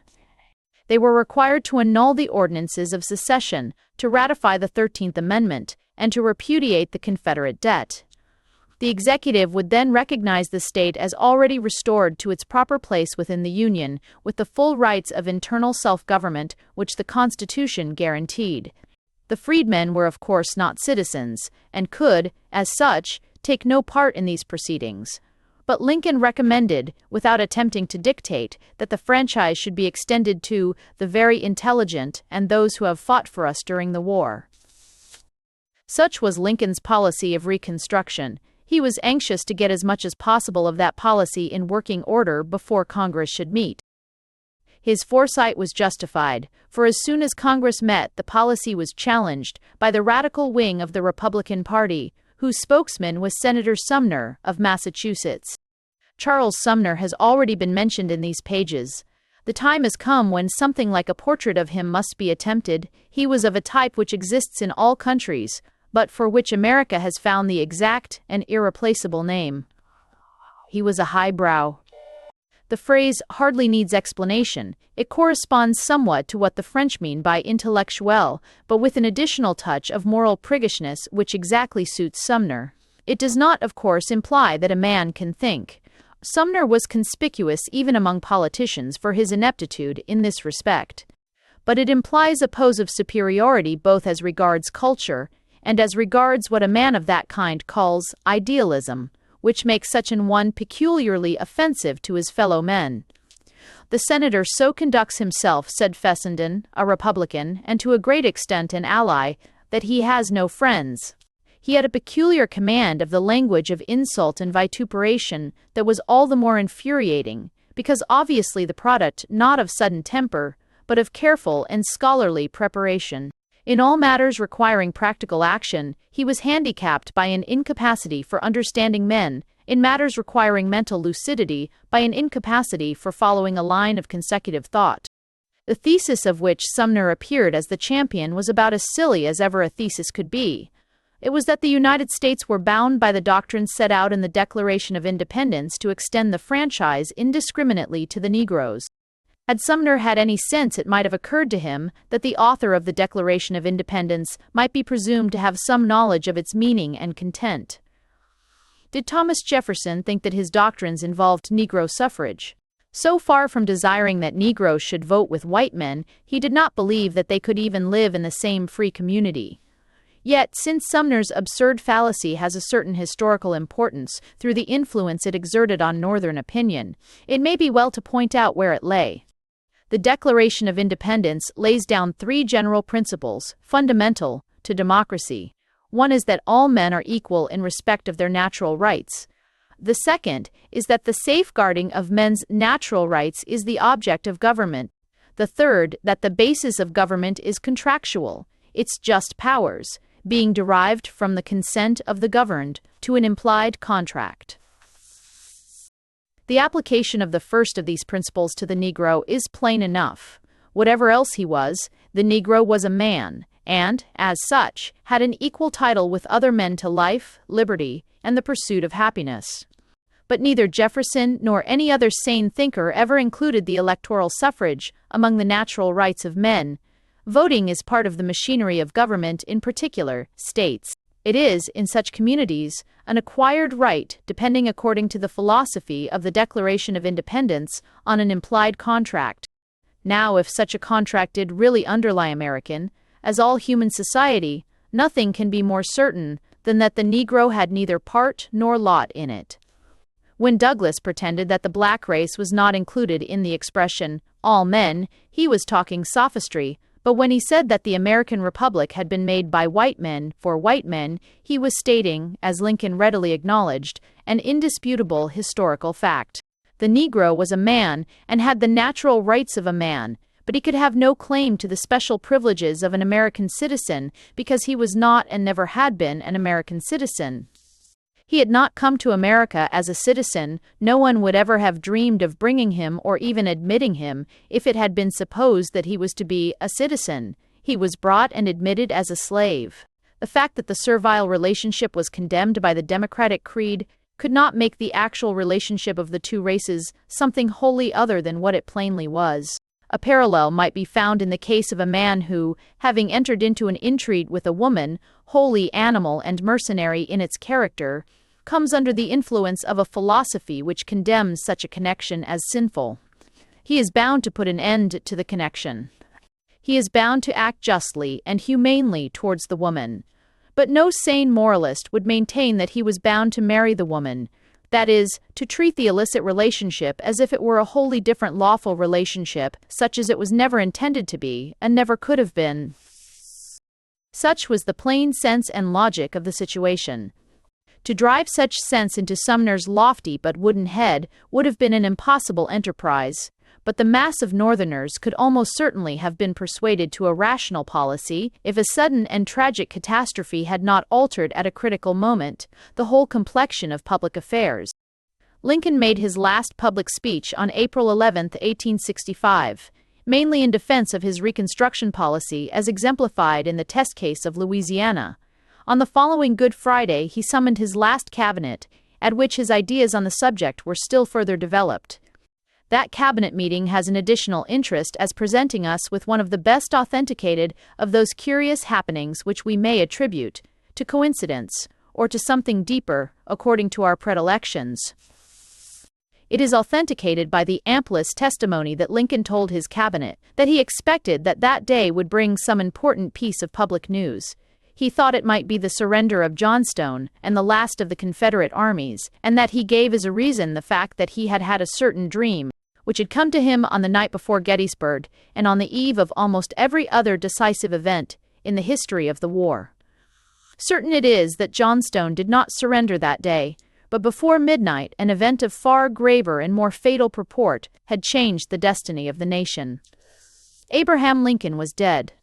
They were required to annul the ordinances of secession, to ratify the 13th Amendment, and to repudiate the Confederate debt. The executive would then recognize the state as already restored to its proper place within the Union, with the full rights of internal self-government which the Constitution guaranteed. The freedmen were of course not citizens, and could, as such, take no part in these proceedings. But Lincoln recommended, without attempting to dictate, that the franchise should be extended to the very intelligent and those who have fought for us during the war. Such was Lincoln's policy of Reconstruction. He was anxious to get as much as possible of that policy in working order before Congress should meet. His foresight was justified, for as soon as Congress met, the policy was challenged by the radical wing of the Republican Party, whose spokesman was Senator Sumner of Massachusetts. Charles Sumner has already been mentioned in these pages. The time has come when something like a portrait of him must be attempted. He was of a type which exists in all countries, but for which America has found the exact and irreplaceable name. He was a highbrow. The phrase hardly needs explanation. It corresponds somewhat to what the French mean by intellectuel, but with an additional touch of moral priggishness which exactly suits Sumner. It does not, of course, imply that a man can think. Sumner was conspicuous even among politicians for his ineptitude in this respect. But it implies a pose of superiority both as regards culture and as regards what a man of that kind calls idealism, which makes such an one peculiarly offensive to his fellow men. The senator so conducts himself, said Fessenden, a Republican, and to a great extent an ally, that he has no friends. He had a peculiar command of the language of insult and vituperation that was all the more infuriating, because obviously the product not of sudden temper, but of careful and scholarly preparation. In all matters requiring practical action, he was handicapped by an incapacity for understanding men, in matters requiring mental lucidity, by an incapacity for following a line of consecutive thought. The thesis of which Sumner appeared as the champion was about as silly as ever a thesis could be. It was that the United States were bound by the doctrines set out in the Declaration of Independence to extend the franchise indiscriminately to the Negroes. Had Sumner had any sense, it might have occurred to him that the author of the Declaration of Independence might be presumed to have some knowledge of its meaning and content. Did Thomas Jefferson think that his doctrines involved Negro suffrage? So far from desiring that Negroes should vote with white men, he did not believe that they could even live in the same free community. Yet, since Sumner's absurd fallacy has a certain historical importance through the influence it exerted on Northern opinion, it may be well to point out where it lay. The Declaration of Independence lays down three general principles, fundamental to democracy. One is that all men are equal in respect of their natural rights. The second is that the safeguarding of men's natural rights is the object of government. The third, that the basis of government is contractual, its just powers, being derived from the consent of the governed to an implied contract. The application of the first of these principles to the Negro is plain enough. Whatever else he was, the Negro was a man, and, as such, had an equal title with other men to life, liberty, and the pursuit of happiness. But neither Jefferson nor any other sane thinker ever included the electoral suffrage among the natural rights of men. Voting is part of the machinery of government in particular states. It is, in such communities, an acquired right depending according to the philosophy of the Declaration of Independence on an implied contract. Now, if such a contract did really underlie American, as all human society, nothing can be more certain than that the Negro had neither part nor lot in it. When Douglas pretended that the black race was not included in the expression, all men, he was talking sophistry, but when he said that the American Republic had been made by white men for white men, he was stating, as Lincoln readily acknowledged, an indisputable historical fact. The Negro was a man and had the natural rights of a man, but he could have no claim to the special privileges of an American citizen because he was not and never had been an American citizen. He had not come to America as a citizen. No one would ever have dreamed of bringing him or even admitting him if it had been supposed that he was to be a citizen. He was brought and admitted as a slave. The fact that the servile relationship was condemned by the democratic creed could not make the actual relationship of the two races something wholly other than what it plainly was. A parallel might be found in the case of a man who, having entered into an intrigue with a woman, wholly animal and mercenary in its character, comes under the influence of a philosophy which condemns such a connection as sinful. He is bound to put an end to the connection. He is bound to act justly and humanely towards the woman. But no sane moralist would maintain that he was bound to marry the woman, that is, to treat the illicit relationship as if it were a wholly different lawful relationship, such as it was never intended to be and never could have been. Such was the plain sense and logic of the situation. To drive such sense into Sumner's lofty but wooden head would have been an impossible enterprise, but the mass of Northerners could almost certainly have been persuaded to a rational policy if a sudden and tragic catastrophe had not altered at a critical moment the whole complexion of public affairs. Lincoln made his last public speech on April 11, 1865, mainly in defense of his Reconstruction policy as exemplified in the test case of Louisiana. On the following Good Friday, he summoned his last cabinet, at which his ideas on the subject were still further developed. That cabinet meeting has an additional interest as presenting us with one of the best authenticated of those curious happenings which we may attribute to coincidence or to something deeper, according to our predilections. It is authenticated by the amplest testimony that Lincoln told his cabinet that he expected that that day would bring some important piece of public news. He thought it might be the surrender of Johnstown and the last of the Confederate armies, and that he gave as a reason the fact that he had had a certain dream, which had come to him on the night before Gettysburg and on the eve of almost every other decisive event in the history of the war. Certain it is that Johnstown did not surrender that day. But before midnight, an event of far graver and more fatal purport had changed the destiny of the nation. Abraham Lincoln was dead.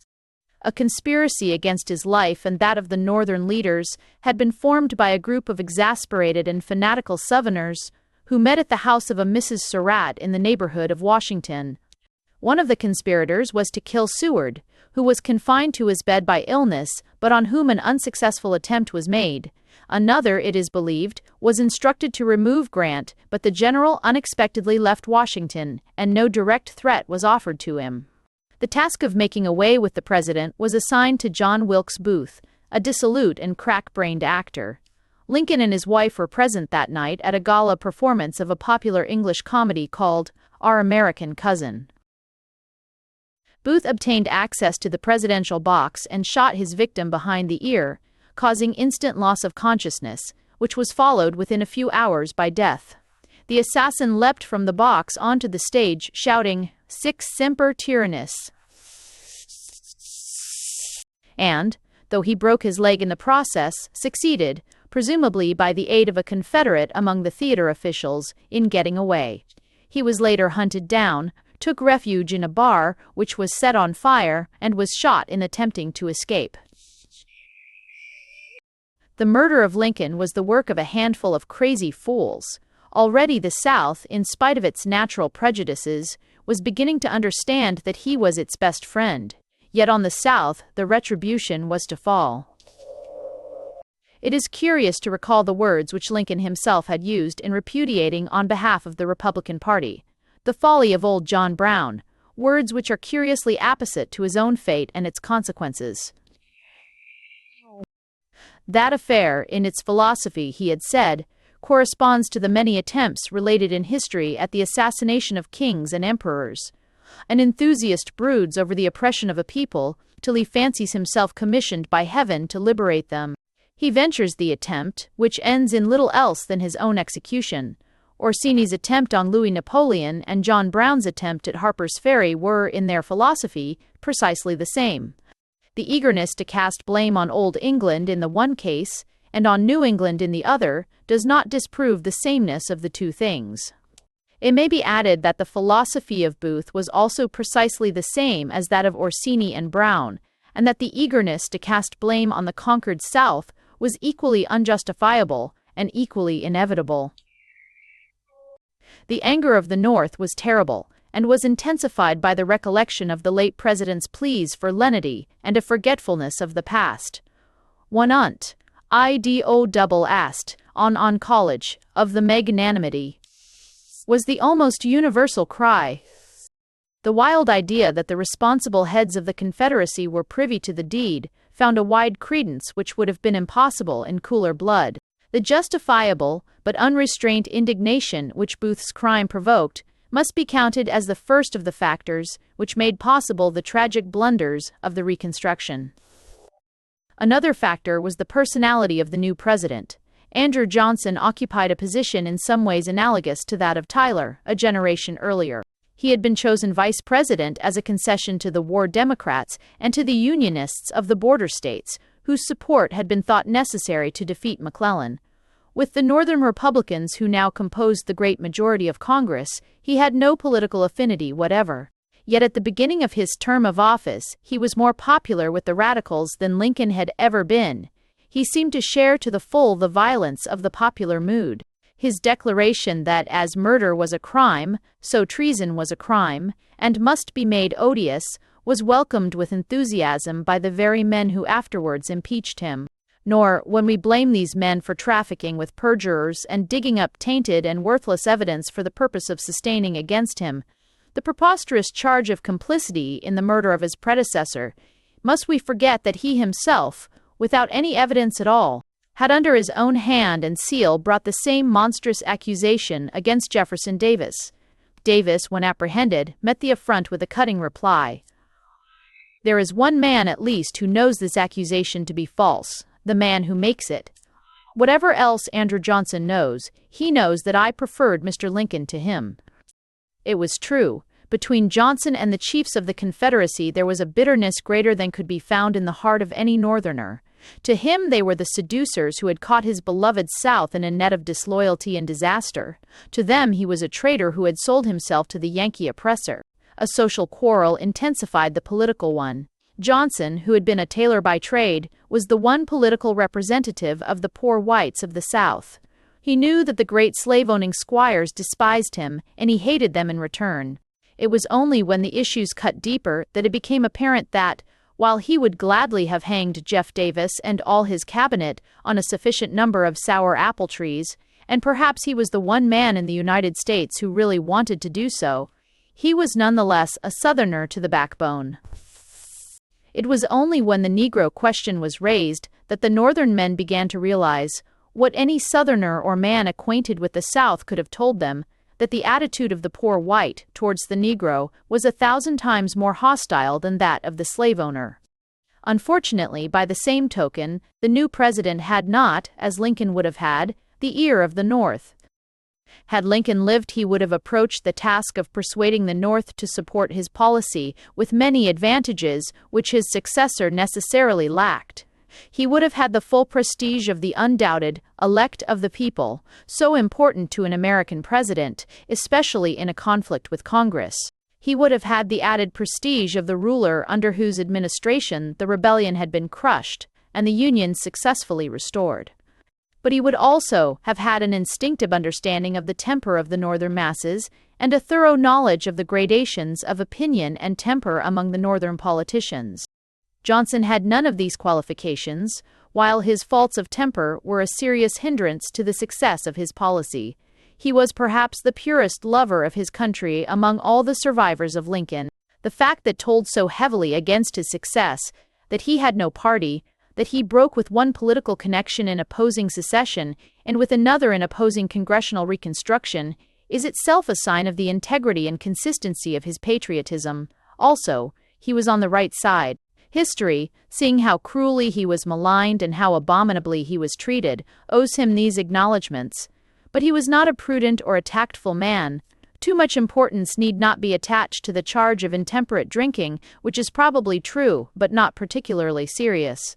A conspiracy against his life and that of the Northern leaders had been formed by a group of exasperated and fanatical Southerners who met at the house of a Mrs. Surratt in the neighborhood of Washington. One of the conspirators was to kill Seward, who was confined to his bed by illness, but on whom an unsuccessful attempt was made. Another, it is believed, was instructed to remove Grant, but the general unexpectedly left Washington, and no direct threat was offered to him. The task of making away with the president was assigned to John Wilkes Booth, a dissolute and crack-brained actor. Lincoln and his wife were present that night at a gala performance of a popular English comedy called Our American Cousin. Booth obtained access to the presidential box and shot his victim behind the ear, causing instant loss of consciousness, which was followed within a few hours by death. The assassin leapt from the box onto the stage, shouting, "Sic semper tyrannis," and, though he broke his leg in the process, succeeded, presumably by the aid of a Confederate among the theater officials, in getting away. He was later hunted down, took refuge in a bar, which was set on fire, and was shot in attempting to escape. The murder of Lincoln was the work of a handful of crazy fools. Already the South, in spite of its natural prejudices, was beginning to understand that he was its best friend. Yet on the South, the retribution was to fall. It is curious to recall the words which Lincoln himself had used in repudiating on behalf of the Republican Party. "The folly of old John Brown," words which are curiously apposite to his own fate and its consequences. That affair, in its philosophy, he had said, corresponds to the many attempts related in history at the assassination of kings and emperors. An enthusiast broods over the oppression of a people till he fancies himself commissioned by heaven to liberate them. He ventures the attempt, which ends in little else than his own execution. Orsini's attempt on Louis Napoleon and John Brown's attempt at Harper's Ferry were, in their philosophy, precisely the same. The eagerness to cast blame on Old England in the one case, and on New England in the other, does not disprove the sameness of the two things. It may be added that the philosophy of Booth was also precisely the same as that of Orsini and Brown, and that the eagerness to cast blame on the conquered South was equally unjustifiable and equally inevitable. The anger of the North was terrible, and was intensified by the recollection of the late president's pleas for lenity and a forgetfulness of the past. One unt, IDO asked, on college, of the magnanimity, was the almost universal cry. The wild idea that the responsible heads of the Confederacy were privy to the deed found a wide credence which would have been impossible in cooler blood. The justifiable but unrestrained indignation which Booth's crime provoked must be counted as the first of the factors which made possible the tragic blunders of the Reconstruction. Another factor was the personality of the new president. Andrew Johnson occupied a position in some ways analogous to that of Tyler, a generation earlier. He had been chosen vice president as a concession to the war Democrats and to the Unionists of the border states, whose support had been thought necessary to defeat McClellan. With the Northern Republicans who now composed the great majority of Congress, he had no political affinity whatever. Yet at the beginning of his term of office, he was more popular with the radicals than Lincoln had ever been. He seemed to share to the full the violence of the popular mood. His declaration that as murder was a crime, so treason was a crime, and must be made odious, was welcomed with enthusiasm by the very men who afterwards impeached him. Nor, when we blame these men for trafficking with perjurers and digging up tainted and worthless evidence for the purpose of sustaining against him the preposterous charge of complicity in the murder of his predecessor, must we forget that he himself, without any evidence at all, had under his own hand and seal brought the same monstrous accusation against Jefferson Davis. Davis, when apprehended, met the affront with a cutting reply. "There is one man at least who knows this accusation to be false, the man who makes it. Whatever else Andrew Johnson knows, he knows that I preferred Mr. Lincoln to him." It was true. Between Johnson and the chiefs of the Confederacy there was a bitterness greater than could be found in the heart of any Northerner. To him they were the seducers who had caught his beloved South in a net of disloyalty and disaster. To them he was a traitor who had sold himself to the Yankee oppressor. A social quarrel intensified the political one. Johnson, who had been a tailor by trade, was the one political representative of the poor whites of the South. He knew that the great slave-owning squires despised him, and he hated them in return. It was only when the issues cut deeper that it became apparent that, while he would gladly have hanged Jeff Davis and all his cabinet on a sufficient number of sour apple trees, and perhaps he was the one man in the United States who really wanted to do so, he was nonetheless a Southerner to the backbone. It was only when the Negro question was raised that the Northern men began to realize, what any Southerner or man acquainted with the South could have told them, that the attitude of the poor white towards the Negro was 1,000 times more hostile than that of the slave owner. Unfortunately, by the same token, the new president had not, as Lincoln would have had, the ear of the North. Had Lincoln lived, he would have approached the task of persuading the North to support his policy with many advantages which his successor necessarily lacked. He would have had the full prestige of the undoubted elect of the people, so important to an American president, especially in a conflict with Congress. He would have had the added prestige of the ruler under whose administration the rebellion had been crushed and the Union successfully restored. But he would also have had an instinctive understanding of the temper of the Northern masses and a thorough knowledge of the gradations of opinion and temper among the Northern politicians. Johnson had none of these qualifications, while his faults of temper were a serious hindrance to the success of his policy. He was perhaps the purest lover of his country among all the survivors of Lincoln. The fact that told so heavily against his success, that he had no party, that he broke with one political connection in opposing secession and with another in opposing congressional reconstruction, is itself a sign of the integrity and consistency of his patriotism. Also, he was on the right side. History, seeing how cruelly he was maligned and how abominably he was treated, owes him these acknowledgments. But he was not a prudent or a tactful man. Too much importance need not be attached to the charge of intemperate drinking, which is probably true, but not particularly serious.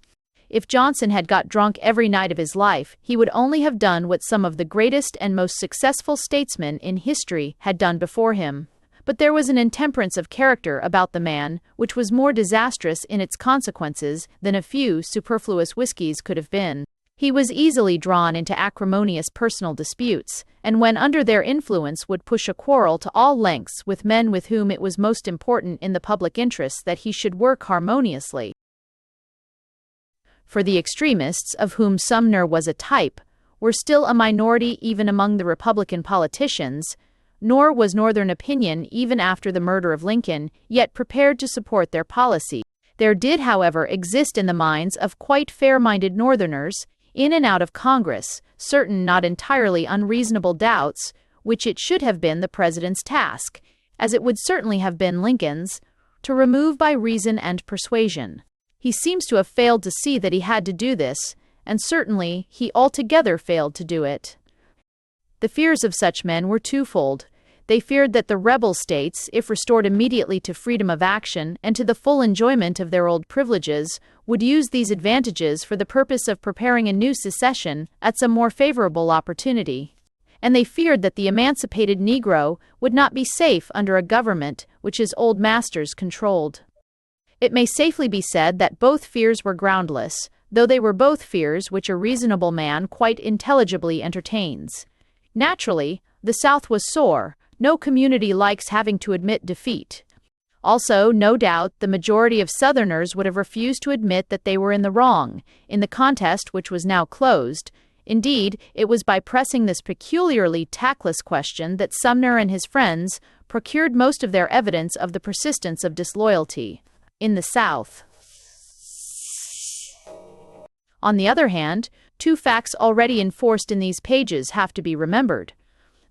If Johnson had got drunk every night of his life, he would only have done what some of the greatest and most successful statesmen in history had done before him. But there was an intemperance of character about the man which was more disastrous in its consequences than a few superfluous whiskies could have been. He was easily drawn into acrimonious personal disputes, and when under their influence would push a quarrel to all lengths with men with whom it was most important in the public interest that he should work harmoniously. For the extremists, of whom Sumner was a type, were still a minority even among the Republican politicians, nor was Northern opinion, even after the murder of Lincoln, yet prepared to support their policy. There did, however, exist in the minds of quite fair-minded Northerners, in and out of Congress, certain not entirely unreasonable doubts, which it should have been the President's task, as it would certainly have been Lincoln's, to remove by reason and persuasion. He seems to have failed to see that he had to do this, and certainly he altogether failed to do it. The fears of such men were twofold. They feared that the rebel states, if restored immediately to freedom of action and to the full enjoyment of their old privileges, would use these advantages for the purpose of preparing a new secession at some more favorable opportunity. And they feared that the emancipated Negro would not be safe under a government which his old masters controlled. It may safely be said that both fears were groundless, though they were both fears which a reasonable man quite intelligibly entertains. Naturally, the South was sore. No community likes having to admit defeat. Also, no doubt, the majority of Southerners would have refused to admit that they were in the wrong, in the contest which was now closed. Indeed, it was by pressing this peculiarly tactless question that Sumner and his friends procured most of their evidence of the persistence of disloyalty in the South. On the other hand, two facts already enforced in these pages have to be remembered.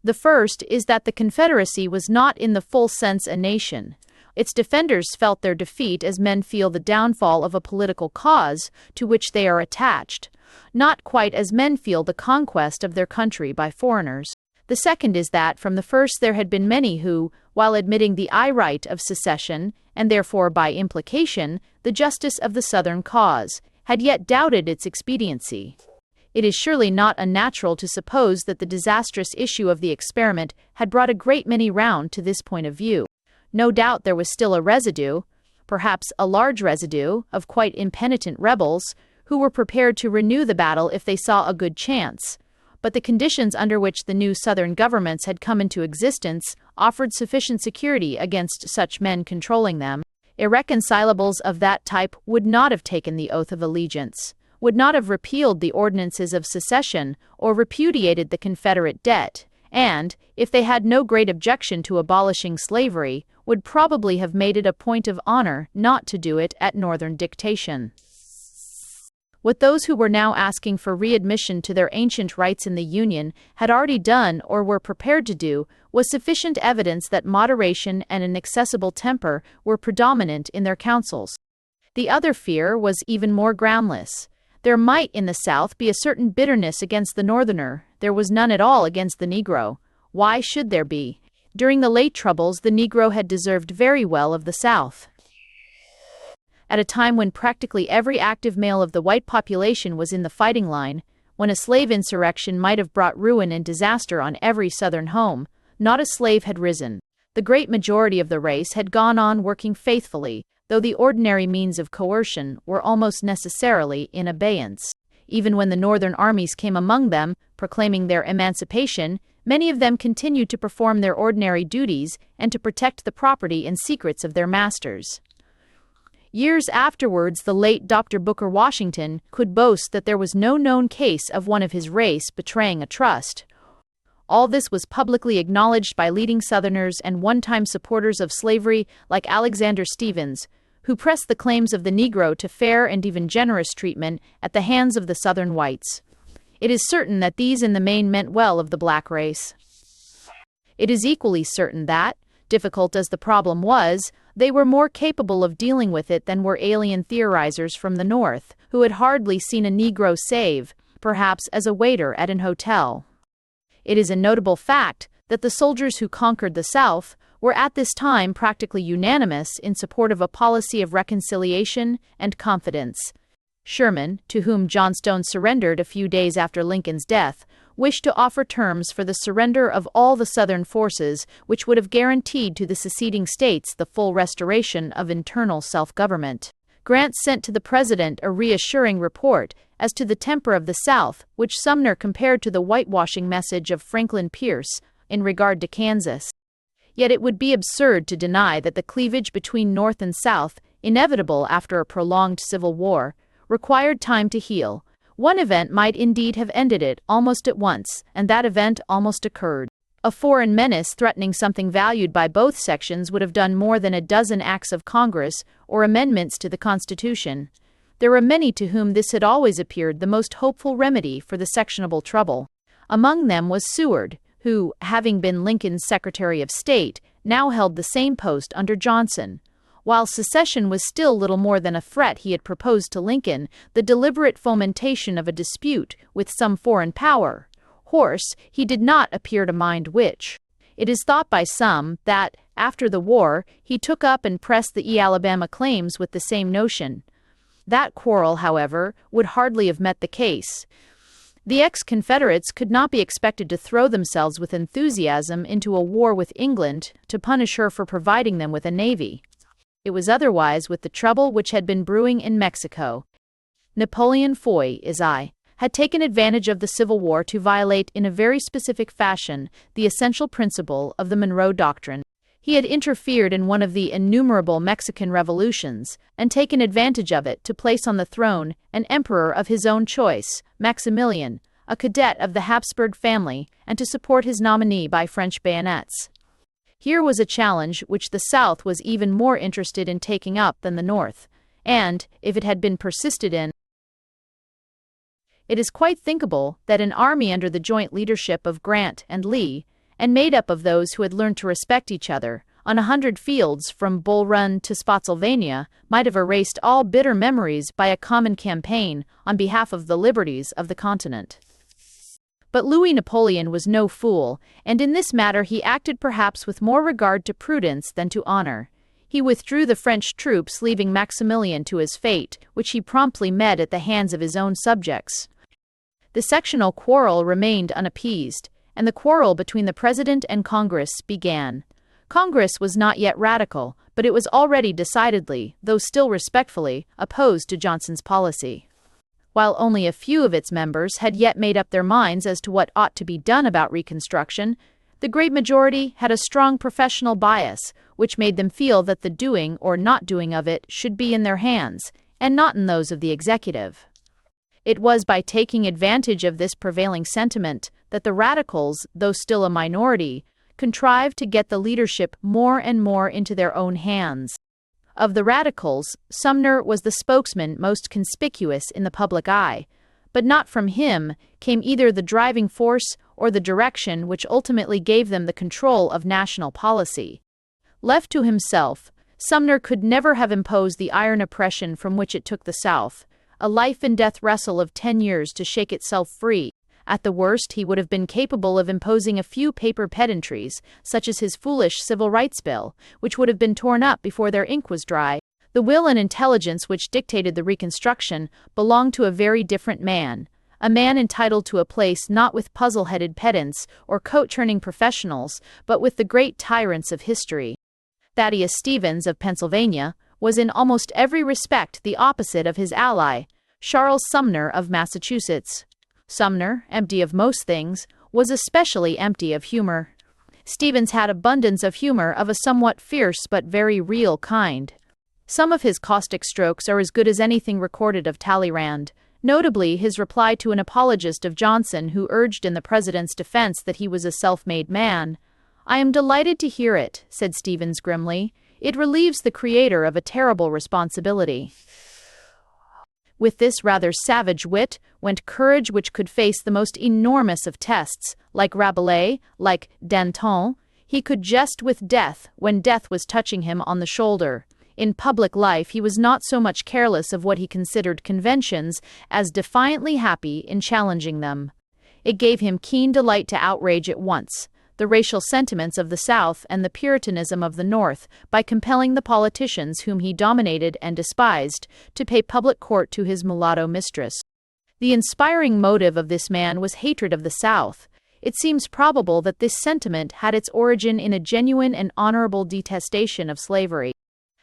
The first is that the Confederacy was not in the full sense a nation. Its defenders felt their defeat as men feel the downfall of a political cause to which they are attached, not quite as men feel the conquest of their country by foreigners. The second is that from the first there had been many who, while admitting the right of secession, and therefore by implication the justice of the Southern cause, had yet doubted its expediency. It is surely not unnatural to suppose that the disastrous issue of the experiment had brought a great many round to this point of view. No doubt there was still a residue, perhaps a large residue, of quite impenitent rebels, who were prepared to renew the battle if they saw a good chance. But the conditions under which the new Southern governments had come into existence offered sufficient security against such men controlling them. Irreconcilables of that type would not have taken the oath of allegiance, would not have repealed the ordinances of secession or repudiated the Confederate debt, and, if they had no great objection to abolishing slavery, would probably have made it a point of honor not to do it at Northern dictation. What those who were now asking for readmission to their ancient rights in the Union had already done or were prepared to do was sufficient evidence that moderation and an accessible temper were predominant in their counsels. The other fear was even more groundless. There might in the South be a certain bitterness against the Northerner. There was none at all against the Negro. Why should there be? During the late Troubles, the Negro had deserved very well of the South. At a time when practically every active male of the white population was in the fighting line, when a slave insurrection might have brought ruin and disaster on every Southern home, not a slave had risen. The great majority of the race had gone on working faithfully, though the ordinary means of coercion were almost necessarily in abeyance. Even when the Northern armies came among them, proclaiming their emancipation, many of them continued to perform their ordinary duties and to protect the property and secrets of their masters. Years afterwards, the late Dr. Booker Washington could boast that there was no known case of one of his race betraying a trust. All this was publicly acknowledged by leading Southerners and one-time supporters of slavery like Alexander Stephens, who pressed the claims of the Negro to fair and even generous treatment at the hands of the Southern whites. It is certain that these in the main meant well of the black race. It is equally certain that, difficult as the problem was, they were more capable of dealing with it than were alien theorizers from the North, who had hardly seen a Negro save, perhaps as a waiter at an hotel. It is a notable fact that the soldiers who conquered the South were at this time practically unanimous in support of a policy of reconciliation and confidence. Sherman, to whom Johnstone surrendered a few days after Lincoln's death, wished to offer terms for the surrender of all the Southern forces, which would have guaranteed to the seceding states the full restoration of internal self-government. Grant sent to the president a reassuring report as to the temper of the South, which Sumner compared to the whitewashing message of Franklin Pierce in regard to Kansas. Yet it would be absurd to deny that the cleavage between North and South, inevitable after a prolonged civil war, required time to heal. One event might indeed have ended it almost at once, and that event almost occurred. A foreign menace threatening something valued by both sections would have done more than a dozen acts of Congress or amendments to the Constitution. There were many to whom this had always appeared the most hopeful remedy for the sectionable trouble. Among them was Seward, who, having been Lincoln's Secretary of State, now held the same post under Johnson. While secession was still little more than a threat he had proposed to Lincoln, the deliberate fomentation of a dispute with some foreign power, Horse, he did not appear to mind which. It is thought by some that, after the war, he took up and pressed the Alabama claims with the same notion. That quarrel, however, would hardly have met the case. The ex-Confederates could not be expected to throw themselves with enthusiasm into a war with England to punish her for providing them with a navy. It was otherwise with the trouble which had been brewing in Mexico. Napoleon Foy, had taken advantage of the Civil War to violate in a very specific fashion the essential principle of the Monroe Doctrine. He had interfered in one of the innumerable Mexican revolutions and taken advantage of it to place on the throne an emperor of his own choice, Maximilian, a cadet of the Habsburg family, and to support his nominee by French bayonets. Here was a challenge which the South was even more interested in taking up than the North, and, if it had been persisted in, it is quite thinkable that an army under the joint leadership of Grant and Lee, and made up of those who had learned to respect each other, on 100 fields from Bull Run to Spotsylvania, might have erased all bitter memories by a common campaign on behalf of the liberties of the continent. But Louis Napoleon was no fool, and in this matter he acted perhaps with more regard to prudence than to honor. He withdrew the French troops, leaving Maximilian to his fate, which he promptly met at the hands of his own subjects. The sectional quarrel remained unappeased, and the quarrel between the President and Congress began. Congress was not yet radical, but it was already decidedly, though still respectfully, opposed to Johnson's policy. While only a few of its members had yet made up their minds as to what ought to be done about Reconstruction, the great majority had a strong professional bias, which made them feel that the doing or not doing of it should be in their hands, and not in those of the executive. It was by taking advantage of this prevailing sentiment that the radicals, though still a minority, contrived to get the leadership more and more into their own hands. Of the radicals, Sumner was the spokesman most conspicuous in the public eye, but not from him came either the driving force or the direction which ultimately gave them the control of national policy. Left to himself, Sumner could never have imposed the iron oppression from which it took the South, a life-and-death wrestle of 10 years to shake itself free. At the worst, he would have been capable of imposing a few paper pedantries, such as his foolish Civil Rights Bill, which would have been torn up before their ink was dry. The will and intelligence which dictated the Reconstruction belonged to a very different man, a man entitled to a place not with puzzle-headed pedants or coat-churning professionals, but with the great tyrants of history. Thaddeus Stevens of Pennsylvania was in almost every respect the opposite of his ally, Charles Sumner of Massachusetts. Sumner, empty of most things, was especially empty of humor. Stevens had abundance of humor of a somewhat fierce but very real kind. Some of his caustic strokes are as good as anything recorded of Talleyrand, notably his reply to an apologist of Johnson who urged in the president's defense that he was a self-made man. "I am delighted to hear it," said Stevens grimly. "It relieves the creator of a terrible responsibility." With this rather savage wit went courage which could face the most enormous of tests. Like Rabelais, like Danton, he could jest with death when death was touching him on the shoulder. In public life he was not so much careless of what he considered conventions as defiantly happy in challenging them. It gave him keen delight to outrage at once the racial sentiments of the South and the Puritanism of the North by compelling the politicians whom he dominated and despised to pay public court to his mulatto mistress. The inspiring motive of this man was hatred of the South. It seems probable that this sentiment had its origin in a genuine and honorable detestation of slavery.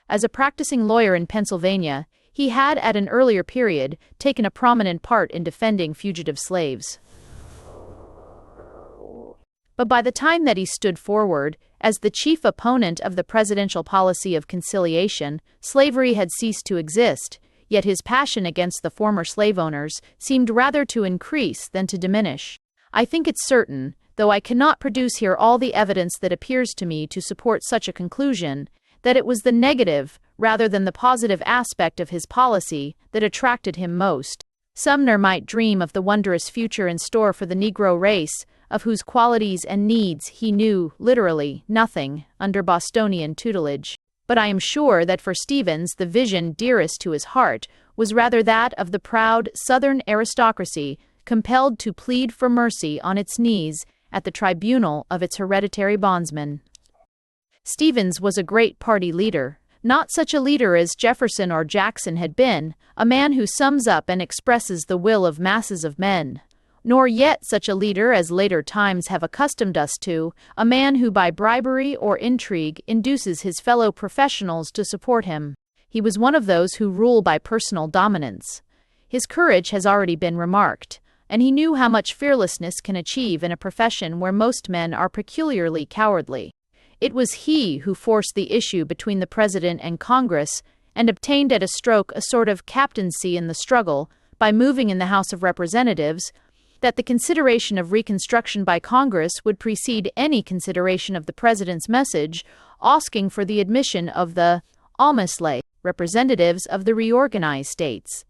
As a practicing lawyer in Pennsylvania, he had at an earlier period taken a prominent part in defending fugitive slaves. But by the time that he stood forward as the chief opponent of the presidential policy of conciliation, slavery had ceased to exist, yet his passion against the former slave owners seemed rather to increase than to diminish. I think it's certain, though I cannot produce here all the evidence that appears to me to support such a conclusion, that it was the negative rather than the positive aspect of his policy that attracted him most. Sumner might dream of the wondrous future in store for the Negro race, of whose qualities and needs he knew, literally, nothing under Bostonian tutelage. But I am sure that for Stevens the vision dearest to his heart was rather that of the proud Southern aristocracy compelled to plead for mercy on its knees at the tribunal of its hereditary bondsmen. Stevens was a great party leader, not such a leader as Jefferson or Jackson had been, a man who sums up and expresses the will of masses of men, nor yet such a leader as later times have accustomed us to, a man who by bribery or intrigue induces his fellow professionals to support him. He was one of those who rule by personal dominance. His courage has already been remarked, and he knew how much fearlessness can achieve in a profession where most men are peculiarly cowardly. It was he who forced the issue between the President and Congress and obtained at a stroke a sort of captaincy in the struggle by moving in the House of Representatives that the consideration of Reconstruction by Congress would precede any consideration of the President's message asking for the admission of the almoslay representatives of the reorganized states.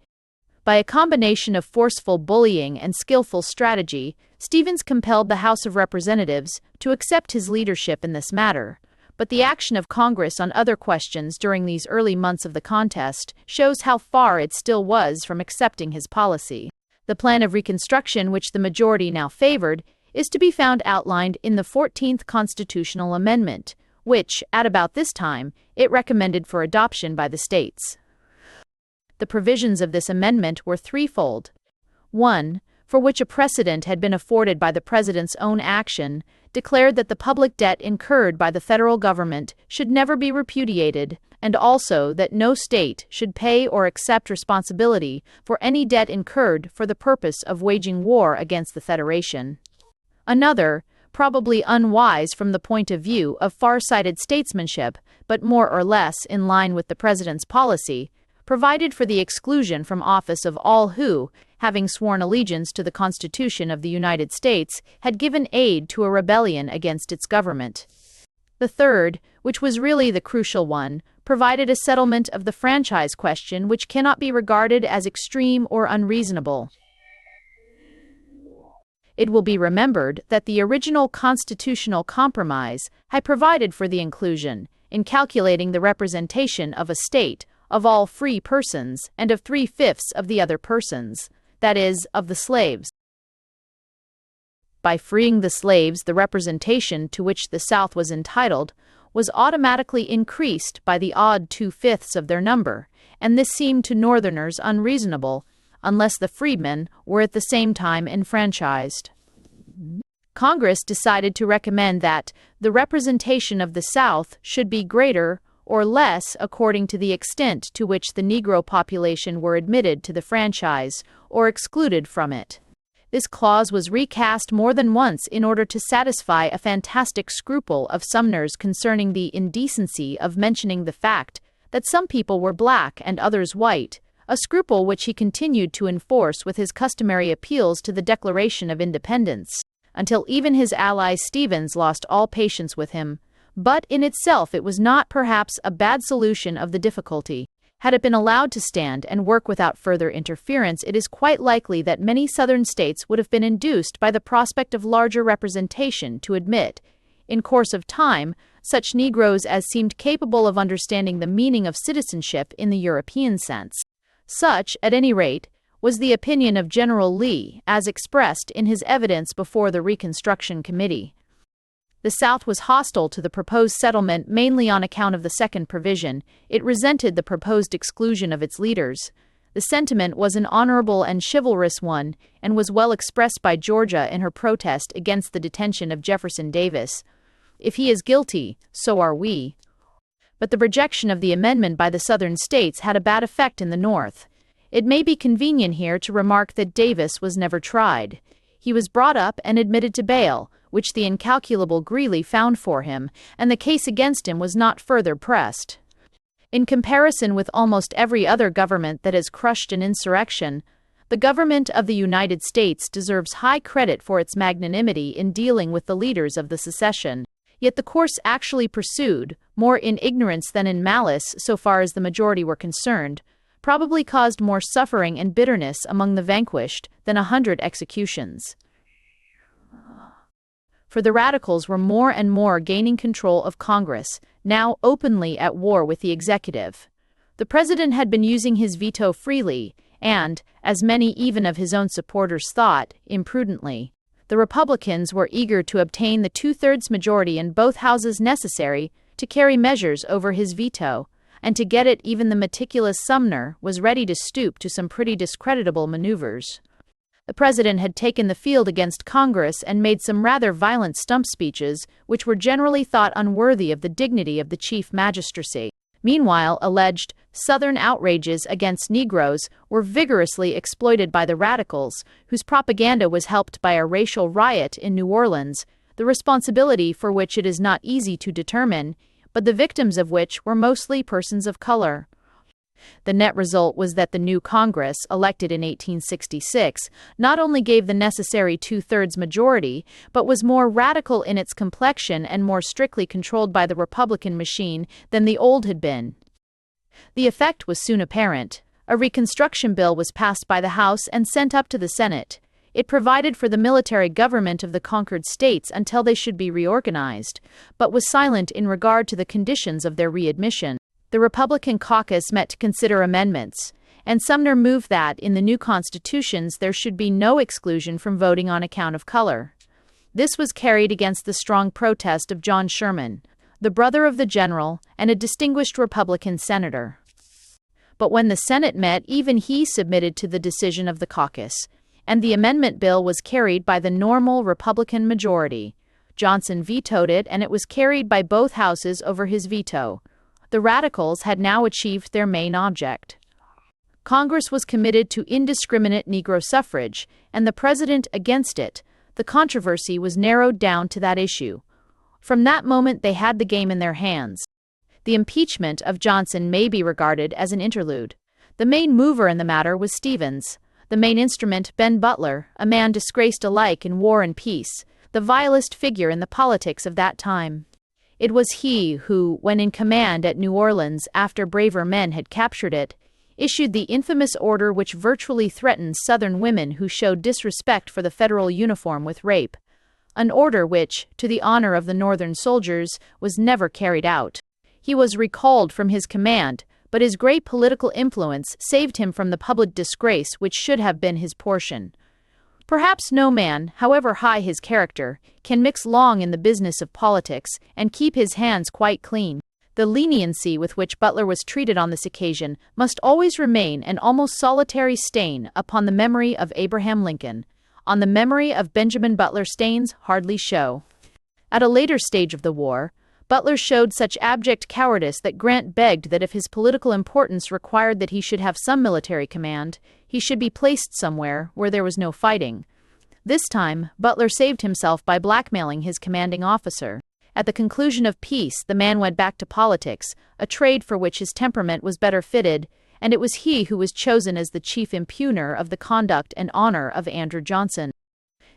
By a combination of forceful bullying and skillful strategy, Stevens compelled the House of Representatives to accept his leadership in this matter, but the action of Congress on other questions during these early months of the contest shows how far it still was from accepting his policy. The plan of Reconstruction, which the majority now favored, is to be found outlined in the 14th Constitutional Amendment, which, at about this time, it recommended for adoption by the states. The provisions of this amendment were threefold. 1. For which a precedent had been afforded by the President's own action, declared that the public debt incurred by the federal government should never be repudiated, and also that no state should pay or accept responsibility for any debt incurred for the purpose of waging war against the Federation. Another, probably unwise from the point of view of far-sighted statesmanship, but more or less in line with the President's policy, provided for the exclusion from office of all who, having sworn allegiance to the Constitution of the United States, had given aid to a rebellion against its government. The third, which was really the crucial one, provided a settlement of the franchise question which cannot be regarded as extreme or unreasonable. It will be remembered that the original constitutional compromise had provided for the inclusion, in calculating the representation of a state, of all free persons and of 3/5 of the other persons, that is, of the slaves. By freeing the slaves, the representation to which the South was entitled was automatically increased by the odd 2/5 of their number, and this seemed to Northerners unreasonable, unless the freedmen were at the same time enfranchised. Congress decided to recommend that the representation of the South should be greater or less according to the extent to which the Negro population were admitted to the franchise or excluded from it. This clause was recast more than once in order to satisfy a fantastic scruple of Sumner's concerning the indecency of mentioning the fact that some people were black and others white, a scruple which he continued to enforce with his customary appeals to the Declaration of Independence, until even his ally Stevens lost all patience with him. But in itself it was not perhaps a bad solution of the difficulty. Had it been allowed to stand and work without further interference, it is quite likely that many Southern states would have been induced by the prospect of larger representation to admit, in course of time, such Negroes as seemed capable of understanding the meaning of citizenship in the European sense. Such, at any rate, was the opinion of General Lee, as expressed in his evidence before the Reconstruction Committee. The South was hostile to the proposed settlement mainly on account of the second provision. It resented the proposed exclusion of its leaders. The sentiment was an honorable and chivalrous one, and was well expressed by Georgia in her protest against the detention of Jefferson Davis. If he is guilty, so are we. But the rejection of the amendment by the Southern states had a bad effect in the North. It may be convenient here to remark that Davis was never tried. He was brought up and admitted to bail, which the incalculable Greeley found for him, and the case against him was not further pressed. In comparison with almost every other government that has crushed an insurrection, the government of the United States deserves high credit for its magnanimity in dealing with the leaders of the secession. Yet the course actually pursued, more in ignorance than in malice so far as the majority were concerned, probably caused more suffering and bitterness among the vanquished than 100 executions. For the radicals were more and more gaining control of Congress, now openly at war with the executive. The president had been using his veto freely, and, as many even of his own supporters thought, imprudently. The Republicans were eager to obtain the 2/3 majority in both houses necessary to carry measures over his veto, and to get it even the meticulous Sumner was ready to stoop to some pretty discreditable maneuvers. The president had taken the field against Congress and made some rather violent stump speeches, which were generally thought unworthy of the dignity of the chief magistracy. Meanwhile, alleged Southern outrages against Negroes were vigorously exploited by the radicals, whose propaganda was helped by a racial riot in New Orleans, the responsibility for which it is not easy to determine, but the victims of which were mostly persons of color. The net result was that the new Congress, elected in 1866, not only gave the necessary 2/3 majority, but was more radical in its complexion and more strictly controlled by the Republican machine than the old had been. The effect was soon apparent. A Reconstruction bill was passed by the House and sent up to the Senate. It provided for the military government of the conquered states until they should be reorganized, but was silent in regard to the conditions of their readmission. The Republican caucus met to consider amendments, and Sumner moved that in the new constitutions there should be no exclusion from voting on account of color. This was carried against the strong protest of John Sherman. the brother of the general, and a distinguished Republican senator. But when the Senate met, even he submitted to the decision of the caucus, and the amendment bill was carried by the normal Republican majority. Johnson vetoed it, and it was carried by both houses over his veto. The radicals had now achieved their main object. Congress was committed to indiscriminate Negro suffrage, and the president against it. The controversy was narrowed down to that issue. From that moment, they had the game in their hands. The impeachment of Johnson may be regarded as an interlude. The main mover in the matter was Stevens. The main instrument, Ben Butler, a man disgraced alike in war and peace, the vilest figure in the politics of that time. It was he who, when in command at New Orleans after braver men had captured it, issued the infamous order which virtually threatened Southern women who showed disrespect for the federal uniform with rape, an order which, to the honor of the Northern soldiers, was never carried out. He was recalled from his command, but his great political influence saved him from the public disgrace which should have been his portion. Perhaps no man, however high his character, can mix long in the business of politics and keep his hands quite clean. The leniency with which Butler was treated on this occasion must always remain an almost solitary stain upon the memory of Abraham Lincoln. On the memory of Benjamin Butler stains hardly show. At a later stage of the war, Butler showed such abject cowardice that Grant begged that if his political importance required that he should have some military command, he should be placed somewhere where there was no fighting. This time, Butler saved himself by blackmailing his commanding officer. At the conclusion of peace, the man went back to politics, a trade for which his temperament was better fitted, and it was he who was chosen as the chief impugner of the conduct and honor of Andrew Johnson.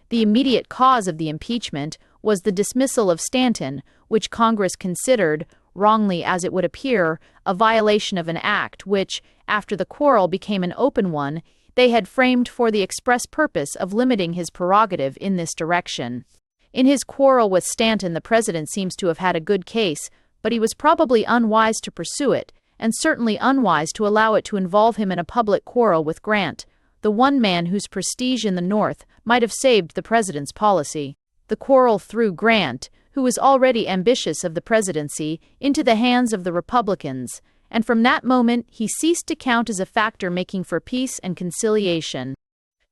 The immediate cause of the impeachment was the dismissal of Stanton, which Congress considered, wrongly as it would appear, a violation of an act which, after the quarrel became an open one, they had framed for the express purpose of limiting his prerogative in this direction. In his quarrel with Stanton, the president seems to have had a good case, but he was probably unwise to pursue it, and certainly unwise to allow it to involve him in a public quarrel with Grant, the one man whose prestige in the North might have saved the president's policy. The quarrel threw Grant, who was already ambitious of the presidency, into the hands of the Republicans, and from that moment he ceased to count as a factor making for peace and conciliation.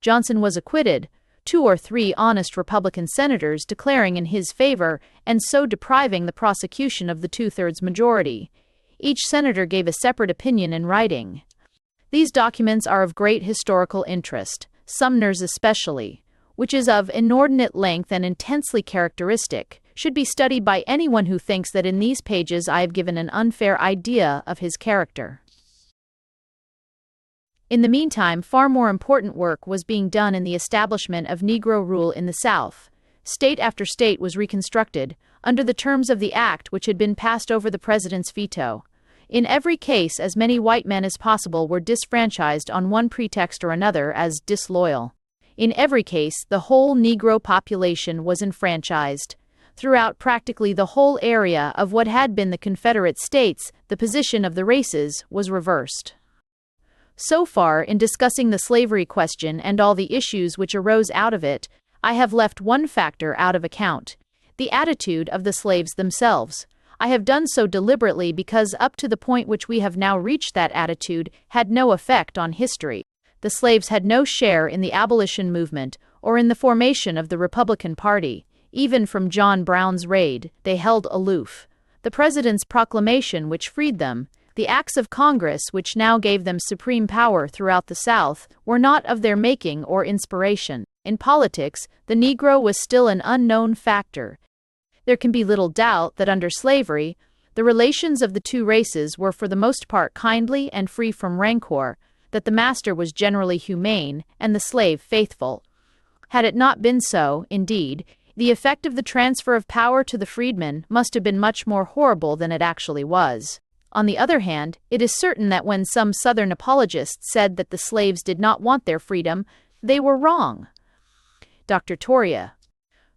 Johnson was acquitted, 2 or 3 honest Republican senators declaring in his favor and so depriving the prosecution of the 2/3 majority. Each senator gave a separate opinion in writing. These documents are of great historical interest, Sumner's especially, which is of inordinate length and intensely characteristic, should be studied by anyone who thinks that in these pages I have given an unfair idea of his character. In the meantime, far more important work was being done in the establishment of Negro rule in the South. State after state was reconstructed, under the terms of the act which had been passed over the president's veto. In every case, as many white men as possible were disfranchised on one pretext or another as disloyal. In every case, the whole Negro population was enfranchised. Throughout practically the whole area of what had been the Confederate States, the position of the races was reversed. So far, in discussing the slavery question and all the issues which arose out of it, I have left one factor out of account: the attitude of the slaves themselves. I have done so deliberately because up to the point which we have now reached, that attitude had no effect on history. The slaves had no share in the abolition movement or in the formation of the Republican Party. Even from John Brown's raid, they held aloof. The president's proclamation which freed them, the acts of Congress which now gave them supreme power throughout the South, were not of their making or inspiration. In politics, the Negro was still an unknown factor. There can be little doubt that under slavery, the relations of the two races were for the most part kindly and free from rancor, that the master was generally humane and the slave faithful. Had it not been so, indeed, the effect of the transfer of power to the freedmen must have been much more horrible than it actually was. On the other hand, it is certain that when some Southern apologists said that the slaves did not want their freedom, they were wrong. Dr. Toria.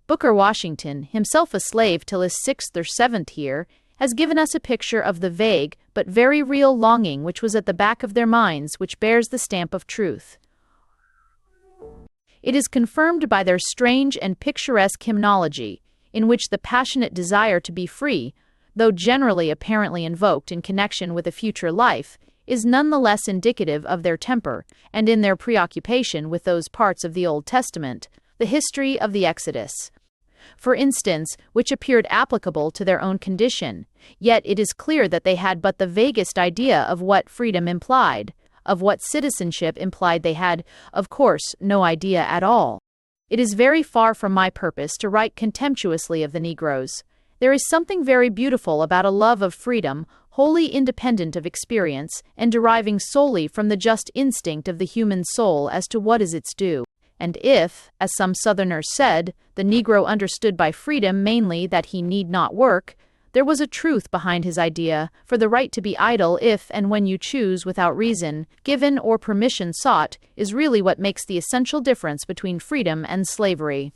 Booker Washington, himself a slave till his 6th or 7th year, has given us a picture of the vague but very real longing which was at the back of their minds, which bears the stamp of truth. It is confirmed by their strange and picturesque hymnology, in which the passionate desire to be free, though generally apparently invoked in connection with a future life, is nonetheless indicative of their temper, and in their preoccupation with those parts of the Old Testament, the history of the Exodus, for instance, which appeared applicable to their own condition, yet it is clear that they had but the vaguest idea of what freedom implied, of what citizenship implied. They had, of course, no idea at all. It is very far from my purpose to write contemptuously of the Negroes. There is something very beautiful about a love of freedom, wholly independent of experience, and deriving solely from the just instinct of the human soul as to what is its due. And if, as some Southerners said, the Negro understood by freedom mainly that he need not work, there was a truth behind his idea, for the right to be idle if and when you choose without reason, given or permission sought, is really what makes the essential difference between freedom and slavery.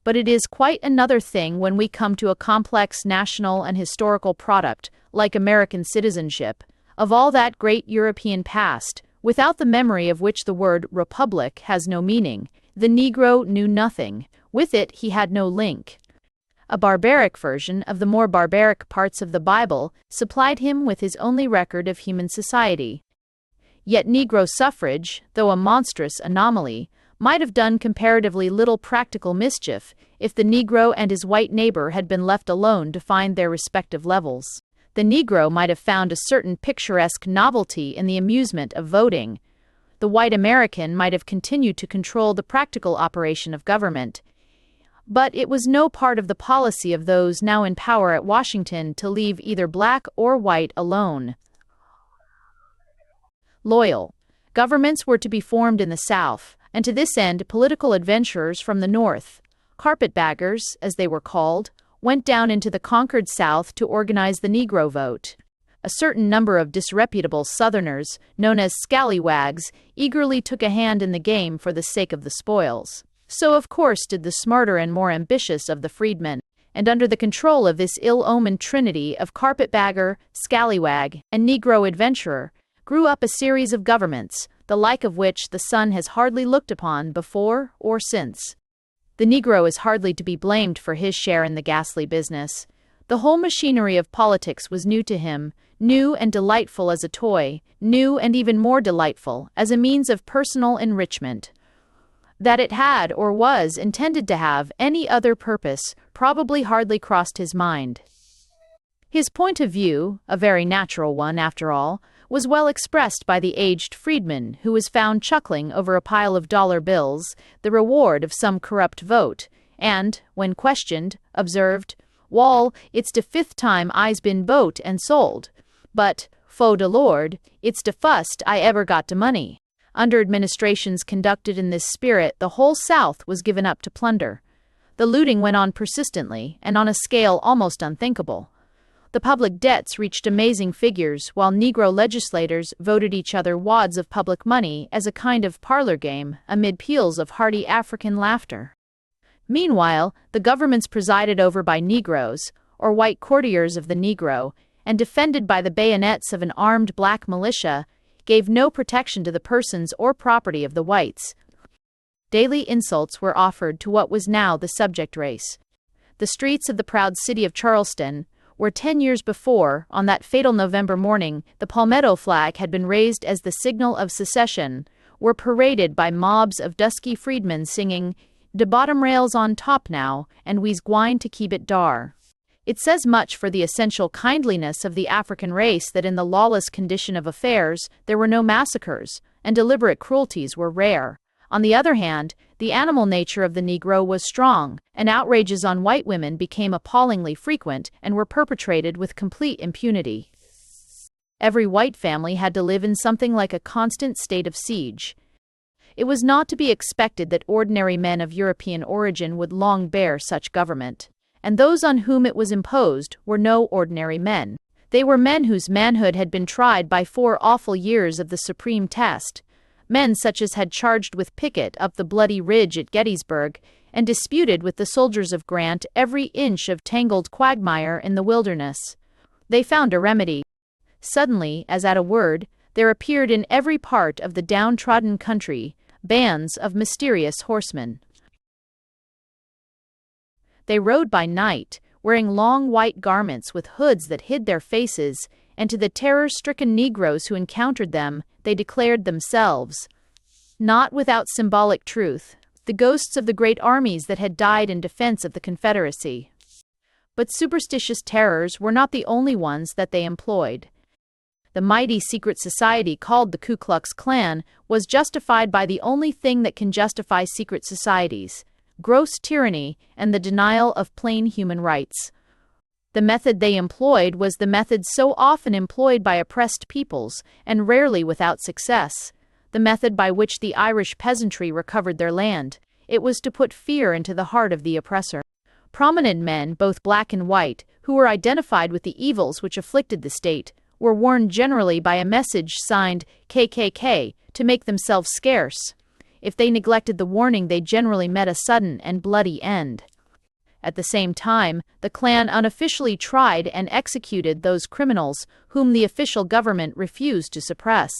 But it is quite another thing when we come to a complex national and historical product, like American citizenship, of all that great European past, without the memory of which the word republic has no meaning. The Negro knew nothing. With it he had no link. A barbaric version of the more barbaric parts of the Bible supplied him with his only record of human society. Yet Negro suffrage, though a monstrous anomaly, might have done comparatively little practical mischief if the Negro and his white neighbor had been left alone to find their respective levels. The Negro might have found a certain picturesque novelty in the amusement of voting. The white American might have continued to control the practical operation of government. But it was no part of the policy of those now in power at Washington to leave either black or white alone. Loyal governments were to be formed in the South, and to this end political adventurers from the North, carpetbaggers, as they were called, went down into the conquered South to organize the Negro vote. A certain number of disreputable Southerners, known as scallywags, eagerly took a hand in the game for the sake of the spoils. So of course did the smarter and more ambitious of the freedmen, and under the control of this ill-omened trinity of carpetbagger, scallywag, and Negro adventurer, grew up a series of governments, the like of which the sun has hardly looked upon before or since. The Negro is hardly to be blamed for his share in the ghastly business. The whole machinery of politics was new to him, new and delightful as a toy, new and even more delightful as a means of personal enrichment. That it had or was intended to have any other purpose probably hardly crossed his mind. His point of view, a very natural one after all, was well expressed by the aged freedman who was found chuckling over a pile of dollar bills, the reward of some corrupt vote, and, when questioned, observed, "Wall, it's de 5th time I's been bought and sold, but, fo de Lord, it's de fust I ever got de money." Under administrations conducted in this spirit, the whole South was given up to plunder. The looting went on persistently, and on a scale almost unthinkable. The public debts reached amazing figures, while Negro legislators voted each other wads of public money as a kind of parlor game, amid peals of hearty African laughter. Meanwhile, the governments presided over by Negroes, or white courtiers of the Negro, and defended by the bayonets of an armed black militia, gave no protection to the persons or property of the whites. Daily insults were offered to what was now the subject race. The streets of the proud city of Charleston, where 10 years before, on that fatal November morning, the palmetto flag had been raised as the signal of secession, were paraded by mobs of dusky freedmen singing, "De bottom rails on top now, and we's gwine to keep it dar." It says much for the essential kindliness of the African race that in the lawless condition of affairs there were no massacres, and deliberate cruelties were rare. On the other hand, the animal nature of the Negro was strong, and outrages on white women became appallingly frequent and were perpetrated with complete impunity. Every white family had to live in something like a constant state of siege. It was not to be expected that ordinary men of European origin would long bear such government, and those on whom it was imposed were no ordinary men. They were men whose manhood had been tried by 4 awful years of the supreme test, men such as had charged with Pickett up the bloody ridge at Gettysburg, and disputed with the soldiers of Grant every inch of tangled quagmire in the wilderness. They found a remedy. Suddenly, as at a word, there appeared in every part of the downtrodden country bands of mysterious horsemen. They rode by night, wearing long white garments with hoods that hid their faces, and to the terror-stricken Negroes who encountered them, they declared themselves, not without symbolic truth, the ghosts of the great armies that had died in defense of the Confederacy. But superstitious terrors were not the only ones that they employed. The mighty secret society called the Ku Klux Klan was justified by the only thing that can justify secret societies: gross tyranny and the denial of plain human rights. The method they employed was the method so often employed by oppressed peoples, and rarely without success, the method by which the Irish peasantry recovered their land. It was to put fear into the heart of the oppressor. Prominent men, both black and white, who were identified with the evils which afflicted the state, were warned generally by a message signed KKK to make themselves scarce. If they neglected the warning, they generally met a sudden and bloody end. At the same time, the Klan unofficially tried and executed those criminals whom the official government refused to suppress.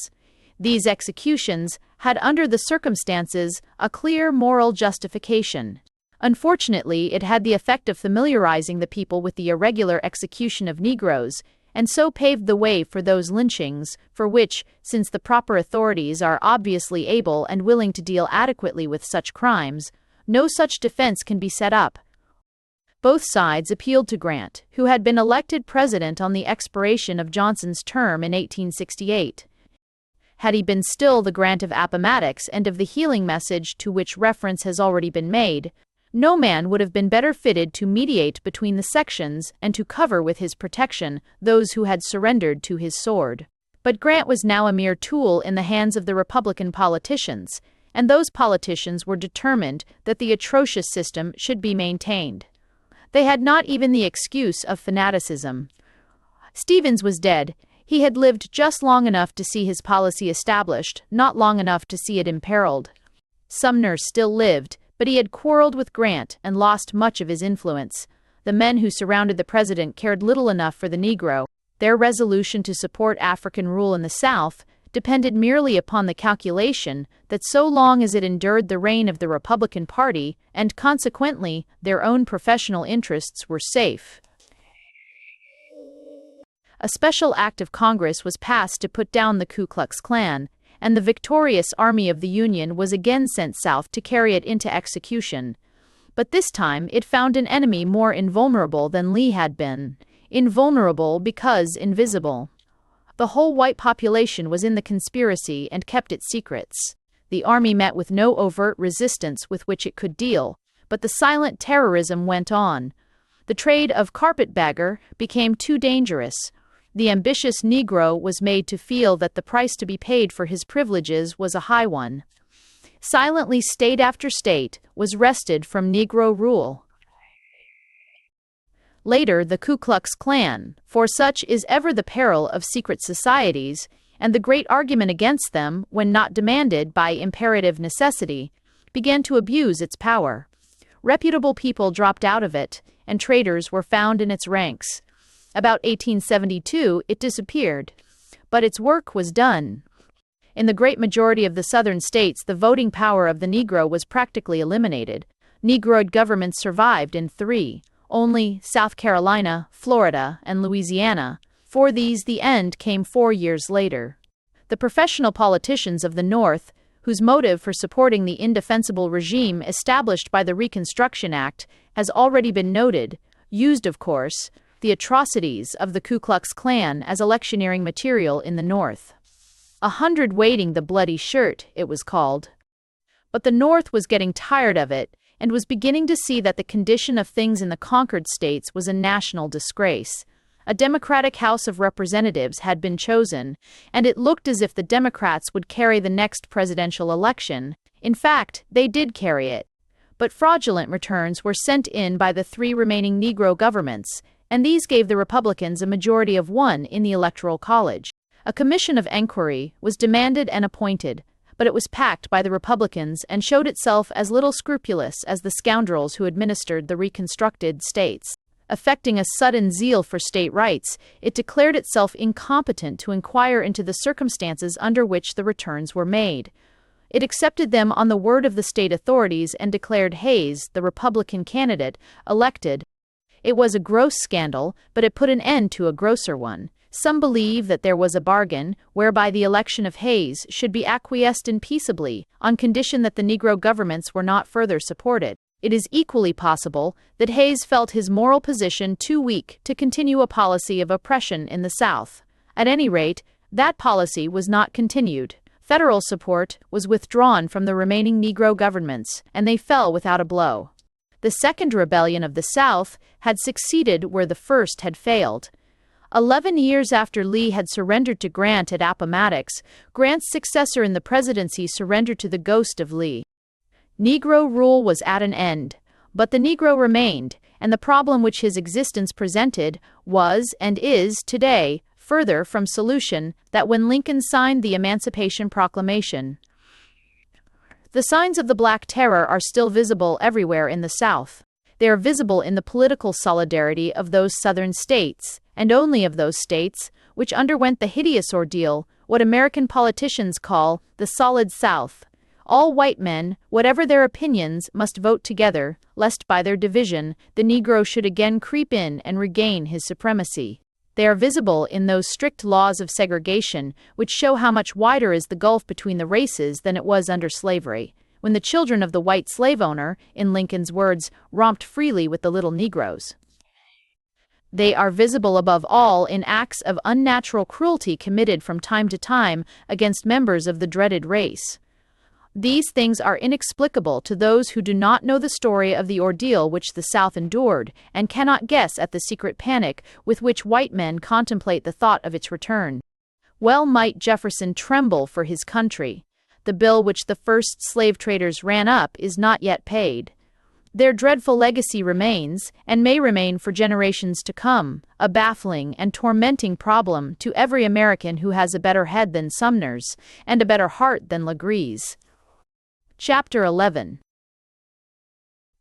These executions had, under the circumstances, a clear moral justification. Unfortunately, it had the effect of familiarizing the people with the irregular execution of Negroes, and so paved the way for those lynchings, for which, since the proper authorities are obviously able and willing to deal adequately with such crimes, no such defense can be set up. Both sides appealed to Grant, who had been elected president on the expiration of Johnson's term in 1868. Had he been still the Grant of Appomattox and of the healing message to which reference has already been made, no man would have been better fitted to mediate between the sections and to cover with his protection those who had surrendered to his sword. But Grant was now a mere tool in the hands of the Republican politicians, and those politicians were determined that the atrocious system should be maintained. They had not even the excuse of fanaticism. Stevens was dead. He had lived just long enough to see his policy established, not long enough to see it imperiled. Sumner still lived, but he had quarreled with Grant and lost much of his influence. The men who surrounded the president cared little enough for the Negro. Their resolution to support African rule in the South depended merely upon the calculation that so long as it endured the reign of the Republican Party, and consequently their own professional interests, were safe. A special act of Congress was passed to put down the Ku Klux Klan, and the victorious Army of the Union was again sent south to carry it into execution. But this time it found an enemy more invulnerable than Lee had been. Invulnerable because invisible. The whole white population was in the conspiracy and kept its secrets. The army met with no overt resistance with which it could deal, but the silent terrorism went on. The trade of carpetbagger became too dangerous. The ambitious Negro was made to feel that the price to be paid for his privileges was a high one. Silently, state after state was wrested from Negro rule. Later, the Ku Klux Klan, for such is ever the peril of secret societies, and the great argument against them, when not demanded by imperative necessity, began to abuse its power. Reputable people dropped out of it, and traitors were found in its ranks. About 1872, it disappeared, but its work was done. In the great majority of the southern states, the voting power of the Negro was practically eliminated. Negroid governments survived in three only: South Carolina, Florida, and Louisiana. For these, the end came 4 years later. The professional politicians of the North, whose motive for supporting the indefensible regime established by the Reconstruction Act has already been noted, used, of course, the atrocities of the Ku Klux Klan as electioneering material in the North. 100 waiting the bloody shirt, it was called. But the North was getting tired of it and was beginning to see that the condition of things in the conquered states was a national disgrace. A Democratic House of Representatives had been chosen, and it looked as if the Democrats would carry the next presidential election. In fact, they did carry it. But fraudulent returns were sent in by the 3 remaining Negro governments, and these gave the Republicans a majority of 1 in the Electoral College. A commission of enquiry was demanded and appointed, but it was packed by the Republicans and showed itself as little scrupulous as the scoundrels who administered the reconstructed states. Affecting a sudden zeal for state rights, it declared itself incompetent to inquire into the circumstances under which the returns were made. It accepted them on the word of the state authorities and declared Hayes, the Republican candidate, elected. It was a gross scandal, but it put an end to a grosser one. Some believe that there was a bargain, whereby the election of Hayes should be acquiesced in peaceably, on condition that the Negro governments were not further supported. It is equally possible that Hayes felt his moral position too weak to continue a policy of oppression in the South. At any rate, that policy was not continued. Federal support was withdrawn from the remaining Negro governments, and they fell without a blow. The Second Rebellion of the South had succeeded where the first had failed. 11 years after Lee had surrendered to Grant at Appomattox, Grant's successor in the presidency surrendered to the ghost of Lee. Negro rule was at an end, but the Negro remained, and the problem which his existence presented was, and is, today, further from solution than when Lincoln signed the Emancipation Proclamation. The signs of the Black Terror are still visible everywhere in the South. They are visible in the political solidarity of those Southern states, and only of those states, which underwent the hideous ordeal, what American politicians call the Solid South. All white men, whatever their opinions, must vote together, lest by their division the Negro should again creep in and regain his supremacy. They are visible in those strict laws of segregation which show how much wider is the gulf between the races than it was under slavery, when the children of the white slave owner, in Lincoln's words, romped freely with the little Negroes. They are visible above all in acts of unnatural cruelty committed from time to time against members of the dreaded race. These things are inexplicable to those who do not know the story of the ordeal which the South endured, and cannot guess at the secret panic with which white men contemplate the thought of its return. Well might Jefferson tremble for his country. The bill which the first slave traders ran up is not yet paid. Their dreadful legacy remains, and may remain for generations to come, a baffling and tormenting problem to every American who has a better head than Sumner's, and a better heart than Legree's. Chapter 11.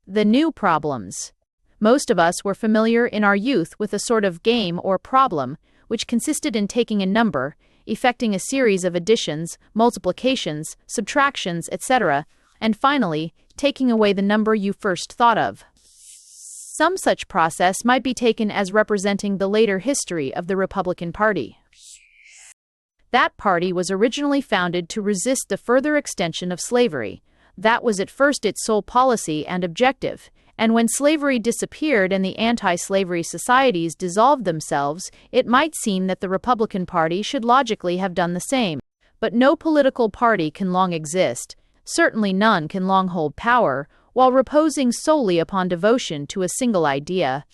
The New Problems. Most of us were familiar in our youth with a sort of game or problem, which consisted in taking a number, effecting a series of additions, multiplications, subtractions, etc., and finally, taking away the number you first thought of. Some such process might be taken as representing the later history of the Republican Party. That party was originally founded to resist the further extension of slavery. That was at first its sole policy and objective, and when slavery disappeared and the anti-slavery societies dissolved themselves, it might seem that the Republican Party should logically have done the same. But no political party can long exist, certainly none can long hold power, while reposing solely upon devotion to a single idea.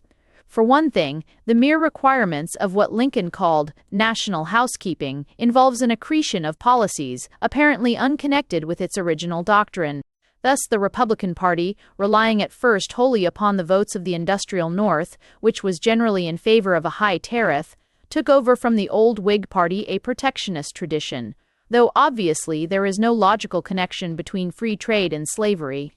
For one thing, the mere requirements of what Lincoln called national housekeeping involves an accretion of policies apparently unconnected with its original doctrine. Thus, the Republican Party, relying at first wholly upon the votes of the industrial North, which was generally in favor of a high tariff, took over from the old Whig Party a protectionist tradition, though obviously there is no logical connection between free trade and slavery.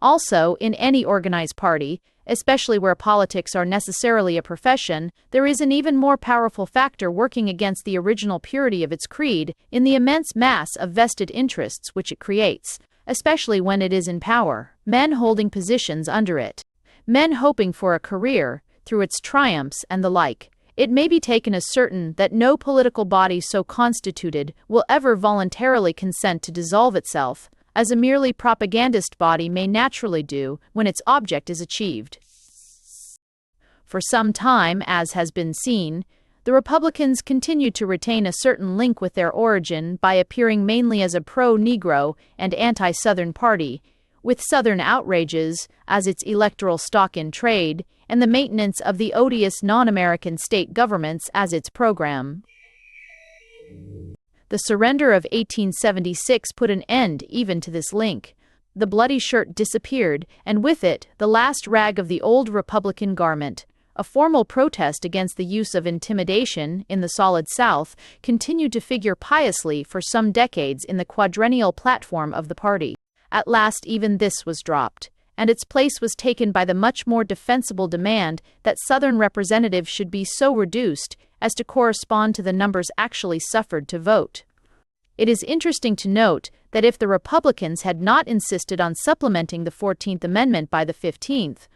Also, in any organized party, especially where politics are necessarily a profession, there is an even more powerful factor working against the original purity of its creed in the immense mass of vested interests which it creates, especially when it is in power, men holding positions under it, men hoping for a career through its triumphs and the like. It may be taken as certain that no political body so constituted will ever voluntarily consent to dissolve itself, as a merely propagandist body may naturally do when its object is achieved. For some time, as has been seen, the Republicans continued to retain a certain link with their origin by appearing mainly as a pro-Negro and anti-Southern party, with Southern outrages as its electoral stock in trade, and the maintenance of the odious non-American state governments as its program. The surrender of 1876 put an end even to this link. The bloody shirt disappeared, and with it, the last rag of the old Republican garment. A formal protest against the use of intimidation in the Solid South continued to figure piously for some decades in the quadrennial platform of the party. At last even this was dropped, and its place was taken by the much more defensible demand that Southern representatives should be so reduced as to correspond to the numbers actually suffered to vote. It is interesting to note that if the Republicans had not insisted on supplementing the 14th Amendment by the 15th,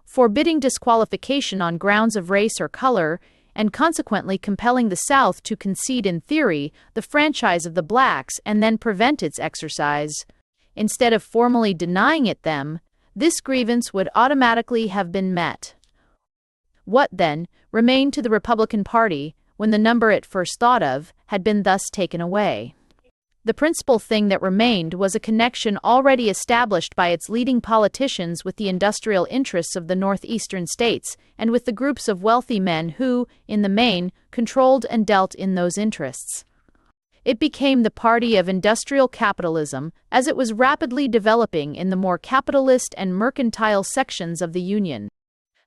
forbidding disqualification on grounds of race or color, and consequently compelling the South to concede in theory the franchise of the blacks and then prevent its exercise. Instead of formally denying it them, this grievance would automatically have been met. What, then, remained to the Republican Party, when the number it first thought of had been thus taken away? The principal thing that remained was a connection already established by its leading politicians with the industrial interests of the northeastern states and with the groups of wealthy men who, in the main, controlled and dealt in those interests. It became the party of industrial capitalism, as it was rapidly developing in the more capitalist and mercantile sections of the Union.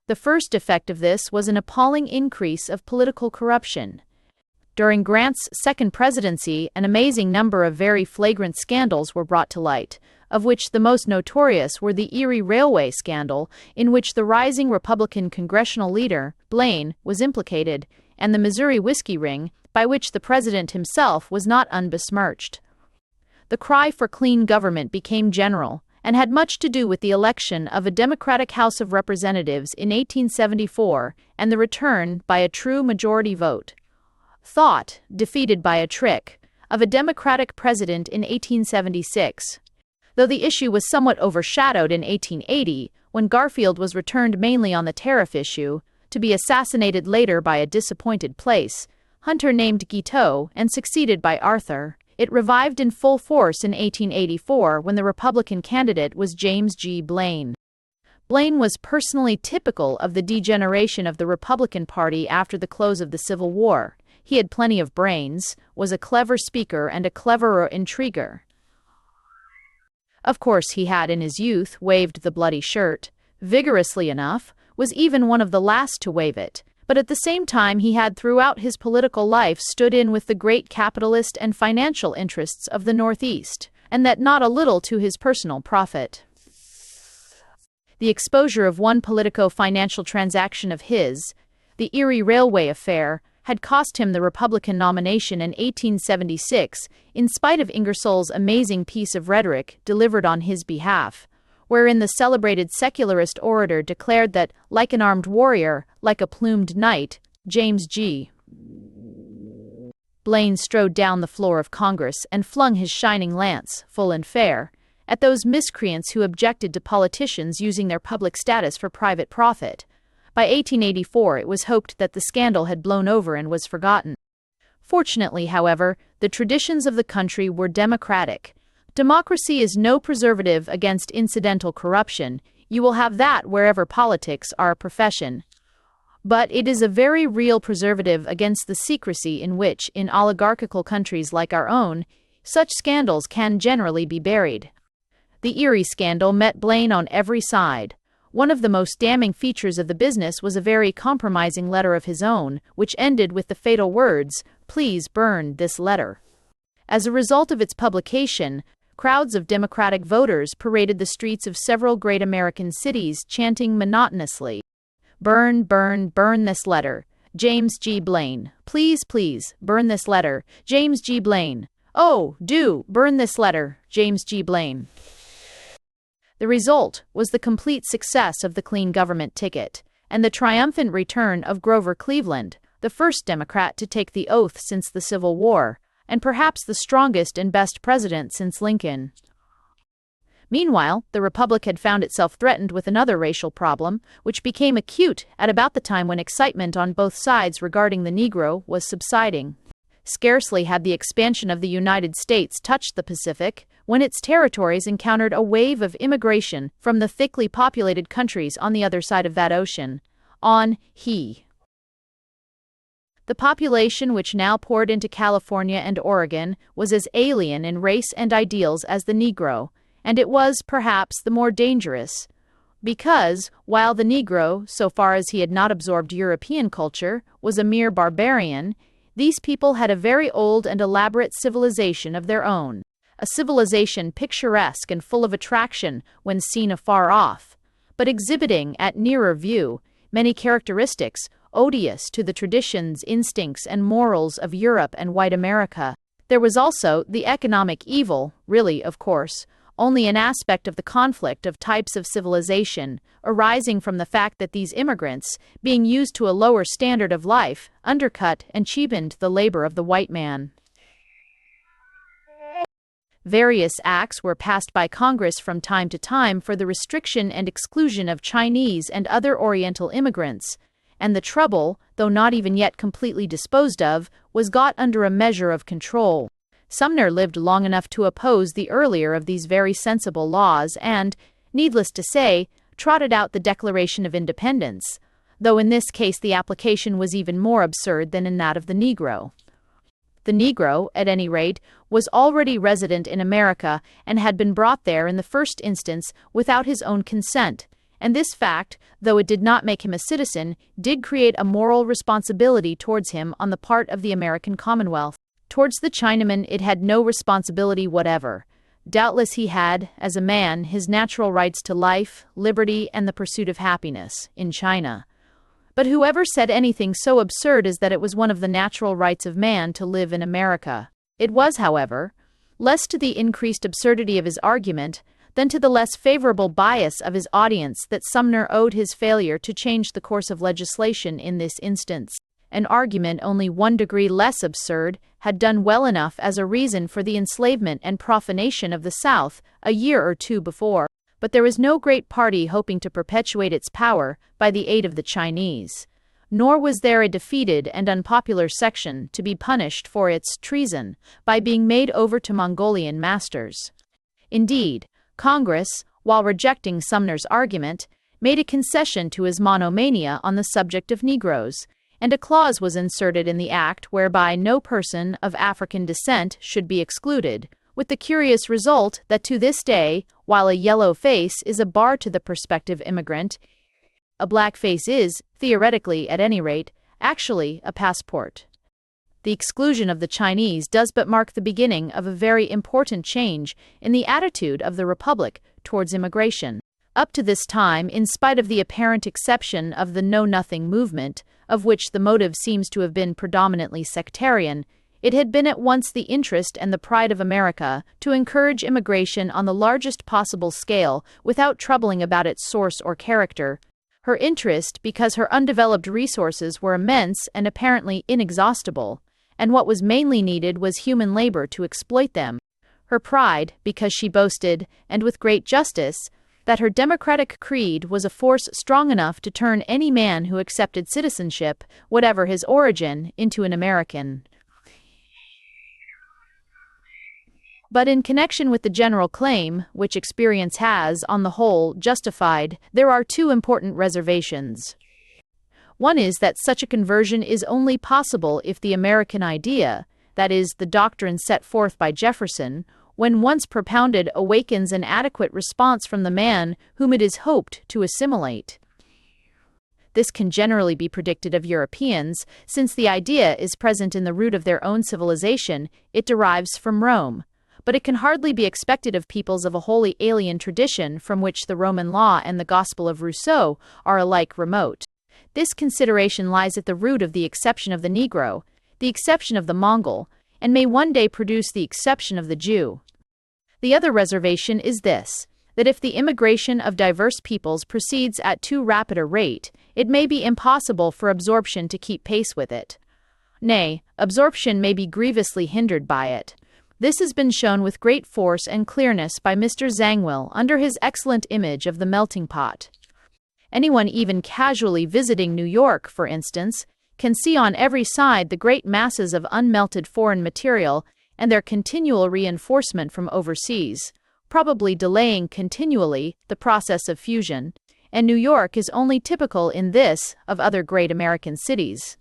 The first effect of this was an appalling increase of political corruption. During Grant's second presidency, an amazing number of very flagrant scandals were brought to light, of which the most notorious were the Erie Railway scandal, in which the rising Republican congressional leader, Blaine, was implicated, and the Missouri whiskey ring, by which the president himself was not unbesmirched. The cry for clean government became general, and had much to do with the election of a Democratic House of Representatives in 1874 and the return, by a true majority vote, thought, defeated by a trick, of a Democratic president in 1876. Though the issue was somewhat overshadowed in 1880, when Garfield was returned mainly on the tariff issue, to be assassinated later by a disappointed place, Hunter named Guiteau and succeeded by Arthur, it revived in full force in 1884 when the Republican candidate was James G. Blaine. Blaine was personally typical of the degeneration of the Republican Party after the close of the Civil War. He had plenty of brains, was a clever speaker and a cleverer intriguer. Of course, he had in his youth waved the bloody shirt, vigorously enough, was even one of the last to wave it, but at the same time he had throughout his political life stood in with the great capitalist and financial interests of the Northeast, and that not a little to his personal profit. The exposure of one politico-financial transaction of his, the Erie Railway affair, had cost him the Republican nomination in 1876, in spite of Ingersoll's amazing piece of rhetoric delivered on his behalf, wherein the celebrated secularist orator declared that, like an armed warrior, like a plumed knight, James G. Blaine strode down the floor of Congress and flung his shining lance, full and fair, at those miscreants who objected to politicians using their public status for private profit. By 1884, it was hoped that the scandal had blown over and was forgotten. Fortunately, however, the traditions of the country were democratic. Democracy is no preservative against incidental corruption. You will have that wherever politics are a profession. But it is a very real preservative against the secrecy in which, in oligarchical countries like our own, such scandals can generally be buried. The Erie scandal met Blaine on every side. One of the most damning features of the business was a very compromising letter of his own, which ended with the fatal words, "Please burn this letter." As a result of its publication, crowds of Democratic voters paraded the streets of several great American cities, chanting monotonously, "Burn, burn, burn this letter. James G. Blaine. Please, please, burn this letter. James G. Blaine. Oh, do, burn this letter. James G. Blaine." The result was the complete success of the clean government ticket, and the triumphant return of Grover Cleveland, the first Democrat to take the oath since the Civil War, and perhaps the strongest and best president since Lincoln. Meanwhile, the Republic had found itself threatened with another racial problem, which became acute at about the time when excitement on both sides regarding the Negro was subsiding. Scarcely had the expansion of the United States touched the Pacific, when its territories encountered a wave of immigration from the thickly populated countries on the other side of that ocean. The population which now poured into California and Oregon was as alien in race and ideals as the Negro, and it was, perhaps, the more dangerous, because, while the Negro, so far as he had not absorbed European culture, was a mere barbarian, these people had a very old and elaborate civilization of their own. A civilization picturesque and full of attraction when seen afar off, but exhibiting, at nearer view, many characteristics odious to the traditions, instincts, and morals of Europe and white America. There was also the economic evil, really, of course, only an aspect of the conflict of types of civilization, arising from the fact that these immigrants, being used to a lower standard of life, undercut and cheapened the labor of the white man. Various acts were passed by Congress from time to time for the restriction and exclusion of Chinese and other Oriental immigrants, and the trouble, though not even yet completely disposed of, was got under a measure of control. Sumner lived long enough to oppose the earlier of these very sensible laws and, needless to say, trotted out the Declaration of Independence, though in this case the application was even more absurd than in that of the Negro. The Negro, at any rate, was already resident in America and had been brought there in the first instance without his own consent, and this fact, though it did not make him a citizen, did create a moral responsibility towards him on the part of the American Commonwealth. Towards the Chinaman it had no responsibility whatever. Doubtless he had, as a man, his natural rights to life, liberty, and the pursuit of happiness, in China. But whoever said anything so absurd as that it was one of the natural rights of man to live in America? It was, however, less to the increased absurdity of his argument than to the less favorable bias of his audience that Sumner owed his failure to change the course of legislation in this instance. An argument only 1 degree less absurd had done well enough as a reason for the enslavement and profanation of the South a year or two before, but there was no great party hoping to perpetuate its power by the aid of the Chinese, nor was there a defeated and unpopular section to be punished for its treason by being made over to Mongolian masters. Indeed, Congress, while rejecting Sumner's argument, made a concession to his monomania on the subject of Negroes, and a clause was inserted in the act whereby no person of African descent should be excluded, with the curious result that to this day, while a yellow face is a bar to the prospective immigrant, a black face is, theoretically at any rate, actually a passport. The exclusion of the Chinese does but mark the beginning of a very important change in the attitude of the Republic towards immigration. Up to this time, in spite of the apparent exception of the Know-Nothing movement, of which the motive seems to have been predominantly sectarian, it had been at once the interest and the pride of America to encourage immigration on the largest possible scale without troubling about its source or character. Her interest because her undeveloped resources were immense and apparently inexhaustible, and what was mainly needed was human labor to exploit them. Her pride because she boasted, and with great justice, that her democratic creed was a force strong enough to turn any man who accepted citizenship, whatever his origin, into an American. But in connection with the general claim, which experience has, on the whole, justified, there are 2 important reservations. One is that such a conversion is only possible if the American idea, that is, the doctrine set forth by Jefferson, when once propounded, awakens an adequate response from the man whom it is hoped to assimilate. This can generally be predicted of Europeans, since the idea is present in the root of their own civilization. It derives from Rome. But it can hardly be expected of peoples of a wholly alien tradition from which the Roman law and the gospel of Rousseau are alike remote. This consideration lies at the root of the exception of the Negro, the exception of the Mongol, and may one day produce the exception of the Jew. The other reservation is this, that if the immigration of diverse peoples proceeds at too rapid a rate, it may be impossible for absorption to keep pace with it. Nay, absorption may be grievously hindered by it. This has been shown with great force and clearness by Mr. Zangwill under his excellent image of the melting pot. Anyone even casually visiting New York, for instance, can see on every side the great masses of unmelted foreign material and their continual reinforcement from overseas, probably delaying continually the process of fusion, and New York is only typical in this of other great American cities.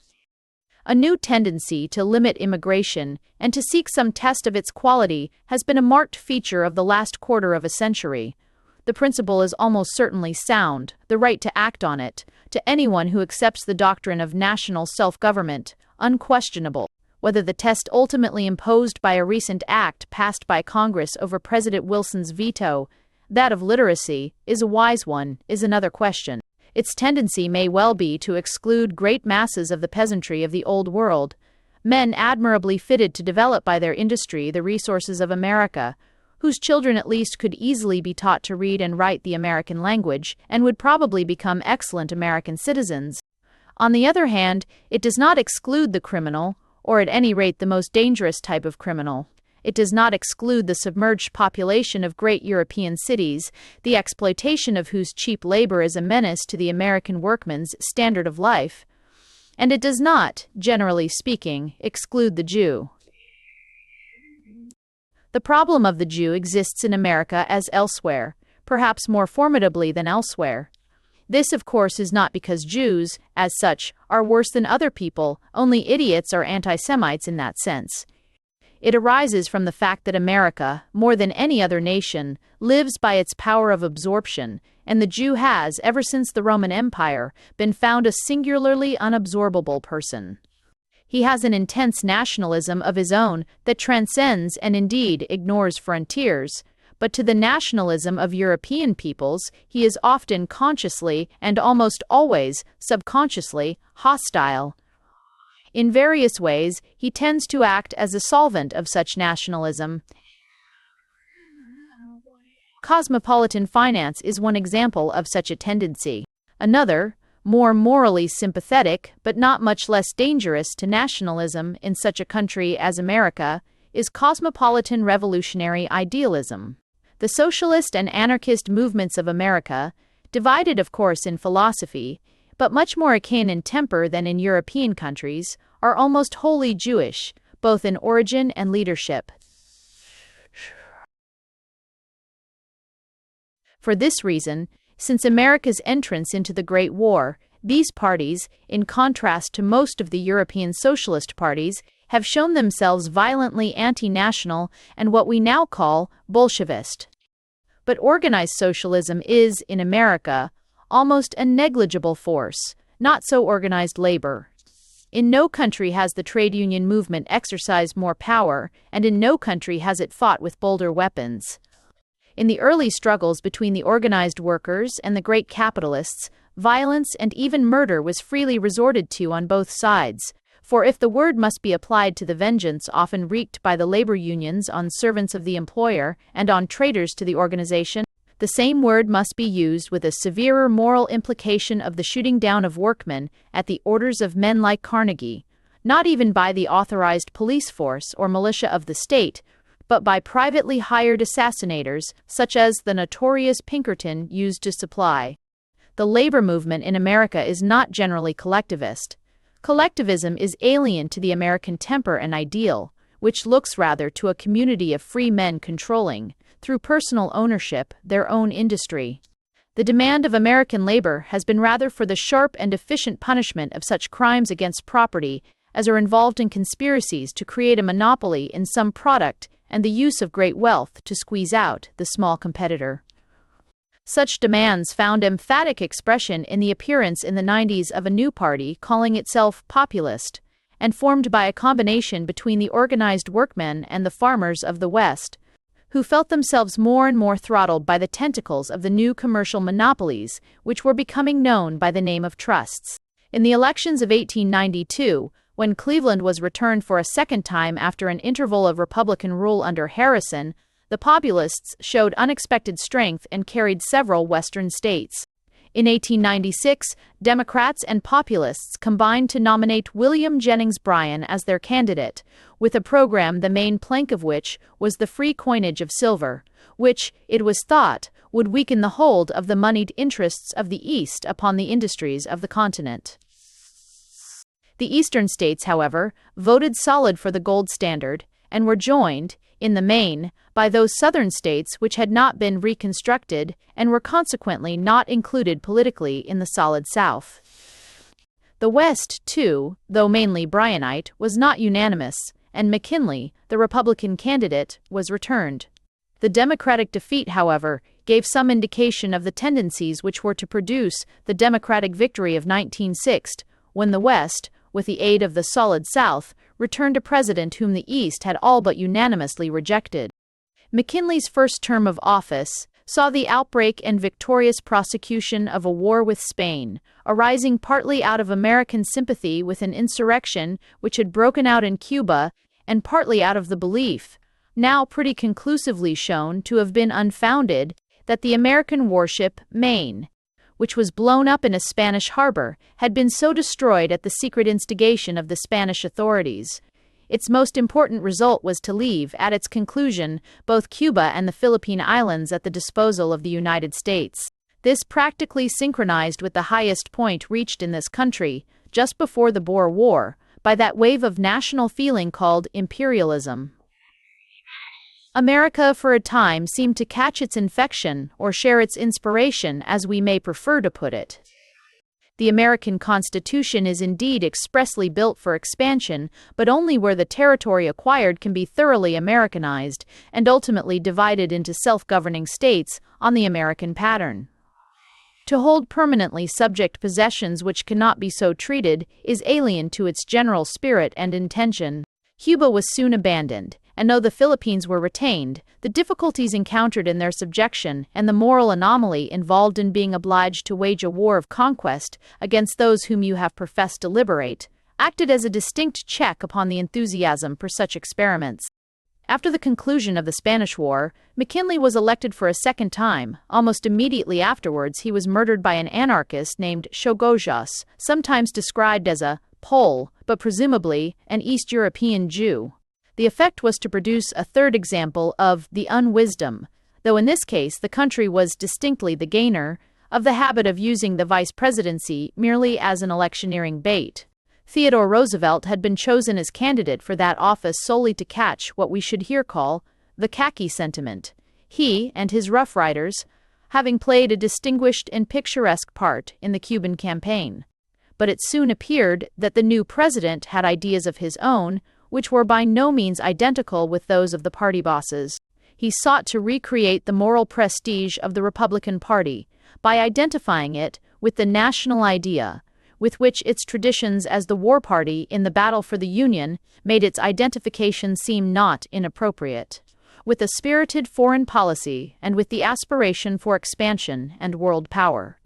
A new tendency to limit immigration and to seek some test of its quality has been a marked feature of the last quarter of a century. The principle is almost certainly sound, the right to act on it, to anyone who accepts the doctrine of national self-government, unquestionable. Whether the test ultimately imposed by a recent act passed by Congress over President Wilson's veto, that of literacy, is a wise one, is another question. Its tendency may well be to exclude great masses of the peasantry of the Old World, men admirably fitted to develop by their industry the resources of America, whose children at least could easily be taught to read and write the American language and would probably become excellent American citizens. On the other hand, it does not exclude the criminal, or at any rate the most dangerous type of criminal. It does not exclude the submerged population of great European cities, the exploitation of whose cheap labor is a menace to the American workman's standard of life. And it does not, generally speaking, exclude the Jew. The problem of the Jew exists in America as elsewhere, perhaps more formidably than elsewhere. This, of course, is not because Jews, as such, are worse than other people, only idiots are anti-Semites in that sense. It arises from the fact that America, more than any other nation, lives by its power of absorption, and the Jew has, ever since the Roman Empire, been found a singularly unabsorbable person. He has an intense nationalism of his own that transcends and indeed ignores frontiers, but to the nationalism of European peoples he is often consciously and almost always subconsciously hostile. In various ways, he tends to act as a solvent of such nationalism. Cosmopolitan finance is one example of such a tendency. Another, more morally sympathetic but not much less dangerous to nationalism in such a country as America, is cosmopolitan revolutionary idealism. The socialist and anarchist movements of America, divided of course in philosophy, but much more akin in temper than in European countries, are almost wholly Jewish, both in origin and leadership. For this reason, since America's entrance into the Great War, these parties, in contrast to most of the European socialist parties, have shown themselves violently anti-national and what we now call Bolshevist. But organized socialism is, in America, almost a negligible force, not so organized labor. In no country has the trade union movement exercised more power, and in no country has it fought with bolder weapons. In the early struggles between the organized workers and the great capitalists, violence and even murder was freely resorted to on both sides, for if the word must be applied to the vengeance often wreaked by the labor unions on servants of the employer and on traitors to the organization, the same word must be used with a severer moral implication of the shooting down of workmen at the orders of men like Carnegie, not even by the authorized police force or militia of the state, but by privately hired assassinators, such as the notorious Pinkerton used to supply. The labor movement in America is not generally collectivist. Collectivism is alien to the American temper and ideal, which looks rather to a community of free men controlling, through personal ownership, their own industry. The demand of American labor has been rather for the sharp and efficient punishment of such crimes against property as are involved in conspiracies to create a monopoly in some product and the use of great wealth to squeeze out the small competitor. Such demands found emphatic expression in the appearance in the 90s of a new party calling itself populist, and formed by a combination between the organized workmen and the farmers of the West, who felt themselves more and more throttled by the tentacles of the new commercial monopolies, which were becoming known by the name of trusts. In the elections of 1892, when Cleveland was returned for a second time after an interval of Republican rule under Harrison, the populists showed unexpected strength and carried several Western states. In 1896, Democrats and populists combined to nominate William Jennings Bryan as their candidate, with a program the main plank of which was the free coinage of silver, which, it was thought, would weaken the hold of the moneyed interests of the East upon the industries of the continent. The eastern states, however, voted solid for the gold standard, and were joined, in the main, by those southern states which had not been reconstructed and were consequently not included politically in the solid South. The West, too, though mainly Bryanite, was not unanimous, and McKinley, the Republican candidate, was returned. The Democratic defeat, however, gave some indication of the tendencies which were to produce the Democratic victory of 1906, when the West, with the aid of the solid South, returned a president whom the East had all but unanimously rejected. McKinley's first term of office saw the outbreak and victorious prosecution of a war with Spain, arising partly out of American sympathy with an insurrection which had broken out in Cuba, and partly out of the belief, now pretty conclusively shown to have been unfounded, that the American warship Maine, which was blown up in a Spanish harbor, had been so destroyed at the secret instigation of the Spanish authorities. Its most important result was to leave, at its conclusion, both Cuba and the Philippine Islands at the disposal of the United States. This practically synchronized with the highest point reached in this country, just before the Boer War, by that wave of national feeling called imperialism. America for a time seemed to catch its infection, or share its inspiration, as we may prefer to put it. The American Constitution is indeed expressly built for expansion, but only where the territory acquired can be thoroughly Americanized, and ultimately divided into self-governing states on the American pattern. To hold permanently subject possessions which cannot be so treated is alien to its general spirit and intention. Cuba was soon abandoned, and though the Philippines were retained, the difficulties encountered in their subjection and the moral anomaly involved in being obliged to wage a war of conquest against those whom you have professed to liberate, acted as a distinct check upon the enthusiasm for such experiments. After the conclusion of the Spanish War, McKinley was elected for a second time. Almost immediately afterwards, he was murdered by an anarchist named Czogorz, sometimes described as a Pole, but presumably an East European Jew. The effect was to produce a third example of the unwisdom, though in this case the country was distinctly the gainer, of the habit of using the vice presidency merely as an electioneering bait. Theodore Roosevelt had been chosen as candidate for that office solely to catch what we should here call the khaki sentiment, he and his Rough Riders having played a distinguished and picturesque part in the Cuban campaign. But it soon appeared that the new president had ideas of his own, which were by no means identical with those of the party bosses. He sought to recreate the moral prestige of the Republican Party by identifying it with the national idea, with which its traditions as the war party in the battle for the Union made its identification seem not inappropriate, with a spirited foreign policy and with the aspiration for expansion and world power.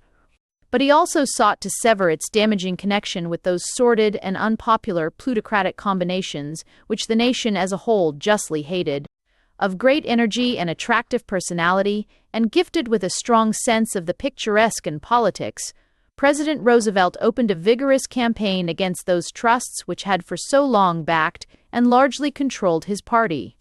But he also sought to sever its damaging connection with those sordid and unpopular plutocratic combinations which the nation as a whole justly hated. Of great energy and attractive personality, and gifted with a strong sense of the picturesque in politics, President Roosevelt opened a vigorous campaign against those trusts which had for so long backed and largely controlled his party.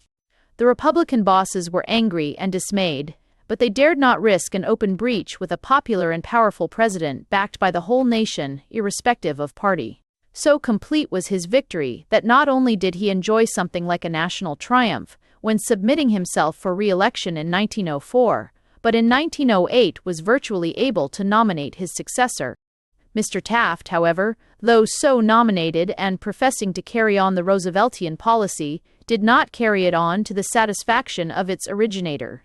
The Republican bosses were angry and dismayed, but they dared not risk an open breach with a popular and powerful president backed by the whole nation, irrespective of party. So complete was his victory that not only did he enjoy something like a national triumph when submitting himself for re-election in 1904, but in 1908 was virtually able to nominate his successor. Mr. Taft, however, though so nominated and professing to carry on the Rooseveltian policy, did not carry it on to the satisfaction of its originator.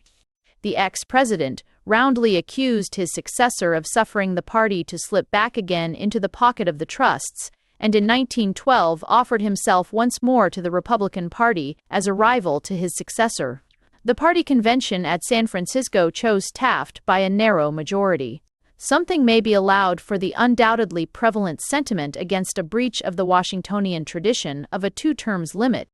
The ex-president roundly accused his successor of suffering the party to slip back again into the pocket of the trusts, and in 1912 offered himself once more to the Republican Party as a rival to his successor. The party convention at San Francisco chose Taft by a narrow majority. Something may be allowed for the undoubtedly prevalent sentiment against a breach of the Washingtonian tradition of a 2 terms limit.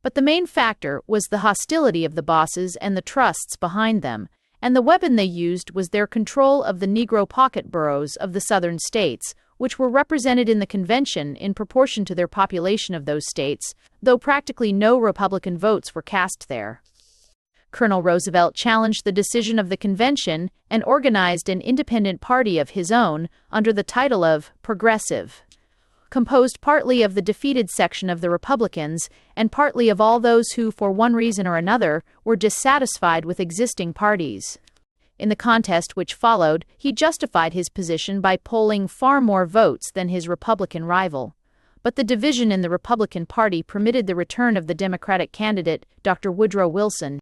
But the main factor was the hostility of the bosses and the trusts behind them, and the weapon they used was their control of the Negro pocket boroughs of the southern states, which were represented in the convention in proportion to their population of those states, though practically no Republican votes were cast there. Colonel Roosevelt challenged the decision of the convention and organized an independent party of his own under the title of Progressive, composed partly of the defeated section of the Republicans and partly of all those who, for one reason or another, were dissatisfied with existing parties. In the contest which followed, he justified his position by polling far more votes than his Republican rival. But the division in the Republican Party permitted the return of the Democratic candidate, Dr. Woodrow Wilson.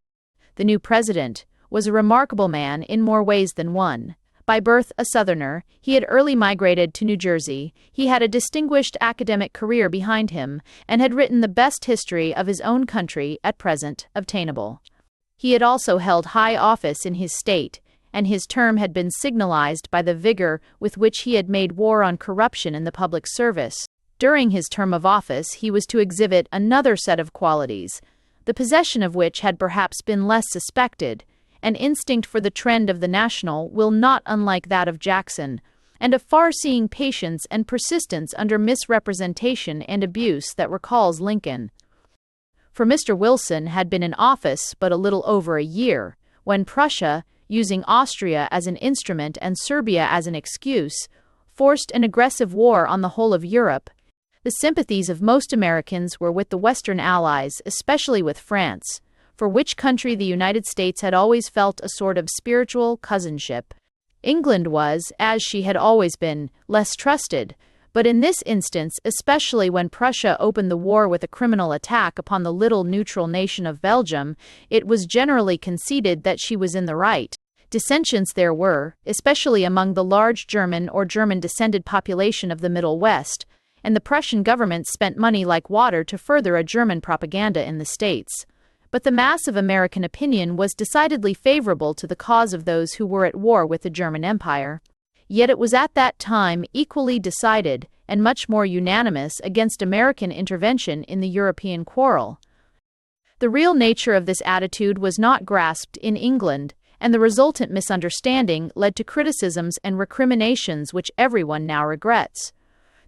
The new president was a remarkable man in more ways than one. By birth a Southerner, he had early migrated to New Jersey, he had a distinguished academic career behind him, and had written the best history of his own country at present obtainable. He had also held high office in his state, and his term had been signalized by the vigor with which he had made war on corruption in the public service. During his term of office, he was to exhibit another set of qualities, the possession of which had perhaps been less suspected, an instinct for the trend of the national will not unlike that of Jackson, and a far-seeing patience and persistence under misrepresentation and abuse that recalls Lincoln. For Mr. Wilson had been in office but a little over a year, when Prussia, using Austria as an instrument and Serbia as an excuse, forced an aggressive war on the whole of Europe. The sympathies of most Americans were with the Western Allies, especially with France, for which country the United States had always felt a sort of spiritual cousinship. England was, as she had always been, less trusted, but in this instance, especially when Prussia opened the war with a criminal attack upon the little neutral nation of Belgium, it was generally conceded that she was in the right. Dissensions there were, especially among the large German or German-descended population of the Middle West, and the Prussian government spent money like water to further a German propaganda in the States. But the mass of American opinion was decidedly favorable to the cause of those who were at war with the German Empire. Yet it was at that time equally decided, and much more unanimous, against American intervention in the European quarrel. The real nature of this attitude was not grasped in England, and the resultant misunderstanding led to criticisms and recriminations which everyone now regrets.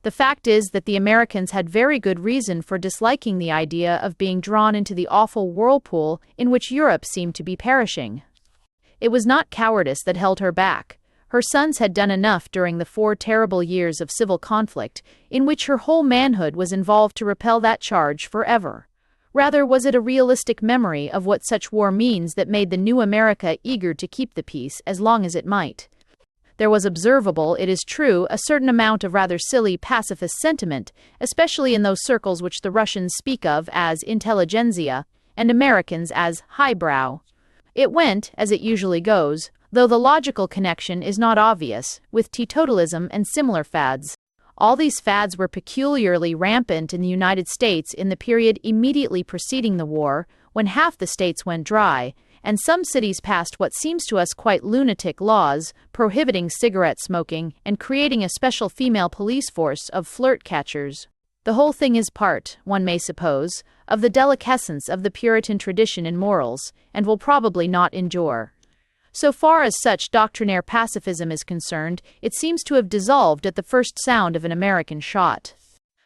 The fact is that the Americans had very good reason for disliking the idea of being drawn into the awful whirlpool in which Europe seemed to be perishing. It was not cowardice that held her back. Her sons had done enough during the 4 terrible years of civil conflict, in which her whole manhood was involved, to repel that charge forever. Rather was it a realistic memory of what such war means that made the new America eager to keep the peace as long as it might. There was observable, it is true, a certain amount of rather silly pacifist sentiment, especially in those circles which the Russians speak of as intelligentsia, and Americans as highbrow. It went, as it usually goes, though the logical connection is not obvious, with teetotalism and similar fads. All these fads were peculiarly rampant in the United States in the period immediately preceding the war, when half the states went dry, and some cities passed what seems to us quite lunatic laws, prohibiting cigarette smoking and creating a special female police force of flirt-catchers. The whole thing is part, one may suppose, of the deliquescence of the Puritan tradition in morals, and will probably not endure. So far as such doctrinaire pacifism is concerned, it seems to have dissolved at the first sound of an American shot.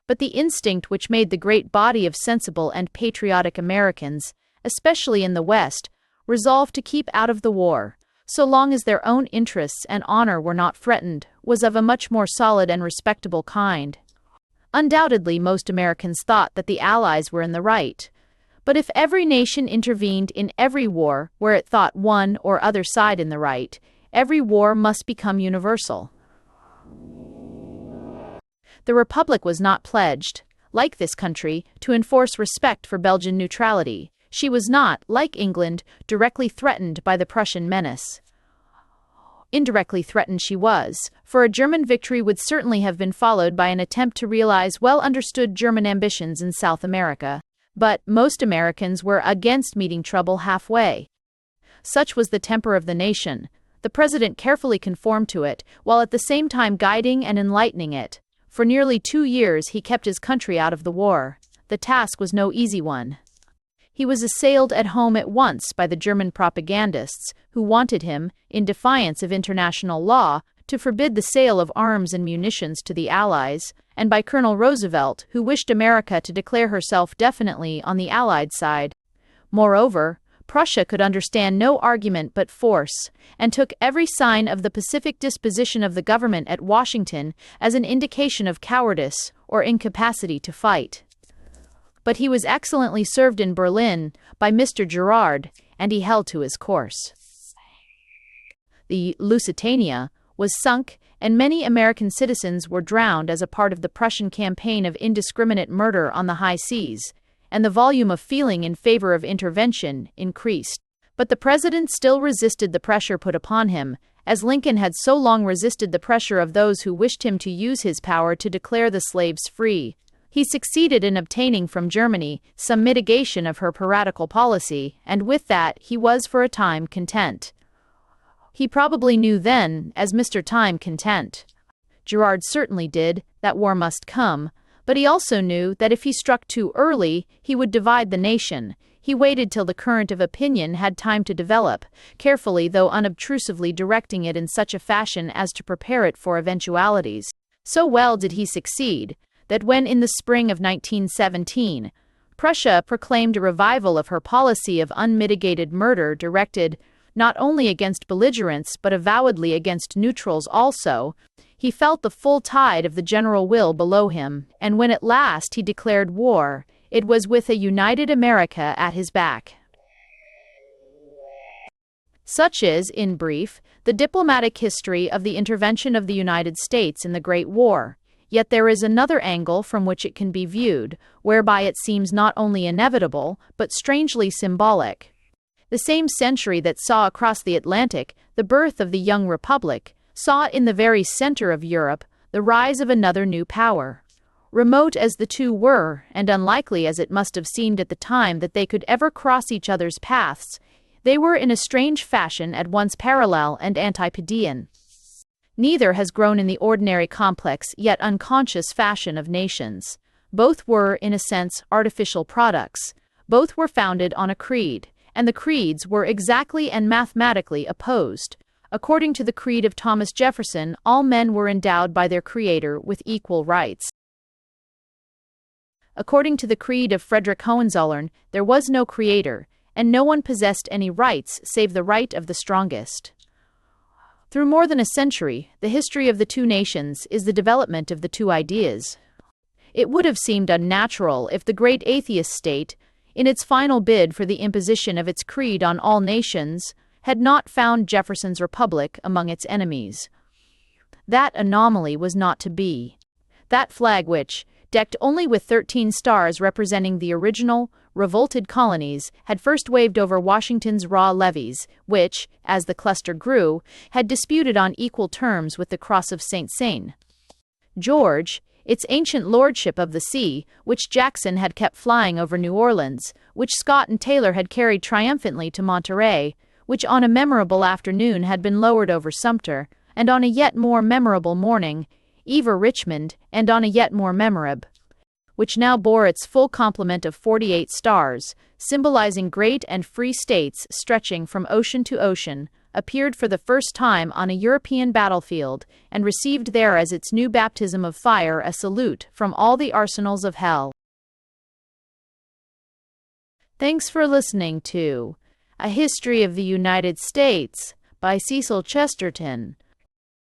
But the instinct which made the great body of sensible and patriotic Americans, especially in the West, resolved to keep out of the war, so long as their own interests and honor were not threatened, was of a much more solid and respectable kind. Undoubtedly, most Americans thought that the Allies were in the right. But if every nation intervened in every war where it thought one or other side in the right, every war must become universal. The Republic was not pledged, like this country, to enforce respect for Belgian neutrality. She was not, like England, directly threatened by the Prussian menace. Indirectly threatened she was, for a German victory would certainly have been followed by an attempt to realize well-understood German ambitions in South America. But most Americans were against meeting trouble halfway. Such was the temper of the nation. The president carefully conformed to it, while at the same time guiding and enlightening it. For nearly 2 years he kept his country out of the war. The task was no easy one. He was assailed at home at once by the German propagandists, who wanted him, in defiance of international law, to forbid the sale of arms and munitions to the Allies, and by Colonel Roosevelt, who wished America to declare herself definitely on the Allied side. Moreover, Prussia could understand no argument but force, and took every sign of the pacific disposition of the government at Washington as an indication of cowardice or incapacity to fight. But he was excellently served in Berlin by Mr. Gerard, and he held to his course. The Lusitania was sunk, and many American citizens were drowned as a part of the Prussian campaign of indiscriminate murder on the high seas, and the volume of feeling in favor of intervention increased. But the president still resisted the pressure put upon him, as Lincoln had so long resisted the pressure of those who wished him to use his power to declare the slaves free. He succeeded in obtaining from Germany some mitigation of her piratical policy, and with that he was for a time content. He probably knew then, as Mr. Time content. Gerard certainly did, that war must come, But he also knew that if he struck too early, he would divide the nation. He waited till the current of opinion had time to develop, carefully though unobtrusively directing it in such a fashion as to prepare it for eventualities. So well did he succeed, that when in the spring of 1917, Prussia proclaimed a revival of her policy of unmitigated murder directed not only against belligerents but avowedly against neutrals also, he felt the full tide of the general will below him, and when at last he declared war, it was with a united America at his back. Such is, in brief, the diplomatic history of the intervention of the United States in the Great War. Yet there is another angle from which it can be viewed, whereby it seems not only inevitable, but strangely symbolic. The same century that saw across the Atlantic the birth of the young republic, saw in the very center of Europe the rise of another new power. Remote as the two were, and unlikely as it must have seemed at the time that they could ever cross each other's paths, they were in a strange fashion at once parallel and antipodean. Neither has grown in the ordinary complex yet unconscious fashion of nations. Both were, in a sense, artificial products. Both were founded on a creed, and the creeds were exactly and mathematically opposed. According to the creed of Thomas Jefferson, all men were endowed by their Creator with equal rights. According to the creed of Frederick Hohenzollern, there was no Creator, and no one possessed any rights save the right of the strongest. Through more than a century, the history of the two nations is the development of the two ideas. It would have seemed unnatural if the great atheist state, in its final bid for the imposition of its creed on all nations, had not found Jefferson's republic among its enemies. That anomaly was not to be. That flag which, decked only with 13 stars representing the original, revolted colonies, had first waved over Washington's raw levies, which, as the cluster grew, had disputed on equal terms with the cross of St. George, its ancient lordship of the sea, which Jackson had kept flying over New Orleans, which Scott and Taylor had carried triumphantly to Monterey, which on a memorable afternoon had been lowered over Sumter, and on a yet more memorable morning, over Richmond, and on a yet more memorable, which now bore its full complement of 48 stars, symbolizing great and free states stretching from ocean to ocean, appeared for the first time on a European battlefield, and received there as its new baptism of fire a salute from all the arsenals of hell. Thanks for listening to A History of the United States by Cecil Chesterton.